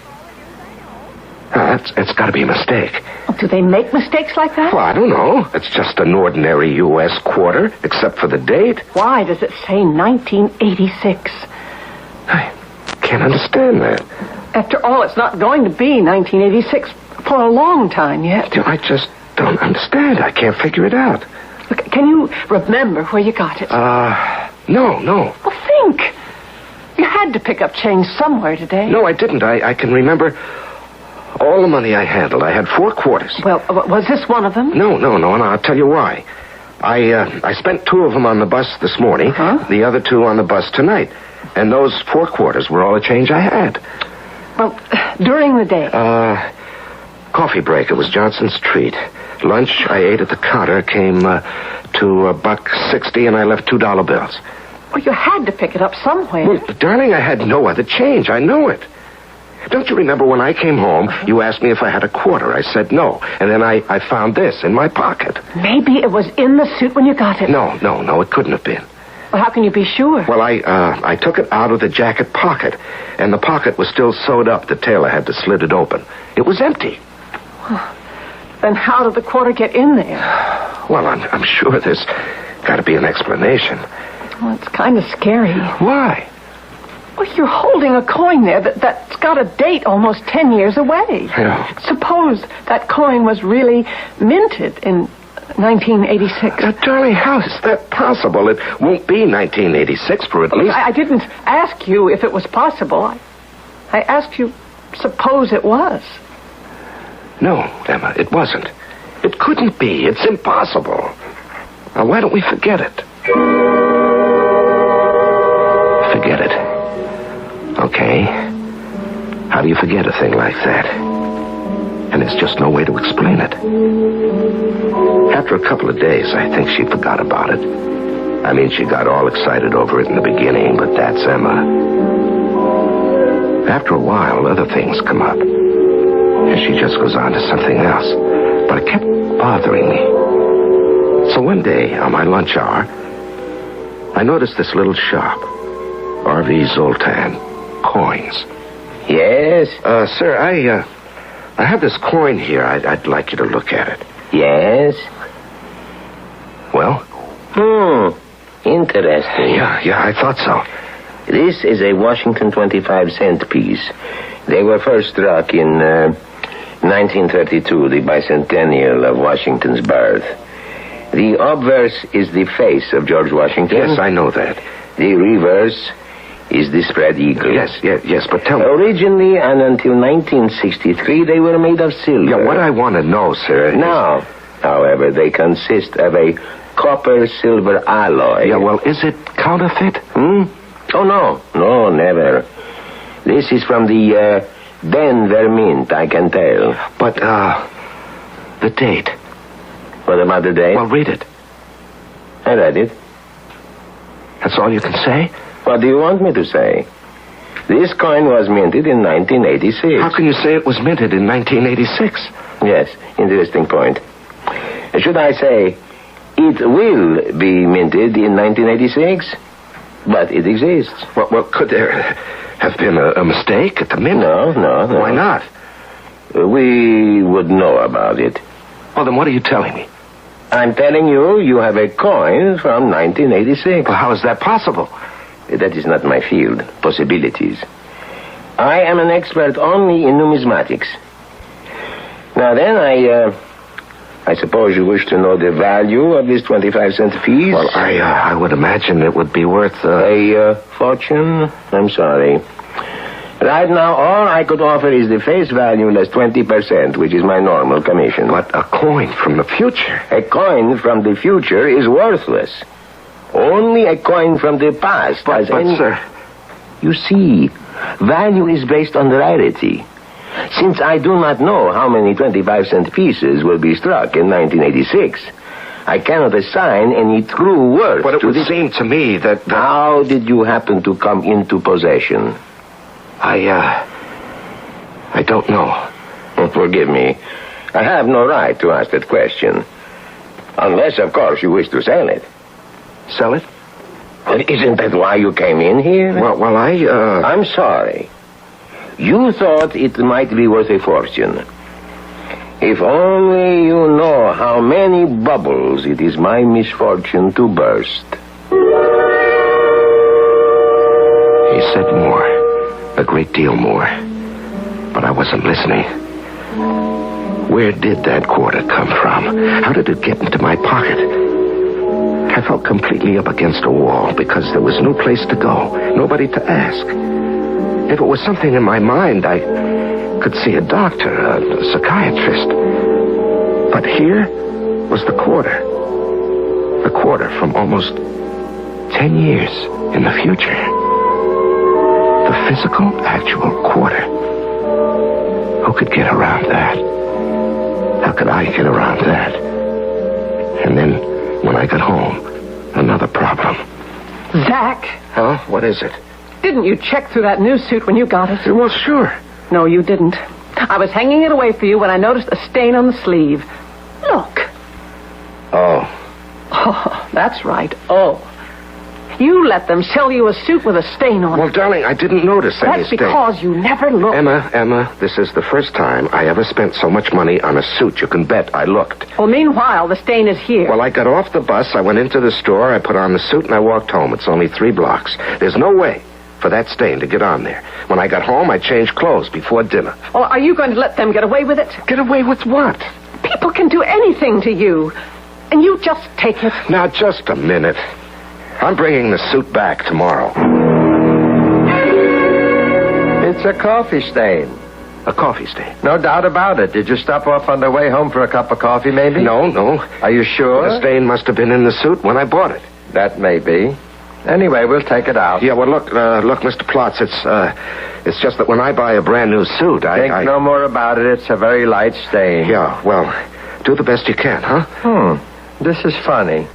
it's got to be a mistake. Do they make mistakes like that? Well, I don't know. It's just an ordinary U.S. quarter, except for the date. Why does it say 1986? I can't understand that. After all, it's not going to be 1986 for a long time yet. I just don't understand. I can't figure it out. Look, can you remember where you got it? No. Well, think. You had to pick up change somewhere today. No, I didn't. I can remember all the money I handled. I had 4 quarters. Well, was this one of them? No, and I'll tell you why. I spent 2 of them on the bus this morning, the other 2 on the bus tonight. And those 4 quarters were all the change I had. Well, during the day? Coffee break. It was Johnson's treat. Lunch, I ate at the counter, came to $1.60, and I left $2 bills. Well, you had to pick it up somewhere. Well, darling, I had no other change. I know it. Don't you remember when I came home, you asked me if I had a quarter? I said no. And then I found this in my pocket. Maybe it was in the suit when you got it. No, it couldn't have been. Well, how can you be sure? Well, I took it out of the jacket pocket, and the pocket was still sewed up. The tailor had to slit it open. It was empty. Then how did the quarter get in there? Well, I'm sure there's got to be an explanation. Well, it's kind of scary. Why? Well, you're holding a coin there that's got a date almost 10 years away. Yeah. Suppose that coin was really minted in 1986. Darling, how is that possible? It won't be 1986 for at least... I didn't ask you if it was possible. I asked you, suppose it was. No, Emma, it wasn't. It couldn't be. It's impossible. Now, why don't we forget it? Forget it. Okay. How do you forget a thing like that? And there's just no way to explain it. After a couple of days, I think she forgot about it. I mean, she got all excited over it in the beginning, but that's Emma. After a while, other things come up. And she just goes on to something else. But it kept bothering me. So one day, on my lunch hour, I noticed this little shop. R.V. Zoltan. Coins. Yes? Sir, I have this coin here. I'd like you to look at it. Yes? Well? Interesting. Yeah, I thought so. This is a Washington 25-cent piece. They were first struck in 1932, the bicentennial of Washington's birth. The obverse is the face of George Washington. Yes, I know that. The reverse is the spread eagle. Yes, but tell me... Originally and until 1963, they were made of silver. Yeah, what I want to know, sir... Now, however, they consist of a copper-silver alloy. Yeah, well, is it counterfeit? Oh, no, never. This is from the Denver Mint, I can tell. But, the date. What about the date? Well, read it. I read it. That's all you can say? What do you want me to say? This coin was minted in 1986. How can you say it was minted in 1986? Yes, interesting point. Should I say, it will be minted in 1986? But it exists. Well, could there have been a mistake at the mint? No. Why not? We would know about it. Well, then what are you telling me? I'm telling you have a coin from 1986. Well, how is that possible? That is not my field. Possibilities. I am an expert only in numismatics. Now then, I suppose you wish to know the value of this 25-cent piece? Well, I would imagine it would be worth... A fortune? I'm sorry. Right now, all I could offer is the face value less 20%, which is my normal commission. But a coin from the future? A coin from the future is worthless. Only a coin from the past. But sir... You see, value is based on rarity. Since I do not know how many 25-cent pieces will be struck in 1986, I cannot assign any true worth. But it would seem to me that... How did you happen to come into possession? I don't know. Forgive me. I have no right to ask that question. Unless, of course, you wish to sell it. Sell it? Isn't that why you came in here? Well, I'm sorry. You thought it might be worth a fortune. If only you know how many bubbles it is my misfortune to burst. He said more. A great deal more. But I wasn't listening. Where did that quarter come from? How did it get into my pocket? I felt completely up against a wall because there was no place to go, nobody to ask. If it was something in my mind, I could see a doctor, a psychiatrist. But here was the quarter. The quarter from almost 10 years in the future. The physical, actual quarter. Who could get around that? How could I get around that? And then, when I got home, another problem. Zach! Huh? What is it? Didn't you check through that new suit when you got it? Well, sure. No, you didn't. I was hanging it away for you when I noticed a stain on the sleeve. Look. Oh. Oh, that's right. Oh. You let them sell you a suit with a stain on it. Well, darling, I didn't notice any That's stain. because you never looked. Emma, this is the first time I ever spent so much money on a suit. You can bet I looked. Well, meanwhile, the stain is here. Well, I got off the bus, I went into the store, I put on the suit, and I walked home. It's only 3 blocks. There's no way for that stain to get on there. When I got home, I changed clothes before dinner. Well, are you going to let them get away with it? Get away with what? People can do anything to you. And you just take it. Now, just a minute. I'm bringing the suit back tomorrow. It's a coffee stain. A coffee stain? No doubt about it. Did you stop off on the way home for a cup of coffee, maybe? No. Are you sure? The stain must have been in the suit when I bought it. That may be. Anyway, we'll take it out. Yeah, well, look, Mr. Plotz, it's just that when I buy a brand new suit, Think no more about it. It's a very light stain. Yeah, well, do the best you can, huh? This is funny.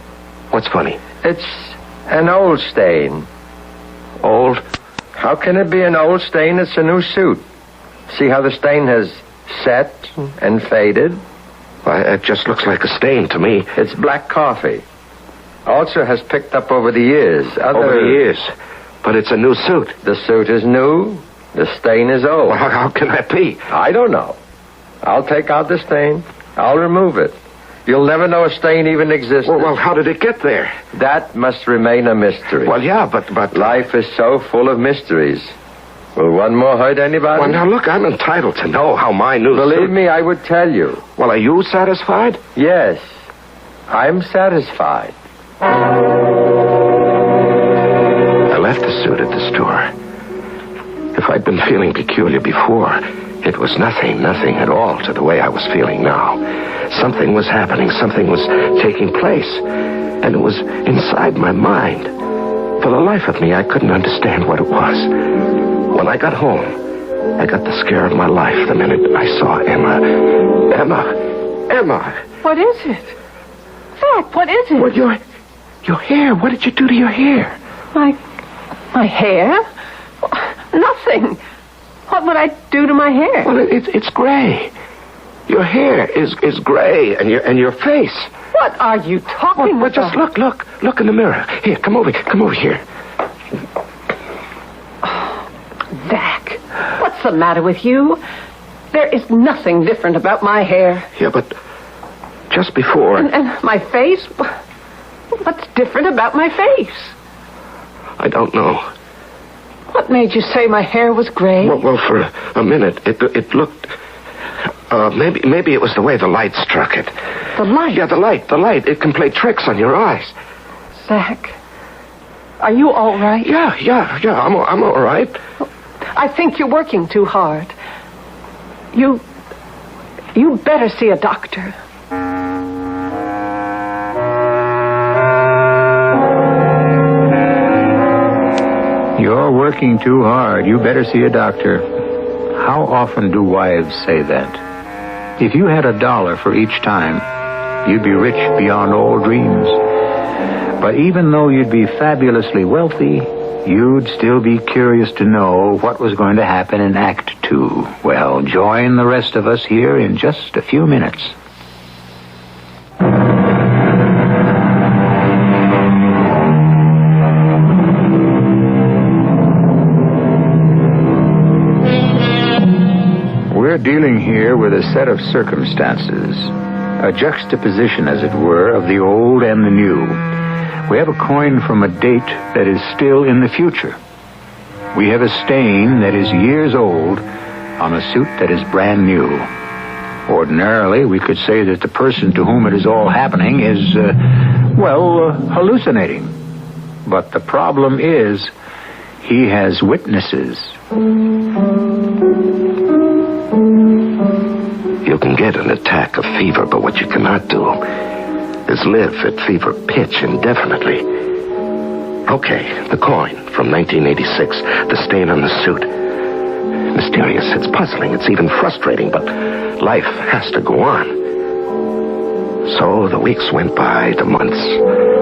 What's funny? It's an old stain. Old? How can it be an old stain? It's a new suit. See how the stain has set and faded? Well, it just looks like a stain to me. It's black coffee. Also has picked up over the years. Over the years? But it's a new suit. The suit is new. The stain is old. Well, how can that be? I don't know. I'll take out the stain. I'll remove it. You'll never know a stain even exists. Well, how did it get there? That must remain a mystery. Well, yeah, but... Life is so full of mysteries. Will one more hurt anybody? Well, now, look, I'm entitled to know how my new Believe me, I would tell you. Well, are you satisfied? Yes. I'm satisfied. I left the suit at the store. If I'd been feeling peculiar before, it was nothing at all to the way I was feeling now. Something was happening, something was taking place, and it was inside my mind. For the life of me, I couldn't understand what it was. When I got home, I got the scare of my life the minute I saw Emma. Emma! What is it? Zach, what is it? Well, your hair. What did you do to your hair? My hair? Nothing. What would I do to my hair? Well, it's gray. Your hair is gray, and your face. What are you talking about? Just look in the mirror. Here, come over here. Zach, what's the matter with you? There is nothing different about my hair. Yeah, but just before... And my face? What's different about my face? I don't know. What made you say my hair was gray? Well, for a minute, it looked... maybe it was the way the light struck it. The light? Yeah, the light. It can play tricks on your eyes. Zach, are you all right? Yeah, I'm all right. I think you're working too hard. You better see a doctor. You're working too hard. You better see a doctor. How often do wives say that? If you had $1 for each time, you'd be rich beyond all dreams. But even though you'd be fabulously wealthy, you'd still be curious to know what was going to happen in Act 2. Well, join the rest of us here in just a few minutes. We're dealing here with a set of circumstances, a juxtaposition, as it were, of the old and the new. We have a coin from a date that is still in the future. We have a stain that is years old on a suit that is brand new. Ordinarily, we could say that the person to whom it is all happening is, hallucinating. But the problem is, he has witnesses. You can get an attack of fever, but what you cannot do is live at fever pitch indefinitely. Okay, the coin from 1986, the stain on the suit. Mysterious, it's puzzling, it's even frustrating, but life has to go on. So the weeks went by, the months,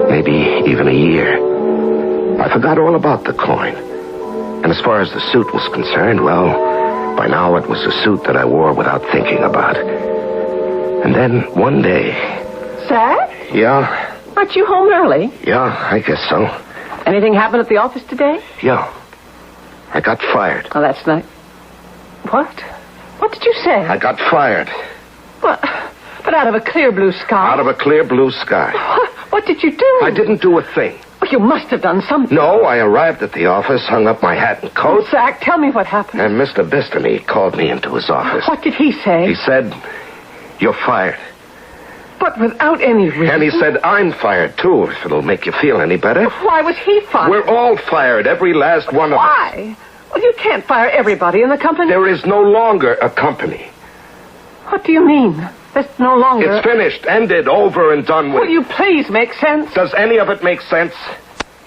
maybe even a year. I forgot all about the coin. And as far as the suit was concerned, well, by now it was a suit that I wore without thinking about. And then one day... Zach? Yeah? Aren't you home early? Yeah, I guess so. Anything happened at the office today? Yeah. I got fired. Oh, that's nice. What? What did you say? I got fired. What? But out of a clear blue sky. Out of a clear blue sky. What did you do? I didn't do a thing. Well, you must have done something. No, I arrived at the office, hung up my hat and coat. Zach, tell me what happened. And Mr. Bistany called me into his office. What did he say? He said, "You're fired." But without any reason. And he said, "I'm fired, too, if it'll make you feel any better." Why was he fired? We're all fired, every last one of us. Why? Well, you can't fire everybody in the company. There is no longer a company. What do you mean? There's no longer... It's finished, ended, over and done with. Will you please make sense? Does any of it make sense?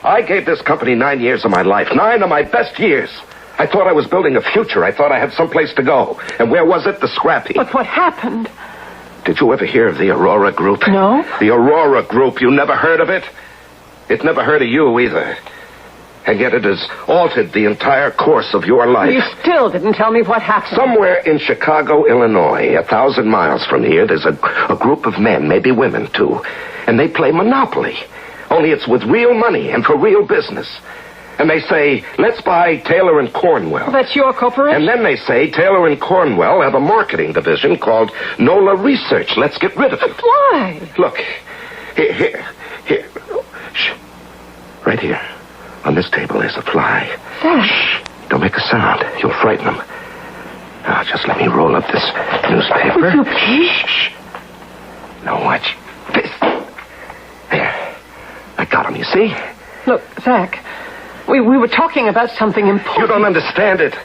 I gave this company 9 years of my life, 9 of my best years. I thought I was building a future. I thought I had someplace to go. And where was it? The scrap heap. But what happened? Did you ever hear of the AURORA group? No. The AURORA group. You never heard of it? It never heard of you either. And yet it has altered the entire course of your life. You still didn't tell me what happened. Somewhere in Chicago, Illinois, 1,000 miles from here, there's a group of men, maybe women too, and they play Monopoly. Only it's with real money and for real business. And they say, "Let's buy Taylor and Cornwell." Well, that's your corporation? And then they say, "Taylor and Cornwell have a marketing division called NOLA Research. Let's get rid of it." But why? Look, here. Shh. Right here. On this table there's a fly. Zach. Shh. Don't make a sound. You'll frighten them. Now, just let me roll up this newspaper. Would you please? Shh. Now, watch this. There. I got him, you see? Look, Zach, we were talking about something important. You don't understand it.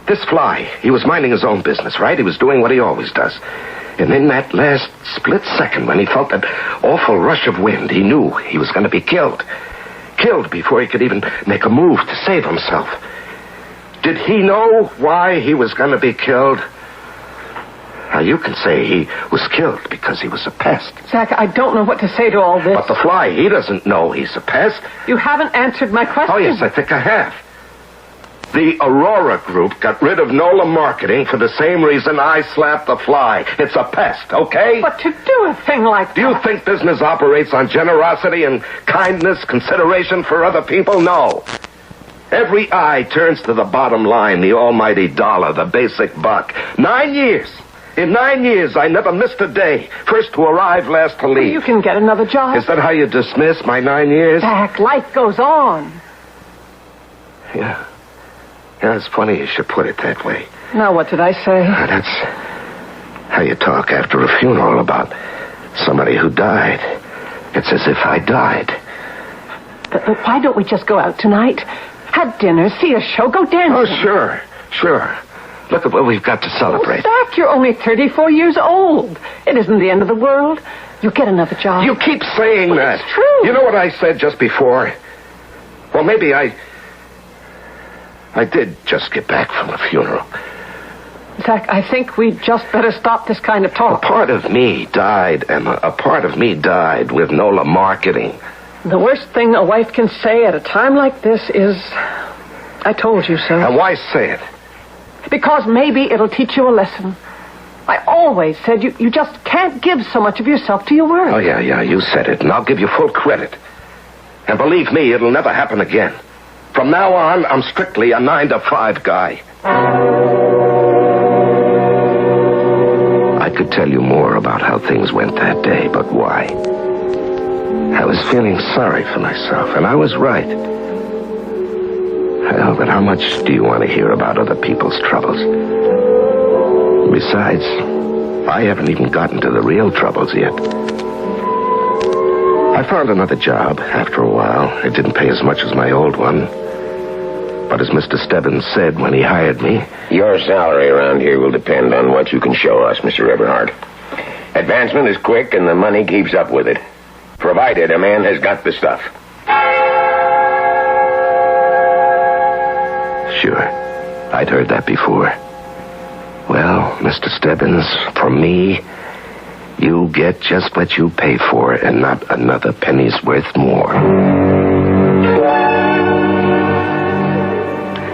This fly, he was minding his own business, right? He was doing what he always does. And in that last split second when he felt that awful rush of wind, he knew he was going to be killed. Killed before he could even make a move to save himself. Did he know why he was going to be killed? Now, you can say he was killed because he was a pest. Zach, I don't know what to say to all this. But the fly, he doesn't know he's a pest. You haven't answered my question. Oh, yes, I think I have. The AURORA group got rid of NOLA Marketing for the same reason I slapped the fly. It's a pest, okay? But to do a thing like that... Do you think business operates on generosity and kindness, consideration for other people? No. Every eye turns to the bottom line, the almighty dollar, the basic buck. 9 years. In 9 years, I never missed a day. First to arrive, last to leave. Well, you can get another job. Is that how you dismiss my 9 years? Zach, life goes on. Yeah. Yeah, it's funny you should put it that way. Now, what did I say? That's how you talk after a funeral about somebody who died. It's as if I died. But why don't we just go out tonight? Have dinner, see a show, go dancing. Oh, sure. Look at what we've got to celebrate. Oh, Zach, you're only 34 years old. It isn't the end of the world. You'll get another job. You keep saying that. It's true. You know what I said just before? Well, maybe I did just get back from the funeral. Zach, I think we'd just better stop this kind of talk. A part of me died, Emma. A part of me died with NOLA Marketing. The worst thing a wife can say at a time like this is, "I told you so." And why say it? Because maybe it'll teach you a lesson. I always said you just can't give so much of yourself to your work. Oh, yeah, you said it, and I'll give you full credit. And believe me, it'll never happen again. From now on, I'm strictly a 9-to-5 guy. I could tell you more about how things went that day, but why? I was feeling sorry for myself, and I was right. Well, but how much do you want to hear about other people's troubles? Besides, I haven't even gotten to the real troubles yet. I found another job after a while. It didn't pay as much as my old one. But as Mr. Stebbins said when he hired me... Your salary around here will depend on what you can show us, Mr. Eberhard. Advancement is quick and the money keeps up with it. Provided a man has got the stuff. Sure. I'd heard that before. Well, Mr. Stebbins, from me, you get just what you pay for and not another penny's worth more.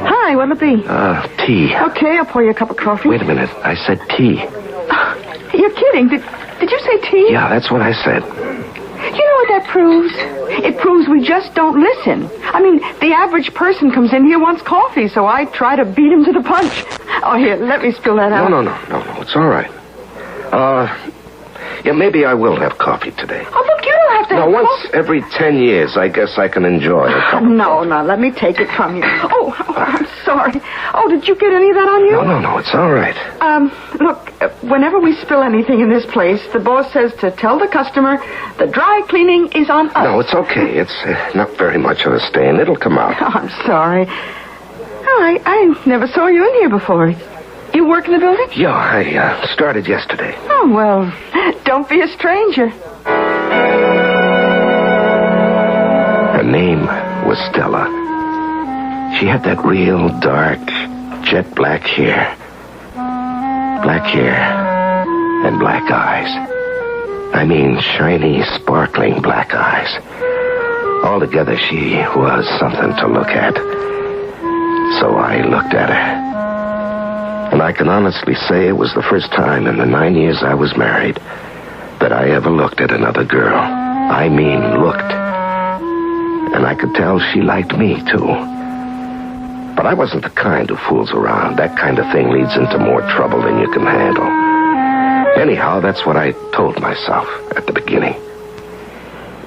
Hi, what'll it be? Tea. Okay, I'll pour you a cup of coffee. Wait a minute. I said tea. You're kidding. Did you say tea? Yeah, that's what I said. You know what that proves? It proves we just don't listen. I mean, the average person comes in here wants coffee, so I try to beat him to the punch. Oh, here, let me spill that out. No, it's all right. Yeah, maybe I will have coffee today. Oh, look, you don't have to have once coffee. every 10 years, I guess I can enjoy a cup. No, let me take it from you. Oh, I'm sorry. Oh, did you get any of that on you? No, it's all right. Look, whenever we spill anything in this place, the boss says to tell the customer the dry cleaning is on us. No, it's okay. It's not very much of a stain. It'll come out. Oh, I'm sorry. Oh, I never saw you in here before. You work in the building? Yeah, I started yesterday. Oh, well, don't be a stranger. Her name was Stella. She had that real dark, jet black hair. Black hair and black eyes. I mean, shiny, sparkling black eyes. Altogether, she was something to look at. So I looked at her. And I can honestly say it was the first time in the 9 years I was married that I ever looked at another girl. I mean, looked. And I could tell she liked me, too. But I wasn't the kind who fools around. That kind of thing leads into more trouble than you can handle. Anyhow, that's what I told myself at the beginning.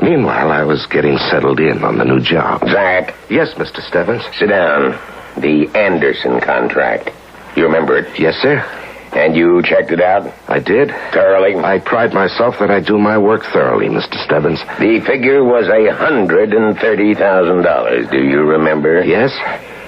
Meanwhile, I was getting settled in on the new job. Zach. Yes, Mr. Stebbins? Sit down. The Anderson contract. You remember it? Yes, sir. And you checked it out? I did. Thoroughly? I pride myself that I do my work thoroughly, Mr. Stebbins. The figure was $130,000. Do you remember? Yes.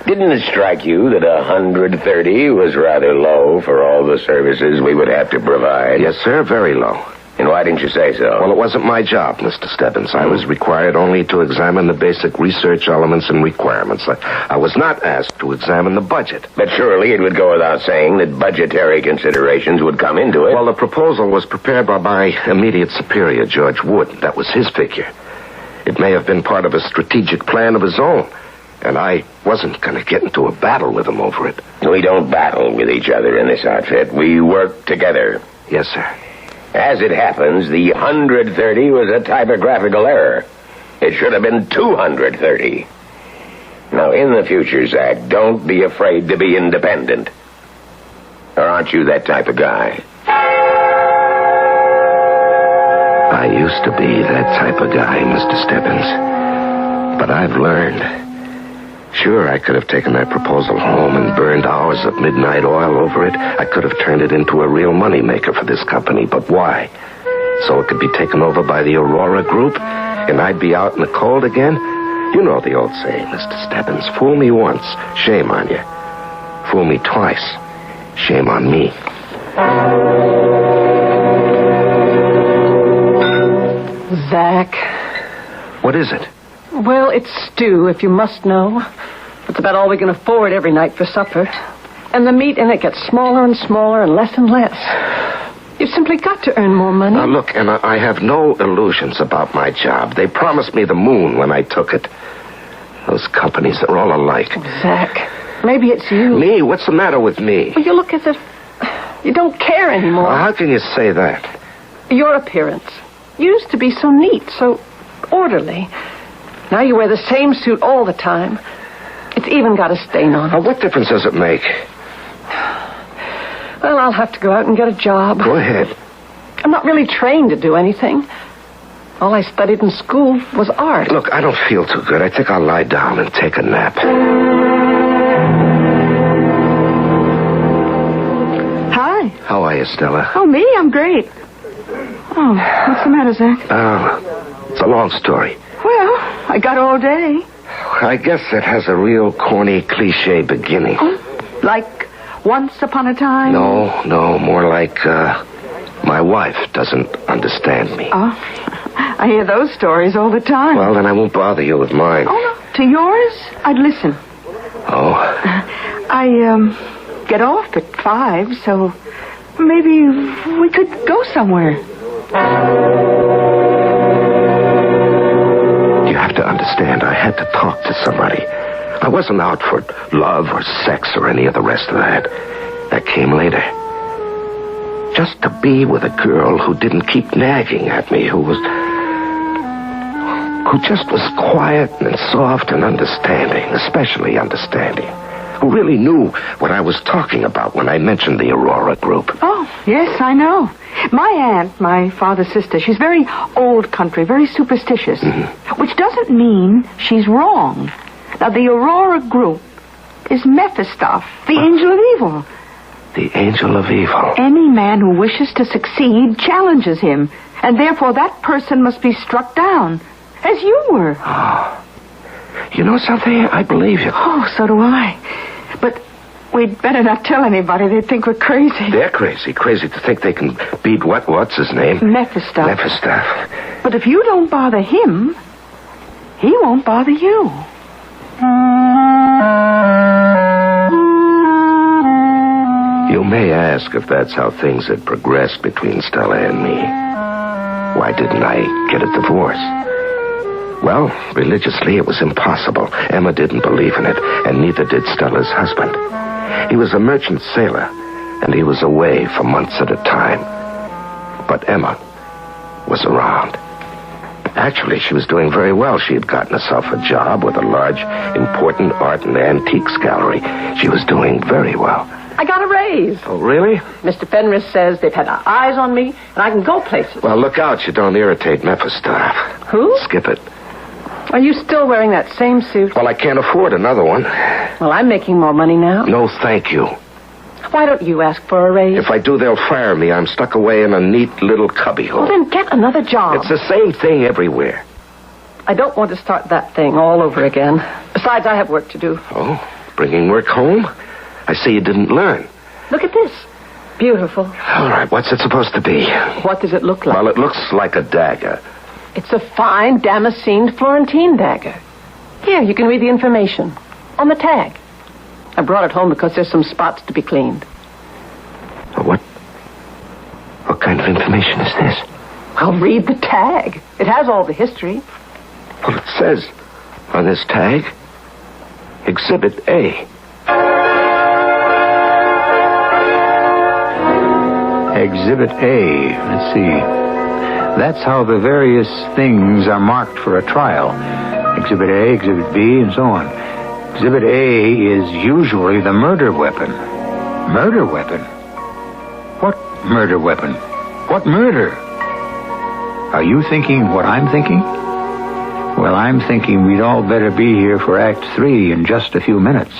Didn't it strike you that $130 was rather low for all the services we would have to provide? Yes, sir. Very low. And why didn't you say so? Well, it wasn't my job, Mr. Stebbins. I was required only to examine the basic research elements and requirements. I was not asked to examine the budget. But surely it would go without saying that budgetary considerations would come into it. Well, the proposal was prepared by my immediate superior, George Wood. That was his figure. It may have been part of a strategic plan of his own. And I wasn't going to get into a battle with him over it. We don't battle with each other in this outfit. We work together. Yes, sir. As it happens, the 130 was a typographical error. It should have been 230. Now, in the future, Zach, don't be afraid to be independent. Or aren't you that type of guy? I used to be that type of guy, Mr. Stebbins. But I've learned. Sure, I could have taken that proposal home and burned hours of midnight oil over it. I could have turned it into a real moneymaker for this company, but why? So it could be taken over by the AURORA group, and I'd be out in the cold again? You know the old saying, Mr. Stebbins. Fool me once, shame on you. Fool me twice, shame on me. Zach. What is it? Well, it's stew, if you must know. It's about all we can afford every night for supper. And the meat in it gets smaller and smaller and less. You've simply got to earn more money. Now, look, Emma, I have no illusions about my job. They promised me the moon when I took it. Those companies, they're all alike. Zach, maybe it's you. Me? What's the matter with me? Well, you look as if you don't care anymore. Well, how can you say that? Your appearance. You used to be so neat, so orderly. Now you wear the same suit all the time. It's even got a stain on it. Now, what difference does it make? Well, I'll have to go out and get a job. Go ahead. I'm not really trained to do anything. All I studied in school was art. Look, I don't feel too good. I think I'll lie down and take a nap. Hi. How are you, Stella? Oh, me? I'm great. Oh, what's the matter, Zach? It's a long story. Well, I got all day. I guess it has a real corny, cliche beginning. Oh, like once upon a time? No, more like, my wife doesn't understand me. Oh, I hear those stories all the time. Well, then I won't bother you with mine. Oh, no. To yours, I'd listen. Oh? I get off at 5, so maybe we could go somewhere. You have to understand, I had to talk to somebody. I wasn't out for love or sex or any of the rest of that. That came later. Just to be with a girl who didn't keep nagging at me, who was who just was quiet and soft and understanding, especially understanding, who really knew what I was talking about when I mentioned the Aurora group. Oh, yes, I know. My aunt, my father's sister, she's very old country, very superstitious, which doesn't mean she's wrong. Now, the Aurora group is Mephistoph, the angel of evil. The angel of evil. Any man who wishes to succeed challenges him, and therefore that person must be struck down, as you were. Oh. You know something? I believe you. Oh, so do I. But we'd better not tell anybody. They'd think we're crazy. They're crazy. Crazy to think they can beat what's his name? Mephistoph. Mephistoph. But if you don't bother him, he won't bother you. You may ask if that's how things had progressed between Stella and me. Why didn't I get a divorce? Well, religiously it was impossible. Emma didn't believe in it, and neither did Stella's husband. He was a merchant sailor, and he was away for months at a time. But Emma was around. Actually, she was doing very well. She had gotten herself a job with a large, important art and antiques gallery. She was doing very well. I got a raise. Oh, really? Mr. Fenris says they've had eyes on me, and I can go places. Well, look out you don't irritate Mephistoph. Who? Skip it. Are you still wearing that same suit? Well, I can't afford another one. Well, I'm making more money now. No, thank you. Why don't you ask for a raise? If I do, they'll fire me. I'm stuck away in a neat little cubbyhole. Well, then get another job. It's the same thing everywhere. I don't want to start that thing all over again. Besides, I have work to do. Oh, bringing work home? I see you didn't learn. Look at this. Beautiful. All right, what's it supposed to be? What does it look like? Well, it looks like a dagger. It's a fine damascened Florentine dagger. Here, you can read the information on the tag. I brought it home because there's some spots to be cleaned. What kind of information is this? Well, read the tag. It has all the history. Well, it says on this tag, Exhibit A. Exhibit A. Let's see. That's how the various things are marked for a trial. Exhibit A, Exhibit B, and so on. Exhibit A is usually the murder weapon. Murder weapon? What murder weapon? What murder? Are you thinking what I'm thinking? Well, I'm thinking we'd all better be here for Act 3 in just a few minutes.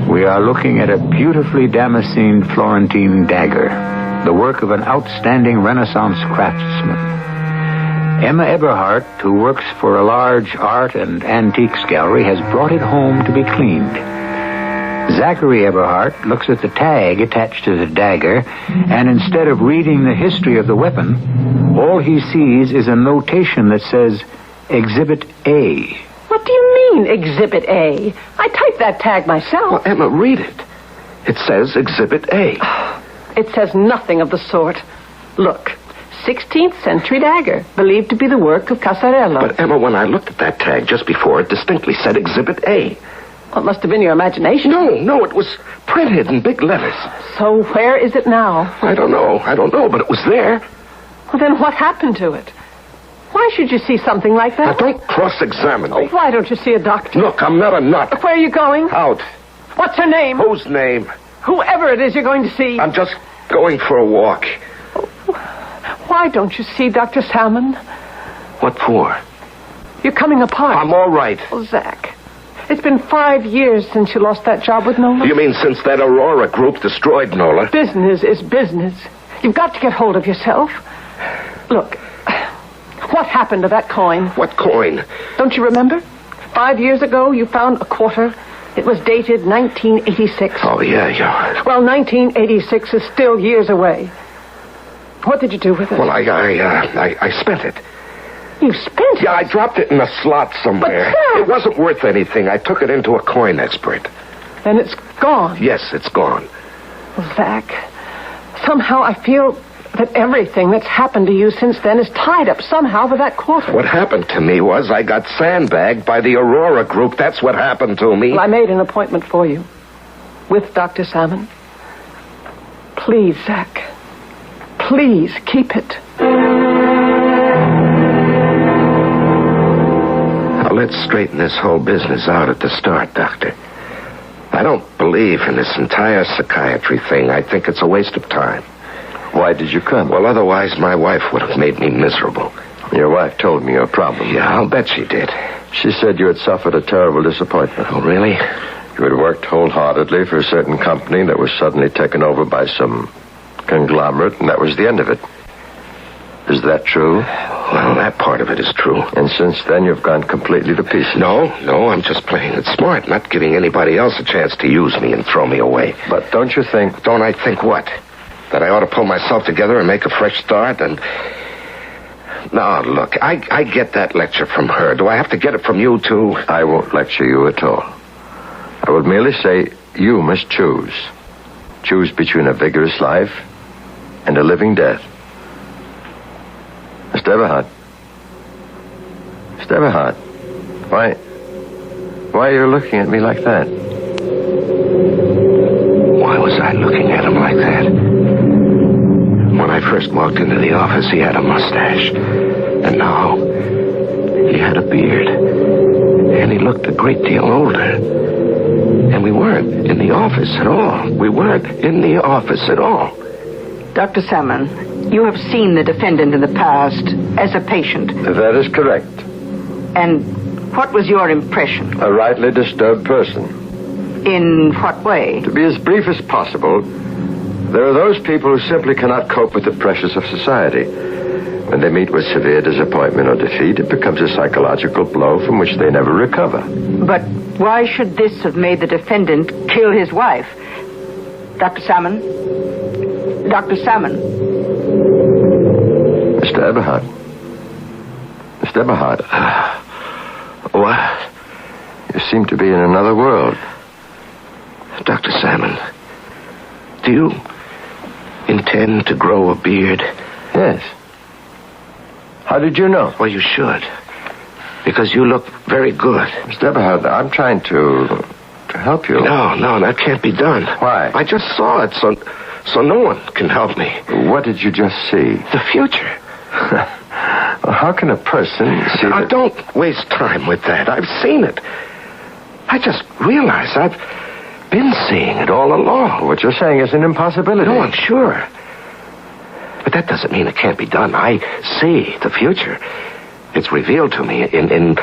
We are looking at a beautifully damascened Florentine dagger, the work of an outstanding Renaissance craftsman. Emma Eberhardt, who works for a large art and antiques gallery, has brought it home to be cleaned. Zachary Eberhardt looks at the tag attached to the dagger, and instead of reading the history of the weapon, all he sees is a notation that says, Exhibit A. What do you mean, Exhibit A? I typed that tag myself. Well, Emma, read it. It says Exhibit A. It says nothing of the sort. Look, 16th century dagger, believed to be the work of Casarello. But, Emma, when I looked at that tag just before, it distinctly said Exhibit A. Well, it must have been your imagination. No, it was printed in big letters. So where is it now? I don't know, but it was there. Well, then what happened to it? Why should you see something like that? Now, don't cross-examine me. Oh, why don't you see a doctor? Look, I'm not a nut. Where are you going? Out. What's her name? Whose name? Whoever it is you're going to see. I'm just going for a walk. Why don't you see Dr. Salmon? What for? You're coming apart. I'm all right. Oh, Zach, it's been 5 years since you lost that job with Nola. You mean since that Aurora group destroyed Nola? Business is business. You've got to get hold of yourself. Look, what happened to that coin? What coin? Don't you remember? 5 years ago, you found a quarter. It was dated 1986. Oh, yeah. Well, 1986 is still years away. What did you do with it? Well, I spent it. You spent it? Yeah, I dropped it in a slot somewhere. But, it wasn't worth anything. I took it into a coin expert. And it's gone? Yes, it's gone. Well, Zach, somehow I feel that everything that's happened to you since then is tied up somehow with that quarter. What happened to me was I got sandbagged by the AURORA group. That's what happened to me. Well, I made an appointment for you with Dr. Salmon. Please, Zach. Please keep it. Now, let's straighten this whole business out at the start, Doctor. I don't believe in this entire psychiatry thing. I think it's a waste of time. Why did you come? Well, otherwise my wife would have made me miserable. Your wife told me your problem. Yeah, I'll bet she did. She said you had suffered a terrible disappointment. Oh, really? You had worked wholeheartedly for a certain company that was suddenly taken over by some conglomerate, and that was the end of it. Is that true? Well, that part of it is true. And since then, you've gone completely to pieces. No, I'm just playing it smart, not giving anybody else a chance to use me and throw me away. But don't you think... Don't I think what? That I ought to pull myself together and make a fresh start and... No, look, I get that lecture from her. Do I have to get it from you, too? I won't lecture you at all. I will merely say you must choose. Choose between a vigorous life and a living death. Mr. Everhart. Mr. Everhart. Why are you looking at me like that? Why was I looking at him like that? When I first walked into the office, he had a mustache. And now, he had a beard. And he looked a great deal older. And we weren't in the office at all. We weren't in the office at all. Dr. Salmon, you have seen the defendant in the past as a patient. That is correct. And what was your impression? A rightly disturbed person. In what way? To be as brief as possible, there are those people who simply cannot cope with the pressures of society. When they meet with severe disappointment or defeat, it becomes a psychological blow from which they never recover. But why should this have made the defendant kill his wife? Dr. Salmon? Dr. Salmon? Mr. Everhart. Mr. Everhart. What? You seem to be in another world. Dr. Salmon, do you intend to grow a beard? Yes. How did you know? Well, you should. Because you look very good. Mr. Everhart, I'm trying to help you. No, that can't be done. Why? I just saw it, so no one can help me. What did you just see? The future. Well, how can a person see Now, don't waste time with that. I've seen it. I just realized I've been seeing it all along. What you're saying is an impossibility. No, I'm sure. But that doesn't mean it can't be done. I see the future. It's revealed to me in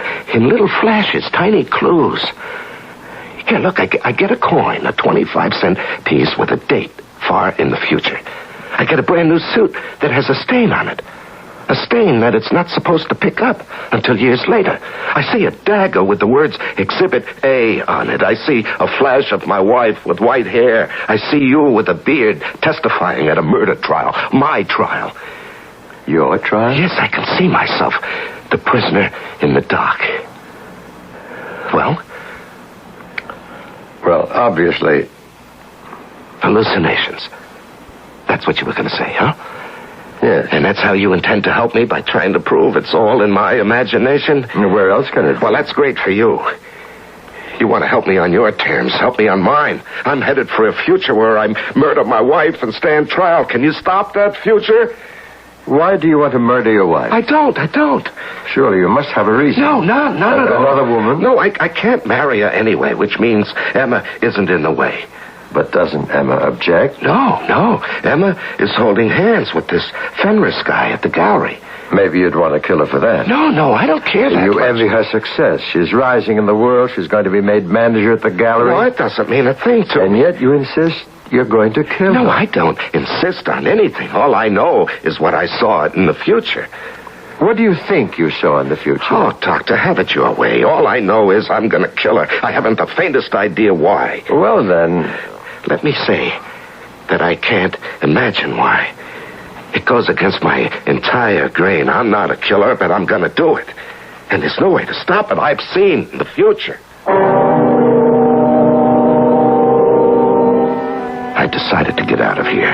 little flashes, tiny clues. Here, look, I get a coin, a 25-cent piece with a date far in the future. I get a brand new suit that has a stain on it. A stain that it's not supposed to pick up until years later. I see a dagger with the words Exhibit A on it. I see a flash of my wife with white hair. I see you with a beard testifying at a murder trial. My trial. Your trial? Yes, I can see myself, the prisoner in the dock. Well, obviously. Hallucinations. That's what you were going to say, huh? Yes. And that's how you intend to help me, by trying to prove it's all in my imagination? Where else can it be? Well, that's great for you. You want to help me on your terms. Help me on mine. I'm headed for a future where I murder my wife and stand trial. Can you stop that future? Why do you want to murder your wife? I don't. Surely you must have a reason. No, not at all. Another woman? No, I can't marry her anyway, which means Emma isn't in the way. But doesn't Emma object? No. Emma is holding hands with this Fenris guy at the gallery. Maybe you'd want to kill her for that. No, I don't care that You much. envy her success. She's rising in the world. She's going to be made manager at the gallery. No, it doesn't mean a thing to me. And yet you insist you're going to kill her. No, I don't insist on anything. All I know is what I saw in the future. What do you think you saw in the future? Oh, Doctor, have it your way. All I know is I'm going to kill her. I haven't the faintest idea why. Well, then... Let me say that I can't imagine why. It goes against my entire grain. I'm not a killer, but I'm going to do it. And there's no way to stop it. I've seen the future. I decided to get out of here.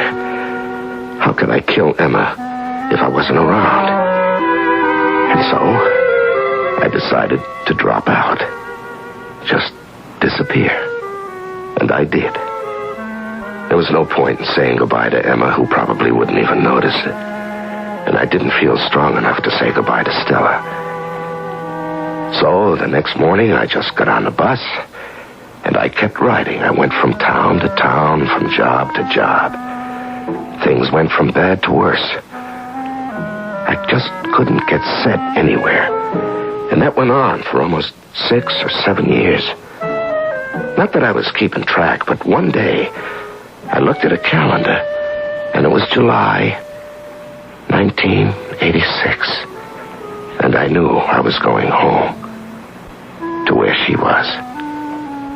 How could I kill Emma if I wasn't around? And so, I decided to drop out. Just disappear. And I did. There was no point in saying goodbye to Emma, who probably wouldn't even notice it. And I didn't feel strong enough to say goodbye to Stella. So, the next morning, I just got on the bus, and I kept riding. I went from town to town, from job to job. Things went from bad to worse. I just couldn't get set anywhere. And that went on for almost 6 or 7 years. Not that I was keeping track, but one day, I looked at a calendar, and it was July 1986. And I knew I was going home, to where she was.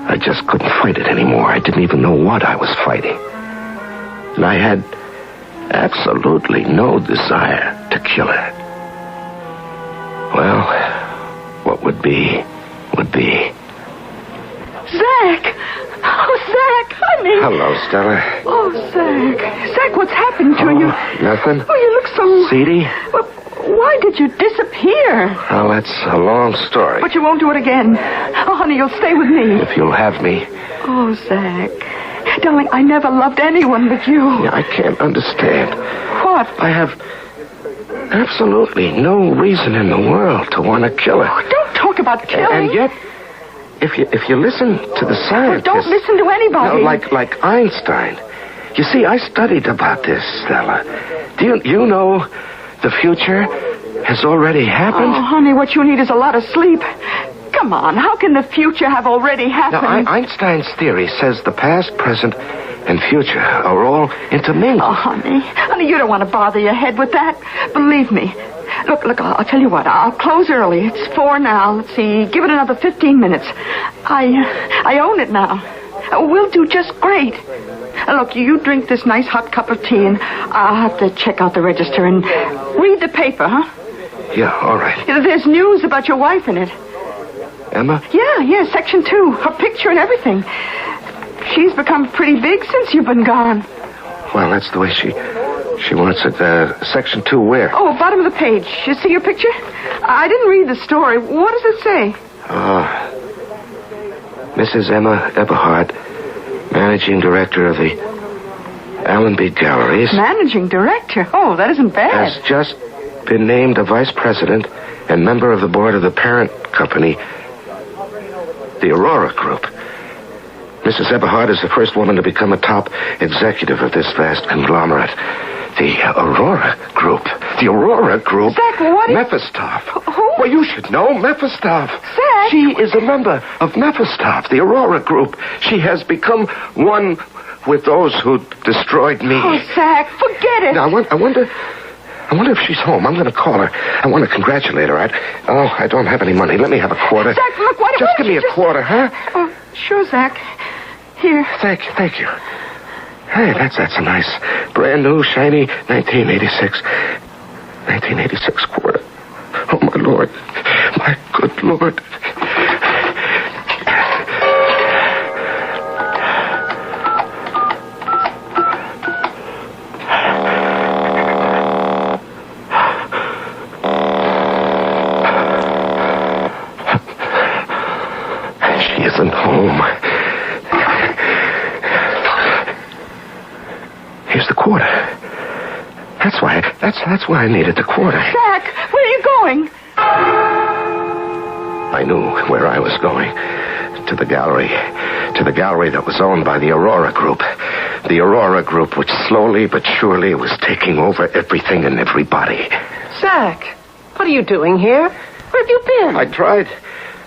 I just couldn't fight it anymore. I didn't even know what I was fighting. And I had absolutely no desire to kill her. Well, what would be, would be. Zach! Oh, Zach, honey! Hello, Stella. Oh, Zach. Zach, what's happened to you? Nothing? Oh, you look so... Seedy? Well, why did you disappear? Well, that's a long story. But you won't do it again. Oh, honey, you'll stay with me. If you'll have me. Oh, Zach. Darling, I never loved anyone but you. Yeah, I can't understand. What? I have absolutely no reason in the world to want to kill her. Oh, don't talk about killing. And yet, if you listen to the scientists... Well, don't listen to anybody. No, like Einstein. You see, I studied about this, Stella. Do you know the future has already happened? Oh, honey, what you need is a lot of sleep. Come on, how can the future have already happened? Now, Einstein's theory says the past, present, and future are all intermingled. Oh, honey, you don't want to bother your head with that. Believe me. Look, I'll tell you what. I'll close early. It's 4 now. Let's see. Give it another 15 minutes. I own it now. We'll do just great. Look, you drink this nice hot cup of tea, and I'll have to check out the register and read the paper, huh? Yeah, all right. There's news about your wife in it. Emma? Yeah, section 2. Her picture and everything. She's become pretty big since you've been gone. Well, that's the way she wants it. Section 2 where? Oh, bottom of the page. You see your picture? I didn't read the story. What does it say? Mrs. Emma Eberhard, Managing Director of the Allenby Galleries. Managing Director? Oh, that isn't bad. Has just been named a Vice President and member of the board of the parent company, the Aurora Group. Mrs. Eberhard is the first woman to become a top executive of this vast conglomerate. The Aurora Group. The Aurora Group? Zach, what is... Mephistoph. Who? Well, you should know Mephistoph. Zach! She is a member of Mephistoph, the Aurora Group. She has become one with those who destroyed me. Oh, Zach, forget it. Now, I wonder if she's home. I'm going to call her. I want to congratulate her. I don't have any money. Let me have a quarter. Zach, look, what... Just give me a quarter, huh? Oh, sure, Zach. Here. Thank you. Hey, that's a nice, brand new, shiny 1986 quarter. Oh, my Lord. My good Lord. She isn't home. Here's the quarter. That's why I needed the quarter. Zach, where are you going? I knew where I was going. To the gallery that was owned by the Aurora Group. The Aurora Group, which slowly but surely was taking over everything and everybody. Zach, what are you doing here? Where have you been?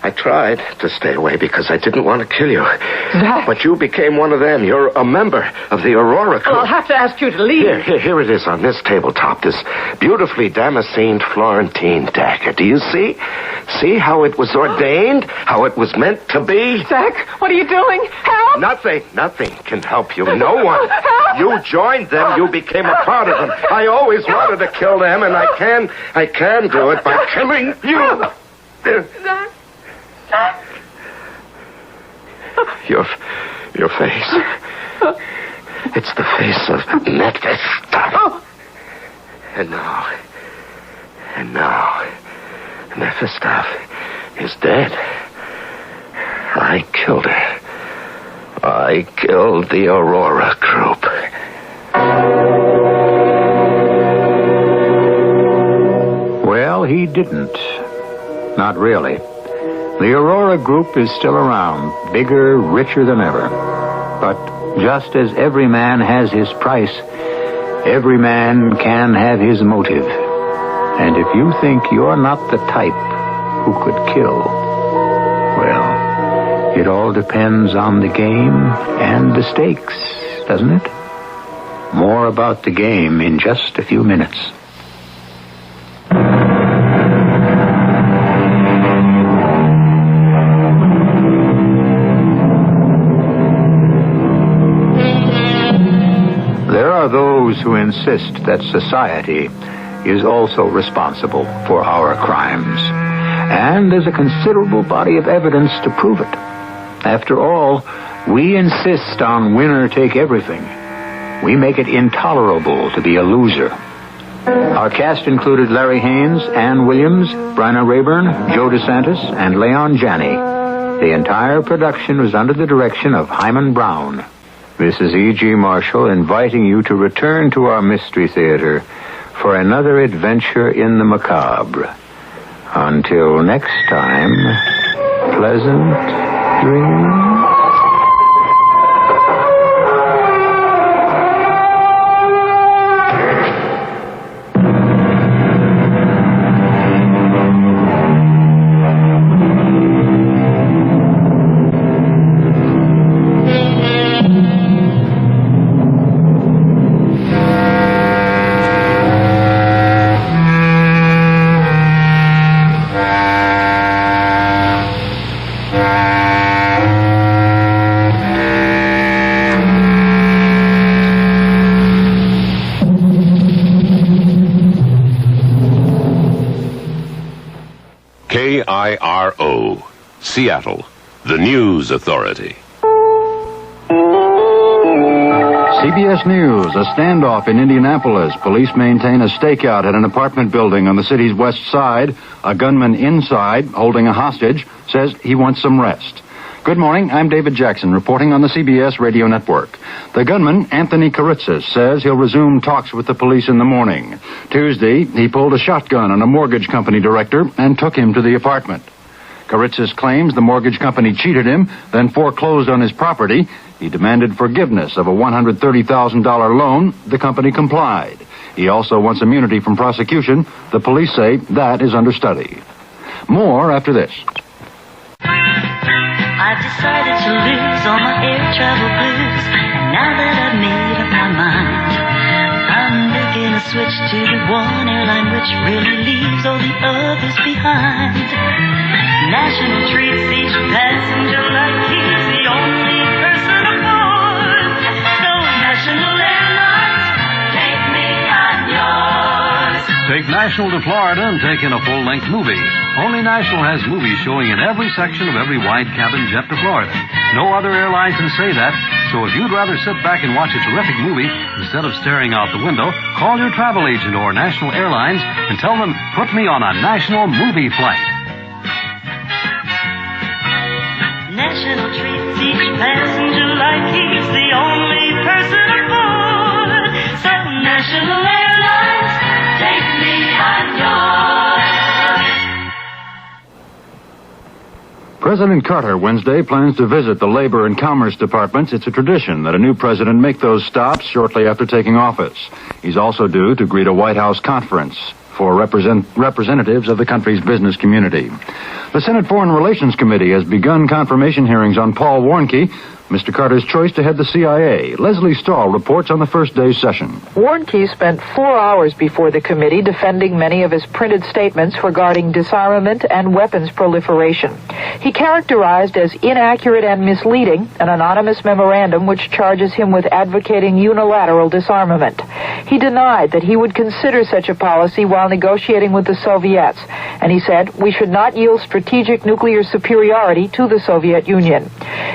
I tried to stay away because I didn't want to kill you. Zach. But you became one of them. You're a member of the Aurora Group. Well, I'll have to ask you to leave. Here it is on this tabletop. This beautifully damascened Florentine dagger. Do you see? See how it was ordained? How it was meant to be? Zach, what are you doing? Help! Nothing can help you. No one. Help! You joined them. You became a part of them. I always wanted to kill them, and I can do it by killing you. Zach. Your face. It's the face of Mephistoph. And now, Mephistoph is dead. I killed her. I killed the Aurora group. Well, he didn't. Not really. The Aurora group is still around, bigger, richer than ever. But just as every man has his price, every man can have his motive. And if you think you're not the type who could kill, well, it all depends on the game and the stakes, doesn't it? More about the game in just a few minutes. There are those who insist that society is also responsible for our crimes. And there's a considerable body of evidence to prove it. After all, we insist on winner-take-everything. We make it intolerable to be a loser. Our cast included Larry Haynes, Ann Williams, Bryna Rayburn, Joe DeSantis, and Leon Janney. The entire production was under the direction of Hyman Brown. This is E.G. Marshall inviting you to return to our Mystery Theater for another adventure in the macabre. Until next time, pleasant dreams. KIRO, Seattle, the News Authority. CBS News, a standoff in Indianapolis. Police maintain a stakeout at an apartment building on the city's west side. A gunman inside, holding a hostage, says he wants some rest. Good morning, I'm David Jackson, reporting on the CBS radio network. The gunman, Anthony Karitzis, says he'll resume talks with the police in the morning. Tuesday, he pulled a shotgun on a mortgage company director and took him to the apartment. Karitzis claims the mortgage company cheated him, then foreclosed on his property. He demanded forgiveness of a $130,000 loan. The company complied. He also wants immunity from prosecution. The police say that is under study. More after this. I've decided to lose all my air travel blues. And now that I've made up my mind, I'm making a switch to the one airline which really leaves all the others behind. National treats each passenger like he's the only person aboard. So National Airlines, take me, I'm yours. Take National to Florida and take in a full-length movie. Only National has movies showing in every section of every wide-cabin jet to Florida. No other airline can say that. So if you'd rather sit back and watch a terrific movie instead of staring out the window, call your travel agent or National Airlines and tell them, put me on a National movie flight. National treats each passenger like he's the only person aboard. So National Airlines, take me, I'm yours. President Carter Wednesday plans to visit the Labor and Commerce Departments. It's a tradition that a new president make those stops shortly after taking office. He's also due to greet a White House conference for representatives of the country's business community. The Senate Foreign Relations Committee has begun confirmation hearings on Paul Warnke, Mr. Carter's choice to head the CIA. Leslie Stahl reports on the first day's session. Warnke spent 4 hours before the committee defending many of his printed statements regarding disarmament and weapons proliferation. He characterized as inaccurate and misleading an anonymous memorandum which charges him with advocating unilateral disarmament. He denied that he would consider such a policy while negotiating with the Soviets, and he said we should not yield strategic nuclear superiority to the Soviet Union.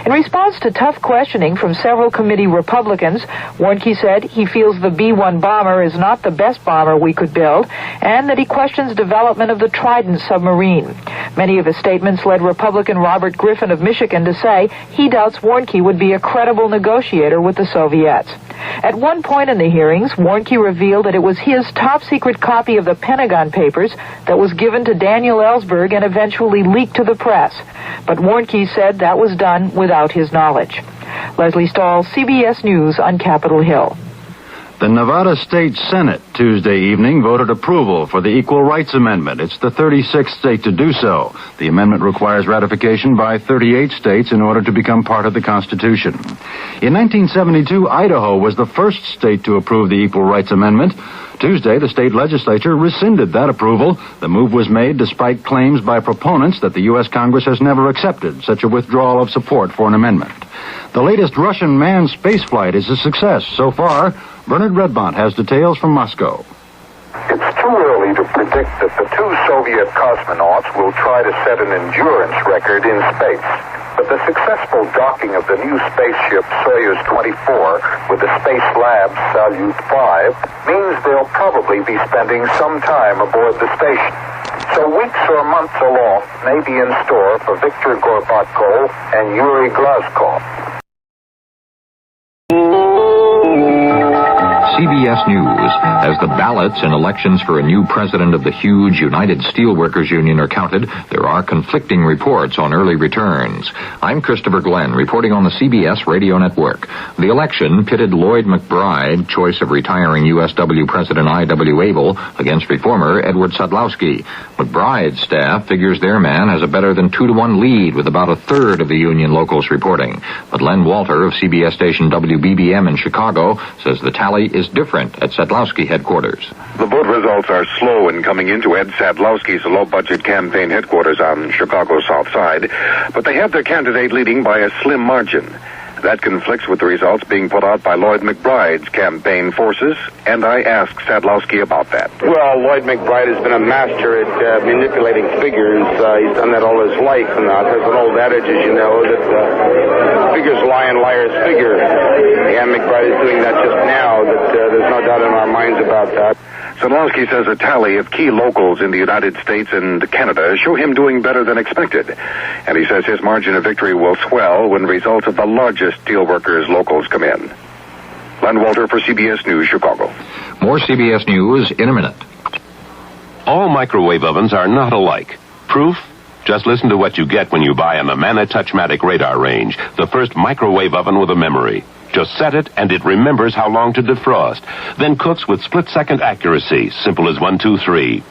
In response to tough questioning from several committee Republicans. Warnke said he feels the B-1 bomber is not the best bomber we could build, and that he questions development of the Trident submarine. Many of his statements led Republican Robert Griffin of Michigan to say he doubts Warnke would be a credible negotiator with the Soviets. At one point in the hearings, Warnke revealed that it was his top-secret copy of the Pentagon Papers that was given to Daniel Ellsberg and eventually leaked to the press. But Warnke said that was done without his knowledge. Leslie Stahl, CBS News on Capitol Hill. The Nevada State Senate Tuesday evening voted approval for the Equal Rights Amendment. It's the 36th state to do so. The amendment requires ratification by 38 states in order to become part of the Constitution. In 1972, Idaho was the first state to approve the Equal Rights Amendment. Tuesday, the state legislature rescinded that approval. The move was made despite claims by proponents that the U.S. Congress has never accepted such a withdrawal of support for an amendment. The latest Russian manned spaceflight is a success so far. Bernard Redmont has details from Moscow. It's too early to predict that the two Soviet cosmonauts will try to set an endurance record in space. But the successful docking of the new spaceship Soyuz 24 with the Space Labs Salyut 5 means they'll probably be spending some time aboard the station. So weeks or months aloft may be in store for Viktor Gorbatkov and Yuri Glazkov. CBS News. As the ballots in elections for a new president of the huge United Steelworkers Union are counted, there are conflicting reports on early returns. I'm Christopher Glenn, reporting on the CBS radio network. The election pitted Lloyd McBride, choice of retiring USW President I.W. Abel, against reformer Edward Sadlowski. McBride's staff figures their man has a better than 2-to-1 lead, with about a third of the union locals reporting. But Len Walter of CBS station WBBM in Chicago says the tally is different at Sadlowski headquarters. The vote results are slow in coming into Ed Sadlowski's low-budget campaign headquarters on Chicago's South Side, but they have their candidate leading by a slim margin. That conflicts with the results being put out by Lloyd McBride's campaign forces, and I asked Sadlowski about that. Well, Lloyd McBride has been a master at manipulating figures. He's done that all his life, and there's an old adage, as you know, that figures lie and liars figure. And McBride is doing that just now, that there's no doubt in our minds about that. Sadlowski says a tally of key locals in the United States and Canada show him doing better than expected. And he says his margin of victory will swell when results of the largest steelworkers locals come in. Len Walter for CBS News, Chicago. More CBS News in a minute. All microwave ovens are not alike. Proof? Just listen to what you get when you buy an Amana Touchmatic radar range, the first microwave oven with a memory. Just set it, and it remembers how long to defrost, then cooks with split-second accuracy, simple as 1, 2, 3.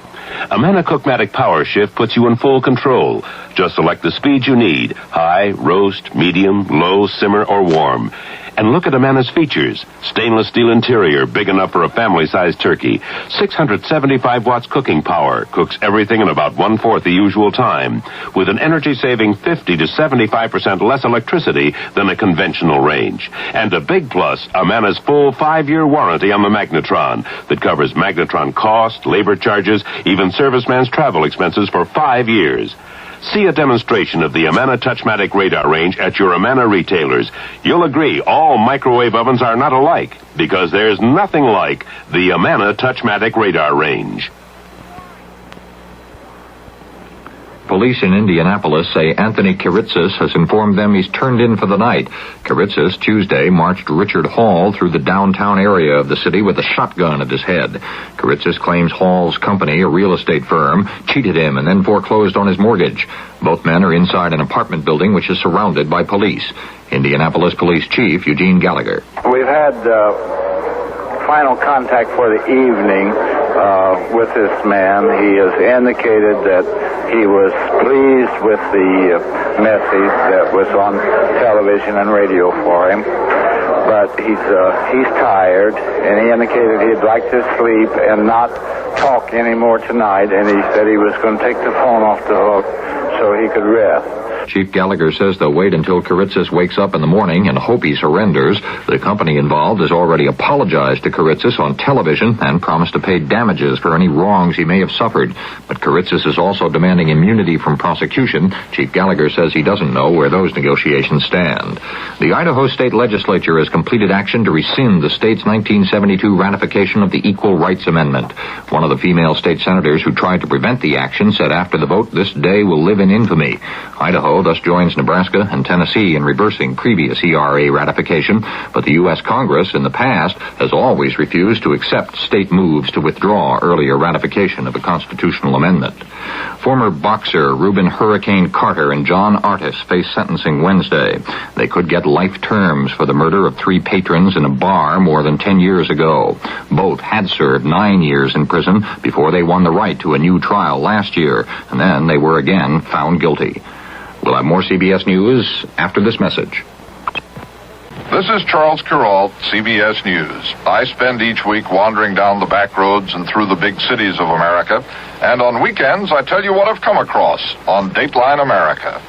Amana Cookmatic Power Shift puts you in full control. Just select the speed you need: high, roast, medium, low, simmer, or warm. And look at Amana's features. Stainless steel interior, big enough for a family-sized turkey. 675 watts cooking power. Cooks everything in about 1/4 the usual time. With an energy-saving 50 to 75% less electricity than a conventional range. And a big plus, Amana's full 5-year warranty on the Magnetron that covers Magnetron cost, labor charges, even serviceman's travel expenses for 5 years. See a demonstration of the Amana Touchmatic radar range at your Amana retailers. You'll agree all microwave ovens are not alike, because there's nothing like the Amana Touchmatic radar range. Police in Indianapolis say Anthony Kiritsis has informed them he's turned in for the night. Kiritsis Tuesday marched Richard Hall through the downtown area of the city with a shotgun at his head. Kiritsis claims Hall's company, a real estate firm, cheated him and then foreclosed on his mortgage. Both men are inside an apartment building which is surrounded by police. Indianapolis Police Chief Eugene Gallagher. We've had final contact for the evening with this man. He has indicated that he was pleased with the message that was on television and radio for him, but he's tired, and he indicated he'd like to sleep and not talk anymore tonight, and he said he was going to take the phone off the hook so he could rest. Chief Gallagher says they'll wait until Karitzis wakes up in the morning and hope he surrenders. The company involved has already apologized to Karitzis on television and promised to pay damages for any wrongs he may have suffered. But Karitzis is also demanding immunity from prosecution. Chief Gallagher says he doesn't know where those negotiations stand. The Idaho State Legislature has completed action to rescind the state's 1972 ratification of the Equal Rights Amendment. One of the female state senators who tried to prevent the action said after the vote, "This day will live in infamy." Idaho thus joins Nebraska and Tennessee in reversing previous ERA ratification, but the U.S. Congress in the past has always refused to accept state moves to withdraw earlier ratification of a constitutional amendment. Former boxer Reuben Hurricane Carter and John Artis face sentencing Wednesday. They could get life terms for the murder of 3 patrons in a bar more than 10 years ago. Both had served 9 years in prison before they won the right to a new trial last year, and then they were again found guilty. We'll have more CBS News after this message. This is Charles Kuralt, CBS News. I spend each week wandering down the back roads and through the big cities of America, and on weekends I tell you what I've come across on Dateline America.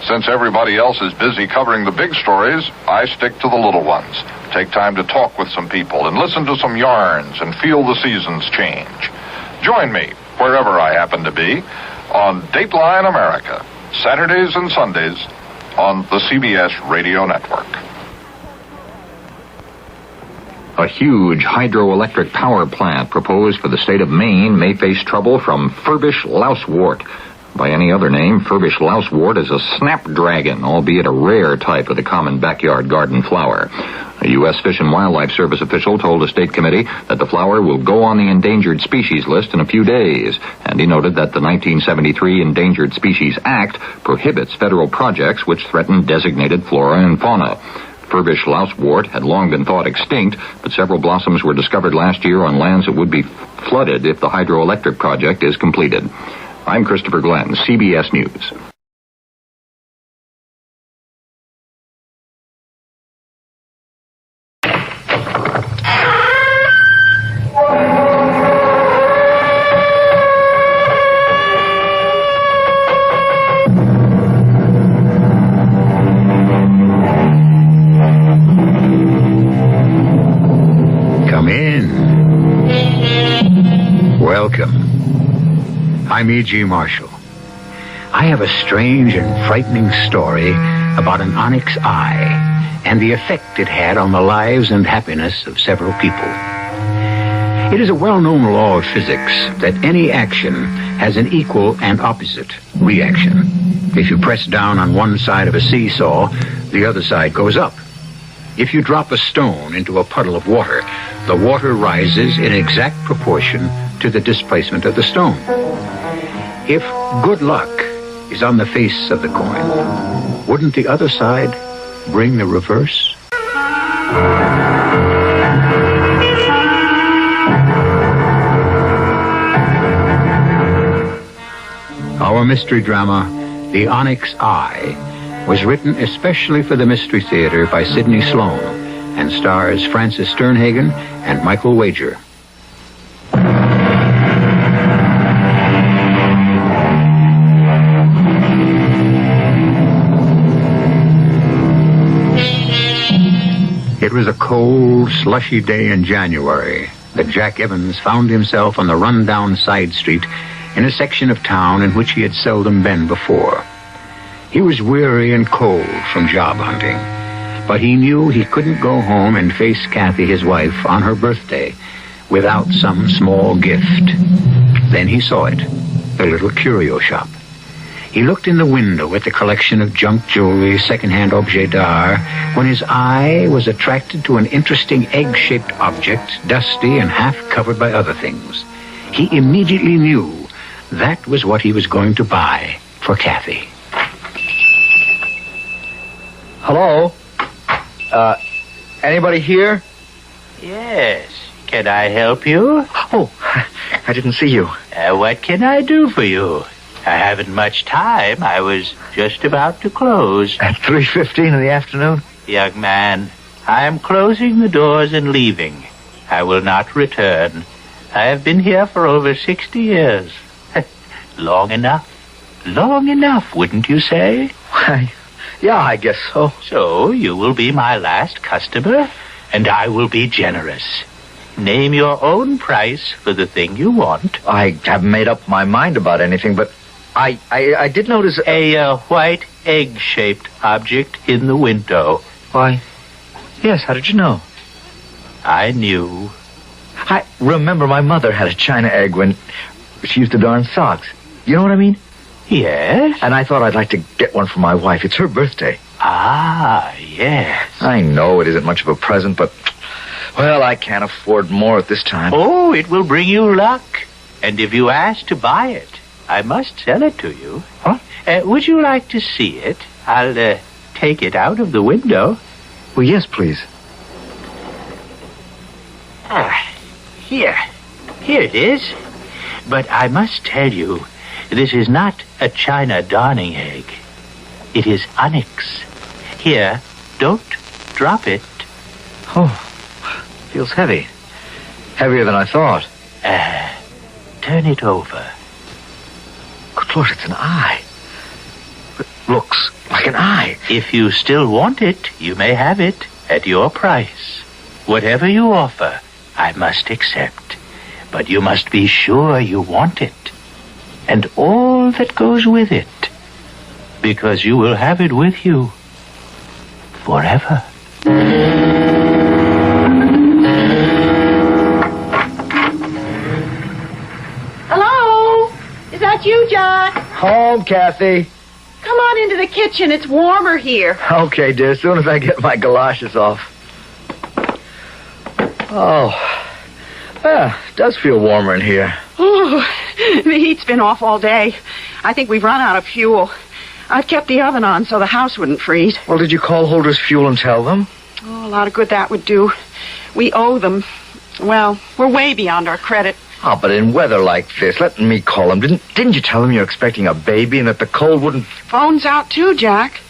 Since everybody else is busy covering the big stories, I stick to the little ones. Take time to talk with some people and listen to some yarns and feel the seasons change. Join me, wherever I happen to be, on Dateline America, Saturdays and Sundays on the CBS Radio Network. A huge hydroelectric power plant proposed for the state of Maine may face trouble from Furbish lousewort. By any other name, Furbish lousewort is a snapdragon, albeit a rare type of the common backyard garden flower. A U.S. Fish and Wildlife Service official told a state committee that the flower will go on the endangered species list in a few days, and he noted that the 1973 Endangered Species Act prohibits federal projects which threaten designated flora and fauna. Furbish lousewort had long been thought extinct, but several blossoms were discovered last year on lands that would be flooded if the hydroelectric project is completed. I'm Christopher Glenn, CBS News. I'm E.G. Marshall. I have a strange and frightening story about an onyx eye and the effect it had on the lives and happiness of several people. It is a well-known law of physics that any action has an equal and opposite reaction. If you press down on one side of a seesaw, the other side goes up. If you drop a stone into a puddle of water, the water rises in exact proportion to the displacement of the stone. If good luck is on the face of the coin, wouldn't the other side bring the reverse? Our mystery drama, The Onyx Eye, was written especially for the Mystery Theater by Sidney Sloan and stars Francis Sternhagen and Michael Wager. It was a cold, slushy day in January that Jack Evans found himself on the run-down side street in a section of town in which he had seldom been before. He was weary and cold from job hunting, but he knew he couldn't go home and face Kathy, his wife, on her birthday without some small gift. Then he saw it, the little curio shop. He looked in the window at the collection of junk jewelry, second-hand objets d'art, when his eye was attracted to an interesting egg-shaped object, dusty and half covered by other things. He immediately knew that was what he was going to buy for Kathy. Hello? Anybody here? Yes. Can I help you? Oh, I didn't see you. What can I do for you? I haven't much time. I was just about to close. At 3:15 in the afternoon? Young man, I am closing the doors and leaving. I will not return. I have been here for over 60 years. Long enough. Long enough, wouldn't you say? Yeah, I guess so. So you will be my last customer, and I will be generous. Name your own price for the thing you want. I haven't made up my mind about anything, but I did notice a white egg-shaped object in the window. Why, yes, how did you know? I knew. I remember my mother had a china egg when she used to darn socks. You know what I mean? Yes? And I thought I'd like to get one for my wife. It's her birthday. Ah, yes. I know it isn't much of a present, but, well, I can't afford more at this time. Oh, it will bring you luck. And if you ask to buy it, I must sell it to you. Huh? Would you like to see it? I'll take it out of the window. Well, yes, please. Here. Here it is. But I must tell you, this is not a china darning egg. It is onyx. Here, don't drop it. Oh, feels heavy. Heavier than I thought. Turn it over. Good Lord, it's an eye. It looks like an eye. If you still want it, you may have it at your price. Whatever you offer, I must accept. But you must be sure you want it. And all that goes with it. Because you will have it with you forever. Hello? Is that you, John? Home, Kathy. Come on into the kitchen. It's warmer here. Okay, dear, as soon as I get my galoshes off. Oh, yeah, it does feel warmer in here. Oh, the heat's been off all day. I think we've run out of fuel. I've kept the oven on so the house wouldn't freeze. Well, did you call Holder's Fuel and tell them? Oh, a lot of good that would do. We owe them. Well, we're way beyond our credit. Oh, but in weather like this, let me call them. Didn't you tell them you're expecting a baby and that the cold wouldn't... Phone's out too, Jack.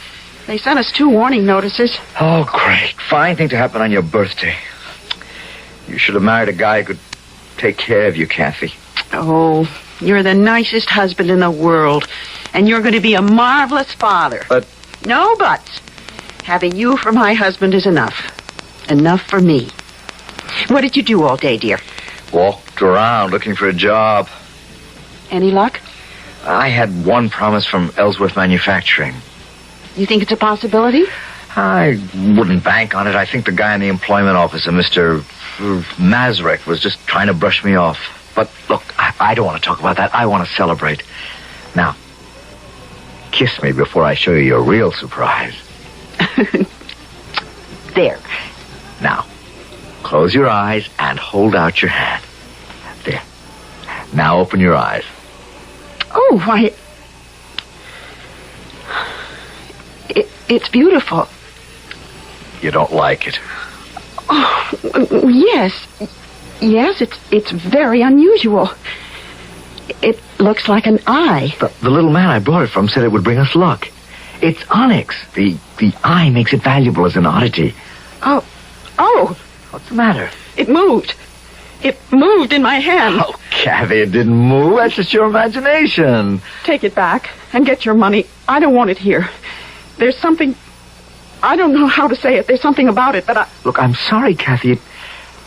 They sent us 2 warning notices. Oh, great. Fine thing to happen on your birthday. You should have married a guy who could take care of you, Kathy. Oh, you're the nicest husband in the world. And you're going to be a marvelous father. But... No buts. Having you for my husband is enough. Enough for me. What did you do all day, dear? Walked around looking for a job. Any luck? I had one promise from Ellsworth Manufacturing. You think it's a possibility? I wouldn't bank on it. I think the guy in the employment office, Mr. Mazurek, was just trying to brush me off. But look, I don't want to talk about that. I want to celebrate. Now, kiss me before I show you your real surprise. There. Now, close your eyes and hold out your hand. There. Now open your eyes. Oh, why... It's beautiful. You don't like it? Oh, yes. Yes, it's very unusual. It looks like an eye. The little man I brought it from said it would bring us luck. It's onyx. The eye makes it valuable as an oddity. Oh. What's the matter? It moved. It moved in my hand. Oh, Kathy, it didn't move. That's just your imagination. Take it back and get your money. I don't want it here. There's something... I don't know how to say it. There's something about it, but I... Look, I'm sorry, Kathy,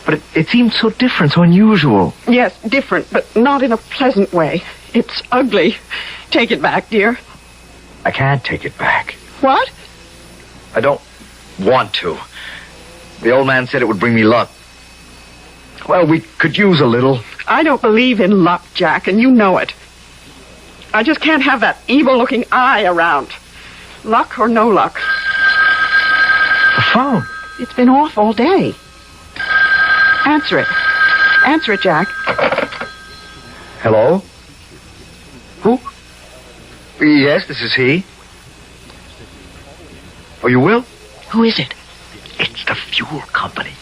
but it seems so different, so unusual. Yes, different, but not in a pleasant way. It's ugly. Take it back, dear. I can't take it back. What? I don't want to. The old man said it would bring me luck. Well, we could use a little. I don't believe in luck, Jack, and you know it. I just can't have that evil-looking eye around. Luck or no luck. The phone. It's been off all day. Answer it. Answer it, Jack. Hello? Who? Yes, this is he. Oh, you will? Who is it? It's the fuel company.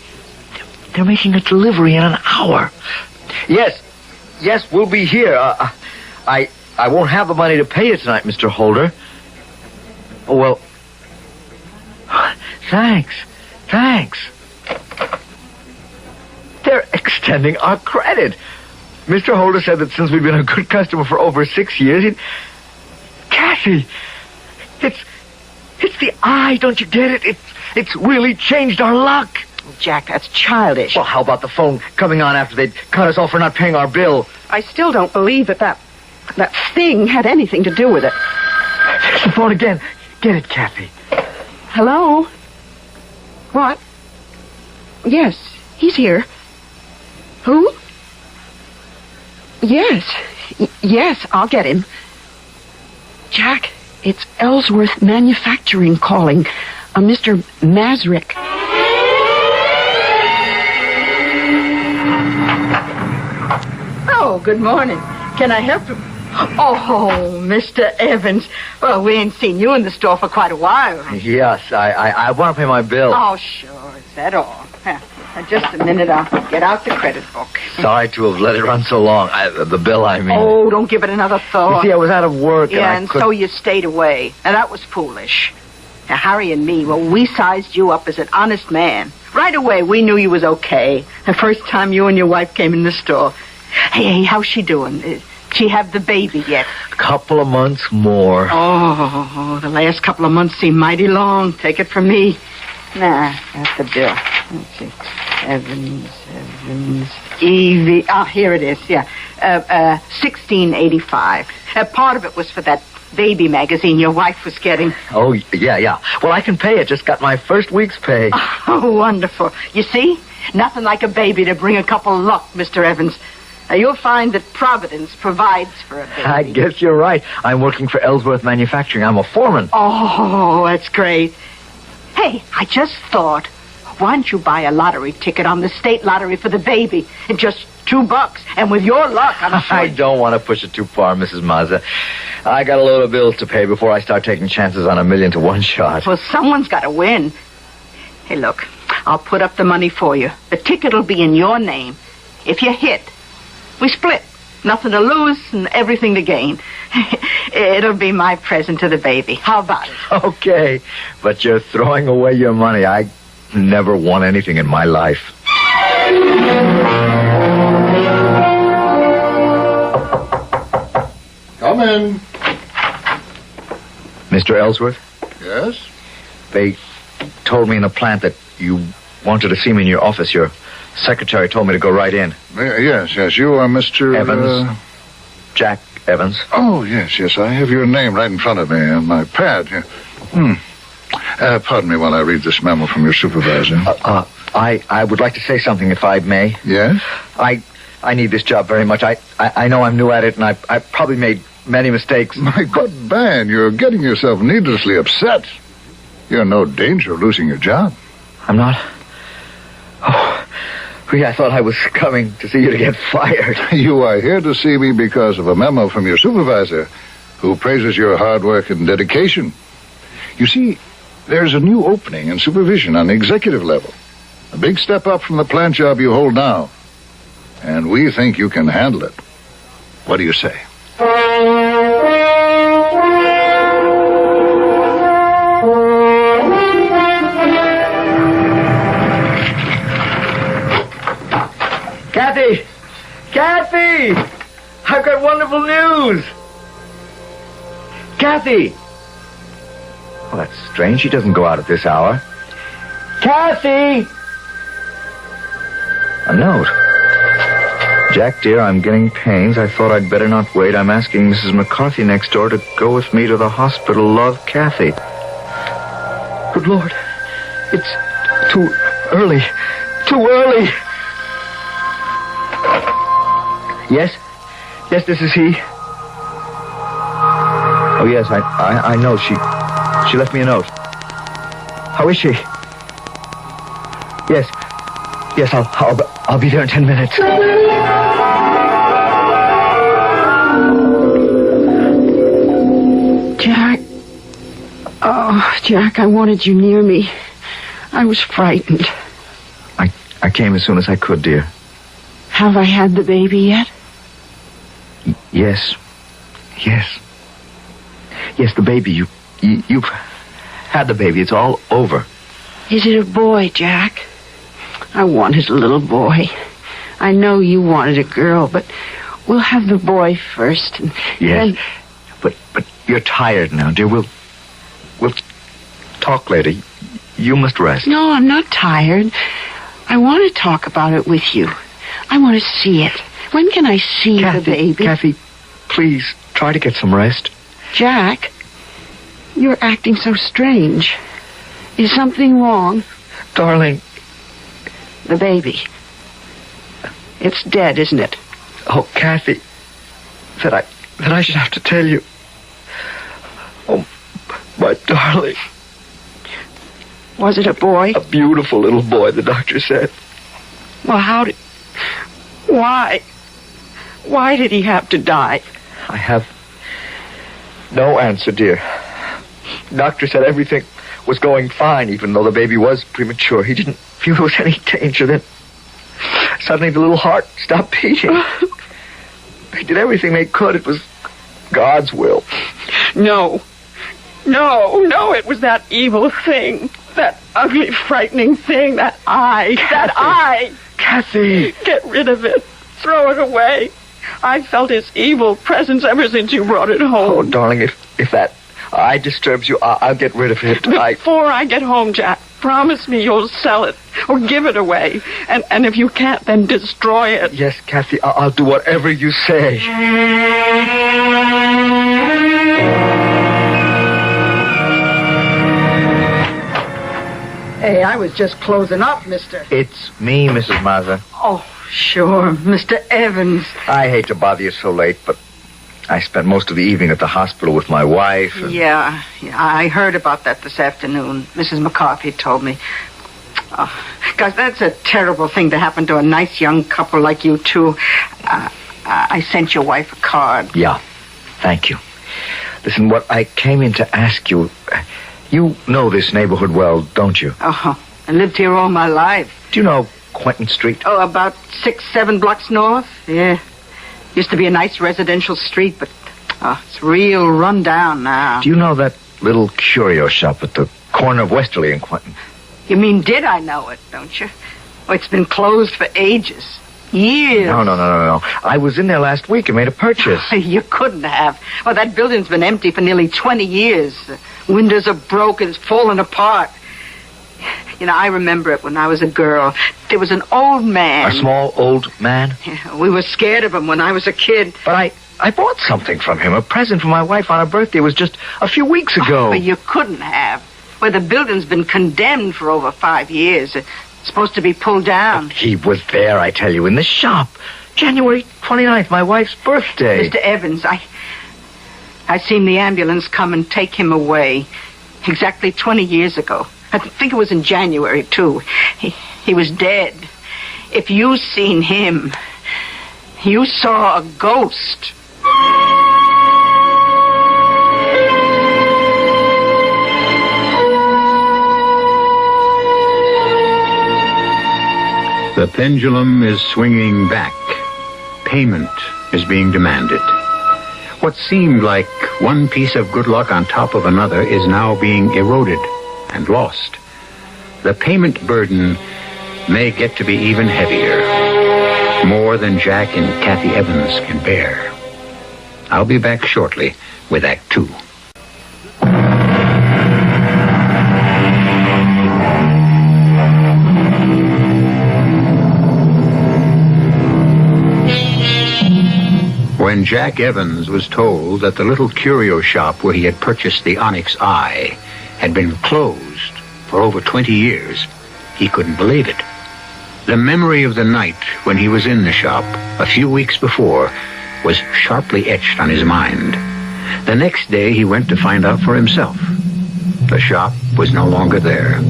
They're making a delivery in an hour. Yes, we'll be here. I won't have the money to pay you tonight, Mr. Holder. Oh, well... Thanks. They're extending our credit. Mr. Holder said that since we've been a good customer for over 6 years, Kathy, It's the eye, don't you get it? It's really changed our luck. Jack, that's childish. Well, how about the phone coming on after they'd cut us off for not paying our bill? I still don't believe that thing had anything to do with it. It's the phone again. Get it, Kathy. Hello? What? Yes, he's here. Who? Yes. Yes, I'll get him. Jack, it's Ellsworth Manufacturing calling. Mr. Masrick. Oh, good morning. Can I help you? Oh, Mr. Evans. Well, we ain't seen you in the store for quite a while. Yes, I want to pay my bill. Oh, sure. Is that all? Just a minute. I'll get out the credit book. Sorry to have let it run so long. The bill, I mean. Oh, don't give it another thought. You see, I was out of work. Yeah, and so you stayed away. Now, that was foolish. Now, Harry and me, well, we sized you up as an honest man. Right away, we knew you was okay. The first time you and your wife came in the store. Hey, how's she doing? She have the baby yet? Couple of months more. Oh, the last couple of months seem mighty long. Take it from me. Nah, that's the bill. Let's see. Evans, Evie. Ah, here it is, yeah. $16.85. Part of it was for that baby magazine your wife was getting. Oh, yeah. Well, I can pay it. Just got my first week's pay. Oh, wonderful. You see? Nothing like a baby to bring a couple luck, Mr. Evans. Now, you'll find that Providence provides for a baby. I guess you're right. I'm working for Ellsworth Manufacturing. I'm a foreman. Oh, that's great. Hey, I just thought, why don't you buy a lottery ticket on the state lottery for the baby? And just $2. And with your luck, I'm sure... I don't want to push it too far, Mrs. Mazza. I got a load of bills to pay before I start taking chances on $1 million to one shot. Well, someone's got to win. Hey, look, I'll put up the money for you. The ticket will be in your name. If you hit, we split. Nothing to lose and everything to gain. It'll be my present to the baby. How about it? Okay, but you're throwing away your money. I never won anything in my life. Come in. Mr. Ellsworth? Yes? They told me in the plant that you wanted to see me in your office. Your secretary told me to go right in. Yes. You are Mr. Evans. Jack Evans. Oh, yes. I have your name right in front of me on my pad here. Pardon me while I read this memo from your supervisor. I would like to say something, if I may. Yes? I need this job very much. I know I'm new at it, and I probably made many mistakes. My good man, you're getting yourself needlessly upset. You're in no danger of losing your job. I'm not? Oh, really, I thought I was coming to see you to get fired. You are here to see me because of a memo from your supervisor, who praises your hard work and dedication. You see, there's a new opening in supervision on the executive level. A big step up from the plant job you hold now. And we think you can handle it. What do you say? Kathy! I've got wonderful news! Kathy! Well, that's strange. She doesn't go out at this hour. Kathy! A note. Jack, dear, I'm getting pains. I thought I'd better not wait. I'm asking Mrs. McCarthy next door to go with me to the hospital. Love, Kathy. Good Lord. It's too early. Too early. Yes? Yes, this is he. Oh, yes, I know. She left me a note. How is she? Yes. Yes, I'll be there in 10 minutes. Jack. Oh, Jack, I wanted you near me. I was frightened. I came as soon as I could, dear. Have I had the baby yet? Yes. Yes, the baby. You've had the baby. It's all over. Is it a boy, Jack? I wanted a little boy. I know you wanted a girl, but we'll have the boy first. And yes, but you're tired now, dear. We'll talk later. You must rest. No, I'm not tired. I want to talk about it with you. I want to see it. When can I see the baby? Kathy, please, try to get some rest. Jack, you're acting so strange. Is something wrong? Darling. The baby. It's dead, isn't it? Oh, Kathy, that I should have to tell you. Oh, my darling. Was it a boy? A beautiful little boy, the doctor said. Well, why? Why did he have to die? I have no answer, dear. Doctor said everything was going fine, even though the baby was premature. He didn't feel there was any danger. Then suddenly the little heart stopped beating. They did everything they could. It was God's will. No, it was that evil thing. That ugly, frightening thing. That eye. That eye. Kathy. Get rid of it. Throw it away. I felt its evil presence ever since you brought it home. Oh, darling, if that eye disturbs you, I'll get rid of it. Before I get home, Jack, promise me you'll sell it or give it away. And if you can't, then destroy it. Yes, Kathy, I'll do whatever you say. Hey, I was just closing up, mister. It's me, Mrs. Mazza. Oh, sure, Mr. Evans. I hate to bother you so late, but I spent most of the evening at the hospital with my wife. Yeah, I heard about that this afternoon. Mrs. McCarthy told me. Guys, that's a terrible thing to happen to a nice young couple like you two. I sent your wife a card. Yeah, thank you. Listen, what I came in to ask you... You know this neighborhood well, don't you? Oh, I lived here all my life. Do you know Quentin Street? Oh, about 6-7 blocks north? Yeah. Used to be a nice residential street, but it's real run down now. Do you know that little curio shop at the corner of Westerly and Quentin? You mean did I know it, don't you? Oh, it's been closed for ages. Years. No. I was in there last week and made a purchase. You couldn't have. Oh, that building's been empty for nearly 20 years. Windows are broken, it's fallen apart. You know, I remember it when I was a girl. There was an old man. A small old man? Yeah, we were scared of him when I was a kid. But I bought something from him, a present for my wife on her birthday. It was just a few weeks ago. Oh, but you couldn't have. Well, the building's been condemned for over 5 years. It's supposed to be pulled down. But he was there, I tell you, in the shop. January 29th, my wife's birthday. Mr. Evans, I seen the ambulance come and take him away exactly 20 years ago. I think it was in January, too. He was dead. If you seen him, you saw a ghost. The pendulum is swinging back. Payment is being demanded. What seemed like one piece of good luck on top of another is now being eroded and lost. The payment burden may get to be even heavier, more than Jack and Kathy Evans can bear. I'll be back shortly with Act 2. When Jack Evans was told that the little curio shop where he had purchased the ONYX eye had been closed for over 20 years, he couldn't believe it. The memory of the night when he was in the shop a few weeks before was sharply etched on his mind. The next day he went to find out for himself. The shop was no longer there.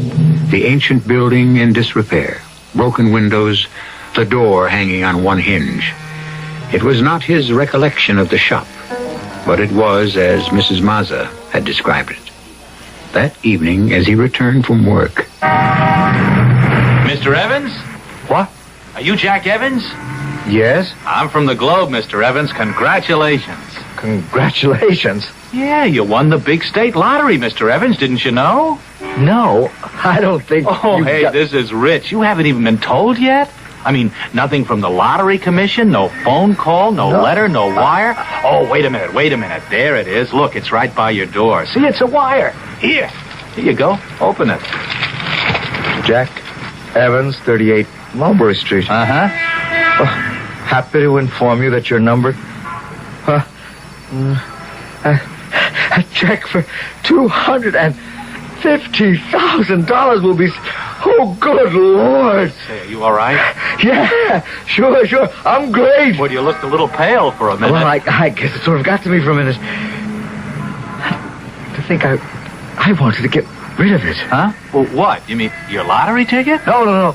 The ancient building in disrepair, broken windows, the door hanging on one hinge. It was not his recollection of the shop, but it was as Mrs. Mazza had described it. That evening, as he returned from work... Mr. Evans? What? Are you Jack Evans? Yes? I'm from the Globe, Mr. Evans. Congratulations. Congratulations? Yeah, you won the big state lottery, Mr. Evans. Didn't you know? No, I don't think... Oh, hey, this is rich. You haven't even been told yet? I mean, nothing from the Lottery Commission, no phone call, no letter, no wire. Oh, wait a minute. There it is. Look, it's right by your door. See, it's a wire. Here, Here you go. Open it. Jack Evans, 38 Mulberry Street. Uh-huh. Happy to inform you that your number... a check for $250,000 will be... Oh, good Lord. Say, are you all right? Yeah, sure. I'm great. Well, you looked a little pale for a minute. Well, I guess it sort of got to me for a minute. To think I wanted to get rid of it. Huh? Well, what? You mean your lottery ticket? No.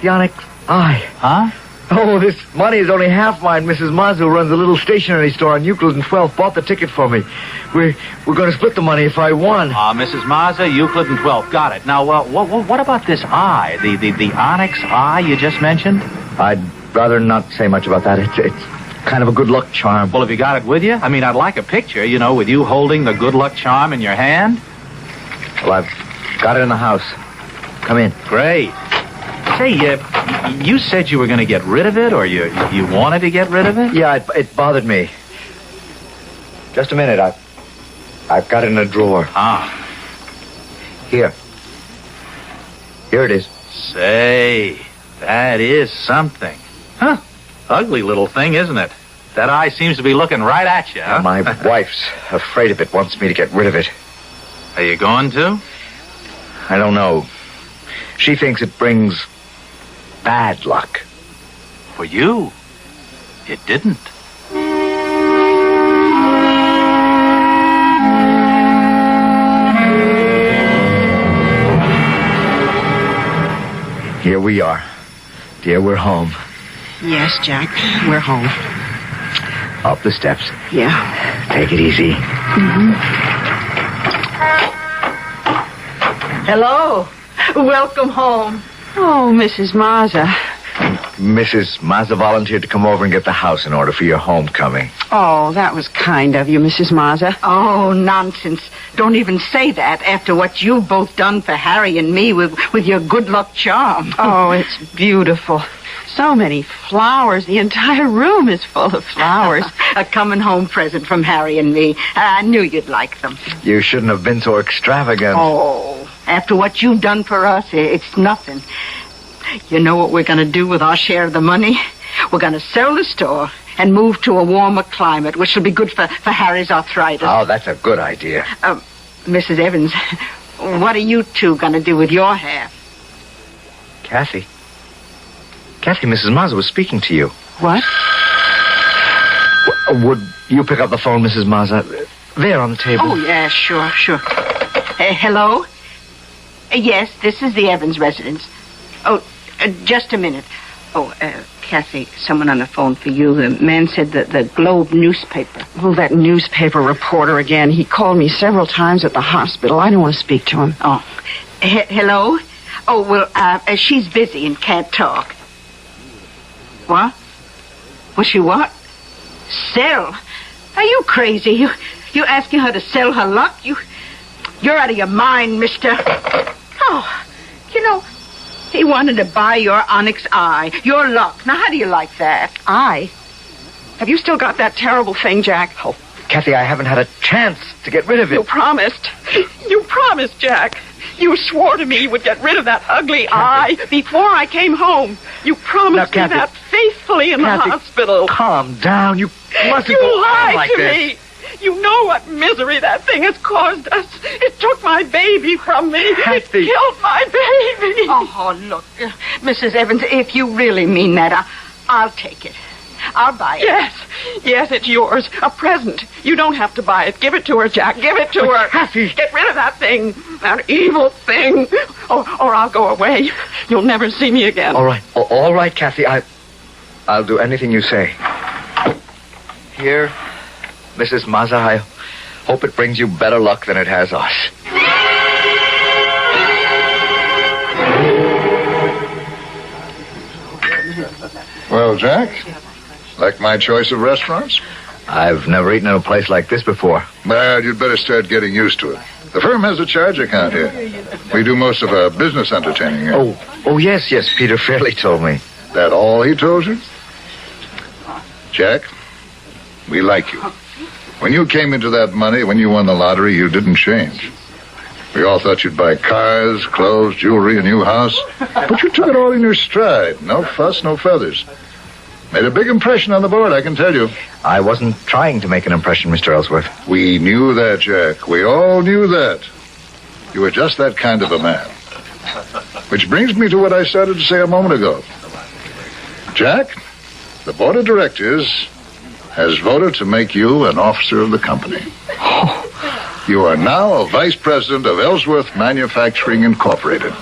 The ONYX eye. Huh? Oh, this money is only half mine. Mrs. Mazza, who runs a little stationery store on Euclid and 12th, bought the ticket for me. We're going to split the money if I won. Mrs. Mazza, Euclid and 12th. Got it. Now, what about this eye? The ONYX eye you just mentioned? I'd rather not say much about that. It's kind of a good luck charm. Well, have you got it with you? I mean, I'd like a picture, with you holding the good luck charm in your hand. Well, I've got it in the house. Come in. Great. Say, you said you were going to get rid of it, or you wanted to get rid of it? Yeah, it bothered me. Just a minute. I've got it in a drawer. Here it is. Say, that is something. Huh? Ugly little thing, isn't it? That eye seems to be looking right at you, huh? My wife's afraid of it, wants me to get rid of it. Are you going to? I don't know. She thinks it brings bad luck. For you, it didn't. Here we are. Dear, we're home. Yes, Jack, we're home. Up the steps. Yeah. Take it easy. Mm-hmm. Hello. Welcome home. Oh, Mrs. Mazza. Mrs. Mazza volunteered to come over and get the house in order for your homecoming. Oh, that was kind of you, Mrs. Mazza. Oh, nonsense. Don't even say that after what you've both done for Harry and me with your good luck charm. Oh, it's beautiful. So many flowers. The entire room is full of flowers. A coming home present from Harry and me. I knew you'd like them. You shouldn't have been so extravagant. Oh, after what you've done for us, it's nothing. You know what we're going to do with our share of the money? We're going to sell the store and move to a warmer climate, which will be good for Harry's arthritis. Oh, that's a good idea. Mrs. Evans, what are you two going to do with your half? Kathy, Mrs. Mazza was speaking to you. What? Would you pick up the phone, Mrs. Mazza? There on the table. Oh, yeah, sure. Hello? Yes, this is the Evans residence. Oh, just a minute. Oh, Kathy, someone on the phone for you. The man said that the Globe newspaper. Oh, that newspaper reporter again. He called me several times at the hospital. I don't want to speak to him. Oh. Hello? Oh, well, she's busy and can't talk. What? Was she what? Sell? Are you crazy? You asking her to sell her luck? You're out of your mind, mister. Oh, he wanted to buy your ONYX eye, your luck. Now, how do you like that? Eye? Have you still got that terrible thing, Jack? Oh, Kathy, I haven't had a chance to get rid of it. You promised. You promised, Jack. You swore to me you would get rid of that ugly eye before I came home. You promised me that faithfully in the hospital. Calm down. You mustn't You go on lied like to this. me. You know what misery that thing has caused us. It took my baby from me. Kathy. It killed my baby. Oh, look, Mrs. Evans, if you really mean that, I'll take it. I'll buy it. Yes, it's yours. A present. You don't have to buy it. Give it to her, Jack. Give it to her. Kathy. Get rid of that thing. That evil thing. Or I'll go away. You'll never see me again. All right, Kathy. I'll do anything you say. Here, Mrs. Mazza, I hope it brings you better luck than it has us. Well, Jack, like my choice of restaurants? I've never eaten in a place like this before. Well, you'd better start getting used to it. The firm has a charge account here. We do most of our business entertaining here. Oh, yes, Peter Fairley told me. That all he told you? Jack, we like you. When you came into that money, when you won the lottery, you didn't change. We all thought you'd buy cars, clothes, jewelry, a new house. But you took it all in your stride. No fuss, no feathers. Made a big impression on the board, I can tell you. I wasn't trying to make an impression, Mr. Ellsworth. We knew that, Jack. We all knew that. You were just that kind of a man. Which brings me to what I started to say a moment ago. Jack, the board of directors has voted to make you an officer of the company. You are now a vice president of Ellsworth Manufacturing Incorporated.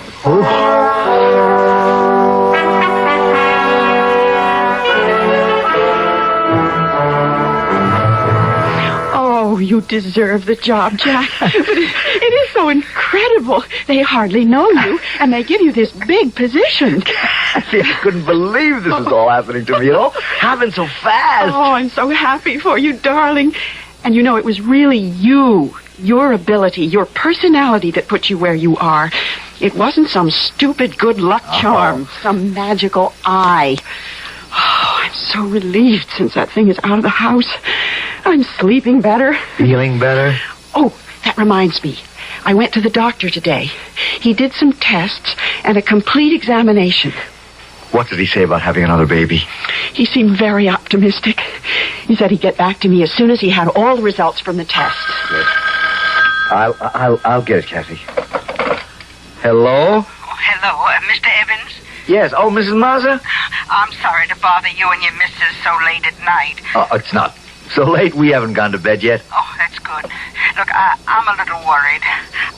Oh, you deserve the job, Jack. But it is so incredible. They hardly know you, and they give you this big position. I couldn't believe this was all happening to me, you know? Happened so fast. Oh, I'm so happy for you, darling. And you know, it was really you, your ability, your personality that put you where you are. It wasn't some stupid good luck charm, some magical eye. Oh, I'm so relieved since that thing is out of the house. I'm sleeping better. Feeling better? Oh, that reminds me. I went to the doctor today. He did some tests and a complete examination. What did he say about having another baby? He seemed very optimistic. He said he'd get back to me as soon as he had all the results from the test. Good. I'll get it, Kathy. Hello? Oh, hello, Mr. Evans? Yes. Oh, Mrs. Mazza? I'm sorry to bother you and your missus so late at night. Oh, it's not so late. We haven't gone to bed yet. Oh, that's good. Look, I'm a little worried.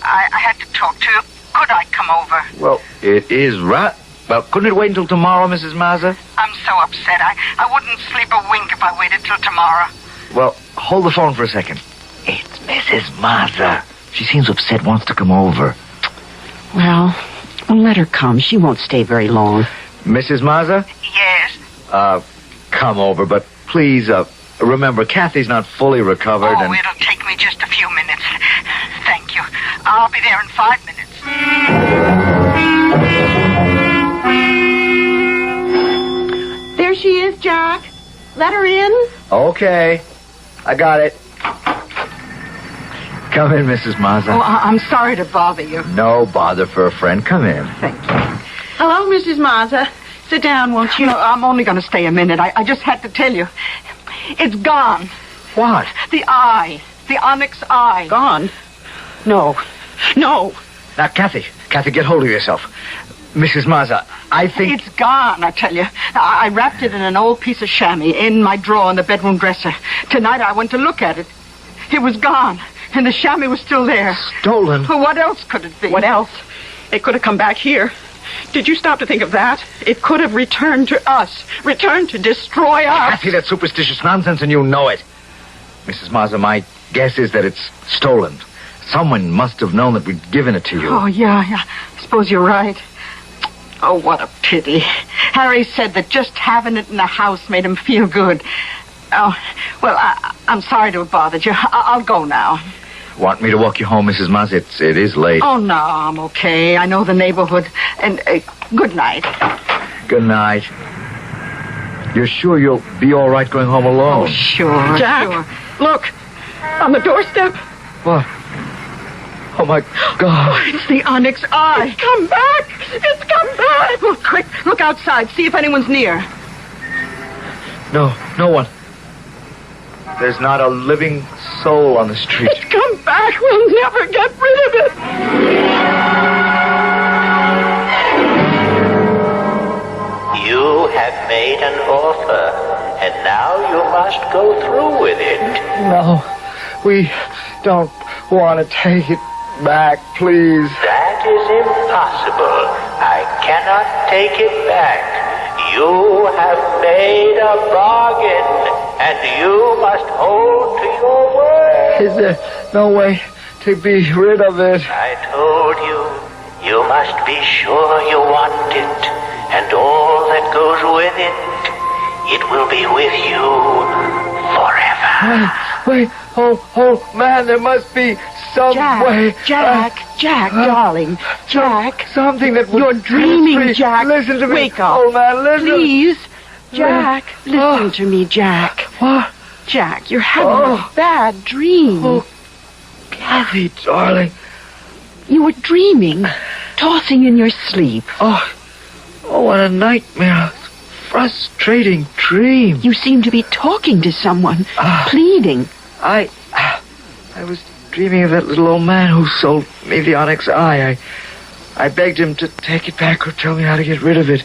I had to talk to you. Could I come over? Well, it is right. Well, couldn't it wait until tomorrow, Mrs. Mazza? I'm so upset. I wouldn't sleep a wink if I waited till tomorrow. Well, hold the phone for a second. It's Mrs. Mazza. She seems upset, wants to come over. Well, let her come. She won't stay very long. Mrs. Mazza? Yes? Come over, but please, remember, Kathy's not fully recovered and... it'll take me just a few minutes. Thank you. I'll be there in 5 minutes. There she is, Jack. Let her in. Okay. I got it. Come in, Mrs. Mazza. Oh, I'm sorry to bother you. No bother for a friend. Come in. Thank you. Hello, Mrs. Mazza. Sit down, won't you? No, I'm only going to stay a minute. I just had to tell you. It's gone. What? The eye. The onyx eye. Gone? No. No. Now, Kathy, get hold of yourself. Mrs. Mazza, I think... It's gone, I tell you. I wrapped it in an old piece of chamois in my drawer in the bedroom dresser. Tonight I went to look at it. It was gone, and the chamois was still there. Stolen? Well, what else could it be? What else? It could have come back here. Did you stop to think of that? It could have returned to us. Returned to destroy us. Kathy, that's superstitious nonsense, and you know it. Mrs. Mazza, my guess is that it's stolen. Someone must have known that we'd given it to you. Oh, yeah. I suppose you're right. Oh, what a pity. Harry said that just having it in the house made him feel good. Oh, well, I'm sorry to have bothered you. I'll go now. Want me to walk you home, Mrs. Mazza? It is late. Oh, no, I'm okay. I know the neighborhood. And good night. Good night. You're sure you'll be all right going home alone? Oh, sure. Jack, look. On the doorstep. What? Oh, my God. Oh, it's the onyx eye. It's come back. It's come back. Oh, quick, look outside. See if anyone's near. No one. There's not a living soul on the street. It's come back. We'll never get rid of it. You have made an offer, and now you must go through with it. No, we don't want to take it back, please. That is impossible. I cannot take it back. You have made a bargain, and you must hold to your word. Is there no way to be rid of it? I told you, you must be sure you want it, and all that goes with it. It will be with you forever. Wait, oh, man, there must be some way. Jack, darling. Jack. Something that would... You're dreaming, Jack. Listen to me. Wake up. Oh, man, listen. Please. Jack, listen to me, Jack. What? Jack, you're having a bad dream. Oh, Kathy, darling. You were dreaming, tossing in your sleep. Oh, what a nightmare. Frustrating dream. You seemed to be talking to someone, pleading. I was dreaming of that little old man who sold me the ONYX eye. I begged him to take it back or tell me how to get rid of it.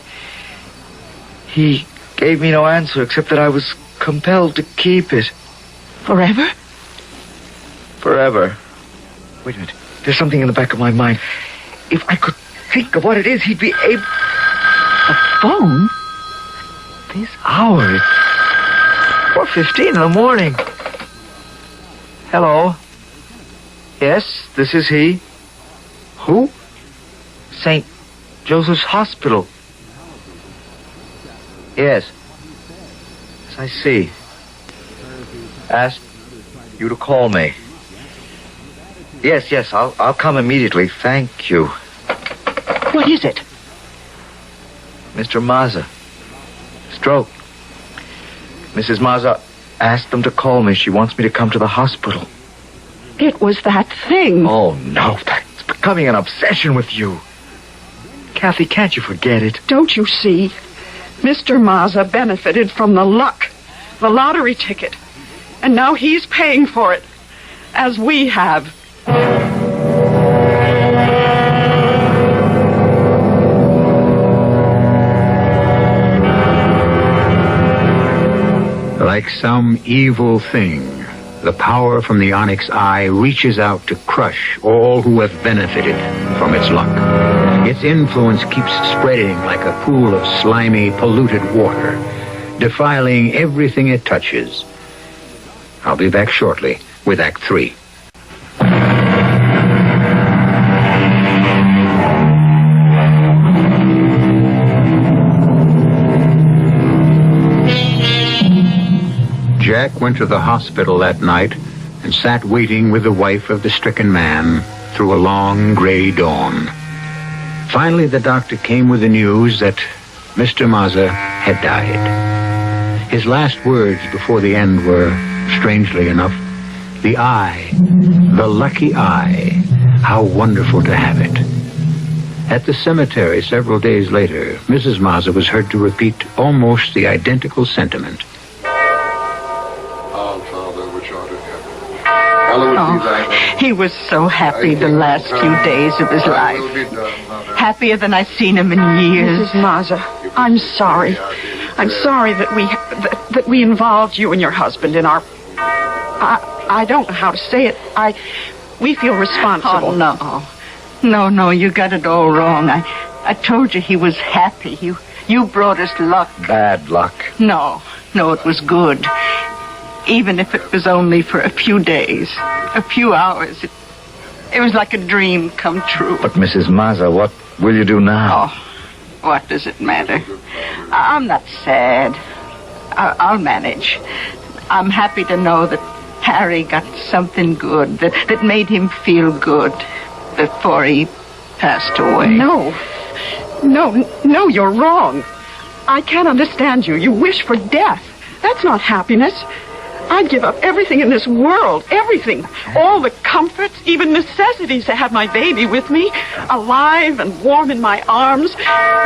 He gave me no answer except that I was compelled to keep it. Forever? Forever. Wait a minute. There's something in the back of my mind. If I could think of what it is, he'd be able... A phone? This hour, it's 4:15 in the morning. Hello? Yes, this is he. Who? St. Joseph's Hospital. Yes. Yes, I see. Asked you to call me. Yes, I'll come immediately. Thank you. What is it? Mr. Mazza. Stroke. Mrs. Mazza asked them to call me. She wants me to come to the hospital. It was that thing. Oh, no. That's becoming an obsession with you. Kathy, can't you forget it? Don't you see? Mr. Mazza benefited from the luck, the lottery ticket. And now he's paying for it, as we have. Like some evil thing, the power from the ONYX eye reaches out to crush all who have benefited from its luck. Its influence keeps spreading like a pool of slimy, polluted water, defiling everything it touches. I'll be back shortly with Act 3. Jack went to the hospital that night and sat waiting with the wife of the stricken man through a long gray dawn. Finally, the doctor came with the news that Mr. Mazza had died. His last words before the end were, strangely enough, the eye, the lucky eye, how wonderful to have it. At the cemetery several days later, Mrs. Mazza was heard to repeat almost the identical sentiment. Oh, he was so happy the last few days of his life. Happier than I've seen him in years. Mrs. Mazza, I'm sorry. I'm sorry that we involved you and your husband in our... I don't know how to say it. We feel responsible. Oh, no, you got it all wrong. I told you he was happy. You brought us luck. Bad luck. No, it was good. Even if it was only for a few days, a few hours. It was like a dream come true. But, Mrs. Mazza, what will you do now? Oh, what does it matter? I'm not sad. I'll manage. I'm happy to know that Harry got something good, that made him feel good before he passed away. No, you're wrong. I can't understand you. You wish for death. That's not happiness. I'd give up everything in this world, everything, all the comforts, even necessities to have my baby with me, alive and warm in my arms,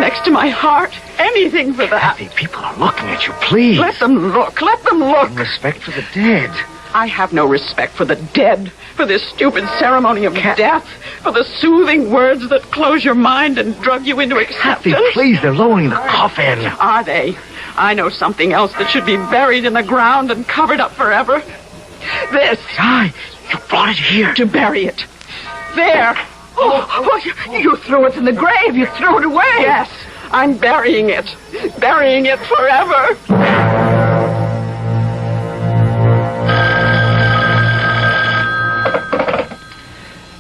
next to my heart, anything for that. Kathy, people are looking at you, please. Let them look. In respect for the dead. I have no respect for the dead, for this stupid ceremony of death, for the soothing words that close your mind and drug you into acceptance. Kathy, please, they're lowering the coffin. Are they? I know something else that should be buried in the ground and covered up forever. This. Aye, you brought it here. To bury it. There. You threw it in the grave. You threw it away. Yes, I'm burying it. Burying it forever.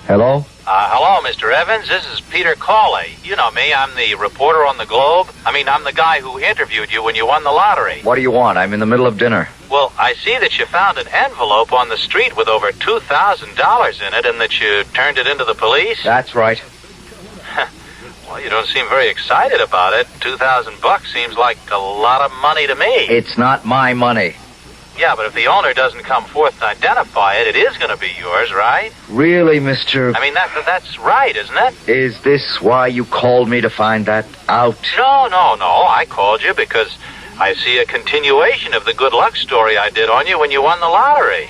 Hello? Hello, Mr. Evans. This is Peter Cawley. You know me. I'm the reporter on the Globe. I'm the guy who interviewed you when you won the lottery. What do you want? I'm in the middle of dinner. Well, I see that you found an envelope on the street with over $2,000 in it and that you turned it into the police. That's right. Well, you don't seem very excited about it. $2,000 seems like a lot of money to me. It's not my money. Yeah, but if the owner doesn't come forth to identify it, it is going to be yours, right? Really, Mr. I mean, that's right, isn't it? Is this why you called me to find that out? No. I called you because I see a continuation of the good luck story I did on you when you won the lottery.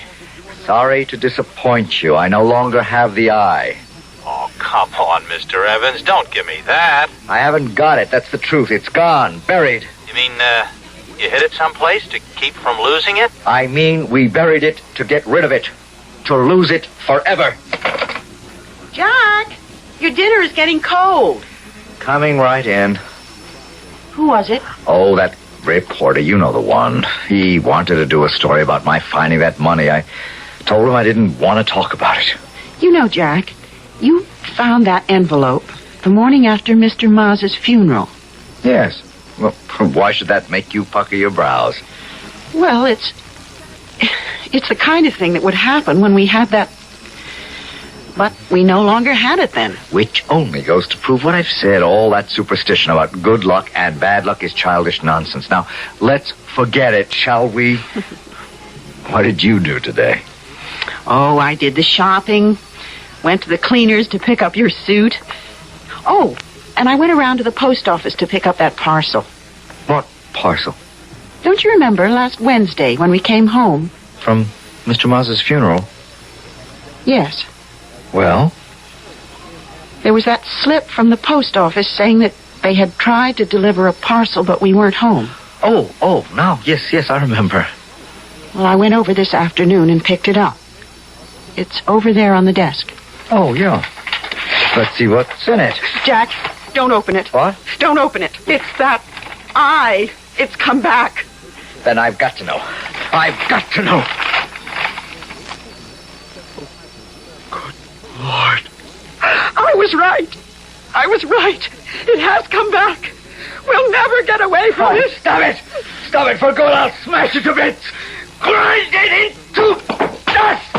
Sorry to disappoint you. I no longer have the eye. Oh, come on, Mr. Evans. Don't give me that. I haven't got it. That's the truth. It's gone. Buried. You mean, you hid it someplace to keep from losing it? I mean, we buried it to get rid of it. To lose it forever. Jack, your dinner is getting cold. Coming right in. Who was it? Oh, that reporter. You know the one. He wanted to do a story about my finding that money. I told him I didn't want to talk about it. You know, Jack, you found that envelope the morning after Mr. Maz's funeral. Yes. Well, why should that make you pucker your brows? Well, it's the kind of thing that would happen when we had that... But we no longer had it then. Which only goes to prove what I've said. All that superstition about good luck and bad luck is childish nonsense. Now, let's forget it, shall we? What did you do today? Oh, I did the shopping. Went to the cleaners to pick up your suit. Oh, and I went around to the post office to pick up that parcel. What parcel? Don't you remember last Wednesday when we came home? From Mr. Maz's funeral? Yes. Well? There was that slip from the post office saying that they had tried to deliver a parcel, but we weren't home. Oh, now, yes, I remember. Well, I went over this afternoon and picked it up. It's over there on the desk. Oh, yeah. Let's see what's in it. Jack, don't open it. What? Don't open it. It's that eye. It's come back. Then I've got to know. I've got to know. Good Lord. I was right. It has come back. We'll never get away from it. Stop it. Stop it, for God, I'll smash it to bits. Grind it into dust.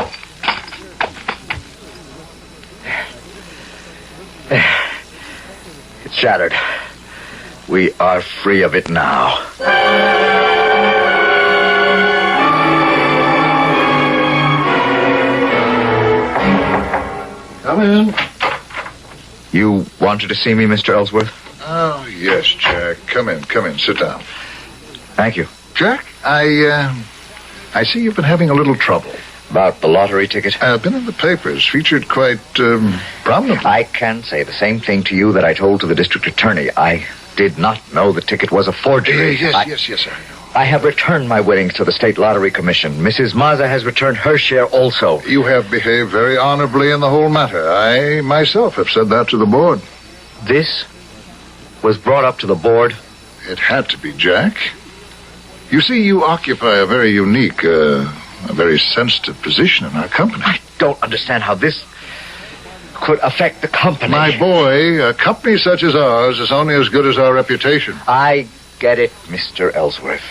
It's shattered. We are free of it now. Come in. You wanted to see me, Mr. Ellsworth? Oh, yes, Jack. Come in. Sit down. Thank you. Jack, I see you've been having a little trouble. About the lottery ticket? Been in the papers, featured quite prominently. I can say the same thing to you that I told to the district attorney. I did not know the ticket was a forgery. Yes, sir. I have returned my winnings to the State Lottery Commission. Mrs. Maza has returned her share also. You have behaved very honorably in the whole matter. I myself have said that to the board. This was brought up to the board? It had to be, Jack. You see, you occupy a very unique, a very sensitive position in our company. I don't understand how this could affect the company. My boy, a company such as ours is only as good as our reputation. I get it, Mr. Ellsworth.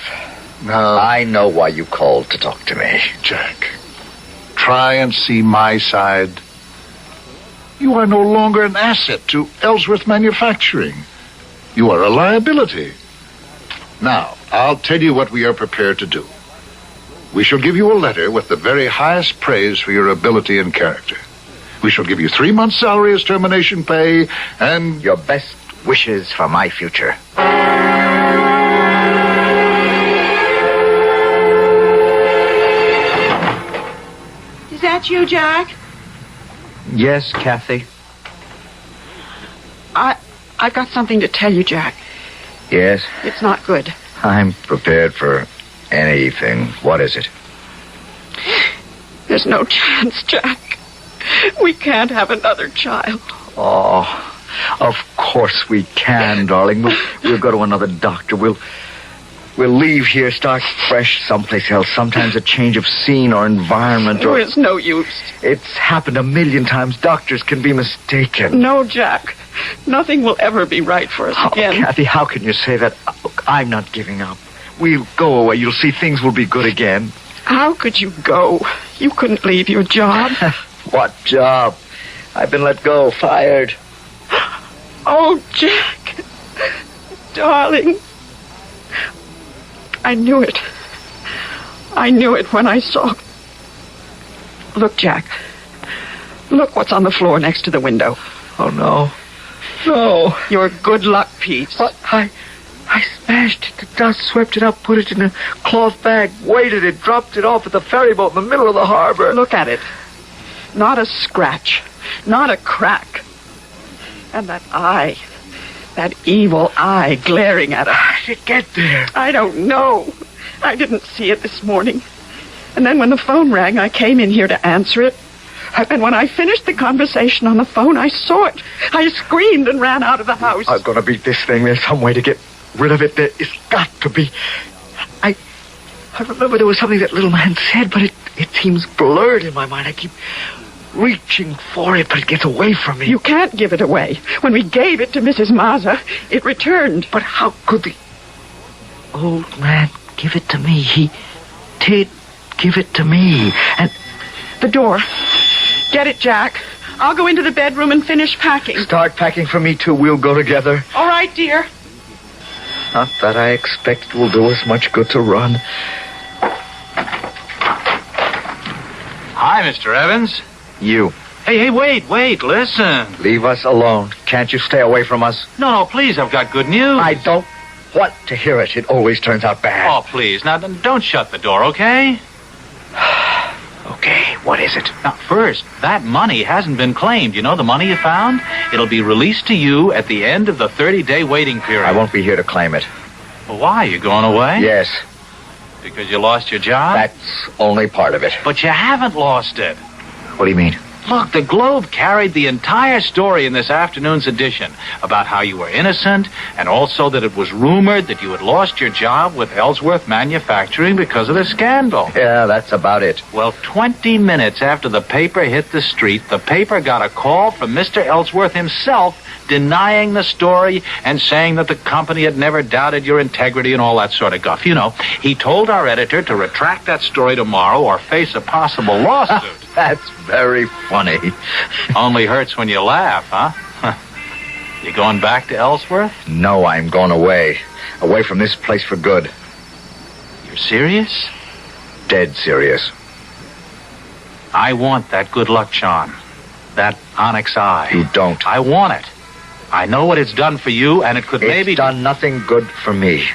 Now, I know why you called to talk to me. Jack, try and see my side. You are no longer an asset to Ellsworth Manufacturing. You are a liability. Now, I'll tell you what we are prepared to do. We shall give you a letter with the very highest praise for your ability and character. We shall give you 3 months' salary as termination pay, and your best wishes for my future. Is that you, Jack? Yes, Kathy? I've got something to tell you, Jack. Yes? It's not good. I'm prepared for anything. What is it? There's no chance, Jack. We can't have another child. Oh, of course we can, darling. We'll go to another doctor. We'll leave here, start fresh someplace else. Sometimes a change of scene or environment. Oh, it's no use. It's happened a million times. Doctors can be mistaken. No, Jack. Nothing will ever be right for us again. Kathy, how can you say that? Look, I'm not giving up. We'll go away. You'll see things will be good again. How could you go? You couldn't leave your job. What job? I've been let go, fired. Oh, Jack. Darling. I knew it. I knew it when I saw. Look, Jack. Look what's on the floor next to the window. Oh, no. No. Your good luck piece. What? I smashed it. The dust, swept it up, put it in a cloth bag, weighted it, dropped it off at the ferry boat in the middle of the harbor. Look at it. Not a scratch. Not a crack. And that eye. That evil eye glaring at us. How did it get there? I don't know. I didn't see it this morning. And then when the phone rang, I came in here to answer it. And when I finished the conversation on the phone, I saw it. I screamed and ran out of the house. I'm going to beat this thing. There's some way to get rid of it. There is got to be. I remember there was something that little man said, but it seems blurred in my mind. I keep reaching for it, but it gets away from me. You can't give it away. When we gave it to Mrs. Mazza, it returned. But how could the old man give it to me? He did give it to me. And the door. Get it, Jack. I'll go into the bedroom and finish packing. Start packing for me, too. We'll go together. All right, dear. Not that I expect it will do us much good to run. Hi, Mr. Evans. You. Hey, wait, listen. Leave us alone. Can't you stay away from us? No, please, I've got good news. I don't want to hear it. It always turns out bad. Oh, please. Now, don't shut the door, okay? Okay, what is it? Now, first, that money hasn't been claimed. You know the money you found? It'll be released to you at the end of the 30-day waiting period. I won't be here to claim it. Well, why? You going away? Yes. Because you lost your job? That's only part of it. But you haven't lost it. What do you mean? Look, the Globe carried the entire story in this afternoon's edition about how you were innocent and also that it was rumored that you had lost your job with Ellsworth Manufacturing because of the scandal. Yeah, that's about it. Well, 20 minutes after the paper hit the street, the paper got a call from Mr. Ellsworth himself denying the story and saying that the company had never doubted your integrity and all that sort of guff. You know, he told our editor to retract that story tomorrow or face a possible lawsuit. That's very funny. Only hurts when you laugh, huh? You going back to Ellsworth? No, I'm going away. Away from this place for good. You're serious? Dead serious. I want that good luck charm. That onyx eye. You don't. I want it. I know what it's done for you, and it could maybe... It's done nothing good for me.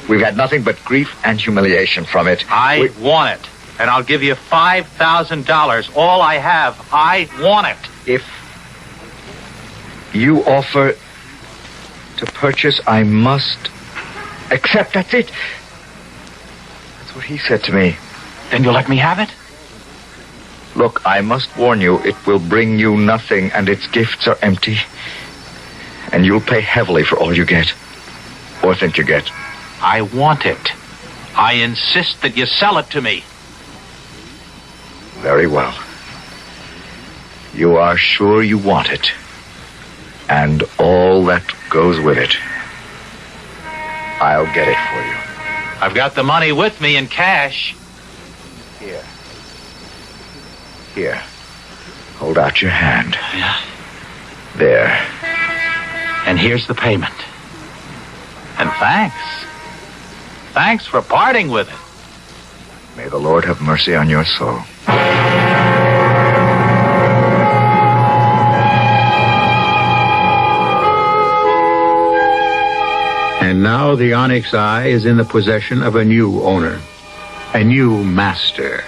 We've had nothing but grief and humiliation from it. I want it. And I'll give you $5,000. All I have. I want it. If you offer to purchase, I must accept. That's it. That's what he said to me. Then you'll let me have it? Look, I must warn you, it will bring you nothing, and its gifts are empty. And you'll pay heavily for all you get. Or think you get. I want it. I insist that you sell it to me. Very well. You are sure you want it. And all that goes with it. I'll get it for you. I've got the money with me in cash. Here. Hold out your hand. Yeah. There. And here's the payment. And thanks. Thanks for parting with it. May the Lord have mercy on your soul. And now the Onyx Eye is in the possession of a new owner, a new master.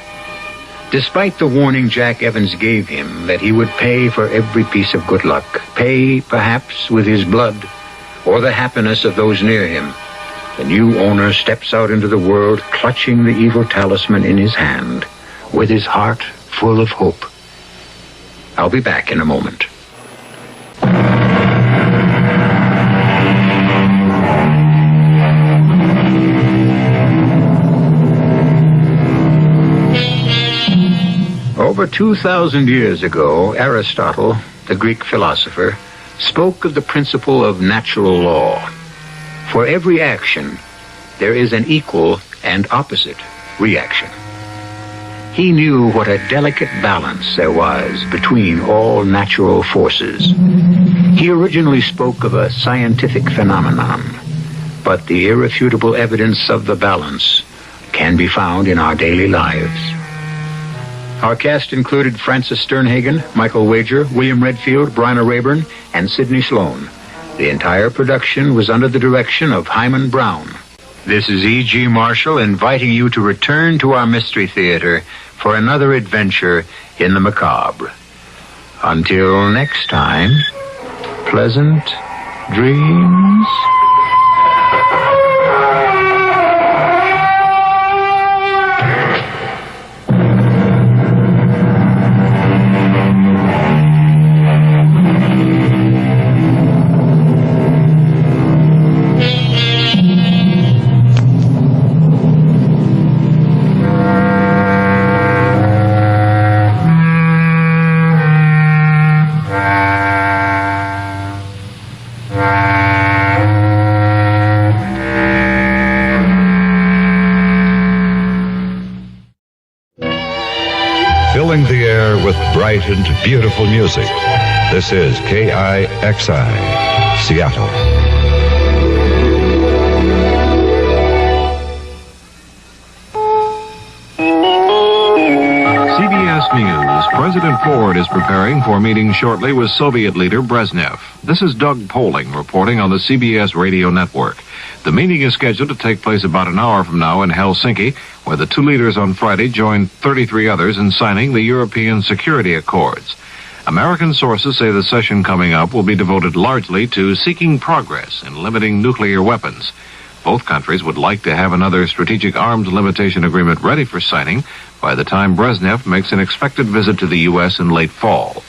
Despite the warning Jack Evans gave him that he would pay for every piece of good luck, pay perhaps with his blood or the happiness of those near him, the new owner steps out into the world clutching the evil talisman in his hand, with his heart full of hope. I'll be back in a moment. Over 2,000 years ago, Aristotle, the Greek philosopher, spoke of the principle of natural law. For every action, there is an equal and opposite reaction. He knew what a delicate balance there was between all natural forces. He originally spoke of a scientific phenomenon, but the irrefutable evidence of the balance can be found in our daily lives. Our cast included Francis Sternhagen, Michael Wager, William Redfield, Bryna Rayburn, and Sidney Sloan. The entire production was under the direction of Hyman Brown. This is E.G. Marshall inviting you to return to our Mystery Theater for another adventure in the macabre. Until next time, pleasant dreams. Filling the air with bright and beautiful music. This is KIXI, Seattle. CBS News. President Ford is preparing for a meeting shortly with Soviet leader Brezhnev. This is Doug Poling reporting on the CBS radio network. The meeting is scheduled to take place about an hour from now in Helsinki, where the two leaders on Friday joined 33 others in signing the European Security Accords. American sources say the session coming up will be devoted largely to seeking progress in limiting nuclear weapons. Both countries would like to have another strategic arms limitation agreement ready for signing by the time Brezhnev makes an expected visit to the U.S. in late fall.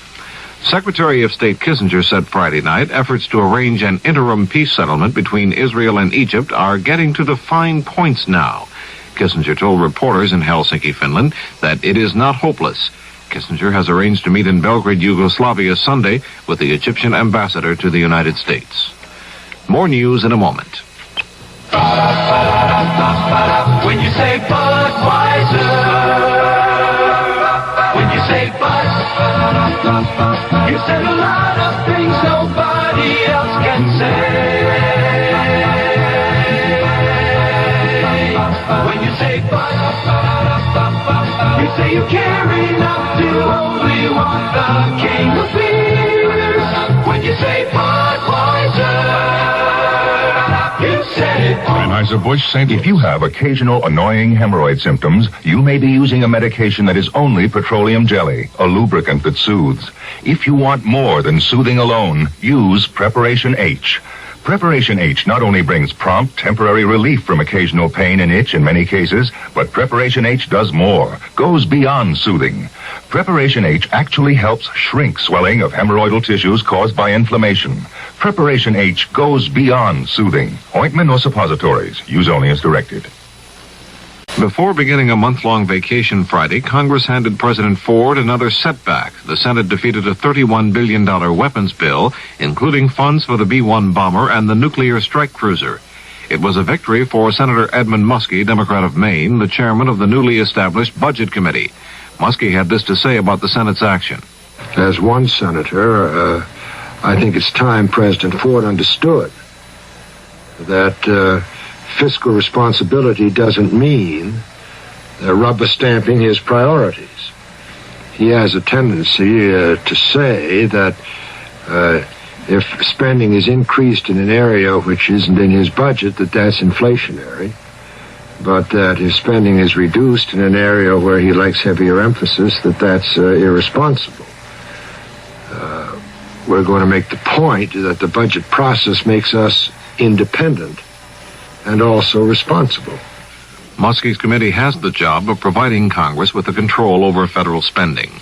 Secretary of State Kissinger said Friday night efforts to arrange an interim peace settlement between Israel and Egypt are getting to the fine points now. Kissinger told reporters in Helsinki, Finland, that it is not hopeless. Kissinger has arranged to meet in Belgrade, Yugoslavia Sunday with the Egyptian ambassador to the United States. More news in a moment. When you say Budweiser, when you say Bud, you said a lot of things nobody else can say. When you say Bud, you say you care enough to only want the king of beers. When you say Budweiser, you said it. Anheuser-Busch St. If you have occasional annoying hemorrhoid symptoms, you may be using a medication that is only petroleum jelly, a lubricant that soothes. If you want more than soothing alone, use Preparation H. Preparation H not only brings prompt, temporary relief from occasional pain and itch in many cases, but Preparation H does more, goes beyond soothing. Preparation H actually helps shrink swelling of hemorrhoidal tissues caused by inflammation. Preparation H goes beyond soothing. Ointment or suppositories. Use only as directed. Before beginning a month-long vacation Friday, Congress handed President Ford another setback. The Senate defeated a $31 billion weapons bill, including funds for the B-1 bomber and the nuclear strike cruiser. It was a victory for Senator Edmund Muskie, Democrat of Maine, the chairman of the newly established Budget Committee. Muskie had this to say about the Senate's action. As one senator, I think it's time President Ford understood that fiscal responsibility doesn't mean rubber stamping his priorities. He has a tendency to say that if spending is increased in an area which isn't in his budget, that's inflationary, but that if spending is reduced in an area where he likes heavier emphasis, that's irresponsible. We're going to make the point that the budget process makes us independent and also responsible. Muskie's committee has the job of providing Congress with the control over federal spending.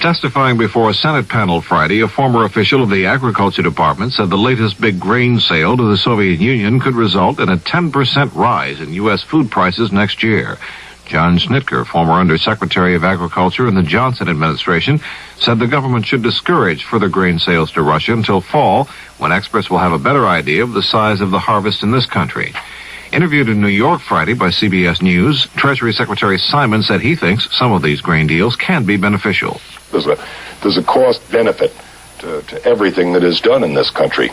Testifying before a Senate panel Friday, a former official of the Agriculture Department said the latest big grain sale to the Soviet Union could result in a 10% rise in U.S. food prices next year. John Schnitker, former Undersecretary of Agriculture in the Johnson administration, said the government should discourage further grain sales to Russia until fall, when experts will have a better idea of the size of the harvest in this country. Interviewed in New York Friday by CBS News, Treasury Secretary Simon said he thinks some of these grain deals can be beneficial. There's a cost benefit to everything that is done in this country.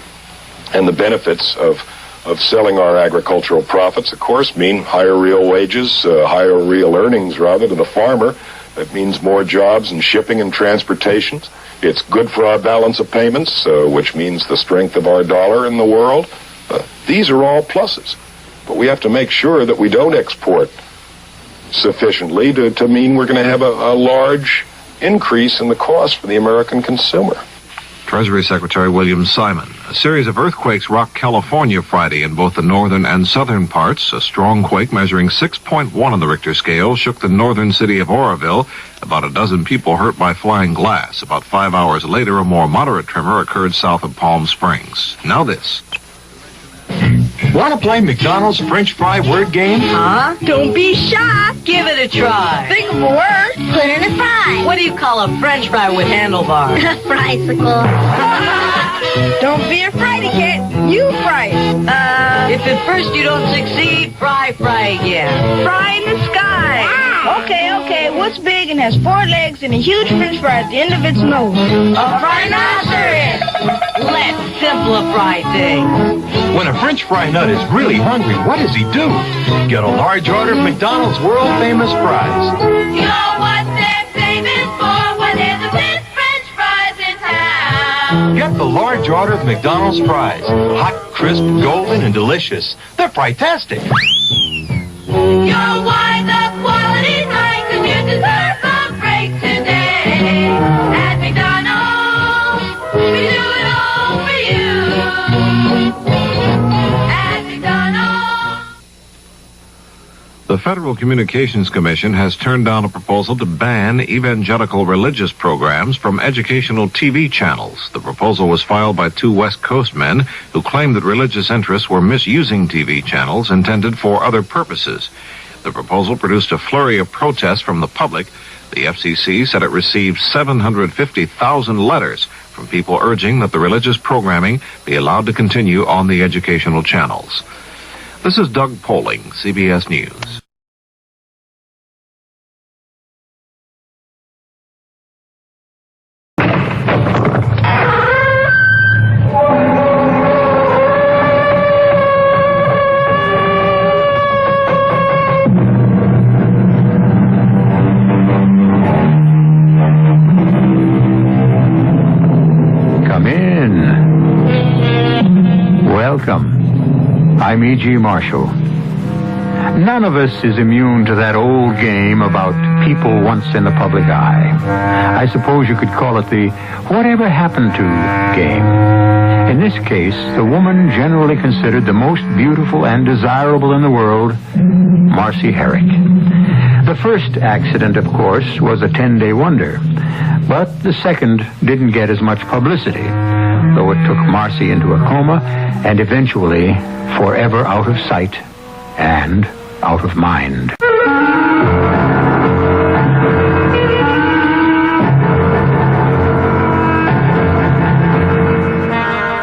And the benefits of of selling our agricultural profits, of course, mean higher real wages, higher real earnings, rather, to the farmer. That means more jobs in shipping and transportation. It's good for our balance of payments, which means the strength of our dollar in the world. These are all pluses. But we have to make sure that we don't export sufficiently to mean we're going to have a large increase in the cost for the American consumer. Treasury Secretary William Simon. A series of earthquakes rocked California Friday in both the northern and southern parts. A strong quake measuring 6.1 on the Richter scale shook the northern city of Oroville. About a dozen people hurt by flying glass. About 5 hours later, a more moderate tremor occurred south of Palm Springs. Now this. Want to play McDonald's French fry word game? Huh? Don't be shy. Give it a try. Think of a word. Put in a fry. What do you call a French fry with handlebars? Frysicle. Don't be a fraidy cat. You fry it. If at first you don't succeed, fry again. Fry in the sky. Wow. Okay. What's big and has 4 legs and a huge French fry at the end of its nose? A rhinoceros. Let's simplify things. When a French fry nut is really hungry, what does he do? Get a large order of McDonald's world-famous fries. You know what they're famous for when there's the best French fries in town. Get the large order of McDonald's fries. Hot, crisp, golden, and delicious. They're fantastic. You're why the quality's high, 'cause you deserve a break today. At McDonald's, we do it all for you. At McDonald's. The Federal Communications Commission has turned down a proposal to ban evangelical religious programs from educational TV channels. The proposal was filed by 2 West Coast men who claimed that religious interests were misusing TV channels intended for other purposes. The proposal produced a flurry of protests from the public. The FCC said it received 750,000 letters from people urging that the religious programming be allowed to continue on the educational channels. This is Doug Poling, CBS News. Come in. Welcome. I'm E.G. Marshall. None of us is immune to that old game about people once in the public eye. I suppose you could call it the whatever happened to game. In this case, the woman generally considered the most beautiful and desirable in the world, Marcy Herrick. The first accident, of course, was a 10-day wonder. But the second didn't get as much publicity, though it took Marcy into a coma and eventually forever out of sight and out of mind.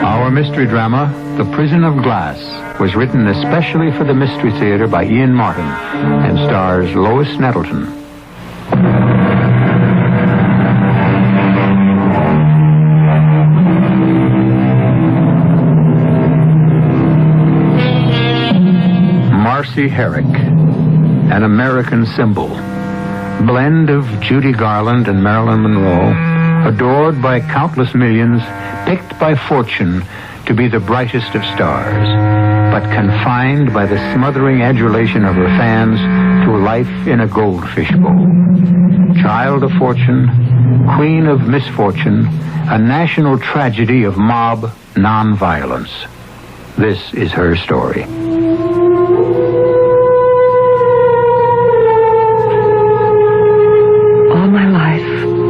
Our mystery drama, The Prison of Glass, was written especially for the Mystery Theater by Ian Martin and stars Lois Nettleton. Marcy Herrick, an American symbol, blend of Judy Garland and Marilyn Monroe, adored by countless millions, picked by fortune to be the brightest of stars, but confined by the smothering adulation of her fans to life in a goldfish bowl. Child of fortune, queen of misfortune, a national tragedy of mob nonviolence. This is her story.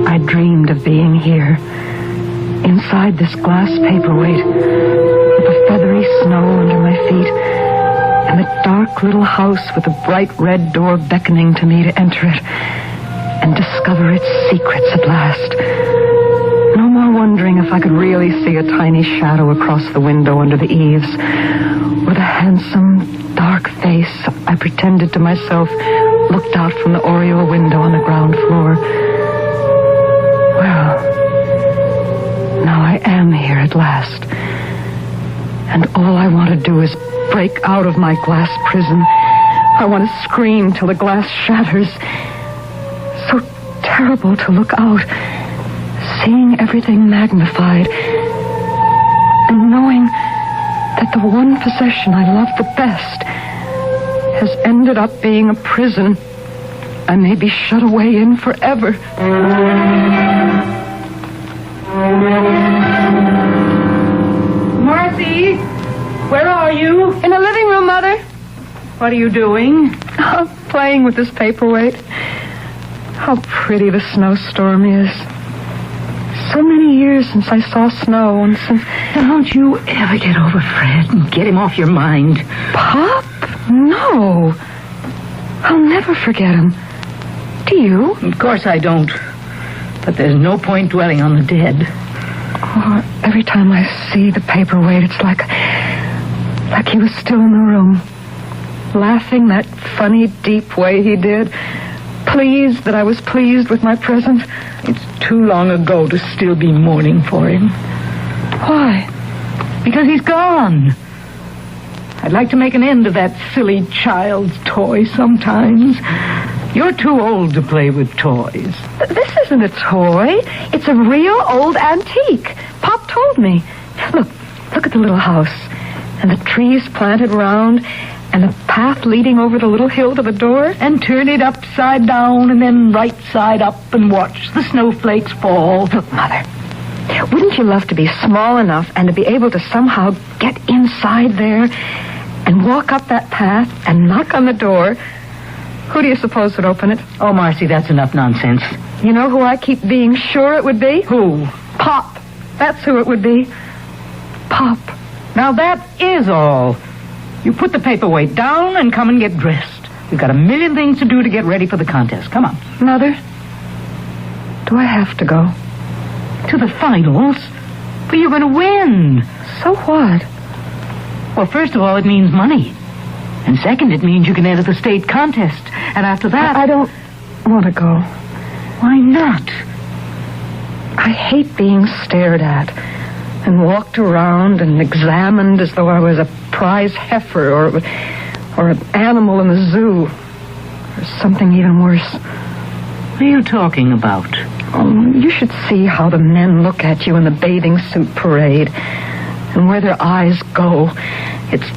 I dreamed of being here, inside this glass paperweight, with the feathery snow under my feet, and the dark little house with the bright red door beckoning to me to enter it and discover its secrets at last. No more wondering if I could really see a tiny shadow across the window under the eaves, or the handsome, dark face I pretended to myself looked out from the oriel window on the ground floor. Well, now I am here at last. And all I want to do is break out of my glass prison. I want to scream till the glass shatters. So terrible to look out, seeing everything magnified, and knowing that the one possession I love the best has ended up being a prison I may be shut away in forever. Marcy, where are you? In the living room, Mother. What are you doing? Oh, playing with this paperweight. How pretty the snowstorm is. So many years since I saw snow, and since... Don't you ever get over Fred and get him off your mind. Pop? No. I'll never forget him. Do you? Of course I don't. But there's no point dwelling on the dead. Oh, every time I see the paperweight, it's like he was still in the room, laughing that funny, deep way he did, pleased that I was pleased with my present. It's too long ago to still be mourning for him. Why? Because he's gone. I'd like to make an end of that silly child's toy sometimes. You're too old to play with toys. This isn't a toy. It's a real old antique. Pop told me. Look at the little house. And the trees planted round, and the path leading over the little hill to the door. And turn it upside down and then right side up and watch the snowflakes fall. Look, Mother, wouldn't you love to be small enough and to be able to somehow get inside there and walk up that path and knock on the door? Who do you suppose would open it? Oh, Marcy, that's enough nonsense. You know who I keep being sure it would be? Who? Pop. That's who it would be. Pop. Now that is all. You put the paperweight down and come and get dressed. We've got a million things to do to get ready for the contest. Come on. Mother, do I have to go? To the finals? But you're going to win. So what? Well, first of all, it means money. And second, it means you can enter the state contest. And after that... I don't want to go. Why not? I hate being stared at and walked around and examined as though I was a prize heifer or an animal in the zoo. Or something even worse. What are you talking about? Oh, you should see how the men look at you in the bathing suit parade and where their eyes go. It's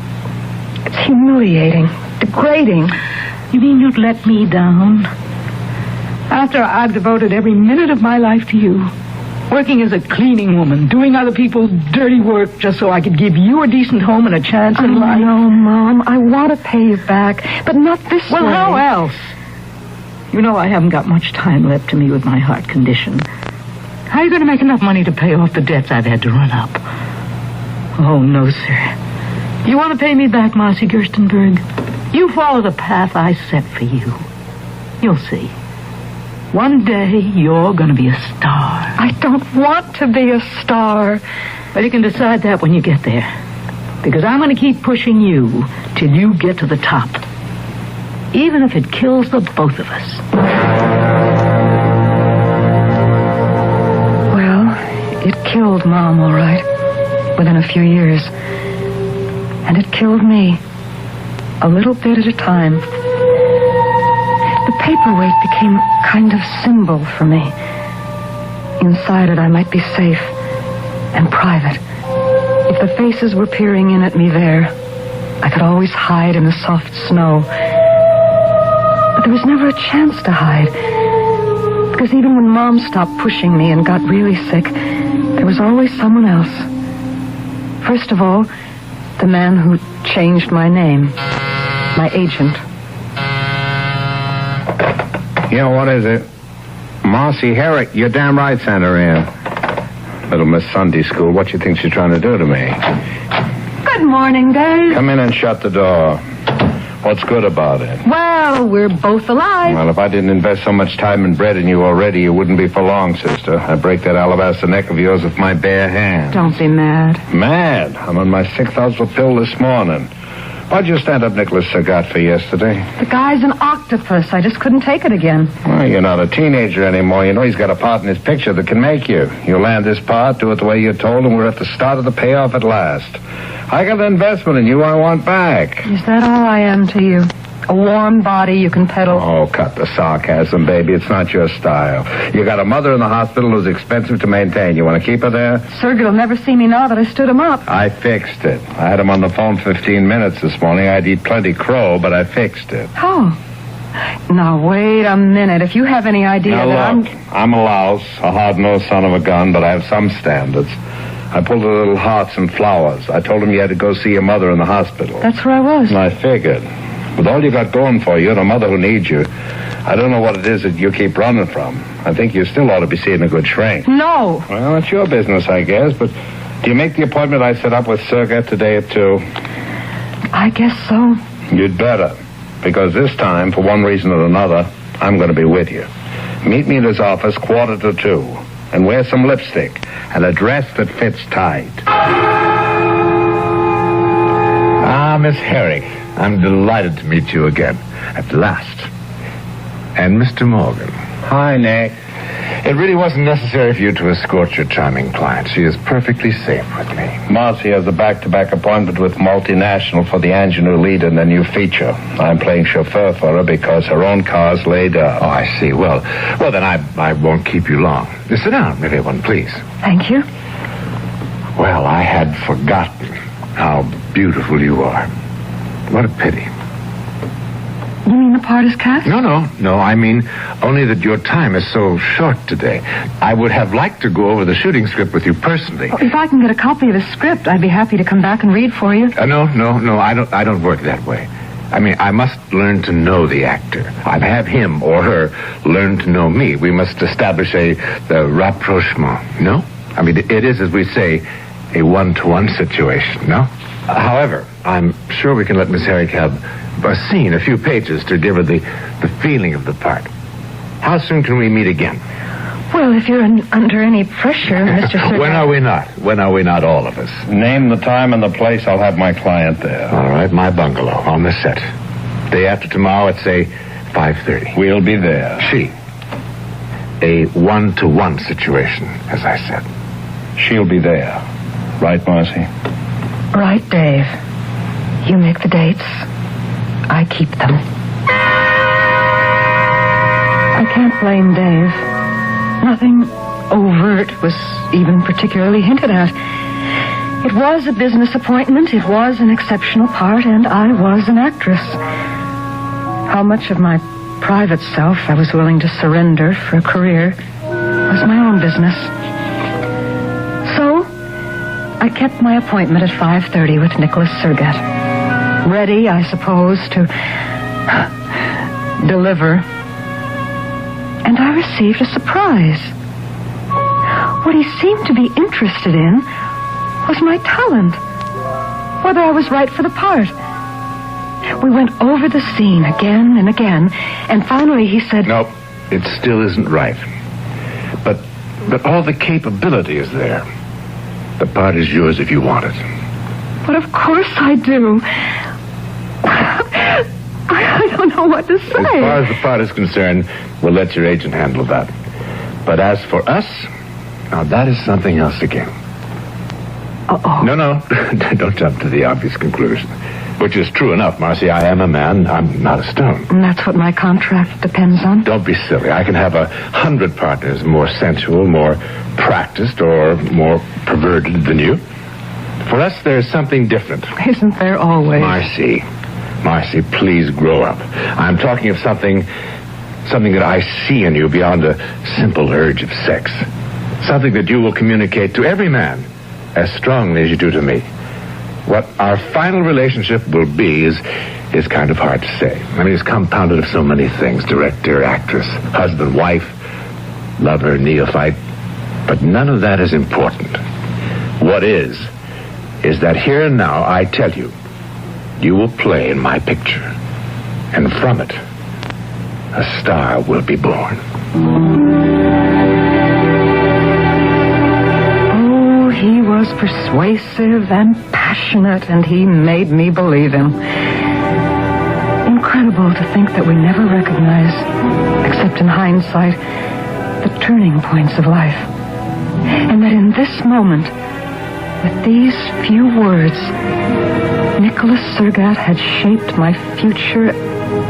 humiliating, degrading. You mean you'd let me down? After I've devoted every minute of my life to you, working as a cleaning woman, doing other people's dirty work just so I could give you a decent home and a chance in life. No, Mom, I want to pay you back, but not this way. Well, how else? You know I haven't got much time left to me with my heart condition. How are you going to make enough money to pay off the debts I've had to run up? Oh, no, sir. You want to pay me back, Marcy Gerstenberg? You follow the path I set for you. You'll see. One day, you're going to be a star. I don't want to be a star. But you can decide that when you get there. Because I'm going to keep pushing you till you get to the top. Even if it kills the both of us. Well, it killed Mom, all right. Within a few years. And it killed me. A little bit at a time. The paperweight became a kind of symbol for me. Inside it, I might be safe and private. If the faces were peering in at me there, I could always hide in the soft snow. But there was never a chance to hide. Because even when Mom stopped pushing me and got really sick, there was always someone else. First of all, the man who changed my name. My agent. Yeah, what is it? Marcy Herrick, you're damn right, Santa Ann. Little Miss Sunday School, what you think she's trying to do to me? Good morning, Dave. Come in and shut the door. What's good about it? Well, we're both alive. Well, if I didn't invest so much time and bread in you already, you wouldn't be for long, sister. I'd break that alabaster neck of yours with my bare hand. Don't be mad. Mad? I'm on my 6th house pill this morning. What'd you stand up Nicholas Sagat for yesterday? The guy's an octopus. I just couldn't take it again. Well, you're not a teenager anymore. You know he's got a part in his picture that can make you. You land this part, do it the way you're told, and we're at the start of the payoff at last. I got an investment in you I want back. Is that all I am to you? A warm body you can peddle? Oh, cut the sarcasm, baby. It's not your style. You got a mother in the hospital who's expensive to maintain. You want to keep her there? Sergey will never see me now that I stood him up. I fixed it. I had him on the phone 15 minutes this morning. I'd eat plenty crow, but I fixed it. Oh. Now, wait a minute. If you have any idea Now, look, I'm a louse, a hard-nosed son of a gun, but I have some standards. I pulled the little hearts and flowers. I told him you had to go see your mother in the hospital. That's where I was. And I figured. With all you got going for you and a mother who needs you, I don't know what it is that you keep running from. I think you still ought to be seeing a good shrink. No. Well, it's your business, I guess, but do you make the appointment I set up with Sergey today at 2? I guess so. You'd better, because this time, for one reason or another, I'm going to be with you. Meet me in his office 1:45, and wear some lipstick and a dress that fits tight. Ah, Miss Herrick, I'm delighted to meet you again, at last. And Mr. Morgan. Hi, Nick. It really wasn't necessary for you to escort your charming client. She is perfectly safe with me. Marcy has a back-to-back appointment with Multinational for the ingenue lead in the new feature. I'm playing chauffeur for her because her own car's laid up. Oh, I see. Well, then I won't keep you long. Sit down, everyone, please. Thank you. Well, I had forgotten how beautiful you are. What a pity. You mean the part is cast? No, I mean only that your time is so short today. I would have liked to go over the shooting script with you personally. Well, if I can get a copy of the script, I'd be happy to come back and read for you. No, I don't work that way. I mean, I must learn to know the actor. I'd have him or her learn to know me. We must establish the rapprochement, no? I mean, it is, as we say, a one-to-one situation, no? However, I'm sure we can let Miss Herrick have a scene, a few pages, to give her the feeling of the part. How soon can we meet again? Well, if you're under any pressure, Mr. Sergey. When are we not? When are we not, all of us? Name the time and the place. I'll have my client there. All right, my bungalow, on the set. Day after tomorrow at, say, 5:30. We'll be there. She. A one-to-one situation, as I said. She'll be there. Right, Marcy? Right, Dave. You make the dates. I keep them. I can't blame Dave. Nothing overt was even particularly hinted at. It was a business appointment, it was an exceptional part, and I was an actress. How much of my private self I was willing to surrender for a career was my own business. So, I kept my appointment at 5:30 with Nicholas Sergett. Ready, I suppose, to deliver. And I received a surprise. What he seemed to be interested in was my talent, whether I was right for the part. We went over the scene again and again, and finally he said... No, it still isn't right. But all the capability is there. The part is yours if you want it. But of course I do. I don't know what to say. As far as the part is concerned, we'll let your agent handle that. But as for us, now that is something else again. Uh-oh. No, don't jump to the obvious conclusion. Which is true enough, Marcy. I am a man. I'm not a stone. And that's what my contract depends on? Don't be silly. I can have 100 partners more sensual, more practiced, or more perverted than you. For us, there's something different. Isn't there always? Marcy, please grow up. I'm talking of something that I see in you beyond a simple urge of sex. Something that you will communicate to every man as strongly as you do to me. What our final relationship will be is kind of hard to say. I mean, it's compounded of so many things. Director, actress, husband, wife, lover, neophyte. But none of that is important. What is that here and now, I tell you, you will play in my picture. And from it, a star will be born. Oh, he was persuasive and passionate, and he made me believe him. Incredible to think that we never recognize, except in hindsight, the turning points of life. And that in this moment, with these few words, Nicholas Sergat had shaped my future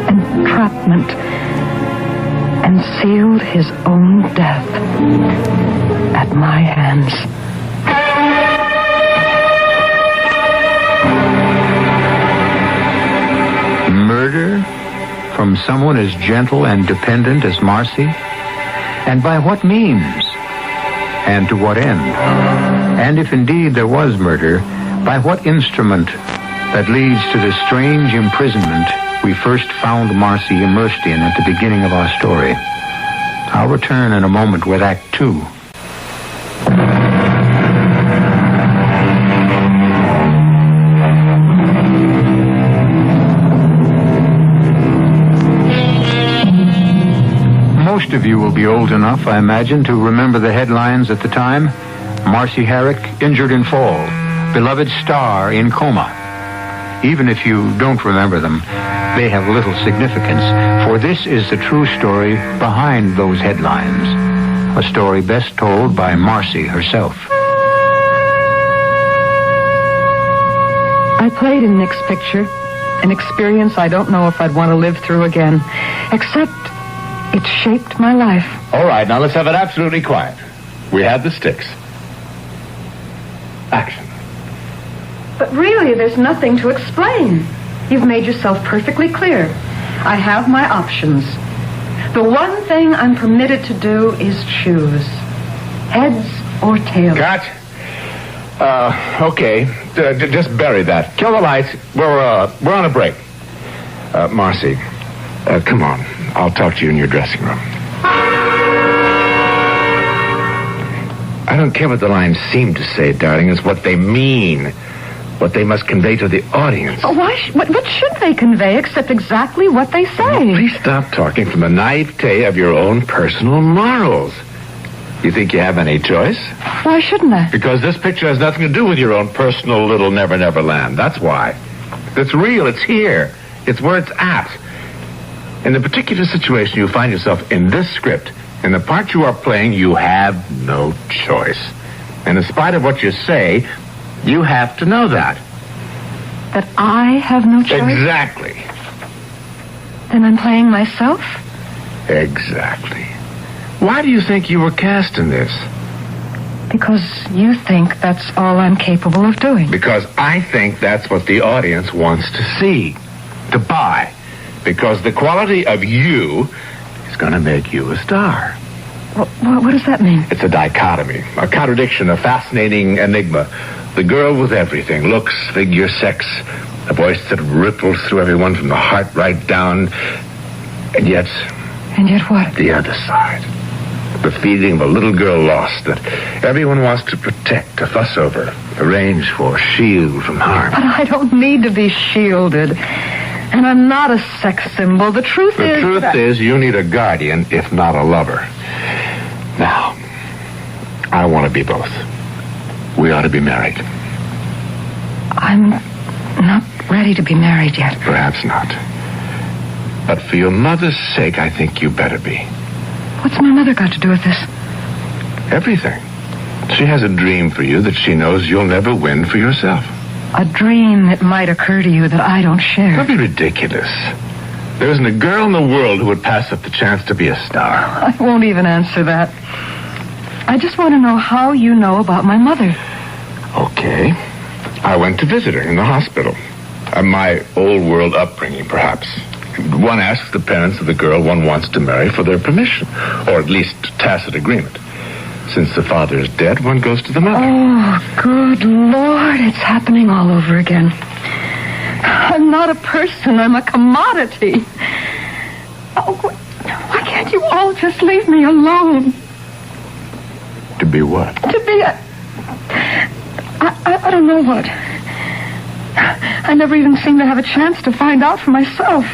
entrapment and sealed his own death at my hands. Murder from someone as gentle and dependent as Marcy? And by what means? And to what end? And if indeed there was murder, by what instrument that leads to the strange imprisonment we first found Marcy immersed in at the beginning of our story? I'll return in a moment with Act 2. Most of you will be old enough, I imagine, to remember the headlines at the time. Marcy Herrick, injured in fall. Beloved star in coma. Even if you don't remember them, they have little significance, for this is the true story behind those headlines. A story best told by Marcy herself. I played in Nick's picture, an experience I don't know if I'd want to live through again, except it shaped my life. All right, now let's have it absolutely quiet. We have the sticks. Action. But really, there's nothing to explain. You've made yourself perfectly clear. I have my options. The one thing I'm permitted to do is choose. Heads or tails. Cut. Okay. Just bury that. Kill the lights. We're on a break. Marcy, come on. I'll talk to you in your dressing room. I don't care what the lines seem to say, darling. It's what they mean. What they must convey to the audience. Oh, what should they convey except exactly what they say? Please stop talking from the naivete of your own personal morals. You think you have any choice? Why shouldn't I? Because this picture has nothing to do with your own personal little Never Never Land. That's why. It's real. It's here. It's where it's at. In the particular situation you find yourself in this script, in the part you are playing, you have no choice. And in spite of what you say, you have to know that. That I have no choice? Exactly. Then I'm playing myself? Exactly. Why do you think you were cast in this? Because you think that's all I'm capable of doing. Because I think that's what the audience wants to see, to buy. Because the quality of you is going to make you a star. What does that mean? It's a dichotomy, a contradiction, a fascinating enigma. The girl with everything, looks, figure, sex, a voice that ripples through everyone from the heart right down. And yet... And yet what? The other side. The feeling of a little girl lost that everyone wants to protect, to fuss over, arrange for, shield from harm. But I don't need to be shielded. And I'm not a sex symbol. The truth is you need a guardian, if not a lover. Now, I want to be both. We ought to be married. I'm not ready to be married yet. Perhaps not. But for your mother's sake, I think you better be. What's my mother got to do with this? Everything. She has a dream for you that she knows you'll never win for yourself. A dream that might occur to you that I don't share. Don't be ridiculous. There isn't a girl in the world who would pass up the chance to be a star. I won't even answer that. I just want to know how you know about my mother. Okay. I went to visit her in the hospital. My old world upbringing, perhaps. One asks the parents of the girl one wants to marry for their permission, or at least tacit agreement. Since the father is dead, one goes to the mother. Oh, good Lord, it's happening all over again. I'm not a person, I'm a commodity. Oh, why can't you all just leave me alone? To be what? To be I don't know what. I never even seem to have a chance to find out for myself.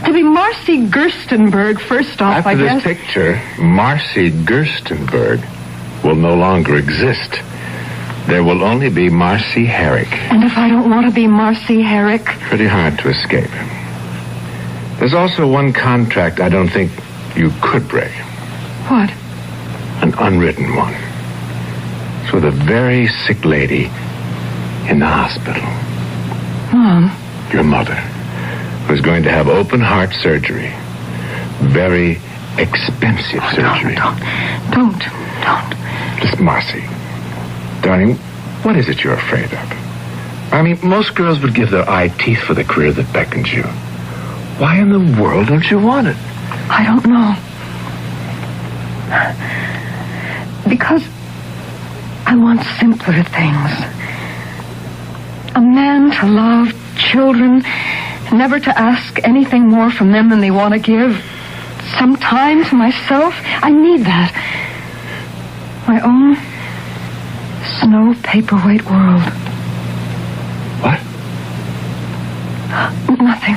To be Marcy Gerstenberg, first off, After I guess. After this picture, Marcy Gerstenberg will no longer exist. There will only be Marcy Herrick. And if I don't want to be Marcy Herrick? Pretty hard to escape. There's also one contract I don't think you could break. What? An unwritten one. It's with a very sick lady in the hospital. Mom. Your mother, who's going to have open heart surgery. Very expensive surgery. Don't. Just Marcy. Darling, what is it you're afraid of? I mean, most girls would give their eye teeth for the career that beckons you. Why in the world don't you want it? I don't know. Because I want simpler things. A man to love, children, never to ask anything more from them than they want to give. Some time to myself. I need that. My own snow paperweight world. What? Nothing.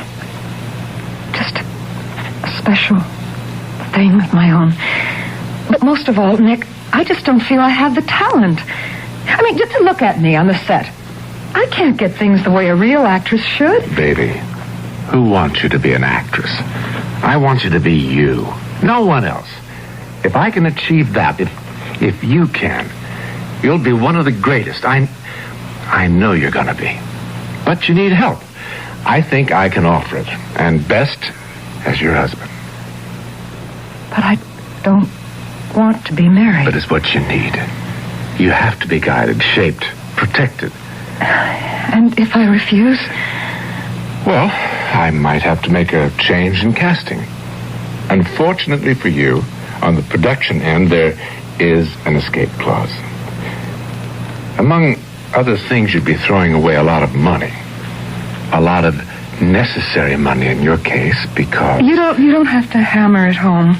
Just a special thing of my own. But most of all, Nick, I just don't feel I have the talent. I mean, just to look at me on the set. I can't get things the way a real actress should. Baby, who wants you to be an actress? I want you to be you. No one else. If I can achieve that, if you can, you'll be one of the greatest. I know you're going to be. But you need help. I think I can offer it. And best as your husband. But I don't want to be married. But it's what you need. You have to be guided, shaped, protected. And if I refuse? Well, I might have to make a change in casting. Unfortunately for you, on the production end, there is an escape clause. Among other things, you'd be throwing away a lot of money. A lot of necessary money in your case, because... You don't have to hammer it home.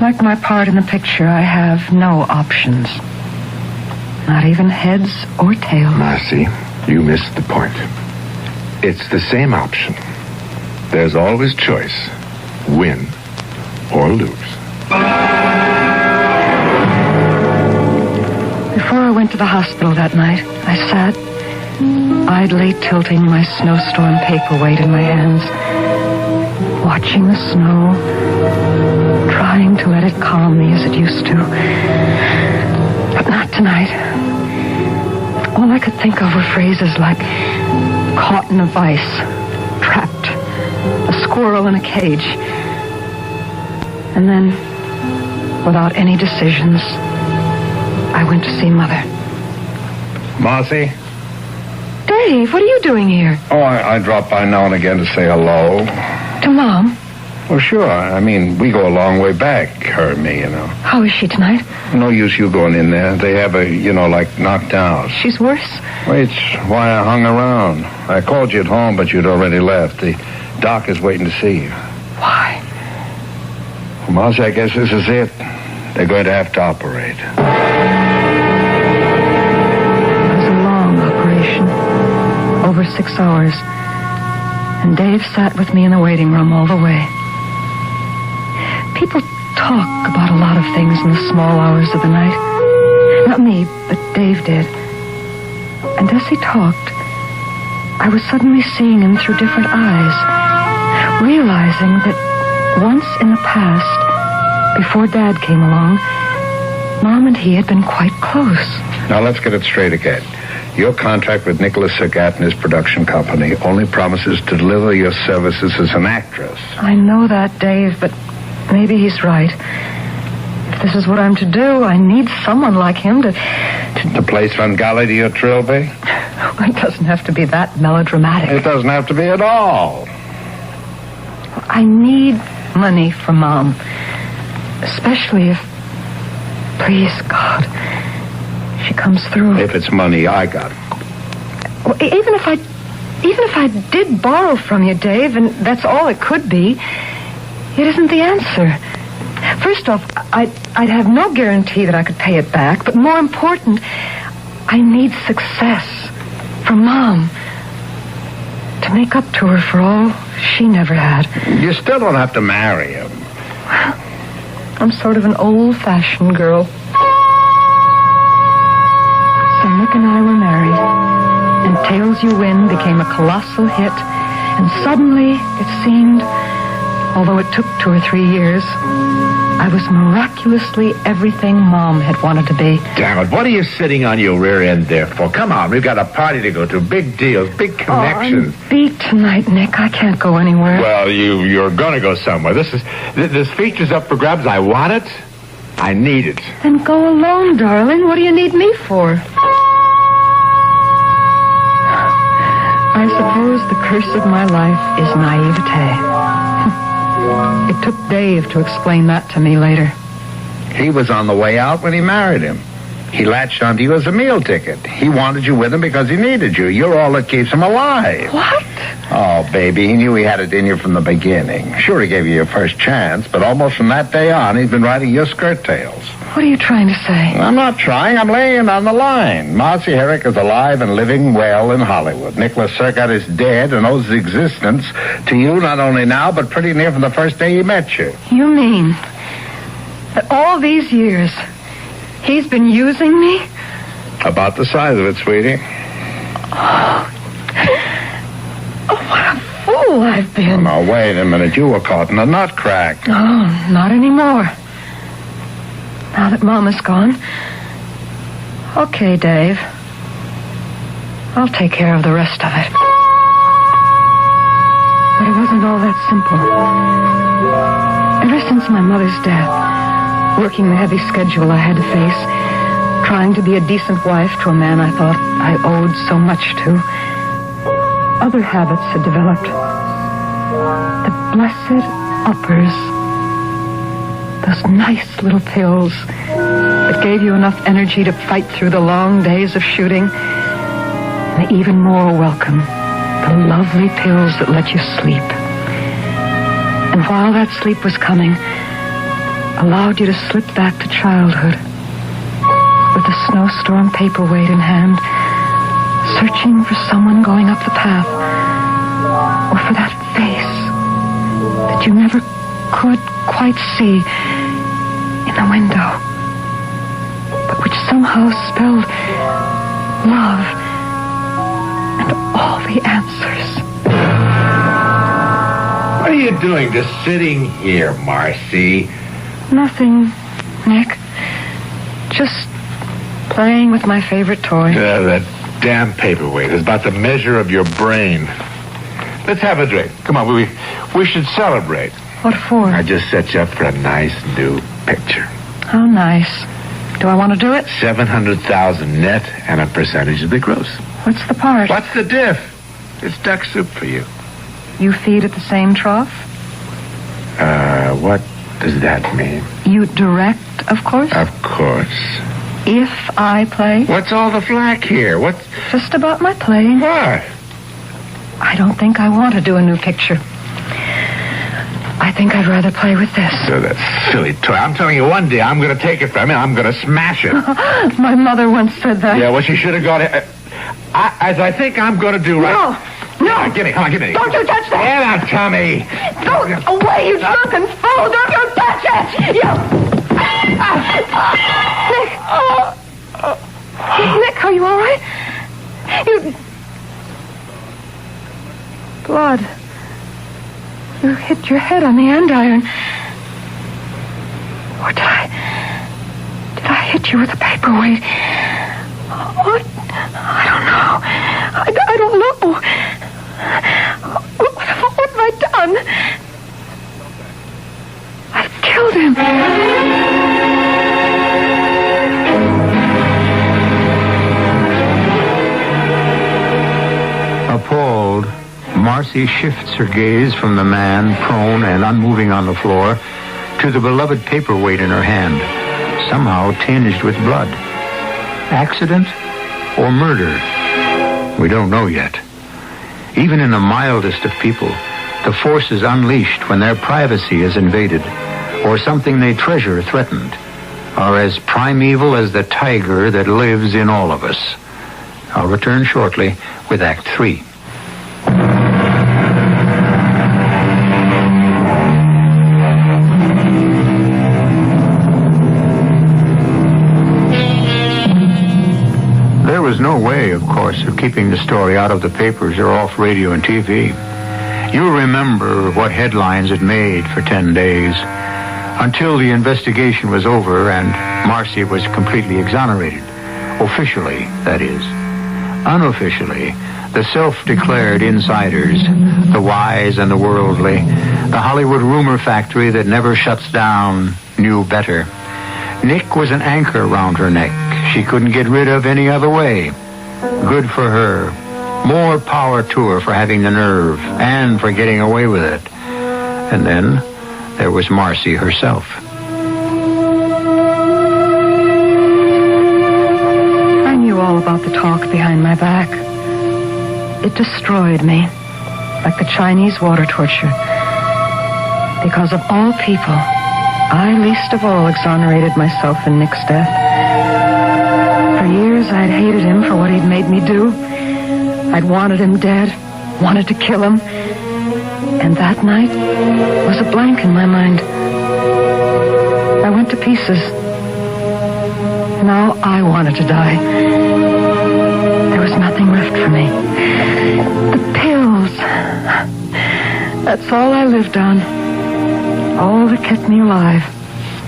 Like my part in the picture, I have no options. Not even heads or tails. Marcy, you missed the point. It's the same option. There's always choice. Win or lose. Before I went to the hospital that night, I sat, idly tilting my snowstorm paperweight in my hands, watching the snow, trying to let it calm me as it used to. But not tonight. All I could think of were phrases like caught in a vice, trapped, a squirrel in a cage. And then, without any decisions, I went to see Mother. Marcy? Dave, what are you doing here? Oh, I drop by now and again to say hello. To Mom? Oh, sure. I mean, we go a long way back, her and me, you know. How is she tonight? No use you going in there. They have her, like, knocked out. She's worse? Well, it's why I hung around. I called you at home, but you'd already left. The doc is waiting to see you. Why? Well, Marcy, I guess this is it. They're going to have to operate. It was a long operation. Over 6 hours. And Dave sat with me in the waiting room all the way. People talk about a lot of things in the small hours of the night. Not me, but Dave did. And as he talked, I was suddenly seeing him through different eyes, realizing that once in the past, before Dad came along, Mom and he had been quite close. Now, let's get it straight again. Your contract with Nicholas Sagat and his production company only promises to deliver your services as an actress. I know that, Dave, but maybe he's right. If this is what I'm to do, I need someone like him to play Svengali to your trilby? It doesn't have to be that melodramatic. It doesn't have to be at all. I need money for Mom. Especially if, please, God, she comes through. If it's money, I got it. Well, even if I did borrow from you, Dave, and that's all it could be, it isn't the answer. First off, I'd have no guarantee that I could pay it back, but more important, I need success for Mom to make up to her for all she never had. You still don't have to marry him. I'm sort of an old-fashioned girl. and I were married, and Tails You Win became a colossal hit, and suddenly it seemed, although it took 2 or 3 years, I was miraculously everything Mom had wanted to be. Damn it, what are you sitting on your rear end there for? Come on, we've got a party to go to, big deals, big connections. I'm beat tonight, Nick. I can't go anywhere. Well, you're gonna go somewhere. This feature's up for grabs. I want it. I need it. Then go alone, darling. What do you need me for? I suppose the curse of my life is naivete. It took Dave to explain that to me later. He was on the way out when he married him. He latched onto you as a meal ticket. He wanted you with him because he needed you. You're all that keeps him alive. What? Oh, baby, he knew he had it in you from the beginning. Sure, he gave you your first chance, but almost from that day on, he's been riding your skirt tails. What are you trying to say? I'm not trying. I'm laying it on the line. Marcy Herrick is alive and living well in Hollywood. Nicholas Sergott is dead and owes his existence to you not only now, but pretty near from the first day he met you. You mean that all these years he's been using me? About the size of it, sweetie. Oh, what a fool I've been. Oh, now, wait a minute. You were caught in a nut crack. Oh, not anymore. Now that Mama's gone. Okay, Dave. I'll take care of the rest of it. But it wasn't all that simple. Ever since my mother's death, working the heavy schedule I had to face, trying to be a decent wife to a man I thought I owed so much to, other habits had developed. The blessed uppers. Those nice little pills that gave you enough energy to fight through the long days of shooting. And even more welcome, the lovely pills that let you sleep. And while that sleep was coming, allowed you to slip back to childhood with the snowstorm paperweight in hand, searching for someone going up the path, or for that face that you never could quite see in the window, but which somehow spelled love and all the answers. What are you doing just sitting here, Marcy? Nothing, Nick. Just playing with my favorite toy. That damn paperweight is about the measure of your brain. Let's have a drink. Come on, we should celebrate. What for? I just set you up for a nice new picture. How nice. Do I want to do it? 700,000 net and a percentage of the gross. What's the part? What's the diff? It's duck soup for you. You feed at the same trough? What does that mean? You direct, of course? Of course. If I play? What's all the flack here? What's... Just about my playing. What? I don't think I want to do a new picture. I think I'd rather play with this. So that silly toy. I'm telling you, one day I'm going to take it from you. I'm going to smash it. My mother once said that. Yeah, well, she should have got it. As I think I'm going to do right. No. Come on, give me. Don't you touch that. Get out, Tommy. Don't. Away, you drunken fool. Don't you touch it. Nick, are you all right? Blood. You hit your head on the andiron. Or did I hit you with a paperweight? What? I don't know. I don't know. What have I done? I killed him. Appalled, Marcy shifts her gaze from the man prone and unmoving on the floor to the beloved paperweight in her hand, somehow tinged with blood. Accident or murder? We don't know yet. Even in the mildest of people, the force is unleashed when their privacy is invaded or something they treasure threatened, are as primeval as the tiger that lives in all of us. I'll return shortly with Act 3. There was no no way, of course, of keeping the story out of the papers or off radio and TV. You remember what headlines it made for 10 days, until the investigation was over and Marcy was completely exonerated. Officially, that is. Unofficially, the self-declared insiders, the wise and the worldly, the Hollywood rumor factory that never shuts down, knew better. Nick was an anchor around her neck she couldn't get rid of any other way. Good for her. More power to her for having the nerve and for getting away with it. And then there was Marcy herself. I knew all about the talk behind my back. It destroyed me, like the Chinese water torture. Because of all people, I least of all exonerated myself in Nick's death. For years, I'd hated him for what he'd made me do. I'd wanted him dead, wanted to kill him. And that night was a blank in my mind. I went to pieces. Now I wanted to die. There was nothing left for me. The pills. That's all I lived on. All that kept me alive.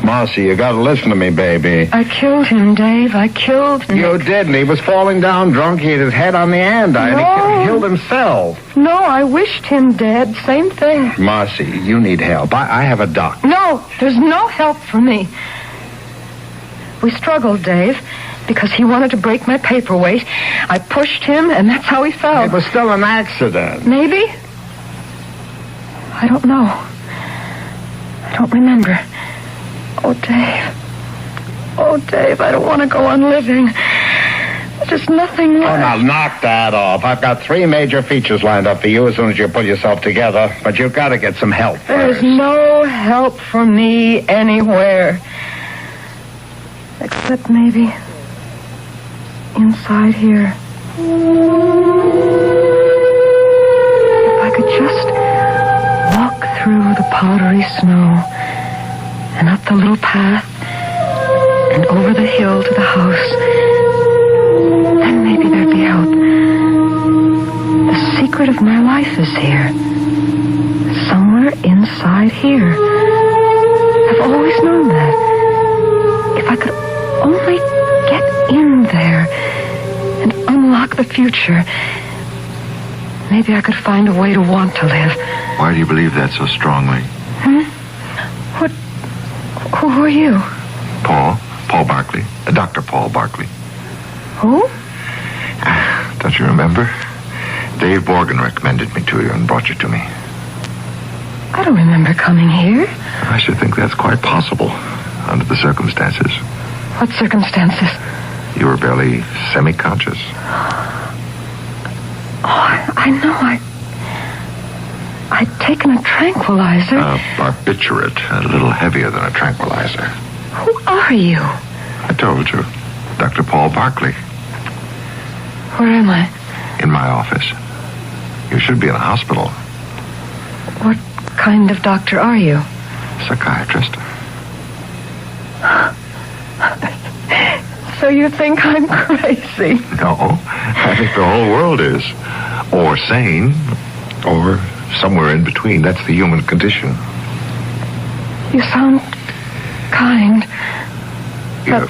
Marcy, you gotta listen to me, baby. I killed him, Dave. I killed Nick. You didn't. He was falling down drunk. He hit his head on the andiron. No. He killed himself. No, I wished him dead. Same thing. Marcy, you need help. I have a doctor. No, there's no help for me. We struggled, Dave, because he wanted to break my paperweight. I pushed him, and that's how he fell. It was still an accident. Maybe? I don't know. I don't remember. Oh, Dave. Oh, Dave, I don't want to go on living. There's just nothing left. Oh, now knock that off. I've got 3 major features lined up for you as soon as you pull yourself together. But you've got to get some help There's first. no help for me anywhere. Except maybe inside here. If I could just walk through the powdery snow and up the little path and over the hill to the house, then maybe there'd be help. The secret of my life is here. Somewhere inside here. I've always known that. If I could only get in there and unlock the future, maybe I could find a way to want to live. Why do you believe that so strongly? Who are you? Paul Barkley. Dr. Paul Barkley. Who? Don't you remember? Dave Borgen recommended me to you and brought you to me. I don't remember coming here. I should think that's quite possible under the circumstances. What circumstances? You were barely semi-conscious. Oh, I know. I'd taken a tranquilizer. A barbiturate, a little heavier than a tranquilizer. Who are you? I told you. Dr. Paul Barkley. Where am I? In my office. You should be in a hospital. What kind of doctor are you? Psychiatrist. So you think I'm crazy? No, I think the whole world is. Or sane, or somewhere in between. That's the human condition. You sound kind. But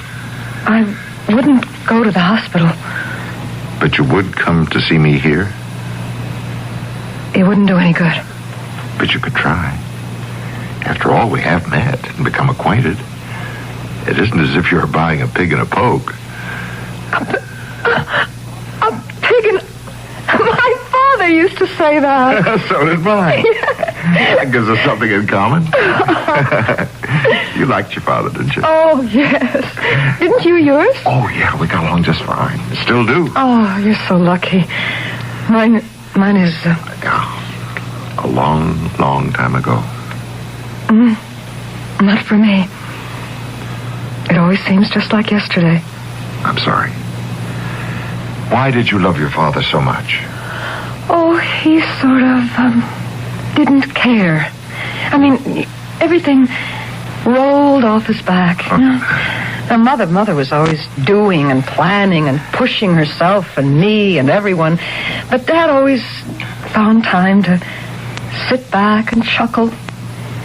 I wouldn't go to the hospital. But you would come to see me here? It wouldn't do any good. But you could try. After all, we have met and become acquainted. It isn't as if you're buying a pig in a poke. A pig in... My father used to say that. So did mine. That gives us something in common. You liked your father, didn't you? Oh, yes. Didn't you yours? Oh, yeah, we got along just fine. Still do. Oh, you're so lucky. Mine is... A long, long time ago. Not for me. It always seems just like yesterday. I'm sorry. Why did you love your father so much? Oh, he sort of, didn't care. I mean, everything rolled off his back, you know? Now, Mother was always doing and planning and pushing herself and me and everyone. But Dad always found time to sit back and chuckle,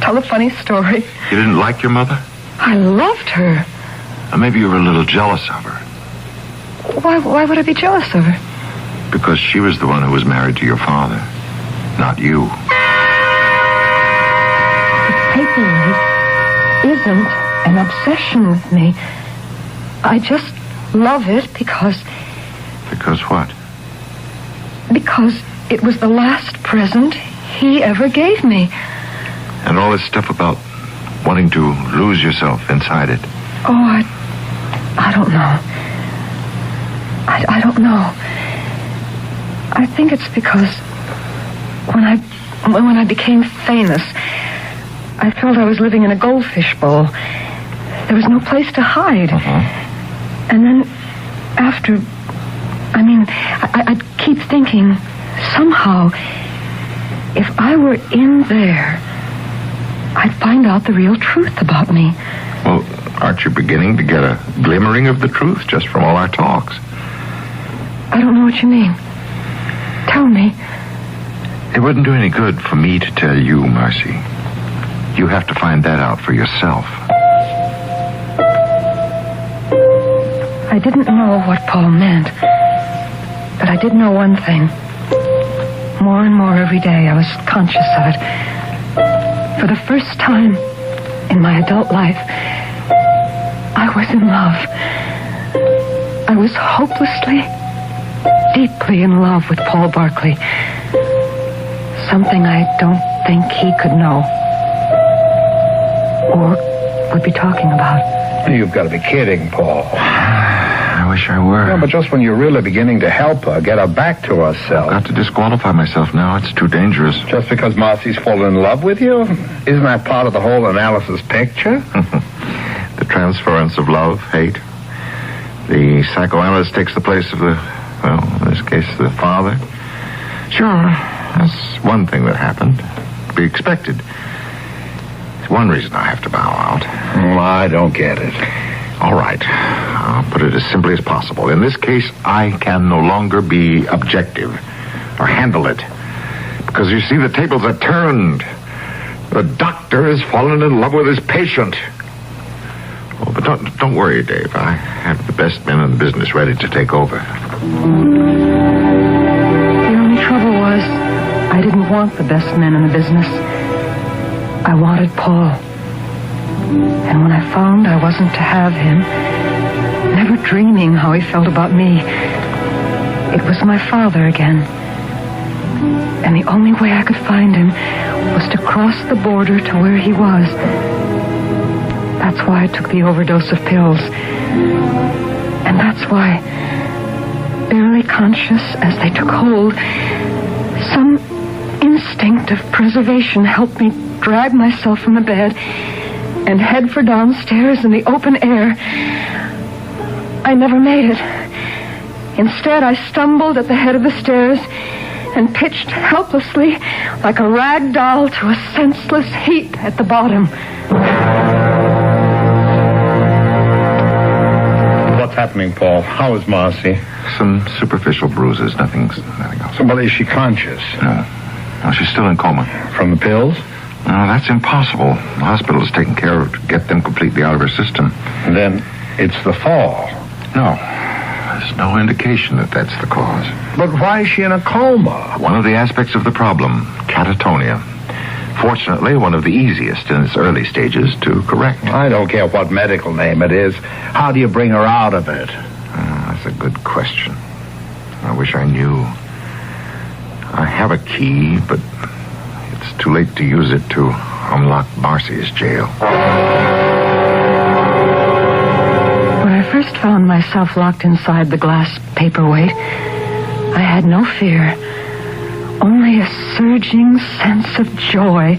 tell a funny story. You didn't like your mother? I loved her. Or maybe you were a little jealous of her. Why would I be jealous of her? Because she was the one who was married to your father, not you. Paperweight isn't an obsession with me. I just love it because... Because what? Because it was the last present he ever gave me. And all this stuff about wanting to lose yourself inside it. Oh, I don't know. I don't know. I think it's because when I became famous, I felt I was living in a goldfish bowl. There was no place to hide. And then after, I'd keep thinking, somehow, if I were in there, I'd find out the real truth about me. Well, aren't you beginning to get a glimmering of the truth just from all our talks? I don't know what you mean. Tell me. It wouldn't do any good for me to tell you, Marcy. You have to find that out for yourself. I didn't know what Paul meant, but I did know one thing. More and more every day, I was conscious of it. For the first time in my adult life, I was in love. I was hopelessly, deeply in love with Paul Barkley. Something I don't think he could know. Or would be talking about. You've got to be kidding, Paul. I wish I were. Yeah, but just when you're really beginning to help her, get her back to herself. I've got to disqualify myself now. It's too dangerous. Just because Marcy's fallen in love with you? Isn't that part of the whole analysis picture? The transference of love, hate. The psychoanalyst takes the place of the, well, in this case, the father. Sure, that's one thing that happened. To be expected. It's one reason I have to bow out. Well, I don't get it. All right. I'll put it as simply as possible. In this case, I can no longer be objective or handle it. Because you see, the tables are turned. The doctor has fallen in love with his patient. Oh, but don't worry, Dave. I have the best men in the business ready to take over. The only trouble was I didn't want the best men in the business. I wanted Paul. And when I found I wasn't to have him, never dreaming how he felt about me, it was my father again. And the only way I could find him was to cross the border to where he was. That's why I took the overdose of pills. And that's why, barely conscious as they took hold, some instinct of preservation helped me drag myself from the bed and head for downstairs in the open air. I never made it. Instead, I stumbled at the head of the stairs and pitched helplessly like a rag doll to a senseless heap at the bottom. What's happening, Paul? How is Marcy? Some superficial bruises, nothing else. So, but is she conscious? No, she's still in coma. From the pills? No, that's impossible. The hospital is taking care of to get them completely out of her system. Then it's the fall. No, there's no indication that that's the cause. But why is she in a coma? One of the aspects of the problem, catatonia. Fortunately, one of the easiest in its early stages to correct. I don't care what medical name it is. How do you bring her out of it? That's a good question. I wish I knew. I have a key, but it's too late to use it to unlock Marcy's jail. When I first found myself locked inside the glass paperweight, I had no fear. Only a surging sense of joy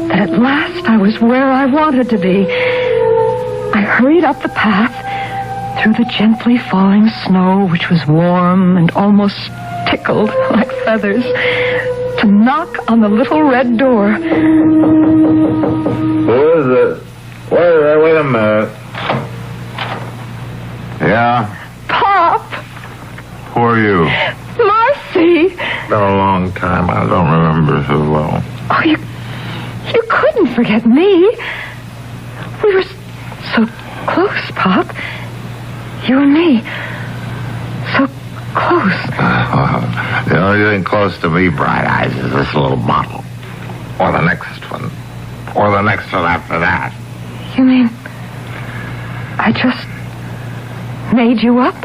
that at last I was where I wanted to be. I hurried up the path through the gently falling snow, which was warm and almost tickled like feathers, to knock on the little red door. Who is it? Wait a minute. Yeah? Pop! Who are you? Marcy! Been a long time. I don't remember so well. Oh, you couldn't forget me. We were so close, Pop. You and me. So close. The only thing close to me, Bright Eyes, is this little bottle. Or the next one. Or the next one after that. You mean I just made you up?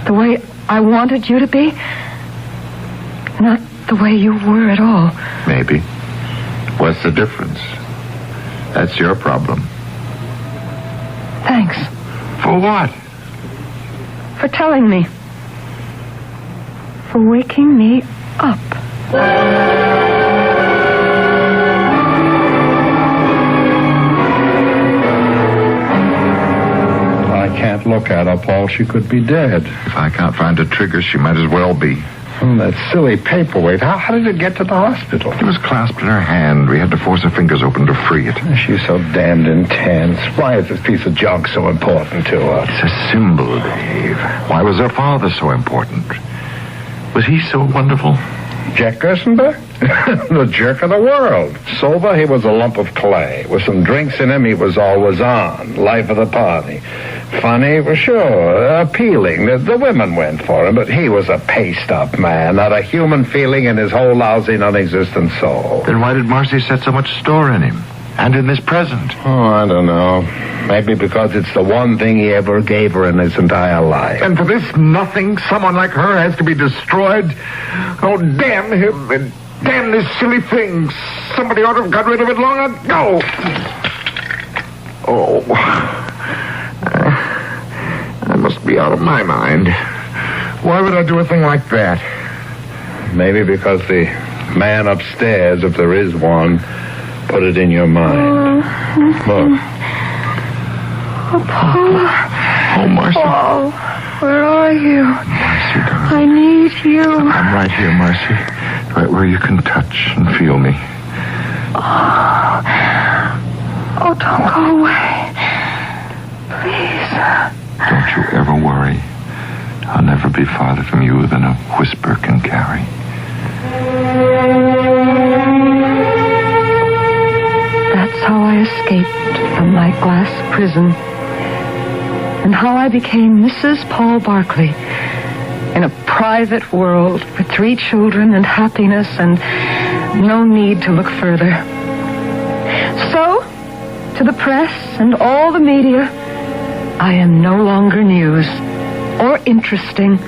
The way I wanted you to be? Not the way you were at all. Maybe. What's the difference? That's your problem. Thanks. For what? For telling me. For waking me up. I can't look at her, Paul. She could be dead. If I can't find a trigger, she might as well be. That silly paperweight. How did it get to the hospital? It was clasped in her hand. We had to force her fingers open to free it. She's so damned intense. Why is this piece of junk so important to her? It's a symbol, Dave. Why was her father so important? Was he so wonderful? Jack Gerstenberg? The jerk of the world. Sober, he was a lump of clay. With some drinks in him, he was always on. Life of the party. Funny, for sure. Appealing. The women went for him, but he was a paste-up man. Not a human feeling in his whole lousy, non-existent soul. Then why did Marcy set so much store in him? And in this present? Oh, I don't know. Maybe because it's the one thing he ever gave her in his entire life. And for this nothing, someone like her has to be destroyed? Oh, damn him and damn this silly thing. Somebody ought to have got rid of it long ago. Oh. I must be out of my mind. Why would I do a thing like that? Maybe because the man upstairs, if there is one, put it in your mind. Look. Oh, Paul. Oh, Marcy. Paul, where are you? Marcy, darling. I need you. I'm right here, Marcy. Right where you can touch and feel me. Oh, don't go away. Please. Don't you ever worry. I'll never be farther from you than a whisper can carry. That's how I escaped from my glass prison. And how I became Mrs. Paul Barkley in a private world with 3 children and happiness and no need to look further. So, to the press and all the media, I am no longer news or interesting,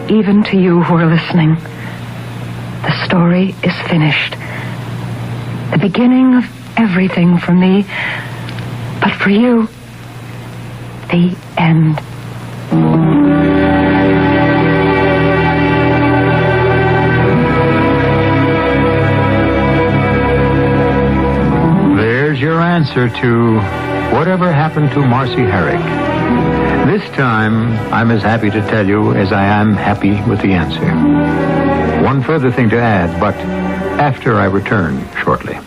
even to you who are listening. The story is finished. The beginning of everything for me, but for you, the end. There's your answer to whatever happened to Marcy Herrick. This time, I'm as happy to tell you as I am happy with the answer. One further thing to add, but after I return shortly.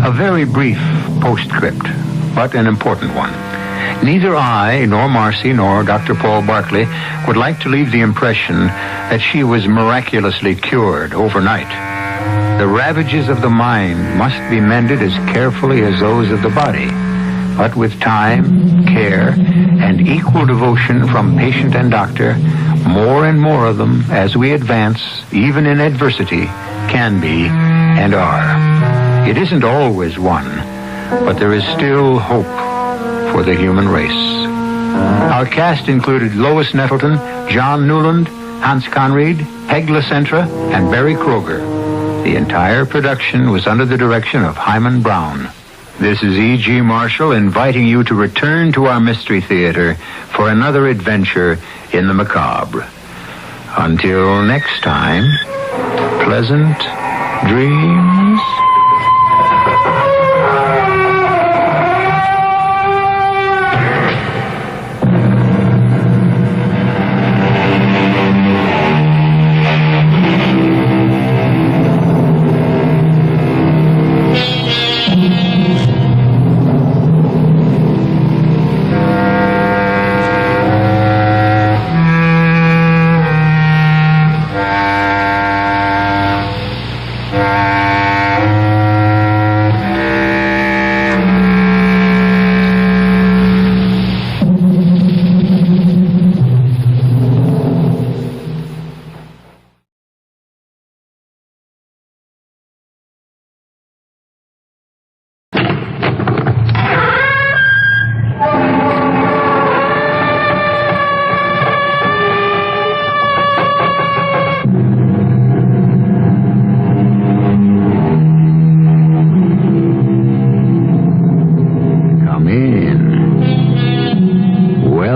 A very brief postscript, but an important one. Neither I, nor Marcy, nor Dr. Paul Barkley would like to leave the impression that she was miraculously cured overnight. The ravages of the mind must be mended as carefully as those of the body, but with time, care, and equal devotion from patient and doctor, more and more of them, as we advance, even in adversity, can be and are. It isn't always won, but there is still hope for the human race. Our cast included Lois Nettleton, John Newland, Hans Conried, Peg LaCentra, and Barry Kroger. The entire production was under the direction of Hyman Brown. This is E.G. Marshall inviting you to return to our Mystery Theater for another adventure in the macabre. Until next time, pleasant dreams.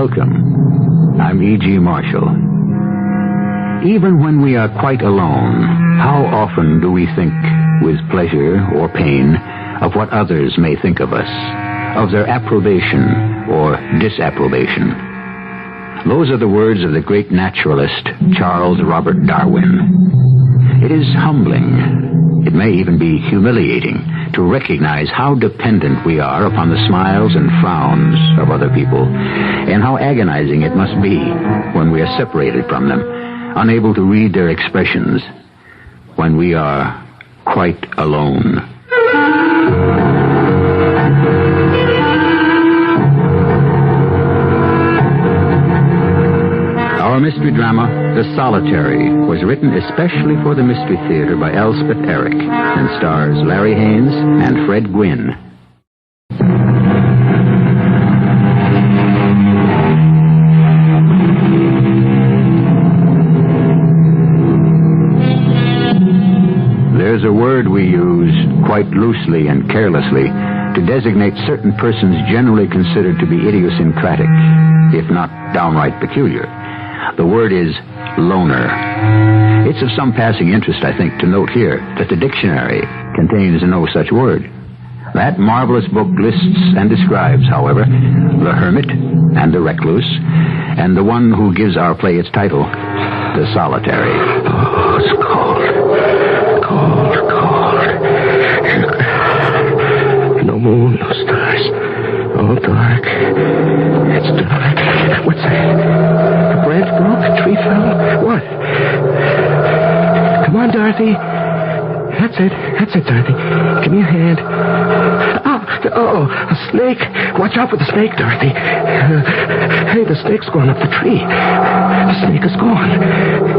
Welcome. I'm E.G. Marshall. Even when we are quite alone, how often do we think, with pleasure or pain, of what others may think of us, of their approbation or disapprobation? Those are the words of the great naturalist, Charles Robert Darwin. It is humbling, it may even be humiliating, to recognize how dependent we are upon the smiles and frowns of other people, and how agonizing it must be when we are separated from them, unable to read their expressions, when we are quite alone. Our mystery drama, The Solitary, was written especially for the Mystery Theater by Elspeth Eric and stars Larry Haynes and Fred Gwynne. There's a word we use quite loosely and carelessly to designate certain persons generally considered to be idiosyncratic, if not downright peculiar. The word is loner. It's of some passing interest, I think, to note here that the dictionary contains no such word. That marvelous book lists and describes, however, the hermit and the recluse, and the one who gives our play its title, The Solitary. Oh, it's cold. No moon, no stars. All dark. It's dark. What's that? A branch broke? A tree fell? What? Come on, Dorothy. That's it, Dorothy. Give me a hand. Oh, a snake. Watch out for the snake, Dorothy. Hey, the snake's gone up the tree. The snake is gone.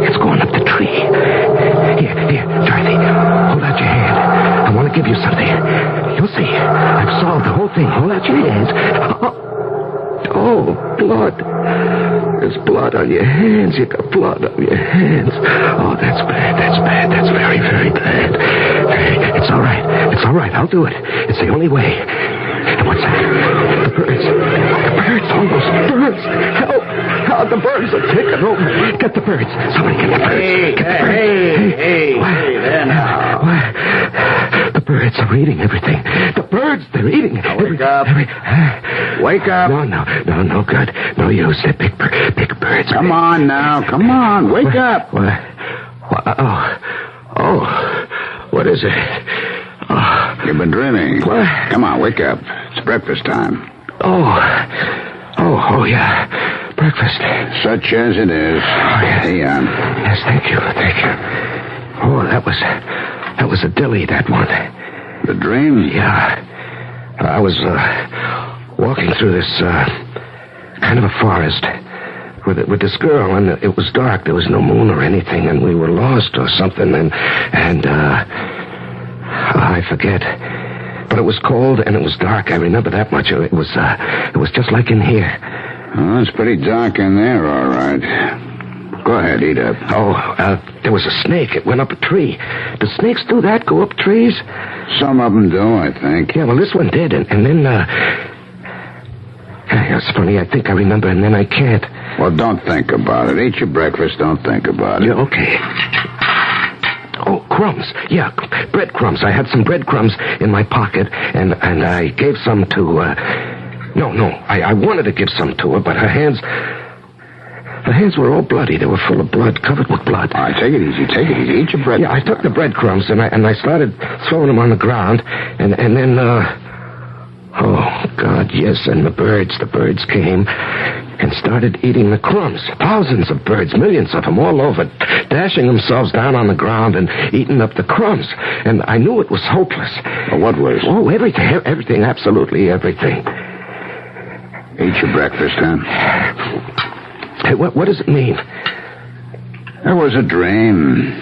It's gone up the tree. Here, Dorothy. Hold out your hand. I want to give you something. You'll see. I've solved the whole thing. Hold out your hand. Oh, blood. There's blood on your hands. You got blood on your hands. Oh, that's bad. That's very, very bad. It's all right. I'll do it. It's the only way. What's that? The birds. All those birds. Help. The birds are taking over. Get the birds. Somebody get the birds. Hey, there now. What? The birds are eating everything. The birds, they're eating everything. Wake up. No good. No use. They're big birds. Come on now. Come on. Wake up. What? Oh. What is it? Oh. You've been dreaming. What? Come on, wake up. It's breakfast time. Oh, yeah. Breakfast. Such as it is. Oh, yes. Hey, Yes, thank you. Oh, that was a dilly, that one. The dream? Yeah. I was walking through this kind of a forest with this girl, and it was dark. There was no moon or anything, and we were lost or something, and I forget. But it was cold and it was dark. I remember that much. It was just like in here. Oh, it's pretty dark in there, all right. Go ahead, eat up. There was a snake. It went up a tree. Do snakes do that? Go up trees? Some of them do, I think. Yeah, well, this one did, and then it's funny. I think I remember, and then I can't. Well, don't think about it. Eat your breakfast. Don't think about it. Yeah, okay. Oh, crumbs. Yeah, breadcrumbs. I had some breadcrumbs in my pocket, and I gave some to, I wanted to give some to her, but her hands were all bloody. They were full of blood, covered with blood. All right, take it easy. Eat your bread. Yeah, I took the breadcrumbs, and I started throwing them on the ground, and then, oh, God, yes, and the birds came and started eating the crumbs. Thousands of birds, millions of them all over, dashing themselves down on the ground and eating up the crumbs. And I knew it was hopeless. Well, what was? Oh, everything, absolutely everything. Eat your breakfast, huh? Hey, what does it mean? It was a dream.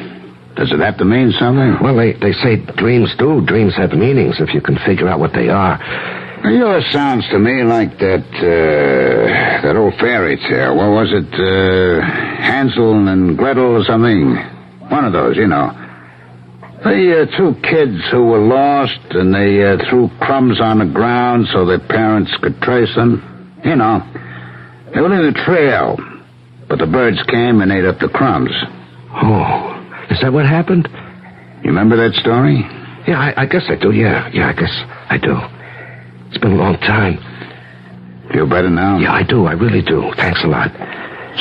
Does it have to mean something? Well, they say dreams do. Dreams have meanings if you can figure out what they are. Yours sounds to me like that old fairy tale. What was it? Hansel and Gretel or something? One of those, you know. The two kids who were lost and they threw crumbs on the ground so their parents could trace them. You know. They were in the trail, but the birds came and ate up the crumbs. Oh, is that what happened? You remember that story? Yeah, I guess I do, yeah, I guess I do. It's been a long time. Feel better now? Yeah, I do, I really do. Thanks a lot.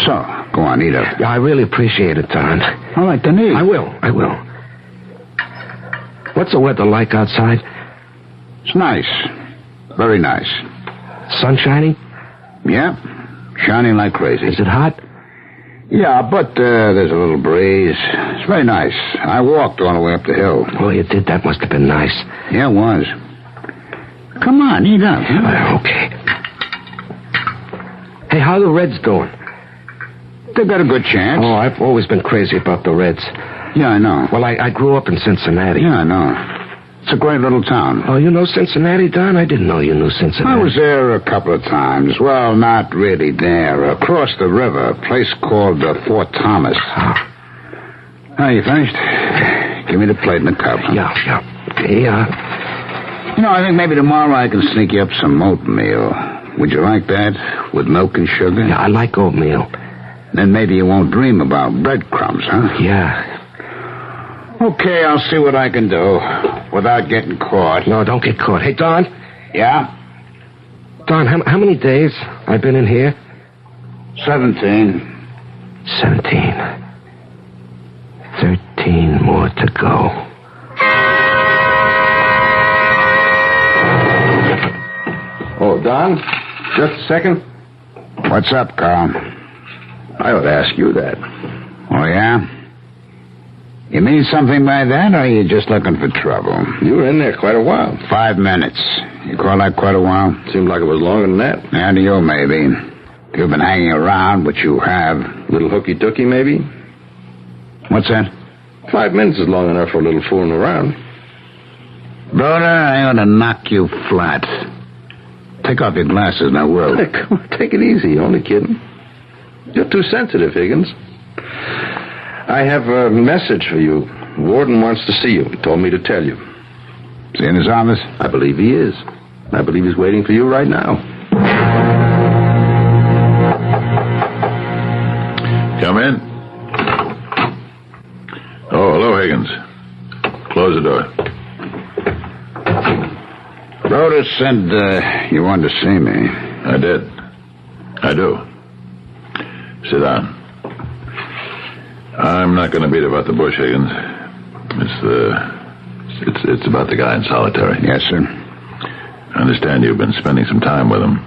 So, go on, eat up. Yeah, I really appreciate it, Don. All right, then eat. I will. What's the weather like outside? It's nice. Very nice. Sun shining? Yeah, shining like crazy. Is it hot? Yeah, but there's a little breeze. It's very nice. I walked all the way up the hill. Oh, you did? That must have been nice. Yeah, it was. Come on, eat up. Okay. Hey, how are the Reds doing? They've got a good chance. Oh, I've always been crazy about the Reds. Yeah, I know. Well, I grew up in Cincinnati. Yeah, I know. It's a great little town. Oh, you know Cincinnati, Don? I didn't know you knew Cincinnati. I was there a couple of times. Well, not really there. Across the river, a place called Fort Thomas. Oh, you finished? Give me the plate and the cup. Yeah. You know, I think maybe tomorrow I can sneak you up some oatmeal. Would you like that? With milk and sugar? Yeah, I like oatmeal. Then maybe you won't dream about breadcrumbs, huh? Yeah. Okay, I'll see what I can do without getting caught. No, don't get caught. Hey, Don? Yeah? Don, how many days I've been in here? 17. 17. 13 more to go. Oh, Don? Just a second. What's up, Carl? I ought to ask you that. Oh, yeah? You mean something by that, or are you just looking for trouble? You were in there quite a while. 5 minutes. You call that quite a while? Seemed like it was longer than that. Yeah, to you, maybe. If you've been hanging around, which you have. Little hooky-dooky, maybe? What's that? 5 minutes is long enough for a little fooling around. Brother, I ought to knock you flat. Take off your glasses now, will. Hey, come on, take it easy. Only kidding. You're too sensitive, Higgins. I have a message for you. Warden wants to see you. He told me to tell you. Is he in his office? I believe he is. I believe he's waiting for you right now. Come in. Oh, hello, Higgins. Close the door. Rhoda said you wanted to see me. I did. I do. Sit down. I'm not going to beat about the bush, Higgins. It's about the guy in solitary. Yes, sir. I understand you've been spending some time with him.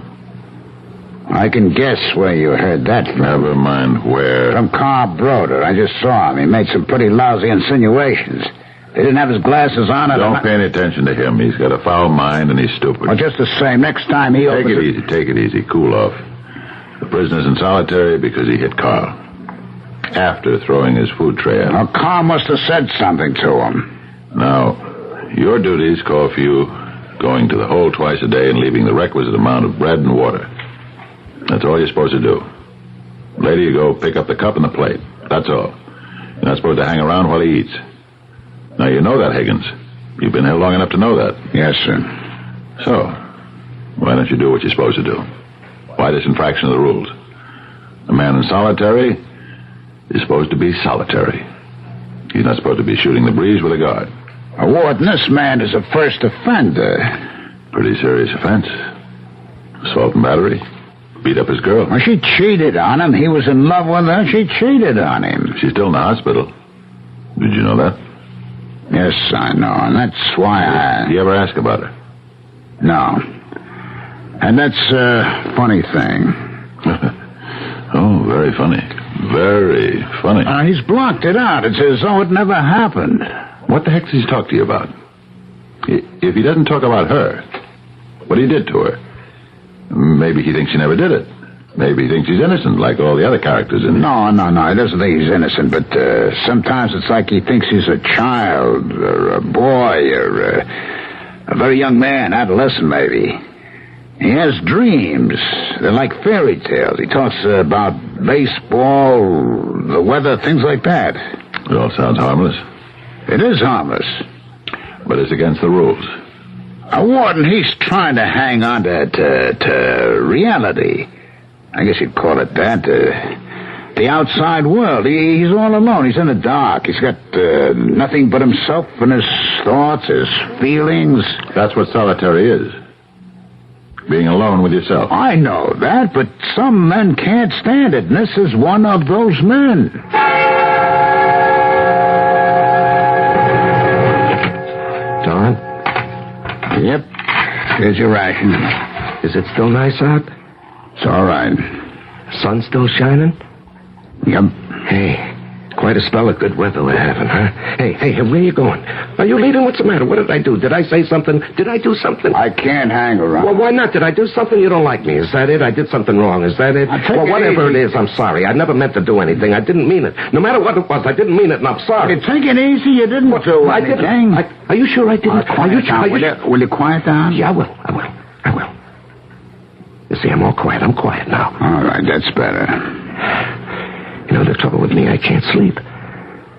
I can guess where you heard that from. Never mind where. From Carl Broder. I just saw him. He made some pretty lousy insinuations. He didn't have his glasses on. Don't pay any attention to him. He's got a foul mind and he's stupid. Well, just the same. Next time he Take it easy. Cool off. The prisoner's in solitary because he hit Carl. After throwing his food tray out. Well, Carl must have said something to him. Now, your duties call for you going to the hole twice a day and leaving the requisite amount of bread and water. That's all you're supposed to do. Later you go pick up the cup and the plate. That's all. You're not supposed to hang around while he eats. Now, you know that, Higgins. You've been here long enough to know that. Yes, sir. So, why don't you do what you're supposed to do? Why this infraction of the rules? A man in solitary is supposed to be solitary. He's not supposed to be shooting the breeze with a guard. Warden, this man is a first offender. Pretty serious offense. Assault and battery. Beat up his girl. Well, she cheated on him. He was in love with her. She cheated on him. She's still in the hospital. Did you know that? Yes, I know, and that's why Did you ever ask about her? No. And that's a funny thing. Oh, very funny. Very funny. He's blocked it out. It's as though it never happened. What the heck does he talk to you about? If he doesn't talk about her, what he did to her, maybe he thinks she never did it. Maybe he thinks he's innocent, like all the other characters in it. No. He doesn't think he's innocent, but sometimes it's like he thinks he's a child, or a boy, or a very young man, adolescent maybe. He has dreams. They're like fairy tales. He talks about baseball, the weather, things like that. It all sounds harmless. It is harmless. But it's against the rules. Warden, he's trying to hang on to reality. I guess you'd call it that. The outside world. He's all alone. He's in the dark. He's got nothing but himself and his thoughts, his feelings. That's what solitary is. Being alone with yourself. I know that, but some men can't stand it, and this is one of those men. Don? Yep. Here's your ration. Is it still nice out? It's all right. Sun still shining? Yep. Hey, quite a spell of good weather we're having, huh? Hey, where you going? Are you leaving? What's the matter? What did I do? Did I say something? Did I do something? I can't hang around. Well, why not? Did I do something? You don't like me. Is that it? I did something wrong. Is that it? Well, whatever it is, I'm sorry. I never meant to do anything. I didn't mean it. No matter what it was, I didn't mean it, and I'm sorry. Take it easy. You didn't do anything. Are you sure I didn't? Will you quiet down? Yeah, I will. You see, I'm all quiet. I'm quiet now. All right, that's better. You know, the trouble with me, I can't sleep.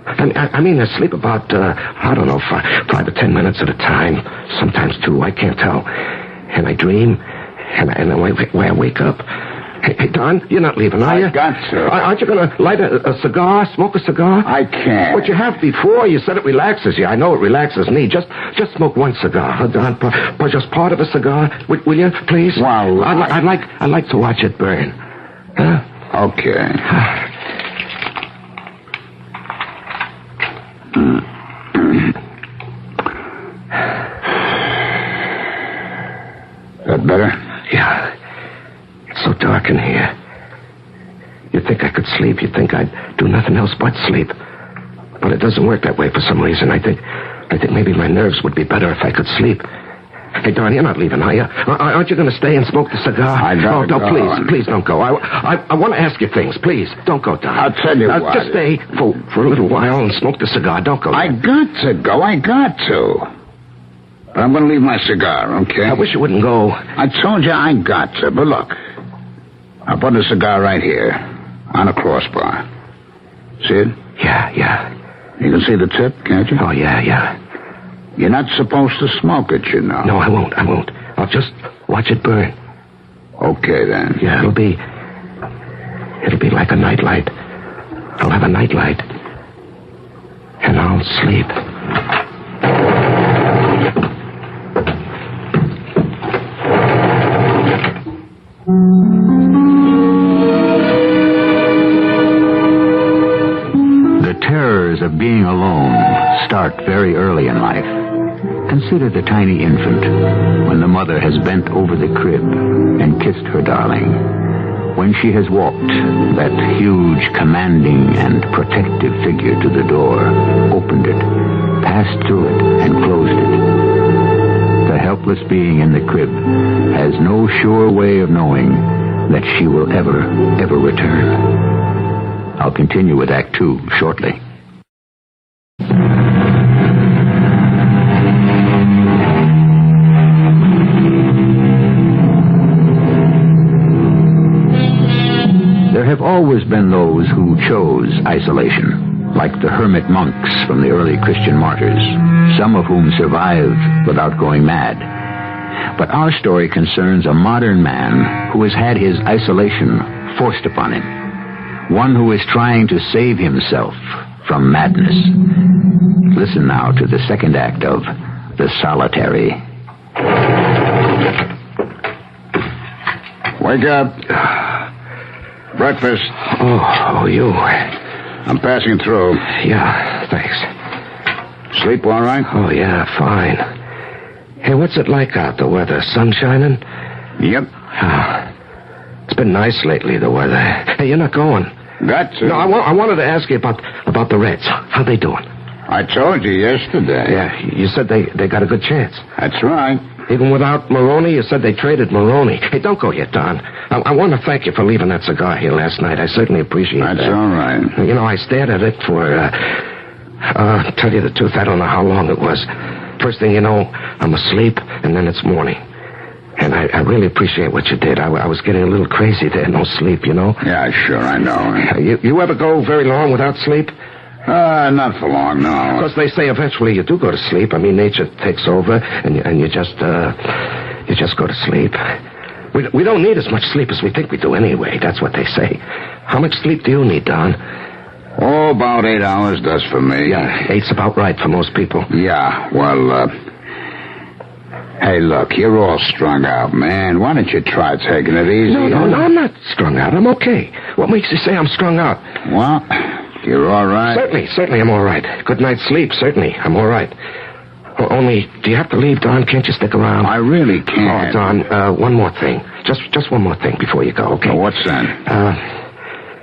I mean, I sleep about, 5 or 10 minutes at a time. Sometimes 2, I can't tell. And I dream, and then when I wake up... Hey, Don, you're not leaving, are you? I got to. Aren't you going to light a cigar, smoke a cigar? I can't. But you have before. You said it relaxes you. I know it relaxes me. Just smoke one cigar, huh, Don? Just part of a cigar. Will you, please? Well, I'd like to watch it burn. Huh? Okay. That better? Yeah. It's so dark in here. You'd think I could sleep. You'd think I'd do nothing else but sleep. But it doesn't work that way for some reason. I think maybe my nerves would be better if I could sleep. Hey, Don, you're not leaving, are you? Aren't you going to stay and smoke the cigar? I'd rather go. Please don't go. I want to ask you things. Please, don't go, Don. I'll tell you what. Just stay for a little while and smoke the cigar. Don't go. I got to go. I got to. But I'm going to leave my cigar, okay? I wish you wouldn't go. I told you I got to. But look, I put a cigar right here on a crossbar. See it? Yeah. You can see the tip, can't you? Oh, yeah. You're not supposed to smoke it, you know. No, I won't. I'll just watch it burn. Okay, then. Yeah, it'll be like a nightlight. I'll have a nightlight. And I'll sleep. The terrors of being alone start very early in life. Consider the tiny infant when the mother has bent over the crib and kissed her darling. When she has walked that huge, commanding, and protective figure to the door, opened it, passed through it, and closed it. The helpless being in the crib has no sure way of knowing that she will ever return. I'll continue with Act 2 shortly. There have always been those who chose isolation, like the hermit monks from the early Christian martyrs, some of whom survived without going mad. But our story concerns a modern man who has had his isolation forced upon him, one who is trying to save himself from madness. Listen now to the second act of The Solitary. Wake up. Breakfast. Oh, you. I'm passing through. Yeah, thanks. Sleep all right? Oh, yeah, fine. Hey, what's it like out, the weather? Sun shining? Yep. It's been nice lately, the weather. Hey, you're not going. Got to. No, I wanted to ask you about the Reds. How they doing? I told you yesterday. Yeah, you said they got a good chance. That's right. Even without Maroney, you said they traded Maroney. Hey, don't go yet, Don. I want to thank you for leaving that cigar here last night. I certainly appreciate that. That's all right. You know, I stared at it for, tell you the truth, I don't know how long it was. First thing you know, I'm asleep, and then it's morning. And I really appreciate what you did. I was getting a little crazy there, no sleep, you know? Yeah, sure, I know. You ever go very long without sleep? Not for long, no. Because they say eventually you do go to sleep. I mean, nature takes over, and you just go to sleep. We don't need as much sleep as we think we do anyway. That's what they say. How much sleep do you need, Don? Oh, about 8 hours does for me. Yeah, 8's about right for most people. Yeah, well, hey, look, you're all strung out, man. Why don't you try taking it easy? No, I'm not strung out. I'm okay. What makes you say I'm strung out? Well, you're all right. Certainly I'm all right. Good night's sleep, certainly. I'm all right. Only, do you have to leave, Don? Can't you stick around? I really can't. Oh, Don, one more thing. Just one more thing before you go, okay? Oh, what's that?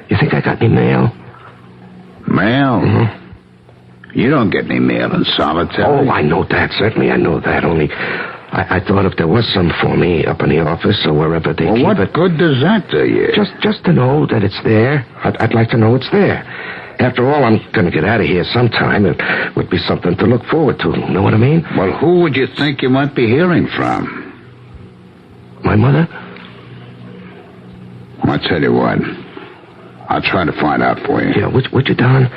You think I got any mail? Mail? Mm-hmm. You don't get any mail in solitary. Oh, I know that. Certainly I know that. Only, I thought if there was some for me up in the office or wherever they keep it... Well, what good does that do you? Just to know that it's there. I'd like to know it's there. After all, I'm going to get out of here sometime. It would be something to look forward to. Know what I mean? Well, who would you think you might be hearing from? My mother? I'll tell you what. I'll try to find out for you. Yeah, would you, Don?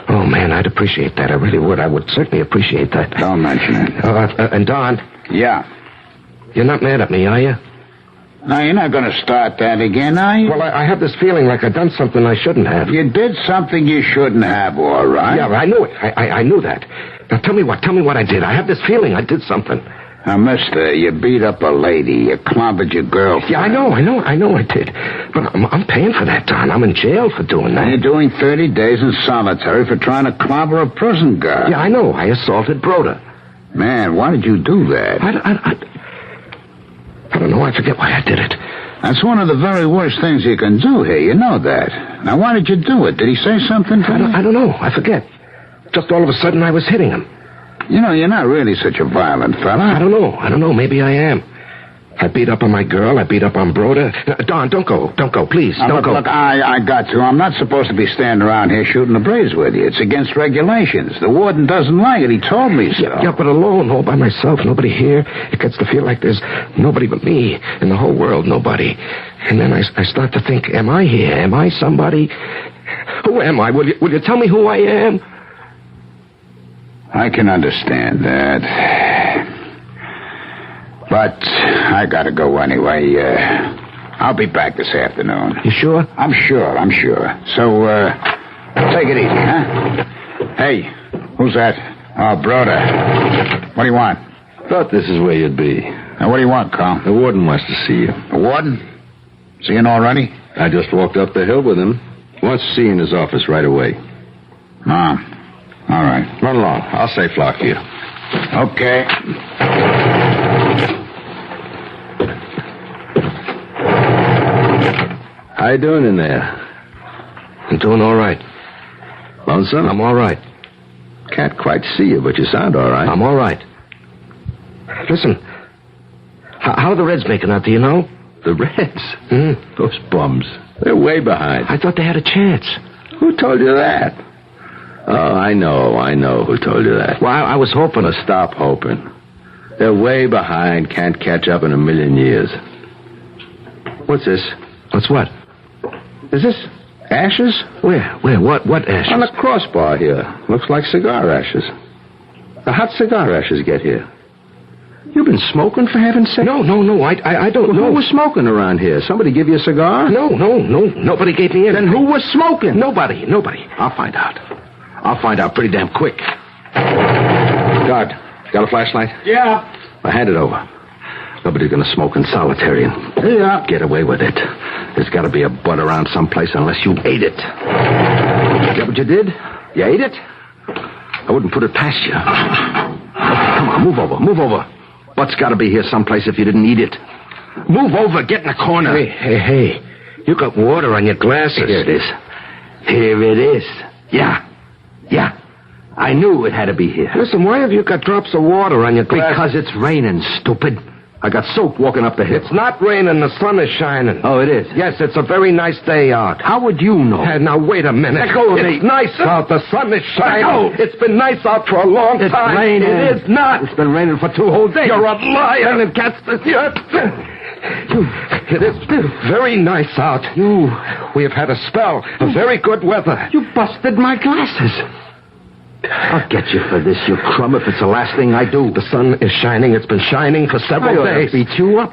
Oh, man, I'd appreciate that. I really would. I would certainly appreciate that. Don't mention it. And Don? Yeah? You're not mad at me, are you? No, you're not going to start that again, are you? Well, I have this feeling like I've done something I shouldn't have. You did something you shouldn't have, all right? Yeah, I knew it. I knew that. Now, tell me what I did. I have this feeling I did something. Now, mister, you beat up a lady. You clobbered your girlfriend. Yeah, I know I did. But I'm paying for that, Don. I'm in jail for doing that. You're doing 30 days in solitary for trying to clobber a prison guard. Yeah, I know. I assaulted Broda. Man, why did you do that? I don't know. I forget why I did it. That's one of the very worst things you can do here. You know that. Now, why did you do it? Did he say something to you? I don't know. I forget. Just all of a sudden, I was hitting him. You know, you're not really such a violent fella. I don't know. Maybe I am. I beat up on my girl. I beat up on Broda. Don, don't go. Don't go, please. Don't go. Look, I got to. I'm not supposed to be standing around here shooting the breeze with you. It's against regulations. The warden doesn't like it. He told me so. Yeah, but alone, all by myself, nobody here. It gets to feel like there's nobody but me in the whole world, nobody. And then I start to think, am I here? Am I somebody? Who am I? Will you tell me who I am? I can understand that. But I gotta go anyway. I'll be back this afternoon. You sure? I'm sure. So, take it easy, huh? Hey, who's that? Oh, Broda. What do you want? Thought this is where you'd be. Now, what do you want, Carl? The warden wants to see you. The warden? Is he in already? I just walked up the hill with him. Wants to see you in his office right away. All right. Run along. I'll say flock for you. Okay. How you doing in there? I'm doing all right. Lonesome? I'm all right. Can't quite see you, but you sound all right. I'm all right. Listen, how are the Reds making out, do you know? The Reds? Mm-hmm. Those bums. They're way behind. I thought they had a chance. Who told you that? Oh, I know who told you that. Well, I was hoping to stop hoping. They're way behind, can't catch up in a million years. What's this? What's what? Is this ashes? Where? What ashes? On the crossbar here. Looks like cigar ashes. Now, how'd cigar ashes get here? You've been smoking, for heaven's sake? No, I don't know. Who was smoking around here? Somebody give you a cigar? No, nobody gave me anything. Then who was smoking? Nobody. I'll find out pretty damn quick. Guard, got a flashlight? Yeah. Well, hand it over. Nobody's gonna smoke in solitary and get away with it. There's gotta be a butt around someplace unless you ate it. Is that what you did? You ate it? I wouldn't put it past you. Okay, come on, move over. Butt's gotta be here someplace if you didn't eat it. Move over, get in the corner. Hey. You got water on your glasses. Here it is. Yeah. I knew it had to be here. Listen, why have you got drops of water on your glasses? Because it's raining, stupid. I got soaked walking up the hill. It's not raining, the sun is shining. Oh, it is? Yes, it's a very nice day out. How would you know? Now, wait a minute. Let go of me. It's nice out, the sun is shining. Let go. It's been nice out for a long time. It's raining. It is not. It's been raining for 2 whole days. You're a liar, and it gets the... It is very nice out. We have had a spell of very good weather. You busted my glasses. I'll get you for this, you crumb, if it's the last thing I do. The sun is shining. It's been shining for several days. Beat you up.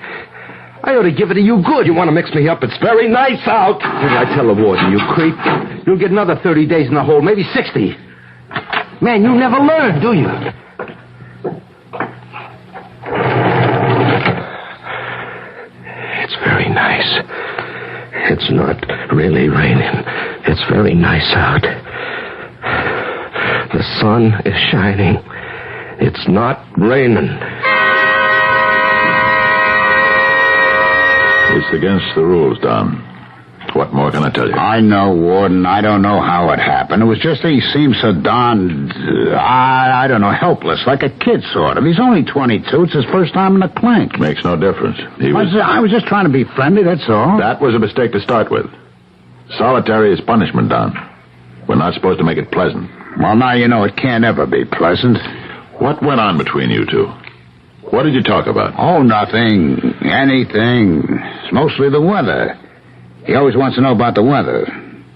I ought to give it to you good. You want to mix me up? It's very nice out. Didn't I tell the warden, you creep? You'll get another 30 days in the hole, maybe 60. Man, you never learn, do you? It's very nice. It's not really raining. It's very nice out. The sun is shining. It's not raining. It's against the rules, Don. What more can I tell you? I know, Warden. I don't know how it happened. It was just that he seemed so darned, I don't know, helpless, like a kid, sort of. He's only 22. It's his first time in a clink. Makes no difference. I was just trying to be friendly, that's all. That was a mistake to start with. Solitary is punishment, Don. We're not supposed to make it pleasant. Well, now you know it can't ever be pleasant. What went on between you two? What did you talk about? Oh, nothing. Anything. It's mostly the weather. He always wants to know about the weather.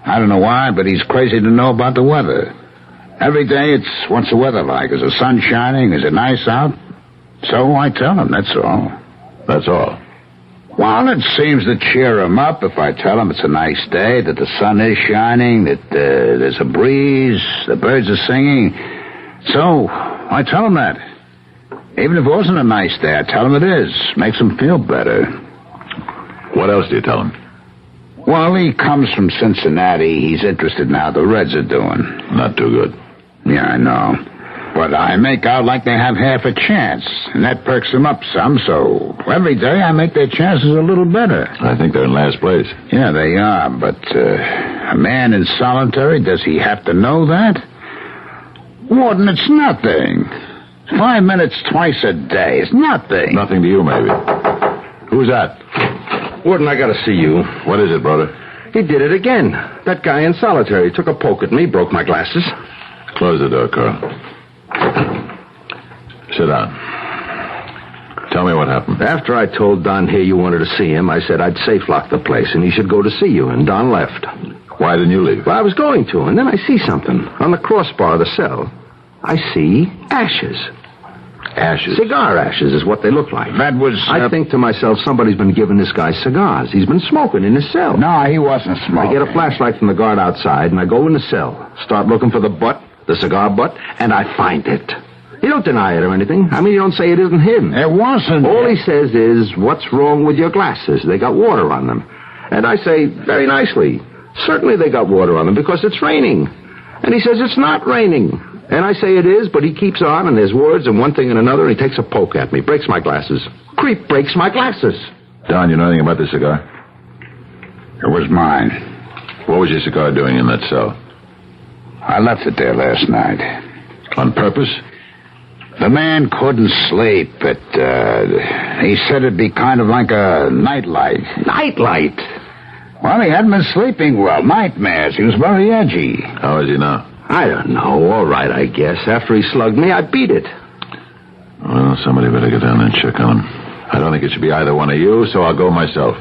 I don't know why, but he's crazy to know about the weather. Every day it's, what's the weather like? Is the sun shining? Is it nice out? So I tell him, that's all. That's all? Well, it seems to cheer him up if I tell him it's a nice day, that the sun is shining, that there's a breeze, the birds are singing. So I tell him that. Even if it wasn't a nice day, I tell him it is. Makes him feel better. What else do you tell him? Well, he comes from Cincinnati. He's interested in how the Reds are doing. Not too good. Yeah, I know. But I make out like they have half a chance, and that perks them up some, so every day I make their chances a little better. I think they're in last place. Yeah, they are, but a man in solitary, does he have to know that? Warden, it's nothing. 5 minutes twice a day. It's nothing. Nothing to you, maybe. Who's that? Warden, I gotta see you. What is it, brother? He did it again. That guy in solitary took a poke at me, broke my glasses. Close the door, Carl. Sit down. Tell me what happened. After I told Don here you wanted to see him, I said I'd safe lock the place and he should go to see you, and Don left. Why didn't you leave? Well, I was going to, and then I see something. On the crossbar of the cell, I see ashes. Ashes? Cigar ashes is what they look like. That was... I think to myself, somebody's been giving this guy cigars. He's been smoking in his cell. No, he wasn't smoking. I get a flashlight from the guard outside, and I go in the cell, start looking for the butt, the cigar butt, and I find it. He don't deny it or anything. I mean, he don't say it isn't him. It wasn't. All he says is, what's wrong with your glasses? They got water on them. And I say, very nicely, certainly they got water on them because it's raining. And he says, it's not raining. And I say it is, but he keeps on, and there's words and one thing and another, and he takes a poke at me, breaks my glasses. Creep breaks my glasses. Don, you know anything about this cigar? It was mine. What was your cigar doing in that cell? I left it there last night. On purpose? The man couldn't sleep. He said it'd be kind of like a nightlight. Nightlight? Well, he hadn't been sleeping well. Nightmares. He was very edgy. How is he now? I don't know. All right, I guess. After he slugged me, I beat it. Well, somebody better get down there and check on him. I don't think it should be either one of you, so I'll go myself.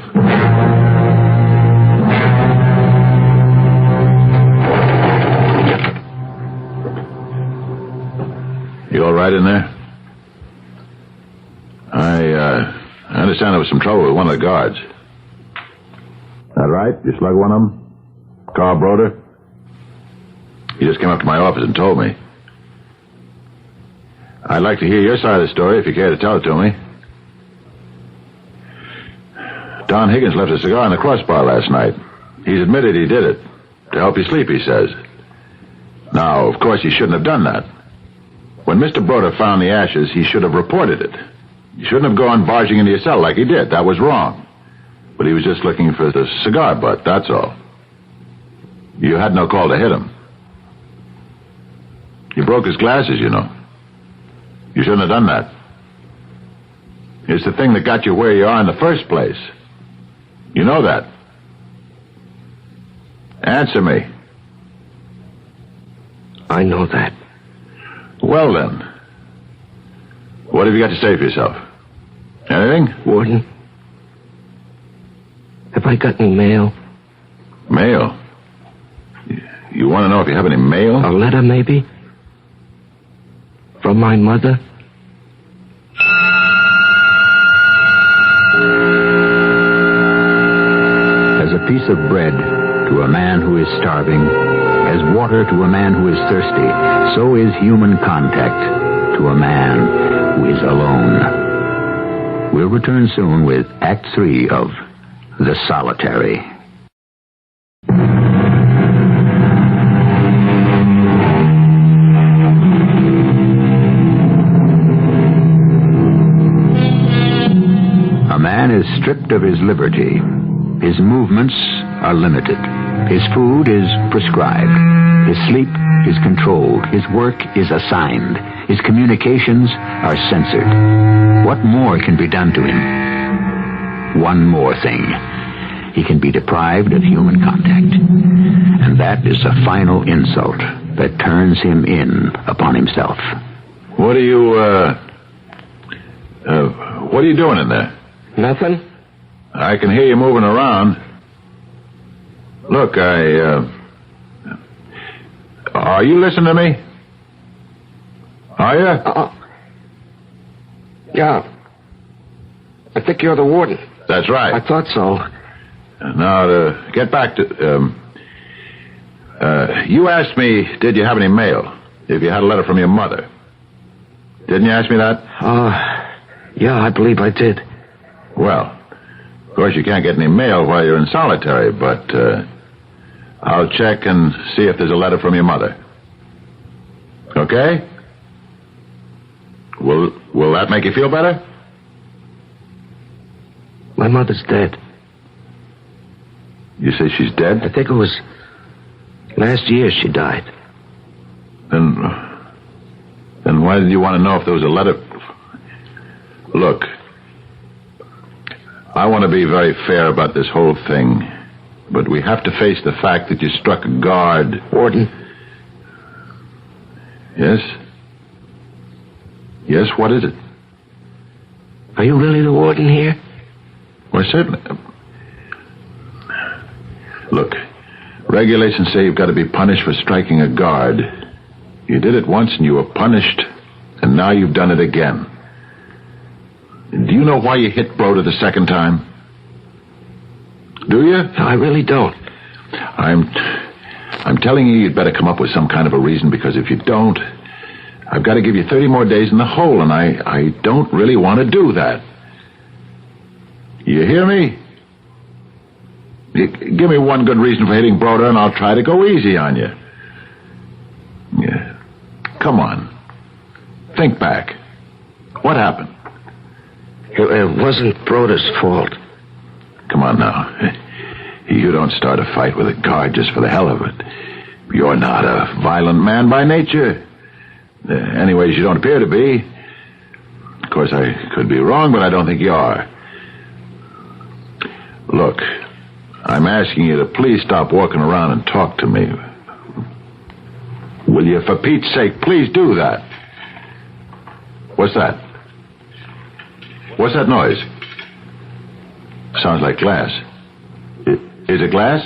You all right in there? I understand there was some trouble with one of the guards. That right? You slugged one of them? Carl Broder? He just came up to my office and told me. I'd like to hear your side of the story if you care to tell it to me. Don Higgins left a cigar in the crossbar last night. He's admitted he did it. To help you sleep, he says. Now, of course, he shouldn't have done that. When Mr. Broder found the ashes, he should have reported it. He shouldn't have gone barging into your cell like he did. That was wrong. But he was just looking for the cigar butt, that's all. You had no call to hit him. You broke his glasses, you know. You shouldn't have done that. It's the thing that got you where you are in the first place. You know that. Answer me. I know that. Well, then. What have you got to say for yourself? Anything? Warden, have I got any mail? Mail? You want to know if you have any mail? A letter, maybe? From my mother? of bread to a man who is starving, as water to a man who is thirsty, so is human contact to a man who is alone. We'll return soon with Act 3 of The Solitary. A man is stripped of his liberty. His movements are limited. His food is prescribed. His sleep is controlled. His work is assigned. His communications are censored. What more can be done to him? One more thing. He can be deprived of human contact. And that is a final insult that turns him in upon himself. What are you doing in there? Nothing. I can hear you moving around. Look, are you listening to me? Are you? Yeah. I think you're the warden. That's right. I thought so. Now, to get back to... you asked me, did you have any mail? If you had a letter from your mother. Didn't you ask me that? Yeah, I believe I did. Well, of course you can't get any mail while you're in solitary, but I'll check and see if there's a letter from your mother. Okay? Will that make you feel better? My mother's dead. You say she's dead? I think it was last year she died. Then why did you want to know if there was a letter? Look, I want to be very fair about this whole thing, but we have to face the fact that you struck a guard. Warden. Yes? Yes, what is it? Are you really the warden here? Well, certainly. Look, regulations say you've got to be punished for striking a guard. You did it once and you were punished, and now you've done it again. Do you know why you hit Broder the second time? Do you? No, I really don't. I'm telling you, you'd better come up with some kind of a reason, because if you don't, I've got to give you 30 more days in the hole, and I don't really want to do that. You hear me? Give me one good reason for hitting Broder, and I'll try to go easy on you. Yeah. Come on. Think back. What happened? It wasn't Broder's fault. Come on now. You don't start a fight with a guard just for the hell of it. You're not a violent man by nature. Anyways, you don't appear to be. Of course, I could be wrong, but I don't think you are. Look, I'm asking you to please stop walking around and talk to me. Will you, for Pete's sake, please do that? What's that? What's that noise? Sounds like glass. Is it glass?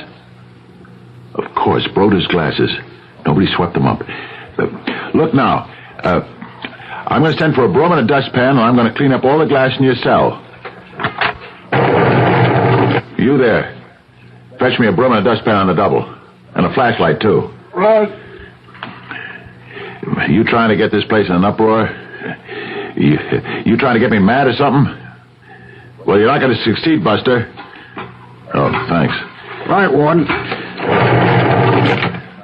Of course, Broder's glasses. Nobody swept them up. Look now. I'm going to send for a broom and a dustpan, and I'm going to clean up all the glass in your cell. You there. Fetch me a broom and a dustpan on the double. And a flashlight, too. Right. You trying to get this place in an uproar? You trying to get me mad or something? Well, you're not going to succeed, Buster. Oh, thanks. Right, Warden.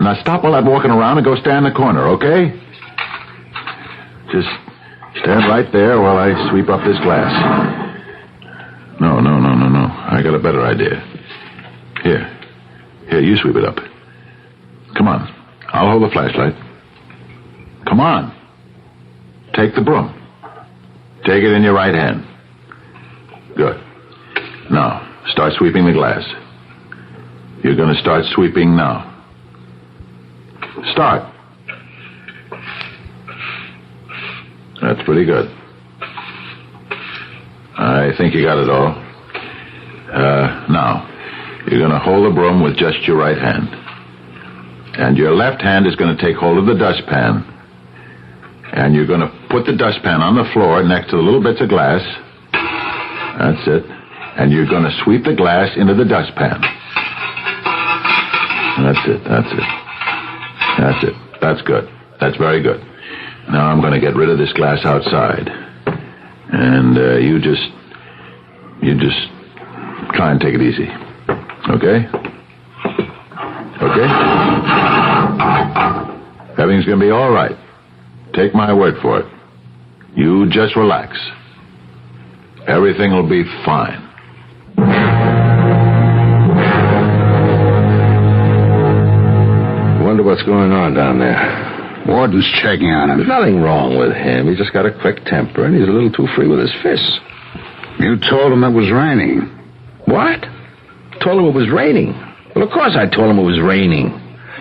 Now stop all that walking around and go stand in the corner, okay? Just stand right there while I sweep up this glass. No. I got a better idea. Here, you sweep it up. Come on. I'll hold the flashlight. Come on. Take the broom. Take it in your right hand. Good. Now, start sweeping the glass. You're going to start sweeping now. Start. That's pretty good. I think you got it all. Now, you're going to hold the broom with just your right hand. And your left hand is going to take hold of the dustpan. And you're going to put the dustpan on the floor next to the little bits of glass. That's it. And you're going to sweep the glass into the dustpan. That's it. That's good. That's very good. Now I'm going to get rid of this glass outside. And you just try and take it easy. Okay? Okay? Everything's going to be all right. Take my word for it. You just relax. Everything will be fine. Wonder what's going on down there. Warden's checking on him. There's nothing wrong with him. He's just got a quick temper, and he's a little too free with his fists. You told him it was raining. What? Told him it was raining. Well, of course I told him it was raining.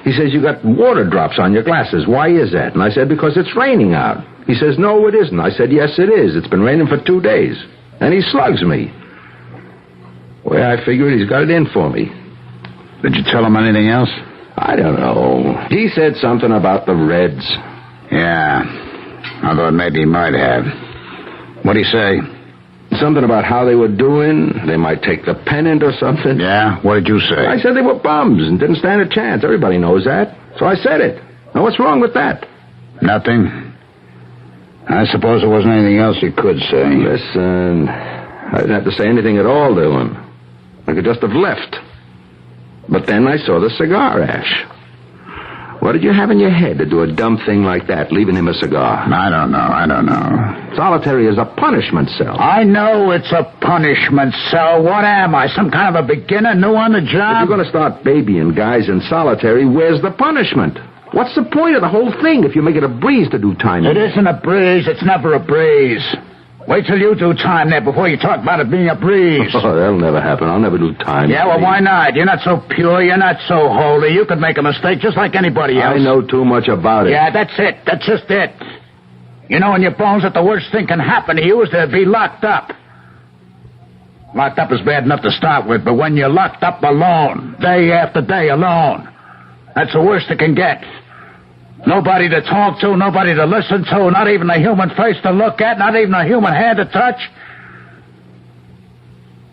He says, you got water drops on your glasses. Why is that? And I said, because it's raining out. He says, no, it isn't. I said, yes, it is. It's been raining for 2 days. And he slugs me. Well, I figured he's got it in for me. Did you tell him anything else? I don't know. He said something about the Reds. Yeah. I thought maybe he might have. What'd he say? Something about how they were doing. They might take the pennant or something. Yeah? What did you say? I said they were bums and didn't stand a chance. Everybody knows that. So I said it. Now, what's wrong with that? Nothing. I suppose there wasn't anything else you could say. Listen, I didn't have to say anything at all to him. I could just have left. But then I saw the cigar ash. What did you have in your head to do a dumb thing like that, leaving him a cigar? I don't know. Solitary is a punishment cell. I know it's a punishment cell. What am I, some kind of a beginner, new on the job? If you're going to start babying guys in solitary, where's the punishment? What's the point of the whole thing if you make it a breeze to do time? It isn't a breeze. It's never a breeze. Wait till you do time there before you talk about it being a breeze. Oh, that'll never happen. I'll never do time. Yeah, well, why not? You're not so pure. You're not so holy. You could make a mistake just like anybody else. I know too much about it. Yeah, that's it. That's just it. You know in your bones that the worst thing can happen to you is to be locked up. Locked up is bad enough to start with, but when you're locked up alone, day after day alone, that's the worst it can get. Nobody to talk to, nobody to listen to, not even a human face to look at, not even a human hand to touch.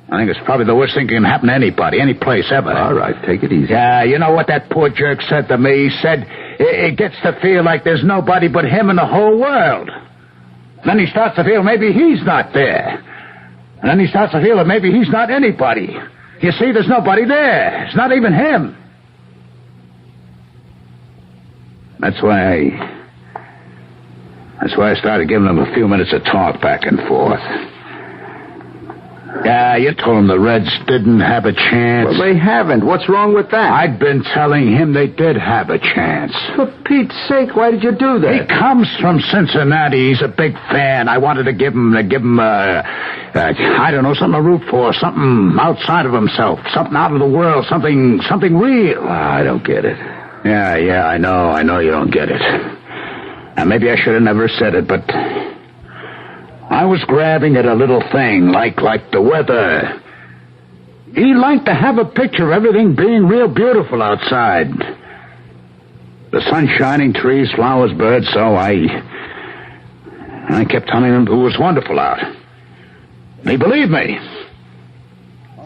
I think it's probably the worst thing that can happen to anybody, any place, ever. All right, take it easy. Yeah, you know what that poor jerk said to me? He said it gets to feel like there's nobody but him in the whole world. Then he starts to feel maybe he's not there. And then he starts to feel that maybe he's not anybody. You see, there's nobody there. It's not even him. That's why I started giving him a few minutes of talk back and forth. Yeah, you told him the Reds didn't have a chance. Well, they haven't. What's wrong with that? I'd been telling him they did have a chance. For Pete's sake, why did you do that? He comes from Cincinnati. He's a big fan. I wanted to give him I don't know, something to root for, something outside of himself, something out of the world, something real. I don't get it. Yeah, I know you don't get it. And maybe I should have never said it, but I was grabbing at a little thing, like the weather. He liked to have a picture of everything being real beautiful outside. The sun shining, trees, flowers, birds, so I kept telling him it was wonderful out. And he believed me.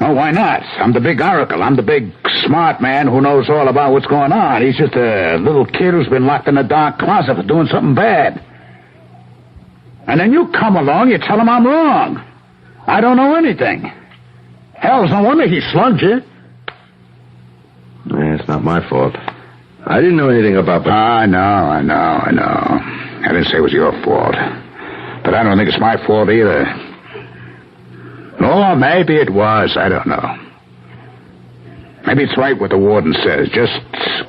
Oh, why not? I'm the big oracle. I'm the big smart man who knows all about what's going on. He's just a little kid who's been locked in a dark closet for doing something bad. And then you come along, you tell him I'm wrong. I don't know anything. Hell, it's no wonder he slugged you. It's not my fault. I didn't know anything about that. I know. I didn't say it was your fault. But I don't think it's my fault either. Or maybe it was. I don't know. Maybe it's right what the warden says. Just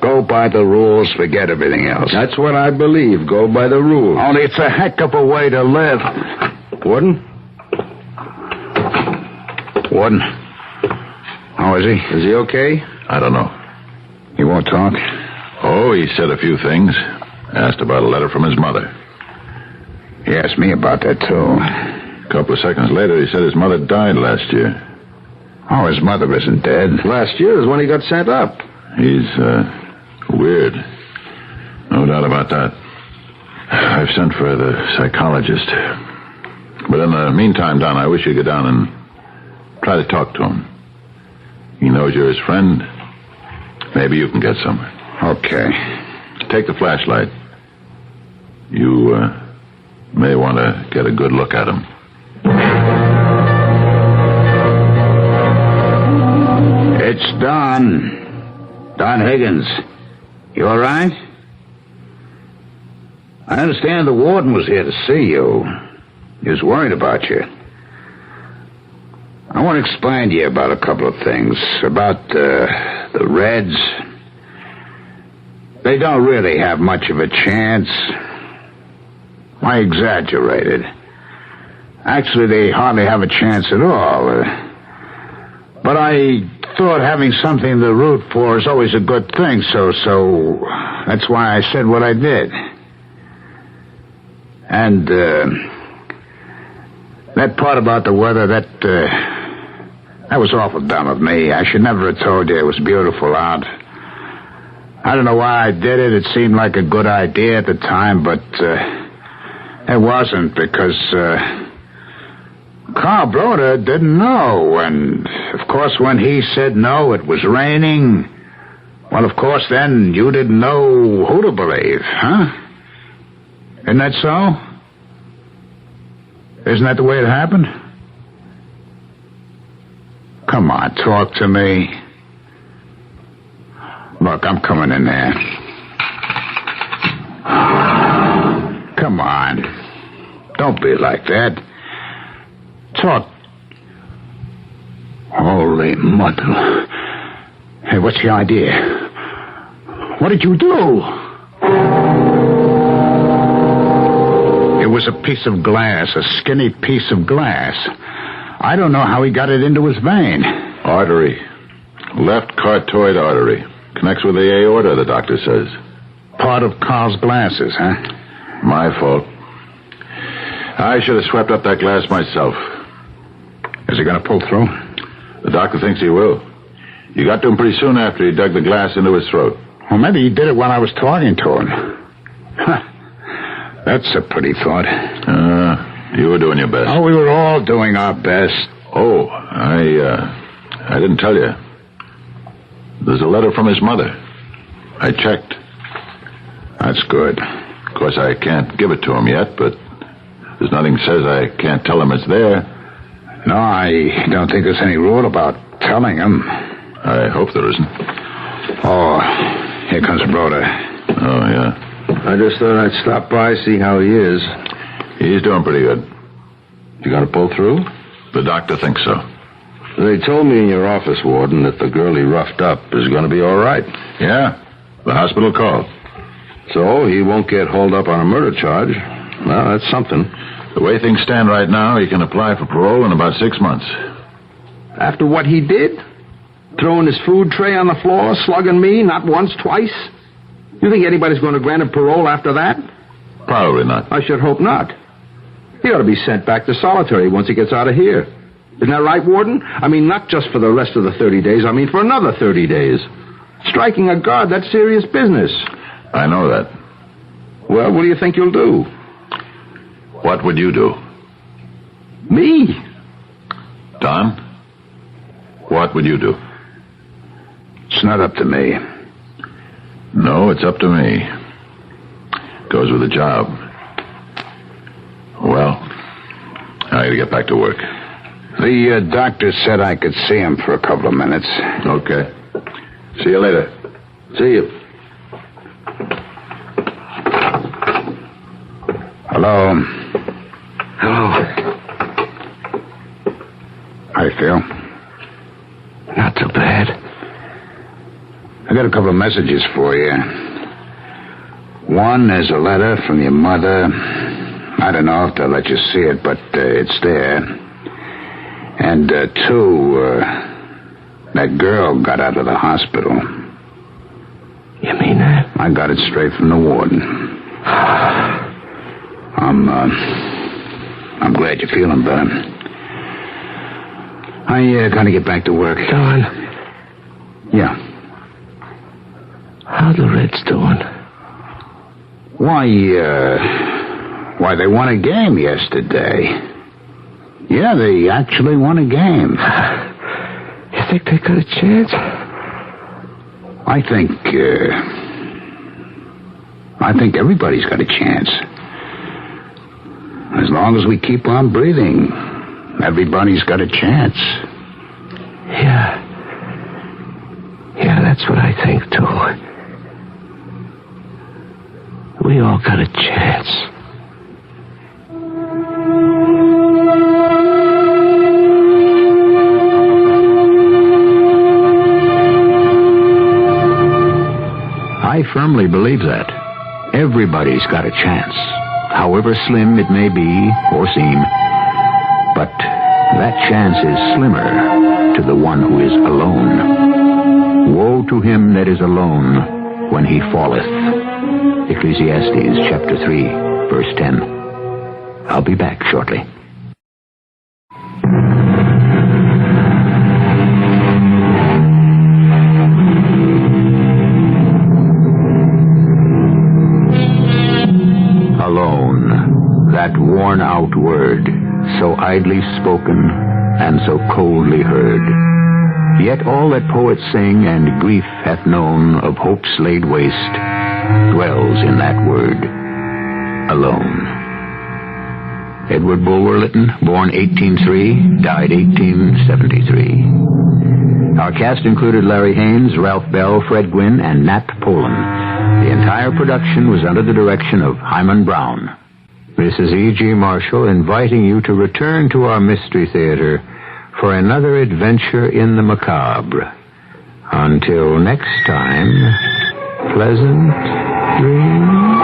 go by the rules, forget everything else. That's what I believe. Go by the rules. Only it's a heck of a way to live. Warden? Warden? How is he? Is he okay? I don't know. He won't talk? Oh, he said a few things. Asked about a letter from his mother. He asked me about that, too. A couple of seconds later, he said his mother died last year. Oh, his mother isn't dead. Last year is when he got sent up. He's, weird. No doubt about that. I've sent for the psychologist. But in the meantime, Don, I wish you'd go down and try to talk to him. He knows you're his friend. Maybe you can get some. Okay. Take the flashlight. You may want to get a good look at him. It's Don. Don Higgins. You all right? I understand the warden was here to see you. He was worried about you. I want to explain to you about a couple of things. About the Reds. They don't really have much of a chance. I exaggerated. Actually, they hardly have a chance at all. But I thought having something to root for is always a good thing, so that's why I said what I did. And that part about the weather, that was awful dumb of me. I should never have told you it was beautiful out. I don't know why I did it. It seemed like a good idea at the time, but it wasn't, because Carl Broder didn't know. And, of course, when he said no, it was raining. Well, of course, then you didn't know who to believe, huh? Isn't that so? Isn't that the way it happened? Come on, talk to me. Look, I'm coming in there. Come on. Don't be like that. Talk. Holy mother. Hey, what's the idea? What did you do? It was a piece of glass, a skinny piece of glass. I don't know how he got it into his vein. Artery. Left carotid artery. Connects with the aorta, the doctor says. Part of Carl's glasses, huh? My fault. I should have swept up that glass myself. Is he going to pull through? The doctor thinks he will. You got to him pretty soon after he dug the glass into his throat. Well, maybe he did it while I was talking to him. Huh. That's a pretty thought. You were doing your best. Oh, we were all doing our best. Oh, I didn't tell you. There's a letter from his mother. I checked. That's good. Of course, I can't give it to him yet, but there's nothing says I can't tell him it's there. No, I don't think there's any rule about telling him. I hope there isn't. Oh, here comes Broder. Oh, yeah. I just thought I'd stop by, see how he is. He's doing pretty good. You gonna pull through? The doctor thinks so. They told me in your office, Warden, that the girl he roughed up is gonna be all right. Yeah, the hospital called. So he won't get hauled up on a murder charge. Well, that's something. The way things stand right now, he can apply for parole in about 6 months. After what he did? Throwing his food tray on the floor, slugging me, not once, twice? You think anybody's going to grant him parole after that? Probably not. I should hope not. He ought to be sent back to solitary once he gets out of here. Isn't that right, Warden? I mean, not just for the rest of the 30 days. I mean, for another 30 days. Striking a guard, that's serious business. I know that. Well, what do you think you'll do? What would you do? Me? Don? What would you do? It's not up to me. No, it's up to me. Goes with the job. Well, I gotta get back to work. The doctor said I could see him for a couple of minutes. Okay. See you later. See you. Hello. Hello. How you feel? Not too bad. I got a couple of messages for you. One is a letter from your mother. I don't know if they'll let you see it, but it's there. And two, that girl got out of the hospital. You mean that? I got it straight from the warden. I'm glad you're feeling better. I gotta get back to work. Don. Yeah. How the Reds doing? Why, they won a game yesterday. Yeah, they actually won a game. You think they got a chance? I think everybody's got a chance. As long as we keep on breathing, everybody's got a chance. Yeah. Yeah, that's what I think, too. We all got a chance. I firmly believe that. Everybody's got a chance, however slim it may be or seem. But that chance is slimmer to the one who is alone. Woe to him that is alone when he falleth. Ecclesiastes chapter 3, verse 10. I'll be back shortly. Alone, that worn-out word, so idly spoken and so coldly heard. Yet all that poets sing and grief hath known of hopes laid waste dwells in that word, alone. Edward Bulwer Lytton, born 1803, died 1873. Our cast included Larry Haynes, Ralph Bell, Fred Gwynn, and Nat Polen. The entire production was under the direction of Hyman Brown. This is E.G. Marshall inviting you to return to our Mystery Theater for another adventure in the macabre. Until next time, pleasant dreams.